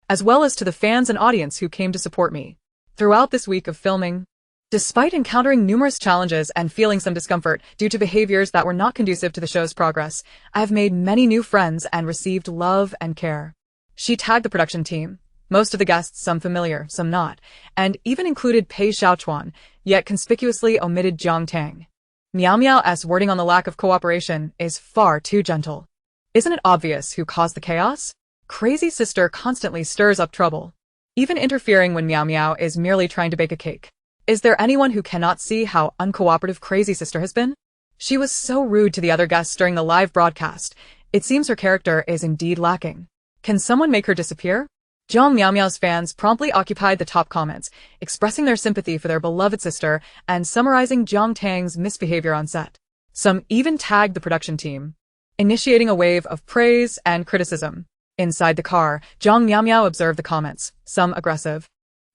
[SPEAKER 1] as well as to the fans and audience who came to support me throughout this week of filming. Despite encountering numerous challenges and feeling some discomfort due to behaviors that were not conducive to the show's progress, I have made many new friends and received love and care." She tagged the production team, most of the guests some familiar, some not, and even included Pei Xiaochuan, yet conspicuously omitted Jiang Tang. Miao Miao's wording on the lack of cooperation is far too gentle. Isn't it obvious who caused the chaos? Crazy sister constantly stirs up trouble, even interfering when Miao Miao is merely trying to bake a cake. Is there anyone who cannot see how uncooperative Crazy Sister has been? She was so rude to the other guests during the live broadcast. It seems her character is indeed lacking. Can someone make her disappear? Jiang Miao Miao's fans promptly occupied the top comments, expressing their sympathy for their beloved sister and summarizing Jiang Tang's misbehavior on set. Some even tagged the production team, initiating a wave of praise and criticism. Inside the car, Jiang Miao Miao observed the comments, some aggressive,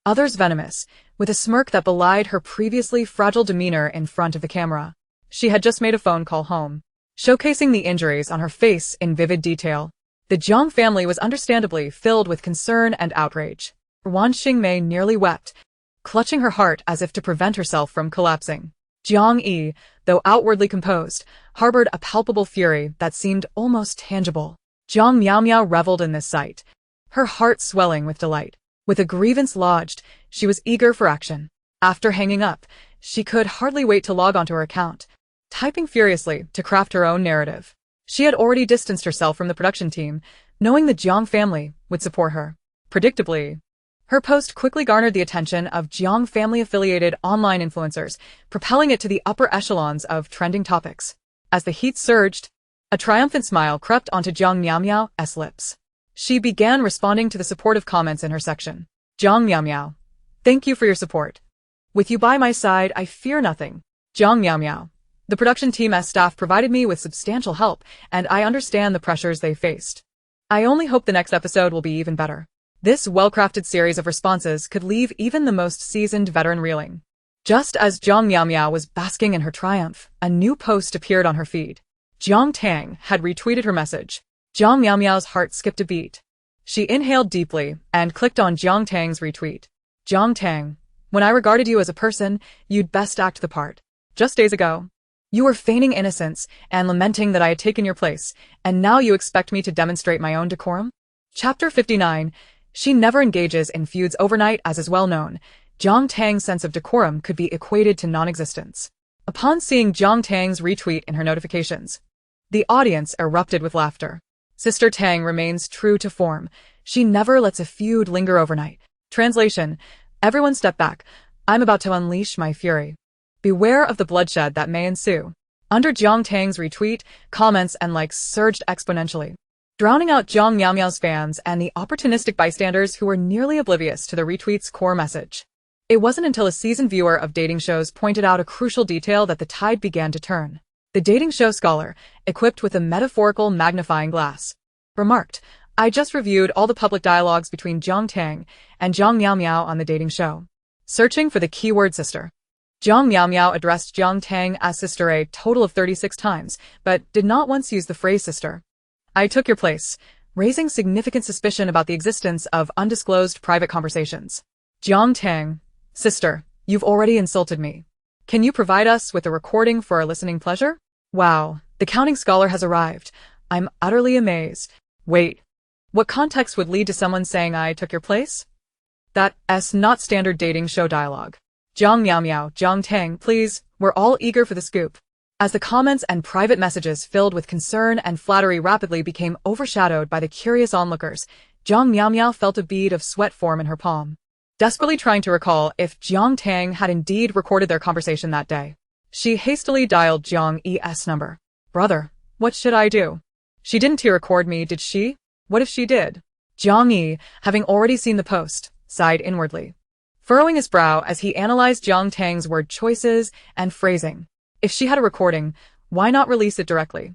[SPEAKER 1] others venomous, with a smirk that belied her previously fragile demeanor in front of the camera. She had just made a phone call home, showcasing the injuries on her face in vivid detail. The Jiang family was understandably filled with concern and outrage. Wan Xingmei nearly wept, clutching her heart as if to prevent herself from collapsing. Jiang Yi, though outwardly composed, harbored a palpable fury that seemed almost tangible. Jiang Miao Miao reveled in this sight, her heart swelling with delight. With a grievance lodged, she was eager for action. After hanging up, she could hardly wait to log onto her account, typing furiously to craft her own narrative. She had already distanced herself from the production team, knowing the Jiang family would support her. Predictably, her post quickly garnered the attention of Jiang family-affiliated online influencers, propelling it to the upper echelons of trending topics. As the heat surged, a triumphant smile crept onto Jiang Miao Miao's lips. She began responding to the supportive comments in her section. Jiang Miao Miao, thank you for your support. With you by my side, I fear nothing. Jiang Miao Miao, the production team's staff provided me with substantial help, and I understand the pressures they faced. I only hope the next episode will be even better. This well-crafted series of responses could leave even the most seasoned veteran reeling. Just as Jiang Miao Miao was basking in her triumph, a new post appeared on her feed. Jiang Tang had retweeted her message. Jiang Miao Miao's heart skipped a beat. She inhaled deeply and clicked on Jiang Tang's retweet. Jiang Tang, when I regarded you as a person, you'd best act the part. Just days ago, you were feigning innocence and lamenting that I had taken your place, and now you expect me to demonstrate my own decorum? Chapter 59. She never engages in feuds overnight, as is well known. Jiang Tang's sense of decorum could be equated to non-existence. Upon seeing Jiang Tang's retweet in her notifications, the audience erupted with laughter. Sister Tang remains true to form. She never lets a feud linger overnight. Translation: everyone step back. I'm about to unleash my fury. Beware of the bloodshed that may ensue. Under Jiang Tang's retweet, comments and likes surged exponentially, drowning out Jiang Miao Miao's fans and the opportunistic bystanders who were nearly oblivious to the retweet's core message. It wasn't until a seasoned viewer of dating shows pointed out a crucial detail that the tide began to turn. The dating show scholar, equipped with a metaphorical magnifying glass, remarked, I just reviewed all the public dialogues between Jiang Tang and Jiang Miao Miao on the dating show. Searching for the keyword sister. Jiang Miao Miao addressed Jiang Tang as sister a total of 36 times, but did not once use the phrase sister. I took your place, raising significant suspicion about the existence of undisclosed private conversations. Jiang Tang, sister, you've already insulted me. Can you provide us with a recording for our listening pleasure? Wow, the counting scholar has arrived. I'm utterly amazed. Wait, what context would lead to someone saying I took your place? That's not standard dating show dialogue. Jiang Miao Miao, Jiang Tang, please, we're all eager for the scoop. As the comments and private messages filled with concern and flattery rapidly became overshadowed by the curious onlookers, Jiang Miao Miao felt a bead of sweat form in her palm. Desperately trying to recall if Jiang Tang had indeed recorded their conversation that day, she hastily dialed Jiang Yi's number. Brother, what should I do? She didn't record me, did she? What if she did? Jiang Yi, having already seen the post, sighed inwardly, furrowing his brow as he analyzed Jiang Tang's word choices and phrasing. If she had a recording, why not release it directly?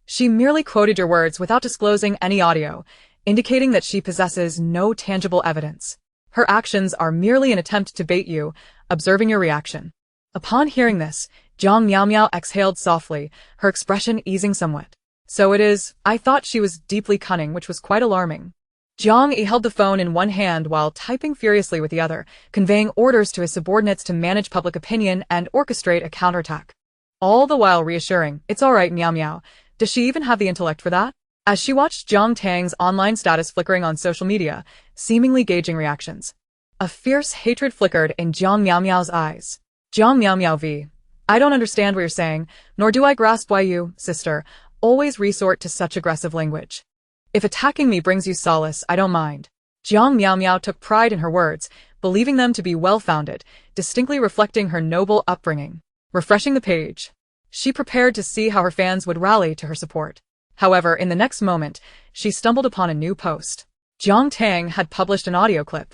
[SPEAKER 1] She merely quoted your words without disclosing any audio, indicating that she possesses no tangible evidence. Her actions are merely an attempt to bait you, observing your reaction. Upon hearing this, Jiang Miao Miao exhaled softly, her expression easing somewhat. So it is, I thought she was deeply cunning, which was quite alarming. Jiang Yi held the phone in one hand while typing furiously with the other, conveying orders to his subordinates to manage public opinion and orchestrate a counterattack. All the while reassuring, it's all right, Miao Miao. Does she even have the intellect for that? As she watched Jiang Tang's online status flickering on social media, seemingly gauging reactions. A fierce hatred flickered in Jiang Miao Miao's eyes. Jiang Miao Miao V. I don't understand what you're saying, nor do I grasp why you, sister, always resort to such aggressive language. If attacking me brings you solace, I don't mind. Jiang Miao Miao took pride in her words, believing them to be well-founded, distinctly reflecting her noble upbringing. Refreshing the page, she prepared to see how her fans would rally to her support. However, in the next moment, she stumbled upon a new post. Jiang Tang had published an audio clip.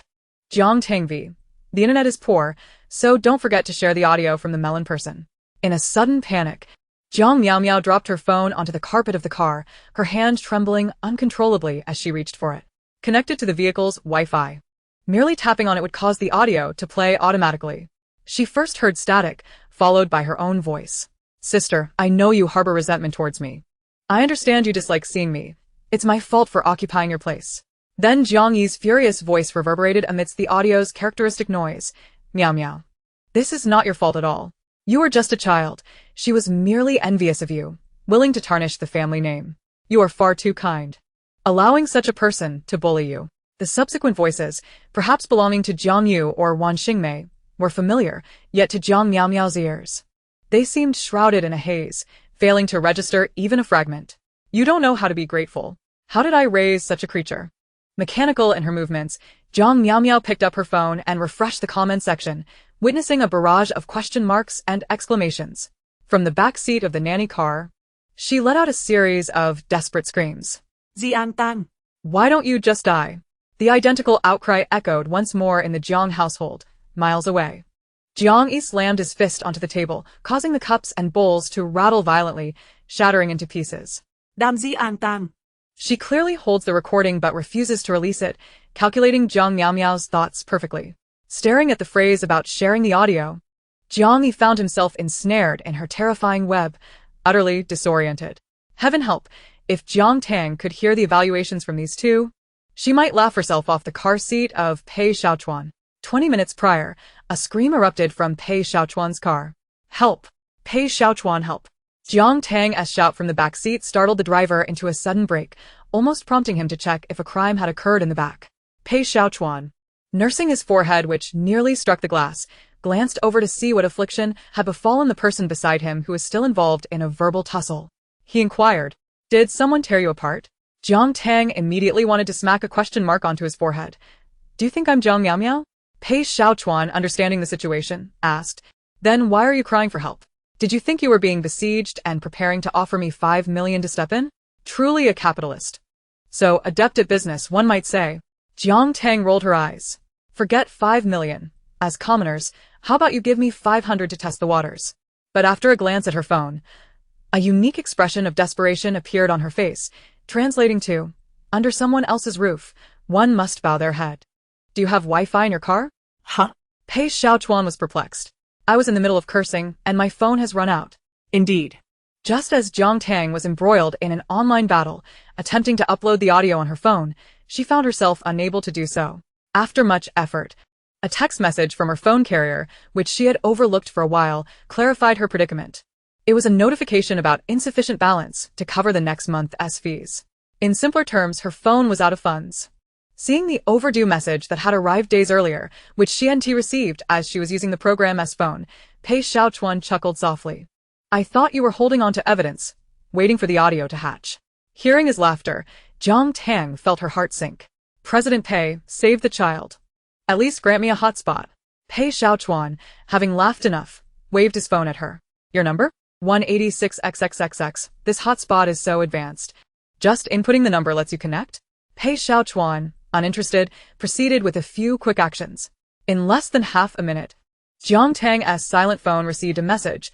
[SPEAKER 1] Jiang Tang V. The internet is poor, so don't forget to share the audio from the melon person. In a sudden panic, Jiang Miao Miao dropped her phone onto the carpet of the car, her hand trembling uncontrollably as she reached for it. Connected to the vehicle's Wi-Fi. Merely tapping on it would cause the audio to play automatically. She first heard static, followed by her own voice. Sister, I know you harbor resentment towards me. I understand you dislike seeing me. It's my fault for occupying your place. Then Jiang Yi's furious voice reverberated amidst the audio's characteristic noise. Meow meow. This is not your fault at all. You are just a child. She was merely envious of you, willing to tarnish the family name. You are far too kind. Allowing such a person to bully you. The subsequent voices, perhaps belonging to Jiang Yu or Wan Xingmei, were familiar, yet to Jiang Miao Miao's ears. They seemed shrouded in a haze, failing to register even a fragment. You don't know how to be grateful. How did I raise such a creature? Mechanical in her movements, Jiang Miao Miao picked up her phone and refreshed the comment section, witnessing a barrage of question marks and exclamations. From the back seat of the nanny car, she let out a series of desperate screams.
[SPEAKER 2] Jiang Tang.
[SPEAKER 1] Why don't you just die? The identical outcry echoed once more in the Jiang household, miles away. Jiang Yi slammed his fist onto the table, causing the cups and bowls to rattle violently, shattering into pieces.
[SPEAKER 2] Damn Jiang Tang.
[SPEAKER 1] She clearly holds the recording but refuses to release it, calculating Jiang Miao Miao's thoughts perfectly. Staring at the phrase about sharing the audio, Jiang Yi found himself ensnared in her terrifying web, utterly disoriented. Heaven help, if Jiang Tang could hear the evaluations from these two, she might laugh herself off the car seat of Pei Xiaochuan. 20 minutes prior, a scream erupted from Pei Xiaochuan's car. Help! Pei Xiaochuan, help! Jiang Tang's shout from the back seat startled the driver into a sudden brake, almost prompting him to check if a crime had occurred in the back. Pei Xiaochuan, nursing his forehead which nearly struck the glass, glanced over to see what affliction had befallen the person beside him who was still involved in a verbal tussle. He inquired, "Did someone tear you apart?" Jiang Tang immediately wanted to smack a question mark onto his forehead. "Do you think I'm Jiang Miao Miao?" Pei Xiaochuan, understanding the situation, asked, "Then why are you crying for help? Did you think you were being besieged and preparing to offer me 5 million to step in? Truly a capitalist. So, adept at business, one might say." Jiang Tang rolled her eyes. "Forget 5 million. As commoners, how about you give me 500 to test the waters?" But after a glance at her phone, a unique expression of desperation appeared on her face, translating to, "Under someone else's roof, one must bow their head. Do you have Wi-Fi in your car?"
[SPEAKER 2] Huh?
[SPEAKER 1] Pei Xiaochuan was perplexed. "I was in the middle of cursing, and my phone has run out."
[SPEAKER 2] Indeed.
[SPEAKER 1] Just as Jiang Tang was embroiled in an online battle, attempting to upload the audio on her phone, she found herself unable to do so. After much effort, a text message from her phone carrier, which she had overlooked for a while, clarified her predicament. It was a notification about insufficient balance to cover the next month's fees. In simpler terms, her phone was out of funds. Seeing the overdue message that had arrived days earlier, which she and T received as she was using the program's phone, Pei Xiaochuan chuckled softly. "I thought you were holding on to evidence, waiting for the audio to hatch." Hearing his laughter, Jiang Tang felt her heart sink. "President Pei, save the child. At least grant me a hotspot." Pei Xiaochuan, having laughed enough, waved his phone at her. "Your number? 186XXXX. This hotspot is so advanced. Just inputting the number lets you connect?" Pei Xiaochuan, uninterested, proceeded with a few quick actions. In less than half a minute, Jiang Tang's silent phone received a message,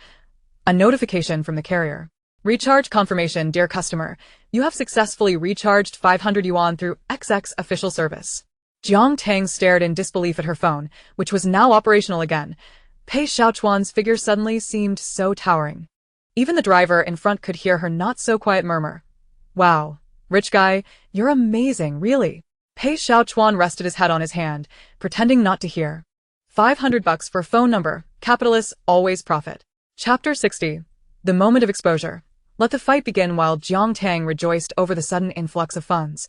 [SPEAKER 1] a notification from the carrier. Recharge confirmation, dear customer. You have successfully recharged 500 yuan through XX official service. Jiang Tang stared in disbelief at her phone, which was now operational again. Pei Xiaochuan's figure suddenly seemed so towering. Even the driver in front could hear her not-so-quiet murmur. Wow, rich guy, you're amazing, really. Pei Xiaochuan rested his head on his hand, pretending not to hear. $500 for phone number, capitalists always profit. Chapter 60. The moment of exposure. Let the fight begin. While Jiang Tang rejoiced over the sudden influx of funds,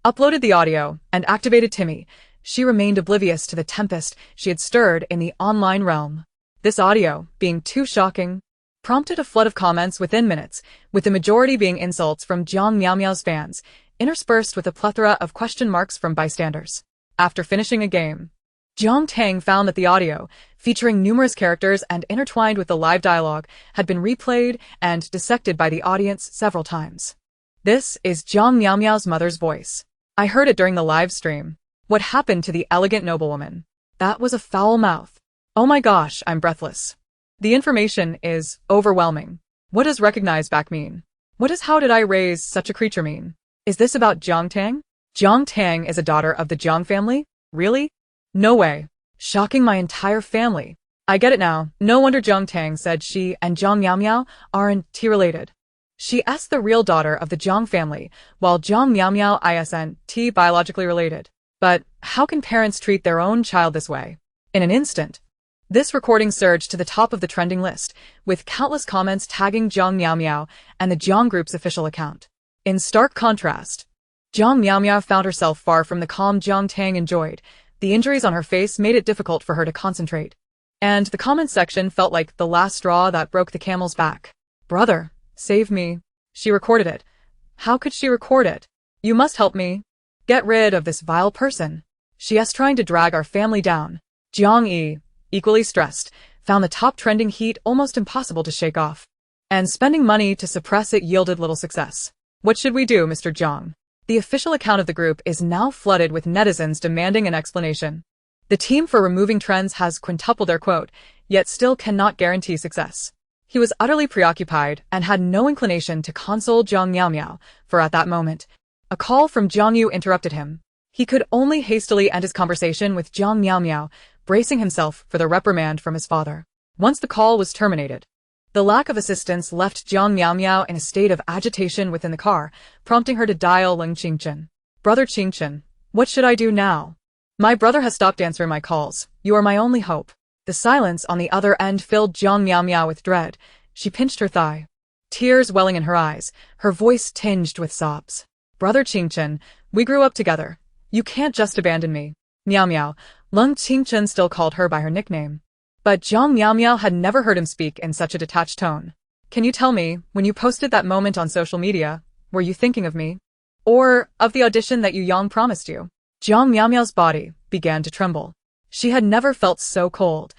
[SPEAKER 1] uploaded the audio, and activated Timmy, she remained oblivious to the tempest she had stirred in the online realm. This audio, being too shocking, prompted a flood of comments within minutes, with the majority being insults from Jiang Miao's fans, interspersed with a plethora of question marks from bystanders. After finishing a game, Jiang Tang found that the audio, featuring numerous characters and intertwined with the live dialogue, had been replayed and dissected by the audience several times. This is Jiang Miao's mother's voice. I heard it during the live stream. What happened to the elegant noblewoman? That was a foul mouth. Oh my gosh, I'm breathless. The information is overwhelming. What does recognize back mean? What does how did I raise such a creature mean? Is this about Jiang Tang? Jiang Tang is a daughter of the Jiang family? Really? No way. Shocking my entire family. I get it now. No wonder Jiang Tang said she and Jiang Miao aren't related. She is the real daughter of the Jiang family, while Jiang Miao isn't biologically related. But how can parents treat their own child this way? In an instant, this recording surged to the top of the trending list, with countless comments tagging Jiang Miao and the Jiang Group's official account. In stark contrast, Jiang Miao found herself far from the calm Jiang Tang enjoyed. The injuries on her face made it difficult for her to concentrate. And the comments section felt like the last straw that broke the camel's back. Brother, save me. She recorded it. How could she record it? You must help me. Get rid of this vile person. She is trying to drag our family down. Jiang Yi, equally stressed, found the top trending heat almost impossible to shake off. And spending money to suppress it yielded little success. What should we do, Mr. Jiang? The official account of the group is now flooded with netizens demanding an explanation. The team for removing trends has quintupled their quote, yet still cannot guarantee success. He was utterly preoccupied and had no inclination to console Jiang Miao, for at that moment, a call from Jiang Yu interrupted him. He could only hastily end his conversation with Jiang Miao, bracing himself for the reprimand from his father. Once the call was terminated, the lack of assistance left Jiang Miao in a state of agitation within the car, prompting her to dial Leng Qingchen. Brother Qingchen, what should I do now? My brother has stopped answering my calls. You are my only hope. The silence on the other end filled Jiang Miao with dread. She pinched her thigh, tears welling in her eyes, her voice tinged with sobs. Brother Qingchen, we grew up together. You can't just abandon me. Miao. Leng Qingchen still called her by her nickname. But Jiang Miao had never heard him speak in such a detached tone. Can you tell me, when you posted that moment on social media, were you thinking of me? Or of the audition that Yu Yang promised you? Jiang Miao's body began to tremble. She had never felt so cold.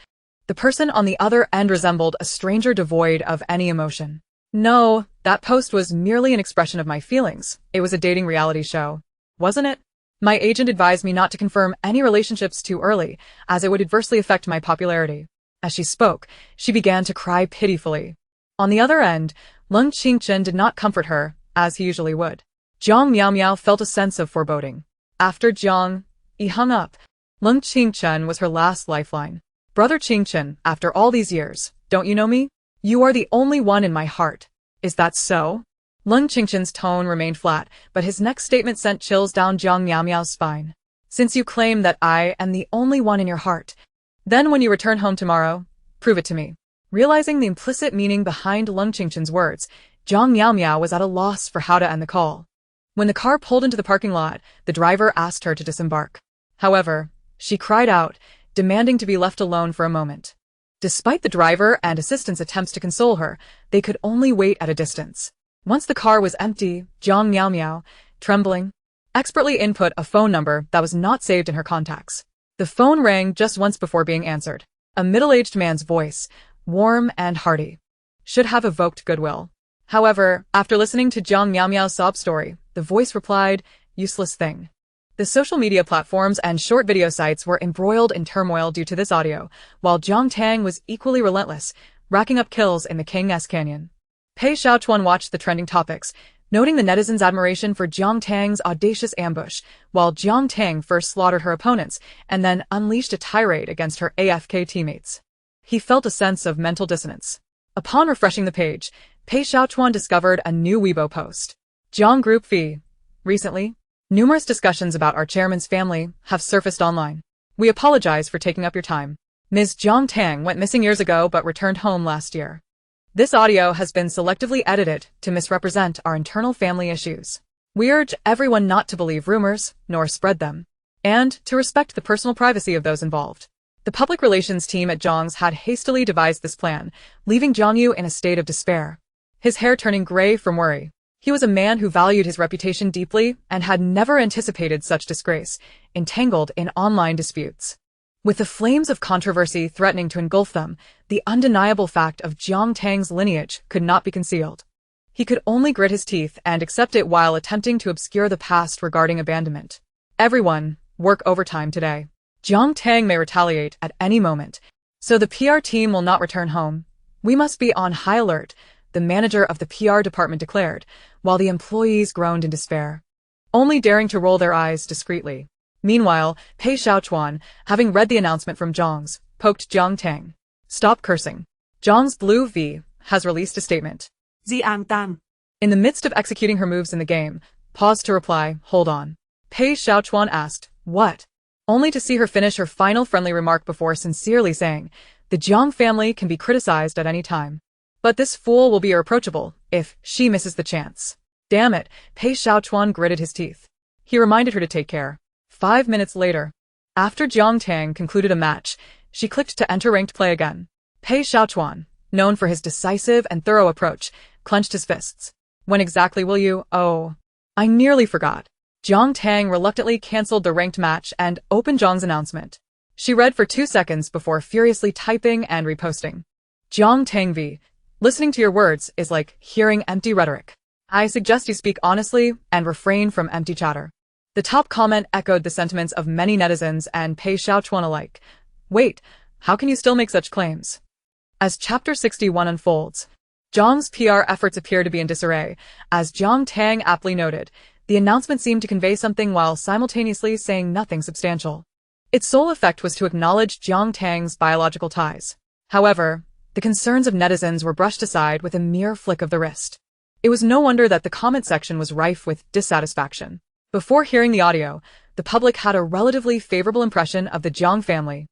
[SPEAKER 1] The person on the other end resembled a stranger devoid of any emotion. No, that post was merely an expression of my feelings. It was a dating reality show. Wasn't it? My agent advised me not to confirm any relationships too early, as it would adversely affect my popularity. As she spoke, she began to cry pitifully. On the other end, Leng Qingchen did not comfort her, as he usually would. Jiang Miao felt a sense of foreboding. After Jiang Yi hung up, Leng Qingchen was her last lifeline. Brother Qingchen, after all these years, don't you know me? You are the only one in my heart. Is that so? Leng Qingchen's tone remained flat, but his next statement sent chills down Jiang Miao's spine. Since you claim that I am the only one in your heart, then when you return home tomorrow, prove it to me. Realizing the implicit meaning behind Leng Qingchen's words, Jiang Miao was at a loss for how to end the call. When the car pulled into the parking lot, the driver asked her to disembark. However, she cried out, demanding to be left alone for a moment. Despite the driver and assistant's attempts to console her, they could only wait at a distance. Once the car was empty, Jiang Miao, trembling, expertly input a phone number that was not saved in her contacts. The phone rang just once before being answered. A middle-aged man's voice, warm and hearty, should have evoked goodwill. However, after listening to Jiang Miao's sob story, the voice replied, useless thing. The social media platforms and short video sites were embroiled in turmoil due to this audio, while Jiang Tang was equally relentless, racking up kills in the King's Canyon. Pei Xiaochuan watched the trending topics, noting the netizens' admiration for Jiang Tang's audacious ambush, while Jiang Tang first slaughtered her opponents and then unleashed a tirade against her AFK teammates. He felt a sense of mental dissonance. Upon refreshing the page, Pei Xiaochuan discovered a new Weibo post. Jiang Group Fee. Recently, numerous discussions about our chairman's family have surfaced online. We apologize for taking up your time. Ms. Jiang Tang went missing years ago but returned home last year. This audio has been selectively edited to misrepresent our internal family issues. We urge everyone not to believe rumors, nor spread them, and to respect the personal privacy of those involved. The public relations team at Jiang's had hastily devised this plan, leaving Jiang Yu in a state of despair, his hair turning gray from worry. He was a man who valued his reputation deeply and had never anticipated such disgrace, entangled in online disputes. With the flames of controversy threatening to engulf them, the undeniable fact of Jiang Tang's lineage could not be concealed. He could only grit his teeth and accept it while attempting to obscure the past regarding abandonment. Everyone, work overtime today. Jiang Tang may retaliate at any moment, so the PR team will not return home. We must be on high alert, the manager of the PR department declared, while the employees groaned in despair, only daring to roll their eyes discreetly. Meanwhile, Pei Xiaochuan, having read the announcement from Jiang's, poked Jiang Tang. Stop cursing. Jiang's Blue V has released a statement.
[SPEAKER 2] Jiang Tang.
[SPEAKER 1] In the midst of executing her moves in the game, paused to reply, hold on. Pei Xiaochuan asked, what? Only to see her finish her final friendly remark before sincerely saying, the Jiang family can be criticized at any time. But this fool will be irreproachable if she misses the chance. Damn it, Pei Xiaochuan gritted his teeth. He reminded her to take care. 5 minutes later, after Jiang Tang concluded a match, she clicked to enter ranked play again. Pei Xiaochuan, known for his decisive and thorough approach, clenched his fists. When exactly will you? Oh, I nearly forgot. Jiang Tang reluctantly cancelled the ranked match and opened Jiang's announcement. She read for 2 seconds before furiously typing and reposting. Jiang Tang V. Listening to your words is like hearing empty rhetoric. I suggest you speak honestly and refrain from empty chatter. The top comment echoed the sentiments of many netizens and Pei Xiaochuan alike. Wait, how can you still make such claims? As Chapter 61 unfolds, Jiang's PR efforts appear to be in disarray. As Jiang Tang aptly noted, the announcement seemed to convey something while simultaneously saying nothing substantial. Its sole effect was to acknowledge Jiang Tang's biological ties. However, the concerns of netizens were brushed aside with a mere flick of the wrist. It was no wonder that the comment section was rife with dissatisfaction. Before hearing the audio, the public had a relatively favorable impression of the Jiang family,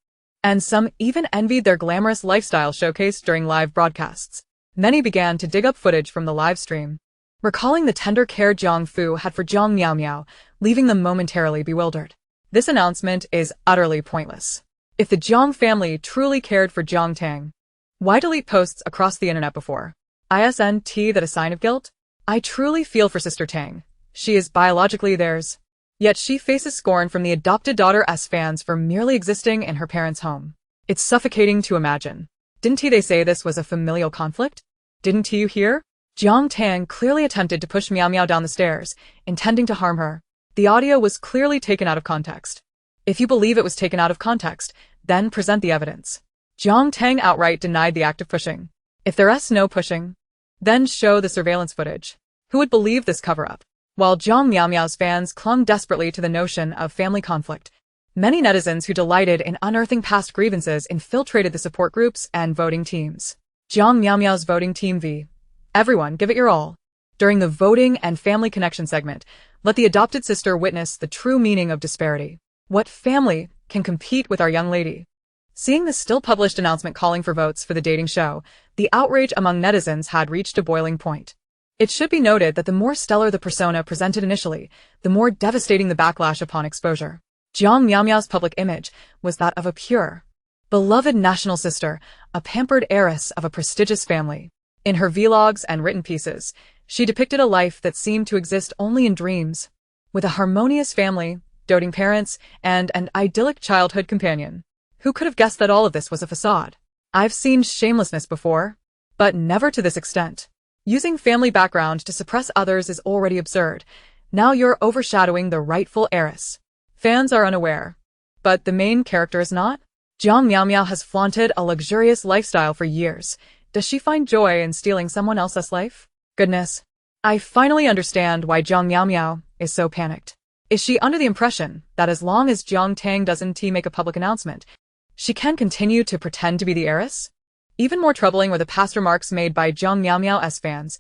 [SPEAKER 1] and some even envied their glamorous lifestyle showcased during live broadcasts. Many began to dig up footage from the live stream, recalling the tender care Jiang Fu had for Jiang Miao Miao, leaving them momentarily bewildered. This announcement is utterly pointless. If the Jiang family truly cared for Jiang Tang, why delete posts across the internet before? Isn't that a sign of guilt? I truly feel for Sister Tang. She is biologically theirs. Yet she faces scorn from the adopted daughter's fans for merely existing in her parents' home. It's suffocating to imagine. Didn't they say this was a familial conflict? Didn't you hear? Jiang Tang clearly attempted to push Miao Miao down the stairs, intending to harm her. The audio was clearly taken out of context. If you believe it was taken out of context, then present the evidence. Jiang Tang outright denied the act of pushing. If there's no pushing, then show the surveillance footage. Who would believe this cover-up? While Jiang Miao Miao's fans clung desperately to the notion of family conflict, many netizens who delighted in unearthing past grievances infiltrated the support groups and voting teams. Jiang Miao Miao's voting team V. Everyone, give it your all. During the voting and family connection segment, let the adopted sister witness the true meaning of disparity. What family can compete with our young lady? Seeing the still-published announcement calling for votes for the dating show, the outrage among netizens had reached a boiling point. It should be noted that the more stellar the persona presented initially, the more devastating the backlash upon exposure. Jiang Miao Miao's public image was that of a pure, beloved national sister, a pampered heiress of a prestigious family. In her vlogs and written pieces, she depicted a life that seemed to exist only in dreams, with a harmonious family, doting parents, and an idyllic childhood companion. Who could have guessed that all of this was a facade? I've seen shamelessness before, but never to this extent. Using family background to suppress others is already absurd. Now you're overshadowing the rightful heiress. Fans are unaware, but the main character is not. Jiang Miao Miao has flaunted a luxurious lifestyle for years, Does she find joy in stealing someone else's life? Goodness. I finally understand why Jiang Miao Miao is so panicked. Is she under the impression that as long as Jiang Tang doesn't make a public announcement, she can continue to pretend to be the heiress? Even more troubling were the past remarks made by Jiang Miao Miao's fans.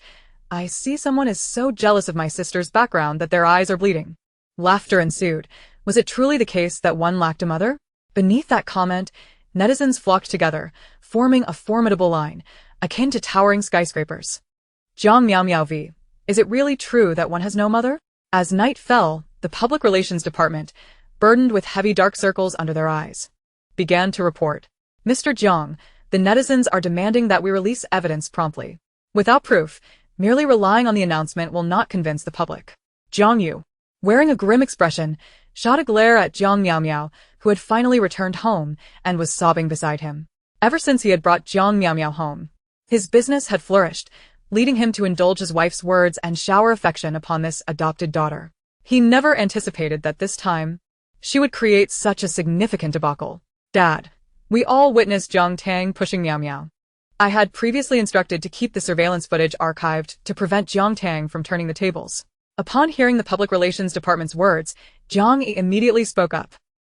[SPEAKER 1] I see someone is so jealous of my sister's background that their eyes are bleeding. Laughter ensued. Was it truly the case that one lacked a mother? Beneath that comment, netizens flocked together, forming a formidable line, akin to towering skyscrapers. Jiang Miao Miao v. Is it really true that one has no mother? As night fell, the public relations department, burdened with heavy dark circles under their eyes, began to report. Mr. Jiang, the netizens are demanding that we release evidence promptly. Without proof, merely relying on the announcement will not convince the public. Jiang Yu, wearing a grim expression, shot a glare at Jiang Miao Miao, who had finally returned home and was sobbing beside him. Ever since he had brought Jiang Miao Miao home, his business had flourished, leading him to indulge his wife's words and shower affection upon this adopted daughter. He never anticipated that this time, she would create such a significant debacle. Dad, we all witnessed Jiang Tang pushing Miao Miao. I had previously instructed to keep the surveillance footage archived to prevent Jiang Tang from turning the tables. Upon hearing the public relations department's words, Jiang Yi immediately spoke up,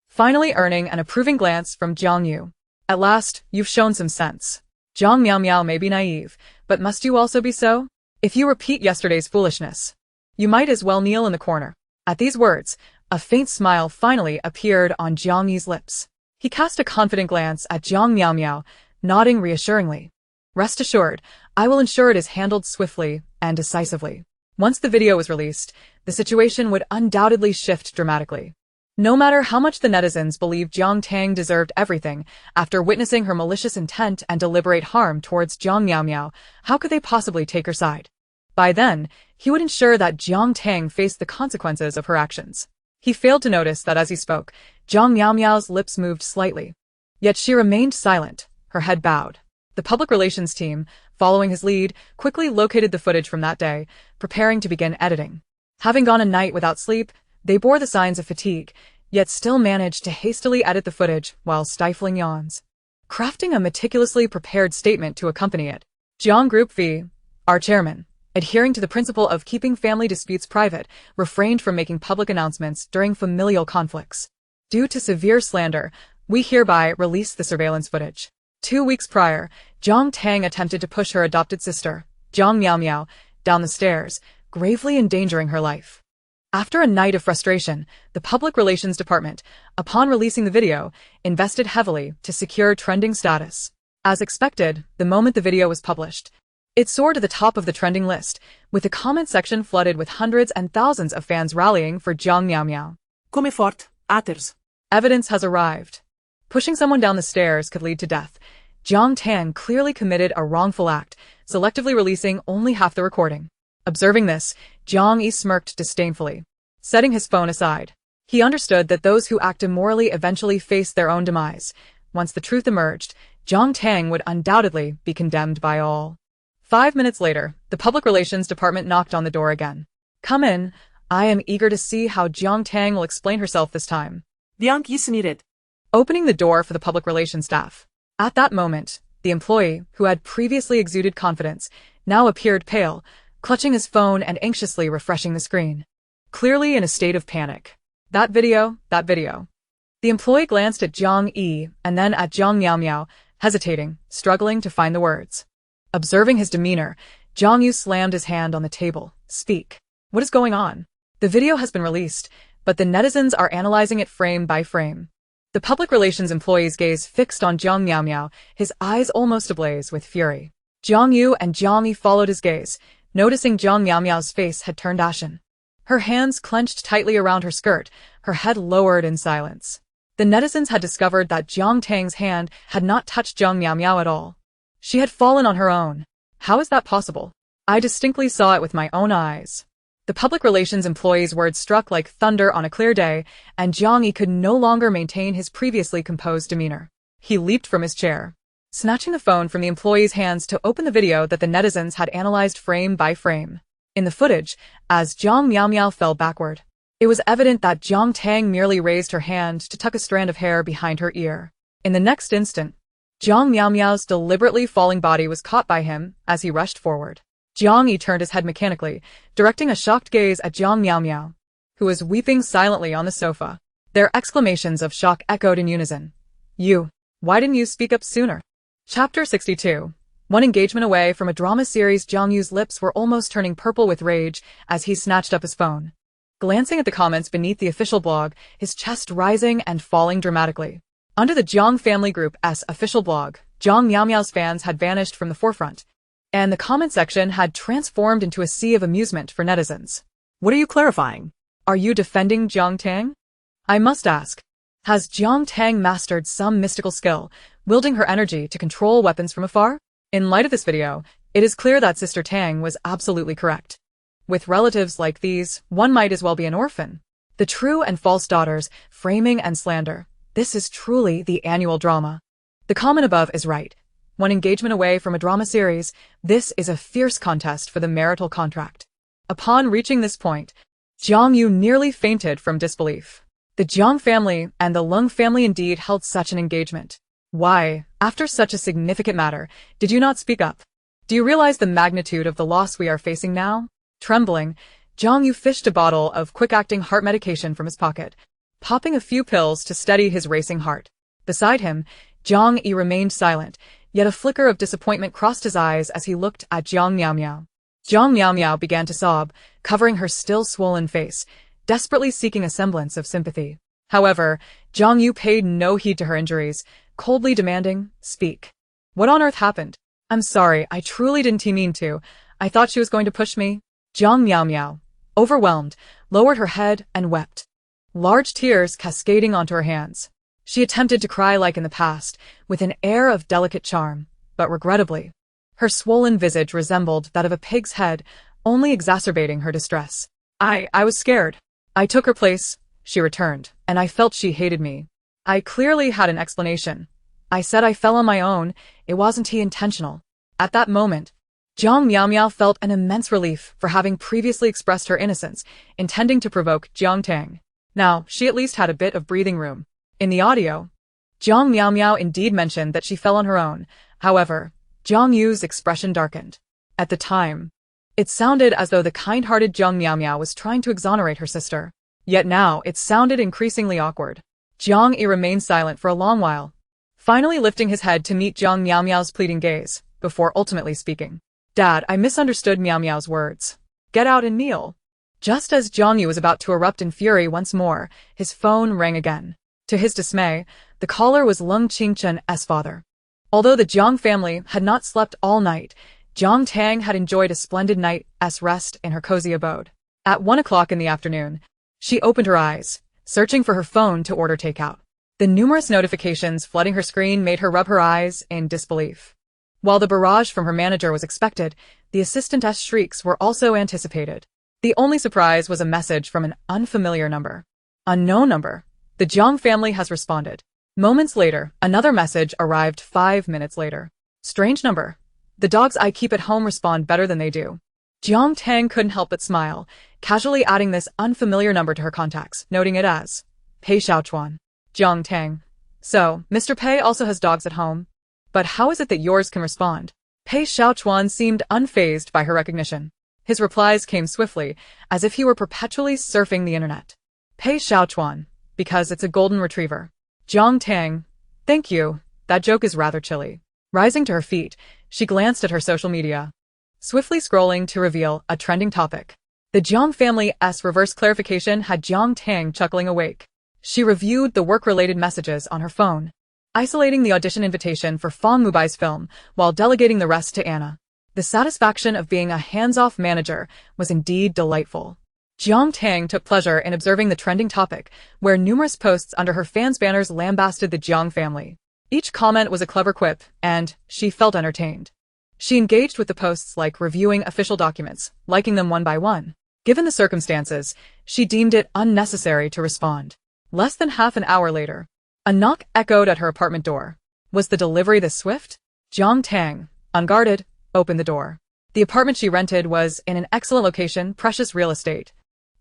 [SPEAKER 1] finally earning an approving glance from Jiang Yu. At last, you've shown some sense. Jiang Miao Miao may be naive, but must you also be so? If you repeat yesterday's foolishness, you might as well kneel in the corner. At these words, a faint smile finally appeared on Jiang Yi's lips. He cast a confident glance at Jiang Miao Miao, nodding reassuringly. Rest assured, I will ensure it is handled swiftly and decisively. Once the video was released, the situation would undoubtedly shift dramatically. No matter how much the netizens believed Jiang Tang deserved everything, after witnessing her malicious intent and deliberate harm towards Jiang Miao Miao, how could they possibly take her side? By then, he would ensure that Jiang Tang faced the consequences of her actions. He failed to notice that as he spoke, Jiang Miao Miao's lips moved slightly. Yet she remained silent, her head bowed. The public relations team, following his lead, quickly located the footage from that day, preparing to begin editing. Having gone a night without sleep, they bore the signs of fatigue, yet still managed to hastily edit the footage while stifling yawns, crafting a meticulously prepared statement to accompany it. Jiang Group V, our chairman, adhering to the principle of keeping family disputes private, refrained from making public announcements during familial conflicts. Due to severe slander, we hereby release the surveillance footage. 2 weeks prior, Jiang Tang attempted to push her adopted sister, Jiang Miao Miao, down the stairs, gravely endangering her life. After a night of frustration, the Public Relations Department, upon releasing the video, invested heavily to secure trending status. As expected, the moment the video was published, it soared to the top of the trending list, with the comment section flooded with hundreds and thousands of fans rallying for Jiang Miao Miao.
[SPEAKER 2] Come fort, Heiress.
[SPEAKER 1] Evidence has arrived. Pushing someone down the stairs could lead to death. Jiang Tang clearly committed a wrongful act, selectively releasing only half the recording. Observing this, Jiang Yi smirked disdainfully, setting his phone aside. He understood that those who act immorally eventually face their own demise. Once the truth emerged, Jiang Tang would undoubtedly be condemned by all. 5 minutes later, the Public Relations Department knocked on the door again. Come in. I am eager to see how Jiang Tang will explain herself this time.
[SPEAKER 2] Jiang is needed.
[SPEAKER 1] Opening the door for the public relations staff. At that moment, the employee, who had previously exuded confidence, now appeared pale, clutching his phone and anxiously refreshing the screen. Clearly in a state of panic. That video. The employee glanced at Jiang Yi and then at Jiang Miao Miao, hesitating, struggling to find the words. Observing his demeanor, Jiang Yu slammed his hand on the table. Speak. What is going on? The video has been released, but the netizens are analyzing it frame by frame. The public relations employee's gaze fixed on Jiang Miao Miao, his eyes almost ablaze with fury. Jiang Yu and Jiang Yi followed his gaze, noticing Jiang Miao Miao's face had turned ashen. Her hands clenched tightly around her skirt, her head lowered in silence. The netizens had discovered that Jiang Tang's hand had not touched Jiang Miao Miao at all. She had fallen on her own. How is that possible? I distinctly saw it with my own eyes. The public relations employee's words struck like thunder on a clear day, and Jiang Yi could no longer maintain his previously composed demeanor. He leaped from his chair, snatching the phone from the employee's hands to open the video that the netizens had analyzed frame by frame. In the footage, as Jiang Miao Miao fell backward, it was evident that Jiang Tang merely raised her hand to tuck a strand of hair behind her ear. In the next instant, Jiang Miao Miao's deliberately falling body was caught by him as he rushed forward. Jiang Yi turned his head mechanically, directing a shocked gaze at Jiang Miao Miao, who was weeping silently on the sofa. Their exclamations of shock echoed in unison. Why didn't you speak up sooner? Chapter 62. One engagement away from a drama series, Jiang Yu's lips were almost turning purple with rage as he snatched up his phone. Glancing at the comments beneath the official blog, his chest rising and falling dramatically. Under the Jiang Family Group's official blog, Jiang Miao Miao's fans had vanished from the forefront, and the comment section had transformed into a sea of amusement for netizens.
[SPEAKER 2] What are you clarifying?
[SPEAKER 1] Are you defending Jiang Tang? I must ask. Has Jiang Tang mastered some mystical skill, wielding her energy to control weapons from afar? In light of this video, it is clear that Sister Tang was absolutely correct. With relatives like these, one might as well be an orphan. The true and false daughters, framing and slander. This is truly the annual drama. The comment above is right. One engagement away from a drama series, this is a fierce contest for the marital contract. Upon reaching this point, Jiang Yu nearly fainted from disbelief. The Jiang family and the Lung family indeed held such an engagement. Why, after such a significant matter, did you not speak up? Do you realize the magnitude of the loss we are facing now? Trembling, Jiang Yu fished a bottle of quick-acting heart medication from his pocket, popping a few pills to steady his racing heart. Beside him, Jiang Yi remained silent, yet a flicker of disappointment crossed his eyes as he looked at Jiang Miao Miao. Jiang Miao Miao began to sob, covering her still swollen face, desperately seeking a semblance of sympathy. However, Jiang Yu paid no heed to her injuries, coldly demanding, "Speak. What on earth happened? I'm sorry, I truly didn't mean to. I thought she was going to push me." Jiang Miao Miao, overwhelmed, lowered her head and wept, large tears cascading onto her hands. She attempted to cry like in the past, with an air of delicate charm, but regrettably, her swollen visage resembled that of a pig's head, only exacerbating her distress. I was scared. I took her place," she returned, "and I felt she hated me. I clearly had an explanation. I said I fell on my own, it wasn't intentional." At that moment, Jiang Miao Miao felt an immense relief for having previously expressed her innocence, intending to provoke Jiang Tang. Now, she at least had a bit of breathing room. In the audio, Jiang Miao Miao indeed mentioned that she fell on her own. However, Jiang Yu's expression darkened. At the time, it sounded as though the kind-hearted Jiang Miao Miao was trying to exonerate her sister. Yet now, it sounded increasingly awkward. Jiang Yi remained silent for a long while, finally lifting his head to meet Jiang Miao Miao's pleading gaze, before ultimately speaking. "Dad, I misunderstood Miao Miao's words. Get out and kneel." Just as Jiang Yu was about to erupt in fury once more, his phone rang again. To his dismay, the caller was Lung Qingchen's father. Although the Jiang family had not slept all night, Jiang Tang had enjoyed a splendid night's rest in her cozy abode. At 1 o'clock in the afternoon, she opened her eyes, searching for her phone to order takeout. The numerous notifications flooding her screen made her rub her eyes in disbelief. While the barrage from her manager was expected, the assistant's shrieks were also anticipated. The only surprise was a message from an unfamiliar number. "Unknown number. The Jiang family has responded." Moments later, another message arrived 5 minutes later. "Strange number. The dogs I keep at home respond better than they do." Jiang Tang couldn't help but smile, casually adding this unfamiliar number to her contacts, noting it as Pei Xiaochuan. Jiang Tang. "So, Mr. Pei also has dogs at home? But how is it that yours can respond?" Pei Xiaochuan seemed unfazed by her recognition. His replies came swiftly, as if he were perpetually surfing the internet. "Pei Xiaochuan, because it's a golden retriever." Jiang Tang. "Thank you, that joke is rather chilly." Rising to her feet, she glanced at her social media, swiftly scrolling to reveal a trending topic. The Jiang family's reverse clarification had Jiang Tang chuckling awake. She reviewed the work-related messages on her phone, isolating the audition invitation for Fang Mubai's film while delegating the rest to Anna. The satisfaction of being a hands-off manager was indeed delightful. Jiang Tang took pleasure in observing the trending topic, where numerous posts under her fans' banners lambasted the Jiang family. Each comment was a clever quip, and she felt entertained. She engaged with the posts like reviewing official documents, liking them one by one. Given the circumstances, she deemed it unnecessary to respond. Less than half an hour later, a knock echoed at her apartment door. Was the delivery this swift? Jiang Tang, unguarded, opened the door. The apartment she rented was in an excellent location, precious real estate,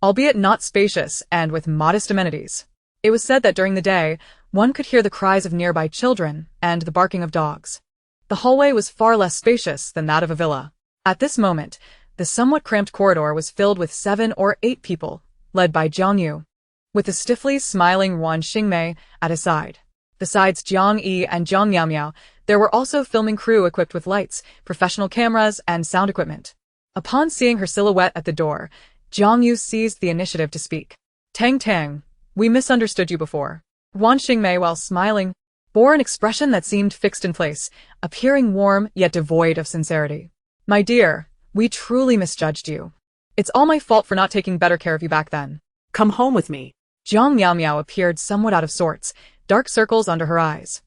[SPEAKER 1] albeit not spacious and with modest amenities. It was said that during the day, One could hear the cries of nearby children and the barking of dogs. The hallway was far less spacious than that of a villa. At this moment, the somewhat cramped corridor was filled with 7 or 8 people, led by Jiang Yu, with the stiffly smiling Wan Xingmei at his side. Besides Jiang Yi and Jiang Miaomiao, there were also filming crew equipped with lights, professional cameras, and sound equipment. Upon seeing her silhouette at the door, Jiang Yu seized the initiative to speak. Tang, we misunderstood you before. Wan Xingmei, while smiling, bore an expression that seemed fixed in place, appearing warm yet devoid of sincerity. My dear, we truly misjudged you. It's all my fault for not taking better care of you back then.
[SPEAKER 2] Come home with me.
[SPEAKER 1] Jiang Miaomiao appeared somewhat out of sorts, dark circles under her eyes.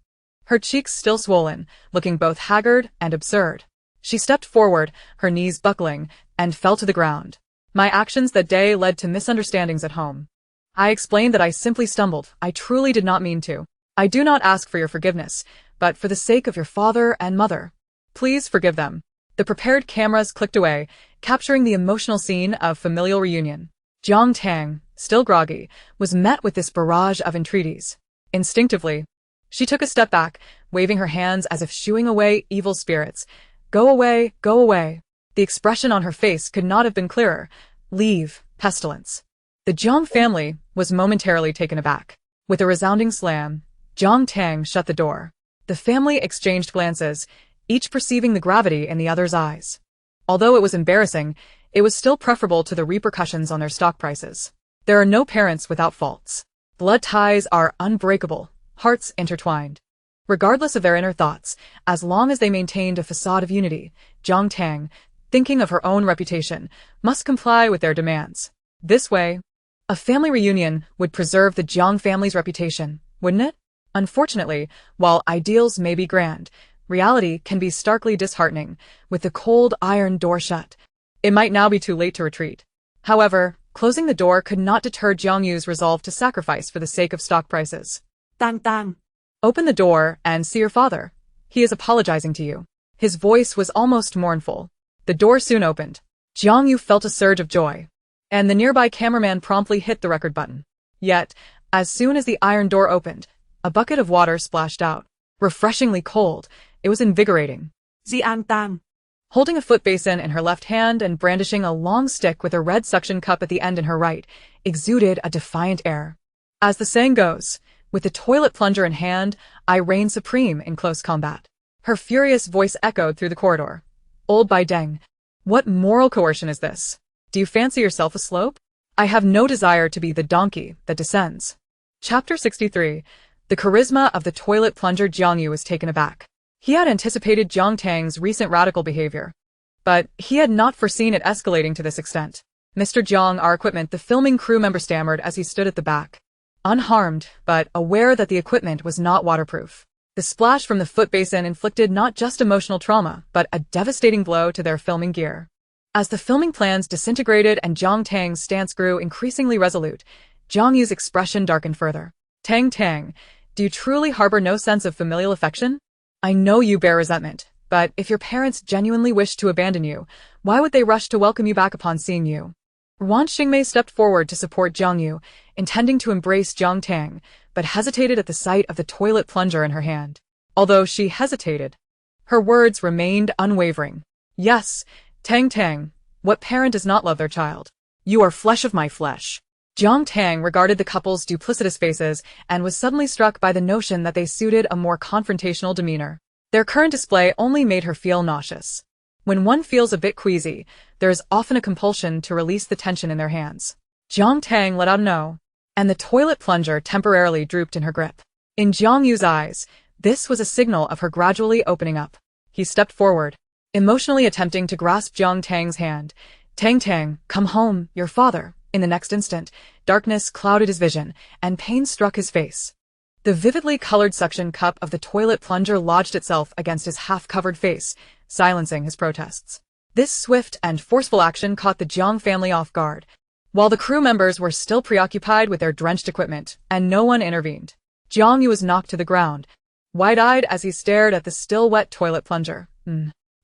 [SPEAKER 1] Her cheeks still swollen, looking both haggard and absurd. She stepped forward, her knees buckling, and fell to the ground. My actions that day led to misunderstandings at home. I explained that I simply stumbled. I truly did not mean to. I do not ask for your forgiveness, but for the sake of your father and mother, please forgive them. The prepared cameras clicked away, capturing the emotional scene of familial reunion. Jiang Tang, still groggy, was met with this barrage of entreaties. Instinctively, she took a step back, waving her hands as if shooing away evil spirits. Go away, go away. The expression on her face could not have been clearer. Leave, pestilence. The Jiang family was momentarily taken aback. With a resounding slam, Jiang Tang shut the door. The family exchanged glances, each perceiving the gravity in the other's eyes. Although it was embarrassing, it was still preferable to the repercussions on their stock prices. There are no parents without faults. Blood ties are unbreakable, hearts intertwined. Regardless of their inner thoughts, as long as they maintained a facade of unity, Jiang Tang, thinking of her own reputation, must comply with their demands. This way, a family reunion would preserve the Jiang family's reputation, wouldn't it? Unfortunately, while ideals may be grand, reality can be starkly disheartening, with the cold iron door shut. It might now be too late to retreat. However, closing the door could not deter Jiang Yu's resolve to sacrifice for the sake of stock prices.
[SPEAKER 2] Tang.
[SPEAKER 1] Open the door and see your father. He is apologizing to you. His voice was almost mournful. The door soon opened. Jiang Yu felt a surge of joy, and the nearby cameraman promptly hit the record button. Yet, as soon as the iron door opened, a bucket of water splashed out. Refreshingly cold, it was invigorating.
[SPEAKER 2] Jiang Tang.
[SPEAKER 1] Holding a foot basin in her left hand and brandishing a long stick with a red suction cup at the end in her right, exuded a defiant air. As the saying goes, with the toilet plunger in hand, I reign supreme in close combat. Her furious voice echoed through the corridor. Old Bai Deng, what moral coercion is this? Do you fancy yourself a slope? I have no desire to be the donkey that descends. Chapter 63. The charisma of the toilet plunger. Jiang Yu was taken aback. He had anticipated Jiang Tang's recent radical behavior, but he had not foreseen it escalating to this extent. Mr. Jiang, our equipment, the filming crew member stammered as he stood at the back. Unharmed, but aware that the equipment was not waterproof. The splash from the foot basin inflicted not just emotional trauma, but a devastating blow to their filming gear. As the filming plans disintegrated and Jiang Tang's stance grew increasingly resolute, Jiang Yu's expression darkened further. Tang, do you truly harbor no sense of familial affection? I know you bear resentment, but if your parents genuinely wished to abandon you, why would they rush to welcome you back upon seeing you? Wan Xingmei stepped forward to support Jiang Yu, intending to embrace Jiang Tang, but hesitated at the sight of the toilet plunger in her hand. Although she hesitated, her words remained unwavering. Yes, Tang, what parent does not love their child? You are flesh of my flesh. Jiang Tang regarded the couple's duplicitous faces and was suddenly struck by the notion that they suited a more confrontational demeanor. Their current display only made her feel nauseous. When one feels a bit queasy, there is often a compulsion to release the tension in their hands. Jiang Tang let out a no, and the toilet plunger temporarily drooped in her grip. In Jiang Yu's eyes, this was a signal of her gradually opening up. He stepped forward, emotionally attempting to grasp Jiang Tang's hand. Tang, come home, your father. In the next instant, darkness clouded his vision, and pain struck his face. The vividly colored suction cup of the toilet plunger lodged itself against his half-covered face, silencing his protests. This swift and forceful action caught the Jiang family off guard, while the crew members were still preoccupied with their drenched equipment, and no one intervened. Jiang Yu was knocked to the ground, wide-eyed as he stared at the still wet toilet plunger.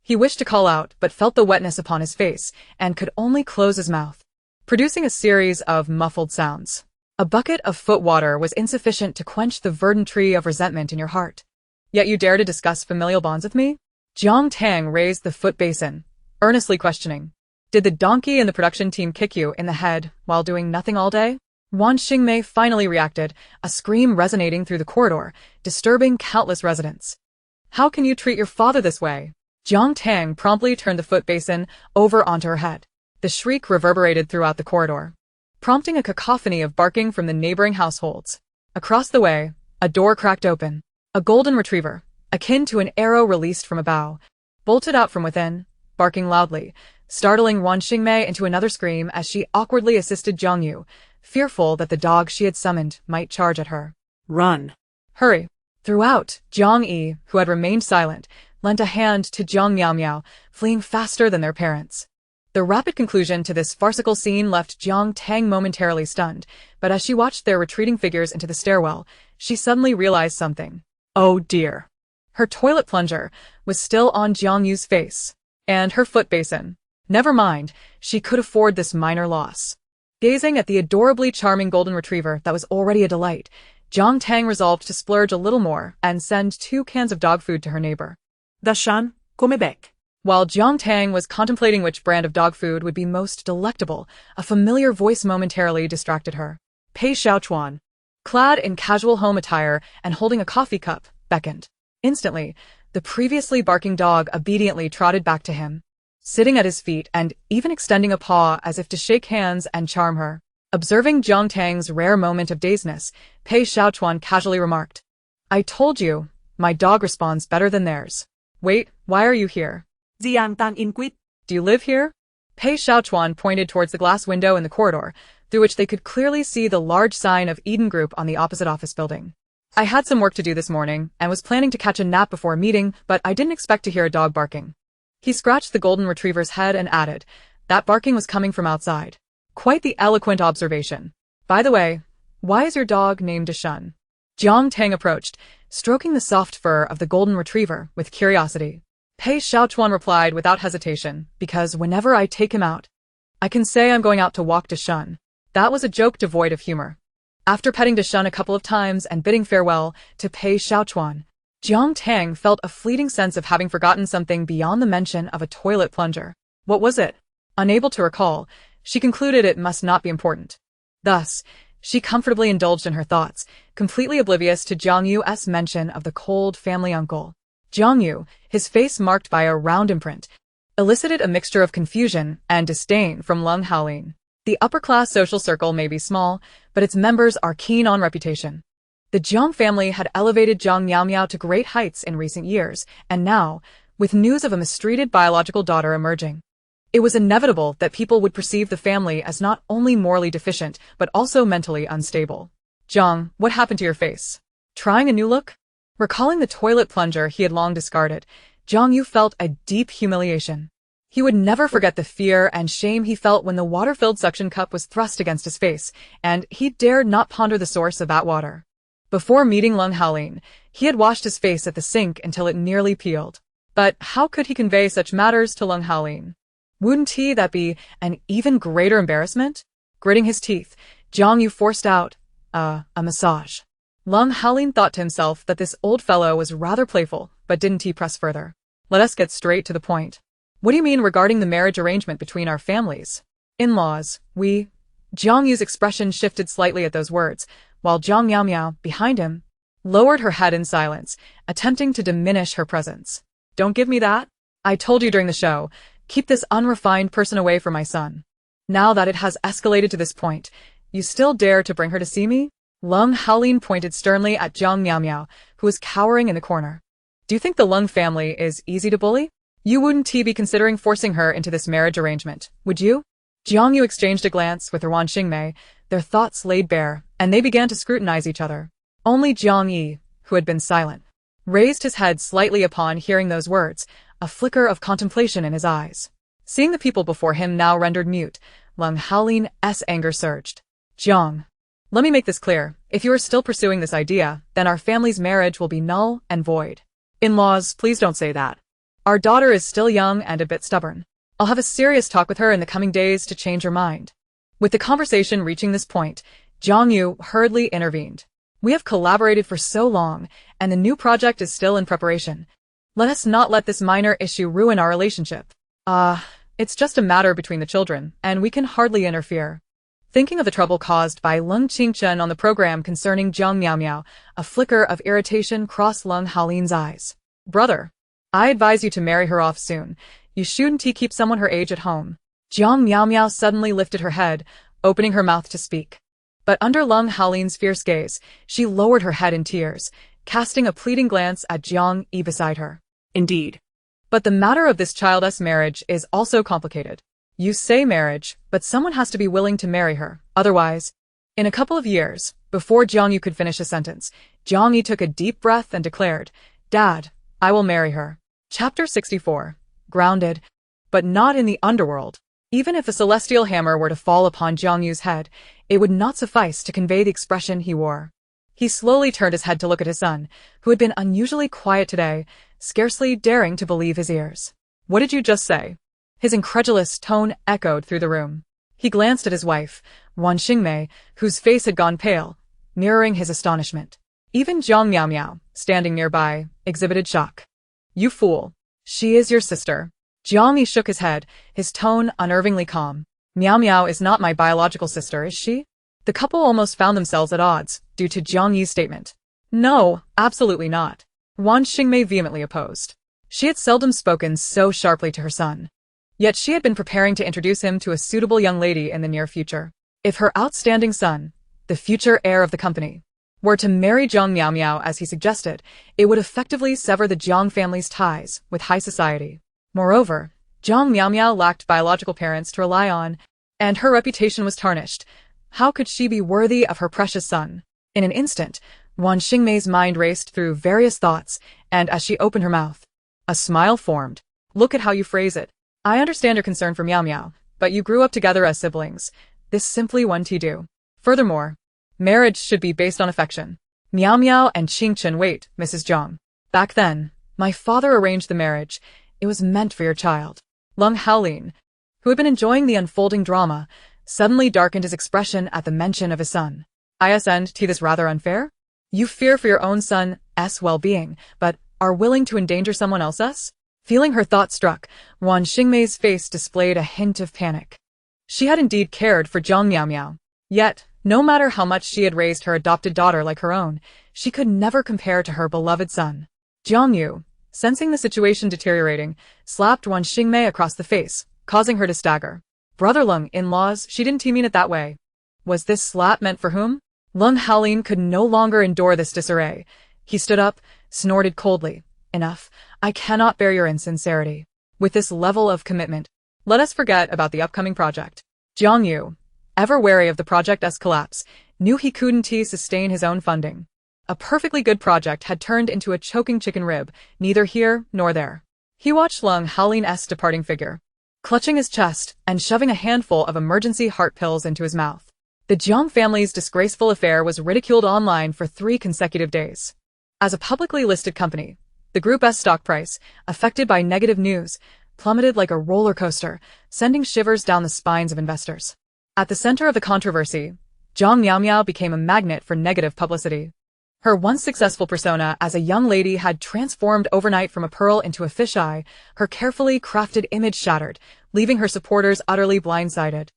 [SPEAKER 1] He wished to call out, but felt the wetness upon his face, and could only close his mouth, producing a series of muffled sounds. A bucket of foot water was insufficient to quench the verdant tree of resentment in your heart. Yet you dare to discuss familial bonds with me? Jiang Tang raised the foot basin, earnestly questioning. Did the donkey in the production team kick you in the head while doing nothing all day? Wan Xingmei finally reacted, a scream resonating through the corridor, disturbing countless residents. How can you treat your father this way? Jiang Tang promptly turned the foot basin over onto her head. The shriek reverberated throughout the corridor, prompting a cacophony of barking from the neighboring households. Across the way, a door cracked open. A golden retriever, akin to an arrow released from a bow, bolted out from within, barking loudly, startling Wan Xingmei into another scream as she awkwardly assisted Jiang Yu, fearful that the dog she had summoned might charge at her.
[SPEAKER 2] Run.
[SPEAKER 1] Hurry. Throughout, Jiang Yi, who had remained silent, lent a hand to Jiang Miao Miao, fleeing faster than their parents. The rapid conclusion to this farcical scene left Jiang Tang momentarily stunned, but as she watched their retreating figures into the stairwell, she suddenly realized something. Oh dear. Her toilet plunger was still on Jiang Yu's face, and her foot basin. Never mind, she could afford this minor loss. Gazing at the adorably charming golden retriever that was already a delight, Jiang Tang resolved to splurge a little more and send 2 cans of dog food to her neighbor.
[SPEAKER 2] Dashan, come back.
[SPEAKER 1] While Jiang Tang was contemplating which brand of dog food would be most delectable, a familiar voice momentarily distracted her. Pei Xiaochuan, clad in casual home attire and holding a coffee cup, beckoned. Instantly, the previously barking dog obediently trotted back to him, sitting at his feet and even extending a paw as if to shake hands and charm her. Observing Jiang Tang's rare moment of dazedness, Pei Xiaochuan casually remarked, I told you, my dog responds better than theirs. Wait, why are you here?
[SPEAKER 2] Jiang Tang inquired.
[SPEAKER 1] Do you live here? Pei Xiaochuan pointed towards the glass window in the corridor, through which they could clearly see the large sign of Eden Group on the opposite office building. I had some work to do this morning and was planning to catch a nap before a meeting, but I didn't expect to hear a dog barking. He scratched the golden retriever's head and added, that barking was coming from outside. Quite the eloquent observation. By the way, why is your dog named Dashan? Jiang Tang approached, stroking the soft fur of the golden retriever with curiosity. Pei Xiaochuan replied without hesitation, because whenever I take him out, I can say I'm going out to walk Dashan. That was a joke devoid of humor. After petting Dashan a couple of times and bidding farewell to Pei Xiaochuan, Jiang Tang felt a fleeting sense of having forgotten something beyond the mention of a toilet plunger. What was it? Unable to recall, she concluded it must not be important. Thus, she comfortably indulged in her thoughts, completely oblivious to Jiang Yu's mention of the cold family uncle. Jiang Yu, his face marked by a round imprint, elicited a mixture of confusion and disdain from Leng Haolin. The upper-class social circle may be small, but its members are keen on reputation. The Jiang family had elevated Jiang Miao Miao to great heights in recent years, and now, with news of a mistreated biological daughter emerging, it was inevitable that people would perceive the family as not only morally deficient, but also mentally unstable. Jiang, what happened to your face? Trying a new look? Recalling the toilet plunger he had long discarded, Jiang Yu felt a deep humiliation. He would never forget the fear and shame he felt when the water-filled suction cup was thrust against his face, and he dared not ponder the source of that water. Before meeting Leng Haolin, he had washed his face at the sink until it nearly peeled. But how could he convey such matters to Leng Haolin? Wouldn't that be an even greater embarrassment? Gritting his teeth, Jiang Yu forced out, a massage. Leng Haolin thought to himself that this old fellow was rather playful, but didn't he press further? Let us get straight to the point. What do you mean regarding the marriage arrangement between our families? In-laws, we... Jiang Yu's expression shifted slightly at those words, while Jiang Miao Miao, behind him, lowered her head in silence, attempting to diminish her presence. Don't give me that. I told you during the show, keep this unrefined person away from my son. Now that it has escalated to this point, you still dare to bring her to see me? Leng Haolin pointed sternly at Jiang Miao Miao, who was cowering in the corner. Do you think the Leng family is easy to bully? You wouldn't be considering forcing her into this marriage arrangement, would you? Jiang Yu exchanged a glance with Wan Xingmei, their thoughts laid bare, and they began to scrutinize each other. Only Jiang Yi, who had been silent, raised his head slightly upon hearing those words, a flicker of contemplation in his eyes. Seeing the people before him now rendered mute, Leng Haolin's anger surged. Jiang, let me make this clear. If you are still pursuing this idea, then our family's marriage will be null and void. In-laws, please don't say that. Our daughter is still young and a bit stubborn. I'll have a serious talk with her in the coming days to change her mind. With the conversation reaching this point, Jiang Yu hurriedly intervened. We have collaborated for so long, and the new project is still in preparation. Let us not let this minor issue ruin our relationship. It's just a matter between the children, and we can hardly interfere. Thinking of the trouble caused by Lung Qingchen on the program concerning Jiang Miaomiao, a flicker of irritation crossed Lung Haolin's eyes. Brother, I advise you to marry her off soon. You shouldn't keep someone her age at home. Jiang Miaomiao suddenly lifted her head, opening her mouth to speak. But under Lung Haolin's fierce gaze, she lowered her head in tears, casting a pleading glance at Jiang Yi beside her.
[SPEAKER 2] Indeed.
[SPEAKER 1] But the matter of this childless marriage is also complicated. You say marriage, but someone has to be willing to marry her. Otherwise, in a couple of years, before Jiang Yu could finish a sentence, Jiang Yi took a deep breath and declared, Dad, I will marry her. Chapter 64. Grounded, but not in the underworld. Even if a celestial hammer were to fall upon Jiang Yu's head, it would not suffice to convey the expression he wore. He slowly turned his head to look at his son, who had been unusually quiet today, scarcely daring to believe his ears. What did you just say? His incredulous tone echoed through the room. He glanced at his wife, Wan Xingmei, whose face had gone pale, mirroring his astonishment. Even Jiang Miaomiao, standing nearby, exhibited shock. You fool. She is your sister. Jiang Yi shook his head, his tone unnervingly calm. Miao Miao is not my biological sister, is she? The couple almost found themselves at odds, due to Jiang Yi's statement. No, absolutely not. Wan Xingmei vehemently opposed. She had seldom spoken so sharply to her son. Yet she had been preparing to introduce him to a suitable young lady in the near future. If her outstanding son, the future heir of the company, were to marry Jiang Miaomiao as he suggested, it would effectively sever the Jiang family's ties with high society. Moreover, Jiang Miaomiao lacked biological parents to rely on, and her reputation was tarnished. How could she be worthy of her precious son? In an instant, Wan Xingmei's mind raced through various thoughts, and as she opened her mouth, a smile formed. Look at how you phrase it. I understand your concern for Miao Miao, but you grew up together as siblings. This simply won't do. Furthermore, marriage should be based on affection. Miao Miao and Qingchen wait, Mrs. Jiang. Back then, my father arranged the marriage. It was meant for your child. Lung Haolin, who had been enjoying the unfolding drama, suddenly darkened his expression at the mention of his son. Isn't this rather unfair? You fear for your own son's well-being, but are willing to endanger someone else's? Feeling her thought struck, Wan Xingmei's face displayed a hint of panic. She had indeed cared for Jiang Miaomiao. Yet, no matter how much she had raised her adopted daughter like her own, she could never compare to her beloved son. Jiang Yu, sensing the situation deteriorating, slapped Wan Xingmei across the face, causing her to stagger. Brother Lung, in-laws, she didn't mean it that way. Was this slap meant for whom? Lung Haolin could no longer endure this disarray. He stood up, snorted coldly. Enough. I cannot bear your insincerity. With this level of commitment, let us forget about the upcoming project. Jiang Yu, ever wary of the project's collapse, knew he couldn't sustain his own funding. A perfectly good project had turned into a choking chicken rib, neither here nor there. He watched Lung Haolin's departing figure, clutching his chest and shoving a handful of emergency heart pills into his mouth. The Jiang family's disgraceful affair was ridiculed online for 3 consecutive days. As a publicly listed company, the group's stock price, affected by negative news, plummeted like a roller coaster, sending shivers down the spines of investors. At the center of the controversy, Jiang Miaomiao became a magnet for negative publicity. Her once successful persona as a young lady had transformed overnight from a pearl into a fisheye, her carefully crafted image shattered, leaving her supporters utterly blindsided.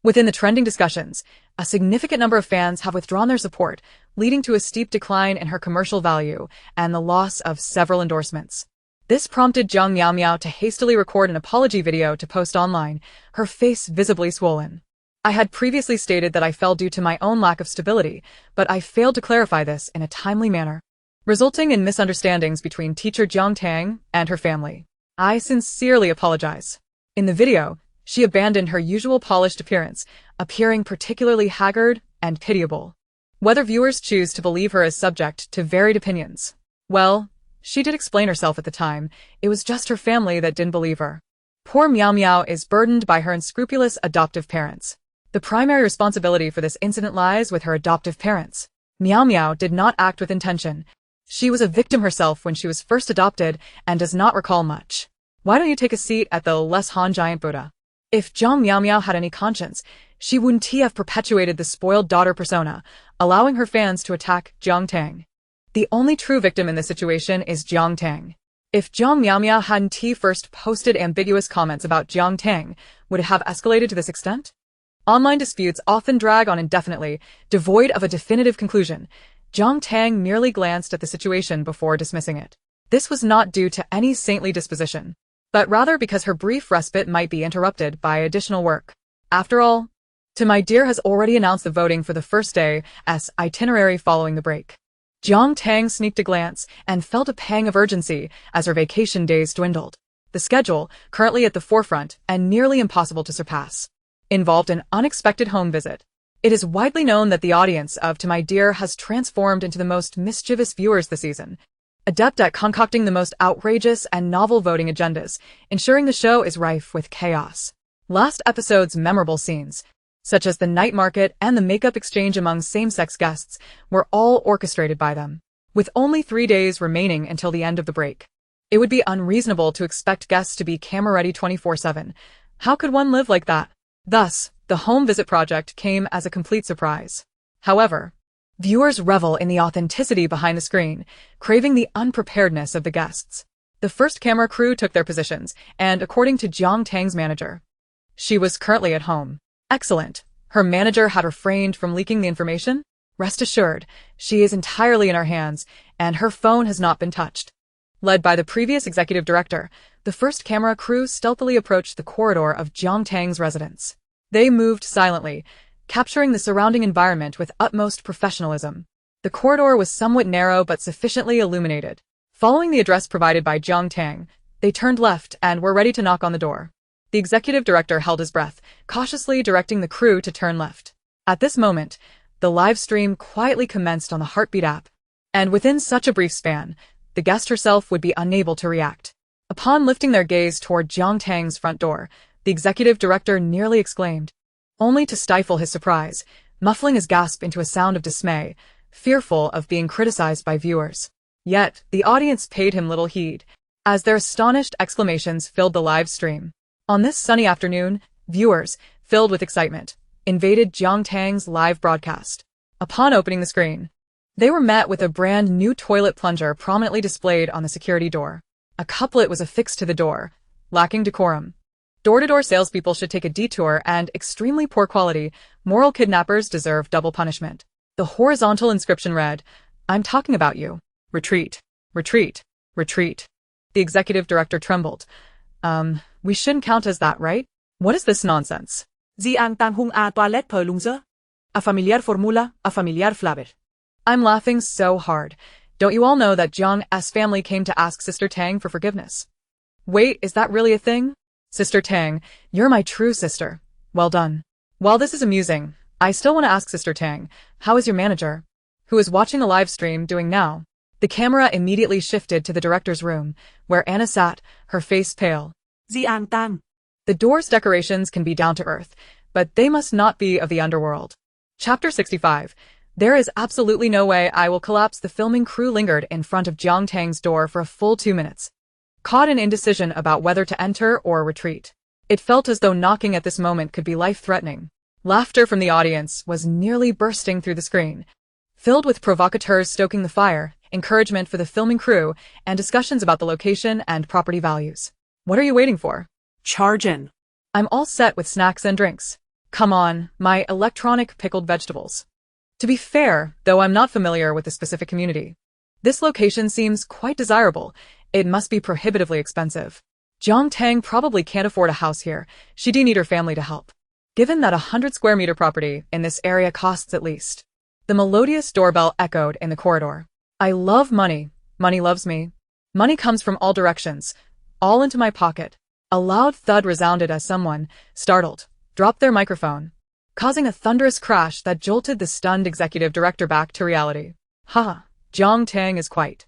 [SPEAKER 1] Within the trending discussions, a significant number of fans have withdrawn their support, leading to a steep decline in her commercial value and the loss of several endorsements. This prompted Jiang Miaomiao to hastily record an apology video to post online, her face visibly swollen. I had previously stated that I fell due to my own lack of stability, but I failed to clarify this in a timely manner, resulting in misunderstandings between teacher Jiang Tang and her family. I sincerely apologize. In the video, she abandoned her usual polished appearance, appearing particularly haggard and pitiable. Whether viewers choose to believe her is subject to varied opinions. Well, she did explain herself at the time. It was just her family that didn't believe her. Poor Miao Miao is burdened by her unscrupulous adoptive parents. The primary responsibility for this incident lies with her adoptive parents. Miao Miao did not act with intention. She was a victim herself when she was first adopted and does not recall much. Why don't you take a seat at the Les Han Giant Buddha? If Jiang Miaomiao had any conscience, she wouldn't have perpetuated the spoiled daughter persona, allowing her fans to attack Jiang Tang. The only true victim in this situation is Jiang Tang. If Jiang Miao hadn't first posted ambiguous comments about Jiang Tang, would it have escalated to this extent? Online disputes often drag on indefinitely, devoid of a definitive conclusion. Jiang Tang merely glanced at the situation before dismissing it. This was not due to any saintly disposition, but rather because her brief respite might be interrupted by additional work. After all, To My Dear has already announced the voting for the first day's itinerary following the break. Jiang Tang sneaked a glance and felt a pang of urgency as her vacation days dwindled. The schedule, currently at the forefront and nearly impossible to surpass, involved an unexpected home visit. It is widely known that the audience of To My Dear has transformed into the most mischievous viewers this season, adept at concocting the most outrageous and novel voting agendas, ensuring the show is rife with chaos. Last episode's memorable scenes, such as the night market and the makeup exchange among same-sex guests, were all orchestrated by them. With only 3 days remaining until the end of the break, it would be unreasonable to expect guests to be camera-ready 24/7. How could one live like that? Thus, the home visit project came as a complete surprise. However, viewers revel in the authenticity behind the screen, craving the unpreparedness of the guests. The first camera crew took their positions, and according to Jiang Tang's manager, she was currently at home. Excellent. Her manager had refrained from leaking the information? Rest assured, she is entirely in our hands, and her phone has not been touched. Led by the previous executive director, the first camera crew stealthily approached the corridor of Jiang Tang's residence. They moved silently, capturing the surrounding environment with utmost professionalism. The corridor was somewhat narrow but sufficiently illuminated. Following the address provided by Jiang Tang, they turned left and were ready to knock on the door. The executive director held his breath, cautiously directing the crew to turn left. At this moment, the live stream quietly commenced on the Heartbeat app, and within such a brief span, the guest herself would be unable to react. Upon lifting their gaze toward Jiang Tang's front door, the executive director nearly exclaimed, only to stifle his surprise, muffling his gasp into a sound of dismay, fearful of being criticized by viewers. Yet, the audience paid him little heed, as their astonished exclamations filled the live stream. On this sunny afternoon, viewers, filled with excitement, invaded Jiang Tang's live broadcast. Upon opening the screen, they were met with a brand new toilet plunger prominently displayed on the security door. A couplet was affixed to the door, lacking decorum. Door-to-door salespeople should take a detour, and extremely poor quality, moral kidnappers deserve double punishment. The horizontal inscription read, I'm talking about you. Retreat. Retreat. Retreat. The executive director trembled. We shouldn't count as that, right? What is this nonsense?
[SPEAKER 2] Jiang Tang hung a toilet perlungse? A familiar formula, a familiar flavor.
[SPEAKER 1] I'm laughing so hard. Don't you all know that Jiang's family came to ask Sister Tang for forgiveness? Wait, is that really a thing? Sister Tang, you're my true sister. Well done. While this is amusing, I still want to ask Sister Tang, how is your manager, who is watching the live stream, doing now? The camera immediately shifted to the director's room, where Anna sat, her face pale.
[SPEAKER 2] Jiang Tang.
[SPEAKER 1] The door's decorations can be down to earth, but they must not be of the underworld. Chapter 65. There is absolutely no way I will collapse. The filming crew lingered in front of Jiang Tang's door for a full 2 minutes, caught in indecision about whether to enter or retreat. It felt as though knocking at this moment could be life-threatening. Laughter from the audience was nearly bursting through the screen, filled with provocateurs stoking the fire, encouragement for the filming crew, and discussions about the location and property values. What are you waiting for?
[SPEAKER 2] Charge in.
[SPEAKER 1] I'm all set with snacks and drinks. Come on, my electronic pickled vegetables. To be fair, though I'm not familiar with the specific community, this location seems quite desirable. It must be prohibitively expensive. Jiang Tang probably can't afford a house here. She'd need her family to help, given that 100 square meter property in this area costs at least. The melodious doorbell echoed in the corridor. I love money. Money loves me. Money comes from all directions, all into my pocket. A loud thud resounded as someone, startled, dropped their microphone, causing a thunderous crash that jolted the stunned executive director back to reality. Ha! Jiang Tang is quite.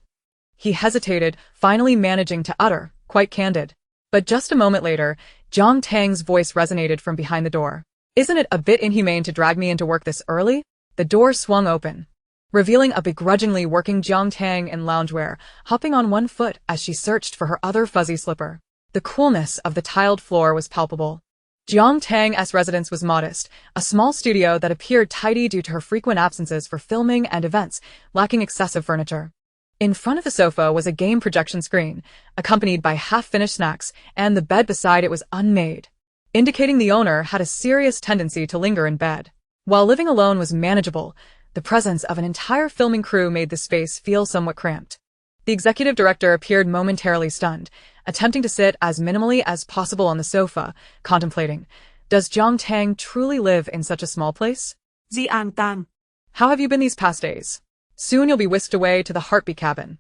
[SPEAKER 1] He hesitated, finally managing to utter, quite candid. But just a moment later, Jiang Tang's voice resonated from behind the door. Isn't it a bit inhumane to drag me into work this early? The door swung open, revealing a begrudgingly working Jiang Tang in loungewear, hopping on one foot as she searched for her other fuzzy slipper. The coolness of the tiled floor was palpable. Jiang Tang's residence was modest, a small studio that appeared tidy due to her frequent absences for filming and events, lacking excessive furniture. In front of the sofa was a game projection screen, accompanied by half-finished snacks, and the bed beside it was unmade, indicating the owner had a serious tendency to linger in bed. While living alone was manageable, the presence of an entire filming crew made the space feel somewhat cramped. The executive director appeared momentarily stunned, attempting to sit as minimally as possible on the sofa, contemplating, does Jiang Tang truly live in such a small place?
[SPEAKER 2] Jiang Tang.
[SPEAKER 1] How have you been these past days? Soon you'll be whisked away to the heartbeat cabin.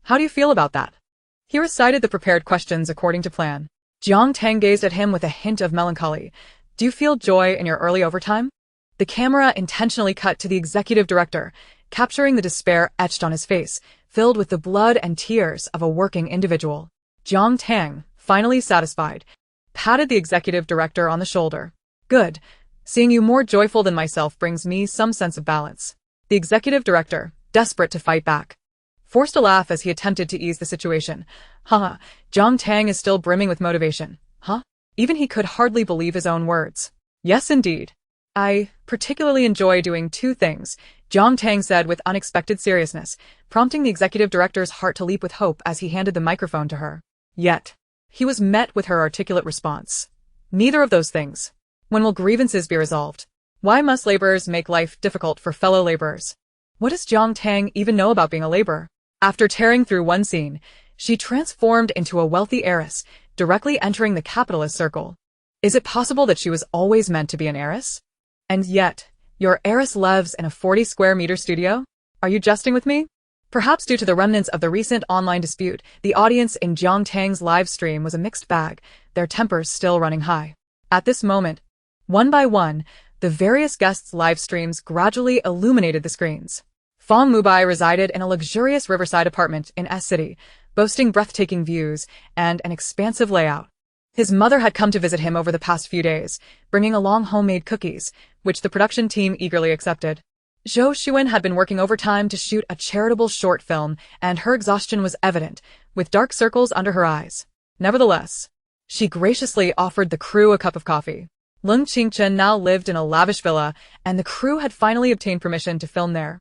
[SPEAKER 1] How do you feel about that? He recited the prepared questions according to plan. Jiang Tang gazed at him with a hint of melancholy. Do you feel joy in your early overtime? The camera intentionally cut to the executive director, capturing the despair etched on his face, filled with the blood and tears of a working individual. Jiang Tang, finally satisfied, patted the executive director on the shoulder. Good. Seeing you more joyful than myself brings me some sense of balance. The executive director, desperate to fight back, forced a laugh as he attempted to ease the situation. Haha, Jiang Tang is still brimming with motivation. Huh? Even he could hardly believe his own words. Yes, indeed. I particularly enjoy doing two things, Jiang Tang said with unexpected seriousness, prompting the executive director's heart to leap with hope as he handed the microphone to her. Yet, he was met with her articulate response. Neither of those things. When will grievances be resolved? Why must laborers make life difficult for fellow laborers? What does Jiang Tang even know about being a laborer? After tearing through one scene, she transformed into a wealthy heiress, directly entering the capitalist circle. Is it possible that she was always meant to be an heiress? And yet, your heiress lives in a 40-square-meter studio? Are you jesting with me? Perhaps due to the remnants of the recent online dispute, the audience in Jiang Tang's live stream was a mixed bag, their tempers still running high. At this moment, one by one, the various guests' live streams gradually illuminated the screens. Fong Mubai resided in a luxurious riverside apartment in S-City, boasting breathtaking views and an expansive layout. His mother had come to visit him over the past few days, bringing along homemade cookies, which the production team eagerly accepted. Zhou Xuan had been working overtime to shoot a charitable short film, and her exhaustion was evident, with dark circles under her eyes. Nevertheless, she graciously offered the crew a cup of coffee. Lung Qingchen now lived in a lavish villa, and the crew had finally obtained permission to film there.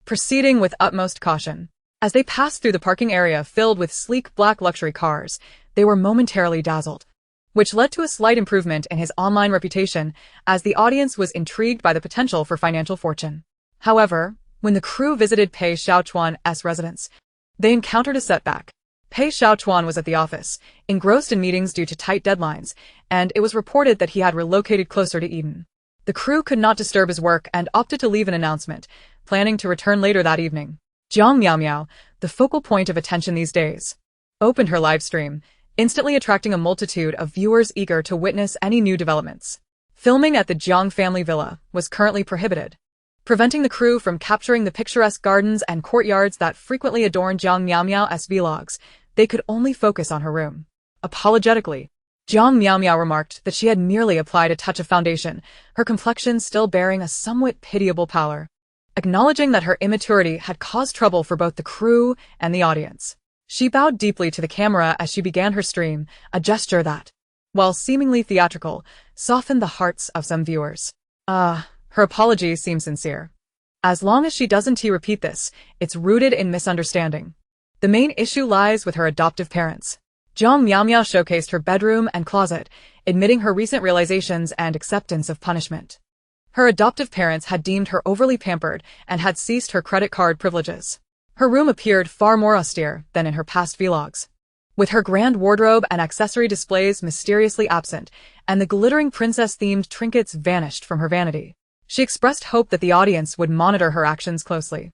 [SPEAKER 1] Proceeding with utmost caution. As they passed through the parking area filled with sleek black luxury cars, they were momentarily dazzled, which led to a slight improvement in his online reputation as the audience was intrigued by the potential for financial fortune. However, when the crew visited Pei Xiaochuan's residence, they encountered a setback. Pei Xiaochuan was at the office, engrossed in meetings due to tight deadlines, and it was reported that he had relocated closer to Eden. The crew could not disturb his work and opted to leave an announcement, planning to return later that evening. Jiang Miaomiao, the focal point of attention these days, opened her live stream, instantly attracting a multitude of viewers eager to witness any new developments. Filming at the Jiang family villa was currently prohibited, preventing the crew from capturing the picturesque gardens and courtyards that frequently adorn Jiang Miaomiao's vlogs. They could only focus on her room. Apologetically, Jiang Miaomiao remarked that she had merely applied a touch of foundation, her complexion still bearing a somewhat pitiable pallor. Acknowledging that her immaturity had caused trouble for both the crew and the audience, she bowed deeply to the camera as she began her stream, a gesture that, while seemingly theatrical, softened the hearts of some viewers. Her apology seemed sincere. As long as she doesn't repeat this, it's rooted in misunderstanding. The main issue lies with her adoptive parents. Jiang Miaomiao showcased her bedroom and closet, admitting her recent realizations and acceptance of punishment. Her adoptive parents had deemed her overly pampered and had seized her credit card privileges. Her room appeared far more austere than in her past vlogs, with her grand wardrobe and accessory displays mysteriously absent, and the glittering princess-themed trinkets vanished from her vanity. She expressed hope that the audience would monitor her actions closely,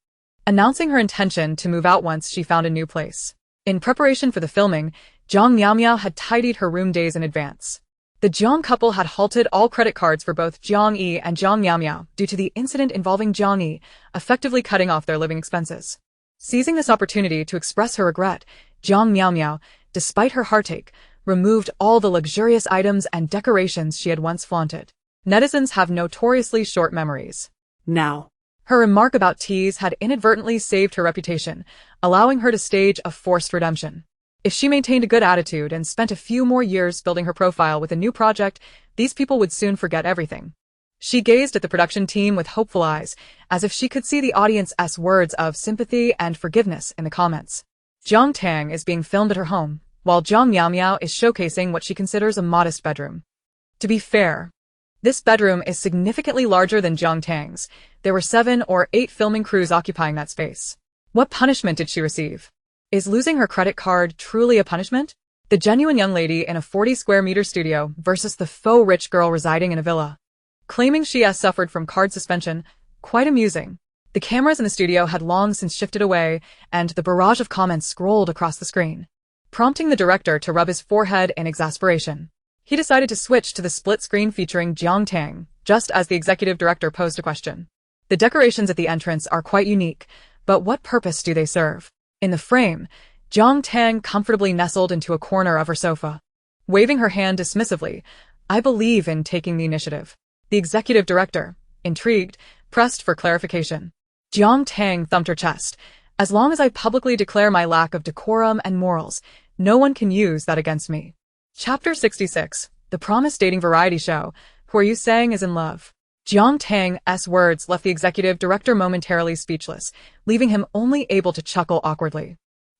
[SPEAKER 1] announcing her intention to move out once she found a new place. In preparation for the filming, Jiang Miaomiao had tidied her room days in advance. The Jiang couple had halted all credit cards for both Jiang Yi and Jiang Miaomiao due to the incident involving Jiang Yi, effectively cutting off their living expenses. Seizing this opportunity to express her regret, Jiang Miaomiao, despite her heartache, removed all the luxurious items and decorations she had once flaunted. Netizens have notoriously short memories.
[SPEAKER 2] Now,
[SPEAKER 1] her remark about teas had inadvertently saved her reputation, allowing her to stage a forced redemption. If she maintained a good attitude and spent a few more years building her profile with a new project, these people would soon forget everything. She gazed at the production team with hopeful eyes, as if she could see the audience's words of sympathy and forgiveness in the comments. Jiang Tang is being filmed at her home, while Jiang Miao is showcasing what she considers a modest bedroom. To be fair, this bedroom is significantly larger than Jiang Tang's. There were 7 or 8 filming crews occupying that space. What punishment did she receive? Is losing her credit card truly a punishment? The genuine young lady in a 40-square-meter studio versus the faux rich girl residing in a villa. Claiming she has suffered from card suspension, quite amusing. The cameras in the studio had long since shifted away, and the barrage of comments scrolled across the screen, prompting the director to rub his forehead in exasperation. He decided to switch to the split screen featuring Jiang Tang, just as the executive director posed a question. The decorations at the entrance are quite unique, but what purpose do they serve? In the frame, Jiang Tang comfortably nestled into a corner of her sofa. Waving her hand dismissively, "I believe in taking the initiative." The executive director, intrigued, pressed for clarification. Jiang Tang thumped her chest. "As long as I publicly declare my lack of decorum and morals, no one can use that against me." Chapter 66, The Promised Dating Variety Show, Who Are You Saying Is in Love? Jiang Tang's words left the executive director momentarily speechless, leaving him only able to chuckle awkwardly.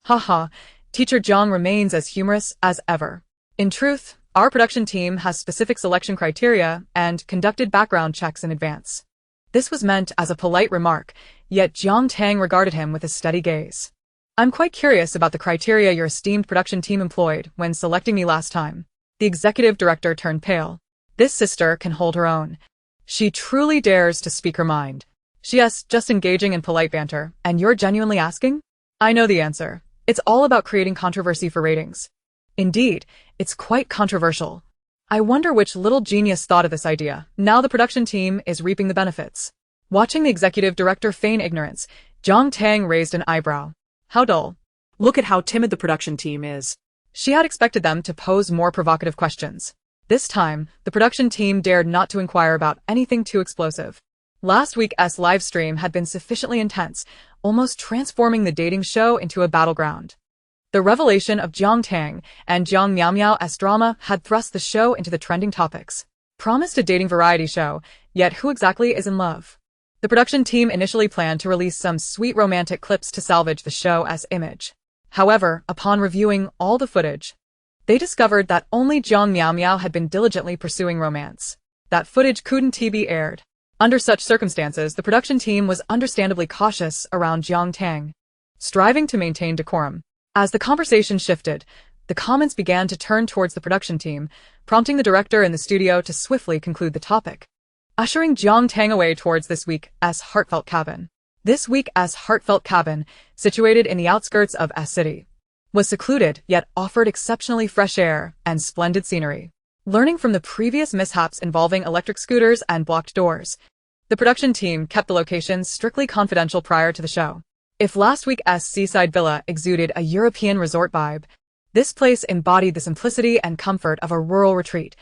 [SPEAKER 1] Haha, Teacher Jiang remains as humorous as ever. In truth, our production team has specific selection criteria and conducted background checks in advance. This was meant as a polite remark, yet Jiang Tang regarded him with a steady gaze. "I'm quite curious about the criteria your esteemed production team employed when selecting me last time." The executive director turned pale. This sister can hold her own. She truly dares to speak her mind. She is just engaging in polite banter, and you're genuinely asking? I know the answer. It's all about creating controversy for ratings. Indeed, it's quite controversial. I wonder which little genius thought of this idea. Now the production team is reaping the benefits. Watching the executive director feign ignorance, Jiang Tang raised an eyebrow. How dull.
[SPEAKER 2] Look at how timid the production team is.
[SPEAKER 1] She had expected them to pose more provocative questions. This time, the production team dared not to inquire about anything too explosive. Last week's live stream had been sufficiently intense, almost transforming the dating show into a battleground. The revelation of Jiang Tang and Jiang Miao's drama had thrust the show into the trending topics. Promised a dating variety show, yet who exactly is in love? The production team initially planned to release some sweet romantic clips to salvage the show's image. However, upon reviewing all the footage, they discovered that only Jiang Miao had been diligently pursuing romance. That footage couldn't be aired. Under such circumstances, the production team was understandably cautious around Jiang Tang, striving to maintain decorum. As the conversation shifted, the comments began to turn towards the production team, prompting the director in the studio to swiftly conclude the topic, ushering Jiang Tang away towards this week's heartfelt cabin. This week's heartfelt cabin, situated in the outskirts of a city, was secluded yet offered exceptionally fresh air and splendid scenery. Learning from the previous mishaps involving electric scooters and blocked doors, the production team kept the location strictly confidential prior to the show. If last week's seaside villa exuded a European resort vibe, this place embodied the simplicity and comfort of a rural retreat,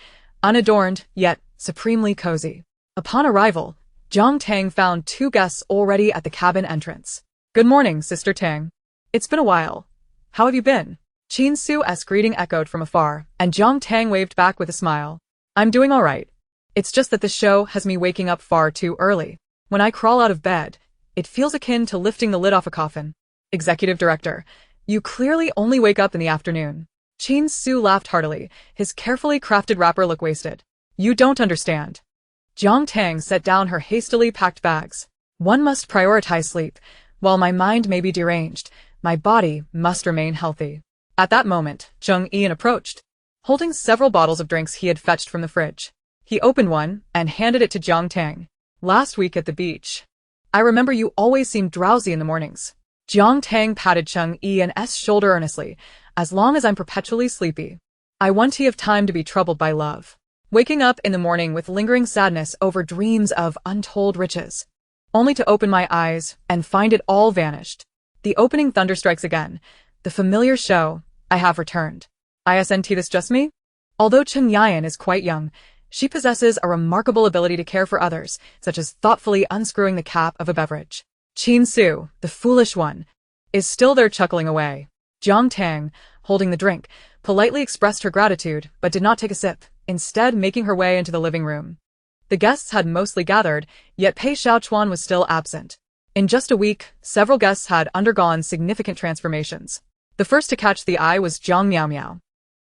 [SPEAKER 1] unadorned yet supremely cozy. Upon arrival, Jiang Tang found 2 guests already at the cabin entrance. "Good morning, Sister Tang. It's been a while. How have you been?" Qin Su's greeting echoed from afar, and Jiang Tang waved back with a smile. "I'm doing all right. It's just that this show has me waking up far too early. When I crawl out of bed, it feels akin to lifting the lid off a coffin." Executive Director, "You clearly only wake up in the afternoon." Qin Su laughed heartily, his carefully crafted wrapper look wasted. "You don't understand." Jiang Tang set down her hastily packed bags. "One must prioritize sleep. While my mind may be deranged, my body must remain healthy." At that moment, Zheng Ian approached, holding several bottles of drinks he had fetched from the fridge. He opened one and handed it to Jiang Tang. "Last week at the beach, I remember you always seemed drowsy in the mornings." Jiang Tang patted Zheng Ian's shoulder earnestly. "As long as I'm perpetually sleepy, I want to have time to be troubled by love. Waking up in the morning with lingering sadness over dreams of untold riches, only to open my eyes and find it all vanished. The opening thunder strikes again. The familiar show. I have returned. Isn't this just me?" Although Chen Yan is quite young, she possesses a remarkable ability to care for others, such as thoughtfully unscrewing the cap of a beverage. Qin Su, the foolish one, is still there chuckling away. Jiang Tang, holding the drink, politely expressed her gratitude but did not take a sip. instead making her way into the living room. The guests had mostly gathered, yet Pei Xiaochuan was still absent. In just a week, several guests had undergone significant transformations. The first to catch the eye was Jiang Miao.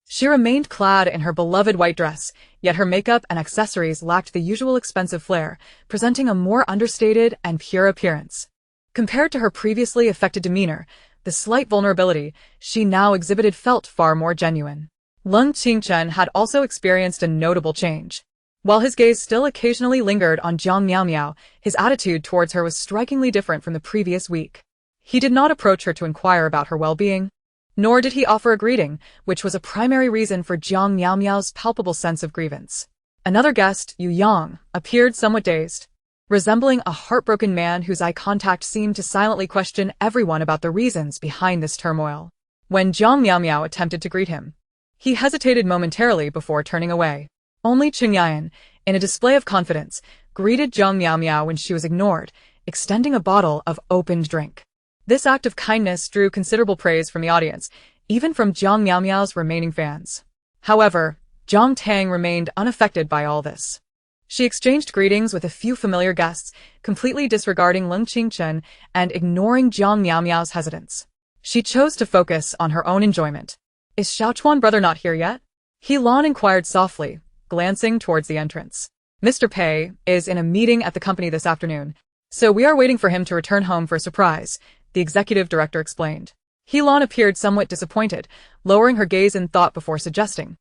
[SPEAKER 1] She remained clad in her beloved white dress, yet her makeup and accessories lacked the usual expensive flair, presenting a more understated and pure appearance. Compared to her previously affected demeanor, the slight vulnerability she now exhibited felt far more genuine. Lung Qingchen had also experienced a notable change. While his gaze still occasionally lingered on Jiang Miao, his attitude towards her was strikingly different from the previous week. He did not approach her to inquire about her well-being, nor did he offer a greeting, which was a primary reason for Jiang Miao's palpable sense of grievance. Another guest, Yu Yang, appeared somewhat dazed, resembling a heartbroken man whose eye contact seemed to silently question everyone about the reasons behind this turmoil. When Jiang Miao attempted to greet him, he hesitated momentarily before turning away. Only Qingyan, in a display of confidence, greeted Jiang Miao when she was ignored, extending a bottle of opened drink. This act of kindness drew considerable praise from the audience, even from Jiang Miao's remaining fans. However, Jiang Tang remained unaffected by all this. She exchanged greetings with a few familiar guests, completely disregarding Lung Qingchen and ignoring Jiang Miao's hesitance. She chose to focus on her own enjoyment. "Is Xiaochuan brother not here yet?" He Lan inquired softly, glancing towards the entrance. "Mr. Pei is in a meeting at the company this afternoon, so we are waiting for him to return home for a surprise," the executive director explained. He Lan appeared somewhat disappointed, lowering her gaze in thought before suggesting,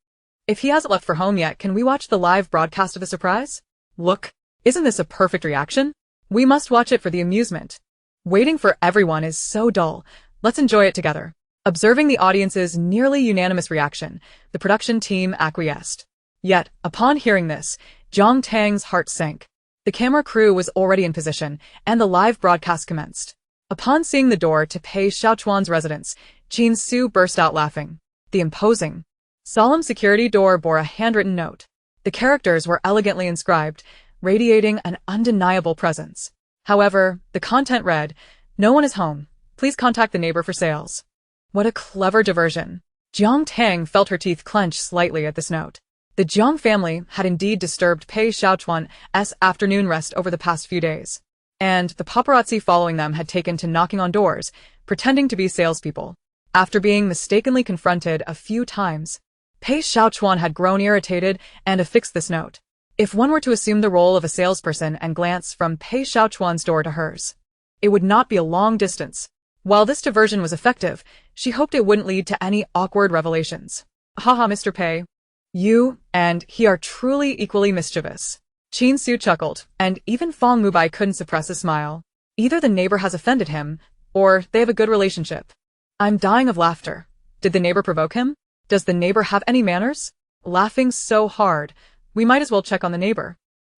[SPEAKER 1] "If he hasn't left for home yet, can we watch the live broadcast of the surprise? Look, isn't this a perfect reaction? We must watch it for the amusement. Waiting for everyone is so dull. Let's enjoy it together." Observing the audience's nearly unanimous reaction, the production team acquiesced. Yet, upon hearing this, Jiang Tang's heart sank. The camera crew was already in position, and the live broadcast commenced. Upon seeing the door to Pei Xiaochuan's residence, Qin Su burst out laughing. The imposing, solemn security door bore a handwritten note. The characters were elegantly inscribed, radiating an undeniable presence. However, the content read, "No one is home. Please contact the neighbor for sales." What a clever diversion. Jiang Tang felt her teeth clench slightly at this note. The Jiang family had indeed disturbed Pei Xiaochuan's afternoon rest over the past few days, and the paparazzi following them had taken to knocking on doors, pretending to be salespeople. After being mistakenly confronted a few times, Pei Xiaochuan had grown irritated and affixed this note. If one were to assume the role of a salesperson and glance from Pei Xiaochuan's door to hers, it would not be a long distance. While this diversion was effective, she hoped it wouldn't lead to any awkward revelations. "Haha, Mr. Pei. You and he are truly equally mischievous." Qin Su chuckled, and even Fong Mubai couldn't suppress a smile. Either the neighbor has offended him, or they have a good relationship. I'm dying of laughter. Did the neighbor provoke him? Does the neighbor have any manners? Laughing so hard, we might as well check on the neighbor.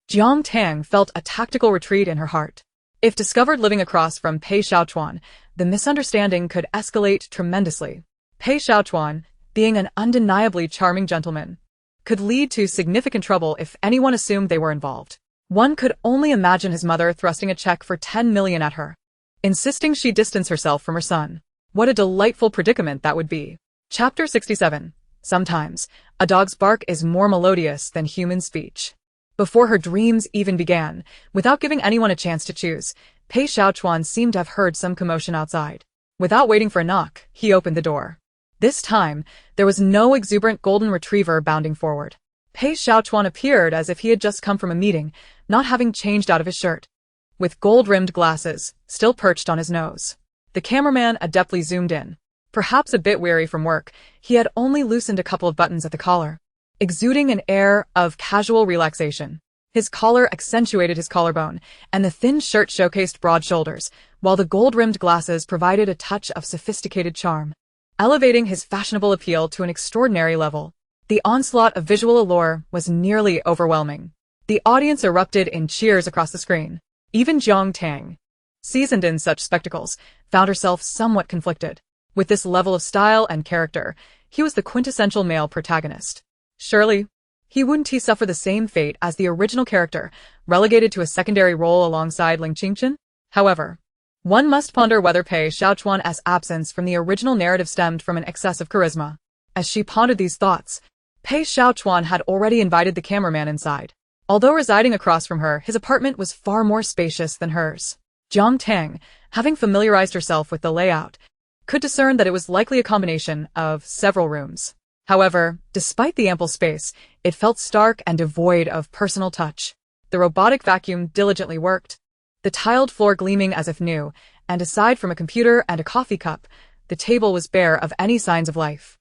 [SPEAKER 1] Jiang Tang felt a tactical retreat in her heart. If discovered living across from Pei Xiaochuan, the misunderstanding could escalate tremendously. Pei Xiaochuan, being an undeniably charming gentleman, could lead to significant trouble if anyone assumed they were involved. One could only imagine his mother thrusting a check for 10 million at her, insisting she distance herself from her son. What a delightful predicament that would be. Chapter 67. Sometimes, a dog's bark is more melodious than human speech. Before her dreams even began, without giving anyone a chance to choose, Pei Xiaochuan seemed to have heard some commotion outside. Without waiting for a knock, he opened the door. This time, there was no exuberant golden retriever bounding forward. Pei Xiaochuan appeared as if he had just come from a meeting, not having changed out of his shirt, with gold-rimmed glasses still perched on his nose. The cameraman adeptly zoomed in. Perhaps a bit weary from work, he had only loosened a couple of buttons at the collar, exuding an air of casual relaxation. His collar accentuated his collarbone, and the thin shirt showcased broad shoulders, while the gold-rimmed glasses provided a touch of sophisticated charm, elevating his fashionable appeal to an extraordinary level. The onslaught of visual allure was nearly overwhelming. The audience erupted in cheers across the screen. Even Jiang Tang, seasoned in such spectacles, found herself somewhat conflicted. With this level of style and character, he was the quintessential male protagonist. Surely, wouldn't he suffer the same fate as the original character, relegated to a secondary role alongside Ling Qingchen? However, one must ponder whether Pei Xiaochuan's absence from the original narrative stemmed from an excess of charisma. As she pondered these thoughts, Pei Xiaochuan had already invited the cameraman inside. Although residing across from her, his apartment was far more spacious than hers. Jiang Tang, having familiarized herself with the layout, could discern that it was likely a combination of several rooms. However, despite the ample space, it felt stark and devoid of personal touch. The robotic vacuum diligently worked, the tiled floor gleaming as if new, and aside from a computer and a coffee cup, the table was bare of any signs of life.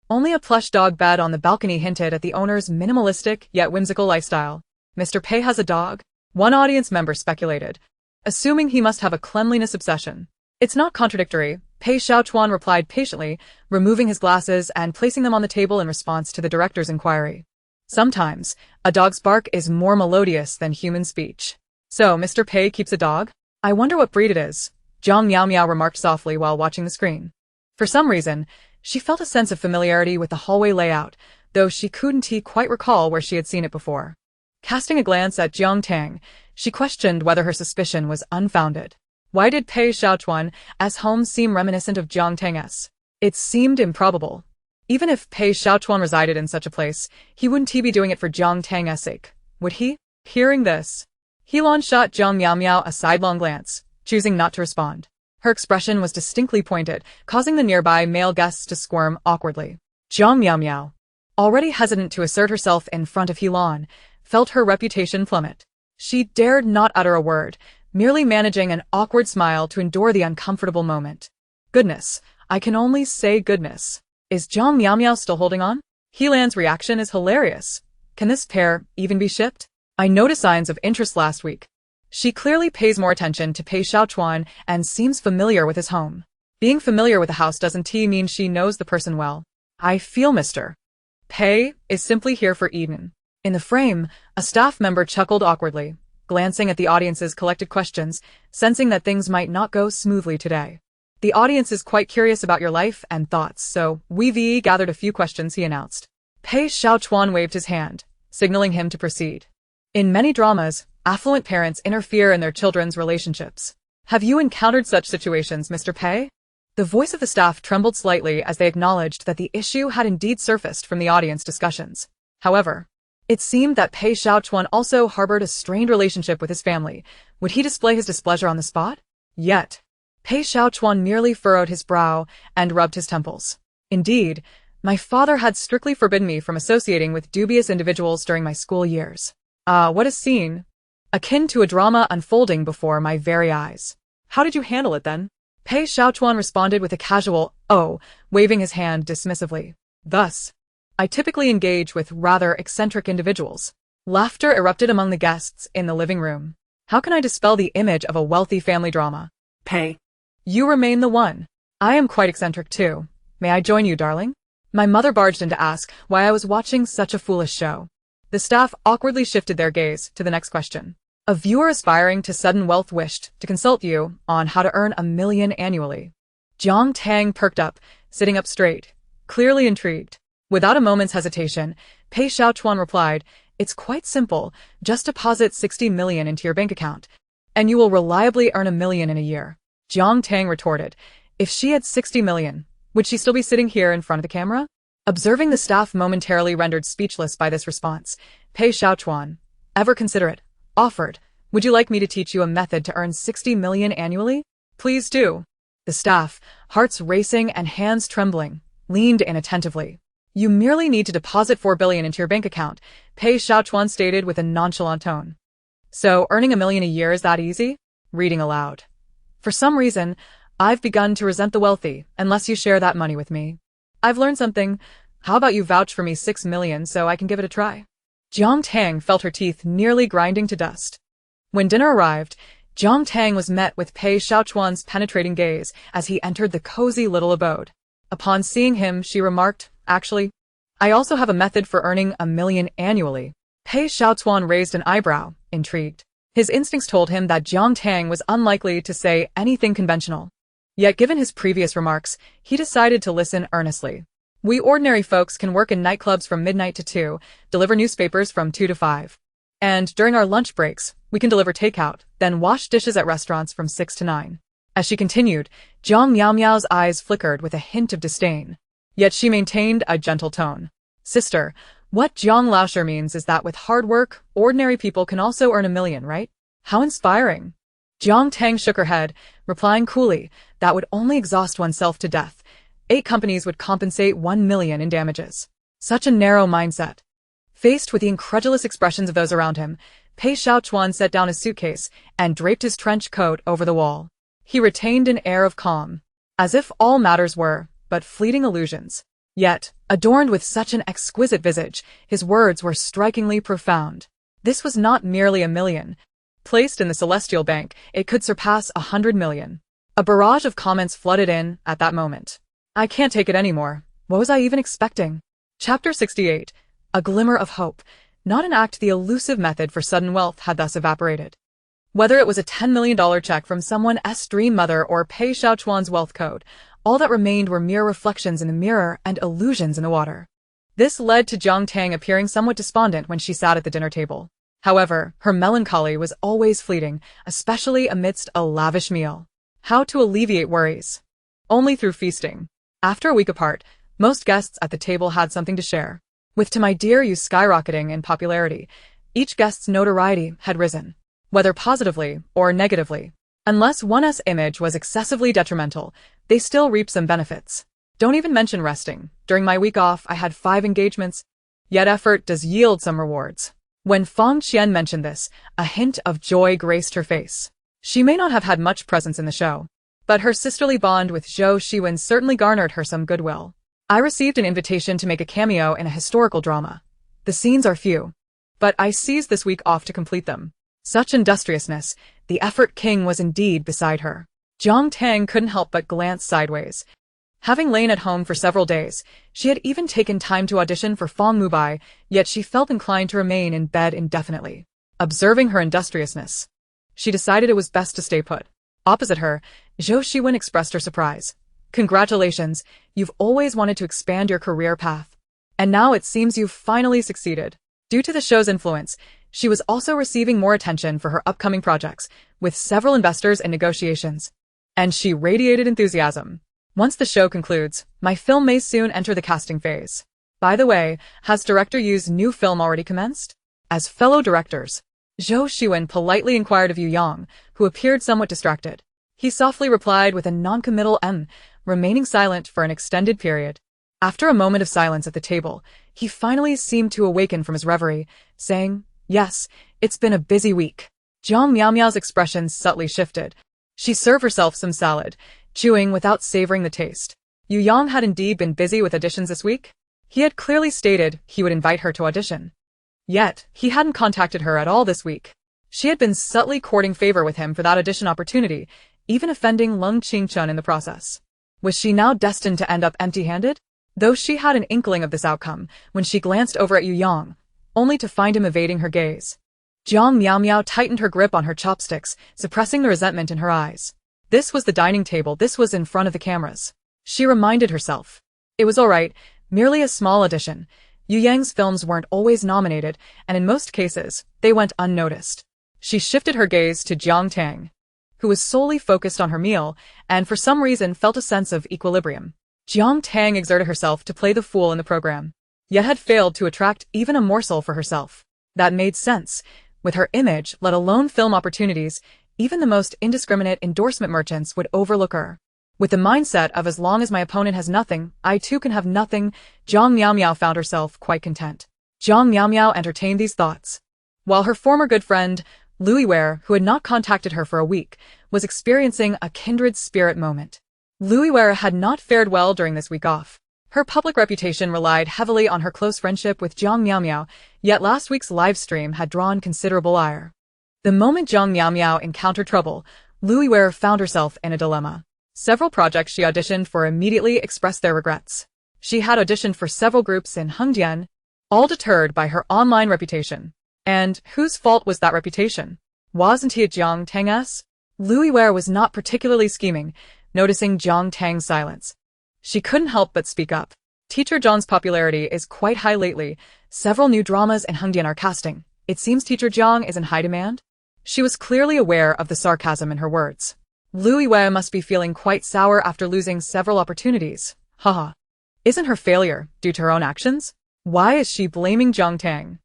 [SPEAKER 1] Only a plush dog bed on the balcony hinted at the owner's minimalistic yet whimsical lifestyle. Mr. Pei has a dog? One audience member speculated, assuming he must have a cleanliness obsession. It's not contradictory, Pei Xiaochuan replied patiently, removing his glasses and placing them on the table in response to the director's inquiry. Sometimes, a dog's bark is more melodious than human speech. So, Mr. Pei keeps a dog? I wonder what breed it is, Jiang Miao Miao remarked softly while watching the screen. For some reason, she felt a sense of familiarity with the hallway layout, though she couldn't quite recall where she had seen it before. Casting a glance at Jiang Tang, she questioned whether her suspicion was unfounded. Why did Pei Xiaochuan's home seem reminiscent of Jiang Tang's? It seemed improbable. Even if Pei Xiaochuan resided in such a place, he wouldn't be doing it for Jiang Tang's sake, would he? Hearing this, Helan shot Jiang Miao Miao a sidelong glance, choosing not to respond. Her expression was distinctly pointed, causing the nearby male guests to squirm awkwardly. Jiang Miao Miao, already hesitant to assert herself in front of Helan, felt her reputation plummet. She dared not utter a word, merely managing an awkward smile to endure the uncomfortable moment. Goodness, I can only say goodness. Is Jiang Miao Miao still holding on? Helan's reaction is hilarious. Can this pair even be shipped? I noticed signs of interest last week. She clearly pays more attention to Pei Xiaochuan and seems familiar with his home. Being familiar with a house doesn't mean she knows the person well. I feel Mr. Pei is simply here for Eden. In the frame, a staff member chuckled awkwardly, glancing at the audience's collected questions, sensing that things might not go smoothly today. The audience is quite curious about your life and thoughts, so we've gathered a few questions, he announced. Pei Xiaochuan waved his hand, signaling him to proceed. In many dramas, affluent parents interfere in their children's relationships. Have you encountered such situations, Mr. Pei? The voice of the staff trembled slightly as they acknowledged that the issue had indeed surfaced from the audience discussions. However, it seemed that Pei Xiaochuan also harbored a strained relationship with his family. Would he display his displeasure on the spot? Yet, Pei Xiaochuan merely furrowed his brow and rubbed his temples. Indeed, my father had strictly forbidden me from associating with dubious individuals during my school years. What a scene. Akin to a drama unfolding before my very eyes. How did you handle it then? Pei Xiaochuan responded with a casual, "Oh," waving his hand dismissively. Thus, I typically engage with rather eccentric individuals. Laughter erupted among the guests in the living room. How can I dispel the image of a wealthy family drama? Pei, you remain the one. I am quite eccentric too. May I join you, darling? My mother barged in to ask why I was watching such a foolish show. The staff awkwardly shifted their gaze to the next question. A viewer aspiring to sudden wealth wished to consult you on how to earn $1 million annually. Jiang Tang perked up, sitting up straight, clearly intrigued. Without a moment's hesitation, Pei Xiaochuan replied, "It's quite simple, just deposit $60 million into your bank account, and you will reliably earn $1 million in a year." Jiang Tang retorted, "If she had $60 million, would she still be sitting here in front of the camera?" Observing the staff momentarily rendered speechless by this response, Pei Xiaochuan, ever considerate, offered, "Would you like me to teach you a method to earn $60 million annually?" "Please do." The staff, hearts racing and hands trembling, leaned in attentively. "You merely need to deposit $4 billion into your bank account," Pei Xiaochuan stated with a nonchalant tone. "So earning $1 million a year is that easy?" Reading aloud. "For some reason, I've begun to resent the wealthy, unless you share that money with me. I've learned something. How about you vouch for me $6 million so I can give it a try?" Jiang Tang felt her teeth nearly grinding to dust. When dinner arrived, Jiang Tang was met with Pei Xiaochuan's penetrating gaze as he entered the cozy little abode. Upon seeing him, she remarked, "Actually, I also have a method for earning $1 million annually." Pei Xiaochuan raised an eyebrow, intrigued. His instincts told him that Jiang Tang was unlikely to say anything conventional. Yet given his previous remarks, he decided to listen earnestly. "We ordinary folks can work in nightclubs from midnight to 2, deliver newspapers from 2 to 5. And during our lunch breaks, we can deliver takeout, then wash dishes at restaurants from 6 to 9. As she continued, Jiang Miao Miao's eyes flickered with a hint of disdain. Yet she maintained a gentle tone. Sister, what Jiang Laosher means is that with hard work, ordinary people can also earn 1 million, right? How inspiring. Jiang Tang shook her head, replying coolly, that would only exhaust oneself to death. 8 companies would compensate 1 million in damages. Such a narrow mindset. Faced with the incredulous expressions of those around him, Pei Xiaochuan set down his suitcase and draped his trench coat over the wall. He retained an air of calm, as if all matters were but fleeting illusions. Yet, adorned with such an exquisite visage, his words were strikingly profound. This was not merely 1 million. Placed in the celestial bank, it could surpass 100 million. A barrage of comments flooded in at that moment. I can't take it anymore. What was I even expecting? Chapter 68. A glimmer of hope. Not an act. The elusive method for sudden wealth had thus evaporated. Whether it was a $10 million check from someone's dream mother or Pei Xiaochuan's wealth code, all that remained were mere reflections in the mirror and illusions in the water. This led to Jiang Tang appearing somewhat despondent when she sat at the dinner table. However, her melancholy was always fleeting, especially amidst a lavish meal. How to alleviate worries? Only through feasting. After a week apart, most guests at the table had something to share. With To My Dear You skyrocketing in popularity, each guest's notoriety had risen, whether positively or negatively. Unless one's image was excessively detrimental, they still reap some benefits. Don't even mention resting. During my week off, I had 5 engagements, yet effort does yield some rewards. When Fang Qian mentioned this, a hint of joy graced her face. She may not have had much presence in the show, but her sisterly bond with Zhou Shiwen certainly garnered her some goodwill. I received an invitation to make a cameo in a historical drama. The scenes are few, but I seized this week off to complete them. Such industriousness, the effort king was indeed beside her. Jiang Tang couldn't help but glance sideways. Having lain at home for several days, she had even taken time to audition for Fang Mubai, yet she felt inclined to remain in bed indefinitely. Observing her industriousness, she decided it was best to stay put. Opposite her, Zhou Shiwen expressed her surprise. Congratulations, you've always wanted to expand your career path. And now it seems you've finally succeeded. Due to the show's influence, she was also receiving more attention for her upcoming projects, with several investors in negotiations. And she radiated enthusiasm. Once the show concludes, my film may soon enter the casting phase. By the way, has director Yu's new film already commenced? As fellow directors, Zhou Shiwen politely inquired of Yu Yang, who appeared somewhat distracted. He softly replied with a non-committal remaining silent for an extended period. After a moment of silence at the table, he finally seemed to awaken from his reverie, saying, Yes, it's been a busy week. Jiang Miao's expression subtly shifted. She served herself some salad, chewing without savoring the taste. Yu Yang had indeed been busy with auditions this week. He had clearly stated he would invite her to audition. Yet, he hadn't contacted her at all this week. She had been subtly courting favor with him for that audition opportunity, even offending Lung Qingchun in the process. Was she now destined to end up empty-handed? Though she had an inkling of this outcome when she glanced over at Yu Yang, only to find him evading her gaze. Jiang Miao tightened her grip on her chopsticks, suppressing the resentment in her eyes. This was the dining table, this was in front of the cameras. She reminded herself. It was alright, merely a small audition. Yu Yang's films weren't always nominated, and in most cases, they went unnoticed. She shifted her gaze to Jiang Tang, who was solely focused on her meal, and for some reason felt a sense of equilibrium. Jiang Tang exerted herself to play the fool in the program, yet had failed to attract even a morsel for herself. That made sense. With her image, let alone film opportunities, even the most indiscriminate endorsement merchants would overlook her. With the mindset of as long as my opponent has nothing, I too can have nothing, Jiang Miao found herself quite content. Jiang Miao entertained these thoughts, while her former good friend, Louis Ware, who had not contacted her for a week, was experiencing a kindred spirit moment. Louis Ware had not fared well during this week off. Her public reputation relied heavily on her close friendship with Jiang Miao, yet last week's live stream had drawn considerable ire. The moment Jiang Miao encountered trouble, Louis Ware found herself in a dilemma. Several projects she auditioned for immediately expressed their regrets. She had auditioned for several groups in Hengdian, all deterred by her online reputation. And whose fault was that reputation? Wasn't he at Jiang Tang's? Louis Ware was not particularly scheming, noticing Jiang Tang's silence. She couldn't help but speak up. Teacher Jiang's popularity is quite high lately. Several new dramas in Hengdian are casting. It seems Teacher Jiang is in high demand. She was clearly aware of the sarcasm in her words. Louis Ware must be feeling quite sour after losing several opportunities. Haha. Isn't her failure due to her own actions? Why is she blaming Jiang Tang?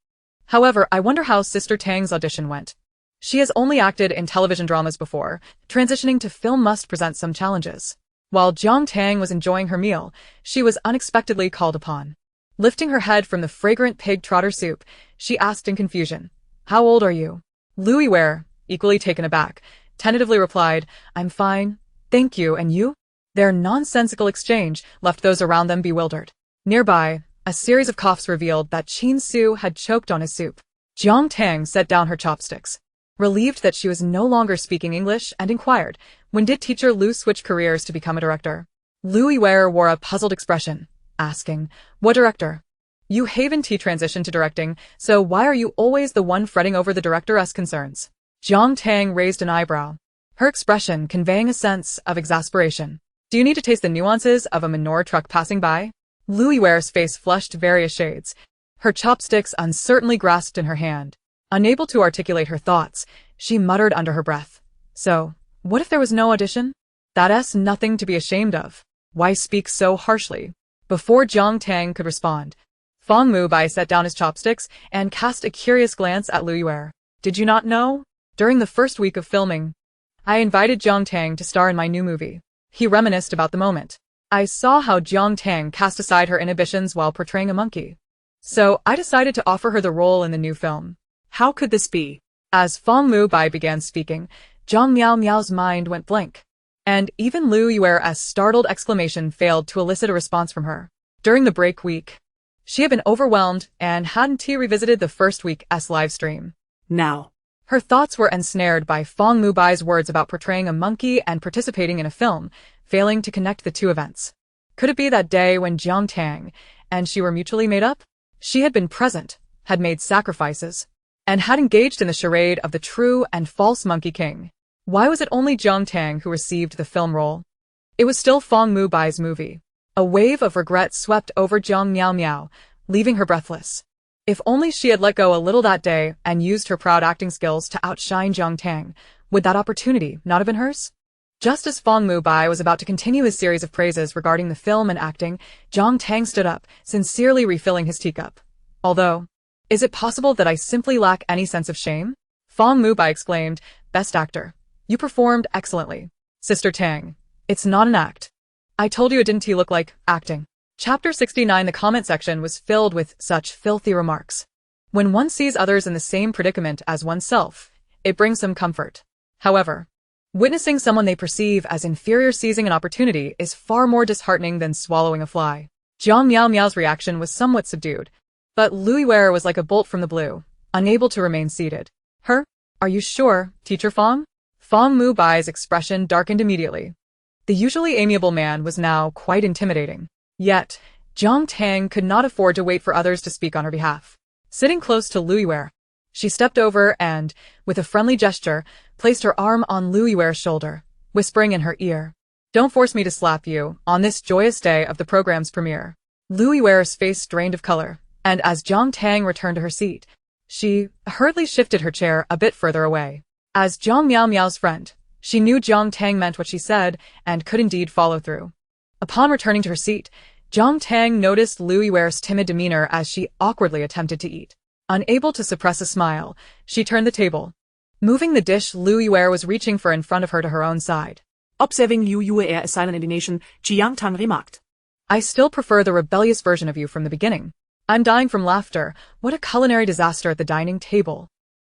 [SPEAKER 1] However, I wonder how Sister Tang's audition went. She has only acted in television dramas before. Transitioning to film must present some challenges. While Jiang Tang was enjoying her meal, she was unexpectedly called upon. Lifting her head from the fragrant pig trotter soup, she asked in confusion, "How old are you?" Louis Ware, equally taken aback, tentatively replied, "I'm fine, thank you, and you?" Their nonsensical exchange left those around them bewildered. Nearby, a series of coughs revealed that Chin Su had choked on his soup. Jiang Tang set down her chopsticks, relieved that she was no longer speaking English, and inquired, "When did teacher Lu switch careers to become a director?" Louis Ware wore a puzzled expression, asking, "What director?" "You haven't transitioned to directing, so why are you always the one fretting over the director's concerns?" Jiang Tang raised an eyebrow, her expression conveying a sense of exasperation. "Do you need to taste the nuances of a manure truck passing by?" Louis Ware's face flushed various shades, her chopsticks uncertainly grasped in her hand. Unable to articulate her thoughts, she muttered under her breath, "So, what if there was no audition? That's nothing to be ashamed of. Why speak so harshly?" Before Jiang Tang could respond, Fong Mubai set down his chopsticks and cast a curious glance at Louis Ware. "Did you not know? During the first week of filming, I invited Jiang Tang to star in my new movie." He reminisced about the moment. "I saw how Jiang Tang cast aside her inhibitions while portraying a monkey. So I decided to offer her the role in the new film."
[SPEAKER 2] How could this be?
[SPEAKER 1] As Fong Mubai began speaking, Zhang Miao Miao's mind went blank. And even Louis Ware's startled exclamation failed to elicit a response from her. During the break week, she had been overwhelmed and hadn't revisited the first week's live stream.
[SPEAKER 2] Now,
[SPEAKER 1] Her thoughts were ensnared by Fong Mubai's words about portraying a monkey and participating in a film, failing to connect the two events. Could it be that day when Jiang Tang and she were mutually made up? She had been present, had made sacrifices, and had engaged in the charade of the true and false Monkey King. Why was it only Jiang Tang who received the film role? It was still Fong Mubai's movie. A wave of regret swept over Jiang Miao Miao, leaving her breathless. If only she had let go a little that day and used her proud acting skills to outshine Jiang Tang, would that opportunity not have been hers? Just as Fong Mubai was about to continue his series of praises regarding the film and acting, Jiang Tang stood up, sincerely refilling his teacup. "Although, is it possible that I simply lack any sense of shame?" Fong Mubai exclaimed, "Best actor. You performed excellently." "Sister Tang, it's not an act. I told you it didn't look like acting." Chapter 69. The comment section was filled with such filthy remarks. When one sees others in the same predicament as oneself, it brings some comfort. However, witnessing someone they perceive as inferior seizing an opportunity is far more disheartening than swallowing a fly. Jiang Miao Miao's reaction was somewhat subdued, but Louis Ware was like a bolt from the blue, unable to remain seated. "Her? Are you sure, Teacher Fong?" Fong Mubai's expression darkened immediately. The usually amiable man was now quite intimidating. Yet, Jiang Tang could not afford to wait for others to speak on her behalf. Sitting close to Louis Ware, she stepped over and, with a friendly gesture, placed her arm on Louis Ware's shoulder, whispering in her ear, "Don't force me to slap you on this joyous day of the program's premiere." Louis Ware's face drained of color, and as Jiang Tang returned to her seat, she hurriedly shifted her chair a bit further away. As Jiang Miao Miao's friend, she knew Jiang Tang meant what she said and could indeed follow through. Upon returning to her seat, Jiang Tang noticed Louis Ware's timid demeanor as she awkwardly attempted to eat. Unable to suppress a smile, she turned the table, moving the dish Louis Ware was reaching for in front of her to her own side.
[SPEAKER 2] observing Louis Ware's silent indignation, Jiang Tang remarked,
[SPEAKER 1] "I still prefer the rebellious version of you from the beginning. I'm dying from laughter. What a culinary disaster at the dining table.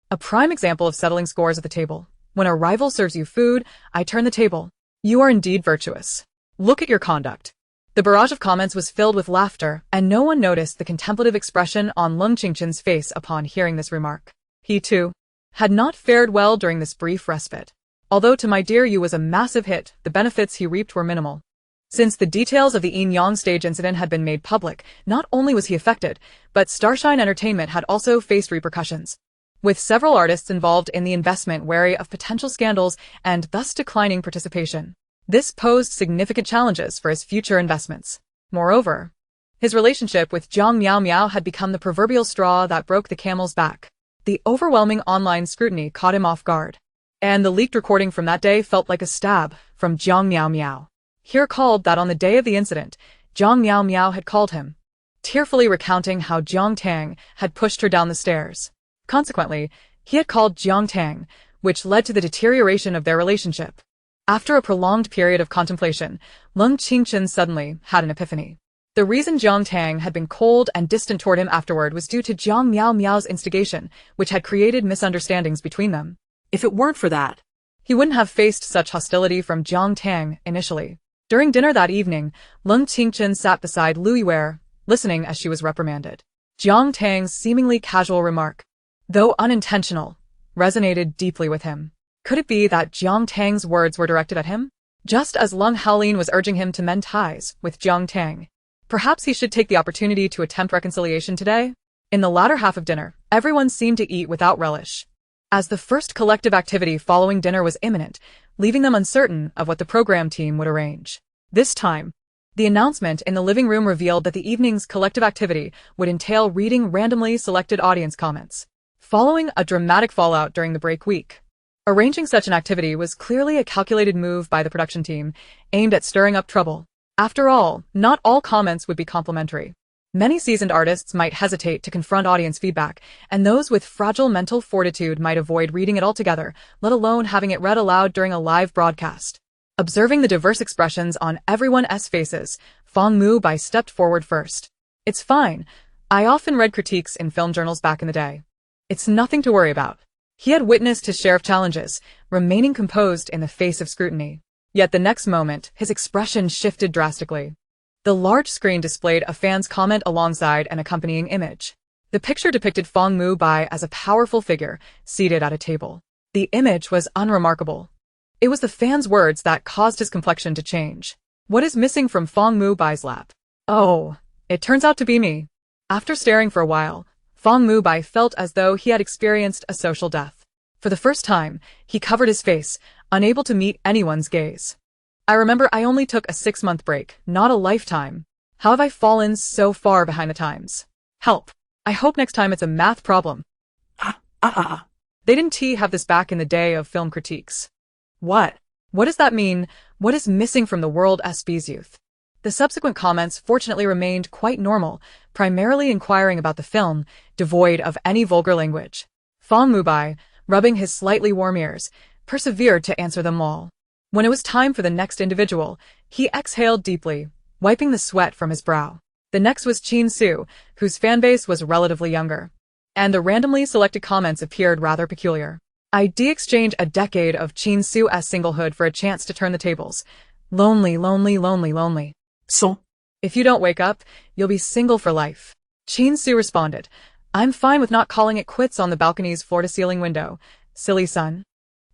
[SPEAKER 1] A prime example of settling scores at the table. When a rival serves you food, I turn the table. You are indeed virtuous. Look at your conduct." The barrage of comments was filled with laughter, and no one noticed the contemplative expression on Lung Qingchen's face upon hearing this remark. He, too, had not fared well during this brief respite. Although To My Dear You was a massive hit, the benefits he reaped were minimal. Since the details of the Yin Yang stage incident had been made public, not only was he affected, but Starshine Entertainment had also faced repercussions, with several artists involved in the investment wary of potential scandals and thus declining participation. This posed significant challenges for his future investments. Moreover, his relationship with Jiang Miao Miao had become the proverbial straw that broke the camel's back. The overwhelming online scrutiny caught him off guard, and the leaked recording from that day felt like a stab from Jiang Miao Miao. He recalled that on the day of the incident, Jiang Miao Miao had called him, tearfully recounting how Jiang Tang had pushed her down the stairs. Consequently, he had called Jiang Tang, which led to the deterioration of their relationship. After a prolonged period of contemplation, Lung Qingchen suddenly had an epiphany. The reason Jiang Tang had been cold and distant toward him afterward was due to Jiang Miao Miao's instigation, which had created misunderstandings between them.
[SPEAKER 2] If it weren't for that,
[SPEAKER 1] He wouldn't have faced such hostility from Jiang Tang initially. During dinner that evening, Lung Qingchen sat beside Lu Yuer, listening as she was reprimanded. Jiang Tang's seemingly casual remark, though unintentional, resonated deeply with him. Could it be that Jiang Tang's words were directed at him? Just as Lung Haolin was urging him to mend ties with Jiang Tang. Perhaps he should take the opportunity to attempt reconciliation today? In the latter half of dinner, everyone seemed to eat without relish, as the first collective activity following dinner was imminent, leaving them uncertain of what the program team would arrange. This time, the announcement in the living room revealed that the evening's collective activity would entail reading randomly selected audience comments, following a dramatic fallout during the break week. Arranging such an activity was clearly a calculated move by the production team, aimed at stirring up trouble. After all, not all comments would be complimentary. Many seasoned artists might hesitate to confront audience feedback, and those with fragile mental fortitude might avoid reading it altogether, let alone having it read aloud during a live broadcast. Observing the diverse expressions on everyone's faces, Fong Mu Bai stepped forward first. It's fine. I often read critiques in film journals back in the day. It's nothing to worry about. He had witnessed his share of challenges, remaining composed in the face of scrutiny. Yet the next moment, his expression shifted drastically. The large screen displayed a fan's comment alongside an accompanying image. The picture depicted Fong Mu Bai as a powerful figure, seated at a table. The image was unremarkable. It was the fan's words that caused his complexion to change. What is missing from Fong Mu Bai's lap? Oh, it turns out to be me. After staring for a while, Fong Mu Bai felt as though he had experienced a social death. For the first time, he covered his face, unable to meet anyone's gaze. I remember I only took a 6-month break, not a lifetime. How have I fallen so far behind the times? Help. I hope next time it's a math problem. They didn't have this back in the day of film critiques. What? What does that mean? What is missing from the world SB's youth? The subsequent comments fortunately remained quite normal, primarily inquiring about the film, devoid of any vulgar language. Fong Mu Bai, rubbing his slightly warm ears, persevered to answer them all. When it was time for the next individual, he exhaled deeply, wiping the sweat from his brow. The next was Qin Su, whose fanbase was relatively younger. And the randomly selected comments appeared rather peculiar. I'd exchange a decade of Qin Su's singlehood for a chance to turn the tables. Lonely, lonely, lonely, lonely.
[SPEAKER 2] So,
[SPEAKER 1] if you don't wake up, you'll be single for life. Qin Su responded, I'm fine with not calling it quits on the balcony's floor-to-ceiling window. Silly son.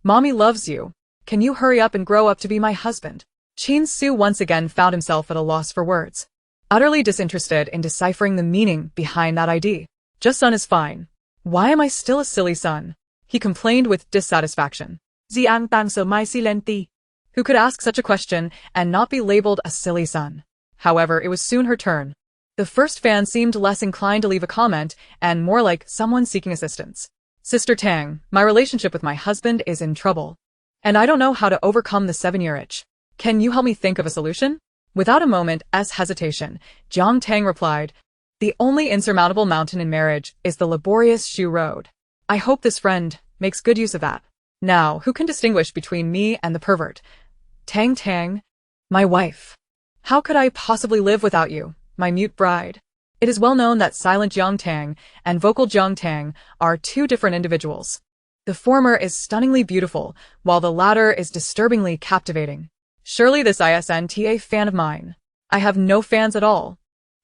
[SPEAKER 1] Mommy loves you. Can you hurry up and grow up to be my husband? Qin Su once again found himself at a loss for words, utterly disinterested in deciphering the meaning behind that ID. Just son is fine. Why am I still a silly son? He complained with dissatisfaction.
[SPEAKER 2] Jiang Tang so my silenti.
[SPEAKER 1] Who could ask such a question and not be labeled a silly son? However, it was soon her turn. The first fan seemed less inclined to leave a comment and more like someone seeking assistance. Sister Tang, my relationship with my husband is in trouble. And I don't know how to overcome the 7-year itch. Can you help me think of a solution? Without a moment's hesitation, Jiang Tang replied, the only insurmountable mountain in marriage is the laborious shoe road. I hope this friend makes good use of that. Now, who can distinguish between me and the pervert? Tang, my wife. How could I possibly live without you, my mute bride? It is well known that silent Jiang Tang and vocal Jiang Tang are two different individuals. The former is stunningly beautiful, while the latter is disturbingly captivating. Surely this isn't a fan of mine. I have no fans at all.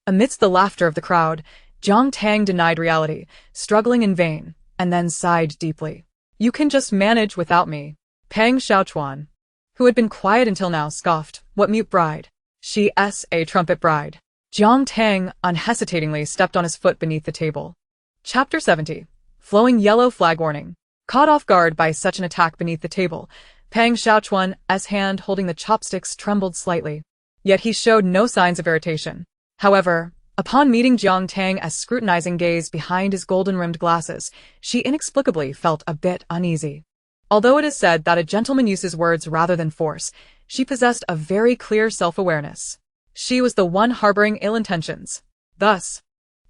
[SPEAKER 1] Amidst the laughter of the crowd, Jiang Tang denied reality, struggling in vain, and then sighed deeply. You can just manage without me. Pang Xiaochuan, who had been quiet until now, scoffed, what mute bride? She's a trumpet bride. Jiang Tang unhesitatingly stepped on his foot beneath the table. Chapter 70. Flowing yellow flag warning. Caught off guard by such an attack beneath the table, Pang Xiaochuan's hand holding the chopsticks trembled slightly. Yet he showed no signs of irritation. However, upon meeting Jiang Tang's scrutinizing gaze behind his golden-rimmed glasses, she inexplicably felt a bit uneasy. Although it is said that a gentleman uses words rather than force, she possessed a very clear self-awareness. She was the one harboring ill intentions. Thus,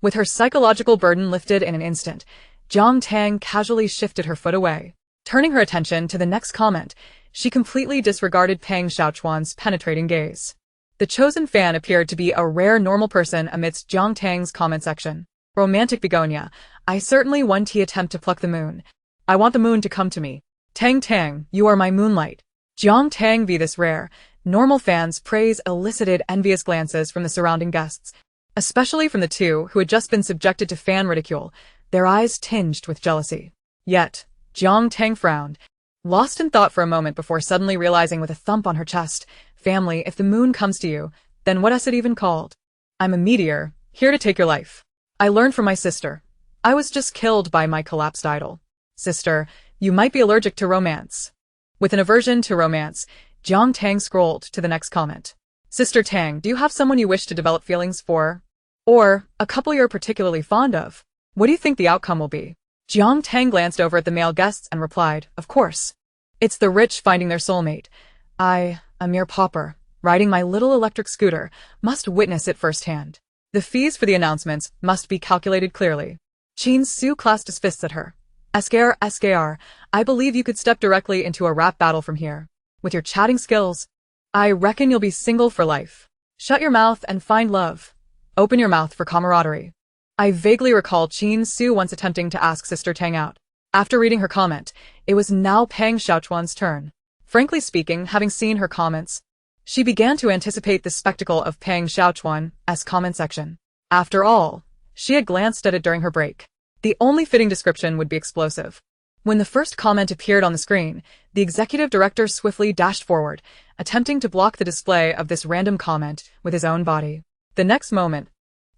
[SPEAKER 1] with her psychological burden lifted in an instant, Jiang Tang casually shifted her foot away. Turning her attention to the next comment, she completely disregarded Peng Xiaochuan's penetrating gaze. The chosen fan appeared to be a rare normal person amidst Jiang Tang's comment section. Romantic begonia, I certainly want to attempt to pluck the moon. I want the moon to come to me. Tang Tang, you are my moonlight. Jiang Tang v this rare, normal fan's praise elicited envious glances from the surrounding guests, especially from the two who had just been subjected to fan ridicule, their eyes tinged with jealousy. Yet, Jiang Tang frowned, lost in thought for a moment before suddenly realizing with a thump on her chest, family, if the moon comes to you, then what is it even called? I'm a meteor, here to take your life. I learned from my sister. I was just killed by my collapsed idol. Sister, you might be allergic to romance. With an aversion to romance, Jiang Tang scrolled to the next comment. Sister Tang, do you have someone you wish to develop feelings for? Or, a couple you're particularly fond of? What do you think the outcome will be? Jiang Tang glanced over at the male guests and replied, of course. It's the rich finding their soulmate. I, a mere pauper, riding my little electric scooter, must witness it firsthand. The fees for the announcements must be calculated clearly. Qin Su clasped his fists at her. SKR, I believe you could step directly into a rap battle from here. With your chatting skills, I reckon you'll be single for life. Shut your mouth and find love. Open your mouth for camaraderie. I vaguely recall Qin Su once attempting to ask Sister Tang out. After reading her comment, it was now Peng Xiaochuan's turn. Frankly speaking, having seen her comments, she began to anticipate the spectacle of Peng Xiaochuan's comment section. After all, she had glanced at it during her break. The only fitting description would be explosive. When the first comment appeared on the screen, the executive director swiftly dashed forward, attempting to block the display of this random comment with his own body. The next moment,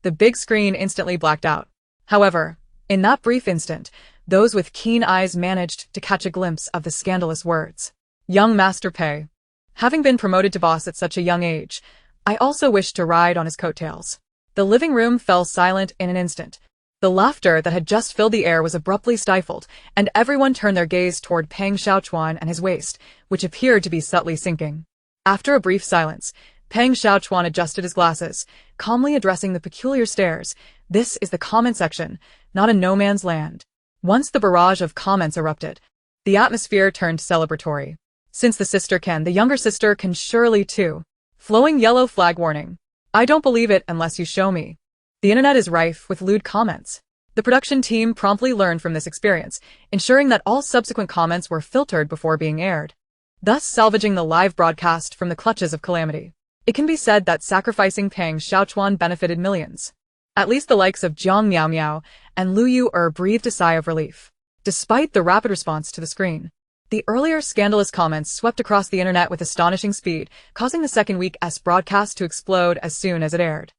[SPEAKER 1] the big screen instantly blacked out. However, in that brief instant, those with keen eyes managed to catch a glimpse of the scandalous words. Young Master Pei. Having been promoted to boss at such a young age, I also wished to ride on his coattails. The living room fell silent in an instant. The laughter that had just filled the air was abruptly stifled, and everyone turned their gaze toward Peng Xiaochuan and his waist, which appeared to be subtly sinking. After a brief silence, Peng Xiaochuan adjusted his glasses, calmly addressing the peculiar stares. This is the comment section, not a no man's land. Once the barrage of comments erupted, the atmosphere turned celebratory. Since the sister can, the younger sister can surely too. Flowing yellow flag warning. I don't believe it unless you show me. The internet is rife with lewd comments. The production team promptly learned from this experience, ensuring that all subsequent comments were filtered before being aired, thus salvaging the live broadcast from the clutches of calamity. It can be said that sacrificing Peng Xiaochuan benefited millions. At least the likes of Jiang Miao Miao and Lu Yu breathed a sigh of relief. Despite the rapid response to the screen, the earlier scandalous comments swept across the internet with astonishing speed, causing the second week's broadcast to explode as soon as it aired.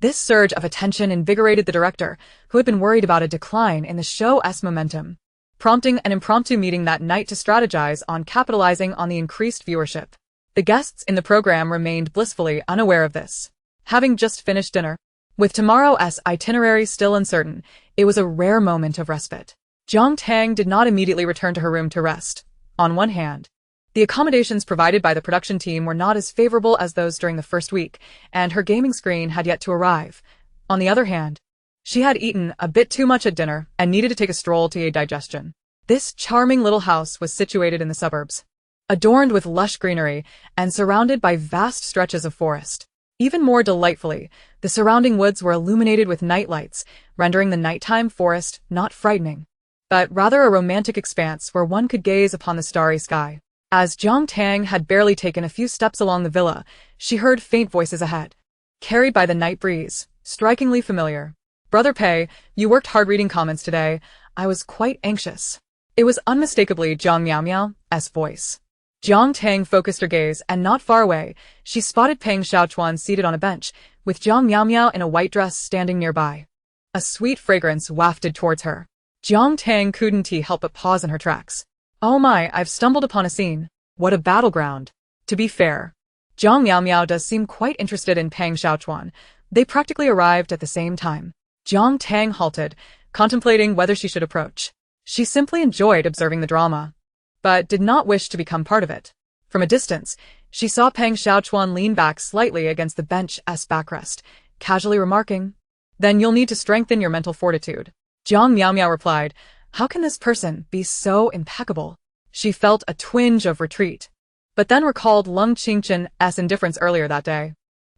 [SPEAKER 1] This surge of attention invigorated the director, who had been worried about a decline in the show's momentum, prompting an impromptu meeting that night to strategize on capitalizing on the increased viewership. The guests in the program remained blissfully unaware of this. Having just finished dinner, with tomorrow's itinerary still uncertain, it was a rare moment of respite. Jiang Tang did not immediately return to her room to rest. On one hand, the accommodations provided by the production team were not as favorable as those during the first week, and her gaming screen had yet to arrive. On the other hand, she had eaten a bit too much at dinner and needed to take a stroll to aid digestion. This charming little house was situated in the suburbs, adorned with lush greenery and surrounded by vast stretches of forest. Even more delightfully, the surrounding woods were illuminated with night lights, rendering the nighttime forest not frightening, but rather a romantic expanse where one could gaze upon the starry sky. As Jiang Tang had barely taken a few steps along the villa, she heard faint voices ahead, carried by the night breeze, strikingly familiar. Brother Pei, you worked hard reading comments today. I was quite anxious. It was unmistakably Jiang Miao Miao's voice. Jiang Tang focused her gaze, and not far away, she spotted Peng Xiaochuan seated on a bench, with Jiang Miao Miao in a white dress standing nearby. A sweet fragrance wafted towards her. Jiang Tang couldn't help but pause in her tracks. Oh my, I've stumbled upon a scene. What a battleground. To be fair, Jiang Miao Miao does seem quite interested in Peng Xiaochuan. They practically arrived at the same time. Jiang Tang halted, contemplating whether she should approach. She simply enjoyed observing the drama, but did not wish to become part of it. From a distance, she saw Peng Xiaochuan lean back slightly against the bench's backrest, casually remarking, Then you'll need to strengthen your mental fortitude. Jiang Miao Miao replied, how can this person be so impeccable? She felt a twinge of retreat, but then recalled Lung Qingchen's indifference earlier that day,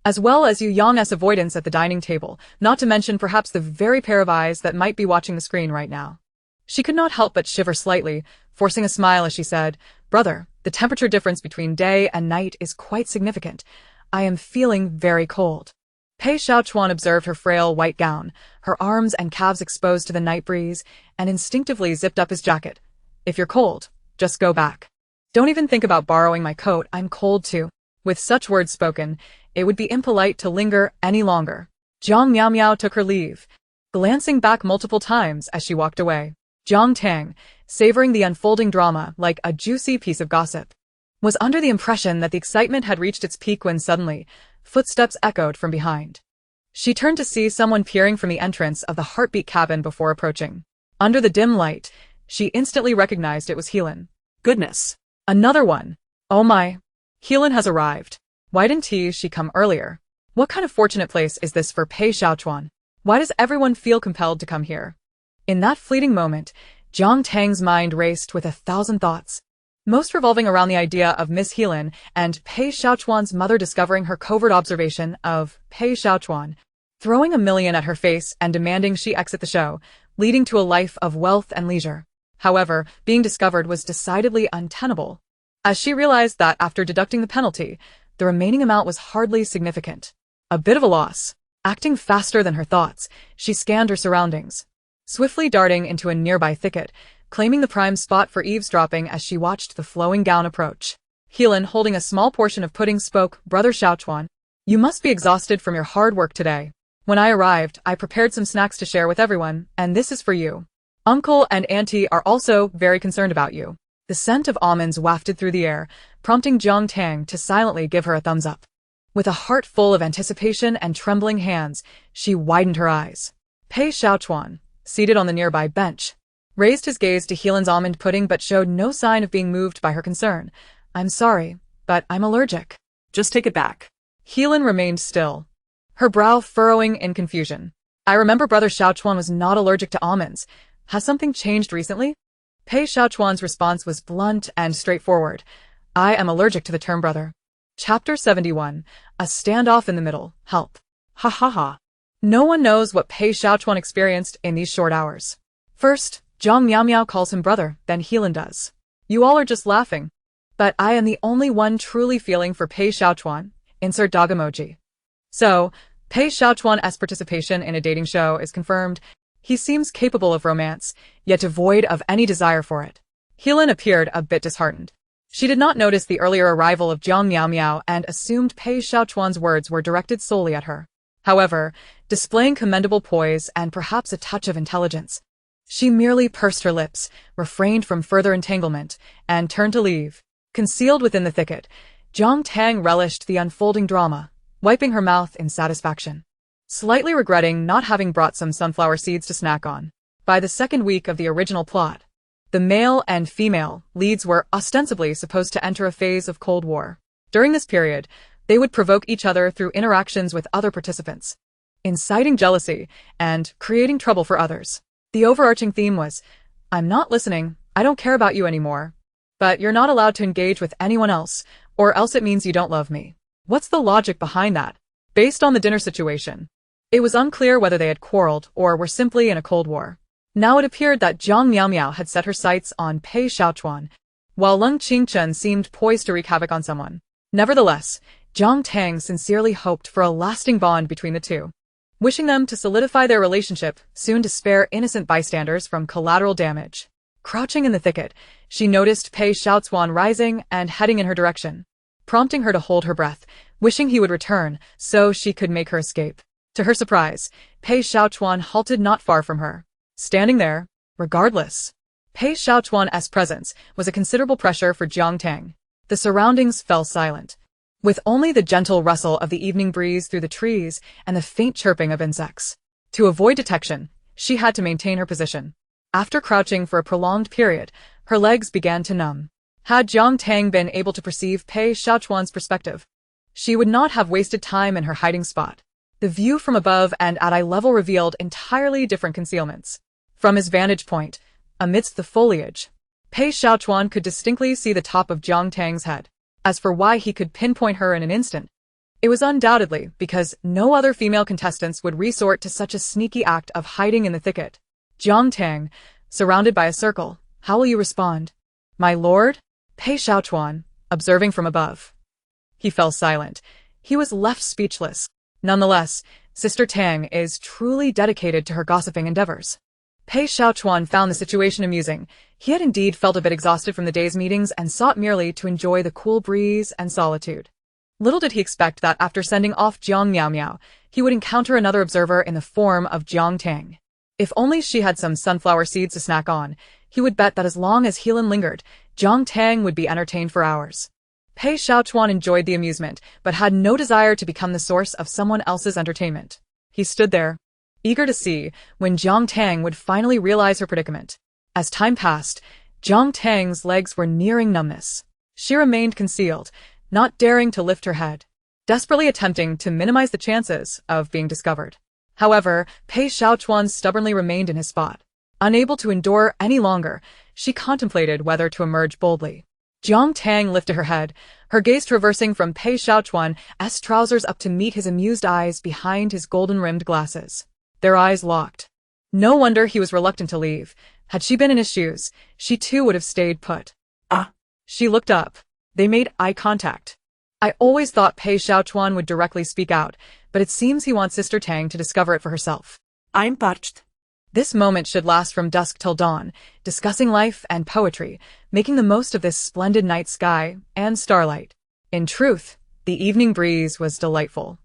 [SPEAKER 1] as well as Yu Yang's avoidance at the dining table, not to mention perhaps the very pair of eyes that might be watching the screen right now. She could not help but shiver slightly, forcing a smile as she said, brother, the temperature difference between day and night is quite significant. I am feeling very cold. Pei Xiaochuan observed her frail white gown, her arms and calves exposed to the night breeze, and instinctively zipped up his jacket. If you're cold, just go back. Don't even think about borrowing my coat, I'm cold too. With such words spoken, it would be impolite to linger any longer. Jiang Miao Miao took her leave, glancing back multiple times as she walked away. Jiang Tang, savoring the unfolding drama like a juicy piece of gossip, was under the impression that the excitement had reached its peak when suddenly, footsteps echoed from behind. She turned to see someone peering from the entrance of the heartbeat cabin before approaching. Under the dim light, she instantly recognized it was Helan. Goodness! Another one! Oh my! Helan has arrived. Why didn't she come earlier? What kind of fortunate place is this for Pei Xiaochuan? Why does everyone feel compelled to come here? In that fleeting moment, Jiang Tang's mind raced with 1,000 thoughts, most revolving around the idea of Miss Helan and Pei Xiaochuan's mother discovering her covert observation of Pei Xiaochuan, throwing $1 million at her face and demanding she exit the show, leading to a life of wealth and leisure. However, being discovered was decidedly untenable, as she realized that after deducting the penalty, the remaining amount was hardly significant. A bit of a loss. Acting faster than her thoughts, she scanned her surroundings, swiftly darting into a nearby thicket, claiming the prime spot for eavesdropping as she watched the flowing gown approach. Helan, holding a small portion of pudding, spoke, Brother Xiaochuan, you must be exhausted from your hard work today. When I arrived, I prepared some snacks to share with everyone, and this is for you. Uncle and Auntie are also very concerned about you. The scent of almonds wafted through the air, prompting Jiang Tang to silently give her a thumbs up. With a heart full of anticipation and trembling hands, she widened her eyes. Pei Xiaochuan, seated on the nearby bench, raised his gaze to Helan's almond pudding but showed no sign of being moved by her concern. I'm sorry, but I'm allergic. Just take it back. Helan remained still, her brow furrowing in confusion. I remember Brother Xiaochuan was not allergic to almonds. Has something changed recently? Pei Xiaochuan's response was blunt and straightforward. I am allergic to the term brother. Chapter 71. A standoff in the middle. Help. Ha ha ha. No one knows what Pei Xiaochuan experienced in these short hours. First, Jiang Miao Miao calls him brother, then Helan does. You all are just laughing. But I am the only one truly feeling for Pei Xiaochuan. Insert dog emoji. So, Pei Xiaochuan's participation in a dating show is confirmed. He seems capable of romance, yet devoid of any desire for it. Helan appeared a bit disheartened. She did not notice the earlier arrival of Jiang Miao Miao and assumed Pei Xiaochuan's words were directed solely at her. However, displaying commendable poise and perhaps a touch of intelligence, she merely pursed her lips, refrained from further entanglement, and turned to leave. Concealed within the thicket, Jiang Tang relished the unfolding drama, wiping her mouth in satisfaction, slightly regretting not having brought some sunflower seeds to snack on. By the second week of the original plot, the male and female leads were ostensibly supposed to enter a phase of Cold War. During this period, they would provoke each other through interactions with other participants, inciting jealousy and creating trouble for others. The overarching theme was, I'm not listening, I don't care about you anymore, but you're not allowed to engage with anyone else, or else it means you don't love me. What's the logic behind that? Based on the dinner situation, it was unclear whether they had quarreled or were simply in a Cold War. Now it appeared that Jiang Miao Miao had set her sights on Pei Xiaochuan, while Lung Qingchen seemed poised to wreak havoc on someone. Nevertheless, Jiang Tang sincerely hoped for a lasting bond between the two, wishing them to solidify their relationship, soon to spare innocent bystanders from collateral damage. Crouching in the thicket, she noticed Pei Xiaochuan rising and heading in her direction, prompting her to hold her breath, wishing he would return so she could make her escape. To her surprise, Pei Xiaochuan halted not far from her, standing there, regardless. Pei Xiaochuan's presence was a considerable pressure for Jiang Tang. The surroundings fell silent, with only the gentle rustle of the evening breeze through the trees and the faint chirping of insects. To avoid detection, she had to maintain her position. After crouching for a prolonged period, her legs began to numb. Had Jiang Tang been able to perceive Pei Xiaochuan's perspective, she would not have wasted time in her hiding spot, The view from above and at eye level revealed entirely different concealments. From his vantage point, amidst the foliage, Pei Xiaochuan could distinctly see the top of Jiang Tang's head. As for why he could pinpoint her in an instant, it was undoubtedly because no other female contestants would resort to such a sneaky act of hiding in the thicket. Jiang Tang, surrounded by a circle, how will you respond? My lord? Pei Xiaochuan, observing from above. He fell silent. He was left speechless. Nonetheless, Sister Tang is truly dedicated to her gossiping endeavors. Pei Xiaochuan found the situation amusing. He had indeed felt a bit exhausted from the day's meetings and sought merely to enjoy the cool breeze and solitude. Little did he expect that after sending off Jiang Miao Miao, he would encounter another observer in the form of Jiang Tang. If only she had some sunflower seeds to snack on, he would bet that as long as Helan lingered, Jiang Tang would be entertained for hours. Pei Xiaochuan enjoyed the amusement, but had no desire to become the source of someone else's entertainment. He stood there, eager to see when Jiang Tang would finally realize her predicament. As time passed, Jiang Tang's legs were nearing numbness. She remained concealed, not daring to lift her head, desperately attempting to minimize the chances of being discovered. However, Pei Xiaochuan stubbornly remained in his spot. Unable to endure any longer, she contemplated whether to emerge boldly. Jiang Tang lifted her head, her gaze traversing from Pei Xiaochuan's trousers up to meet his amused eyes behind his golden-rimmed glasses. Their eyes locked. No wonder he was reluctant to leave. Had she been in his shoes, she too would have stayed put. She looked up. They made eye contact. I always thought Pei Xiaochuan would directly speak out, but it seems he wants Sister Tang to discover it for herself.
[SPEAKER 2] I'm parched.
[SPEAKER 1] This moment should last from dusk till dawn, discussing life and poetry, making the most of this splendid night sky and starlight. In truth, the evening breeze was delightful.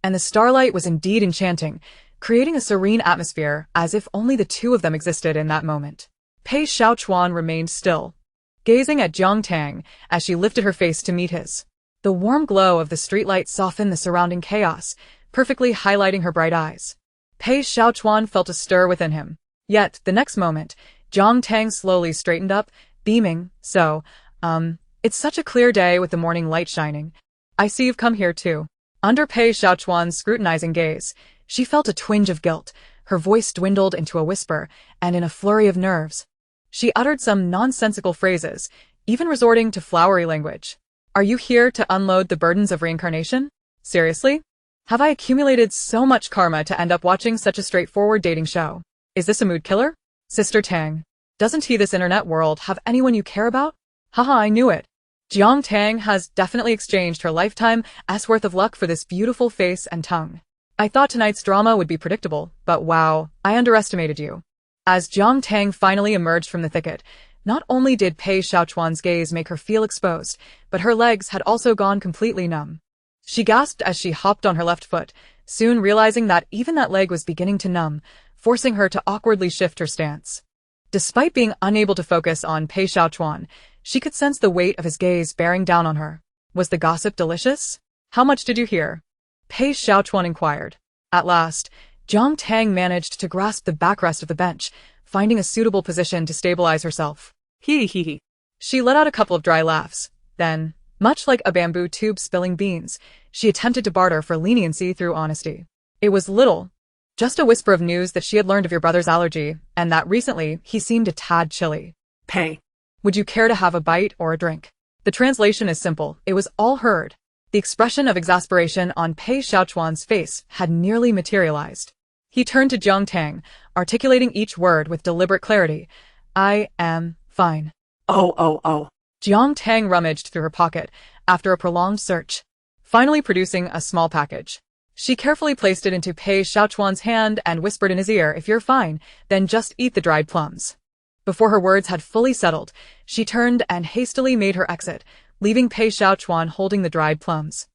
[SPEAKER 1] And the starlight was indeed enchanting, creating a serene atmosphere as if only the two of them existed in that moment. Pei Xiaochuan remained still, gazing at Jiang Tang as she lifted her face to meet his. The warm glow of the streetlight softened the surrounding chaos, perfectly highlighting her bright eyes. Pei Xiaochuan felt a stir within him. Yet, the next moment, Jiang Tang slowly straightened up, beaming. It's such a clear day with the morning light shining. I see you've come here too. Under Pei Xiaochuan's scrutinizing gaze, she felt a twinge of guilt. Her voice dwindled into a whisper, and in a flurry of nerves, she uttered some nonsensical phrases, even resorting to flowery language. Are you here to unload the burdens of reincarnation? Seriously? Have I accumulated so much karma to end up watching such a straightforward dating show? Is this a mood killer? Sister Tang, doesn't this internet world have anyone you care about? Haha, I knew it. Jiang Tang has definitely exchanged her lifetime's worth of luck for this beautiful face and tongue. I thought tonight's drama would be predictable, but wow, I underestimated you. As Jiang Tang finally emerged from the thicket, not only did Pei Xiaochuan's gaze make her feel exposed, but her legs had also gone completely numb. She gasped as she hopped on her left foot, soon realizing that even that leg was beginning to numb, forcing her to awkwardly shift her stance. Despite being unable to focus on Pei Xiaochuan, she could sense the weight of his gaze bearing down on her. Was the gossip delicious? How much did you hear? Pei Xiaochuan inquired. At last, Jiang Tang managed to grasp the backrest of the bench, finding a suitable position to stabilize herself.
[SPEAKER 2] Hee.
[SPEAKER 1] She let out a couple of dry laughs. Then, much like a bamboo tube spilling beans, she attempted to barter for leniency through honesty. It was little, just a whisper of news that she had learned of your brother's allergy, and that recently he seemed a tad chilly.
[SPEAKER 2] Pei.
[SPEAKER 1] Would you care to have a bite or a drink? The translation is simple. It was all heard. The expression of exasperation on Pei Xiaochuan's face had nearly materialized. He turned to Jiang Tang, articulating each word with deliberate clarity. I am fine.
[SPEAKER 2] Oh.
[SPEAKER 1] Jiang Tang rummaged through her pocket after a prolonged search, finally producing a small package. She carefully placed it into Pei Xiaochuan's hand and whispered in his ear, if you're fine, then just eat the dried plums. Before her words had fully settled, she turned and hastily made her exit, leaving Pei Xiaochuan holding the dried plums,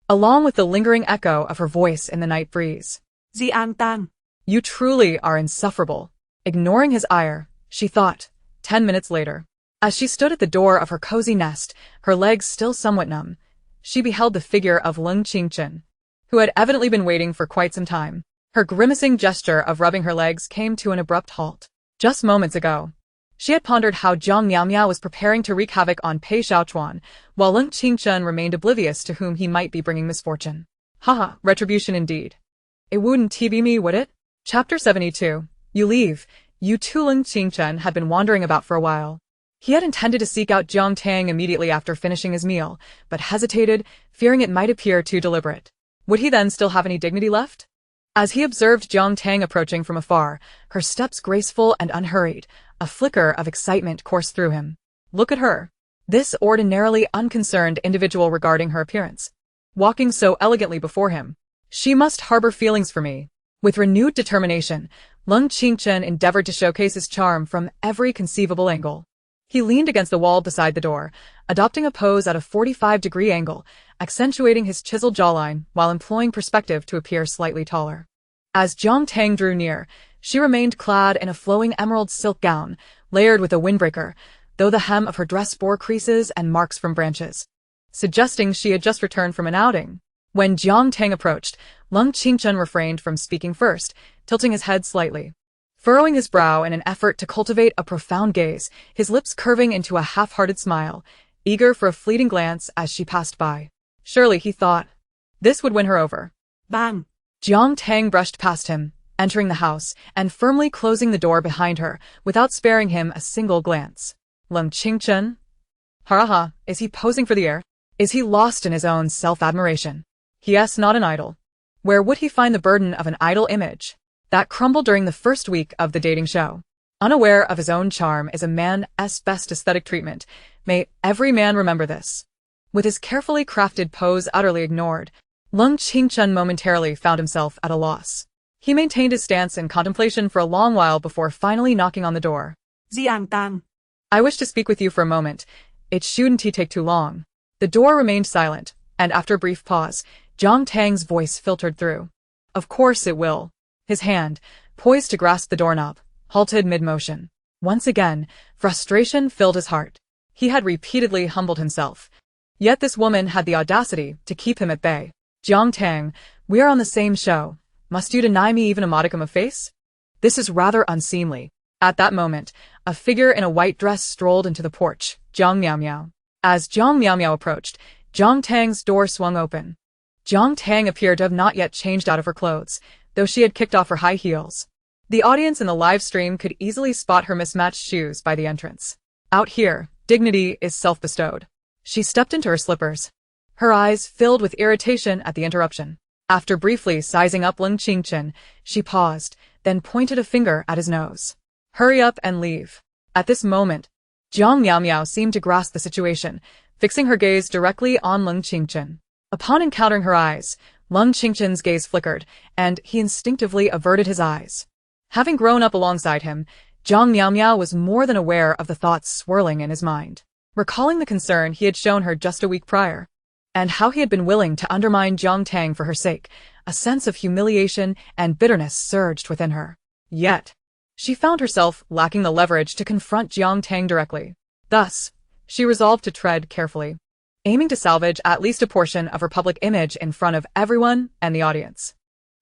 [SPEAKER 1] along with the lingering echo of her voice in the night breeze.
[SPEAKER 2] Jiang Tang.
[SPEAKER 1] You truly are insufferable. Ignoring his ire, she thought, 10 minutes later. As she stood at the door of her cozy nest, her legs still somewhat numb, she beheld the figure of Leng Qingchen, who had evidently been waiting for quite some time. Her grimacing gesture of rubbing her legs came to an abrupt halt. Just moments ago, she had pondered how Jiang Miao was preparing to wreak havoc on Pei Xiaochuan, while Leng Qingchen remained oblivious to whom he might be bringing misfortune. Haha, retribution indeed. It wouldn't TV me, would it? Chapter 72. You leave. Yu Tulung Qingchen had been wandering about for a while. He had intended to seek out Jiang Tang immediately after finishing his meal, but hesitated, fearing it might appear too deliberate. Would he then still have any dignity left? As he observed Jiang Tang approaching from afar, her steps graceful and unhurried, a flicker of excitement coursed through him. Look at her. This ordinarily unconcerned individual regarding her appearance. Walking so elegantly before him. She must harbor feelings for me. With renewed determination, Lung Qingchen endeavored to showcase his charm from every conceivable angle. He leaned against the wall beside the door, adopting a pose at a 45-degree angle, accentuating his chiseled jawline while employing perspective to appear slightly taller. As Jiang Tang drew near, she remained clad in a flowing emerald silk gown, layered with a windbreaker, though the hem of her dress bore creases and marks from branches, suggesting she had just returned from an outing. When Jiang Tang approached, Lung Qingchen refrained from speaking first, tilting his head slightly. Furrowing his brow in an effort to cultivate a profound gaze, his lips curving into a half-hearted smile, eager for a fleeting glance as she passed by. Surely, he thought, this would win her over.
[SPEAKER 2] Bang!
[SPEAKER 1] Jiang Tang brushed past him, entering the house, and firmly closing the door behind her, without sparing him a single glance. Lung Qingchen? Ha, is he posing for the air? Is he lost in his own self-admiration? Yes, not an idol. Where would he find the burden of an idol image? That crumbled during the first week of the dating show. Unaware of his own charm is a man's best aesthetic treatment. May every man remember this. With his carefully crafted pose utterly ignored, Lung Qingchen momentarily found himself at a loss. He maintained his stance in contemplation for a long while before finally knocking on the door.
[SPEAKER 2] Jiang Tang.
[SPEAKER 1] I wish to speak with you for a moment. It shouldn't take too long. The door remained silent, and after a brief pause, Jiang Tang's voice filtered through. Of course it will. His hand, poised to grasp the doorknob, halted mid-motion. Once again, frustration filled his heart. He had repeatedly humbled himself. Yet this woman had the audacity to keep him at bay. Jiang Tang, we are on the same show. Must you deny me even a modicum of face? This is rather unseemly. At that moment, a figure in a white dress strolled into the porch, Jiang Miao. As Jiang Miao approached, Jiang Tang's door swung open. Jiang Tang appeared to have not yet changed out of her clothes, though she had kicked off her high heels. The audience in the live stream could easily spot her mismatched shoes by the entrance. Out here, dignity is self-bestowed. She stepped into her slippers. Her eyes filled with irritation at the interruption. After briefly sizing up Lung Qingchen, she paused, then pointed a finger at his nose. Hurry up and leave. At this moment, Jiang Miao seemed to grasp the situation, fixing her gaze directly on Lung Qingchen. Upon encountering her eyes, Lung Qingchen's gaze flickered, and he instinctively averted his eyes. Having grown up alongside him, Jiang Miao was more than aware of the thoughts swirling in his mind, recalling the concern he had shown her just a week prior, and how he had been willing to undermine Jiang Tang for her sake. A sense of humiliation and bitterness surged within her. Yet, she found herself lacking the leverage to confront Jiang Tang directly. Thus, she resolved to tread carefully, aiming to salvage at least a portion of her public image in front of everyone and the audience.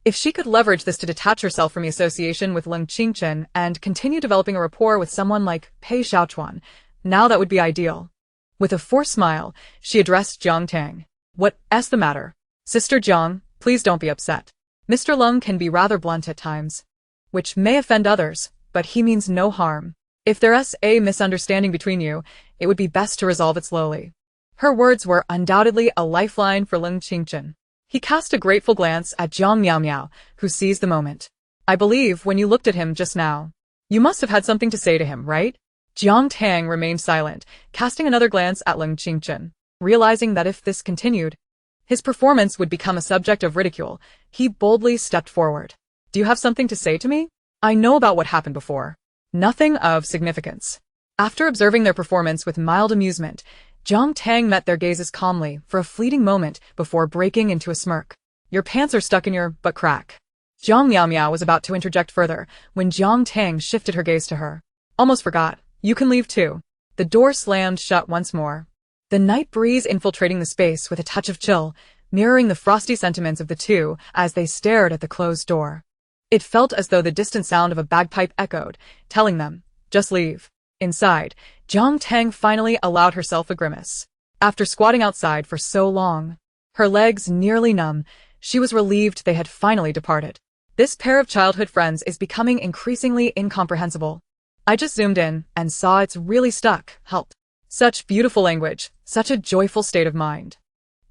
[SPEAKER 1] If she could leverage this to detach herself from the association with Lung Qingchen and continue developing a rapport with someone like Pei Xiaochuan, now that would be ideal. With a forced smile, she addressed Jiang Tang. What's the matter? Sister Jiang, please don't be upset. Mr. Lung can be rather blunt at times, which may offend others, but he means no harm. If there's a misunderstanding between you, it would be best to resolve it slowly. Her words were undoubtedly a lifeline for Lung Qingchen. He cast a grateful glance at Jiang Miao, who seized the moment. I believe when you looked at him just now, you must have had something to say to him, right? Jiang Tang remained silent, casting another glance at Lung Qingchen. Realizing that if this continued, his performance would become a subject of ridicule, he boldly stepped forward. Do you have something to say to me? I know about what happened before. Nothing of significance. After observing their performance with mild amusement, Jiang Tang met their gazes calmly for a fleeting moment before breaking into a smirk. Your pants are stuck in your butt crack. Jiang Miao was about to interject further when Jiang Tang shifted her gaze to her. Almost forgot. You can leave too. The door slammed shut once more. The night breeze infiltrating the space with a touch of chill, mirroring the frosty sentiments of the two as they stared at the closed door. It felt as though the distant sound of a bagpipe echoed, telling them, just leave. Inside, Jiang Tang finally allowed herself a grimace. After squatting outside for so long, her legs nearly numb, She was relieved they had finally departed. This pair of childhood friends is becoming increasingly incomprehensible. I just zoomed in and saw it's really stuck. Help. Such beautiful language, such a joyful state of mind.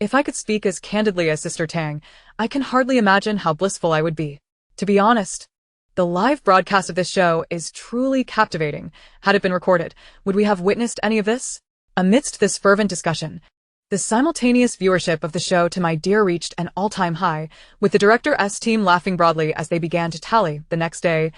[SPEAKER 1] If I could speak as candidly as Sister Tang, I can hardly imagine how blissful I would be. To be honest, the live broadcast of this show is truly captivating. Had it been recorded, would we have witnessed any of this? Amidst this fervent discussion, the simultaneous viewership of the show to my dear reached an all-time high, with the director's team laughing broadly as they began to tally the next day's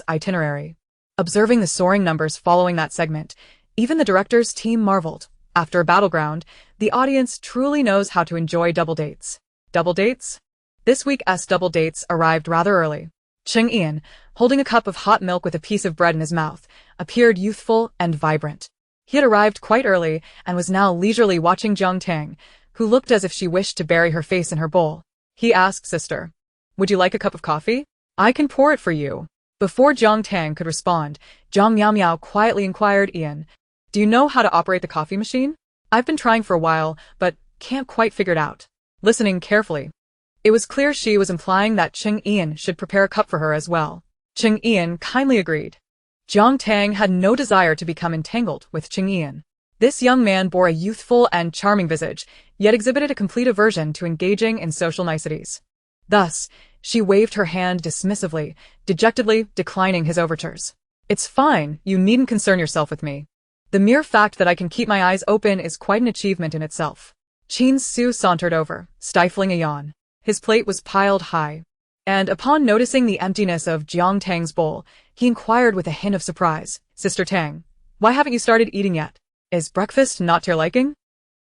[SPEAKER 1] itinerary. Observing the soaring numbers following that segment, even the director's team marveled. After a battleground, the audience truly knows how to enjoy double dates. Double dates? This week's double dates arrived rather early. Cheng Ian, holding a cup of hot milk with a piece of bread in his mouth, appeared youthful and vibrant. He had arrived quite early and was now leisurely watching Jiang Tang, who looked as if she wished to bury her face in her bowl. He asked Sister, "Would you like a cup of coffee? I can pour it for you." Before Jiang Tang could respond, Jiang Miao Miao quietly inquired, "Ian, do you know how to operate the coffee machine? I've been trying for a while, but can't quite figure it out." Listening carefully, it was clear she was implying that Cheng Ian should prepare a cup for her as well. Cheng Ian kindly agreed. Jiang Tang had no desire to become entangled with Cheng Ian. This young man bore a youthful and charming visage, yet exhibited a complete aversion to engaging in social niceties. Thus, she waved her hand dismissively, dejectedly declining his overtures. "It's fine, you needn't concern yourself with me. The mere fact that I can keep my eyes open is quite an achievement in itself." Qin Su sauntered over, stifling a yawn. His plate was piled high, and upon noticing the emptiness of Jiang Tang's bowl, he inquired with a hint of surprise, "Sister Tang, why haven't you started eating yet? Is breakfast not to your liking?"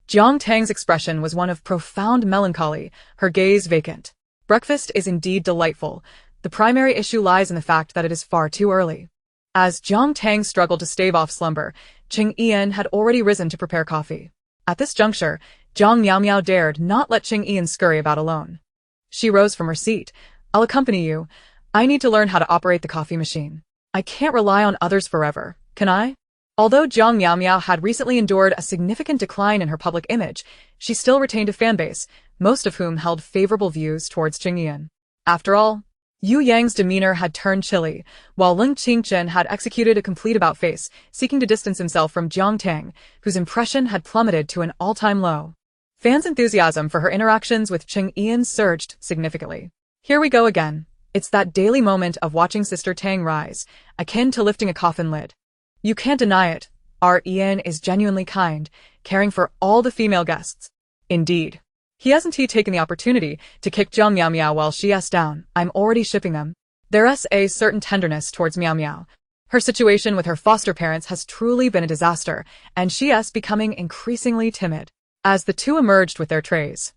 [SPEAKER 1] Jiang Tang's expression was one of profound melancholy, her gaze vacant. Breakfast is indeed delightful. The primary issue lies in the fact that it is far too early. As Jiang Tang struggled to stave off slumber, Cheng Ian had already risen to prepare coffee. At this juncture, Jiang Miao Miao dared not let Cheng Ian scurry about alone. She rose from her seat. "I'll accompany you. I need to learn how to operate the coffee machine. I can't rely on others forever, can I?" Although Jiang Miao Miao had recently endured a significant decline in her public image, she still retained a fanbase, most of whom held favorable views towards Cheng Ian. After all, Yu Yang's demeanor had turned chilly, while Ling Qingchen had executed a complete about-face, seeking to distance himself from Jiang Tang, whose impression had plummeted to an all-time low. Fans' enthusiasm for her interactions with Cheng Ian surged significantly. Here we go again. It's that daily moment of watching Sister Tang rise, akin to lifting a coffin lid. You can't deny it. Our Ian is genuinely kind, caring for all the female guests. Indeed. Hasn't he taken the opportunity to kick Jiang Miao Miao while she's down? I'm already shipping them. There's a certain tenderness towards Miao Miao. Her situation with her foster parents has truly been a disaster, and she's becoming increasingly timid. As the two emerged with their trays,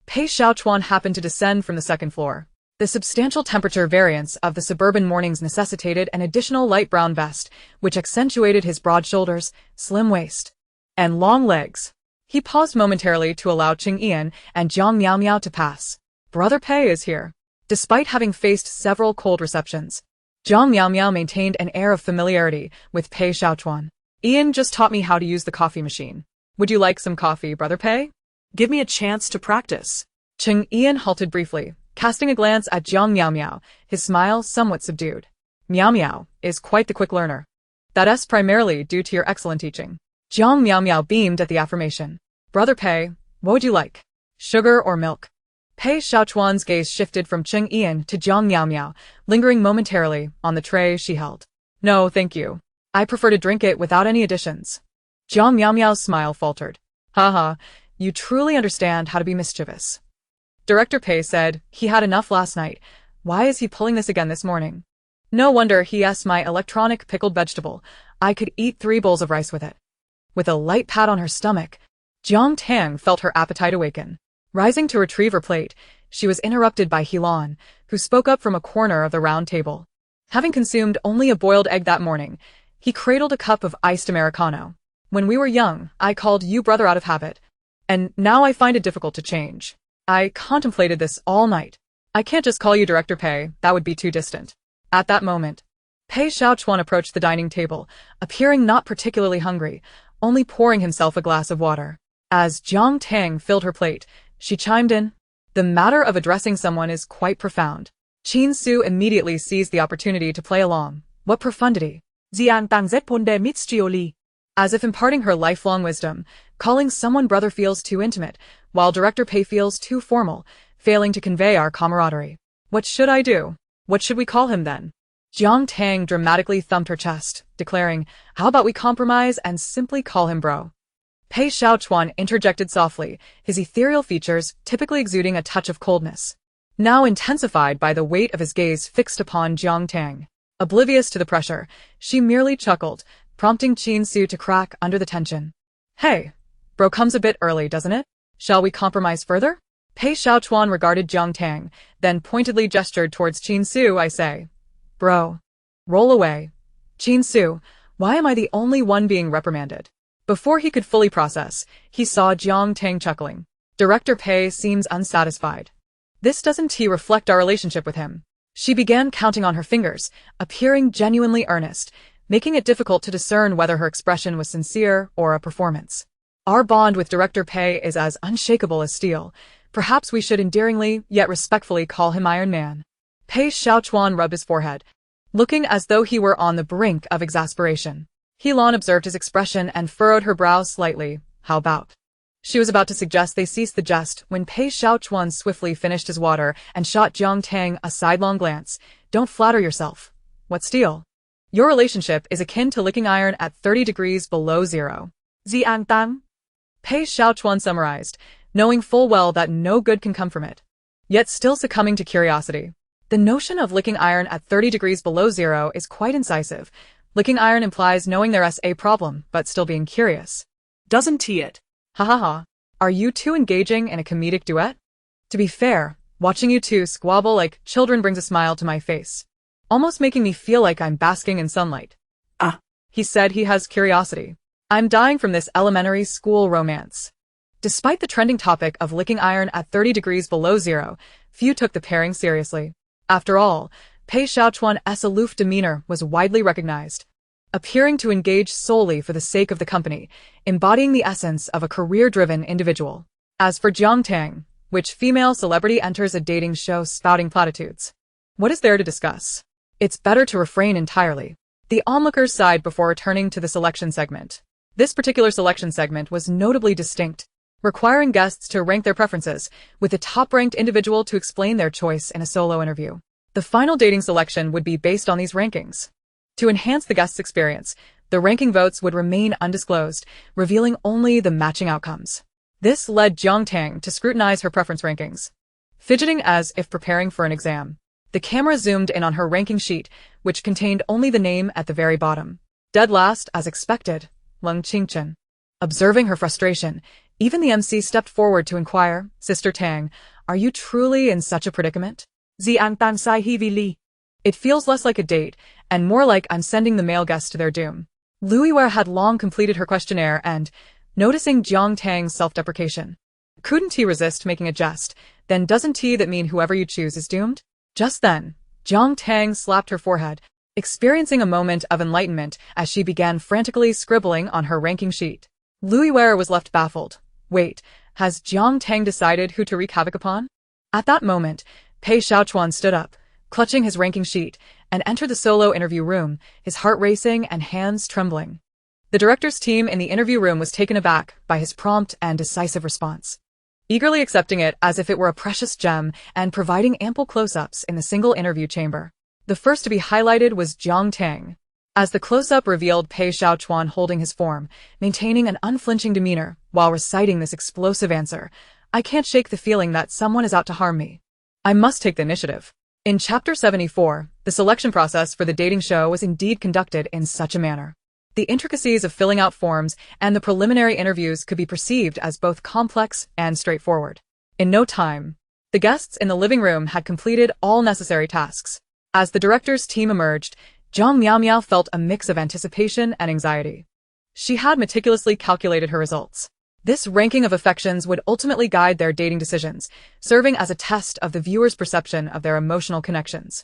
[SPEAKER 1] Pei Xiaochuan happened to descend from the second floor. The substantial temperature variance of the suburban mornings necessitated an additional light brown vest, which accentuated his broad shoulders, slim waist, and long legs. He paused momentarily to allow Cheng Ian and Jiang Miao Miao to pass. "Brother Pei is here." Despite having faced several cold receptions, Jiang Miao Miao maintained an air of familiarity with Pei Xiaochuan. "Ian just taught me how to use the coffee machine. Would you like some coffee, Brother Pei?"
[SPEAKER 2] Give me a chance to practice.
[SPEAKER 1] Cheng Ian halted briefly, casting a glance at Jiang Miao Miao, his smile somewhat subdued. "Miao Miao is quite the quick learner. That's primarily due to your excellent teaching." Jiang Miao Miao beamed at the affirmation. "Brother Pei, what would you like? Sugar or milk?" Pei Xiaochuan's gaze shifted from Cheng Ian to Jiang Miao Miao, lingering momentarily on the tray she held. "No, thank you. I prefer to drink it without any additions." Jiang Miao Miao's smile faltered. "Haha, you truly understand how to be mischievous." Director Pei said he had enough last night. Why is he pulling this again this morning? No wonder he asked my electronic pickled vegetable. I could eat 3 bowls of rice with it. With a light pat on her stomach, Jiang Tang felt her appetite awaken. Rising to retrieve her plate, she was interrupted by Helan, who spoke up from a corner of the round table. Having consumed only a boiled egg that morning, he cradled a cup of iced Americano. "When we were young, I called you brother out of habit, and now I find it difficult to change. I contemplated this all night. I can't just call you Director Pei, that would be too distant." At that moment, Pei Xiaochuan approached the dining table, appearing not particularly hungry, only pouring himself a glass of water. As Jiang Tang filled her plate, she chimed in, The matter of addressing someone is quite profound. Qin Su immediately seized the opportunity to play along. What profundity!
[SPEAKER 2] Jiang Tang z ponde mistrioli.
[SPEAKER 1] As if imparting her lifelong wisdom, calling someone brother feels too intimate, while Director Pei feels too formal, failing to convey our camaraderie. What should I do? What should we call him then? Jiang Tang dramatically thumped her chest, declaring, how about we compromise and simply call him bro? Pei Xiaochuan interjected softly, his ethereal features typically exuding a touch of coldness, now intensified by the weight of his gaze fixed upon Jiang Tang. Oblivious to the pressure, she merely chuckled, prompting Qin Su to crack under the tension. Hey, bro comes a bit early, doesn't it? Shall we compromise further? Pei Xiaochuan regarded Jiang Tang, then pointedly gestured towards Qin Su. I say, bro, roll away. Qin Su, why am I the only one being reprimanded? Before he could fully process, he saw Jiang Tang chuckling. Director Pei seems unsatisfied. This doesn't reflect our relationship with him. She began counting on her fingers, appearing genuinely earnest, making it difficult to discern whether her expression was sincere or a performance. Our bond with Director Pei is as unshakable as steel. Perhaps we should endearingly, yet respectfully call him Iron Man. Pei Xiaochuan rubbed his forehead, looking as though he were on the brink of exasperation. Helan observed his expression and furrowed her brows slightly. How about? She was about to suggest they cease the jest when Pei Xiaochuan swiftly finished his water and shot Jiang Tang a sidelong glance. Don't flatter yourself. What steel? Your relationship is akin to licking iron at 30 degrees below zero.
[SPEAKER 2] Jiang Tang?
[SPEAKER 1] Pei Xiaochuan summarized, knowing full well that no good can come from it, yet still succumbing to curiosity. The notion of licking iron at 30 degrees below zero is quite incisive. Licking iron implies knowing there's a problem, but still being curious.
[SPEAKER 2] Doesn't he it?
[SPEAKER 1] Ha ha ha. Are you two engaging in a comedic duet? To be fair, watching you two squabble like children brings a smile to my face, almost making me feel like I'm basking in sunlight.
[SPEAKER 2] Ah.
[SPEAKER 1] He said he has curiosity. I'm dying from this elementary school romance. Despite the trending topic of licking iron at 30 degrees below zero, few took the pairing seriously. After all, Pei Xiaochuan's aloof demeanor was widely recognized, appearing to engage solely for the sake of the company, embodying the essence of a career-driven individual. As for Jiang Tang, which female celebrity enters a dating show spouting platitudes? What is there to discuss? It's better to refrain entirely. The onlookers sighed before returning to the selection segment. This particular selection segment was notably distinct, requiring guests to rank their preferences, with the top-ranked individual to explain their choice in a solo interview. The final dating selection would be based on these rankings. To enhance the guest's experience, the ranking votes would remain undisclosed, revealing only the matching outcomes. This led Jiang Tang to scrutinize her preference rankings, fidgeting as if preparing for an exam. The camera zoomed in on her ranking sheet, which contained only the name at the very bottom. Dead last, as expected, Lung Qingchen. Observing her frustration, even the MC stepped forward to inquire, Sister Tang, are you truly in such a predicament?
[SPEAKER 2] Jiang Tang sai heavily.
[SPEAKER 1] It feels less like a date, and more like I'm sending the male guests to their doom. Lui Wei had long completed her questionnaire and, noticing Jiang Tang's self-deprecation, couldn't he resist making a jest? Then doesn't that mean whoever you choose is doomed? Just then, Jiang Tang slapped her forehead, experiencing a moment of enlightenment as she began frantically scribbling on her ranking sheet. Lui Wei was left baffled. Wait, has Jiang Tang decided who to wreak havoc upon? At that moment, Pei Xiaochuan stood up, clutching his ranking sheet, and entered the solo interview room, his heart racing and hands trembling. The director's team in the interview room was taken aback by his prompt and decisive response, eagerly accepting it as if it were a precious gem and providing ample close-ups in the single interview chamber. The first to be highlighted was Jiang Tang. As the close-up revealed Pei Xiaochuan holding his form, maintaining an unflinching demeanor while reciting this explosive answer, I can't shake the feeling that someone is out to harm me. I must take the initiative. In Chapter 74, the selection process for the dating show was indeed conducted in such a manner. The intricacies of filling out forms and the preliminary interviews could be perceived as both complex and straightforward. In no time, the guests in the living room had completed all necessary tasks. As the director's team emerged, Zhang Miaomiao felt a mix of anticipation and anxiety. She had meticulously calculated her results. This ranking of affections would ultimately guide their dating decisions, serving as a test of the viewer's perception of their emotional connections.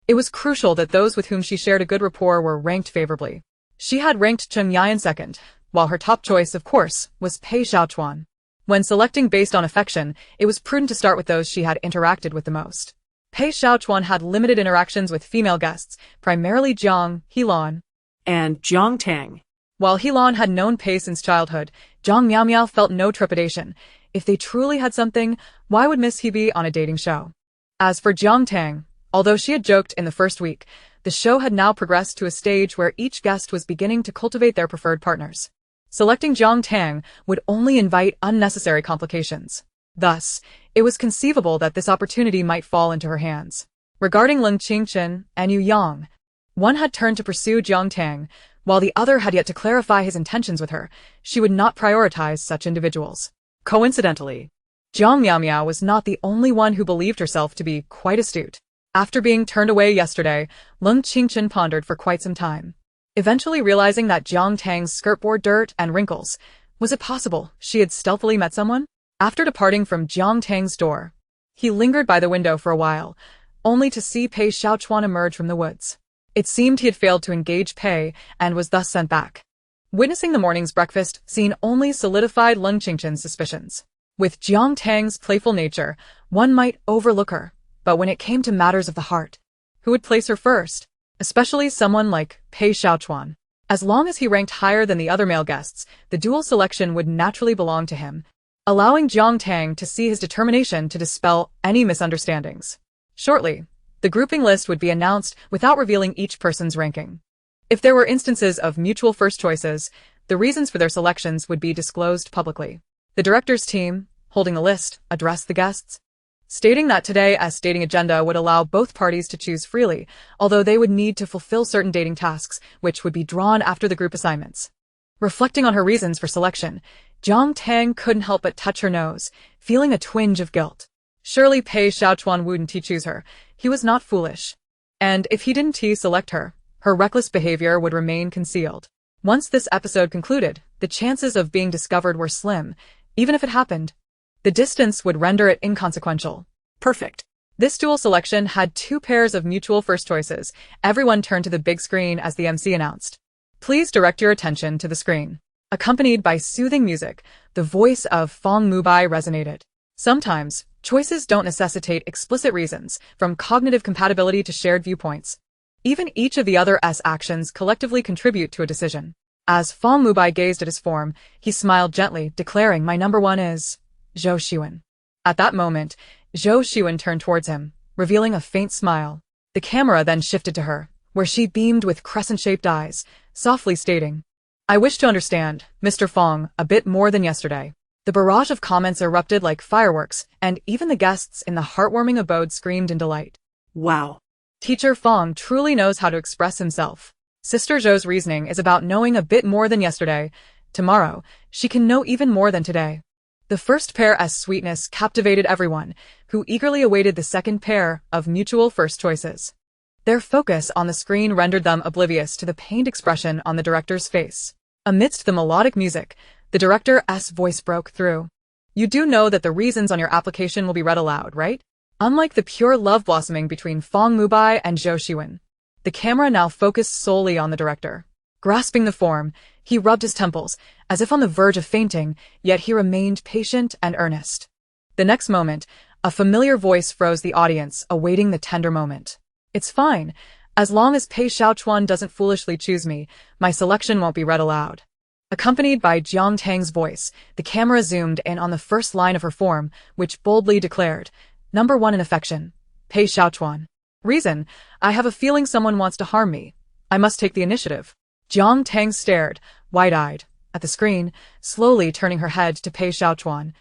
[SPEAKER 1] It was crucial that those with whom she shared a good rapport were ranked favorably. She had ranked Chen Yian second, while her top choice, of course, was Pei Xiaochuan. When selecting based on affection, it was prudent to start with those she had interacted with the most. Pei Xiaochuan had limited interactions with female guests, primarily Jiang, Helan,
[SPEAKER 2] and Jiang Tang.
[SPEAKER 1] While Helan had known Pei since childhood, Jiang Miao felt no trepidation. If they truly had something, why would Miss He be on a dating show? As for Jiang Tang, although she had joked in the first week, the show had now progressed to a stage where each guest was beginning to cultivate their preferred partners. Selecting Jiang Tang would only invite unnecessary complications. Thus, it was conceivable that this opportunity might fall into her hands. Regarding Leng Qingchen and Yu Yang, one had turned to pursue Jiang Tang, while the other had yet to clarify his intentions with her. She would not prioritize such individuals. Coincidentally, Jiang Miao was not the only one who believed herself to be quite astute. After being turned away yesterday, Leng Qingchen pondered for quite some time. Eventually realizing that Jiang Tang's skirt bore dirt and wrinkles, was it possible she had stealthily met someone? After departing from Jiang Tang's door, he lingered by the window for a while, only to see Pei Xiaochuan emerge from the woods. It seemed he had failed to engage Pei and was thus sent back. Witnessing the morning's breakfast scene only solidified Leng Qingchen's suspicions. With Jiang Tang's playful nature, one might overlook her, but when it came to matters of the heart, who would place her first? Especially someone like Pei Xiaochuan. As long as he ranked higher than the other male guests, the dual selection would naturally belong to him, allowing Jiang Tang to see his determination to dispel any misunderstandings. Shortly, the grouping list would be announced without revealing each person's ranking. If there were instances of mutual first choices, the reasons for their selections would be disclosed publicly. The director's team, holding the list, addressed the guests, stating that today's dating agenda would allow both parties to choose freely, although they would need to fulfill certain dating tasks, which would be drawn after the group assignments. Reflecting on her reasons for selection, Jiang Tang couldn't help but touch her nose, feeling a twinge of guilt. Surely Pei Xiaochuan wouldn't choose her. He was not foolish. And if he didn't select her, her reckless behavior would remain concealed. Once this episode concluded, the chances of being discovered were slim. Even if it happened, the distance would render it inconsequential. Perfect. This dual selection had two pairs of mutual first choices. Everyone turned to the big screen as the MC announced. Please direct your attention to the screen. Accompanied by soothing music, the voice of Fong Mubai resonated. Sometimes, choices don't necessitate explicit reasons, from cognitive compatibility to shared viewpoints. Even each of the other's actions collectively contribute to a decision. As Fong Mubai gazed at his form, he smiled gently, declaring, "My number one is Zhou Xiwen." At that moment, Zhou Xiwen turned towards him, revealing a faint smile. The camera then shifted to her, where she beamed with crescent-shaped eyes, softly stating, "I wish to understand, Mr. Fong, a bit more than yesterday." The barrage of comments erupted like fireworks, and even the guests in the heartwarming abode screamed in delight.
[SPEAKER 2] Wow.
[SPEAKER 1] Teacher Fong truly knows how to express himself. Sister Zhou's reasoning is about knowing a bit more than yesterday. Tomorrow, she can know even more than today. The first pair's sweetness captivated everyone, who eagerly awaited the second pair of mutual first choices. Their focus on the screen rendered them oblivious to the pained expression on the director's face. Amidst the melodic music, the director's voice broke through. "You do know that the reasons on your application will be read aloud, right?" Unlike the pure love blossoming between Fong Mubai and Zhou Xiwen, the camera now focused solely on the director. Grasping the form, he rubbed his temples, as if on the verge of fainting, yet he remained patient and earnest. The next moment, a familiar voice froze the audience, awaiting the tender moment. "It's fine. As long as Pei Xiaochuan doesn't foolishly choose me, my selection won't be read aloud." Accompanied by Jiang Tang's voice, the camera zoomed in on the first line of her form, which boldly declared, "Number one in affection, Pei Xiaochuan. Reason, I have a feeling someone wants to harm me. I must take the initiative." Jiang Tang stared, wide-eyed, at the screen, slowly turning her head to Pei Xiaochuan,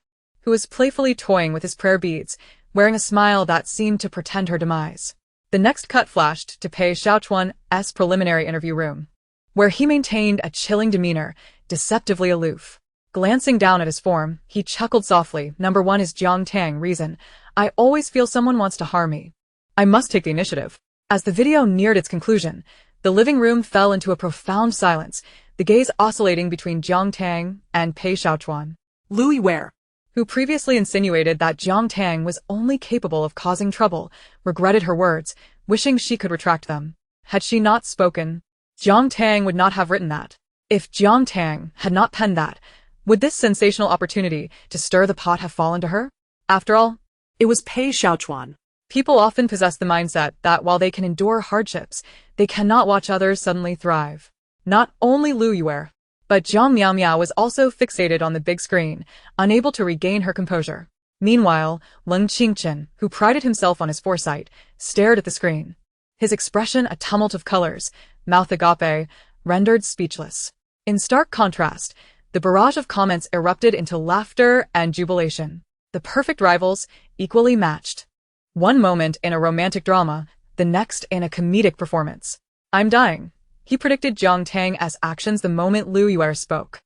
[SPEAKER 1] who was playfully toying with his prayer beads, wearing a smile that seemed to portend her demise. The next cut flashed to Pei Xiaochuan's preliminary interview room, where he maintained a chilling demeanor, deceptively aloof. Glancing down at his form, he chuckled softly. "Number one is Jiang Tang. Reason, I always feel someone wants to harm me. I must take the initiative." As the video neared its conclusion, the living room fell into a profound silence, the gaze oscillating between Jiang Tang and Pei Xiaochuan.
[SPEAKER 2] Louis Ware,
[SPEAKER 1] who previously insinuated that Jiang Tang was only capable of causing trouble, regretted her words, wishing she could retract them. Had she not spoken, Jiang Tang would not have written that. If Jiang Tang had not penned that, Would this sensational opportunity to stir the pot have fallen to her? After all,
[SPEAKER 2] It was Pei Xiaochuan.
[SPEAKER 1] people often possess the mindset that while they can endure hardships, they cannot watch others suddenly thrive. Not only Lu Yue, but Jiang Miao Miao was also fixated on the big screen, unable to regain her composure. Meanwhile, Leng Qingchen, who prided himself on his foresight, stared at the screen. His expression a tumult of colors, mouth agape, rendered speechless. In stark contrast, the barrage of comments erupted into laughter and jubilation. The perfect rivals, equally matched. One moment in a romantic drama, the next in a comedic performance. I'm dying. He predicted Jiang Tang as actions the moment Lu Yue spoke.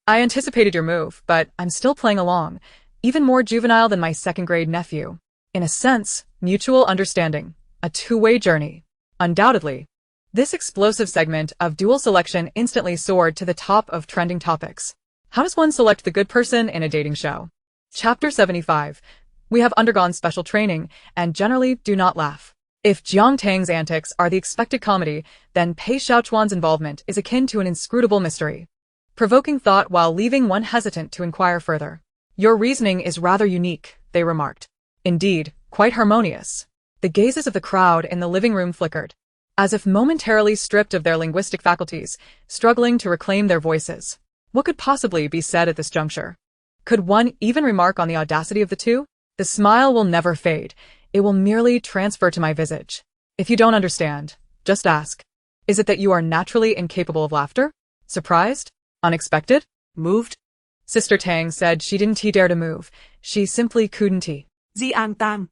[SPEAKER 1] I anticipated your move, but I'm still playing along, even more juvenile than my second-grade nephew. In a sense, mutual understanding, a two-way journey. Undoubtedly. This explosive segment of dual selection instantly soared to the top of trending topics. How does one select the good person in a dating show? Chapter 75. We have undergone special training and generally do not laugh. If Jiang Tang's antics are the expected comedy, then Pei Xiaochuan's involvement is akin to an inscrutable mystery, provoking thought while leaving one hesitant to inquire further. Your reasoning is rather unique, they remarked. Indeed, quite harmonious. The gazes of the crowd in the living room flickered, as if momentarily stripped of their linguistic faculties, struggling to reclaim their voices. What could possibly be said at this juncture? Could one even remark on the audacity of the two? The smile will never fade. It will merely transfer to my visage. If you don't understand, just ask. Is it that you are naturally incapable of laughter? Surprised? Unexpected? Moved? Sister Tang said she didn't dare to move. She simply couldn't.
[SPEAKER 2] Jiang Tang.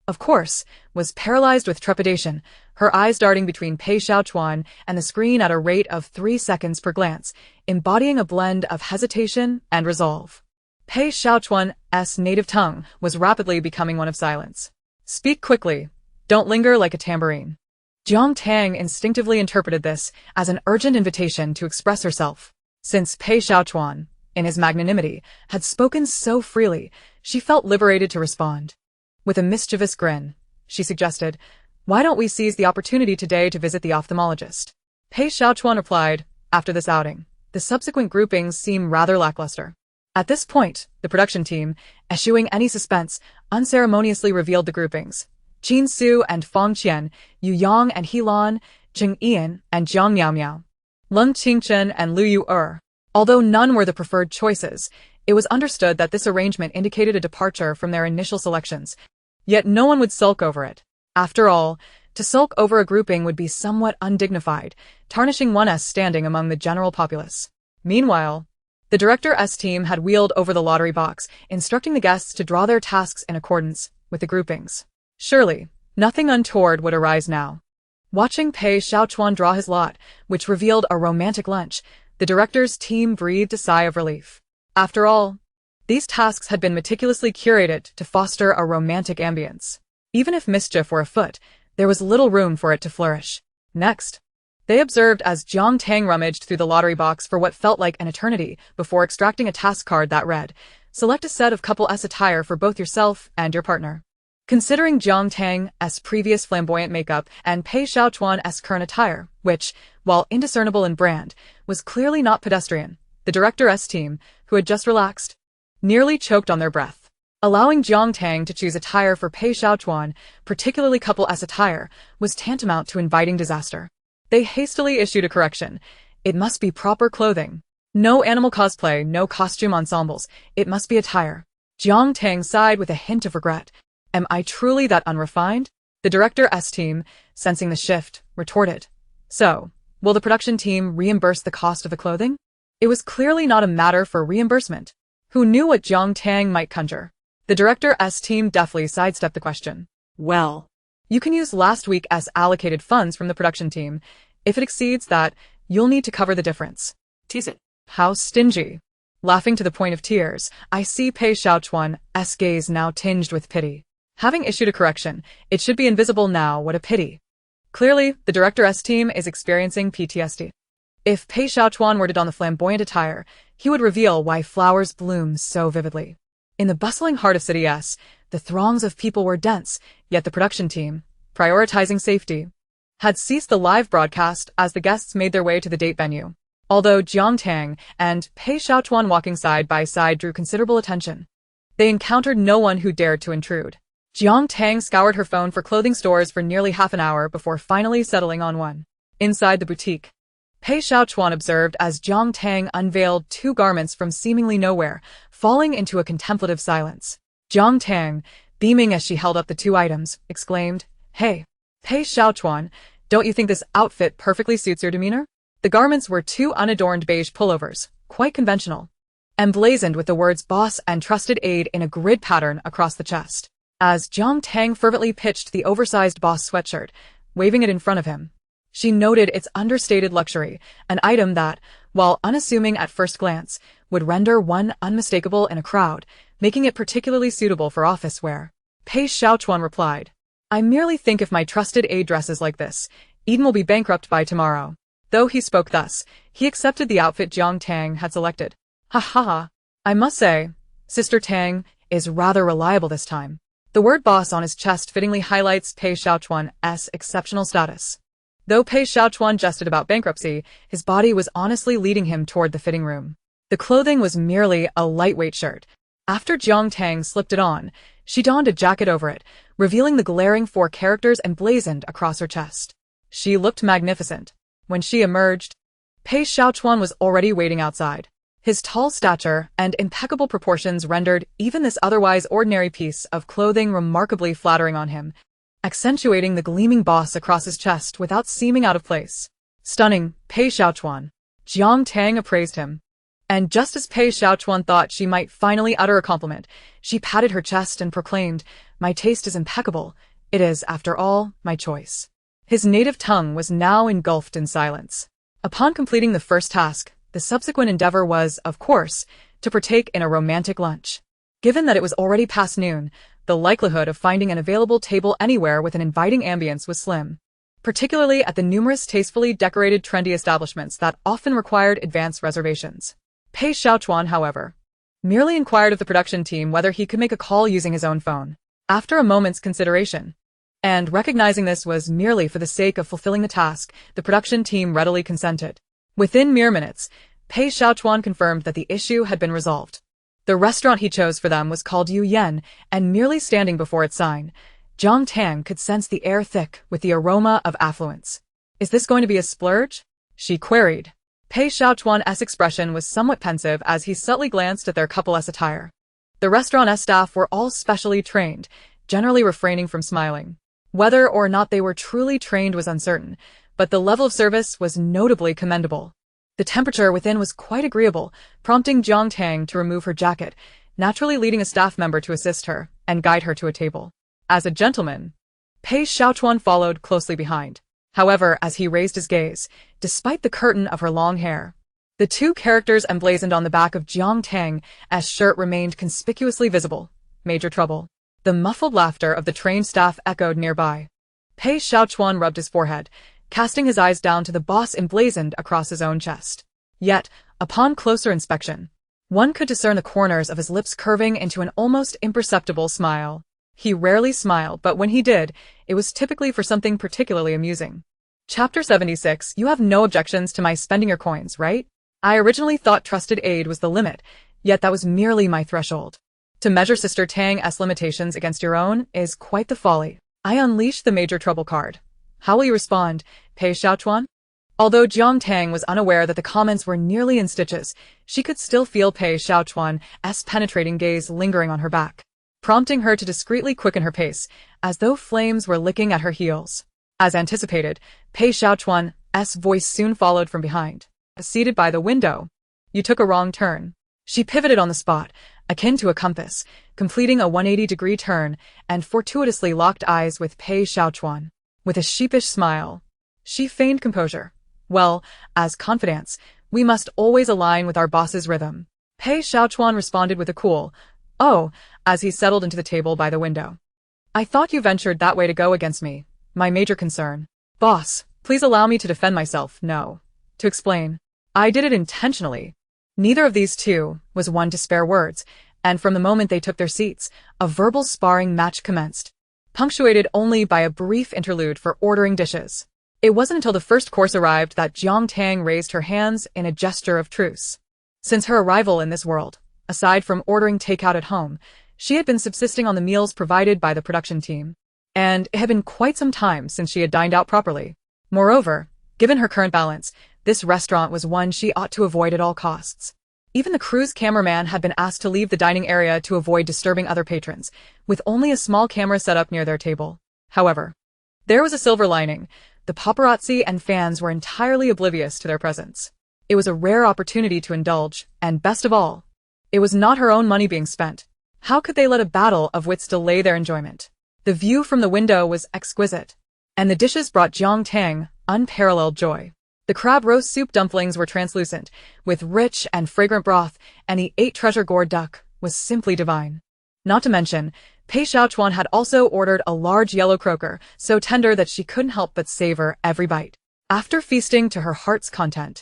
[SPEAKER 1] Of course, was paralyzed with trepidation, her eyes darting between Pei Xiaochuan and the screen at a rate of 3 seconds per glance, embodying a blend of hesitation and resolve. Pei Xiaochuan's native tongue was rapidly becoming one of silence. Speak quickly. Don't linger like a tambourine. Jiang Tang instinctively interpreted this as an urgent invitation to express herself. Since Pei Xiaochuan, in his magnanimity, had spoken so freely, she felt liberated to respond. With a mischievous grin, she suggested, "Why don't we seize the opportunity today to visit the ophthalmologist?" Pei Xiaochuan replied, "After this outing, the subsequent groupings seem rather lackluster." At this point, the production team, eschewing any suspense, unceremoniously revealed the groupings. Qin Su and Fang Qian, Yu Yang and He Lan, Zheng Ian and Jiang Miao Miao, Leng Qingchen and Lu Yu. Although none were the preferred choices, it was understood that this arrangement indicated a departure from their initial selections. Yet no one would sulk over it. After all, to sulk over a grouping would be somewhat undignified, tarnishing one's standing among the general populace. Meanwhile, the director's team had wheeled over the lottery box, instructing the guests to draw their tasks in accordance with the groupings. Surely, nothing untoward would arise now. Watching Pei Xiaochuan draw his lot, which revealed a romantic lunch, the director's team breathed a sigh of relief. After all, these tasks had been meticulously curated to foster a romantic ambience. Even if mischief were afoot, there was little room for it to flourish. Next, they observed as Jiang Tang rummaged through the lottery box for what felt like an eternity before extracting a task card that read, "Select a set of couple-S attire for both yourself and your partner." Considering Jiang Tang's previous flamboyant makeup and Pei Xiaochuan's current attire, which, while indiscernible in brand, was clearly not pedestrian, the director's team, who had just relaxed, nearly choked on their breath. Allowing Jiang Tang to choose attire for Pei Xiaochuan, particularly couple-S attire, was tantamount to inviting disaster. They hastily issued a correction. It must be proper clothing. No animal cosplay, no costume ensembles. It must be attire. Jiang Tang sighed with a hint of regret. Am I truly that unrefined? The director's team, sensing the shift, retorted. So, will the production team reimburse the cost of the clothing? It was clearly not a matter for reimbursement. Who knew what Jiang Tang might conjure? The director's team deftly sidestepped the question.
[SPEAKER 2] Well,
[SPEAKER 1] You can use last week as allocated funds from the production team. If it exceeds that, you'll need to cover the difference.
[SPEAKER 2] tease it.
[SPEAKER 1] How stingy. Laughing to the point of tears, I see Pei Xiaochuan's gaze now tinged with pity. Having issued a correction, it should be invisible now. What a pity. Clearly, the director's team is experiencing PTSD. If Pei Xiaochuan were to don the flamboyant attire, he would reveal why flowers bloom so vividly. In the bustling heart of City S, the throngs of people were dense, yet the production team, prioritizing safety, had ceased the live broadcast as the guests made their way to the date venue. although Jiang Tang and Pei Xiaochuan walking side by side drew considerable attention. They encountered no one who dared to intrude. Jiang Tang scoured her phone for clothing stores for nearly half an hour before finally settling on one. Inside the boutique, Pei Xiaochuan observed as Jiang Tang unveiled 2 garments from seemingly nowhere, falling into a contemplative silence. Jiang Tang, beaming as she held up the 2 items, exclaimed, "Hey, Pei Xiaochuan, don't you think this outfit perfectly suits your demeanor?" The garments were 2 unadorned beige pullovers, quite conventional, emblazoned with the words boss and trusted aide in a grid pattern across the chest. As Jiang Tang fervently pitched the oversized boss sweatshirt, waving it in front of him, she noted its understated luxury, an item that, while unassuming at first glance, would render one unmistakable in a crowd, making it particularly suitable for office wear. Pei Xiaochuan replied, "I merely think if my trusted aide dresses like this, Eden will be bankrupt by tomorrow." Though he spoke thus, he accepted the outfit Jiang Tang had selected. "Ha ha ha. I must say, Sister Tang is rather reliable this time." The word boss on his chest fittingly highlights Pei Xiaochuan's exceptional status. Though Pei Xiaochuan jested about bankruptcy, his body was honestly leading him toward the fitting room. The clothing was merely a lightweight shirt. After Jiang Tang slipped it on, she donned a jacket over it, revealing the glaring 4 characters emblazoned across her chest. She looked magnificent. When she emerged, Pei Xiaochuan was already waiting outside. His tall stature and impeccable proportions rendered even this otherwise ordinary piece of clothing remarkably flattering on him, accentuating the gleaming boss across his chest without seeming out of place. "Stunning, Pei Xiaochuan," Jiang Tang appraised him. And just as Pei Xiaochuan thought she might finally utter a compliment, she patted her chest and proclaimed, "My taste is impeccable. It is, after all, my choice." His native tongue was now engulfed in silence. Upon completing the first task, the subsequent endeavor was, of course, to partake in a romantic lunch. Given that it was already past noon, the likelihood of finding an available table anywhere with an inviting ambience was slim, particularly at the numerous tastefully decorated trendy establishments that often required advance reservations. Pei Xiaochuan, however, merely inquired of the production team whether he could make a call using his own phone. After a moment's consideration, and recognizing this was merely for the sake of fulfilling the task, the production team readily consented. Within mere minutes, Pei Xiaochuan confirmed that the issue had been resolved. The restaurant he chose for them was called Yu Yen, and merely standing before its sign, Jiang Tang could sense the air thick with the aroma of affluence. "Is this going to be a splurge?" she queried. Pei Xiaochuan's expression was somewhat pensive as he subtly glanced at their couple-esque attire. The restaurant's staff were all specially trained, generally refraining from smiling. Whether or not they were truly trained was uncertain, but the level of service was notably commendable. The temperature within was quite agreeable, prompting Jiang Tang to remove her jacket, naturally leading a staff member to assist her and guide her to a table. As a gentleman, Pei Xiaochuan followed closely behind. However, as he raised his gaze, despite the curtain of her long hair, the 2 characters emblazoned on the back of Jiang Tang's shirt remained conspicuously visible. Major trouble. The muffled laughter of the trained staff echoed nearby. Pei Xiaochuan rubbed his forehead, casting his eyes down to the boss emblazoned across his own chest. Yet, upon closer inspection, one could discern the corners of his lips curving into an almost imperceptible smile. He rarely smiled, but when he did, it was typically for something particularly amusing. Chapter 76. You have no objections to my spending your coins, right? I originally thought trusted aid was the limit, yet that was merely my threshold. To measure Sister Tang's limitations against your own is quite the folly. I unleash the major trouble card. How will you respond, Pei Xiaochuan? Although Jiang Tang was unaware that the comments were nearly in stitches, she could still feel Pei Xiaochuan's penetrating gaze lingering on her back, prompting her to discreetly quicken her pace, as though flames were licking at her heels. As anticipated, Pei Xiaochuan's voice soon followed from behind. Seated by the window, you took a wrong turn. She pivoted on the spot, akin to a compass, completing a 180-degree turn, and fortuitously locked eyes with Pei Xiaochuan. With a sheepish smile, she feigned composure. Well, as confidants, we must always align with our boss's rhythm. Pei Xiaochuan responded with a cool, "Oh," as he settled into the table by the window. I thought you ventured that way to go against me. My major concern. Boss, please allow me to defend myself. No. To explain. I did it intentionally. Neither of these two was one to spare words, and from the moment they took their seats, a verbal sparring match commenced, punctuated only by a brief interlude for ordering dishes. It wasn't until the first course arrived that Jiang Tang raised her hands in a gesture of truce. Since her arrival in this world, aside from ordering takeout at home, she had been subsisting on the meals provided by the production team. And it had been quite some time since she had dined out properly. Moreover, given her current balance, this restaurant was one she ought to avoid at all costs. Even the cruise cameraman had been asked to leave the dining area to avoid disturbing other patrons, with only a small camera set up near their table. However, there was a silver lining. The paparazzi and fans were entirely oblivious to their presence. It was a rare opportunity to indulge, and best of all, it was not her own money being spent. How could they let a battle of wits delay their enjoyment? The view from the window was exquisite, and the dishes brought Jiang Tang unparalleled joy. The crab roast soup dumplings were translucent, with rich and fragrant broth, and the 8 treasure-gourd duck was simply divine. Not to mention, Pei Xiaochuan had also ordered a large yellow croaker, so tender that she couldn't help but savor every bite. After feasting to her heart's content,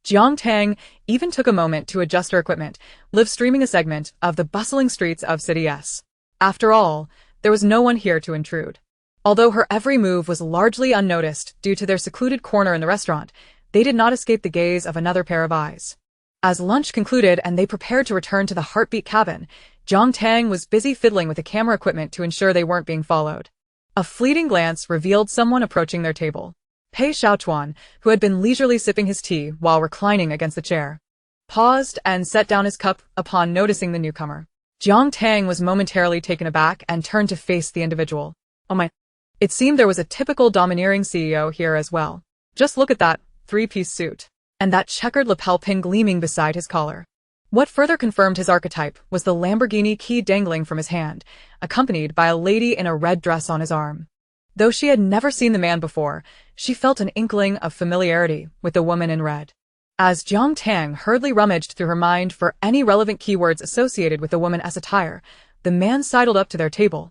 [SPEAKER 1] Jiang Tang even took a moment to adjust her equipment, live streaming a segment of the bustling streets of City S. After all, there was no one here to intrude. Although her every move was largely unnoticed due to their secluded corner in the restaurant, they did not escape the gaze of another pair of eyes. As lunch concluded and they prepared to return to the Heartbeat cabin, Jiang Tang was busy fiddling with the camera equipment to ensure they weren't being followed. A fleeting glance revealed someone approaching their table. Pei Xiaochuan, who had been leisurely sipping his tea while reclining against the chair, paused and set down his cup upon noticing the newcomer. Jiang Tang was momentarily taken aback and turned to face the individual. Oh my! It seemed there was a typical domineering CEO here as well. Just look at that 3-piece suit, and that checkered lapel pin gleaming beside his collar. What further confirmed his archetype was the Lamborghini key dangling from his hand, accompanied by a lady in a red dress on his arm. Though she had never seen the man before, she felt an inkling of familiarity with the woman in red. As Jiang Tang hurriedly rummaged through her mind for any relevant keywords associated with the woman's attire, the man sidled up to their table,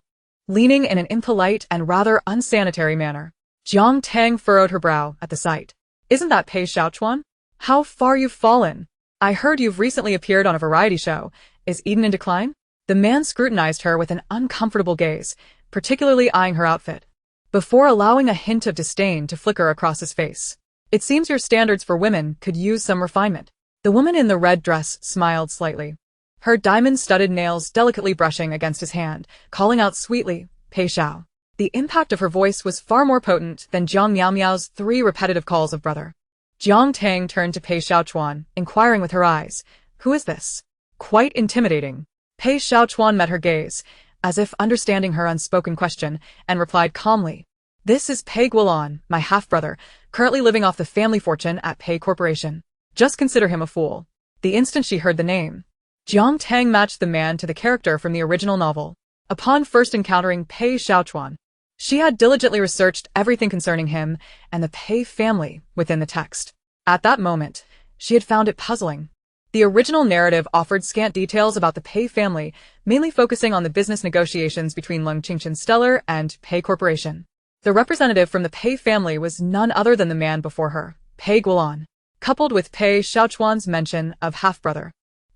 [SPEAKER 1] leaning in an impolite and rather unsanitary manner. Jiang Tang furrowed her brow at the sight. Isn't that Pei Xiaochuan? How far you've fallen! I heard you've recently appeared on a variety show. Is Eden in decline? The man scrutinized her with an uncomfortable gaze, particularly eyeing her outfit, before allowing a hint of disdain to flicker across his face. It seems your standards for women could use some refinement. The woman in the red dress smiled slightly, her diamond-studded nails delicately brushing against his hand, calling out sweetly, Pei Xiao. The impact of her voice was far more potent than Jiang Miao's 3 repetitive calls of brother. Jiang Tang turned to Pei Xiaochuan, inquiring with her eyes, Who is this? Quite intimidating. Pei Xiaochuan met her gaze, as if understanding her unspoken question, and replied calmly, This is Pei Guolan, my half-brother, currently living off the family fortune at Pei Corporation. Just consider him a fool. The instant she heard the name, Jiang Tang matched the man to the character from the original novel. Upon first encountering Pei Xiaochuan, she had diligently researched everything concerning him and the Pei family within the text. At that moment, she had found it puzzling. The original narrative offered scant details about the Pei family, mainly focusing on the business negotiations between Lung Qingchen Stellar and Pei Corporation. The representative from the Pei family was none other than the man before her, Pei Guolan. Coupled with Pei Xiaochuan's mention of half-brother,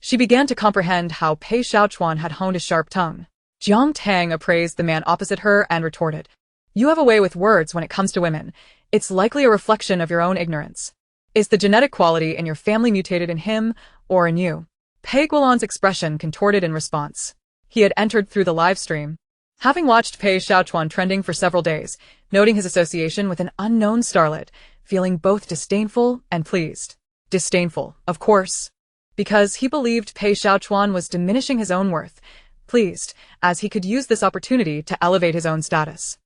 [SPEAKER 1] she began to comprehend how Pei Xiaochuan had honed a sharp tongue. Jiang Tang appraised the man opposite her and retorted, You have a way with words when it comes to women. It's likely a reflection of your own ignorance. Is the genetic quality in your family mutated in him or in you? Pei Guolan's expression contorted in response. He had entered through the live stream. Having watched Pei Xiaochuan trending for several days, noting his association with an unknown starlet, feeling both disdainful and pleased. Disdainful, of course, because he believed Pei Xiaochuan was diminishing his own worth. Pleased, as he could use this opportunity to elevate his own status.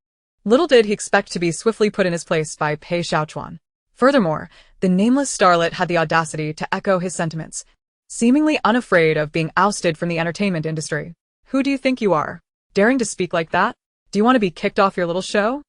[SPEAKER 1] Little did he expect to be swiftly put in his place by Pei Xiaochuan. Furthermore, the nameless starlet had the audacity to echo his sentiments, seemingly unafraid of being ousted from the entertainment industry. Who do you think you are? Daring to speak like that? Do you want to be kicked off your little show?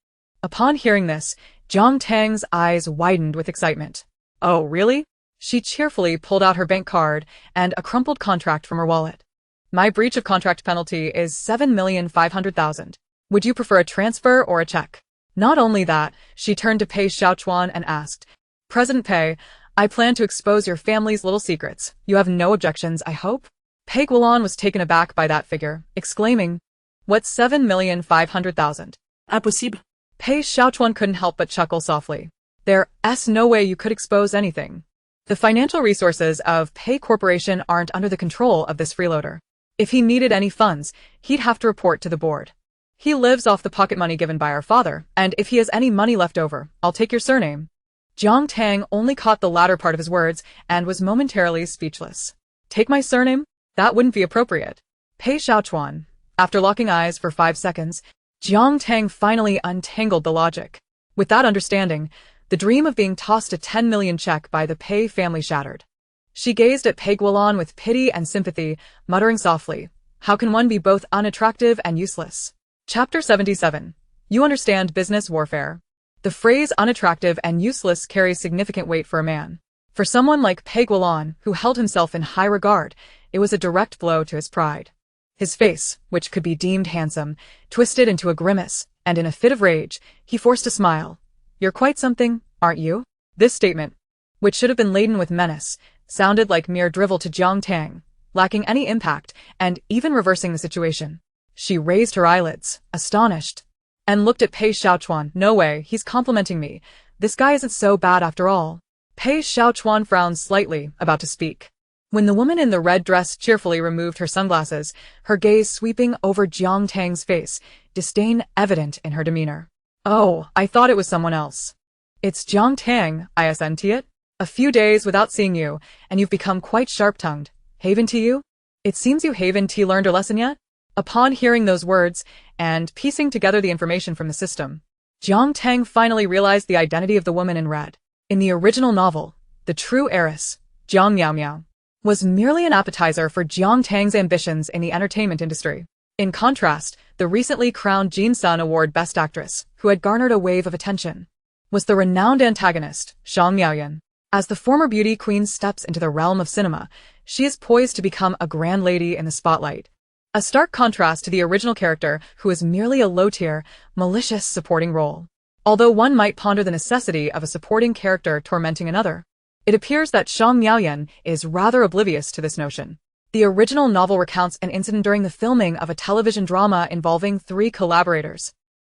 [SPEAKER 1] Upon hearing this, Jiang Tang's eyes widened with excitement. Oh, really? She cheerfully pulled out her bank card and a crumpled contract from her wallet. My breach of contract penalty is 7,500,000. Would you prefer a transfer or a check? Not only that, she turned to Pei Xiaochuan and asked, President Pei, I plan to expose your family's little secrets. You have no objections, I hope? Pei Guolan was taken aback by that figure, exclaiming, What's 7,500,000?
[SPEAKER 2] Impossible.
[SPEAKER 1] Pei Xiaochuan couldn't help but chuckle softly. There's no way you could expose anything. The financial resources of Pei Corporation aren't under the control of this freeloader. If he needed any funds, he'd have to report to the board. He lives off the pocket money given by our father, and if he has any money left over, I'll take your surname. Jiang Tang only caught the latter part of his words and was momentarily speechless. Take my surname? That wouldn't be appropriate. Pei Xiaochuan. After locking eyes for 5 seconds, Jiang Tang finally untangled the logic. With that understanding, the dream of being tossed a 10 million check by the Pei family shattered. She gazed at Pei Guolan with pity and sympathy, muttering softly, "How can one be both unattractive and useless?" Chapter 77. You understand business warfare. The phrase unattractive and useless carries significant weight for a man. For someone like Pei Guolan, who held himself in high regard, it was a direct blow to his pride. His face, which could be deemed handsome, twisted into a grimace, and in a fit of rage, he forced a smile. "You're quite something, aren't you?" This statement, which should have been laden with menace, sounded like mere drivel to Jiang Tang, lacking any impact, and even reversing the situation. She raised her eyelids, astonished, and looked at Pei Xiaochuan. "No way, he's complimenting me. This guy isn't so bad after all." Pei Xiaochuan frowned slightly, about to speak. When the woman in the red dress cheerfully removed her sunglasses, her gaze sweeping over Jiang Tang's face, disdain evident in her demeanor. "Oh, I thought it was someone else." "It's Jiang Tang, isn't it? A few days without seeing you, and you've become quite sharp-tongued. Haven tea you? It seems you haven't learned her lesson yet?" Upon hearing those words, and piecing together the information from the system, Jiang Tang finally realized the identity of the woman in red. In the original novel, the true heiress, Jiang Miao, was merely an appetizer for Jiang Tang's ambitions in the entertainment industry. In contrast, the recently crowned Jin Sun Award Best Actress, who had garnered a wave of attention, was the renowned antagonist, Shang Miaoyan. As the former beauty queen steps into the realm of cinema, she is poised to become a grand lady in the spotlight. A stark contrast to the original character, who is merely a low-tier, malicious supporting role. Although one might ponder the necessity of a supporting character tormenting another, it appears that Shang Miaoyan is rather oblivious to this notion. The original novel recounts an incident during the filming of a television drama involving 3 collaborators.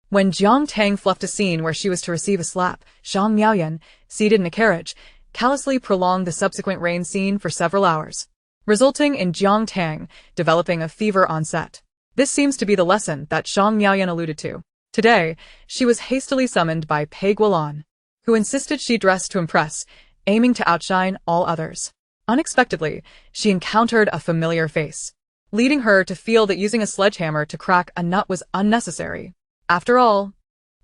[SPEAKER 1] When Jiang Tang fluffed a scene where she was to receive a slap, Shang Miaoyan, seated in a carriage, callously prolonged the subsequent rain scene for several hours, resulting in Jiang Tang developing a fever on set. This seems to be the lesson that Shang Miaoyan alluded to. Today, she was hastily summoned by Pei Guolan, who insisted she dress to impress, aiming to outshine all others. Unexpectedly, she encountered a familiar face, leading her to feel that using a sledgehammer to crack a nut was unnecessary. After all,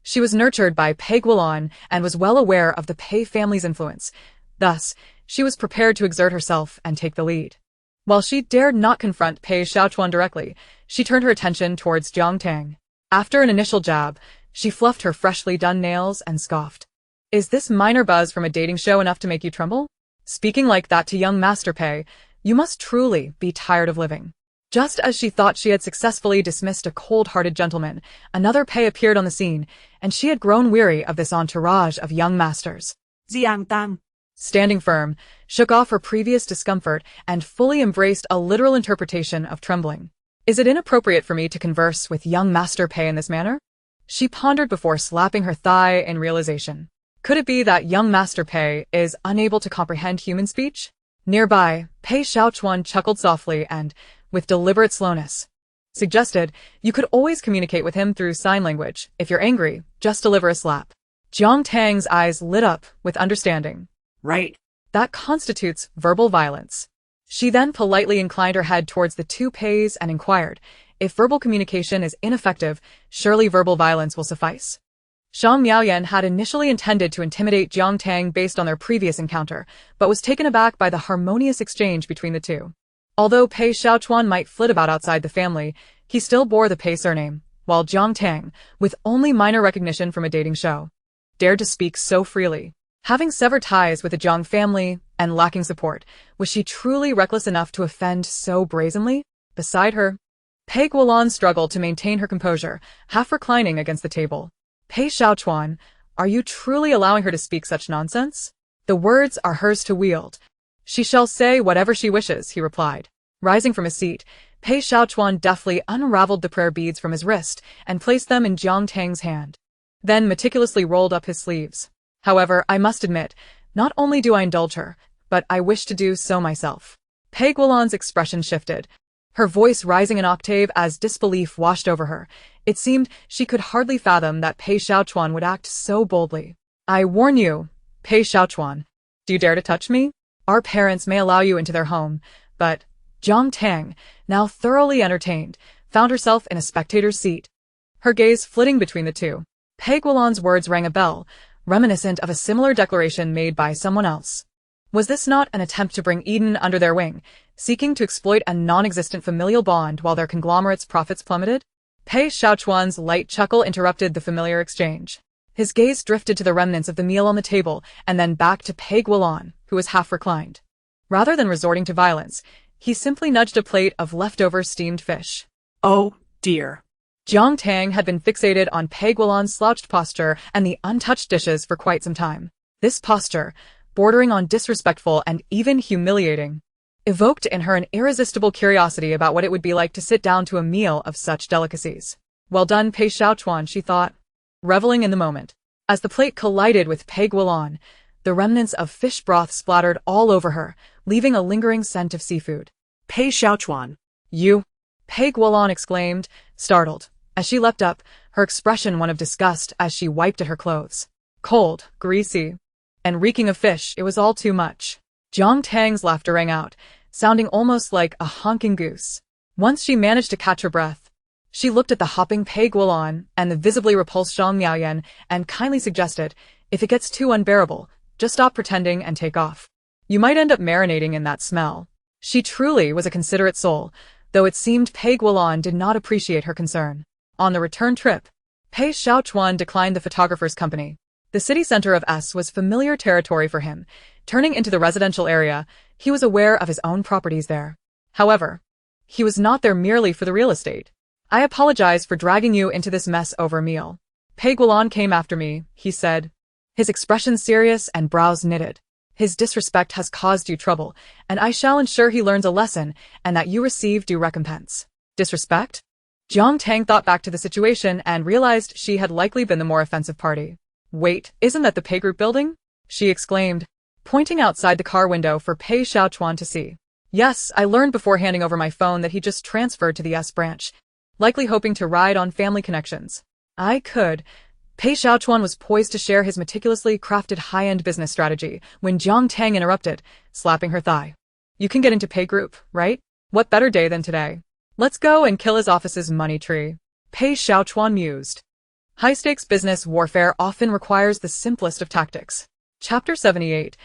[SPEAKER 1] she was nurtured by Pei Guolan and was well aware of the Pei family's influence. Thus, she was prepared to exert herself and take the lead. While she dared not confront Pei Xiaochuan directly, she turned her attention towards Jiang Tang. After an initial jab, she fluffed her freshly done nails and scoffed. "Is this minor buzz from a dating show enough to make you tremble? Speaking like that to young Master Pei, you must truly be tired of living." Just as she thought she had successfully dismissed a cold-hearted gentleman, another Pei appeared on the scene, and she had grown weary of this entourage of young masters.
[SPEAKER 2] Jiang Tang.
[SPEAKER 1] Standing firm, shook off her previous discomfort and fully embraced a literal interpretation of trembling. "Is it inappropriate for me to converse with young Master Pei in this manner?" She pondered before slapping her thigh in realization. Could it be that young Master Pei is unable to comprehend human speech? Nearby, Pei Xiaochuan chuckled softly and, with deliberate slowness, suggested, "You could always communicate with him through sign language. If you're angry, just deliver a slap." Jiang Tang's eyes lit up with understanding.
[SPEAKER 2] Right.
[SPEAKER 1] That constitutes verbal violence. She then politely inclined her head towards the 2 Peis and inquired, "If verbal communication is ineffective, surely verbal violence will suffice." Shang Miaoyan had initially intended to intimidate Jiang Tang based on their previous encounter, but was taken aback by the harmonious exchange between the two. Although Pei Xiaochuan might flit about outside the family, he still bore the Pei surname, while Jiang Tang, with only minor recognition from a dating show, dared to speak so freely. Having severed ties with the Jiang family and lacking support, was she truly reckless enough to offend so brazenly? Beside her, Pei Guolan struggled to maintain her composure, half reclining against the table. "Pei Xiaochuan, are you truly allowing her to speak such nonsense?" "The words are hers to wield. She shall say whatever she wishes," he replied. Rising from his seat, Pei Xiaochuan deftly unraveled the prayer beads from his wrist and placed them in Jiang Tang's hand, then meticulously rolled up his sleeves. However, I must admit, not only do I indulge her, but I wish to do so myself. Pei Guolan's expression shifted, her voice rising an octave as disbelief washed over her. It seemed she could hardly fathom that Pei Xiaochuan would act so boldly. I warn you, Pei Xiaochuan, do you dare to touch me? Our parents may allow you into their home, but Jiang Tang, now thoroughly entertained, found herself in a spectator's seat, her gaze flitting between the two. Pei Guolan's words rang a bell, reminiscent of a similar declaration made by someone else. Was this not an attempt to bring Eden under their wing, seeking to exploit a non-existent familial bond while their conglomerate's profits plummeted? Pei Xiaochuan's light chuckle interrupted the familiar exchange. His gaze drifted to the remnants of the meal on the table and then back to Pei Guolan, who was half reclined. Rather than resorting to violence, he simply nudged a plate of leftover steamed fish.
[SPEAKER 2] Oh, dear.
[SPEAKER 1] Jiang Tang had been fixated on Pei Guolan's slouched posture and the untouched dishes for quite some time. This posture, bordering on disrespectful and even humiliating, evoked in her an irresistible curiosity about what it would be like to sit down to a meal of such delicacies. Well done, Pei Xiaochuan, she thought, reveling in the moment. As the plate collided with Pei Guolan, the remnants of fish broth splattered all over her, leaving a lingering scent of seafood.
[SPEAKER 2] Pei Xiaochuan.
[SPEAKER 1] You? Pei Guolan exclaimed, startled. As she leapt up, her expression one of disgust as she wiped at her clothes. Cold, greasy, and reeking of fish, it was all too much. Jiang Tang's laughter rang out, sounding almost like a honking goose. Once she managed to catch her breath, she looked at the hopping Pei Guolan and the visibly repulsed Zhang Miaoyan and kindly suggested, if it gets too unbearable, just stop pretending and take off. You might end up marinating in that smell. She truly was a considerate soul, though it seemed Pei Guolan did not appreciate her concern. On the return trip, Pei Xiaochuan declined the photographer's company. The city center of S was familiar territory for him. Turning into the residential area, he was aware of his own properties there. However, he was not there merely for the real estate. I apologize for dragging you into this mess over a meal. Pei Guolan came after me, he said, his expression serious and brows knitted. His disrespect has caused you trouble, and I shall ensure he learns a lesson and that you receive due recompense. Disrespect? Jiang Tang thought back to the situation and realized she had likely been the more offensive party. Wait, isn't that the Pei Group building? She exclaimed, pointing outside the car window for Pei Xiaochuan to see. Yes, I learned before handing over my phone that he just transferred to the S branch, likely hoping to ride on family connections. I could. Pei Xiaochuan was poised to share his meticulously crafted high-end business strategy when Jiang Tang interrupted, slapping her thigh. You can get into Pei Group, right? What better day than today? Let's go and kill his office's money tree. Pei Xiaochuan mused. High-stakes business warfare often requires the simplest of tactics. Chapter 78.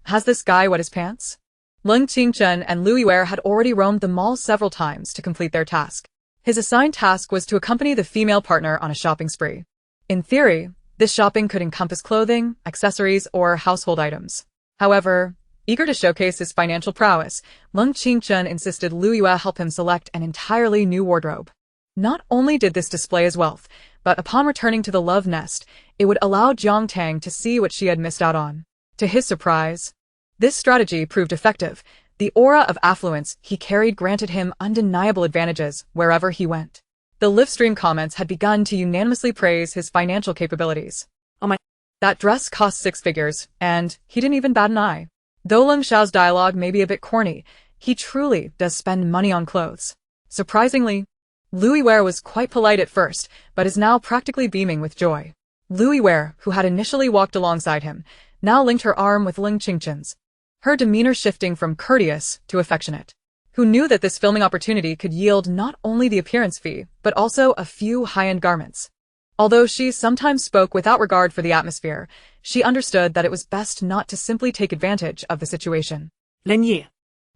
[SPEAKER 1] Has this guy wet his pants? Leng Qingchen and Lu Yuer had already roamed the mall several times to complete their task. His assigned task was to accompany the female partner on a shopping spree. In theory, this shopping could encompass clothing, accessories, or household items. However, eager to showcase his financial prowess, Leng Qingchen insisted Lu Yue help him select an entirely new wardrobe. Not only did this display his wealth, but upon returning to the love nest, it would allow Jiang Tang to see what she had missed out on. To his surprise, this strategy proved effective. The aura of affluence he carried granted him undeniable advantages wherever he went. The live stream comments had begun to unanimously praise his financial capabilities. Oh my, that dress cost 6 figures, and he didn't even bat an eye. Though Leng Xiao's dialogue may be a bit corny, he truly does spend money on clothes. Surprisingly, Lu Yuer was quite polite at first, but is now practically beaming with joy. Lu Yuer, who had initially walked alongside him, now linked her arm with Leng Qingchen's, her demeanor shifting from courteous to affectionate. Who knew that this filming opportunity could yield not only the appearance fee, but also a few high-end garments. Although she sometimes spoke without regard for the atmosphere, she understood that it was best not to simply take advantage of the situation.
[SPEAKER 2] Len Yi.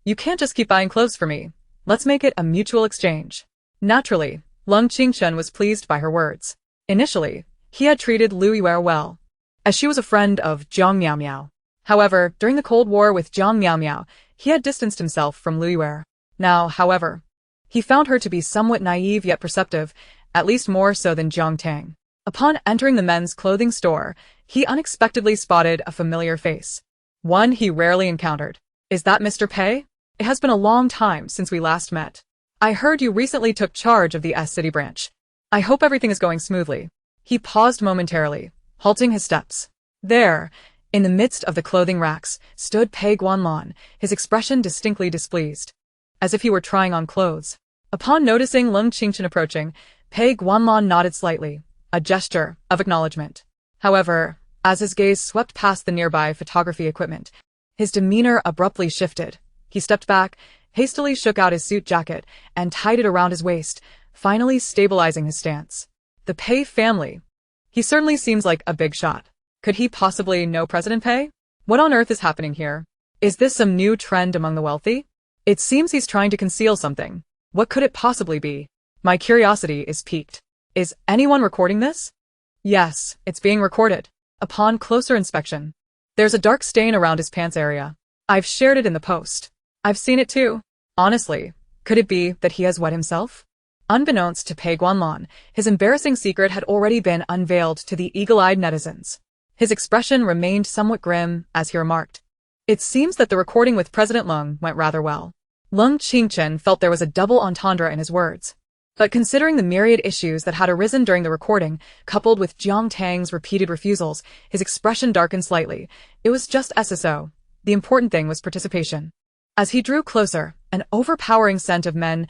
[SPEAKER 1] You can't just keep buying clothes for me. Let's make it a mutual exchange. Naturally, Leng Qingchen was pleased by her words. Initially, he had treated Lu Yuer well, as she was a friend of Jiang Miaomiao. However, during the Cold War with Jiang Miaomiao, he had distanced himself from Lu Yuer. Now, however, he found her to be somewhat naive yet perceptive, at least more so than Jiang Tang. Upon entering the men's clothing store, he unexpectedly spotted a familiar face. One he rarely encountered. Is that Mr. Pei? It has been a long time since we last met. I heard you recently took charge of the S City branch. I hope everything is going smoothly. He paused momentarily, halting his steps. There, in the midst of the clothing racks, stood Pei Guanlan, his expression distinctly displeased, as if he were trying on clothes. Upon noticing Lung Qingchen approaching, Pei Guanlan nodded slightly, a gesture of acknowledgement. However, as his gaze swept past the nearby photography equipment, his demeanor abruptly shifted. He stepped back, hastily shook out his suit jacket, and tied it around his waist, finally stabilizing his stance. The Pei family. He certainly seems like a big shot. Could he possibly know President Pei? What on earth is happening here? Is this some new trend among the wealthy? It seems he's trying to conceal something. What could it possibly be? My curiosity is piqued. Is anyone recording this? Yes, it's being recorded. Upon closer inspection, there's a dark stain around his pants area. I've shared it in the post. I've seen it too. Honestly, could it be that he has wet himself? Unbeknownst to Pei Guanlan, his embarrassing secret had already been unveiled to the eagle-eyed netizens. His expression remained somewhat grim as he remarked, "It seems that the recording with President Lung went rather well." Lung Qingchen felt there was a double entendre in his words. But considering the myriad issues that had arisen during the recording, coupled with Jiang Tang's repeated refusals, his expression darkened slightly. It was just SSO. The important thing was participation. As he drew closer, an overpowering scent of men's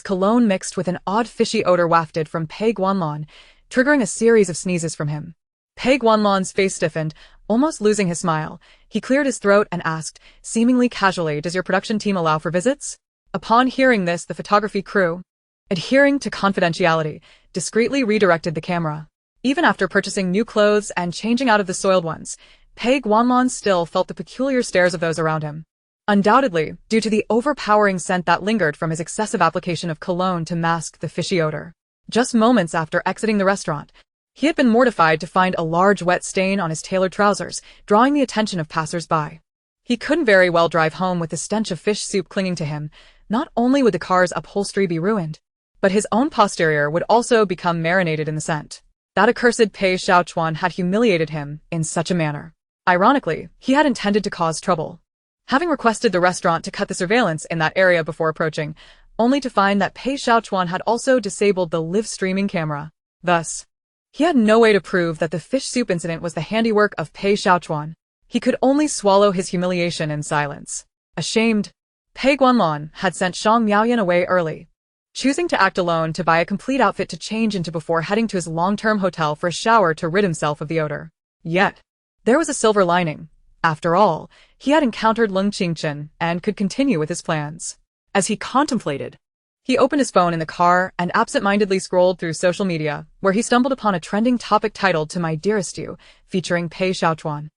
[SPEAKER 1] cologne mixed with an odd fishy odor wafted from Pei Guanlan, triggering a series of sneezes from him. Pei Guanlan's face stiffened, almost losing his smile. He cleared his throat and asked, seemingly casually, "Does your production team allow for visits?" Upon hearing this, the photography crew, adhering to confidentiality, discreetly redirected the camera. Even after purchasing new clothes and changing out of the soiled ones, Pei Guanlan still felt the peculiar stares of those around him. Undoubtedly, due to the overpowering scent that lingered from his excessive application of cologne to mask the fishy odor. Just moments after exiting the restaurant, he had been mortified to find a large wet stain on his tailored trousers, drawing the attention of passers-by. He couldn't very well drive home with the stench of fish soup clinging to him. Not only would the car's upholstery be ruined, but his own posterior would also become marinated in the scent. That accursed Pei Xiaochuan had humiliated him in such a manner. Ironically, he had intended to cause trouble, having requested the restaurant to cut the surveillance in that area before approaching, only to find that Pei Xiaochuan had also disabled the live streaming camera. Thus, he had no way to prove that the fish soup incident was the handiwork of Pei Xiaochuan. He could only swallow his humiliation in silence. Ashamed, Pei Guanlan had sent Shang Miaoyan away early, choosing to act alone to buy a complete outfit to change into before heading to his long-term hotel for a shower to rid himself of the odor. Yet, there was a silver lining. After all, he had encountered Lung Qingchen and could continue with his plans. As he contemplated, he opened his phone in the car and absent-mindedly scrolled through social media, where he stumbled upon a trending topic titled "To My Dearest You," featuring Pei Xiaochuan.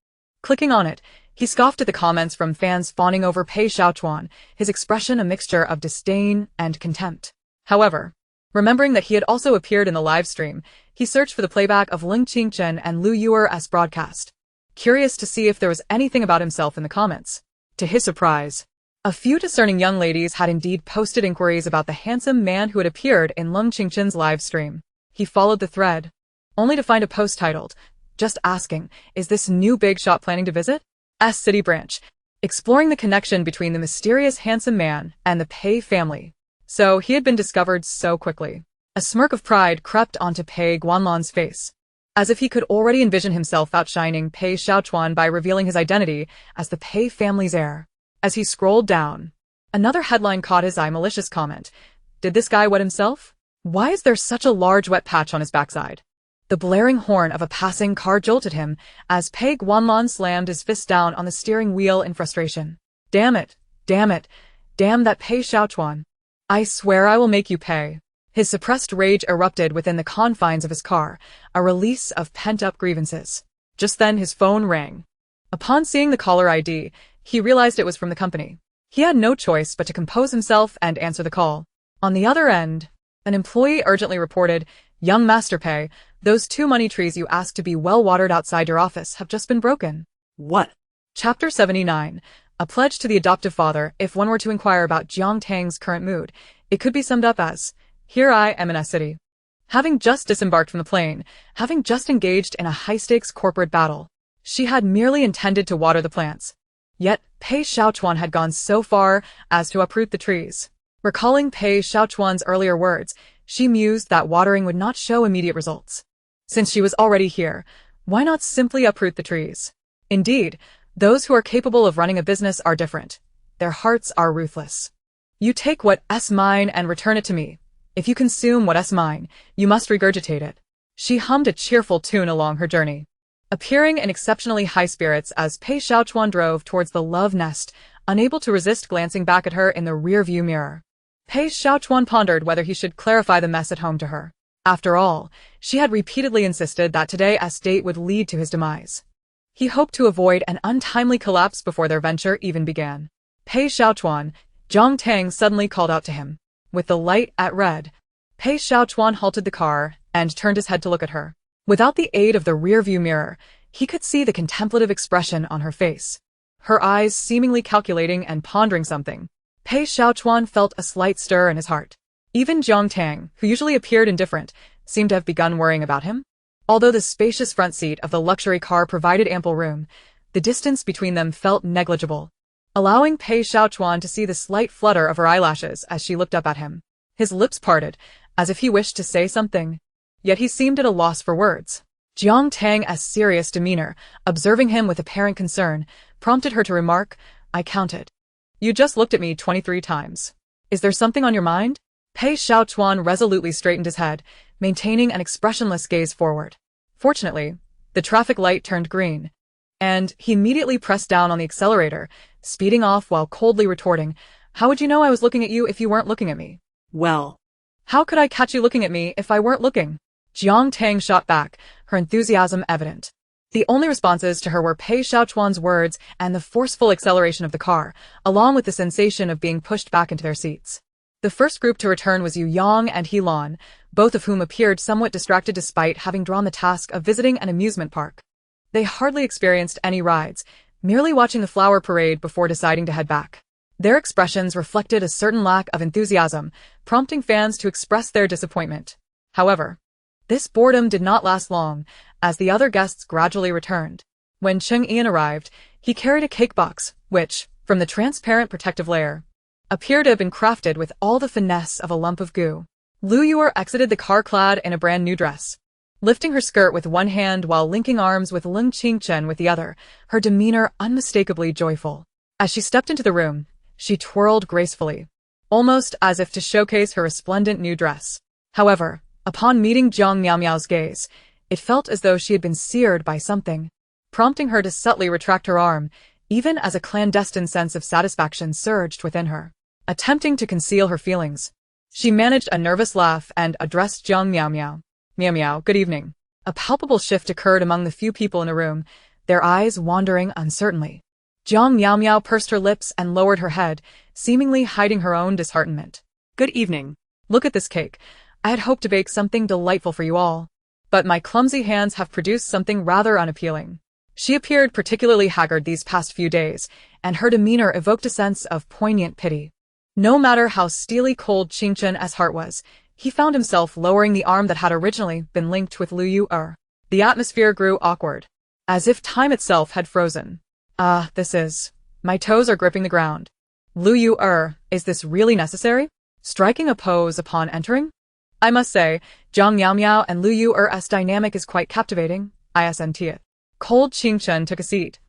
[SPEAKER 1] Clicking on it, he scoffed at the comments from fans fawning over Pei Xiaochuan, his expression a mixture of disdain and contempt. However, remembering that he had also appeared in the live stream, he searched for the playback of Lung Qingchen and Lu Yuer's broadcast, curious to see if there was anything about himself in the comments. To his surprise, a few discerning young ladies had indeed posted inquiries about the handsome man who had appeared in Lung Qingchen's live stream. He followed the thread, only to find a post titled, "Just asking, is this new big shot planning to visit? S City branch," exploring the connection between the mysterious handsome man and the Pei family. So he had been discovered so quickly. A smirk of pride crept onto Pei Guanlan's face, as if he could already envision himself outshining Pei Xiaochuan by revealing his identity as the Pei family's heir. As he scrolled down, another headline caught his eye: malicious comment. Did this guy wet himself? Why is there such a large wet patch on his backside? The blaring horn of a passing car jolted him as Pei Guanlan slammed his fist down on the steering wheel in frustration. Damn it, damn it, damn that Pei Xiaochuan. I swear I will make you pay. His suppressed rage erupted within the confines of his car, a release of pent-up grievances. Just then his phone rang. Upon seeing the caller ID, he realized it was from the company. He had no choice but to compose himself and answer the call. On the other end, an employee urgently reported, "Young Master Pei, those 2 money trees you asked to be well watered outside your office have just been broken."
[SPEAKER 2] What?
[SPEAKER 1] Chapter 79. A pledge to the adoptive father. If one were to inquire about Jiang Tang's current mood, it could be summed up as, "Here I am in a city." Having just disembarked from the plane, having just engaged in a high-stakes corporate battle, she had merely intended to water the plants. Yet, Pei Xiaochuan had gone so far as to uproot the trees. Recalling Pei Xiaochuan's earlier words, she mused that watering would not show immediate results. Since she was already here, Why not simply uproot the trees? Indeed, those who are capable of running a business are different. Their hearts are ruthless. You take what's mine and return it to me. If you consume what's mine, you must regurgitate it. She hummed a cheerful tune along her journey, appearing in exceptionally high spirits as Pei Xiaochuan drove towards the love nest, unable to resist glancing back at her in the rear-view mirror. Pei Xiaochuan pondered whether he should clarify the mess at home to her. After all, she had repeatedly insisted that today's date would lead to his demise. He hoped to avoid an untimely collapse before their venture even began. Pei Xiaochuan, Jiang Tang suddenly called out to him. With the light at red, Pei Xiaochuan halted the car and turned his head to look at her. Without the aid of the rear-view mirror, he could see the contemplative expression on her face, her eyes seemingly calculating and pondering something. Pei Xiaochuan felt a slight stir in his heart. Even Jiang Tang, who usually appeared indifferent, seemed to have begun worrying about him. Although the spacious front seat of the luxury car provided ample room, the distance between them felt negligible, allowing Pei Xiaochuan to see the slight flutter of her eyelashes as she looked up at him. His lips parted, as if he wished to say something, yet he seemed at a loss for words. Jiang Tang's serious demeanor, observing him with apparent concern, prompted her to remark, "I counted. You just looked at me 23 times. Is there something on your mind?" Pei Xiaochuan resolutely straightened his head, maintaining an expressionless gaze forward. Fortunately, the traffic light turned green, and he immediately pressed down on the accelerator, speeding off while coldly retorting, "How would you know I was looking at you if you weren't looking at me?"
[SPEAKER 2] Well,
[SPEAKER 1] "How could I catch you looking at me if I weren't looking?" Jiang Tang shot back, her enthusiasm evident. The only responses to her were Pei Xiaochuan's words and the forceful acceleration of the car, along with the sensation of being pushed back into their seats. The first group to return was Yu Yang and He Lan, both of whom appeared somewhat distracted despite having drawn the task of visiting an amusement park. They hardly experienced any rides, merely watching the flower parade before deciding to head back. Their expressions reflected a certain lack of enthusiasm, prompting fans to express their disappointment. However, this boredom did not last long, as the other guests gradually returned. When Cheng Ian arrived, he carried a cake box, which, from the transparent protective layer, appeared to have been crafted with all the finesse of a lump of goo. Lu Yuer exited the car clad in a brand new dress, lifting her skirt with one hand while linking arms with Lung Qingchen with the other, her demeanor unmistakably joyful. As she stepped into the room, she twirled gracefully, almost as if to showcase her resplendent new dress. However, upon meeting Jiang Miao's gaze, it felt as though she had been seared by something, prompting her to subtly retract her arm, even as a clandestine sense of satisfaction surged within her. Attempting to conceal her feelings, she managed a nervous laugh and addressed Jiang Miao. "Miao, good evening." A palpable shift occurred among the few people in the room, their eyes wandering uncertainly. Jiang Miao pursed her lips and lowered her head, seemingly hiding her own disheartenment.
[SPEAKER 2] good evening.
[SPEAKER 1] "Look at this cake. I had hoped to bake something delightful for you all, but my clumsy hands have produced something rather unappealing." She appeared particularly haggard these past few days, and her demeanor evoked a sense of poignant pity. No matter how steely cold Qingchen's heart was, he found himself lowering the arm that had originally been linked with Lu Yuer. The atmosphere grew awkward, as if time itself had frozen. My toes are gripping the ground. "Lu Yuer, is this really necessary?" Striking a pose upon entering? "I must say, Jiang Miao and Lu Yuer's dynamic is quite captivating, isn't it?" Cold Qingchen took a seat.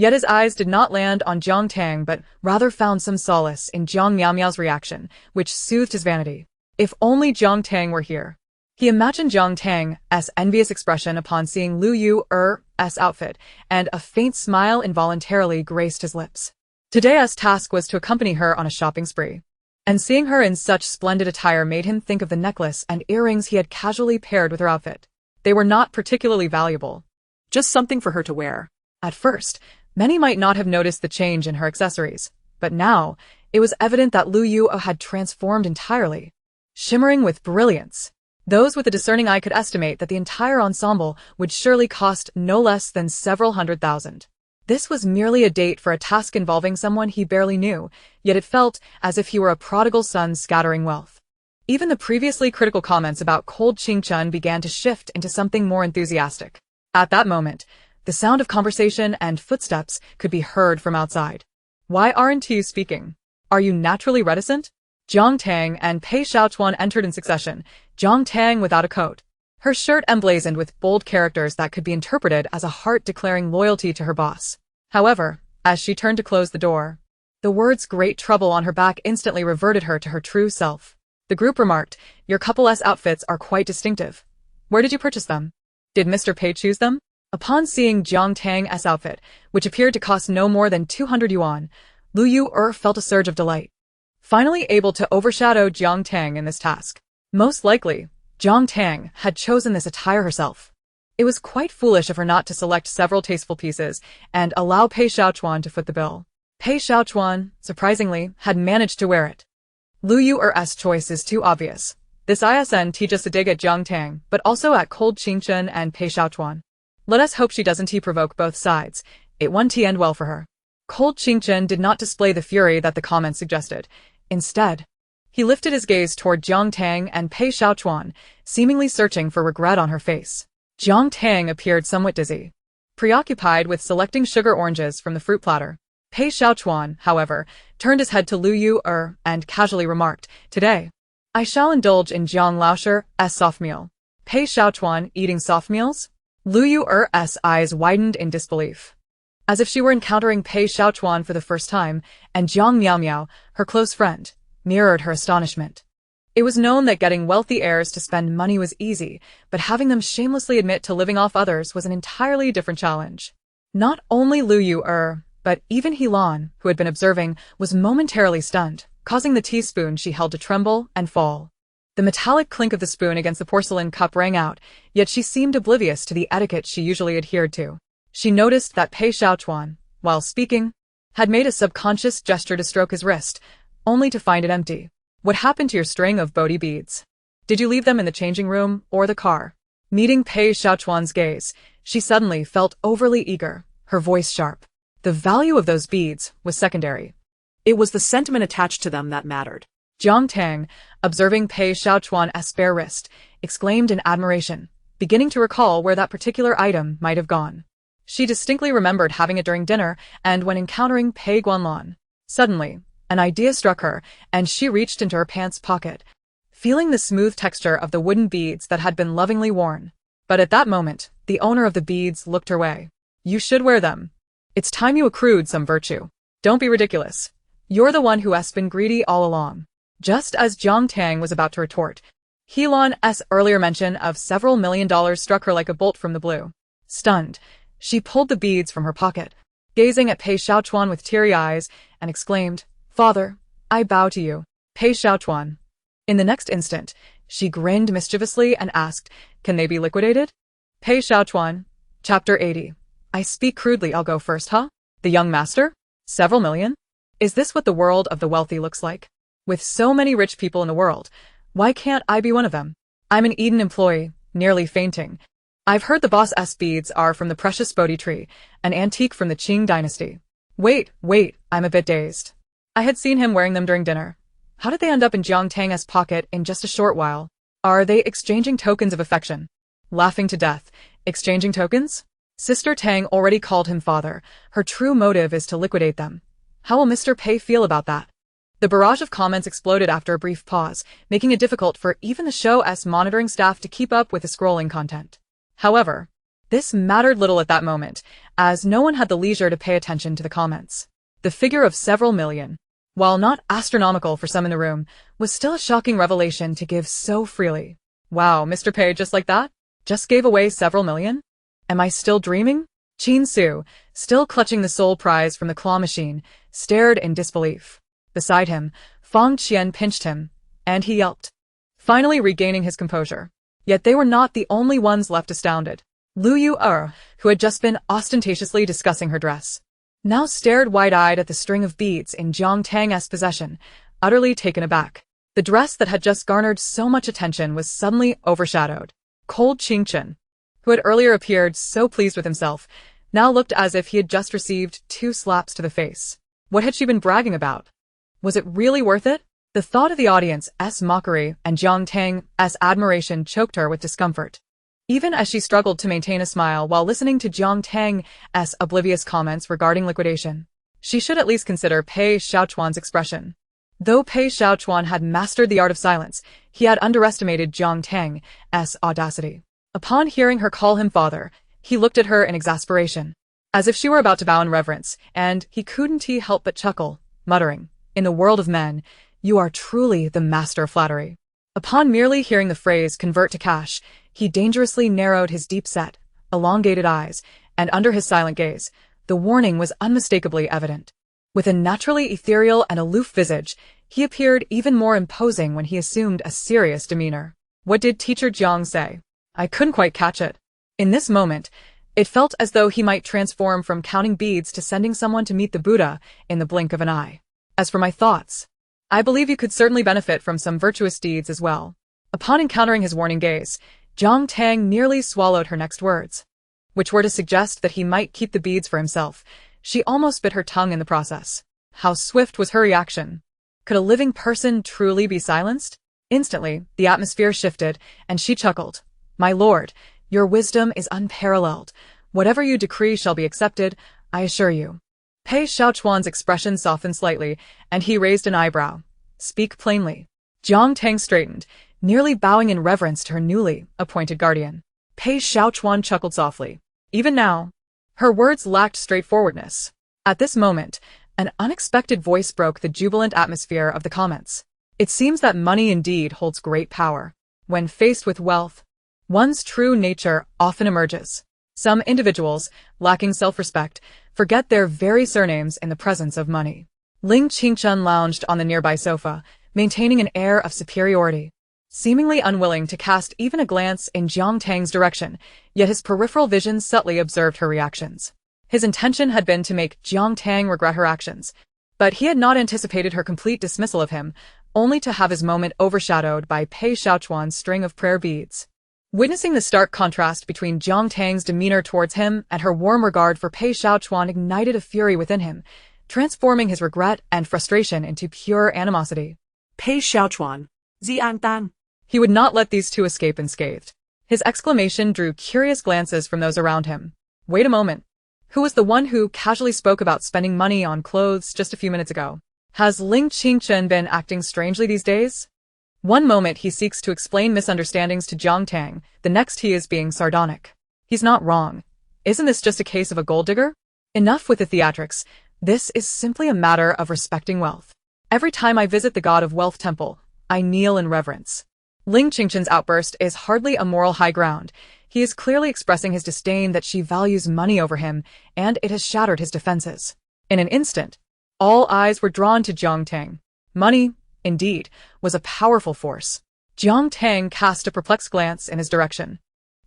[SPEAKER 1] Yet his eyes did not land on Jiang Tang but rather found some solace in Jiang Miao's reaction, which soothed his vanity. If only Jiang Tang were here. He imagined Jiang Tang's envious expression upon seeing Lu Yuer's outfit, and a faint smile involuntarily graced his lips. Today's task was to accompany her on a shopping spree, and seeing her in such splendid attire made him think of the necklace and earrings he had casually paired with her outfit. They were not particularly valuable,
[SPEAKER 2] Just something for her to wear.
[SPEAKER 1] at first. Many might not have noticed the change in her accessories, but now it was evident that Lu Yuer had transformed entirely, shimmering with brilliance. Those with a discerning eye could estimate that the entire ensemble would surely cost no less than several $100,000. This was merely a date for a task involving someone he barely knew, yet it felt as if he were a prodigal son scattering wealth. Even the previously critical comments about cold Qingchen began to shift into something more enthusiastic. At that moment, the sound of conversation and footsteps could be heard from outside. "Why aren't you speaking? Are you naturally reticent?" Jiang Tang and Pei Xiaochuan entered in succession, Jiang Tang without a coat, her shirt emblazoned with bold characters that could be interpreted as a heart declaring loyalty to her boss. However, as she turned to close the door, the words "great trouble" on her back instantly reverted her to her true self. The group remarked, "Your couple-s outfits are quite distinctive. Where did you purchase them? Did Mr. Pei choose them?" Upon seeing Jiang Tang's outfit, which appeared to cost no more than 200 yuan, Lu Yu felt a surge of delight. Finally able to overshadow Jiang Tang in this task. Most likely, Jiang Tang had chosen this attire herself. It was quite foolish of her not to select several tasteful pieces and allow Pei Xiaochuan to foot the bill. Pei Xiaochuan, surprisingly, had managed to wear it. Lu Yu's choice is too obvious. This isn't just a dig at Jiang Tang, but also at Cold Qingchen and Pei Xiaochuan. Let us hope she doesn't provoke both sides. It won't end well for her. Cold Qingchen did not display the fury that the comments suggested. Instead, he lifted his gaze toward Jiang Tang and Pei Xiaochuan, seemingly searching for regret on her face. Jiang Tang appeared somewhat dizzy, preoccupied with selecting sugar oranges from the fruit platter. Pei Xiaochuan, however, turned his head to Lu Yu and casually remarked, "Today, I shall indulge in Jiang Laoshir's soft meal." Pei Xiaochuan eating soft meals? Lu Yu's eyes widened in disbelief, as if she were encountering Pei Xiaochuan for the first time, and Jiang Miaomiao, her close friend, mirrored her astonishment. It was known that getting wealthy heirs to spend money was easy, but having them shamelessly admit to living off others was an entirely different challenge. Not only Lu Yu but even Helan, who had been observing, was momentarily stunned, causing the teaspoon she held to tremble and fall. The metallic clink of the spoon against the porcelain cup rang out, yet she seemed oblivious to the etiquette she usually adhered to. She noticed that Pei Xiaochuan, while speaking, had made a subconscious gesture to stroke his wrist, only to find it empty. "What happened to your string of Bodhi beads? Did you leave them in the changing room or the car?" Meeting Pei Xiaochuan's gaze, she suddenly felt overly eager, her voice sharp. The value of those beads was secondary.
[SPEAKER 2] It was the sentiment attached to them that mattered.
[SPEAKER 1] Jiang Tang, observing Pei Xiaochuan's bare wrist, exclaimed in admiration, beginning to recall where that particular item might have gone. She distinctly remembered having it during dinner and when encountering Pei Guanlan. Suddenly, an idea struck her, and she reached into her pants pocket, feeling the smooth texture of the wooden beads that had been lovingly worn. But at that moment, the owner of the beads looked her way. "You should wear them. It's time you accrued some virtue. Don't be ridiculous. You're the one who has been greedy all along." Just as Jiang Tang was about to retort, Helan's earlier mention of several $1 million struck her like a bolt from the blue. Stunned, she pulled the beads from her pocket, gazing at Pei Xiaochuan with teary eyes, and exclaimed, "Father, I bow to you." Pei Xiaochuan. In the next instant, she grinned mischievously and asked, "Can they be liquidated?" Pei Xiaochuan. Chapter 80. "I speak crudely, I'll go first, huh? The young master? Several million? Is this what the world of the wealthy looks like? With so many rich people in the world, why can't I be one of them? I'm an Eden employee, nearly fainting. I've heard the boss's beads are from the precious Bodhi tree, an antique from the Qing dynasty. Wait, I'm a bit dazed. I had seen him wearing them during dinner. How did they end up in Jiang Tang's pocket in just a short while? Are they exchanging tokens of affection?" Laughing to death. Exchanging tokens? Sister Tang already called him father. Her true motive is to liquidate them. How will Mr. Pei feel about that? The barrage of comments exploded after a brief pause, making it difficult for even the show's monitoring staff to keep up with the scrolling content. However, this mattered little at that moment, as no one had the leisure to pay attention to the comments. The figure of several million, while not astronomical for some in the room, was still a shocking revelation to give so freely. Wow, Mr. Pei just like that? Just gave away several million? Am I still dreaming? Qin Su, still clutching the soul prize from the claw machine, stared in disbelief. Beside him, Fang Qian pinched him, and he yelped, finally regaining his composure. Yet they were not the only ones left astounded. Lu Yu, who had just been ostentatiously discussing her dress, now stared wide-eyed at the string of beads in Jiang Tang's possession, utterly taken aback. The dress that had just garnered so much attention was suddenly overshadowed. Cold Qingchen, who had earlier appeared so pleased with himself, now looked as if he had just received 2 slaps to the face. What had she been bragging about? Was it really worth it? The thought of the audience's mockery and Jiang Tang's admiration choked her with discomfort. Even as she struggled to maintain a smile while listening to Jiang Tang's oblivious comments regarding liquidation, she should at least consider Pei Xiaochuan's expression. Though Pei Xiaochuan had mastered the art of silence, he had underestimated Jiang Tang's audacity. Upon hearing her call him father, he looked at her in exasperation, as if she were about to bow in reverence, and he couldn't help but chuckle, muttering, "In the world of men, you are truly the master of flattery." Upon merely hearing the phrase convert to cash, he dangerously narrowed his deep-set, elongated eyes, and under his silent gaze, the warning was unmistakably evident. With a naturally ethereal and aloof visage, he appeared even more imposing when he assumed a serious demeanor. What did Teacher Jiang say? I couldn't quite catch it. In this moment, it felt as though he might transform from counting beads to sending someone to meet the Buddha in the blink of an eye. As for my thoughts, I believe you could certainly benefit from some virtuous deeds as well. Upon encountering his warning gaze, Jiang Tang nearly swallowed her next words, which were to suggest that he might keep the beads for himself. She almost bit her tongue in the process. How swift was her reaction! Could a living person truly be silenced? Instantly, the atmosphere shifted, and she chuckled. My lord, your wisdom is unparalleled. Whatever you decree shall be accepted, I assure you. Pei Xiaochuan's expression softened slightly, and he raised an eyebrow. Speak plainly. Jiang Tang straightened, nearly bowing in reverence to her newly appointed guardian. Pei Xiaochuan chuckled softly. Even now, her words lacked straightforwardness. At this moment, an unexpected voice broke the jubilant atmosphere of the comments. It seems that money indeed holds great power. When faced with wealth, one's true nature often emerges. Some individuals, lacking self-respect, forget their very surnames in the presence of money. Ling Qingchun lounged on the nearby sofa, maintaining an air of superiority, seemingly unwilling to cast even a glance in Jiang Tang's direction, yet his peripheral vision subtly observed her reactions. His intention had been to make Jiang Tang regret her actions, but he had not anticipated her complete dismissal of him, only to have his moment overshadowed by Pei Xiaochuan's string of prayer beads. Witnessing the stark contrast between Jiang Tang's demeanor towards him and her warm regard for Pei Xiaochuan ignited a fury within him, transforming his regret and frustration into pure animosity.
[SPEAKER 2] Pei Xiaochuan, Jiang Tang.
[SPEAKER 1] He would not let these two escape unscathed. His exclamation drew curious glances from those around him. Wait a moment. Who was the one who casually spoke about spending money on clothes just a few minutes ago? Has Ling Qingchun been acting strangely these days? One moment he seeks to explain misunderstandings to Jiang Tang, the next he is being sardonic. He's not wrong. Isn't this just a case of a gold digger? Enough with the theatrics. This is simply a matter of respecting wealth. Every time I visit the god of wealth temple, I kneel in reverence. Ling Qingchun's outburst is hardly a moral high ground. He is clearly expressing his disdain that she values money over him, and it has shattered his defenses. In an instant, all eyes were drawn to Jiang Tang. Money, indeed, was a powerful force. Jiang Tang cast a perplexed glance in his direction.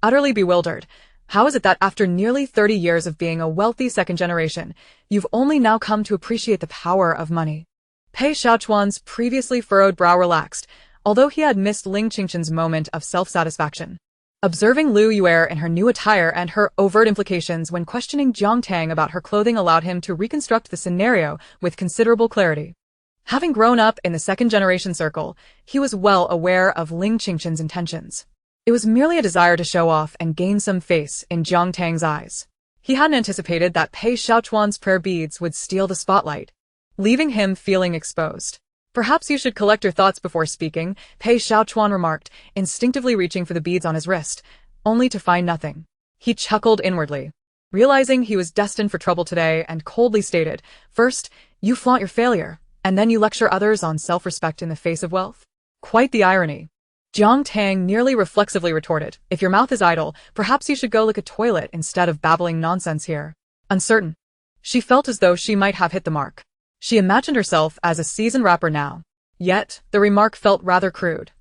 [SPEAKER 1] Utterly bewildered, how is it that after nearly 30 years of being a wealthy second generation, you've only now come to appreciate the power of money? Pei Xiaochuan's previously furrowed brow relaxed, although he had missed Ling Qingchun's moment of self-satisfaction. Observing Lu Yuer in her new attire and her overt implications when questioning Jiang Tang about her clothing allowed him to reconstruct the scenario with considerable clarity. Having grown up in the second-generation circle, he was well aware of Ling Qingchun's intentions. It was merely a desire to show off and gain some face in Jiang Tang's eyes. He hadn't anticipated that Pei Xiaochuan's prayer beads would steal the spotlight, leaving him feeling exposed. Perhaps you should collect your thoughts before speaking, Pei Xiaochuan remarked, instinctively reaching for the beads on his wrist, only to find nothing. He chuckled inwardly, realizing he was destined for trouble today, and coldly stated, "First, you flaunt your failure, and then you lecture others on self-respect in the face of wealth." Quite the irony. Jiang Tang nearly reflexively retorted, "If your mouth is idle, perhaps you should go lick a toilet instead of babbling nonsense here." Uncertain, she felt as though she might have hit the mark. She imagined herself as a seasoned rapper now. Yet, the remark felt rather crude.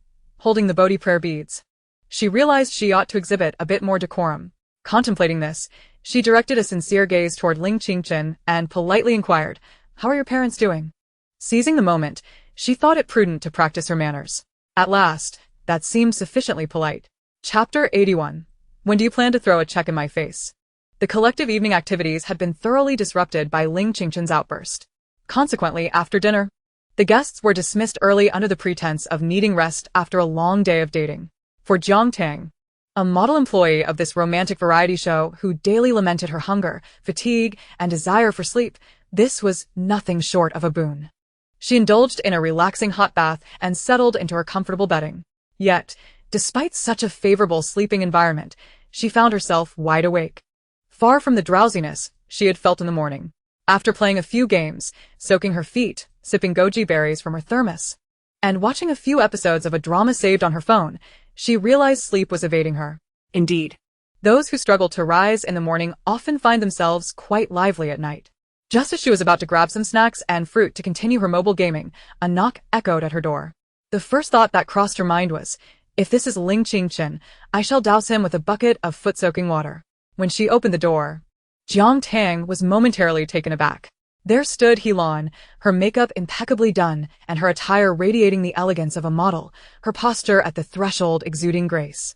[SPEAKER 1] Holding the Bodhi prayer beads, she realized she ought to exhibit a bit more decorum. Contemplating this, she directed a sincere gaze toward Ling Qingchun and politely inquired, "How are your parents doing?" Seizing the moment, she thought it prudent to practice her manners. At last, that seemed sufficiently polite. Chapter 81. When do you plan to throw a check in my face? The collective evening activities had been thoroughly disrupted by Ling Qingchun's outburst. Consequently, after dinner, the guests were dismissed early under the pretense of needing rest after a long day of dating. For Jiang Tang, a model employee of this romantic variety show who daily lamented her hunger, fatigue, and desire for sleep, this was nothing short of a boon. She indulged in a relaxing hot bath and settled into her comfortable bedding. Yet, Despite such a favorable sleeping environment, she found herself wide awake, far from the drowsiness she had felt in the morning. After playing a few games, soaking her feet, sipping goji berries from her thermos, and watching a few episodes of a drama saved on her phone, she realized sleep was evading her.
[SPEAKER 2] Indeed.
[SPEAKER 1] Those who struggle to rise in the morning often find themselves quite lively at night. Just as she was about to grab some snacks and fruit to continue her mobile gaming, a knock echoed at her door. The first thought that crossed her mind was, if this is Ling Qingchen, I shall douse him with a bucket of foot-soaking water. When she opened the door, Jiang Tang was momentarily taken aback. There stood Helan, her makeup impeccably done and her attire radiating the elegance of a model, her posture at the threshold exuding grace.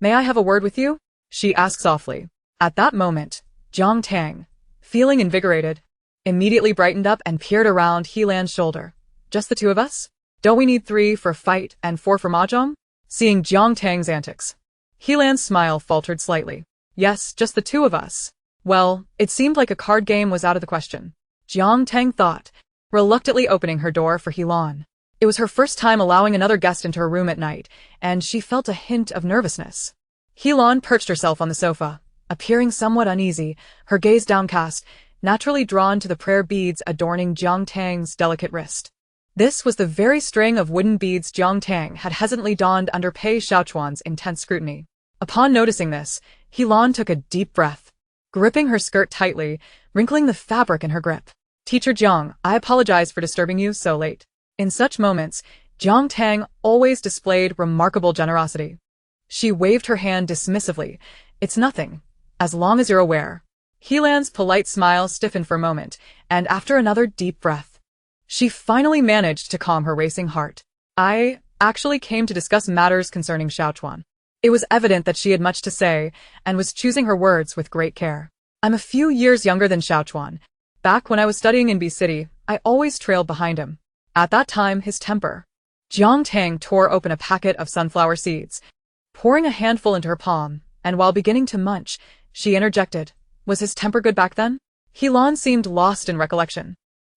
[SPEAKER 1] "May I have a word with you?" she asked softly. At that moment, Jiang Tang, feeling invigorated, immediately brightened up and peered around Helan's shoulder. "Just the two of us? Don't we need 3 for fight and 4 for mahjong?" Seeing Jiang Tang's antics, Helan's smile faltered slightly. "Yes, just the two of us." Well, it seemed like a card game was out of the question. Jiang Tang thought, reluctantly opening her door for Helan. It was her first time allowing another guest into her room at night, and she felt a hint of nervousness. Helan perched herself on the sofa, appearing somewhat uneasy, her gaze downcast, naturally drawn to the prayer beads adorning Jiang Tang's delicate wrist. This was the very string of wooden beads Jiang Tang had hesitantly donned under Pei Xiaochuan's intense scrutiny. Upon noticing this, Helan took a deep breath, gripping her skirt tightly, wrinkling the fabric in her grip. "Teacher Jiang, I apologize for disturbing you so late." In such moments, Jiang Tang always displayed remarkable generosity. She waved her hand dismissively. "It's nothing, as long as you're aware." Helan's polite smile stiffened for a moment, and after another deep breath, she finally managed to calm her racing heart. "I actually came to discuss matters concerning Xiaochuan." It was evident that she had much to say, and was choosing her words with great care. "I'm a few years younger than Xiaochuan. Back when I was studying in B City, I always trailed behind him. At that time, his temper." Jiang Tang tore open a packet of sunflower seeds, pouring a handful into her palm, and while beginning to munch, she interjected, "Was his temper good back then?" Helan seemed lost in recollection,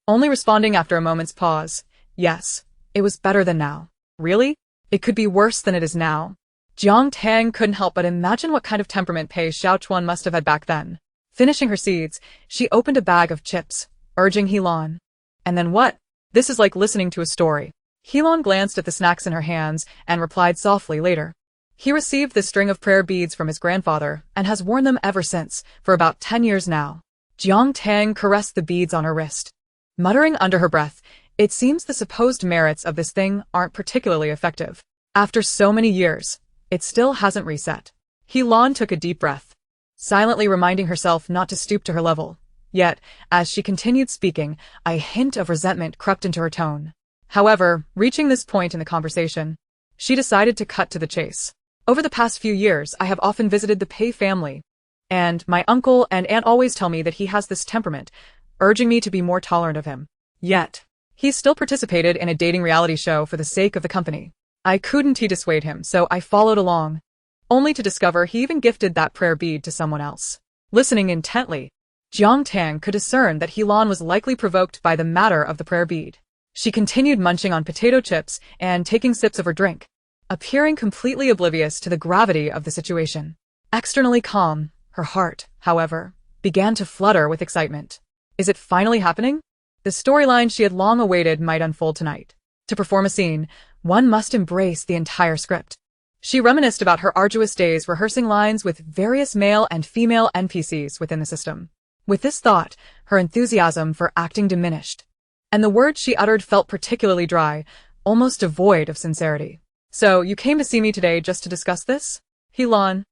[SPEAKER 1] only responding after a moment's pause, "Yes, it was better than now." "Really? It could be worse than it is now." Jiang Tang couldn't help but imagine what kind of temperament Pei Xiaochuan must have had back then. Finishing her seeds, she opened a bag of chips, urging Helan. "And then what? This is like listening to a story." Helan glanced at the snacks in her hands and replied softly later. "He received this string of prayer beads from his grandfather and has worn them ever since, for about 10 years now." Jiang Tang caressed the beads on her wrist, muttering under her breath, "It seems the supposed merits of this thing aren't particularly effective. After so many years, it still hasn't reset." Helan took a deep breath, silently reminding herself not to stoop to her level. Yet, as she continued speaking, a hint of resentment crept into her tone. However, reaching this point in the conversation, she decided to cut to the chase. "Over the past few years, I have often visited the Pei family, and my uncle and aunt always tell me that he has this temperament, urging me to be more tolerant of him. Yet, he still participated in a dating reality show for the sake of the company. I couldn't dissuade him, so I followed along, only to discover he even gifted that prayer bead to someone else." Listening intently, Jiang Tang could discern that Helan was likely provoked by the matter of the prayer bead. She continued munching on potato chips and taking sips of her drink, appearing completely oblivious to the gravity of the situation. Externally calm, her heart, however, began to flutter with excitement. Is it finally happening? The storyline she had long awaited might unfold tonight. To perform a scene, one must embrace the entire script. She reminisced about her arduous days rehearsing lines with various male and female NPCs within the system. With this thought, her enthusiasm for acting diminished, and the words she uttered felt particularly dry, almost devoid of sincerity. "So, you came to see me today just to discuss this?" Helan,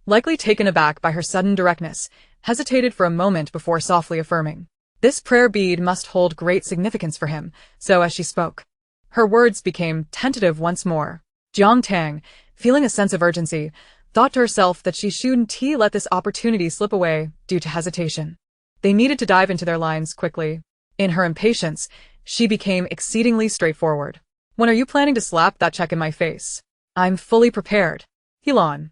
[SPEAKER 1] likely taken aback by her sudden directness, hesitated for a moment before softly affirming. This prayer bead must hold great significance for him, so as she spoke, her words became tentative once more. Jiang Tang, feeling a sense of urgency, thought to herself that she shouldn't let this opportunity slip away due to hesitation. They needed to dive into their lines quickly. In her impatience, she became exceedingly straightforward. "When are you planning to slap that check in my face?" "I'm fully prepared." Helan.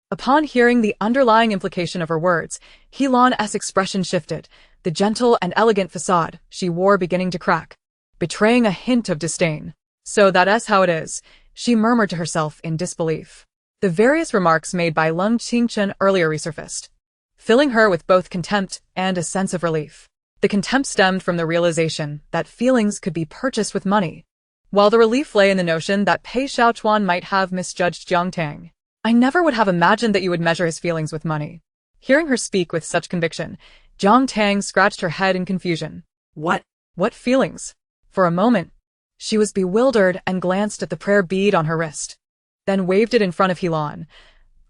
[SPEAKER 1] Upon hearing the underlying implication of her words, Helan's expression shifted, the gentle and elegant facade she wore beginning to crack, betraying a hint of disdain. "So that's how it is. she murmured to herself in disbelief. The various remarks made by Lung Qingchen earlier resurfaced, filling her with both contempt and a sense of relief. The contempt stemmed from the realization that feelings could be purchased with money, while the relief lay in the notion that Pei Xiaochuan might have misjudged Jiang Tang. I never would have imagined that you would measure his feelings with money. Hearing her speak with such conviction, Jiang Tang scratched her head in confusion.
[SPEAKER 2] What?
[SPEAKER 1] What feelings? For a moment, she was bewildered and glanced at the prayer bead on her wrist, then waved it in front of Helan.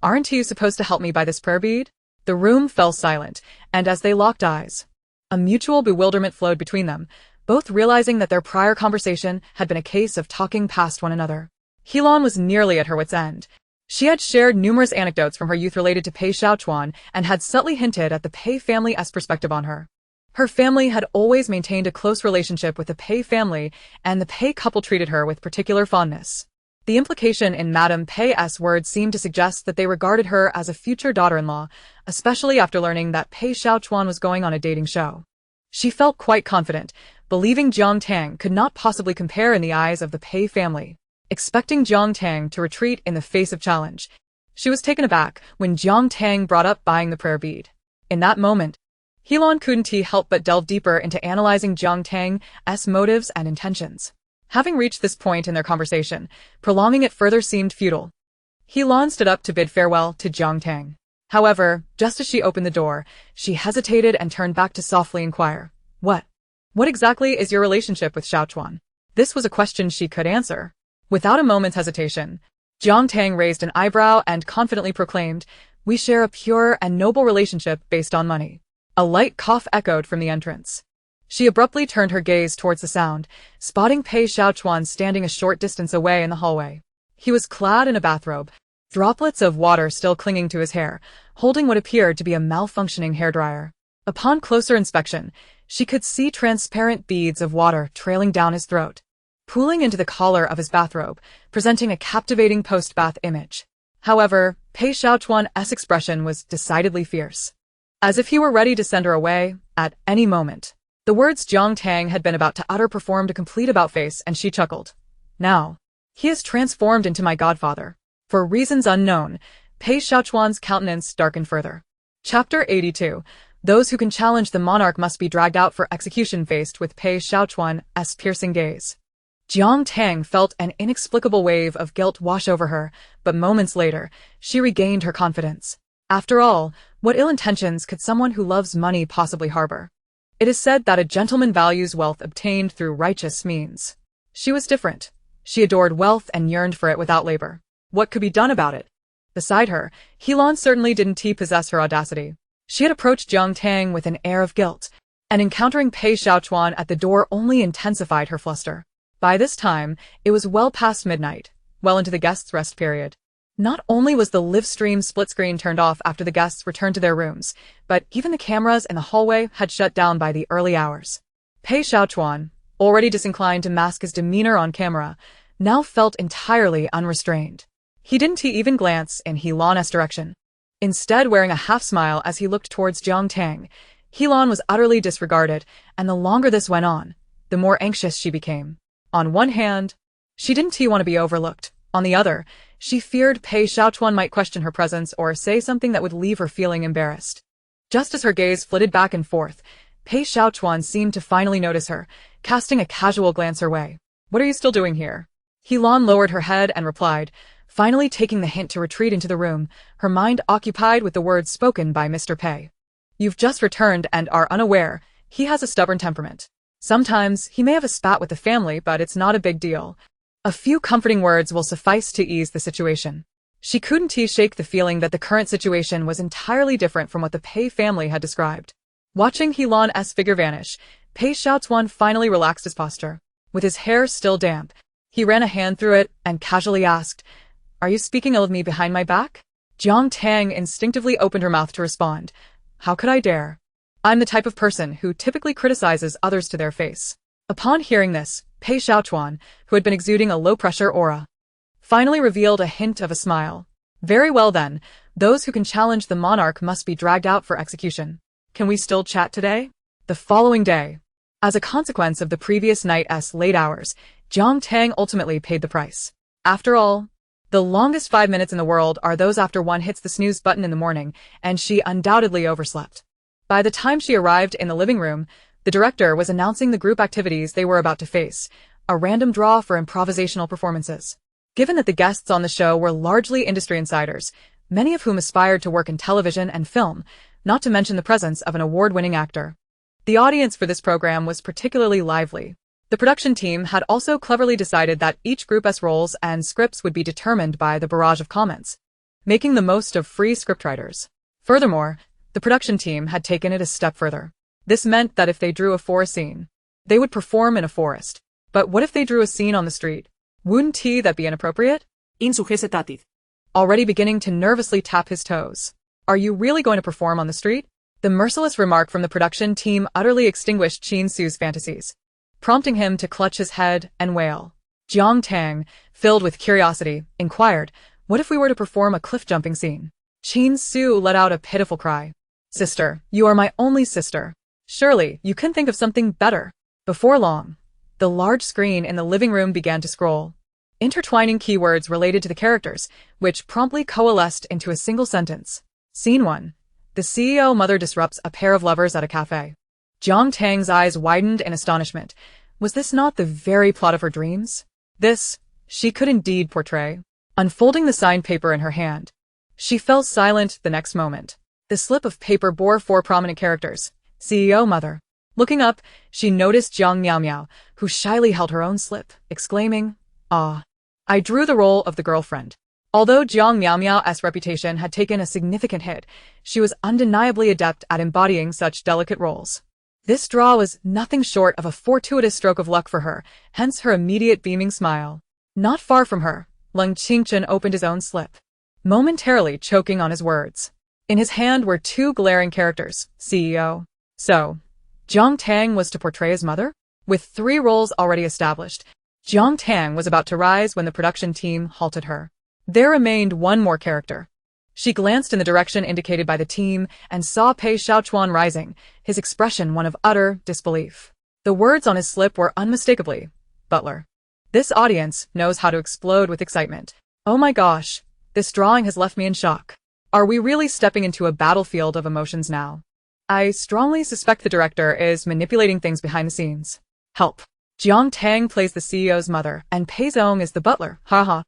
[SPEAKER 1] Aren't you supposed to help me buy this prayer bead? The room fell silent, and as they locked eyes, a mutual bewilderment flowed between them, both realizing that their prior conversation had been a case of talking past one another. Helan was nearly at her wits' end. She had shared numerous anecdotes from her youth related to Pei Xiaochuan and had subtly hinted at the Pei family's perspective on her. Her family had always maintained a close relationship with the Pei family, and the Pei couple treated her with particular fondness. The implication in Madame Pei's words seemed to suggest that they regarded her as a future daughter-in-law, especially after learning that Pei Xiaochuan was going on a dating show. She felt quite confident, believing Jiang Tang could not possibly compare in the eyes of the Pei family. Expecting Jiang Tang to retreat in the face of challenge, she was taken aback when Jiang Tang brought up buying the prayer bead. In that moment, Helan couldn't help but delve deeper into analyzing Jiang Tang's motives and intentions. Having reached this point in their conversation, prolonging it further seemed futile. Helan stood up to bid farewell to Jiang Tang. However, just as she opened the door, she hesitated and turned back to softly inquire, What exactly is your relationship with Xiaochuan? This was a question she could answer. Without a moment's hesitation, Jiang Tang raised an eyebrow and confidently proclaimed, We share a pure and noble relationship based on money. A light cough echoed from the entrance. She abruptly turned her gaze towards the sound, spotting Pei Xiaochuan standing a short distance away in the hallway. He was clad in a bathrobe, droplets of water still clinging to his hair, holding what appeared to be a malfunctioning hairdryer. Upon closer inspection, she could see transparent beads of water trailing down his throat, pooling into the collar of his bathrobe, presenting a captivating post-bath image. However, Pei Xiaochuan's expression was decidedly fierce, as if he were ready to send her away at any moment. The words Jiang Tang had been about to utter performed a complete about-face, and she chuckled. Now, he is transformed into my godfather. For reasons unknown, Pei Xiaochuan's countenance darkened further. Chapter 82. Those who can challenge the monarch must be dragged out for execution. Faced with Pei Xiaochuan's piercing gaze, Jiang Tang felt an inexplicable wave of guilt wash over her, but moments later, she regained her confidence. After all, what ill intentions could someone who loves money possibly harbor? It is said that a gentleman values wealth obtained through righteous means. She was different. She adored wealth and yearned for it without labor. What could be done about it? Beside her, Helan certainly didn't possess her audacity. She had approached Jiang Tang with an air of guilt, and encountering Pei Xiaochuan at the door only intensified her fluster. By this time, it was well past midnight, well into the guests' rest period. Not only was the live stream split screen turned off after the guests returned to their rooms, but even the cameras in the hallway had shut down by the early hours. Pei Xiaochuan, already disinclined to mask his demeanor on camera, now felt entirely unrestrained. He didn't even glance in Helan's direction. Instead, wearing a half-smile as he looked towards Jiang Tang, Helan was utterly disregarded, and the longer this went on, the more anxious she became. On one hand, she didn't want to be overlooked. On the other, she feared Pei Xiaochuan might question her presence or say something that would leave her feeling embarrassed. Just as her gaze flitted back and forth, Pei Xiaochuan seemed to finally notice her, casting a casual glance her way. What are you still doing here? Helan lowered her head and replied, finally taking the hint to retreat into the room, her mind occupied with the words spoken by Mr. Pei. You've just returned and are unaware. He has a stubborn temperament. Sometimes he may have a spat with the family, but it's not a big deal. A few comforting words will suffice to ease the situation. She couldn't shake the feeling that the current situation was entirely different from what the Pei family had described. Watching Helan's figure vanish, Pei Xiaochuan finally relaxed his posture. With his hair still damp, he ran a hand through it and casually asked, Are you speaking ill of me behind my back? Jiang Tang instinctively opened her mouth to respond. How could I dare? I'm the type of person who typically criticizes others to their face. Upon hearing this, Pei Xiaochuan, who had been exuding a low-pressure aura, finally revealed a hint of a smile. Very well then, those who can challenge the monarch must be dragged out for execution. Can we still chat today? The following day, as a consequence of the previous night's late hours, Jiang Tang ultimately paid the price. After all, the longest 5 minutes in the world are those after one hits the snooze button in the morning, and she undoubtedly overslept. By the time she arrived in the living room, the director was announcing the group activities they were about to face, a random draw for improvisational performances. Given that the guests on the show were largely industry insiders, many of whom aspired to work in television and film, not to mention the presence of an award-winning actor, the audience for this program was particularly lively. The production team had also cleverly decided that each group's roles and scripts would be determined by the barrage of comments, making the most of free scriptwriters. Furthermore, the production team had taken it a step further. This meant that if they drew a forest scene, they would perform in a forest. But what if they drew a scene on the street? Wouldn't that be inappropriate?
[SPEAKER 2] Insuggestativ.
[SPEAKER 1] Already beginning to nervously tap his toes. Are you really going to perform on the street? The merciless remark from the production team utterly extinguished Qin Su's fantasies, prompting him to clutch his head and wail. Jiang Tang, filled with curiosity, inquired, "What if we were to perform a cliff-jumping scene?" Qin Su let out a pitiful cry. "Sister, you are my only sister. Surely, you can think of something better." Before long, the large screen in the living room began to scroll, intertwining keywords related to the characters, which promptly coalesced into a single sentence. Scene 1. The CEO mother disrupts a pair of lovers at a cafe. Jiang Tang's eyes widened in astonishment. Was this not the very plot of her dreams? This, she could indeed portray. Unfolding the signed paper in her hand, she fell silent the next moment. The slip of paper bore 4 prominent characters: CEO mother. Looking up, she noticed Jiang Miao Miao, who shyly held her own slip, exclaiming, "Ah, I drew the role of the girlfriend." Although Jiang Miao Miao's reputation had taken a significant hit, she was undeniably adept at embodying such delicate roles. This draw was nothing short of a fortuitous stroke of luck for her, hence her immediate beaming smile. Not far from her, Leng Qingchen opened his own slip, momentarily choking on his words. In his hand were 2 glaring characters, CEO. So, Jiang Tang was to portray his mother? With 3 roles already established, Jiang Tang was about to rise when the production team halted her. There remained one more character. She glanced in the direction indicated by the team and saw Pei Xiaochuan rising, his expression one of utter disbelief. The words on his slip were unmistakably, "Butler." This audience knows how to explode with excitement. Oh my gosh, this drawing has left me in shock. Are we really stepping into a battlefield of emotions now? I strongly suspect the director is manipulating things behind the scenes. Help. Jiang Tang plays the CEO's mother, and Pei Zong is the butler, haha.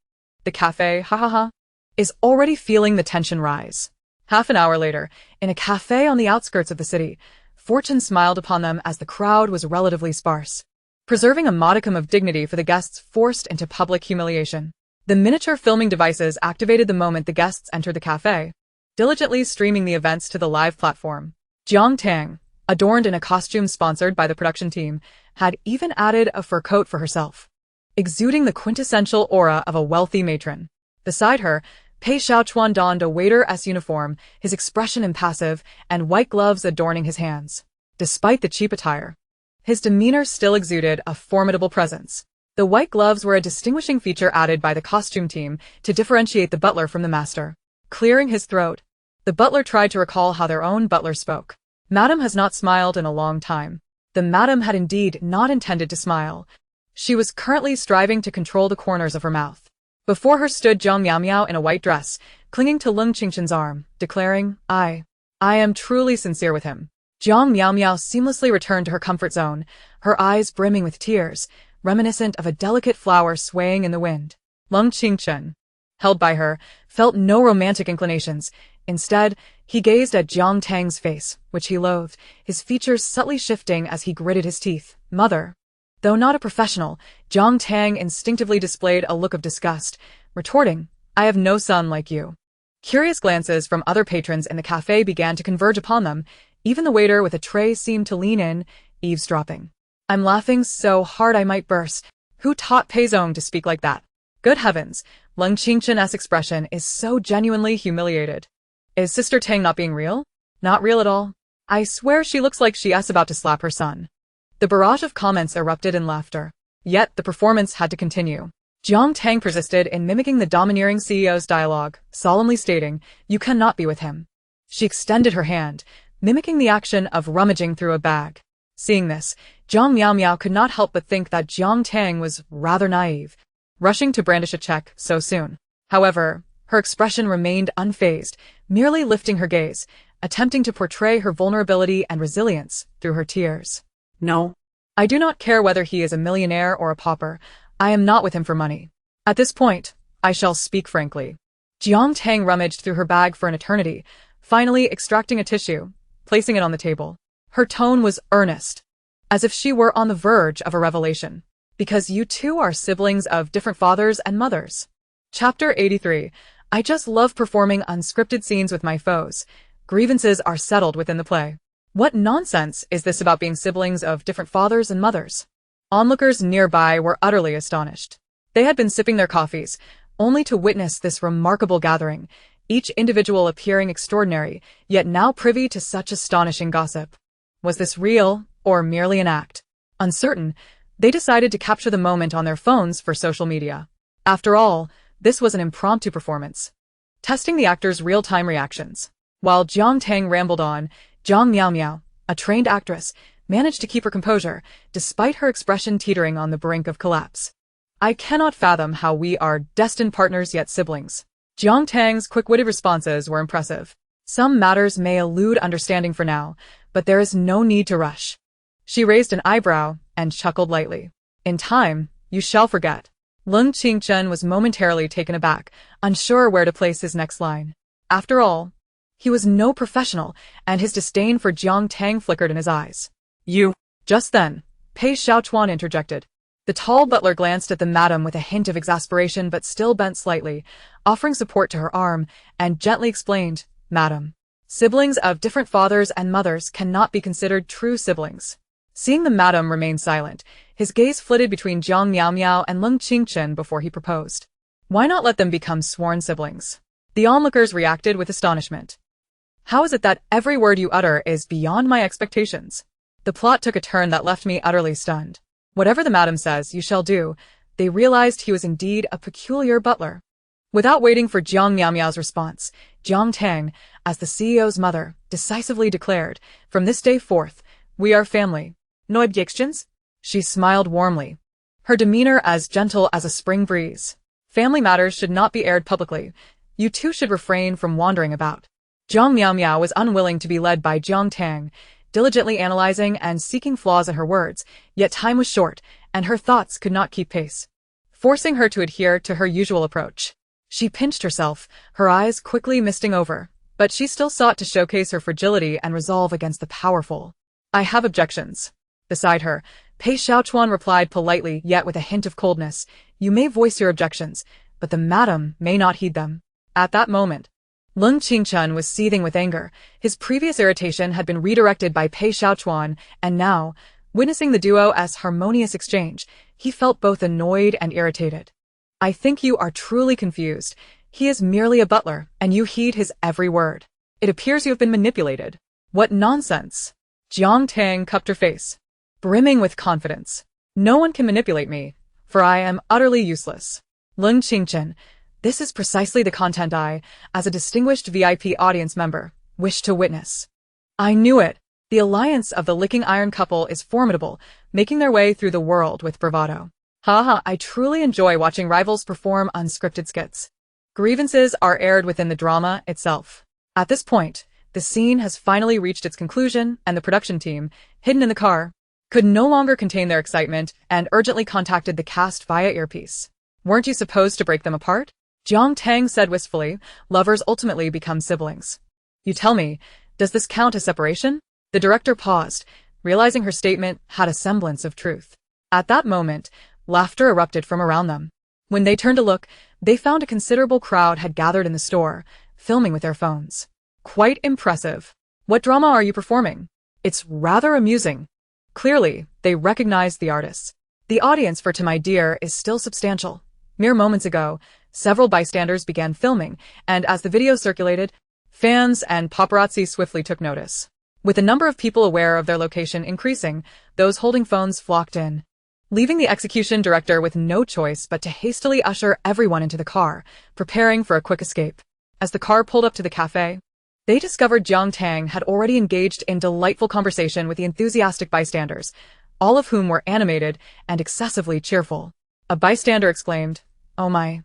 [SPEAKER 1] The cafe, ha, is already feeling the tension rise. Half an hour later, in a cafe on the outskirts of the city, fortune smiled upon them as the crowd was relatively sparse, preserving a modicum of dignity for the guests forced into public humiliation. The miniature filming devices activated the moment the guests entered the cafe, diligently streaming the events to the live platform. Jiang Tang, adorned in a costume sponsored by the production team, had even added a fur coat for herself, exuding the quintessential aura of a wealthy matron. Beside her, Pei Xiaochuan donned a waiter's uniform, his expression impassive, and white gloves adorning his hands. Despite the cheap attire, his demeanor still exuded a formidable presence. The white gloves were a distinguishing feature added by the costume team to differentiate the butler from the master. Clearing his throat, the butler tried to recall how their own butler spoke. Madam has not smiled in a long time. The madam had indeed not intended to smile. She was currently striving to control the corners of her mouth. Before her stood Jiang Miao Miao in a white dress, clinging to Leng Qingchen's arm, declaring, I am truly sincere with him. Jiang Miao Miao seamlessly returned to her comfort zone, her eyes brimming with tears, reminiscent of a delicate flower swaying in the wind. Leng Qingchen, held by her, felt no romantic inclinations. Instead, he gazed at Jiang Tang's face, which he loathed, his features subtly shifting as he gritted his teeth. Mother. Though not a professional, Jiang Tang instinctively displayed a look of disgust, retorting, I have no son like you. Curious glances from other patrons in the cafe began to converge upon them. Even the waiter with a tray seemed to lean in, eavesdropping. I'm laughing so hard I might burst. Who taught Pei Zong to speak like that? Good heavens, Leng Qingchen's expression is so genuinely humiliated. Is Sister Tang not being real? Not real at all. I swear she looks like she's about to slap her son. The barrage of comments erupted in laughter. Yet the performance had to continue. Jiang Tang persisted in mimicking the domineering CEO's dialogue, solemnly stating, You cannot be with him. She extended her hand, mimicking the action of rummaging through a bag. Seeing this, Jiang Miao Miao could not help but think that Jiang Tang was rather naive. rushing to brandish a check so soon. However, her expression remained unfazed, merely lifting her gaze, attempting to portray her vulnerability and resilience through her tears.
[SPEAKER 2] No.
[SPEAKER 1] I do not care whether he is a millionaire or a pauper. I am not with him for money. At this point, I shall speak frankly. Jiang Tang rummaged through her bag for an eternity, finally extracting a tissue, placing it on the table. Her tone was earnest, as if she were on the verge of a revelation. Because you two are siblings of different fathers and mothers. Chapter 83. I just love performing unscripted scenes with my foes. Grievances are settled within the play. What nonsense is this about being siblings of different fathers and mothers? Onlookers nearby were utterly astonished. They had been sipping their coffees, only to witness this remarkable gathering, each individual appearing extraordinary, yet now privy to such astonishing gossip. Was this real, or merely an act? Uncertain, they decided to capture the moment on their phones for social media. After all, this was an impromptu performance, testing the actors' real-time reactions. While Jiang Tang rambled on, Jiang Miao Miao, a trained actress, managed to keep her composure, despite her expression teetering on the brink of collapse. I cannot fathom how we are destined partners yet siblings. Jiang Tang's quick-witted responses were impressive. Some matters may elude understanding for now, but there is no need to rush. She raised an eyebrow and chuckled lightly. In time, you shall forget. Lung Qingchen was momentarily taken aback, unsure where to place his next line. After all, he was no professional, and his disdain for Jiang Tang flickered in his eyes. You. Just then, Pei Xiaochuan interjected. The tall butler glanced at the madam with a hint of exasperation but still bent slightly, offering support to her arm, and gently explained, Madam, siblings of different fathers and mothers cannot be considered true siblings. Seeing the madam remain silent, his gaze flitted between Jiang Miao Miao and Lung Qingchen before he proposed. Why not let them become sworn siblings? The onlookers reacted with astonishment. How is it that every word you utter is beyond my expectations? The plot took a turn that left me utterly stunned. Whatever the madam says, you shall do. They realized he was indeed a peculiar butler. Without waiting for Jiang Miao Miao's response, Jiang Tang, as the CEO's mother, decisively declared, from this day forth, we are family. No objections? She smiled warmly, her demeanor as gentle as a spring breeze. Family matters should not be aired publicly. You two should refrain from wandering about. Jiang Miao Miao was unwilling to be led by Jiang Tang, diligently analyzing and seeking flaws in her words, yet time was short, and her thoughts could not keep pace, forcing her to adhere to her usual approach. She pinched herself, her eyes quickly misting over, but she still sought to showcase her fragility and resolve against the powerful. I have objections. Beside her, Pei Xiaochuan replied politely yet with a hint of coldness, You may voice your objections, but the madam may not heed them. At that moment, Lung Qingchen was seething with anger. His previous irritation had been redirected by Pei Xiaochuan, and now, witnessing the duo's harmonious exchange, he felt both annoyed and irritated. I think you are truly confused. He is merely a butler, and you heed his every word. It appears you have been manipulated. What nonsense! Jiang Tang cupped her face, brimming with confidence. No one can manipulate me, for I am utterly useless. Lung Qingchen, this is precisely the content I, as a distinguished VIP audience member, wish to witness. I knew it. The alliance of the licking iron couple is formidable, making their way through the world with bravado. Haha, I truly enjoy watching rivals perform unscripted skits. Grievances are aired within the drama itself. At this point, the scene has finally reached its conclusion, and the production team, hidden in the car, could no longer contain their excitement and urgently contacted the cast via earpiece. Weren't you supposed to break them apart? Jiang Tang said wistfully, lovers ultimately become siblings. You tell me, does this count as separation? The director paused, realizing her statement had a semblance of truth. At that moment, laughter erupted from around them. When they turned to look, they found a considerable crowd had gathered in the store, filming with their phones. Quite impressive. What drama are you performing? It's rather amusing. Clearly, they recognized the artists. The audience for To My Dear is still substantial. Mere moments ago, several bystanders began filming, and as the video circulated, fans and paparazzi swiftly took notice. With the number of people aware of their location increasing, those holding phones flocked in, leaving the execution director with no choice but to hastily usher everyone into the car, preparing for a quick escape. As the car pulled up to the cafe, they discovered Jiang Tang had already engaged in delightful conversation with the enthusiastic bystanders, all of whom were animated and excessively cheerful. A bystander exclaimed, "Oh my.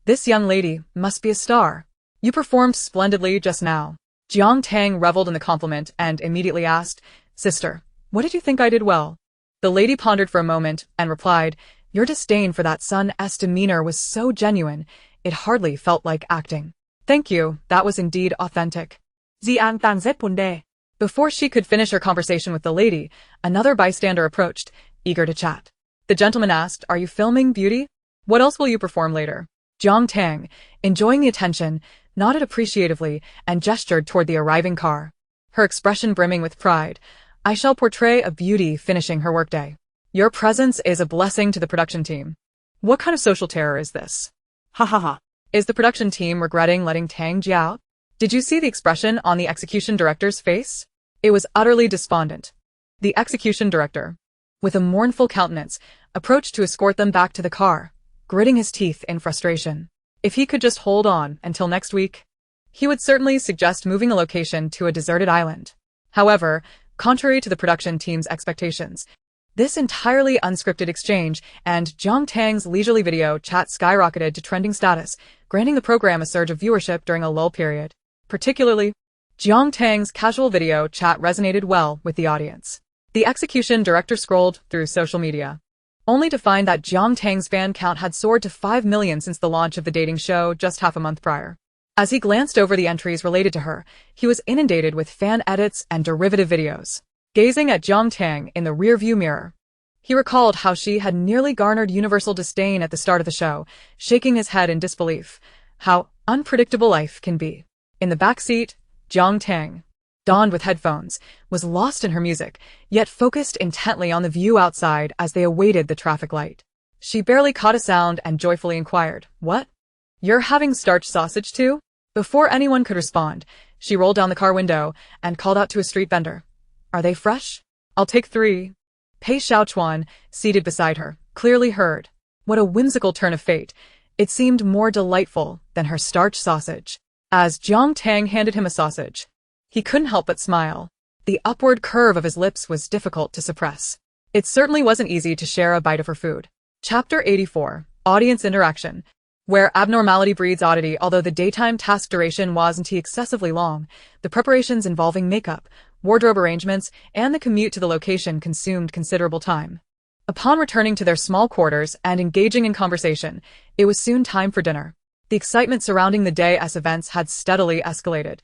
[SPEAKER 1] This young lady must be a star. You performed splendidly just now." Jiang Tang reveled in the compliment and immediately asked, "Sister, what did you think I did well?" The lady pondered for a moment and replied, "Your disdain for that son's demeanor was so genuine, it hardly felt like acting." "Thank you, that was indeed authentic."
[SPEAKER 2] Jiang Tang punde.
[SPEAKER 1] Before she could finish her conversation with the lady, another bystander approached, eager to chat. The gentleman asked, "Are you filming, beauty? What else will you perform later?" Jiang Tang, enjoying the attention, nodded appreciatively and gestured toward the arriving car. Her expression brimming with pride, "I shall portray a beauty finishing her workday. Your presence is a blessing to the production team." What kind of social terror is this?
[SPEAKER 2] Ha ha ha.
[SPEAKER 1] Is the production team regretting letting Tang out? Did you see the expression on the execution director's face? It was utterly despondent. The execution director, with a mournful countenance, approached to escort them back to the car, gritting his teeth in frustration. If he could just hold on until next week, he would certainly suggest moving the location to a deserted island. However, contrary to the production team's expectations, this entirely unscripted exchange and Jiang Tang's leisurely video chat skyrocketed to trending status, granting the program a surge of viewership during a lull period. Particularly, Jiang Tang's casual video chat resonated well with the audience. The execution director scrolled through social media, only to find that Jiang Tang's fan count had soared to 5 million since the launch of the dating show just half a month prior. As he glanced over the entries related to her, he was inundated with fan edits and derivative videos. Gazing at Jiang Tang in the rearview mirror, he recalled how she had nearly garnered universal disdain at the start of the show, shaking his head in disbelief. How unpredictable life can be. In the back seat, Jiang Tang, donned with headphones, was lost in her music, yet focused intently on the view outside as they awaited the traffic light. She barely caught a sound and joyfully inquired, "What? You're having starch sausage too?" Before anyone could respond, she rolled down the car window and called out to a street vendor, "Are they fresh? I'll take 3. Pei Xiaochuan, seated beside her, clearly heard. What a whimsical turn of fate. It seemed more delightful than her starch sausage. As Jiang Tang handed him a sausage, he couldn't help but smile. The upward curve of his lips was difficult to suppress. It certainly wasn't easy to share a bite of her food. Chapter 84, Audience Interaction. Where abnormality breeds oddity. Although the daytime task duration wasn't excessively long, the preparations involving makeup, wardrobe arrangements, and the commute to the location consumed considerable time. Upon returning to their small quarters and engaging in conversation, it was soon time for dinner. The excitement surrounding the day's events had steadily escalated.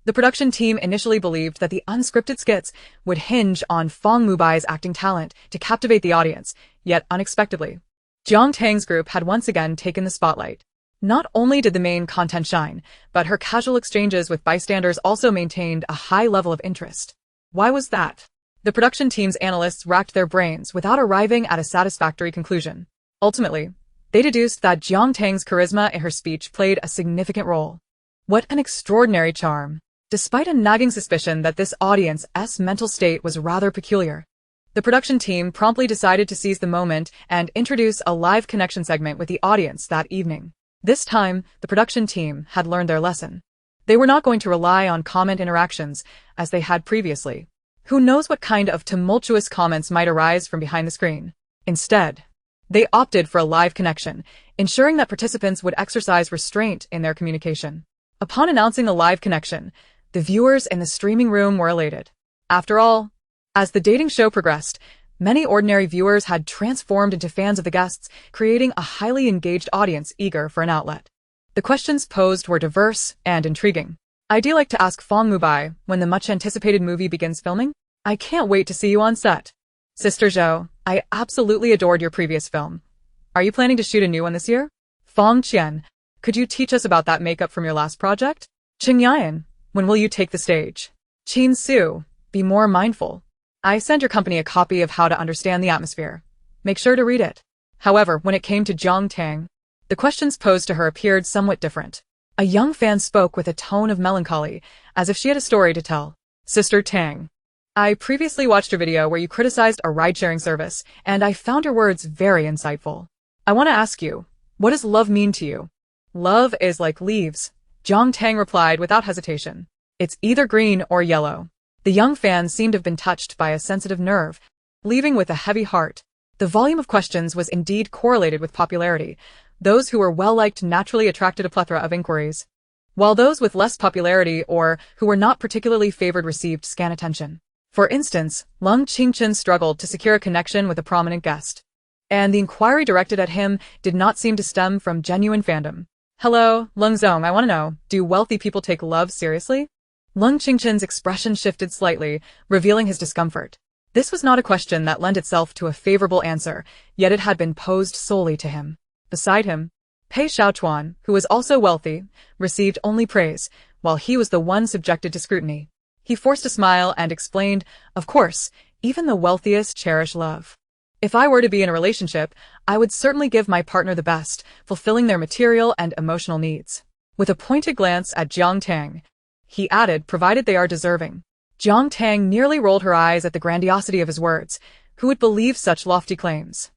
[SPEAKER 1] The production team initially believed that the unscripted skits would hinge on Fong Mubai's acting talent to captivate the audience, yet unexpectedly, Jiang Tang's group had once again taken the spotlight. Not only did the main content shine, but her casual exchanges with bystanders also maintained a high level of interest. Why was that? The production team's analysts racked their brains without arriving at a satisfactory conclusion. Ultimately, they deduced that Jiang Tang's charisma in her speech played a significant role. What an extraordinary charm! Despite a nagging suspicion that this audience's mental state was rather peculiar, the production team promptly decided to seize the moment and introduce a live connection segment with the audience that evening. This time, the production team had learned their lesson. They were not going to rely on comment interactions as they had previously. Who knows what kind of tumultuous comments might arise from behind the screen? Instead, they opted for a live connection, ensuring that participants would exercise restraint in their communication. Upon announcing the live connection, the viewers in the streaming room were elated. After all, as the dating show progressed, many ordinary viewers had transformed into fans of the guests, creating a highly engaged audience eager for an outlet. The questions posed were diverse and intriguing. "I'd like to ask Fong Mubai when the much-anticipated movie begins filming? I can't wait to see you on set. Sister Zhou, I absolutely adored your previous film. Are you planning to shoot a new one this year? Fong Qian, could you teach us about that makeup from your last project? Qing Yan, when will you take the stage? Qin Su, be more mindful. I sent your company a copy of How to Understand the Atmosphere. Make sure to read it." However, when it came to Jiang Tang, the questions posed to her appeared somewhat different. A young fan spoke with a tone of melancholy, as if she had a story to tell. "Sister Tang, I previously watched your video where you criticized a ride-sharing service, and I found your words very insightful. I want to ask you, what does love mean to you?" "Love is like leaves," Jiang Tang replied without hesitation. "It's either green or yellow." The young fan seemed to have been touched by a sensitive nerve, leaving with a heavy heart. The volume of questions was indeed correlated with popularity. Those who were well-liked naturally attracted a plethora of inquiries, while those with less popularity or who were not particularly favored received scant attention. For instance, Lung Qingchen struggled to secure a connection with a prominent guest, and the inquiry directed at him did not seem to stem from genuine fandom. Hello, Lung Zong, I want to know, do wealthy people take love seriously? Lung Qingchen's expression shifted slightly, revealing his discomfort. This was not a question that lent itself to a favorable answer, yet it had been posed solely to him. Beside him, Pei Xiaochuan, who was also wealthy, received only praise, while he was the one subjected to scrutiny. He forced a smile and explained, of course, even the wealthiest cherish love. If I were to be in a relationship, I would certainly give my partner the best, fulfilling their material and emotional needs. With a pointed glance at Jiang Tang, he added, provided they are deserving. Jiang Tang nearly rolled her eyes at the grandiosity of his words. Who would believe such lofty claims?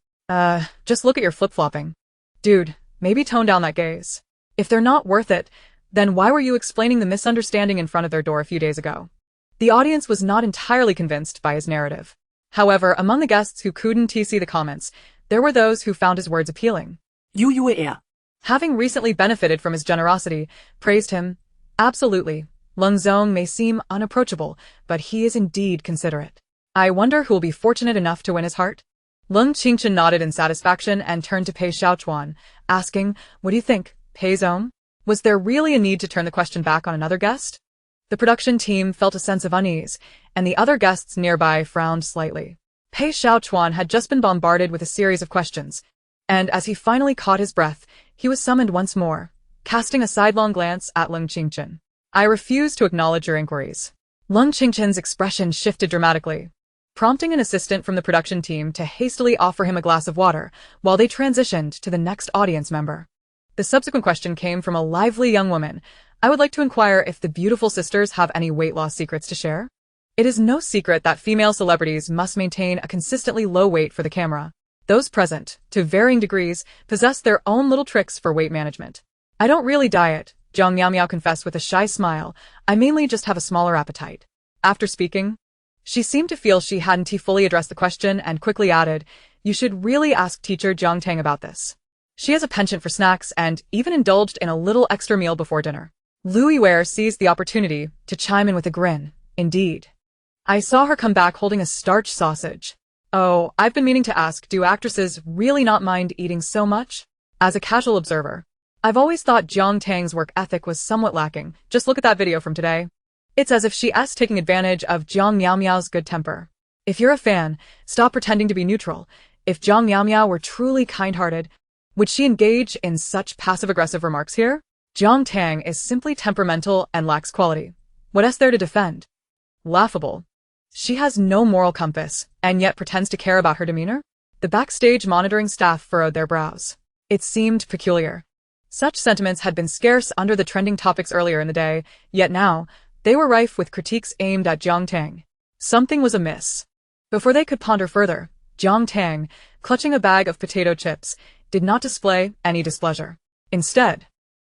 [SPEAKER 1] Just look at your flip-flopping. Dude, maybe tone down that gaze. If they're not worth it, then why were you explaining the misunderstanding in front of their door a few days ago? The audience was not entirely convinced by his narrative. However, among the guests who couldn't see the comments, there were those who found his words appealing. Having recently benefited from his generosity, praised him. Absolutely. Lung Zong may seem unapproachable, but he is indeed considerate. I wonder who will be fortunate enough to win his heart? Lung Qingchen nodded in satisfaction and turned to Pei Xiaochuan, asking, what do you think, Pei Zong? Was there really a need to turn the question back on another guest? The production team felt a sense of unease, and the other guests nearby frowned slightly. Pei Xiaochuan had just been bombarded with a series of questions, and as he finally caught his breath, he was summoned once more, casting a sidelong glance at Lung Qingchen. I refuse to acknowledge your inquiries. Lung Qingchen's expression shifted dramatically, prompting an assistant from the production team to hastily offer him a glass of water while they transitioned to the next audience member. The subsequent question came from a lively young woman. I would like to inquire if the beautiful sisters have any weight loss secrets to share. It is no secret that female celebrities must maintain a consistently low weight for the camera. Those present, to varying degrees, possess their own little tricks for weight management. I don't really diet, Jiang Miao confessed with a shy smile. I mainly just have a smaller appetite. After speaking, she seemed to feel she hadn't fully addressed the question and quickly added, you should really ask teacher Jiang Tang about this. She has a penchant for snacks and even indulged in a little extra meal before dinner. Lu Yiwei seized the opportunity to chime in with a grin. Indeed. I saw her come back holding a starch sausage. Oh, I've been meaning to ask, do actresses really not mind eating so much? As a casual observer, I've always thought Jiang Tang's work ethic was somewhat lacking. Just look at that video from today. It's as if she's taking advantage of Jiang Miao's good temper. If you're a fan, stop pretending to be neutral. If Jiang Miao were truly kind-hearted, would she engage in such passive-aggressive remarks here? Jiang Tang is simply temperamental and lacks quality. What is there to defend? Laughable. She has no moral compass, and yet pretends to care about her demeanor? The backstage monitoring staff furrowed their brows. It seemed peculiar. Such sentiments had been scarce under the trending topics earlier in the day, yet now, they were rife with critiques aimed at Jiang Tang. Something was amiss. Before they could ponder further, Jiang Tang, clutching a bag of potato chips, did not display any displeasure. Instead,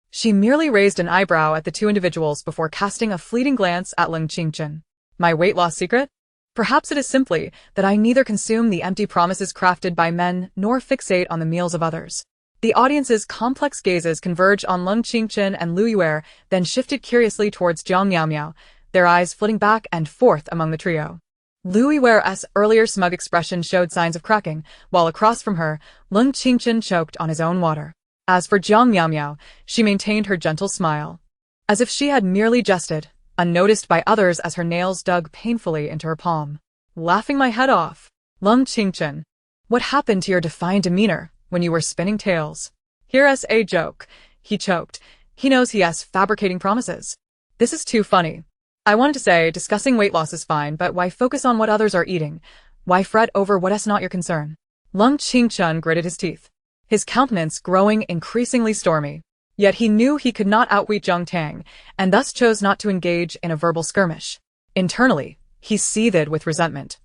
[SPEAKER 1] she merely raised an eyebrow at the two individuals before casting a fleeting glance at Lung Qingchen. My weight loss secret? Perhaps it is simply that I neither consume the empty promises crafted by men nor fixate on the meals of others. The audience's complex gazes converged on Lung Qingchen and Lu Yiwei, then shifted curiously towards Jiang Miao, their eyes flitting back and forth among the trio. Lu Yiwei's earlier smug expression showed signs of cracking, while across from her, Lung Qingchen choked on his own water. As for Jiang Miao, she maintained her gentle smile, as if she had merely jested, unnoticed by others as her nails dug painfully into her palm. Laughing my head off. Lung Qingchen, what happened to your defiant demeanor when you were spinning tales? Here's a joke. He choked. He knows he's fabricating promises. This is too funny. I wanted to say discussing weight loss is fine, but why focus on what others are eating? Why fret over what is not your concern? Lung Qingchen gritted his teeth, his countenance growing increasingly stormy. Yet he knew he could not outwit Jiang Tang, and thus chose not to engage in a verbal skirmish. Internally, he seethed with resentment.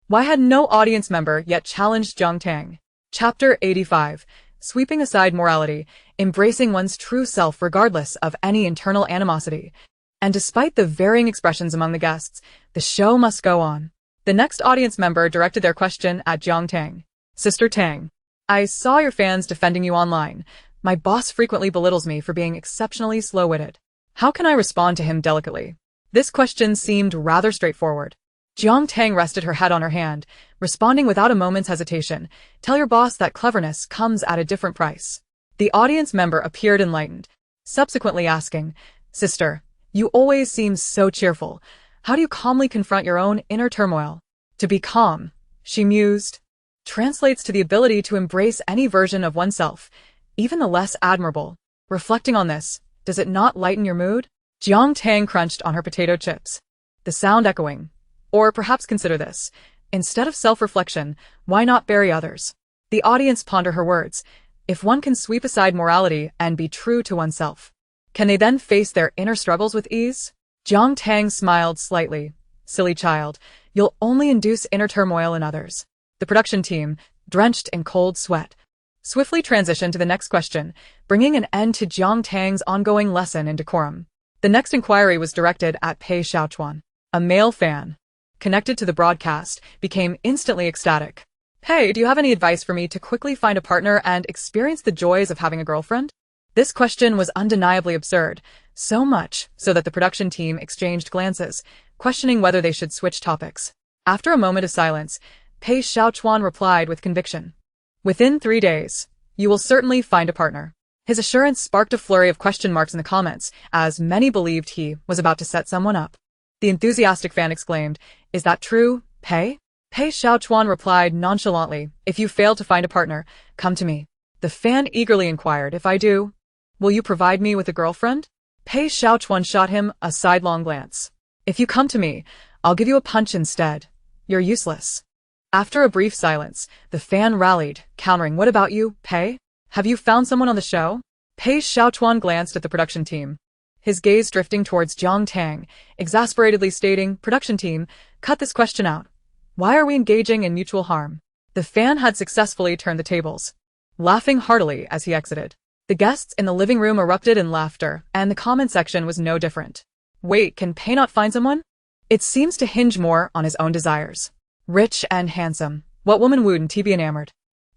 [SPEAKER 1] Why had no audience member yet challenged Jiang Tang? Chapter 85. Sweeping aside morality, embracing one's true self regardless of any internal animosity. And despite the varying expressions among the guests, the show must go on. The next audience member directed their question at Jiang Tang. Sister Tang, I saw your fans defending you online. My boss frequently belittles me for being exceptionally slow-witted. How can I respond to him delicately? This question seemed rather straightforward. Jiang Tang rested her head on her hand, responding without a moment's hesitation. Tell your boss that cleverness comes at a different price. The audience member appeared enlightened, subsequently asking, Sister, you always seem so cheerful. How do you calmly confront your own inner turmoil? To be calm, she mused, translates to the ability to embrace any version of oneself, even the less admirable. Reflecting on this, does it not lighten your mood? Jiang Tang crunched on her potato chips, the sound echoing. Or perhaps consider this. Instead of self-reflection, why not bury others? The audience ponder her words. If one can sweep aside morality and be true to oneself, can they then face their inner struggles with ease? Jiang Tang smiled slightly. Silly child, you'll only induce inner turmoil in others. The production team, drenched in cold sweat, swiftly transitioned to the next question, bringing an end to Jiang Tang's ongoing lesson in decorum. The next inquiry was directed at Pei Xiaochuan. A male fan, connected to the broadcast, became instantly ecstatic. Hey, do you have any advice for me to quickly find a partner and experience the joys of having a girlfriend? This question was undeniably absurd, so much so that the production team exchanged glances, questioning whether they should switch topics. After a moment of silence, Pei Xiaochuan replied with conviction. Within 3 days, you will certainly find a partner. His assurance sparked a flurry of question marks in the comments, as many believed he was about to set someone up. The enthusiastic fan exclaimed, Is that true, Pei? Pei Xiaochuan replied nonchalantly, If you fail to find a partner, come to me. The fan eagerly inquired, If I do, will you provide me with a girlfriend? Pei Xiaochuan shot him a sidelong glance. If you come to me, I'll give you a punch instead. You're useless. After a brief silence, the fan rallied, countering, What about you, Pei? Have you found someone on the show? Pei Xiaochuan glanced at the production team, his gaze drifting towards Jiang Tang, exasperatedly stating, Production team, cut this question out. Why are we engaging in mutual harm? The fan had successfully turned the tables, laughing heartily as he exited. The guests in the living room erupted in laughter, and the comment section was no different. Wait, can Pei not find someone? It seems to hinge more on his own desires. Rich and handsome, what woman wouldn't he be enamored?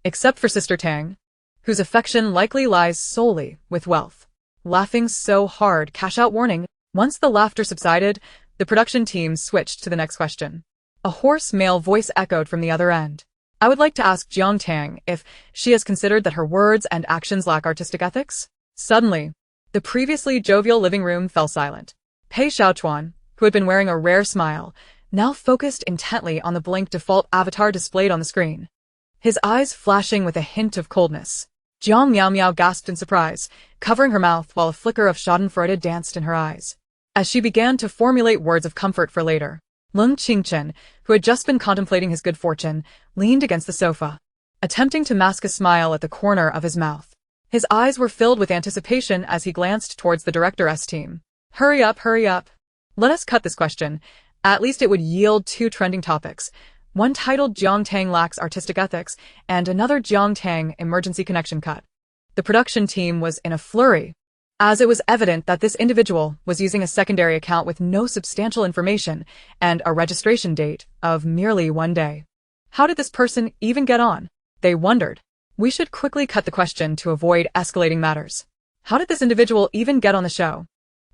[SPEAKER 1] Except for Sister Tang, whose affection likely lies solely with wealth. Laughing so hard, cash out warning. Once the laughter subsided, the production team switched to the next question. A hoarse male voice echoed from the other end. I would like to ask Jiang Tang if she has considered that her words and actions lack artistic ethics. Suddenly, the previously jovial living room fell silent. Pei Xiaochuan, who had been wearing a rare smile, now focused intently on the blank default avatar displayed on the screen, his eyes flashing with a hint of coldness. Jiang Miao Miao gasped in surprise, covering her mouth while a flicker of schadenfreude danced in her eyes. As she began to formulate words of comfort for later, Lung Qingchen, who had just been contemplating his good fortune, leaned against the sofa, attempting to mask a smile at the corner of his mouth. His eyes were filled with anticipation as he glanced towards the director's team. Hurry up, hurry up. Let us cut this question. At least it would yield 2 trending topics. One titled Jiang Tang lacks artistic ethics, and another Jiang Tang emergency connection cut. The production team was in a flurry, as it was evident that this individual was using a secondary account with no substantial information and a registration date of merely 1 day. How did this person even get on? They wondered. We should quickly cut the question to avoid escalating matters. How did this individual even get on the show?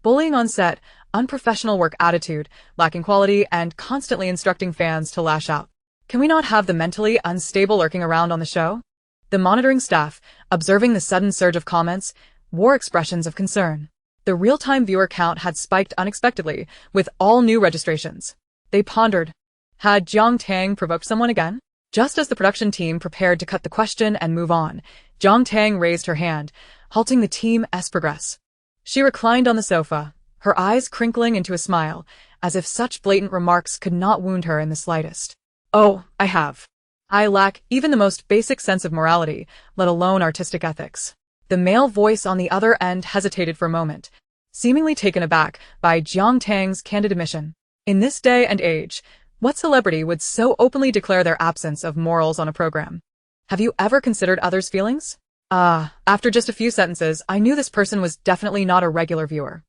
[SPEAKER 1] Bullying on set, unprofessional work attitude, lacking quality, and constantly instructing fans to lash out. Can we not have the mentally unstable lurking around on the show? The monitoring staff, observing the sudden surge of comments, wore expressions of concern. The real-time viewer count had spiked unexpectedly, with all new registrations. They pondered. Had Jiang Tang provoked someone again? Just as the production team prepared to cut the question and move on, Jiang Tang raised her hand, halting the team's progress. She reclined on the sofa, her eyes crinkling into a smile, as if such blatant remarks could not wound her in the slightest. Oh, I have. I lack even the most basic sense of morality, let alone artistic ethics. The male voice on the other end hesitated for a moment, seemingly taken aback by Jiang Tang's candid admission. In this day and age, what celebrity would so openly declare their absence of morals on a program? Have you ever considered others' feelings? After just a few sentences, I knew this person was definitely not a regular viewer.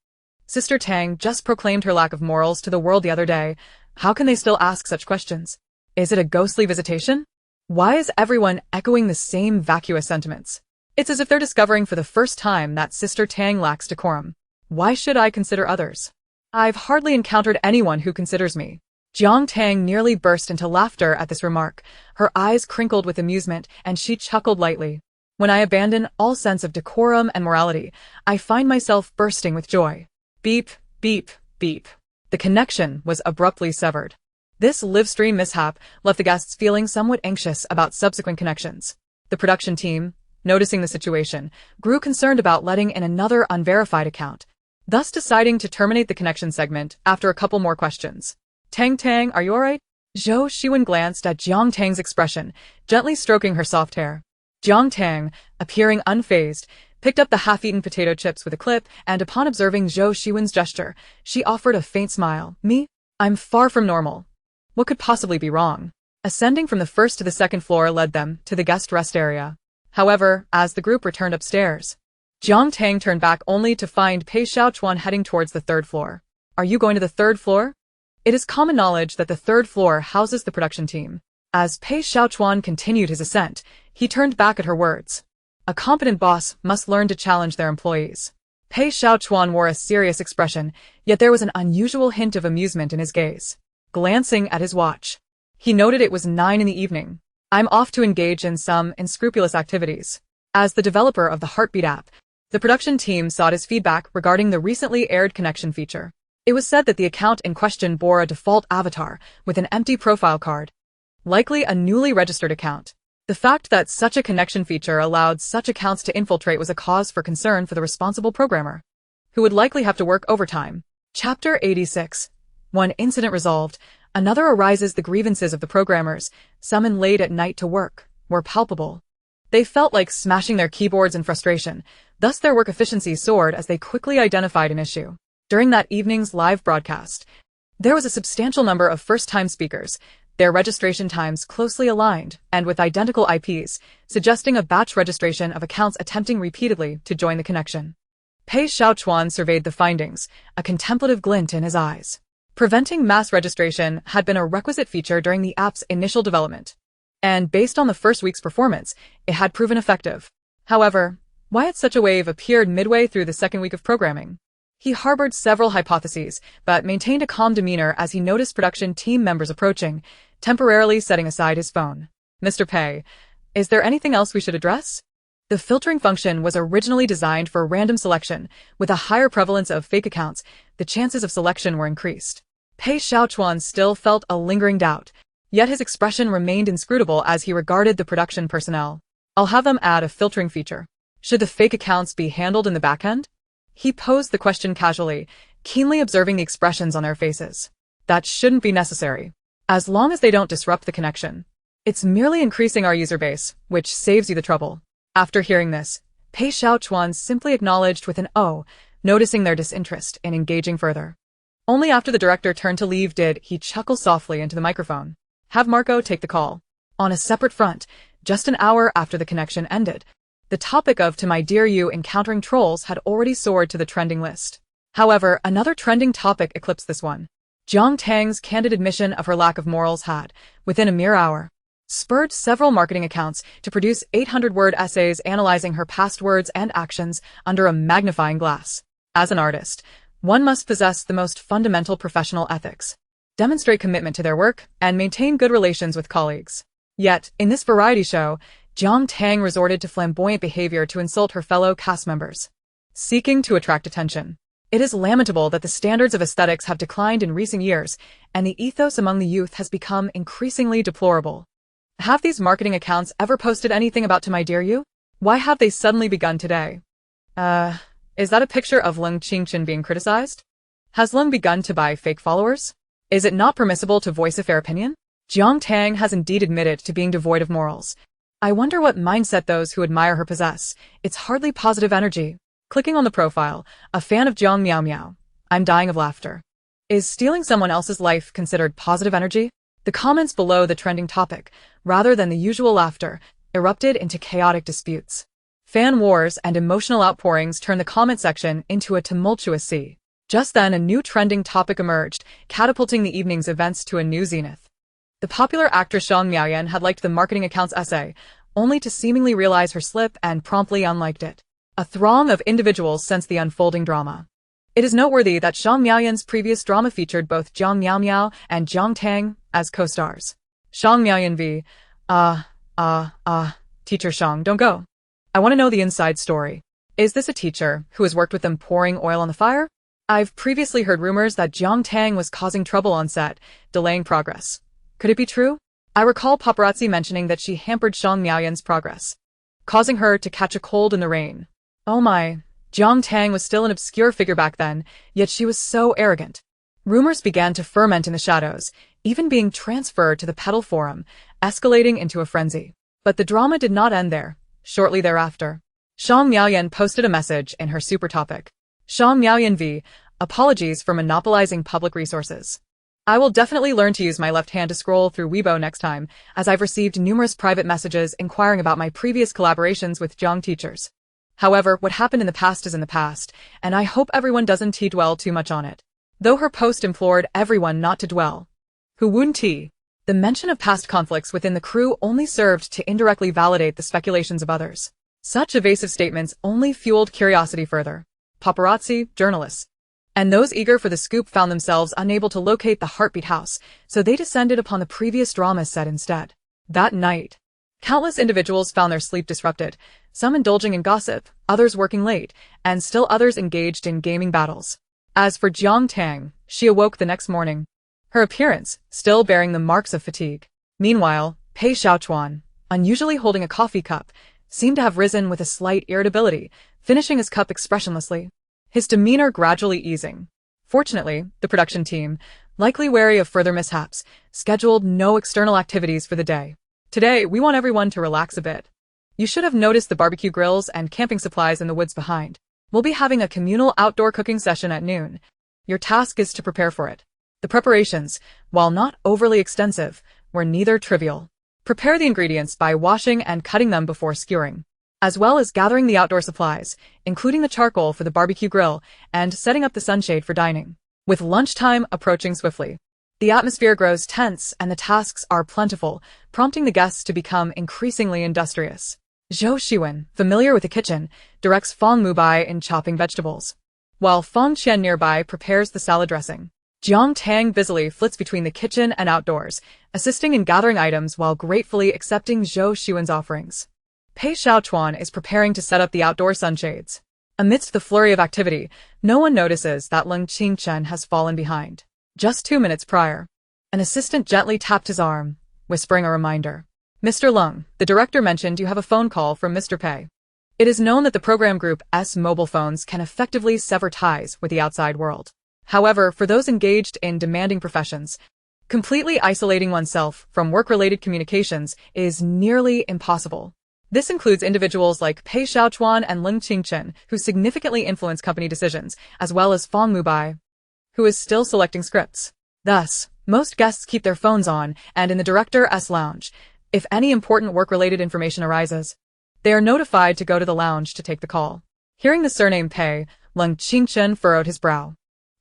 [SPEAKER 1] Sister Tang just proclaimed her lack of morals to the world the other day. How can they still ask such questions? Is it a ghostly visitation? Why is everyone echoing the same vacuous sentiments? It's as if they're discovering for the first time that Sister Tang lacks decorum. Why should I consider others? I've hardly encountered anyone who considers me. Jiang Tang nearly burst into laughter at this remark. Her eyes crinkled with amusement, and she chuckled lightly. When I abandon all sense of decorum and morality, I find myself bursting with joy. Beep, beep, beep. The connection was abruptly severed. This live-stream mishap left the guests feeling somewhat anxious about subsequent connections. The production team, noticing the situation, grew concerned about letting in another unverified account, thus deciding to terminate the connection segment after a couple more questions. Tang, are you alright? Zhou Shiwen glanced at Jiang Tang's expression, gently stroking her soft hair. Jiang Tang, appearing unfazed, picked up the half-eaten potato chips with a clip, and upon observing Zhou Shiwen's gesture, she offered a faint smile. Me? I'm far from normal. What could possibly be wrong? Ascending from the first to the second floor led them to the guest rest area. However, as the group returned upstairs, Jiang Tang turned back only to find Pei Xiaochuan heading towards the third floor. Are you going to the third floor? It is common knowledge that the third floor houses the production team. As Pei Xiaochuan continued his ascent, he turned back at her words. A competent boss must learn to challenge their employees. Pei Xiaochuan wore a serious expression, yet there was an unusual hint of amusement in his gaze. Glancing at his watch, he noted it was 9 p.m. I'm off to engage in some unscrupulous activities. As the developer of the Heartbeat app, the production team sought his feedback regarding the recently aired connection feature. It was said that the account in question bore a default avatar with an empty profile card, likely a newly registered account. The fact that such a connection feature allowed such accounts to infiltrate was a cause for concern for the responsible programmer, who would likely have to work overtime. Chapter 86. One incident resolved, another arises. The grievances of the programmers, summoned late at night to work, were palpable. They felt like smashing their keyboards in frustration, thus their work efficiency soared as they quickly identified an issue. During that evening's live broadcast, there was a substantial number of first-time speakers, their registration times closely aligned and with identical IPs, suggesting a batch registration of accounts attempting repeatedly to join the connection. Pei Xiaochuan surveyed the findings, a contemplative glint in his eyes. Preventing mass registration had been a requisite feature during the app's initial development, and based on the first week's performance, it had proven effective. However, why had such a wave appeared midway through the second week of programming? He harbored several hypotheses, but maintained a calm demeanor as he noticed production team members approaching, temporarily setting aside his phone. Mr. Pei, is there anything else we should address? The filtering function was originally designed for random selection. With a higher prevalence of fake accounts, the chances of selection were increased. Pei Xiaochuan still felt a lingering doubt, yet his expression remained inscrutable as he regarded the production personnel. I'll have them add a filtering feature. Should the fake accounts be handled in the backend? He posed the question casually, keenly observing the expressions on their faces. That shouldn't be necessary, as long as they don't disrupt the connection. It's merely increasing our user base, which saves you the trouble. After hearing this, Pei Xiaochuan simply acknowledged with an "oh," noticing their disinterest in engaging further. Only after the director turned to leave did he chuckle softly into the microphone. Have Marco take the call. On a separate front, just an hour after the connection ended, the topic of "To My Dear You" encountering trolls had already soared to the trending list. However, another trending topic eclipsed this one. Jiang Tang's candid admission of her lack of morals had, within a mere hour, spurred several marketing accounts to produce 800-word essays analyzing her past words and actions under a magnifying glass. As an artist, one must possess the most fundamental professional ethics, demonstrate commitment to their work, and maintain good relations with colleagues. Yet, in this variety show, Jiang Tang resorted to flamboyant behavior to insult her fellow cast members, seeking to attract attention. It is lamentable that the standards of aesthetics have declined in recent years, and the ethos among the youth has become increasingly deplorable. Have these marketing accounts ever posted anything about "To My Dear You"? Why have they suddenly begun today? Is that a picture of Lung Qingchen being criticized? Has Lung begun to buy fake followers? Is it not permissible to voice a fair opinion? Jiang Tang has indeed admitted to being devoid of morals. I wonder what mindset those who admire her possess. It's hardly positive energy. Clicking on the profile, a fan of Jiang Miao Miao. I'm dying of laughter. Is stealing someone else's life considered positive energy? The comments below the trending topic, rather than the usual laughter, erupted into chaotic disputes. Fan wars and emotional outpourings turned the comment section into a tumultuous sea. Just then a new trending topic emerged, catapulting the evening's events to a new zenith. The popular actress Zhang Miaoyan had liked the marketing account's essay, only to seemingly realize her slip and promptly unliked it. A throng of individuals sensed the unfolding drama. It is noteworthy that Zhang Miaoyan's previous drama featured both Jiang Miao Miao and Jiang Tang as co-stars. Zhang Miaoyan v. Teacher Zhang, don't go. I want to know the inside story. Is this a teacher who has worked with them pouring oil on the fire? I've previously heard rumors that Jiang Tang was causing trouble on set, delaying progress. Could it be true? I recall paparazzi mentioning that she hampered Zhang Miaoyan's progress, causing her to catch a cold in the rain. Oh my, Jiang Tang was still an obscure figure back then, yet she was so arrogant. Rumors began to ferment in the shadows, even being transferred to the Petal Forum, escalating into a frenzy. But the drama did not end there. Shortly thereafter, Zhang Miaoyan posted a message in her super topic. Zhang Miaoyan v. Apologies for monopolizing public resources. I will definitely learn to use my left hand to scroll through Weibo next time, as I've received numerous private messages inquiring about my previous collaborations with Jiang teachers. However, what happened in the past is in the past, and I hope everyone doesn't dwell too much on it. Though her post implored everyone not to dwell. Who wouldn't? The mention of past conflicts within the crew only served to indirectly validate the speculations of others. Such evasive statements only fueled curiosity further. Paparazzi, journalists, and those eager for the scoop found themselves unable to locate the Heartbeat house, so they descended upon the previous drama set instead. That night, countless individuals found their sleep disrupted, some indulging in gossip, others working late, and still others engaged in gaming battles. As for Jiang Tang, she awoke the next morning, her appearance still bearing the marks of fatigue. Meanwhile, Pei Xiaochuan, unusually holding a coffee cup, seemed to have risen with a slight irritability, finishing his cup expressionlessly, his demeanor gradually easing. Fortunately, the production team, likely wary of further mishaps, scheduled no external activities for the day. Today, we want everyone to relax a bit. You should have noticed the barbecue grills and camping supplies in the woods behind. We'll be having a communal outdoor cooking session at noon. Your task is to prepare for it. The preparations, while not overly extensive, were neither trivial. Prepare the ingredients by washing and cutting them before skewering, as well as gathering the outdoor supplies, including the charcoal for the barbecue grill and setting up the sunshade for dining. With lunchtime approaching swiftly, the atmosphere grows tense and the tasks are plentiful, prompting the guests to become increasingly industrious. Zhou Xiwen, familiar with the kitchen, directs Feng Mubai in chopping vegetables, while Feng Qian nearby prepares the salad dressing. Jiang Tang busily flits between the kitchen and outdoors, assisting in gathering items while gratefully accepting Zhou Xiwen's offerings. Pei Xiaochuan is preparing to set up the outdoor sunshades. Amidst the flurry of activity, no one notices that Leng Qingchen has fallen behind. Just 2 minutes prior, an assistant gently tapped his arm, whispering a reminder. Mr. Leng, the director mentioned you have a phone call from Mr. Pei. It is known that the program group's mobile phones can effectively sever ties with the outside world. However, for those engaged in demanding professions, completely isolating oneself from work-related communications is nearly impossible. This includes individuals like Pei Xiaochuan and Leng Qingchen, who significantly influence company decisions, as well as Feng Mubai, who is still selecting scripts. Thus, most guests keep their phones on, and in the director's lounge, if any important work-related information arises, they are notified to go to the lounge to take the call. Hearing the surname Pei, Leng Qingchen furrowed his brow,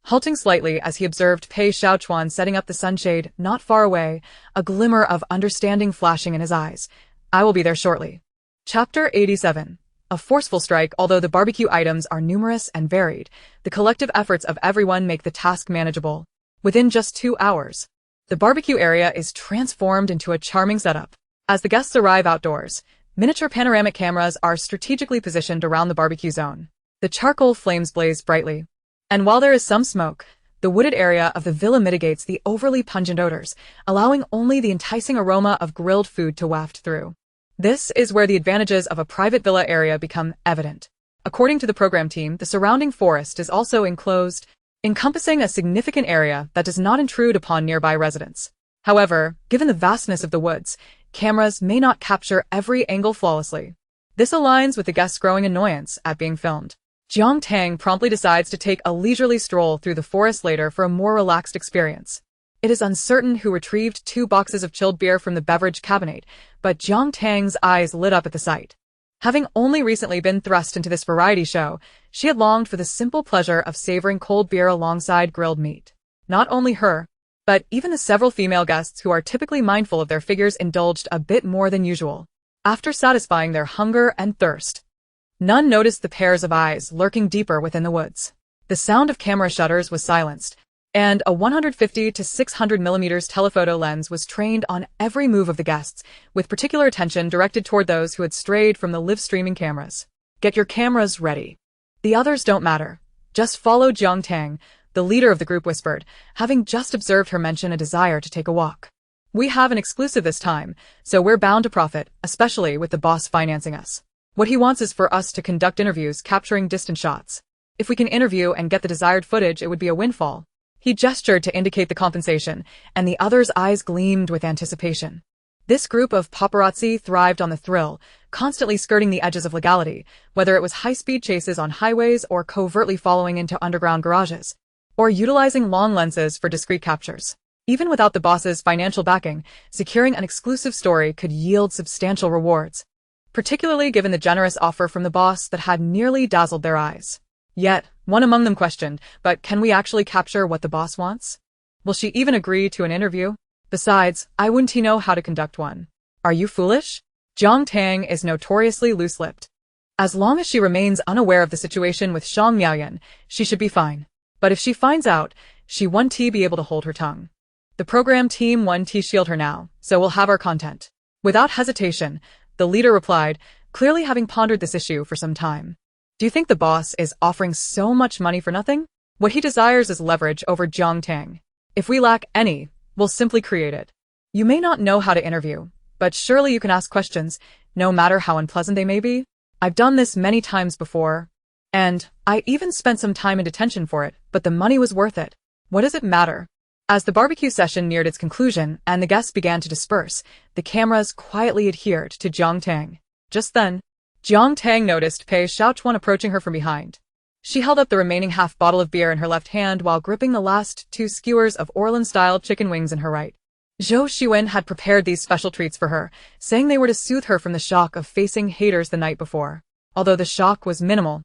[SPEAKER 1] halting slightly as he observed Pei Xiaochuan setting up the sunshade not far away, a glimmer of understanding flashing in his eyes. I will be there shortly. Chapter 87. A forceful strike. Although the barbecue items are numerous and varied, the collective efforts of everyone make the task manageable. Within just 2 hours, the barbecue area is transformed into a charming setup. As the guests arrive outdoors, miniature panoramic cameras are strategically positioned around the barbecue zone. The charcoal flames blaze brightly, and while there is some smoke, the wooded area of the villa mitigates the overly pungent odors, allowing only the enticing aroma of grilled food to waft through. This is where the advantages of a private villa area become evident. According to the program team, the surrounding forest is also enclosed, encompassing a significant area that does not intrude upon nearby residents. However, given the vastness of the woods, cameras may not capture every angle flawlessly. This aligns with the guests' growing annoyance at being filmed. Jiang Tang promptly decides to take a leisurely stroll through the forest later for a more relaxed experience. It is uncertain who retrieved 2 boxes of chilled beer from the beverage cabinet, but Jiang Tang's eyes lit up at the sight. Having only recently been thrust into this variety show, she had longed for the simple pleasure of savoring cold beer alongside grilled meat. Not only her, But even the several female guests who are typically mindful of their figures indulged a bit more than usual. After satisfying their hunger and thirst, none noticed the pairs of eyes lurking deeper within the woods. The sound of camera shutters was silenced, and a 150 to 600 millimeters telephoto lens was trained on every move of the guests, with particular attention directed toward those who had strayed from the live streaming cameras. Get your cameras ready. The others don't matter. Just follow Jiang Tang, the leader of the group whispered, having just observed her mention a desire to take a walk. We have an exclusive this time, so we're bound to profit, especially with the boss financing us. What he wants is for us to conduct interviews capturing distant shots. If we can interview and get the desired footage, it would be a windfall. He gestured to indicate the compensation, and the other's eyes gleamed with anticipation. This group of paparazzi thrived on the thrill, constantly skirting the edges of legality, whether it was high-speed chases on highways or covertly following into underground garages, or utilizing long lenses for discreet captures. Even without the boss's financial backing, securing an exclusive story could yield substantial rewards, particularly given the generous offer from the boss that had nearly dazzled their eyes. Yet, one among them questioned, but can we actually capture what the boss wants? Will she even agree to an interview? Besides, I wouldn't know how to conduct one. Are you foolish? Jiang Tang is notoriously loose-lipped. As long as she remains unaware of the situation with Shang Miaoyan, she should be fine. But if she finds out, she won't be able to hold her tongue. The program team won't shield her now, so we'll have our content. Without hesitation, the leader replied, clearly having pondered this issue for some time. Do you think the boss is offering so much money for nothing? What he desires is leverage over Jiang Tang. If we lack any, we'll simply create it. You may not know how to interview, but surely you can ask questions, no matter how unpleasant they may be. I've done this many times before, and I even spent some time in detention for it, but the money was worth it. What does it matter? As the barbecue session neared its conclusion and the guests began to disperse, the cameras quietly adhered to Jiang Tang. Just then, Jiang Tang noticed Pei Xiaochuan approaching her from behind. She held up the remaining half bottle of beer in her left hand while gripping the last 2 skewers of Orlan-style chicken wings in her right. Zhou Xuan had prepared these special treats for her, saying they were to soothe her from the shock of facing haters the night before. Although the shock was minimal,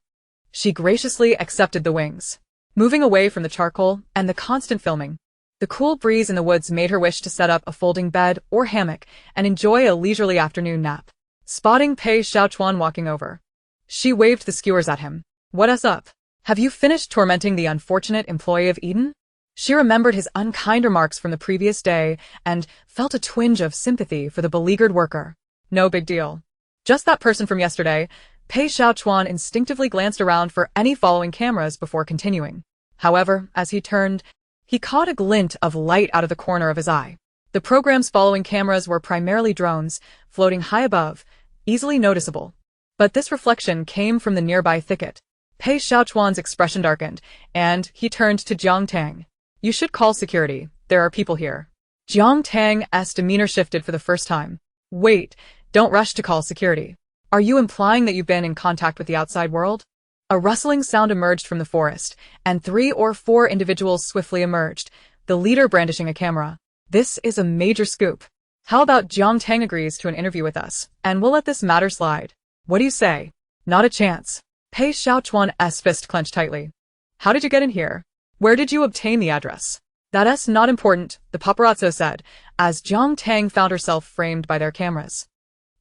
[SPEAKER 1] she graciously accepted the wings. Moving away from the charcoal and the constant filming, the cool breeze in the woods made her wish to set up a folding bed or hammock and enjoy a leisurely afternoon nap. Spotting Pei Xiaochuan walking over, she waved the skewers at him. What's up? Have you finished tormenting the unfortunate employee of Eden? She remembered his unkind remarks from the previous day and felt a twinge of sympathy for the beleaguered worker. No big deal. Just that person from yesterday. Pei Xiaochuan instinctively glanced around for any following cameras before continuing. However, as he turned, he caught a glint of light out of the corner of his eye. The program's following cameras were primarily drones, floating high above, easily noticeable. But this reflection came from the nearby thicket. Pei Xiaochuan's expression darkened, and he turned to Jiang Tang. You should call security. There are people here. Jiang Tang's demeanor shifted for the first time. Wait, don't rush to call security. Are you implying that you've been in contact with the outside world? A rustling sound emerged from the forest, and 3 or 4 individuals swiftly emerged, the leader brandishing a camera. This is a major scoop. How about Jiang Tang agrees to an interview with us, and we'll let this matter slide? What do you say? Not a chance. Pei Xiaochuan's fist clenched tightly. How did you get in here? Where did you obtain the address? That's not important, the paparazzo said, as Jiang Tang found herself framed by their cameras.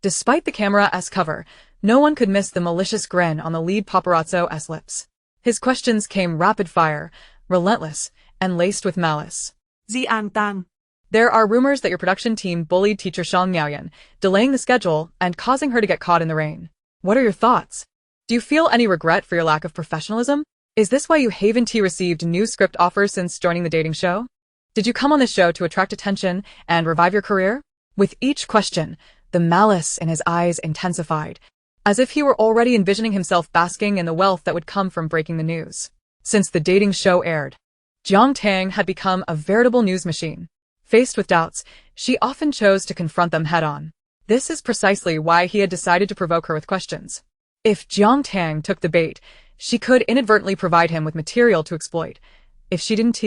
[SPEAKER 1] Despite the camera's cover, no one could miss the malicious grin on the lead paparazzo's lips. His questions came rapid-fire, relentless, and laced with malice.
[SPEAKER 2] Jiang Tang.
[SPEAKER 1] There are rumors that your production team bullied teacher Shang Miaoyan, delaying the schedule and causing her to get caught in the rain. What are your thoughts? Do you feel any regret for your lack of professionalism? Is this why you haven't received new script offers since joining the dating show? Did you come on this show to attract attention and revive your career? With each question, the malice in his eyes intensified, as if he were already envisioning himself basking in the wealth that would come from breaking the news. Since the dating show aired, Jiang Tang had become a veritable news machine. Faced with doubts, she often chose to confront them head-on. This is precisely why he had decided to provoke her with questions. If Jiang Tang took the bait, she could inadvertently provide him with material to exploit. If she didn't,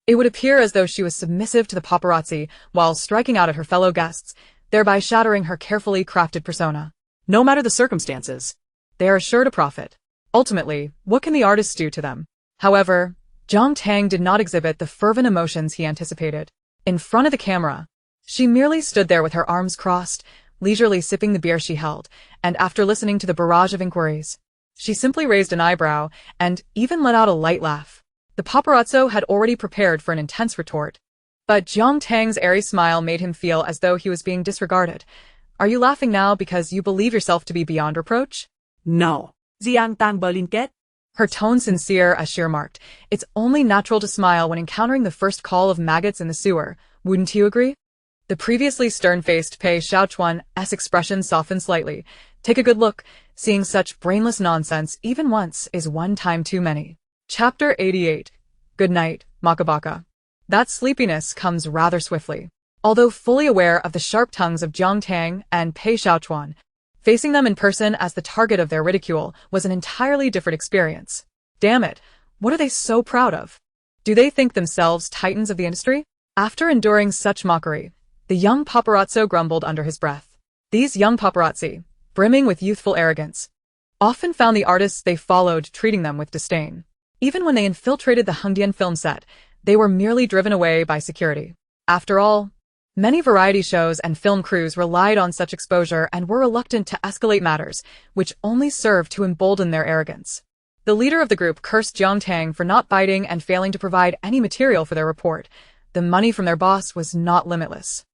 [SPEAKER 1] it would appear as though she was submissive to the paparazzi while striking out at her fellow guests, thereby shattering her carefully crafted persona. No matter the circumstances, they are sure to profit. Ultimately, what can the artists do to them? However, Jiang Tang did not exhibit the fervent emotions he anticipated. In front of the camera, she merely stood there with her arms crossed, leisurely sipping the beer she held, and after listening to the barrage of inquiries, she simply raised an eyebrow and even let out a light laugh. The paparazzo had already prepared for an intense retort, but Jiang Tang's airy smile made him feel as though he was being disregarded. Are you laughing now because you believe yourself to be beyond reproach?
[SPEAKER 2] No. Jiang Tang Berlinket?
[SPEAKER 1] Her tone sincere as she remarked, it's only natural to smile when encountering the first call of maggots in the sewer, wouldn't you agree? The previously stern-faced Pei Xiaochuan's expression softened slightly. Take a good look. Seeing such brainless nonsense even once is one time too many. Chapter 88. Good night, Makabaka. That sleepiness comes rather swiftly. Although fully aware of the sharp tongues of Jiang Tang and Pei Xiaochuan, facing them in person as the target of their ridicule was an entirely different experience. Damn it, what are they so proud of? Do they think themselves titans of the industry? After enduring such mockery, the young paparazzo grumbled under his breath. These young paparazzi, brimming with youthful arrogance, often found the artists they followed treating them with disdain. Even when they infiltrated the Hongdian film set, they were merely driven away by security. After all, many variety shows and film crews relied on such exposure and were reluctant to escalate matters, which only served to embolden their arrogance. The leader of the group cursed Jiang Tang for not biting and failing to provide any material for their report. The money from their boss was not limitless.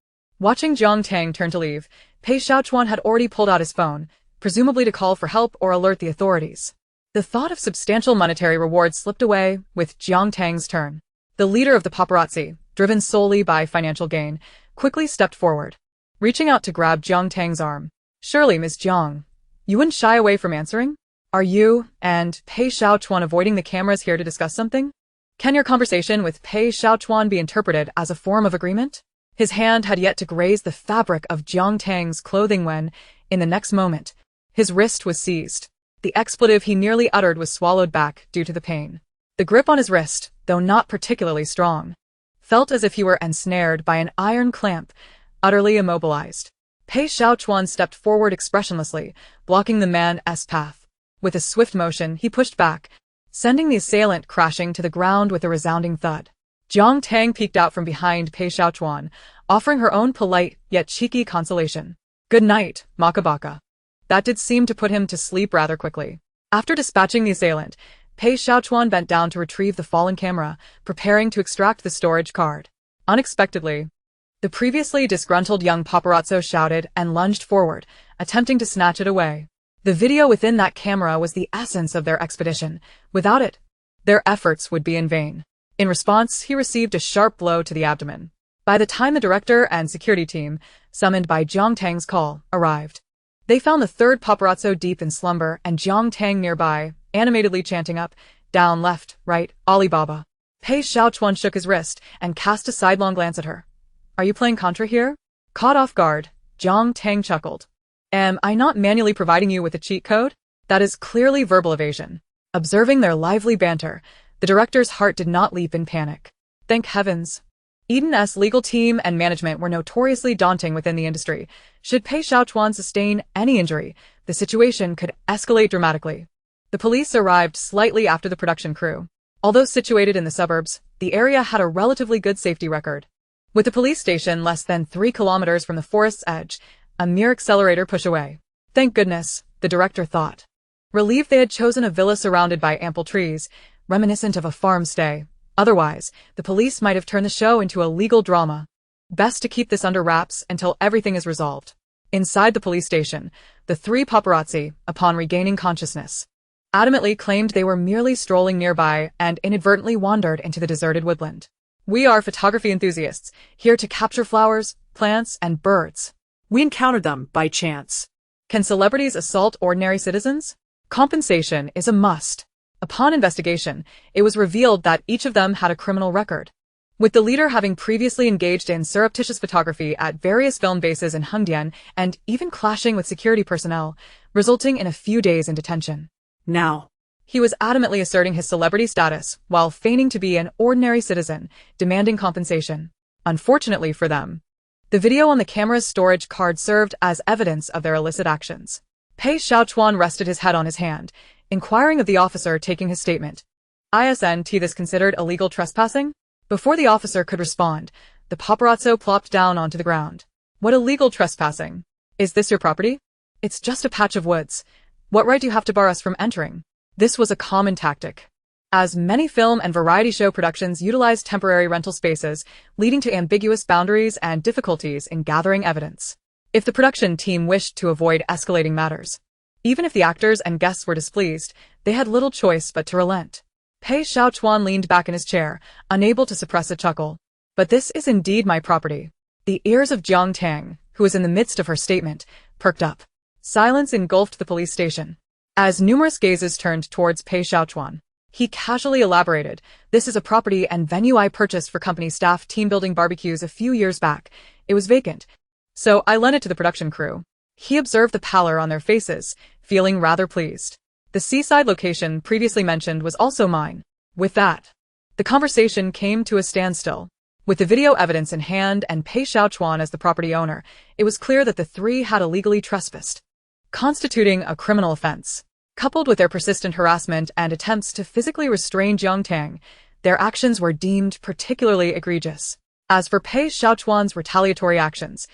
[SPEAKER 1] Watching Jiang Tang turn to leave, Pei Xiaochuan had already pulled out his phone, presumably to call for help or alert the authorities. The thought of substantial monetary rewards slipped away with Jiang Tang's turn. The leader of the paparazzi, driven solely by financial gain, quickly stepped forward, reaching out to grab Jiang Tang's arm. Surely, Ms. Jiang, you wouldn't shy away from answering? Are you and Pei Xiaochuan avoiding the cameras here to discuss something? Can your conversation with Pei Xiaochuan be interpreted as a form of agreement? His hand had yet to graze the fabric of Jiang Tang's clothing when, in the next moment, his wrist was seized. The expletive he nearly uttered was swallowed back due to the pain. The grip on his wrist, though not particularly strong, felt as if he were ensnared by an iron clamp, utterly immobilized. Pei Xiaochuan stepped forward expressionlessly, blocking the man's path. With a swift motion, he pushed back, sending the assailant crashing to the ground with a resounding thud. Jiang Tang peeked out from behind Pei Xiaochuan, offering her own polite yet cheeky consolation. Good night, Makabaka. That did seem to put him to sleep rather quickly. After dispatching the assailant, Pei Xiaochuan bent down to retrieve the fallen camera, preparing to extract the storage card. Unexpectedly, the previously disgruntled young paparazzo shouted and lunged forward, attempting to snatch it away. The video within that camera was the essence of their expedition. Without it, their efforts would be in vain. In response, he received a sharp blow to the abdomen. By the time the director and security team, summoned by Jiang Tang's call, arrived, they found the third paparazzo deep in slumber and Jiang Tang nearby, animatedly chanting up, down, left, right, Alibaba. Pei Xiaochuan shook his wrist and cast a sidelong glance at her. Are you playing Contra here? Caught off guard, Jiang Tang chuckled. Am I not manually providing you with a cheat code? That is clearly verbal evasion. Observing their lively banter, the director's heart did not leap in panic. Thank heavens. Eden's legal team and management were notoriously daunting within the industry. Should Pei Xiaochuan sustain any injury, the situation could escalate dramatically. The police arrived slightly after the production crew. Although situated in the suburbs, the area had a relatively good safety record. With the police station less than 3 kilometers from the forest's edge, a mere accelerator push away. Thank goodness, the director thought. Relieved they had chosen a villa surrounded by ample trees, reminiscent of a farm stay. Otherwise, the police might have turned the show into a legal drama. Best to keep this under wraps until everything is resolved. Inside the police station, the 3 paparazzi, upon regaining consciousness, adamantly claimed they were merely strolling nearby and inadvertently wandered into the deserted woodland. We are photography enthusiasts, here to capture flowers, plants, and birds.
[SPEAKER 2] We encountered them by chance.
[SPEAKER 1] Can celebrities assault ordinary citizens? Compensation is a must. Upon investigation, it was revealed that each of them had a criminal record, with the leader having previously engaged in surreptitious photography at various film bases in Hongdian and even clashing with security personnel, resulting in a few days in detention.
[SPEAKER 2] Now,
[SPEAKER 1] he was adamantly asserting his celebrity status while feigning to be an ordinary citizen, demanding compensation. Unfortunately for them, the video on the camera's storage card served as evidence of their illicit actions. Pei Xiaochuan rested his head on his hand, inquiring of the officer taking his statement. Isn't this considered illegal trespassing? Before the officer could respond, the paparazzo plopped down onto the ground. What illegal trespassing? Is this your property? It's just a patch of woods. What right do you have to bar us from entering? This was a common tactic, as many film and variety show productions utilized temporary rental spaces, leading to ambiguous boundaries and difficulties in gathering evidence. If the production team wished to avoid escalating matters, even if the actors and guests were displeased, they had little choice but to relent. Pei Xiaochuan leaned back in his chair, unable to suppress a chuckle. But this is indeed my property. The ears of Jiang Tang, who was in the midst of her statement, perked up. Silence engulfed the police station. As numerous gazes turned towards Pei Xiaochuan, he casually elaborated, "This is a property and venue I purchased for company staff team-building barbecues a few years back. It was vacant, so I lent it to the production crew." He observed the pallor on their faces, feeling rather pleased. The seaside location previously mentioned was also mine. With that, the conversation came to a standstill. With the video evidence in hand and Pei Xiaochuan as the property owner, it was clear that the three had illegally trespassed, constituting a criminal offense. Coupled with their persistent harassment and attempts to physically restrain Jiang Tang, their actions were deemed particularly egregious. As for Pei Xiaochuan's retaliatory actions,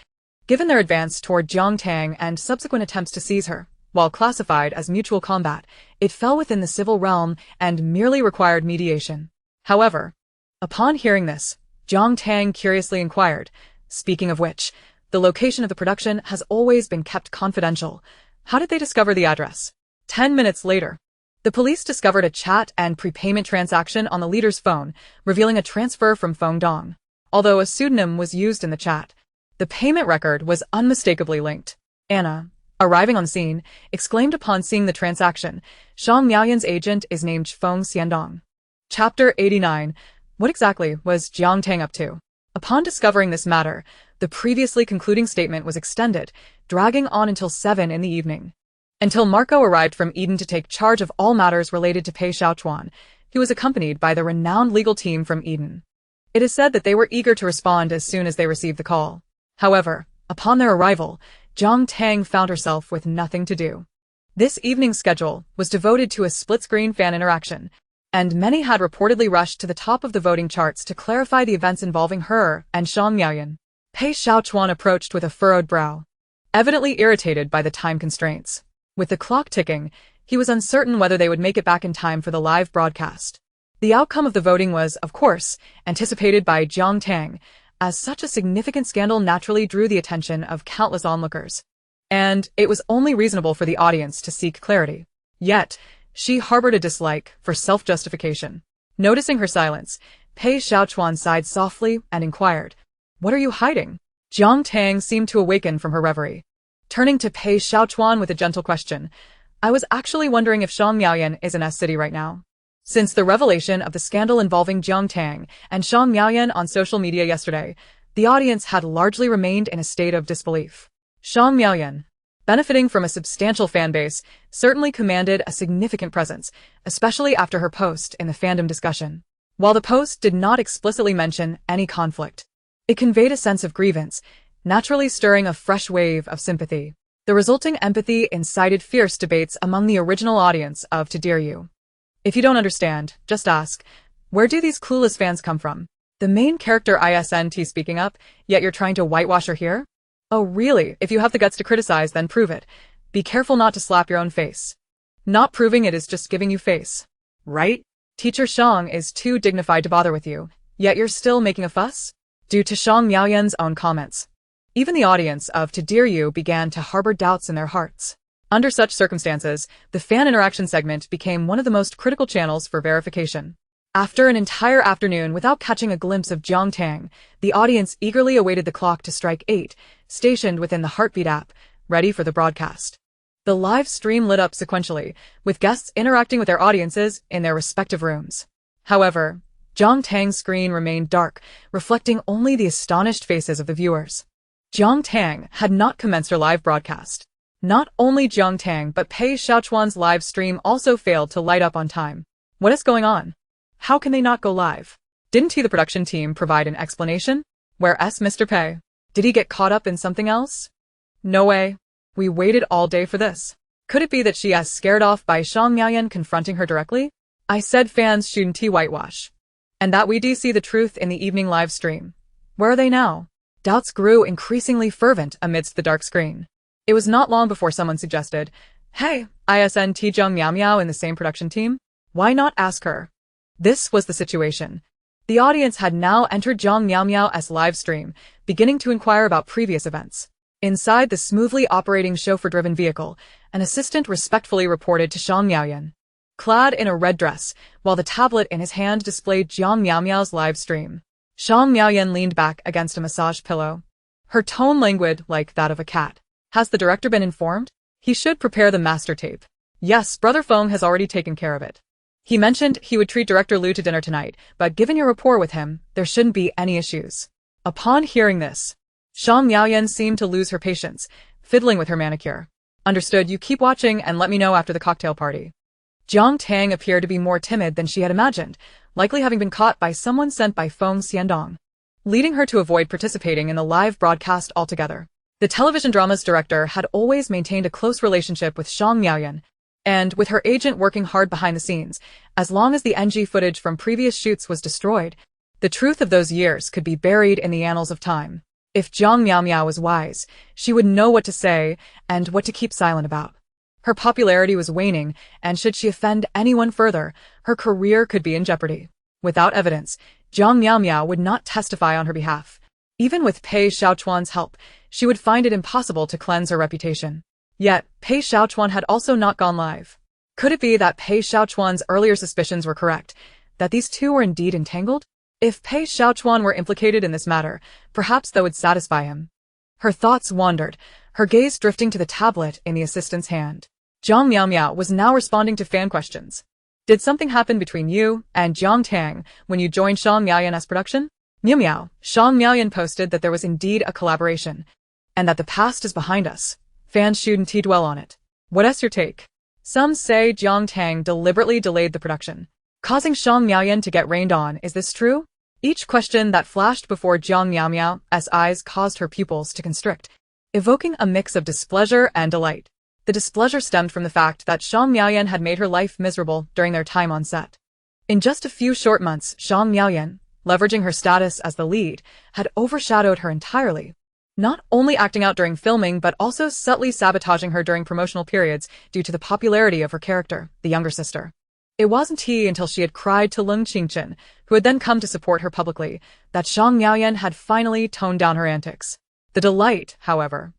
[SPEAKER 1] given their advance toward Jiang Tang and subsequent attempts to seize her, while classified as mutual combat, it fell within the civil realm and merely required mediation. However, upon hearing this, Jiang Tang curiously inquired, "Speaking of which, the location of the production has always been kept confidential. How did they discover the address?" 10 minutes later, the police discovered a chat and prepayment transaction on the leader's phone, revealing a transfer from Fengdong. Although a pseudonym was used in the chat, the payment record was unmistakably linked. Anna, arriving on scene, exclaimed upon seeing the transaction, "Shang Miaoyan's agent is named Feng Xiandong." Chapter 89. What exactly was Jiang Tang up to? Upon discovering this matter, the previously concluding statement was extended, dragging on until 7 in the evening. Until Marco arrived from Eden to take charge of all matters related to Pei Xiaochuan, he was accompanied by the renowned legal team from Eden. It is said that they were eager to respond as soon as they received the call. However, upon their arrival, Jiang Tang found herself with nothing to do. This evening's schedule was devoted to a split-screen fan interaction, and many had reportedly rushed to the top of the voting charts to clarify the events involving her and Shang Miaoyan. Pei Xiaochuan approached with a furrowed brow, evidently irritated by the time constraints. With the clock ticking, he was uncertain whether they would make it back in time for the live broadcast. The outcome of the voting was, of course, anticipated by Jiang Tang, as such a significant scandal naturally drew the attention of countless onlookers. And it was only reasonable for the audience to seek clarity. Yet, she harbored a dislike for self-justification. Noticing her silence, Pei Xiaochuan sighed softly and inquired, "What are you hiding?" Jiang Tang seemed to awaken from her reverie. Turning to Pei Xiaochuan with a gentle question, "I was actually wondering if Shang Miaoyan is in S-City right now." Since the revelation of the scandal involving Jiang Tang and Shang Miaoyan on social media yesterday, the audience had largely remained in a state of disbelief. Shang Miaoyan, benefiting from a substantial fan base, certainly commanded a significant presence, especially after her post in the fandom discussion. While the post did not explicitly mention any conflict, it conveyed a sense of grievance, naturally stirring a fresh wave of sympathy. The resulting empathy incited fierce debates among the original audience of To Dear You. If you don't understand, just ask, where do these clueless fans come from? The main character isn't speaking up, yet you're trying to whitewash her here? Oh really, if you have the guts to criticize, then prove it. Be careful not to slap your own face. Not proving it is just giving you face. Right? Teacher Shang is too dignified to bother with you, yet you're still making a fuss? Due to Shang Miaoyan's own comments, even the audience of To Dear You began to harbor doubts in their hearts. Under such circumstances, the fan interaction segment became one of the most critical channels for verification. After an entire afternoon without catching a glimpse of Jiang Tang, the audience eagerly awaited the clock to strike 8, stationed within the Heartbeat app, ready for the broadcast. The live stream lit up sequentially, with guests interacting with their audiences in their respective rooms. However, Jiang Tang's screen remained dark, reflecting only the astonished faces of the viewers. Jiang Tang had not commenced her live broadcast. Not only Jiang Tang but Pei Xiaochuan's live stream also failed to light up on time. What is going on? How can they not go live? Didn't the production team provide an explanation? Where's Mr. Pei? Did he get caught up in something else? No way. We waited all day for this. Could it be that she is scared off by Shang Miaoyan confronting her directly? I said fans shouldn't whitewash. And that we do see the truth in the evening live stream. Where are they now? Doubts grew increasingly fervent amidst the dark screen. It was not long before someone suggested, "Hey, isn't Jiang Miao Miao in the same production team? Why not ask her?" This was the situation. The audience had now entered Jiang Miao Miao's live stream, beginning to inquire about previous events. Inside the smoothly operating chauffeur-driven vehicle, an assistant respectfully reported to Jiang Miaoyan. Clad in a red dress, while the tablet in his hand displayed Jiang Miao Miao's live stream. Jiang Miaoyan leaned back against a massage pillow. Her tone languid like that of a cat. Has the director been informed? He should prepare the master tape. Yes, Brother Feng has already taken care of it. He mentioned he would treat Director Liu to dinner tonight, but given your rapport with him, there shouldn't be any issues. Upon hearing this, Jiang Miaoyan seemed to lose her patience, fiddling with her manicure. Understood, you keep watching and let me know after the cocktail party. Jiang Tang appeared to be more timid than she had imagined, likely having been caught by someone sent by Feng Xiandong, leading her to avoid participating in the live broadcast altogether. The television drama's director had always maintained a close relationship with Jiang Miaoyan, and with her agent working hard behind the scenes, as long as the NG footage from previous shoots was destroyed, the truth of those years could be buried in the annals of time. If Jiang Miao Miao was wise, she would know what to say and what to keep silent about. Her popularity was waning, and should she offend anyone further, her career could be in jeopardy. Without evidence, Jiang Miao Miao would not testify on her behalf. Even with Pei Xiaochuan's help, she would find it impossible to cleanse her reputation. Yet, Pei Xiaochuan had also not gone live. Could it be that Pei Xiaochuan's earlier suspicions were correct, that these two were indeed entangled? If Pei Xiaochuan were implicated in this matter, perhaps that would satisfy him. Her thoughts wandered, her gaze drifting to the tablet in the assistant's hand. Jiang Miao Miao was now responding to fan questions. Did something happen between you and Jiang Tang when you joined Jiang Miaoyan's production? Miao Miao, Jiang Miaoyan posted that there was indeed a collaboration, and that the past is behind us. Fans shouldn't dwell on it. What's your take? Some say Jiang Tang deliberately delayed the production, causing Jiang Miaoyan to get rained on. Is this true? Each question that flashed before Jiang Miao Miao's eyes caused her pupils to constrict, evoking a mix of displeasure and delight. The displeasure stemmed from the fact that Jiang Miaoyan had made her life miserable during their time on set. In just a few short months, Jiang Miaoyan, leveraging her status as the lead, had overshadowed her entirely. Not only acting out during filming but also subtly sabotaging her during promotional periods due to the popularity of her character, the younger sister. It wasn't until she had cried to Lung Qingchen, who had then come to support her publicly, that Jiang Miaoyan had finally toned down her antics. The delight, however,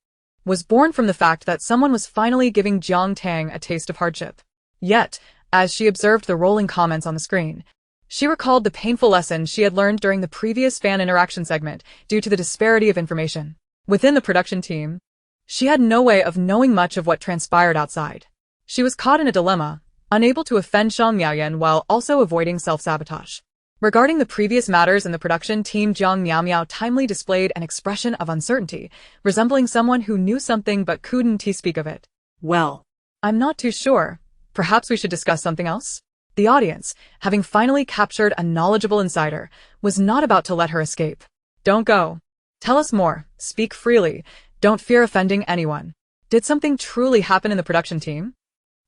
[SPEAKER 1] was born from the fact that someone was finally giving Jiang Tang a taste of hardship. Yet, as she observed the rolling comments on the screen, she recalled the painful lesson she had learned during the previous fan interaction segment due to the disparity of information. Within the production team, she had no way of knowing much of what transpired outside. She was caught in a dilemma, unable to offend Jiang Miaoyan while also avoiding self-sabotage. Regarding the previous matters in the production team, Jiang Miao Miao timely displayed an expression of uncertainty, resembling someone who knew something but couldn't speak of it.
[SPEAKER 2] Well,
[SPEAKER 1] I'm not too sure. Perhaps we should discuss something else? The audience, having finally captured a knowledgeable insider, was not about to let her escape. Don't go. Tell us more. Speak freely. Don't fear offending anyone. Did something truly happen in the production team?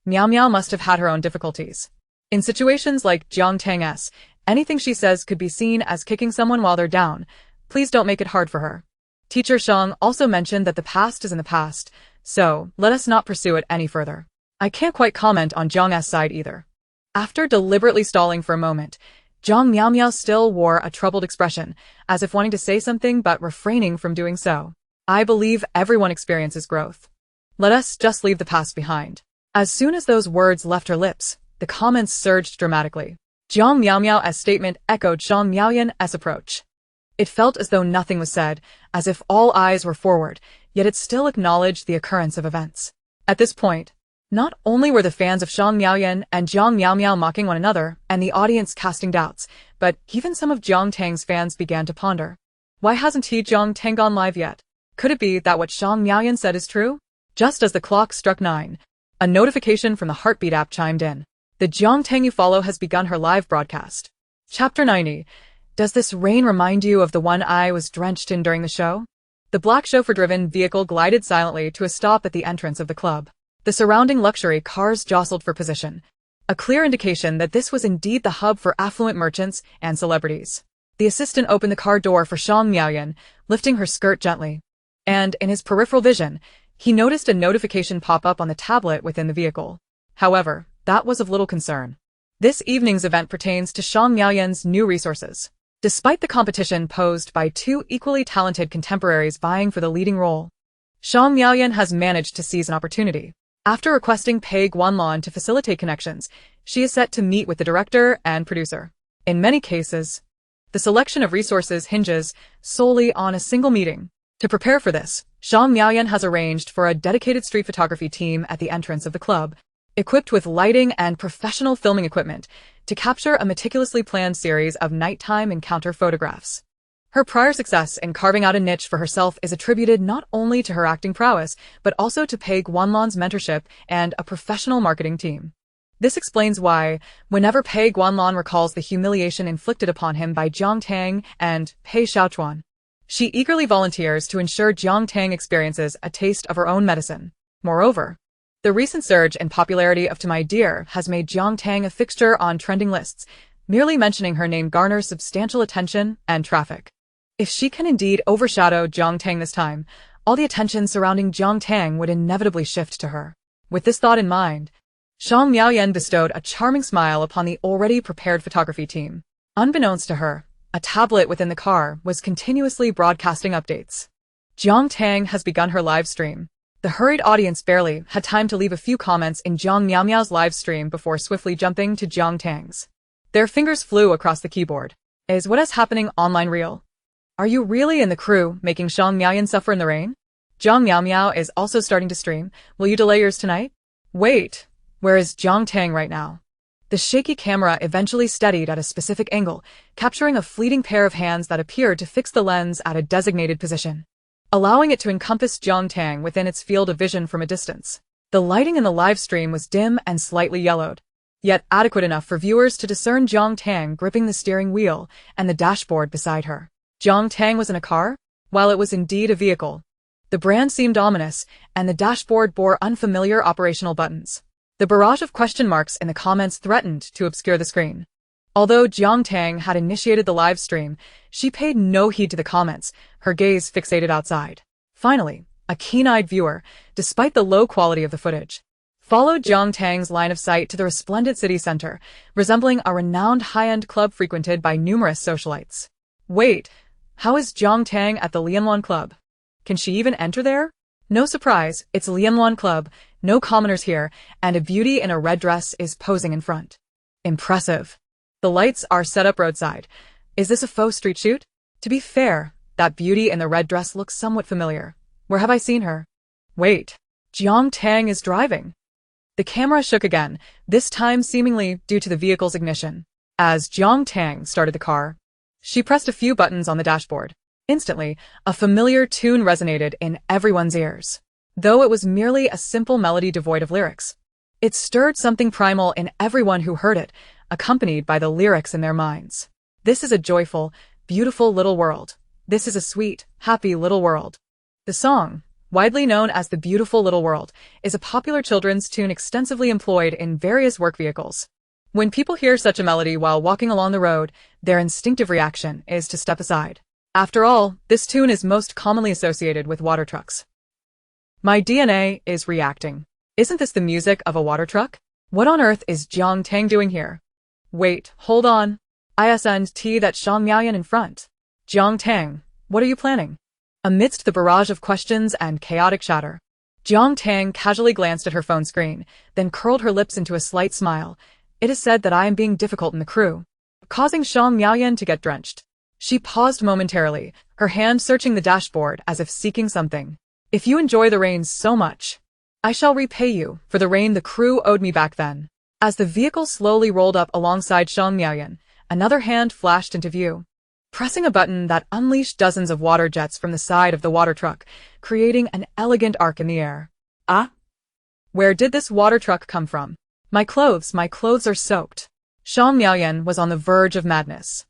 [SPEAKER 1] Miao Miao must have had her own difficulties. In situations like Jiang Tang's, anything she says could be seen as kicking someone while they're down. Please don't make it hard for her. Teacher Shang also mentioned that the past is in the past, so let us not pursue it any further. I can't quite comment on Jiang's side either. After deliberately stalling for a moment, Jiang Miao Miao still wore a troubled expression, as if wanting to say something but refraining from doing so. I believe everyone experiences growth. Let us just leave the past behind. As soon as those words left her lips, the comments surged dramatically. Jiang Miao Miao's statement echoed Jiang Miaoyan's approach. It felt as though nothing was said, as if all eyes were forward, yet it still acknowledged the occurrence of events. At this point, not only were the fans of Jiang Miaoyan and Jiang Miao Miao mocking one another and the audience casting doubts, but even some of Jiang Tang's fans began to ponder. Why hasn't Jiang Tang gone live yet? Could it be that what Jiang Miaoyan said is true? Just as the clock struck 9, a notification from the Heartbeat app chimed in. The Jiang Tang you follow has begun her live broadcast. Chapter 90. Does this rain remind you of the one I was drenched in during the show? The black chauffeur-driven vehicle glided silently to a stop at the entrance of the club. The surrounding luxury cars jostled for position, a clear indication that this was indeed the hub for affluent merchants and celebrities. The assistant opened the car door for Xiang Miaoyan, lifting her skirt gently. And, in his peripheral vision, he noticed a notification pop up on the tablet within the vehicle. However, that was of little concern. This evening's event pertains to Xiang Miaoyan's new resources. Despite the competition posed by two equally talented contemporaries vying for the leading role, Xiang Miaoyan has managed to seize an opportunity. After requesting Pei Guanlan to facilitate connections, she is set to meet with the director and producer. In many cases, the selection of resources hinges solely on a single meeting. To prepare for this, Xiang Miaoyan has arranged for a dedicated street photography team at the entrance of the club, equipped with lighting and professional filming equipment to capture a meticulously planned series of nighttime encounter photographs. Her prior success in carving out a niche for herself is attributed not only to her acting prowess, but also to Pei Guanlan's mentorship and a professional marketing team. This explains why, whenever Pei Guanlan recalls the humiliation inflicted upon him by Jiang Tang and Pei Xiaochuan, she eagerly volunteers to ensure Jiang Tang experiences a taste of her own medicine. Moreover, the recent surge in popularity of To My Dear has made Jiang Tang a fixture on trending lists. Merely mentioning her name garners substantial attention and traffic. If she can indeed overshadow Jiang Tang this time, all the attention surrounding Jiang Tang would inevitably shift to her. With this thought in mind, Xiang Miaoyan bestowed a charming smile upon the already prepared photography team. Unbeknownst to her, a tablet within the car was continuously broadcasting updates. Jiang Tang has begun her live stream. The hurried audience barely had time to leave a few comments in Jiang Miaomiao's live stream before swiftly jumping to Jiang Tang's. Their fingers flew across the keyboard. Is what is happening online real? Are you really in the crew making Xiang Miaoyan suffer in the rain? Jiang Miaomiao is also starting to stream. Will you delay yours tonight? Wait. Where is Jiang Tang right now? The shaky camera eventually steadied at a specific angle, capturing a fleeting pair of hands that appeared to fix the lens at a designated position, allowing it to encompass Jiang Tang within its field of vision from a distance. The lighting in the live stream was dim and slightly yellowed, yet adequate enough for viewers to discern Jiang Tang gripping the steering wheel and the dashboard beside her. Jiang Tang was in a car? While it was indeed a vehicle, the brand seemed ominous, and the dashboard bore unfamiliar operational buttons. The barrage of question marks in the comments threatened to obscure the screen. Although Jiang Tang had initiated the live stream, she paid no heed to the comments, her gaze fixated outside. Finally, a keen-eyed viewer, despite the low quality of the footage, followed Jiang Tang's line of sight to the resplendent city center, resembling a renowned high-end club frequented by numerous socialites. Wait, how is Jiang Tang at the Lianluan Club? Can she even enter there? No surprise, it's Lianluan Club, no commoners here, and a beauty in a red dress is posing in front. Impressive. The lights are set up roadside. Is this a faux street shoot? To be fair, that beauty in the red dress looks somewhat familiar. Where have I seen her? Wait, Jiang Tang is driving. The camera shook again, this time seemingly due to the vehicle's ignition. As Jiang Tang started the car, she pressed a few buttons on the dashboard. Instantly, a familiar tune resonated in everyone's ears. Though it was merely a simple melody devoid of lyrics, it stirred something primal in everyone who heard it, accompanied by the lyrics in their minds. This is a joyful, beautiful little world. This is a sweet, happy little world. The song, widely known as The Beautiful Little World, is a popular children's tune extensively employed in various work vehicles. When people hear such a melody while walking along the road, their instinctive reaction is to step aside. After all, this tune is most commonly associated with water trucks. My DNA is reacting. Isn't this the music of a water truck? What on earth is Jiang Tang doing here? Wait, hold on. ISNT that Xiang Miaoyan in front. Jiang Tang, what are you planning? Amidst the barrage of questions and chaotic chatter, Jiang Tang casually glanced at her phone screen, then curled her lips into a slight smile. It is said that I am being difficult in the crew, causing Xiang Miaoyan to get drenched. She paused momentarily, her hand searching the dashboard as if seeking something. If you enjoy the rain so much, I shall repay you for the rain the crew owed me back then. As the vehicle slowly rolled up alongside Xiang Miaoyan, another hand flashed into view, pressing a button that unleashed dozens of water jets from the side of the water truck, creating an elegant arc in the air. Ah? Where did this water truck come from? My clothes are soaked. Xiang Miaoyan was on the verge of madness.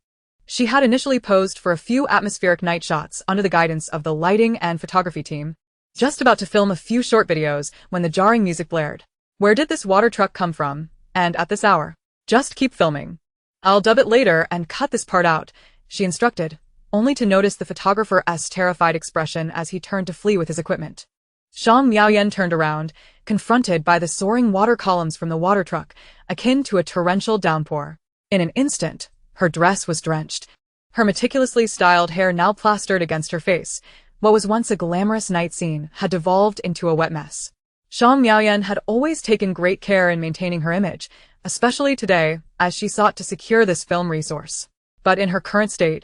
[SPEAKER 1] She had initially posed for a few atmospheric night shots under the guidance of the lighting and photography team, just about to film a few short videos when the jarring music blared. Where did this water truck come from, and at this hour. Just keep filming. I'll dub it later and cut this part out, she instructed, only to notice the photographer's terrified expression as he turned to flee with his equipment. Zhang Miaoyan turned around, confronted by the soaring water columns from the water truck, akin to a torrential downpour. In an instant, her dress was drenched, her meticulously styled hair now plastered against her face. What was once a glamorous night scene had devolved into a wet mess. Zhang Miaoyan had always taken great care in maintaining her image, especially today, as she sought to secure this film resource. But in her current state,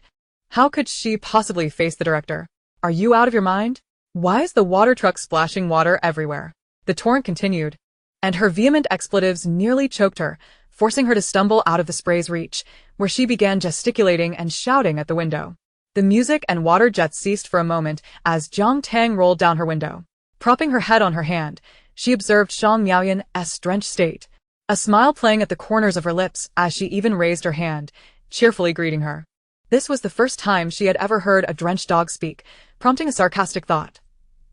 [SPEAKER 1] how could she possibly face the director? Are you out of your mind? Why is the water truck splashing water everywhere? The torrent continued, and her vehement expletives nearly choked her, forcing her to stumble out of the spray's reach, where she began gesticulating and shouting at the window. The music and water jets ceased for a moment as Jiang Tang rolled down her window. Propping her head on her hand, she observed Zhang Miaoyan's drenched state, a smile playing at the corners of her lips as she even raised her hand, cheerfully greeting her. This was the first time she had ever heard a drenched dog speak, prompting a sarcastic thought.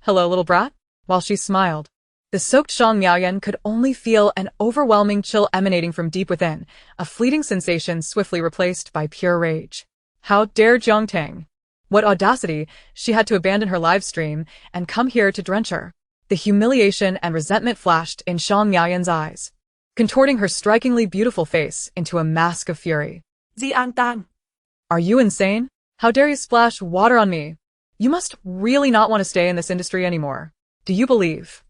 [SPEAKER 1] "Hello, little brat?" While she smiled, the soaked Zhang Miaoyan could only feel an overwhelming chill emanating from deep within, a fleeting sensation swiftly replaced by pure rage. How dare Jiang Tang? What audacity she had to abandon her live stream and come here to drench her. The humiliation and resentment flashed in Zhang Miaoyan's eyes, contorting her strikingly beautiful face into a mask of fury.
[SPEAKER 2] Jiang Tang.
[SPEAKER 1] Are you insane? How dare you splash water on me? You must really not want to stay in this industry anymore. Do you believe?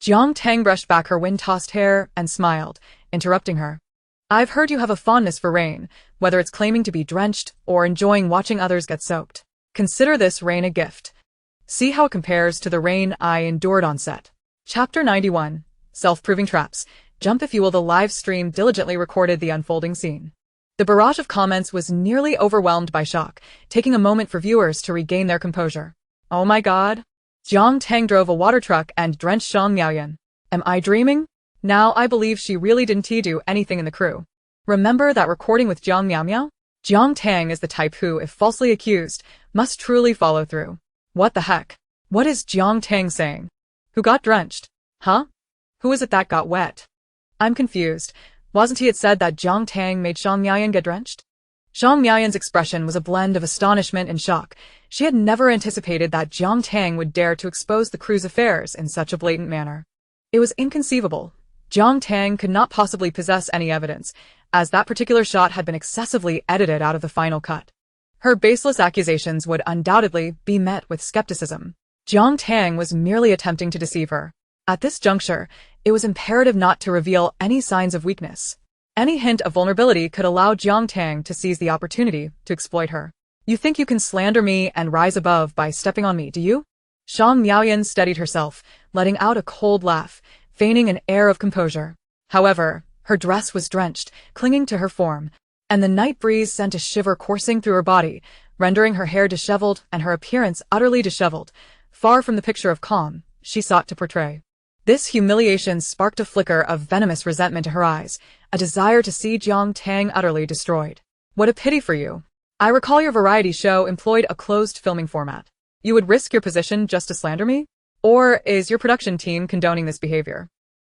[SPEAKER 1] Jiang Tang brushed back her wind-tossed hair and smiled, interrupting her. I've heard you have a fondness for rain, whether it's claiming to be drenched or enjoying watching others get soaked. Consider this rain a gift. See how it compares to the rain I endured on set. Chapter 91. Self-proving traps. Jump if you will. The live stream diligently recorded the unfolding scene. The barrage of comments was nearly overwhelmed by shock, taking a moment for viewers to regain their composure. Oh my god. Jiang Tang drove a water truck and drenched Zhang Miaoyan. Am I dreaming? Now I believe she really didn't do anything in the crew. Remember that recording with Jiang Miao? Jiang Tang is the type who, if falsely accused, must truly follow through. What the heck? What is Jiang Tang saying? Who got drenched? Huh? Who is it that got wet? I'm confused. Wasn't it said that Jiang Tang made Zhang Miaoyan get drenched? Zhang Miaoyan's expression was a blend of astonishment and shock. She had never anticipated that Jiang Tang would dare to expose the crew's affairs in such a blatant manner. It was inconceivable. Jiang Tang could not possibly possess any evidence, as that particular shot had been excessively edited out of the final cut. Her baseless accusations would undoubtedly be met with skepticism. Jiang Tang was merely attempting to deceive her. At this juncture, it was imperative not to reveal any signs of weakness. Any hint of vulnerability could allow Jiang Tang to seize the opportunity to exploit her. You think you can slander me and rise above by stepping on me, do you? Zhang Miaoyan steadied herself, letting out a cold laugh, feigning an air of composure. However, her dress was drenched, clinging to her form, and the night breeze sent a shiver coursing through her body, rendering her hair disheveled and her appearance utterly disheveled, far from the picture of calm she sought to portray. This humiliation sparked a flicker of venomous resentment in her eyes, a desire to see Jiang Tang utterly destroyed. What a pity for you. I recall your variety show employed a closed filming format. You would risk your position just to slander me? Or is your production team condoning this behavior?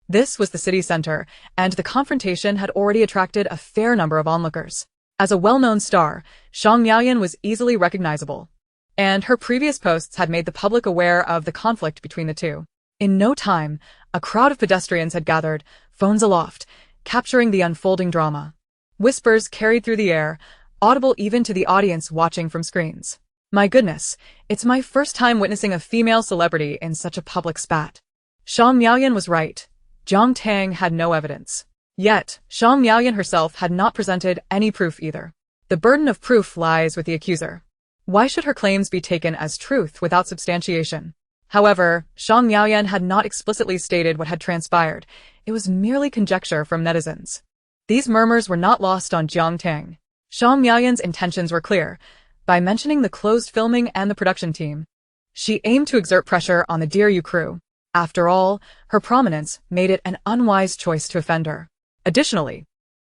[SPEAKER 1] This was the city center, and the confrontation had already attracted a fair number of onlookers. As a well-known star, Zhang Miaoyan was easily recognizable, and her previous posts had made the public aware of the conflict between the two. In no time, a crowd of pedestrians had gathered, phones aloft, capturing the unfolding drama. Whispers carried through the air, audible even to the audience watching from screens. My goodness, it's my first time witnessing a female celebrity in such a public spat. Zhang Miaoyan was right. Jiang Tang had no evidence. Yet, Zhang Miaoyan herself had not presented any proof either. The burden of proof lies with the accuser. Why should her claims be taken as truth without substantiation? However, Zhang Miaoyan had not explicitly stated what had transpired. It was merely conjecture from netizens. These murmurs were not lost on Jiang Tang. Zhang Miaoyan's intentions were clear. By mentioning the closed filming and the production team, she aimed to exert pressure on the Dear You crew. After all, her prominence made it an unwise choice to offend her. Additionally,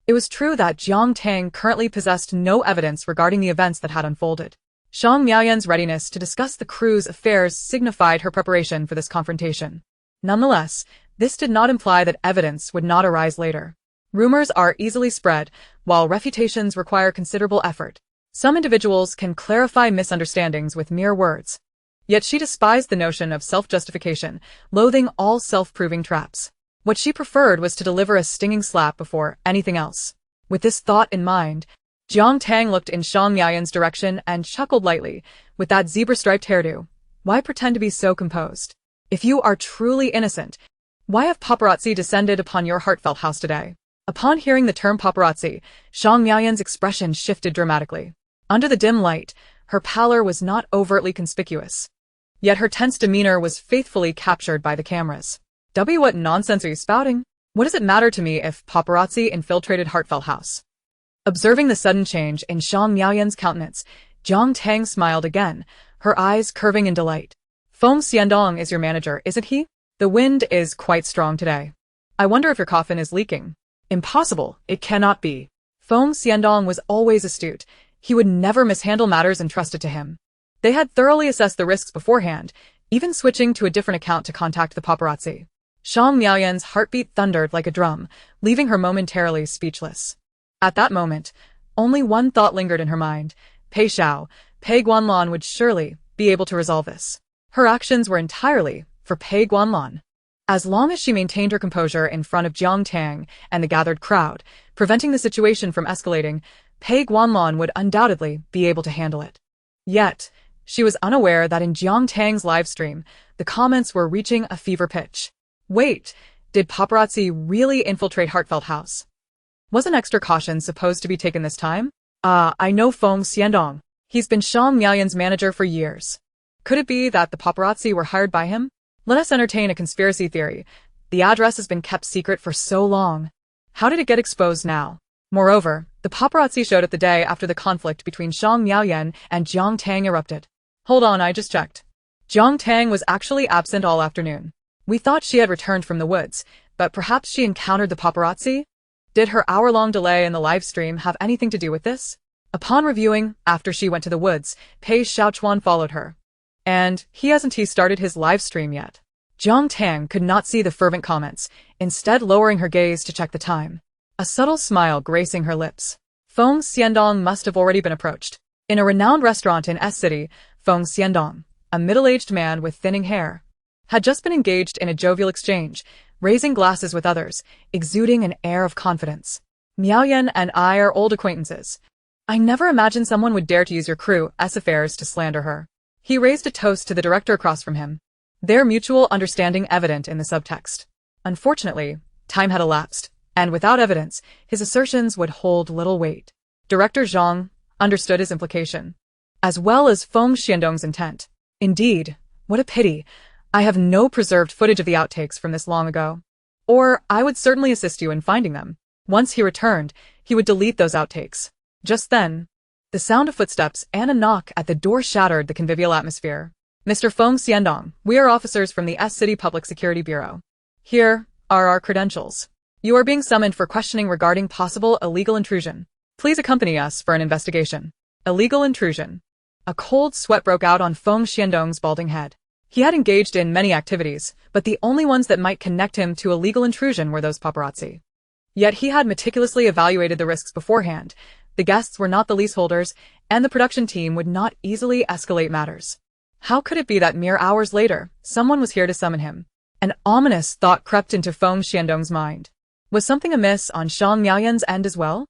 [SPEAKER 1] it was true that Jiang Tang currently possessed no evidence regarding the events that had unfolded. Zhang Miaoyan's readiness to discuss the crew's affairs signified her preparation for this confrontation. Nonetheless, this did not imply that evidence would not arise later. Rumors are easily spread, while refutations require considerable effort. Some individuals can clarify misunderstandings with mere words. Yet she despised the notion of self-justification, loathing all self-proving traps. What she preferred was to deliver a stinging slap before anything else. With this thought in mind, Jiang Tang looked in Shang Miaoyan's direction and chuckled lightly. With that zebra-striped hairdo, why pretend to be so composed? If you are truly innocent, why have paparazzi descended upon your heartfelt house today? Upon hearing the term paparazzi, Shang Miaoyan's expression shifted dramatically. Under the dim light, her pallor was not overtly conspicuous. Yet her tense demeanor was faithfully captured by the cameras. What nonsense are you spouting? What does it matter to me if paparazzi infiltrated Heartfelt House? Observing the sudden change in Shang Miaoyan's countenance, Jiang Tang smiled again, her eyes curving in delight. Feng Xiandong is your manager, isn't he? The wind is quite strong today. I wonder if your coffin is leaking. Impossible, it cannot be. Feng Xiandong was always astute. He would never mishandle matters entrusted to him. They had thoroughly assessed the risks beforehand, even switching to a different account to contact the paparazzi. Shang Miaoyan's heartbeat thundered like a drum, leaving her momentarily speechless. At that moment, only one thought lingered in her mind. Pei Guanlan would surely be able to resolve this. Her actions were entirely for Pei Guanlan. As long as she maintained her composure in front of Jiang Tang and the gathered crowd, preventing the situation from escalating, Pei Guanlan would undoubtedly be able to handle it. Yet, she was unaware that in Jiang Tang's livestream, the comments were reaching a fever pitch. Wait, did paparazzi really infiltrate Heartfelt House? Was an extra caution supposed to be taken this time? I know Feng Xiandong. He's been Shang Miaoyan's manager for years. Could it be that the paparazzi were hired by him? Let us entertain a conspiracy theory. The address has been kept secret for so long. How did it get exposed now? Moreover, the paparazzi showed up the day after the conflict between Shang Miaoyan and Jiang Tang erupted. Hold on, I just checked. Jiang Tang was actually absent all afternoon. We thought she had returned from the woods, but perhaps she encountered the paparazzi? Did her hour-long delay in the live stream have anything to do with this? Upon reviewing, after she went to the woods, Pei Xiaochuan followed her. And hasn't he started his live stream yet? Jiang Tang could not see the fervent comments, instead lowering her gaze to check the time. A subtle smile gracing her lips. Feng Xiandong must have already been approached. In a renowned restaurant in S City, Feng Xiandong, a middle-aged man with thinning hair, had just been engaged in a jovial exchange, raising glasses with others, exuding an air of confidence. Miaoyan and I are old acquaintances. I never imagined someone would dare to use your crew's affairs to slander her. He raised a toast to the director across from him, their mutual understanding evident in the subtext. Unfortunately, time had elapsed, and without evidence, his assertions would hold little weight. Director Zhang understood his implication, as well as Feng Xiandong's intent. Indeed, what a pity. I have no preserved footage of the outtakes from this long ago. Or I would certainly assist you in finding them. Once he returned, he would delete those outtakes. Just then, the sound of footsteps and a knock at the door shattered the convivial atmosphere. Mr. Feng Xiandong, we are officers from the S City Public Security Bureau. Here are our credentials. You are being summoned for questioning regarding possible illegal intrusion. Please accompany us for an investigation. Illegal intrusion. A cold sweat broke out on Feng Xiandong's balding head. He had engaged in many activities, but the only ones that might connect him to illegal intrusion were those paparazzi. Yet he had meticulously evaluated the risks beforehand. The guests were not the leaseholders, and the production team would not easily escalate matters. How could it be that mere hours later, someone was here to summon him? An ominous thought crept into Feng Xiandong's mind. Was something amiss on Shang Miaoyan's end as well?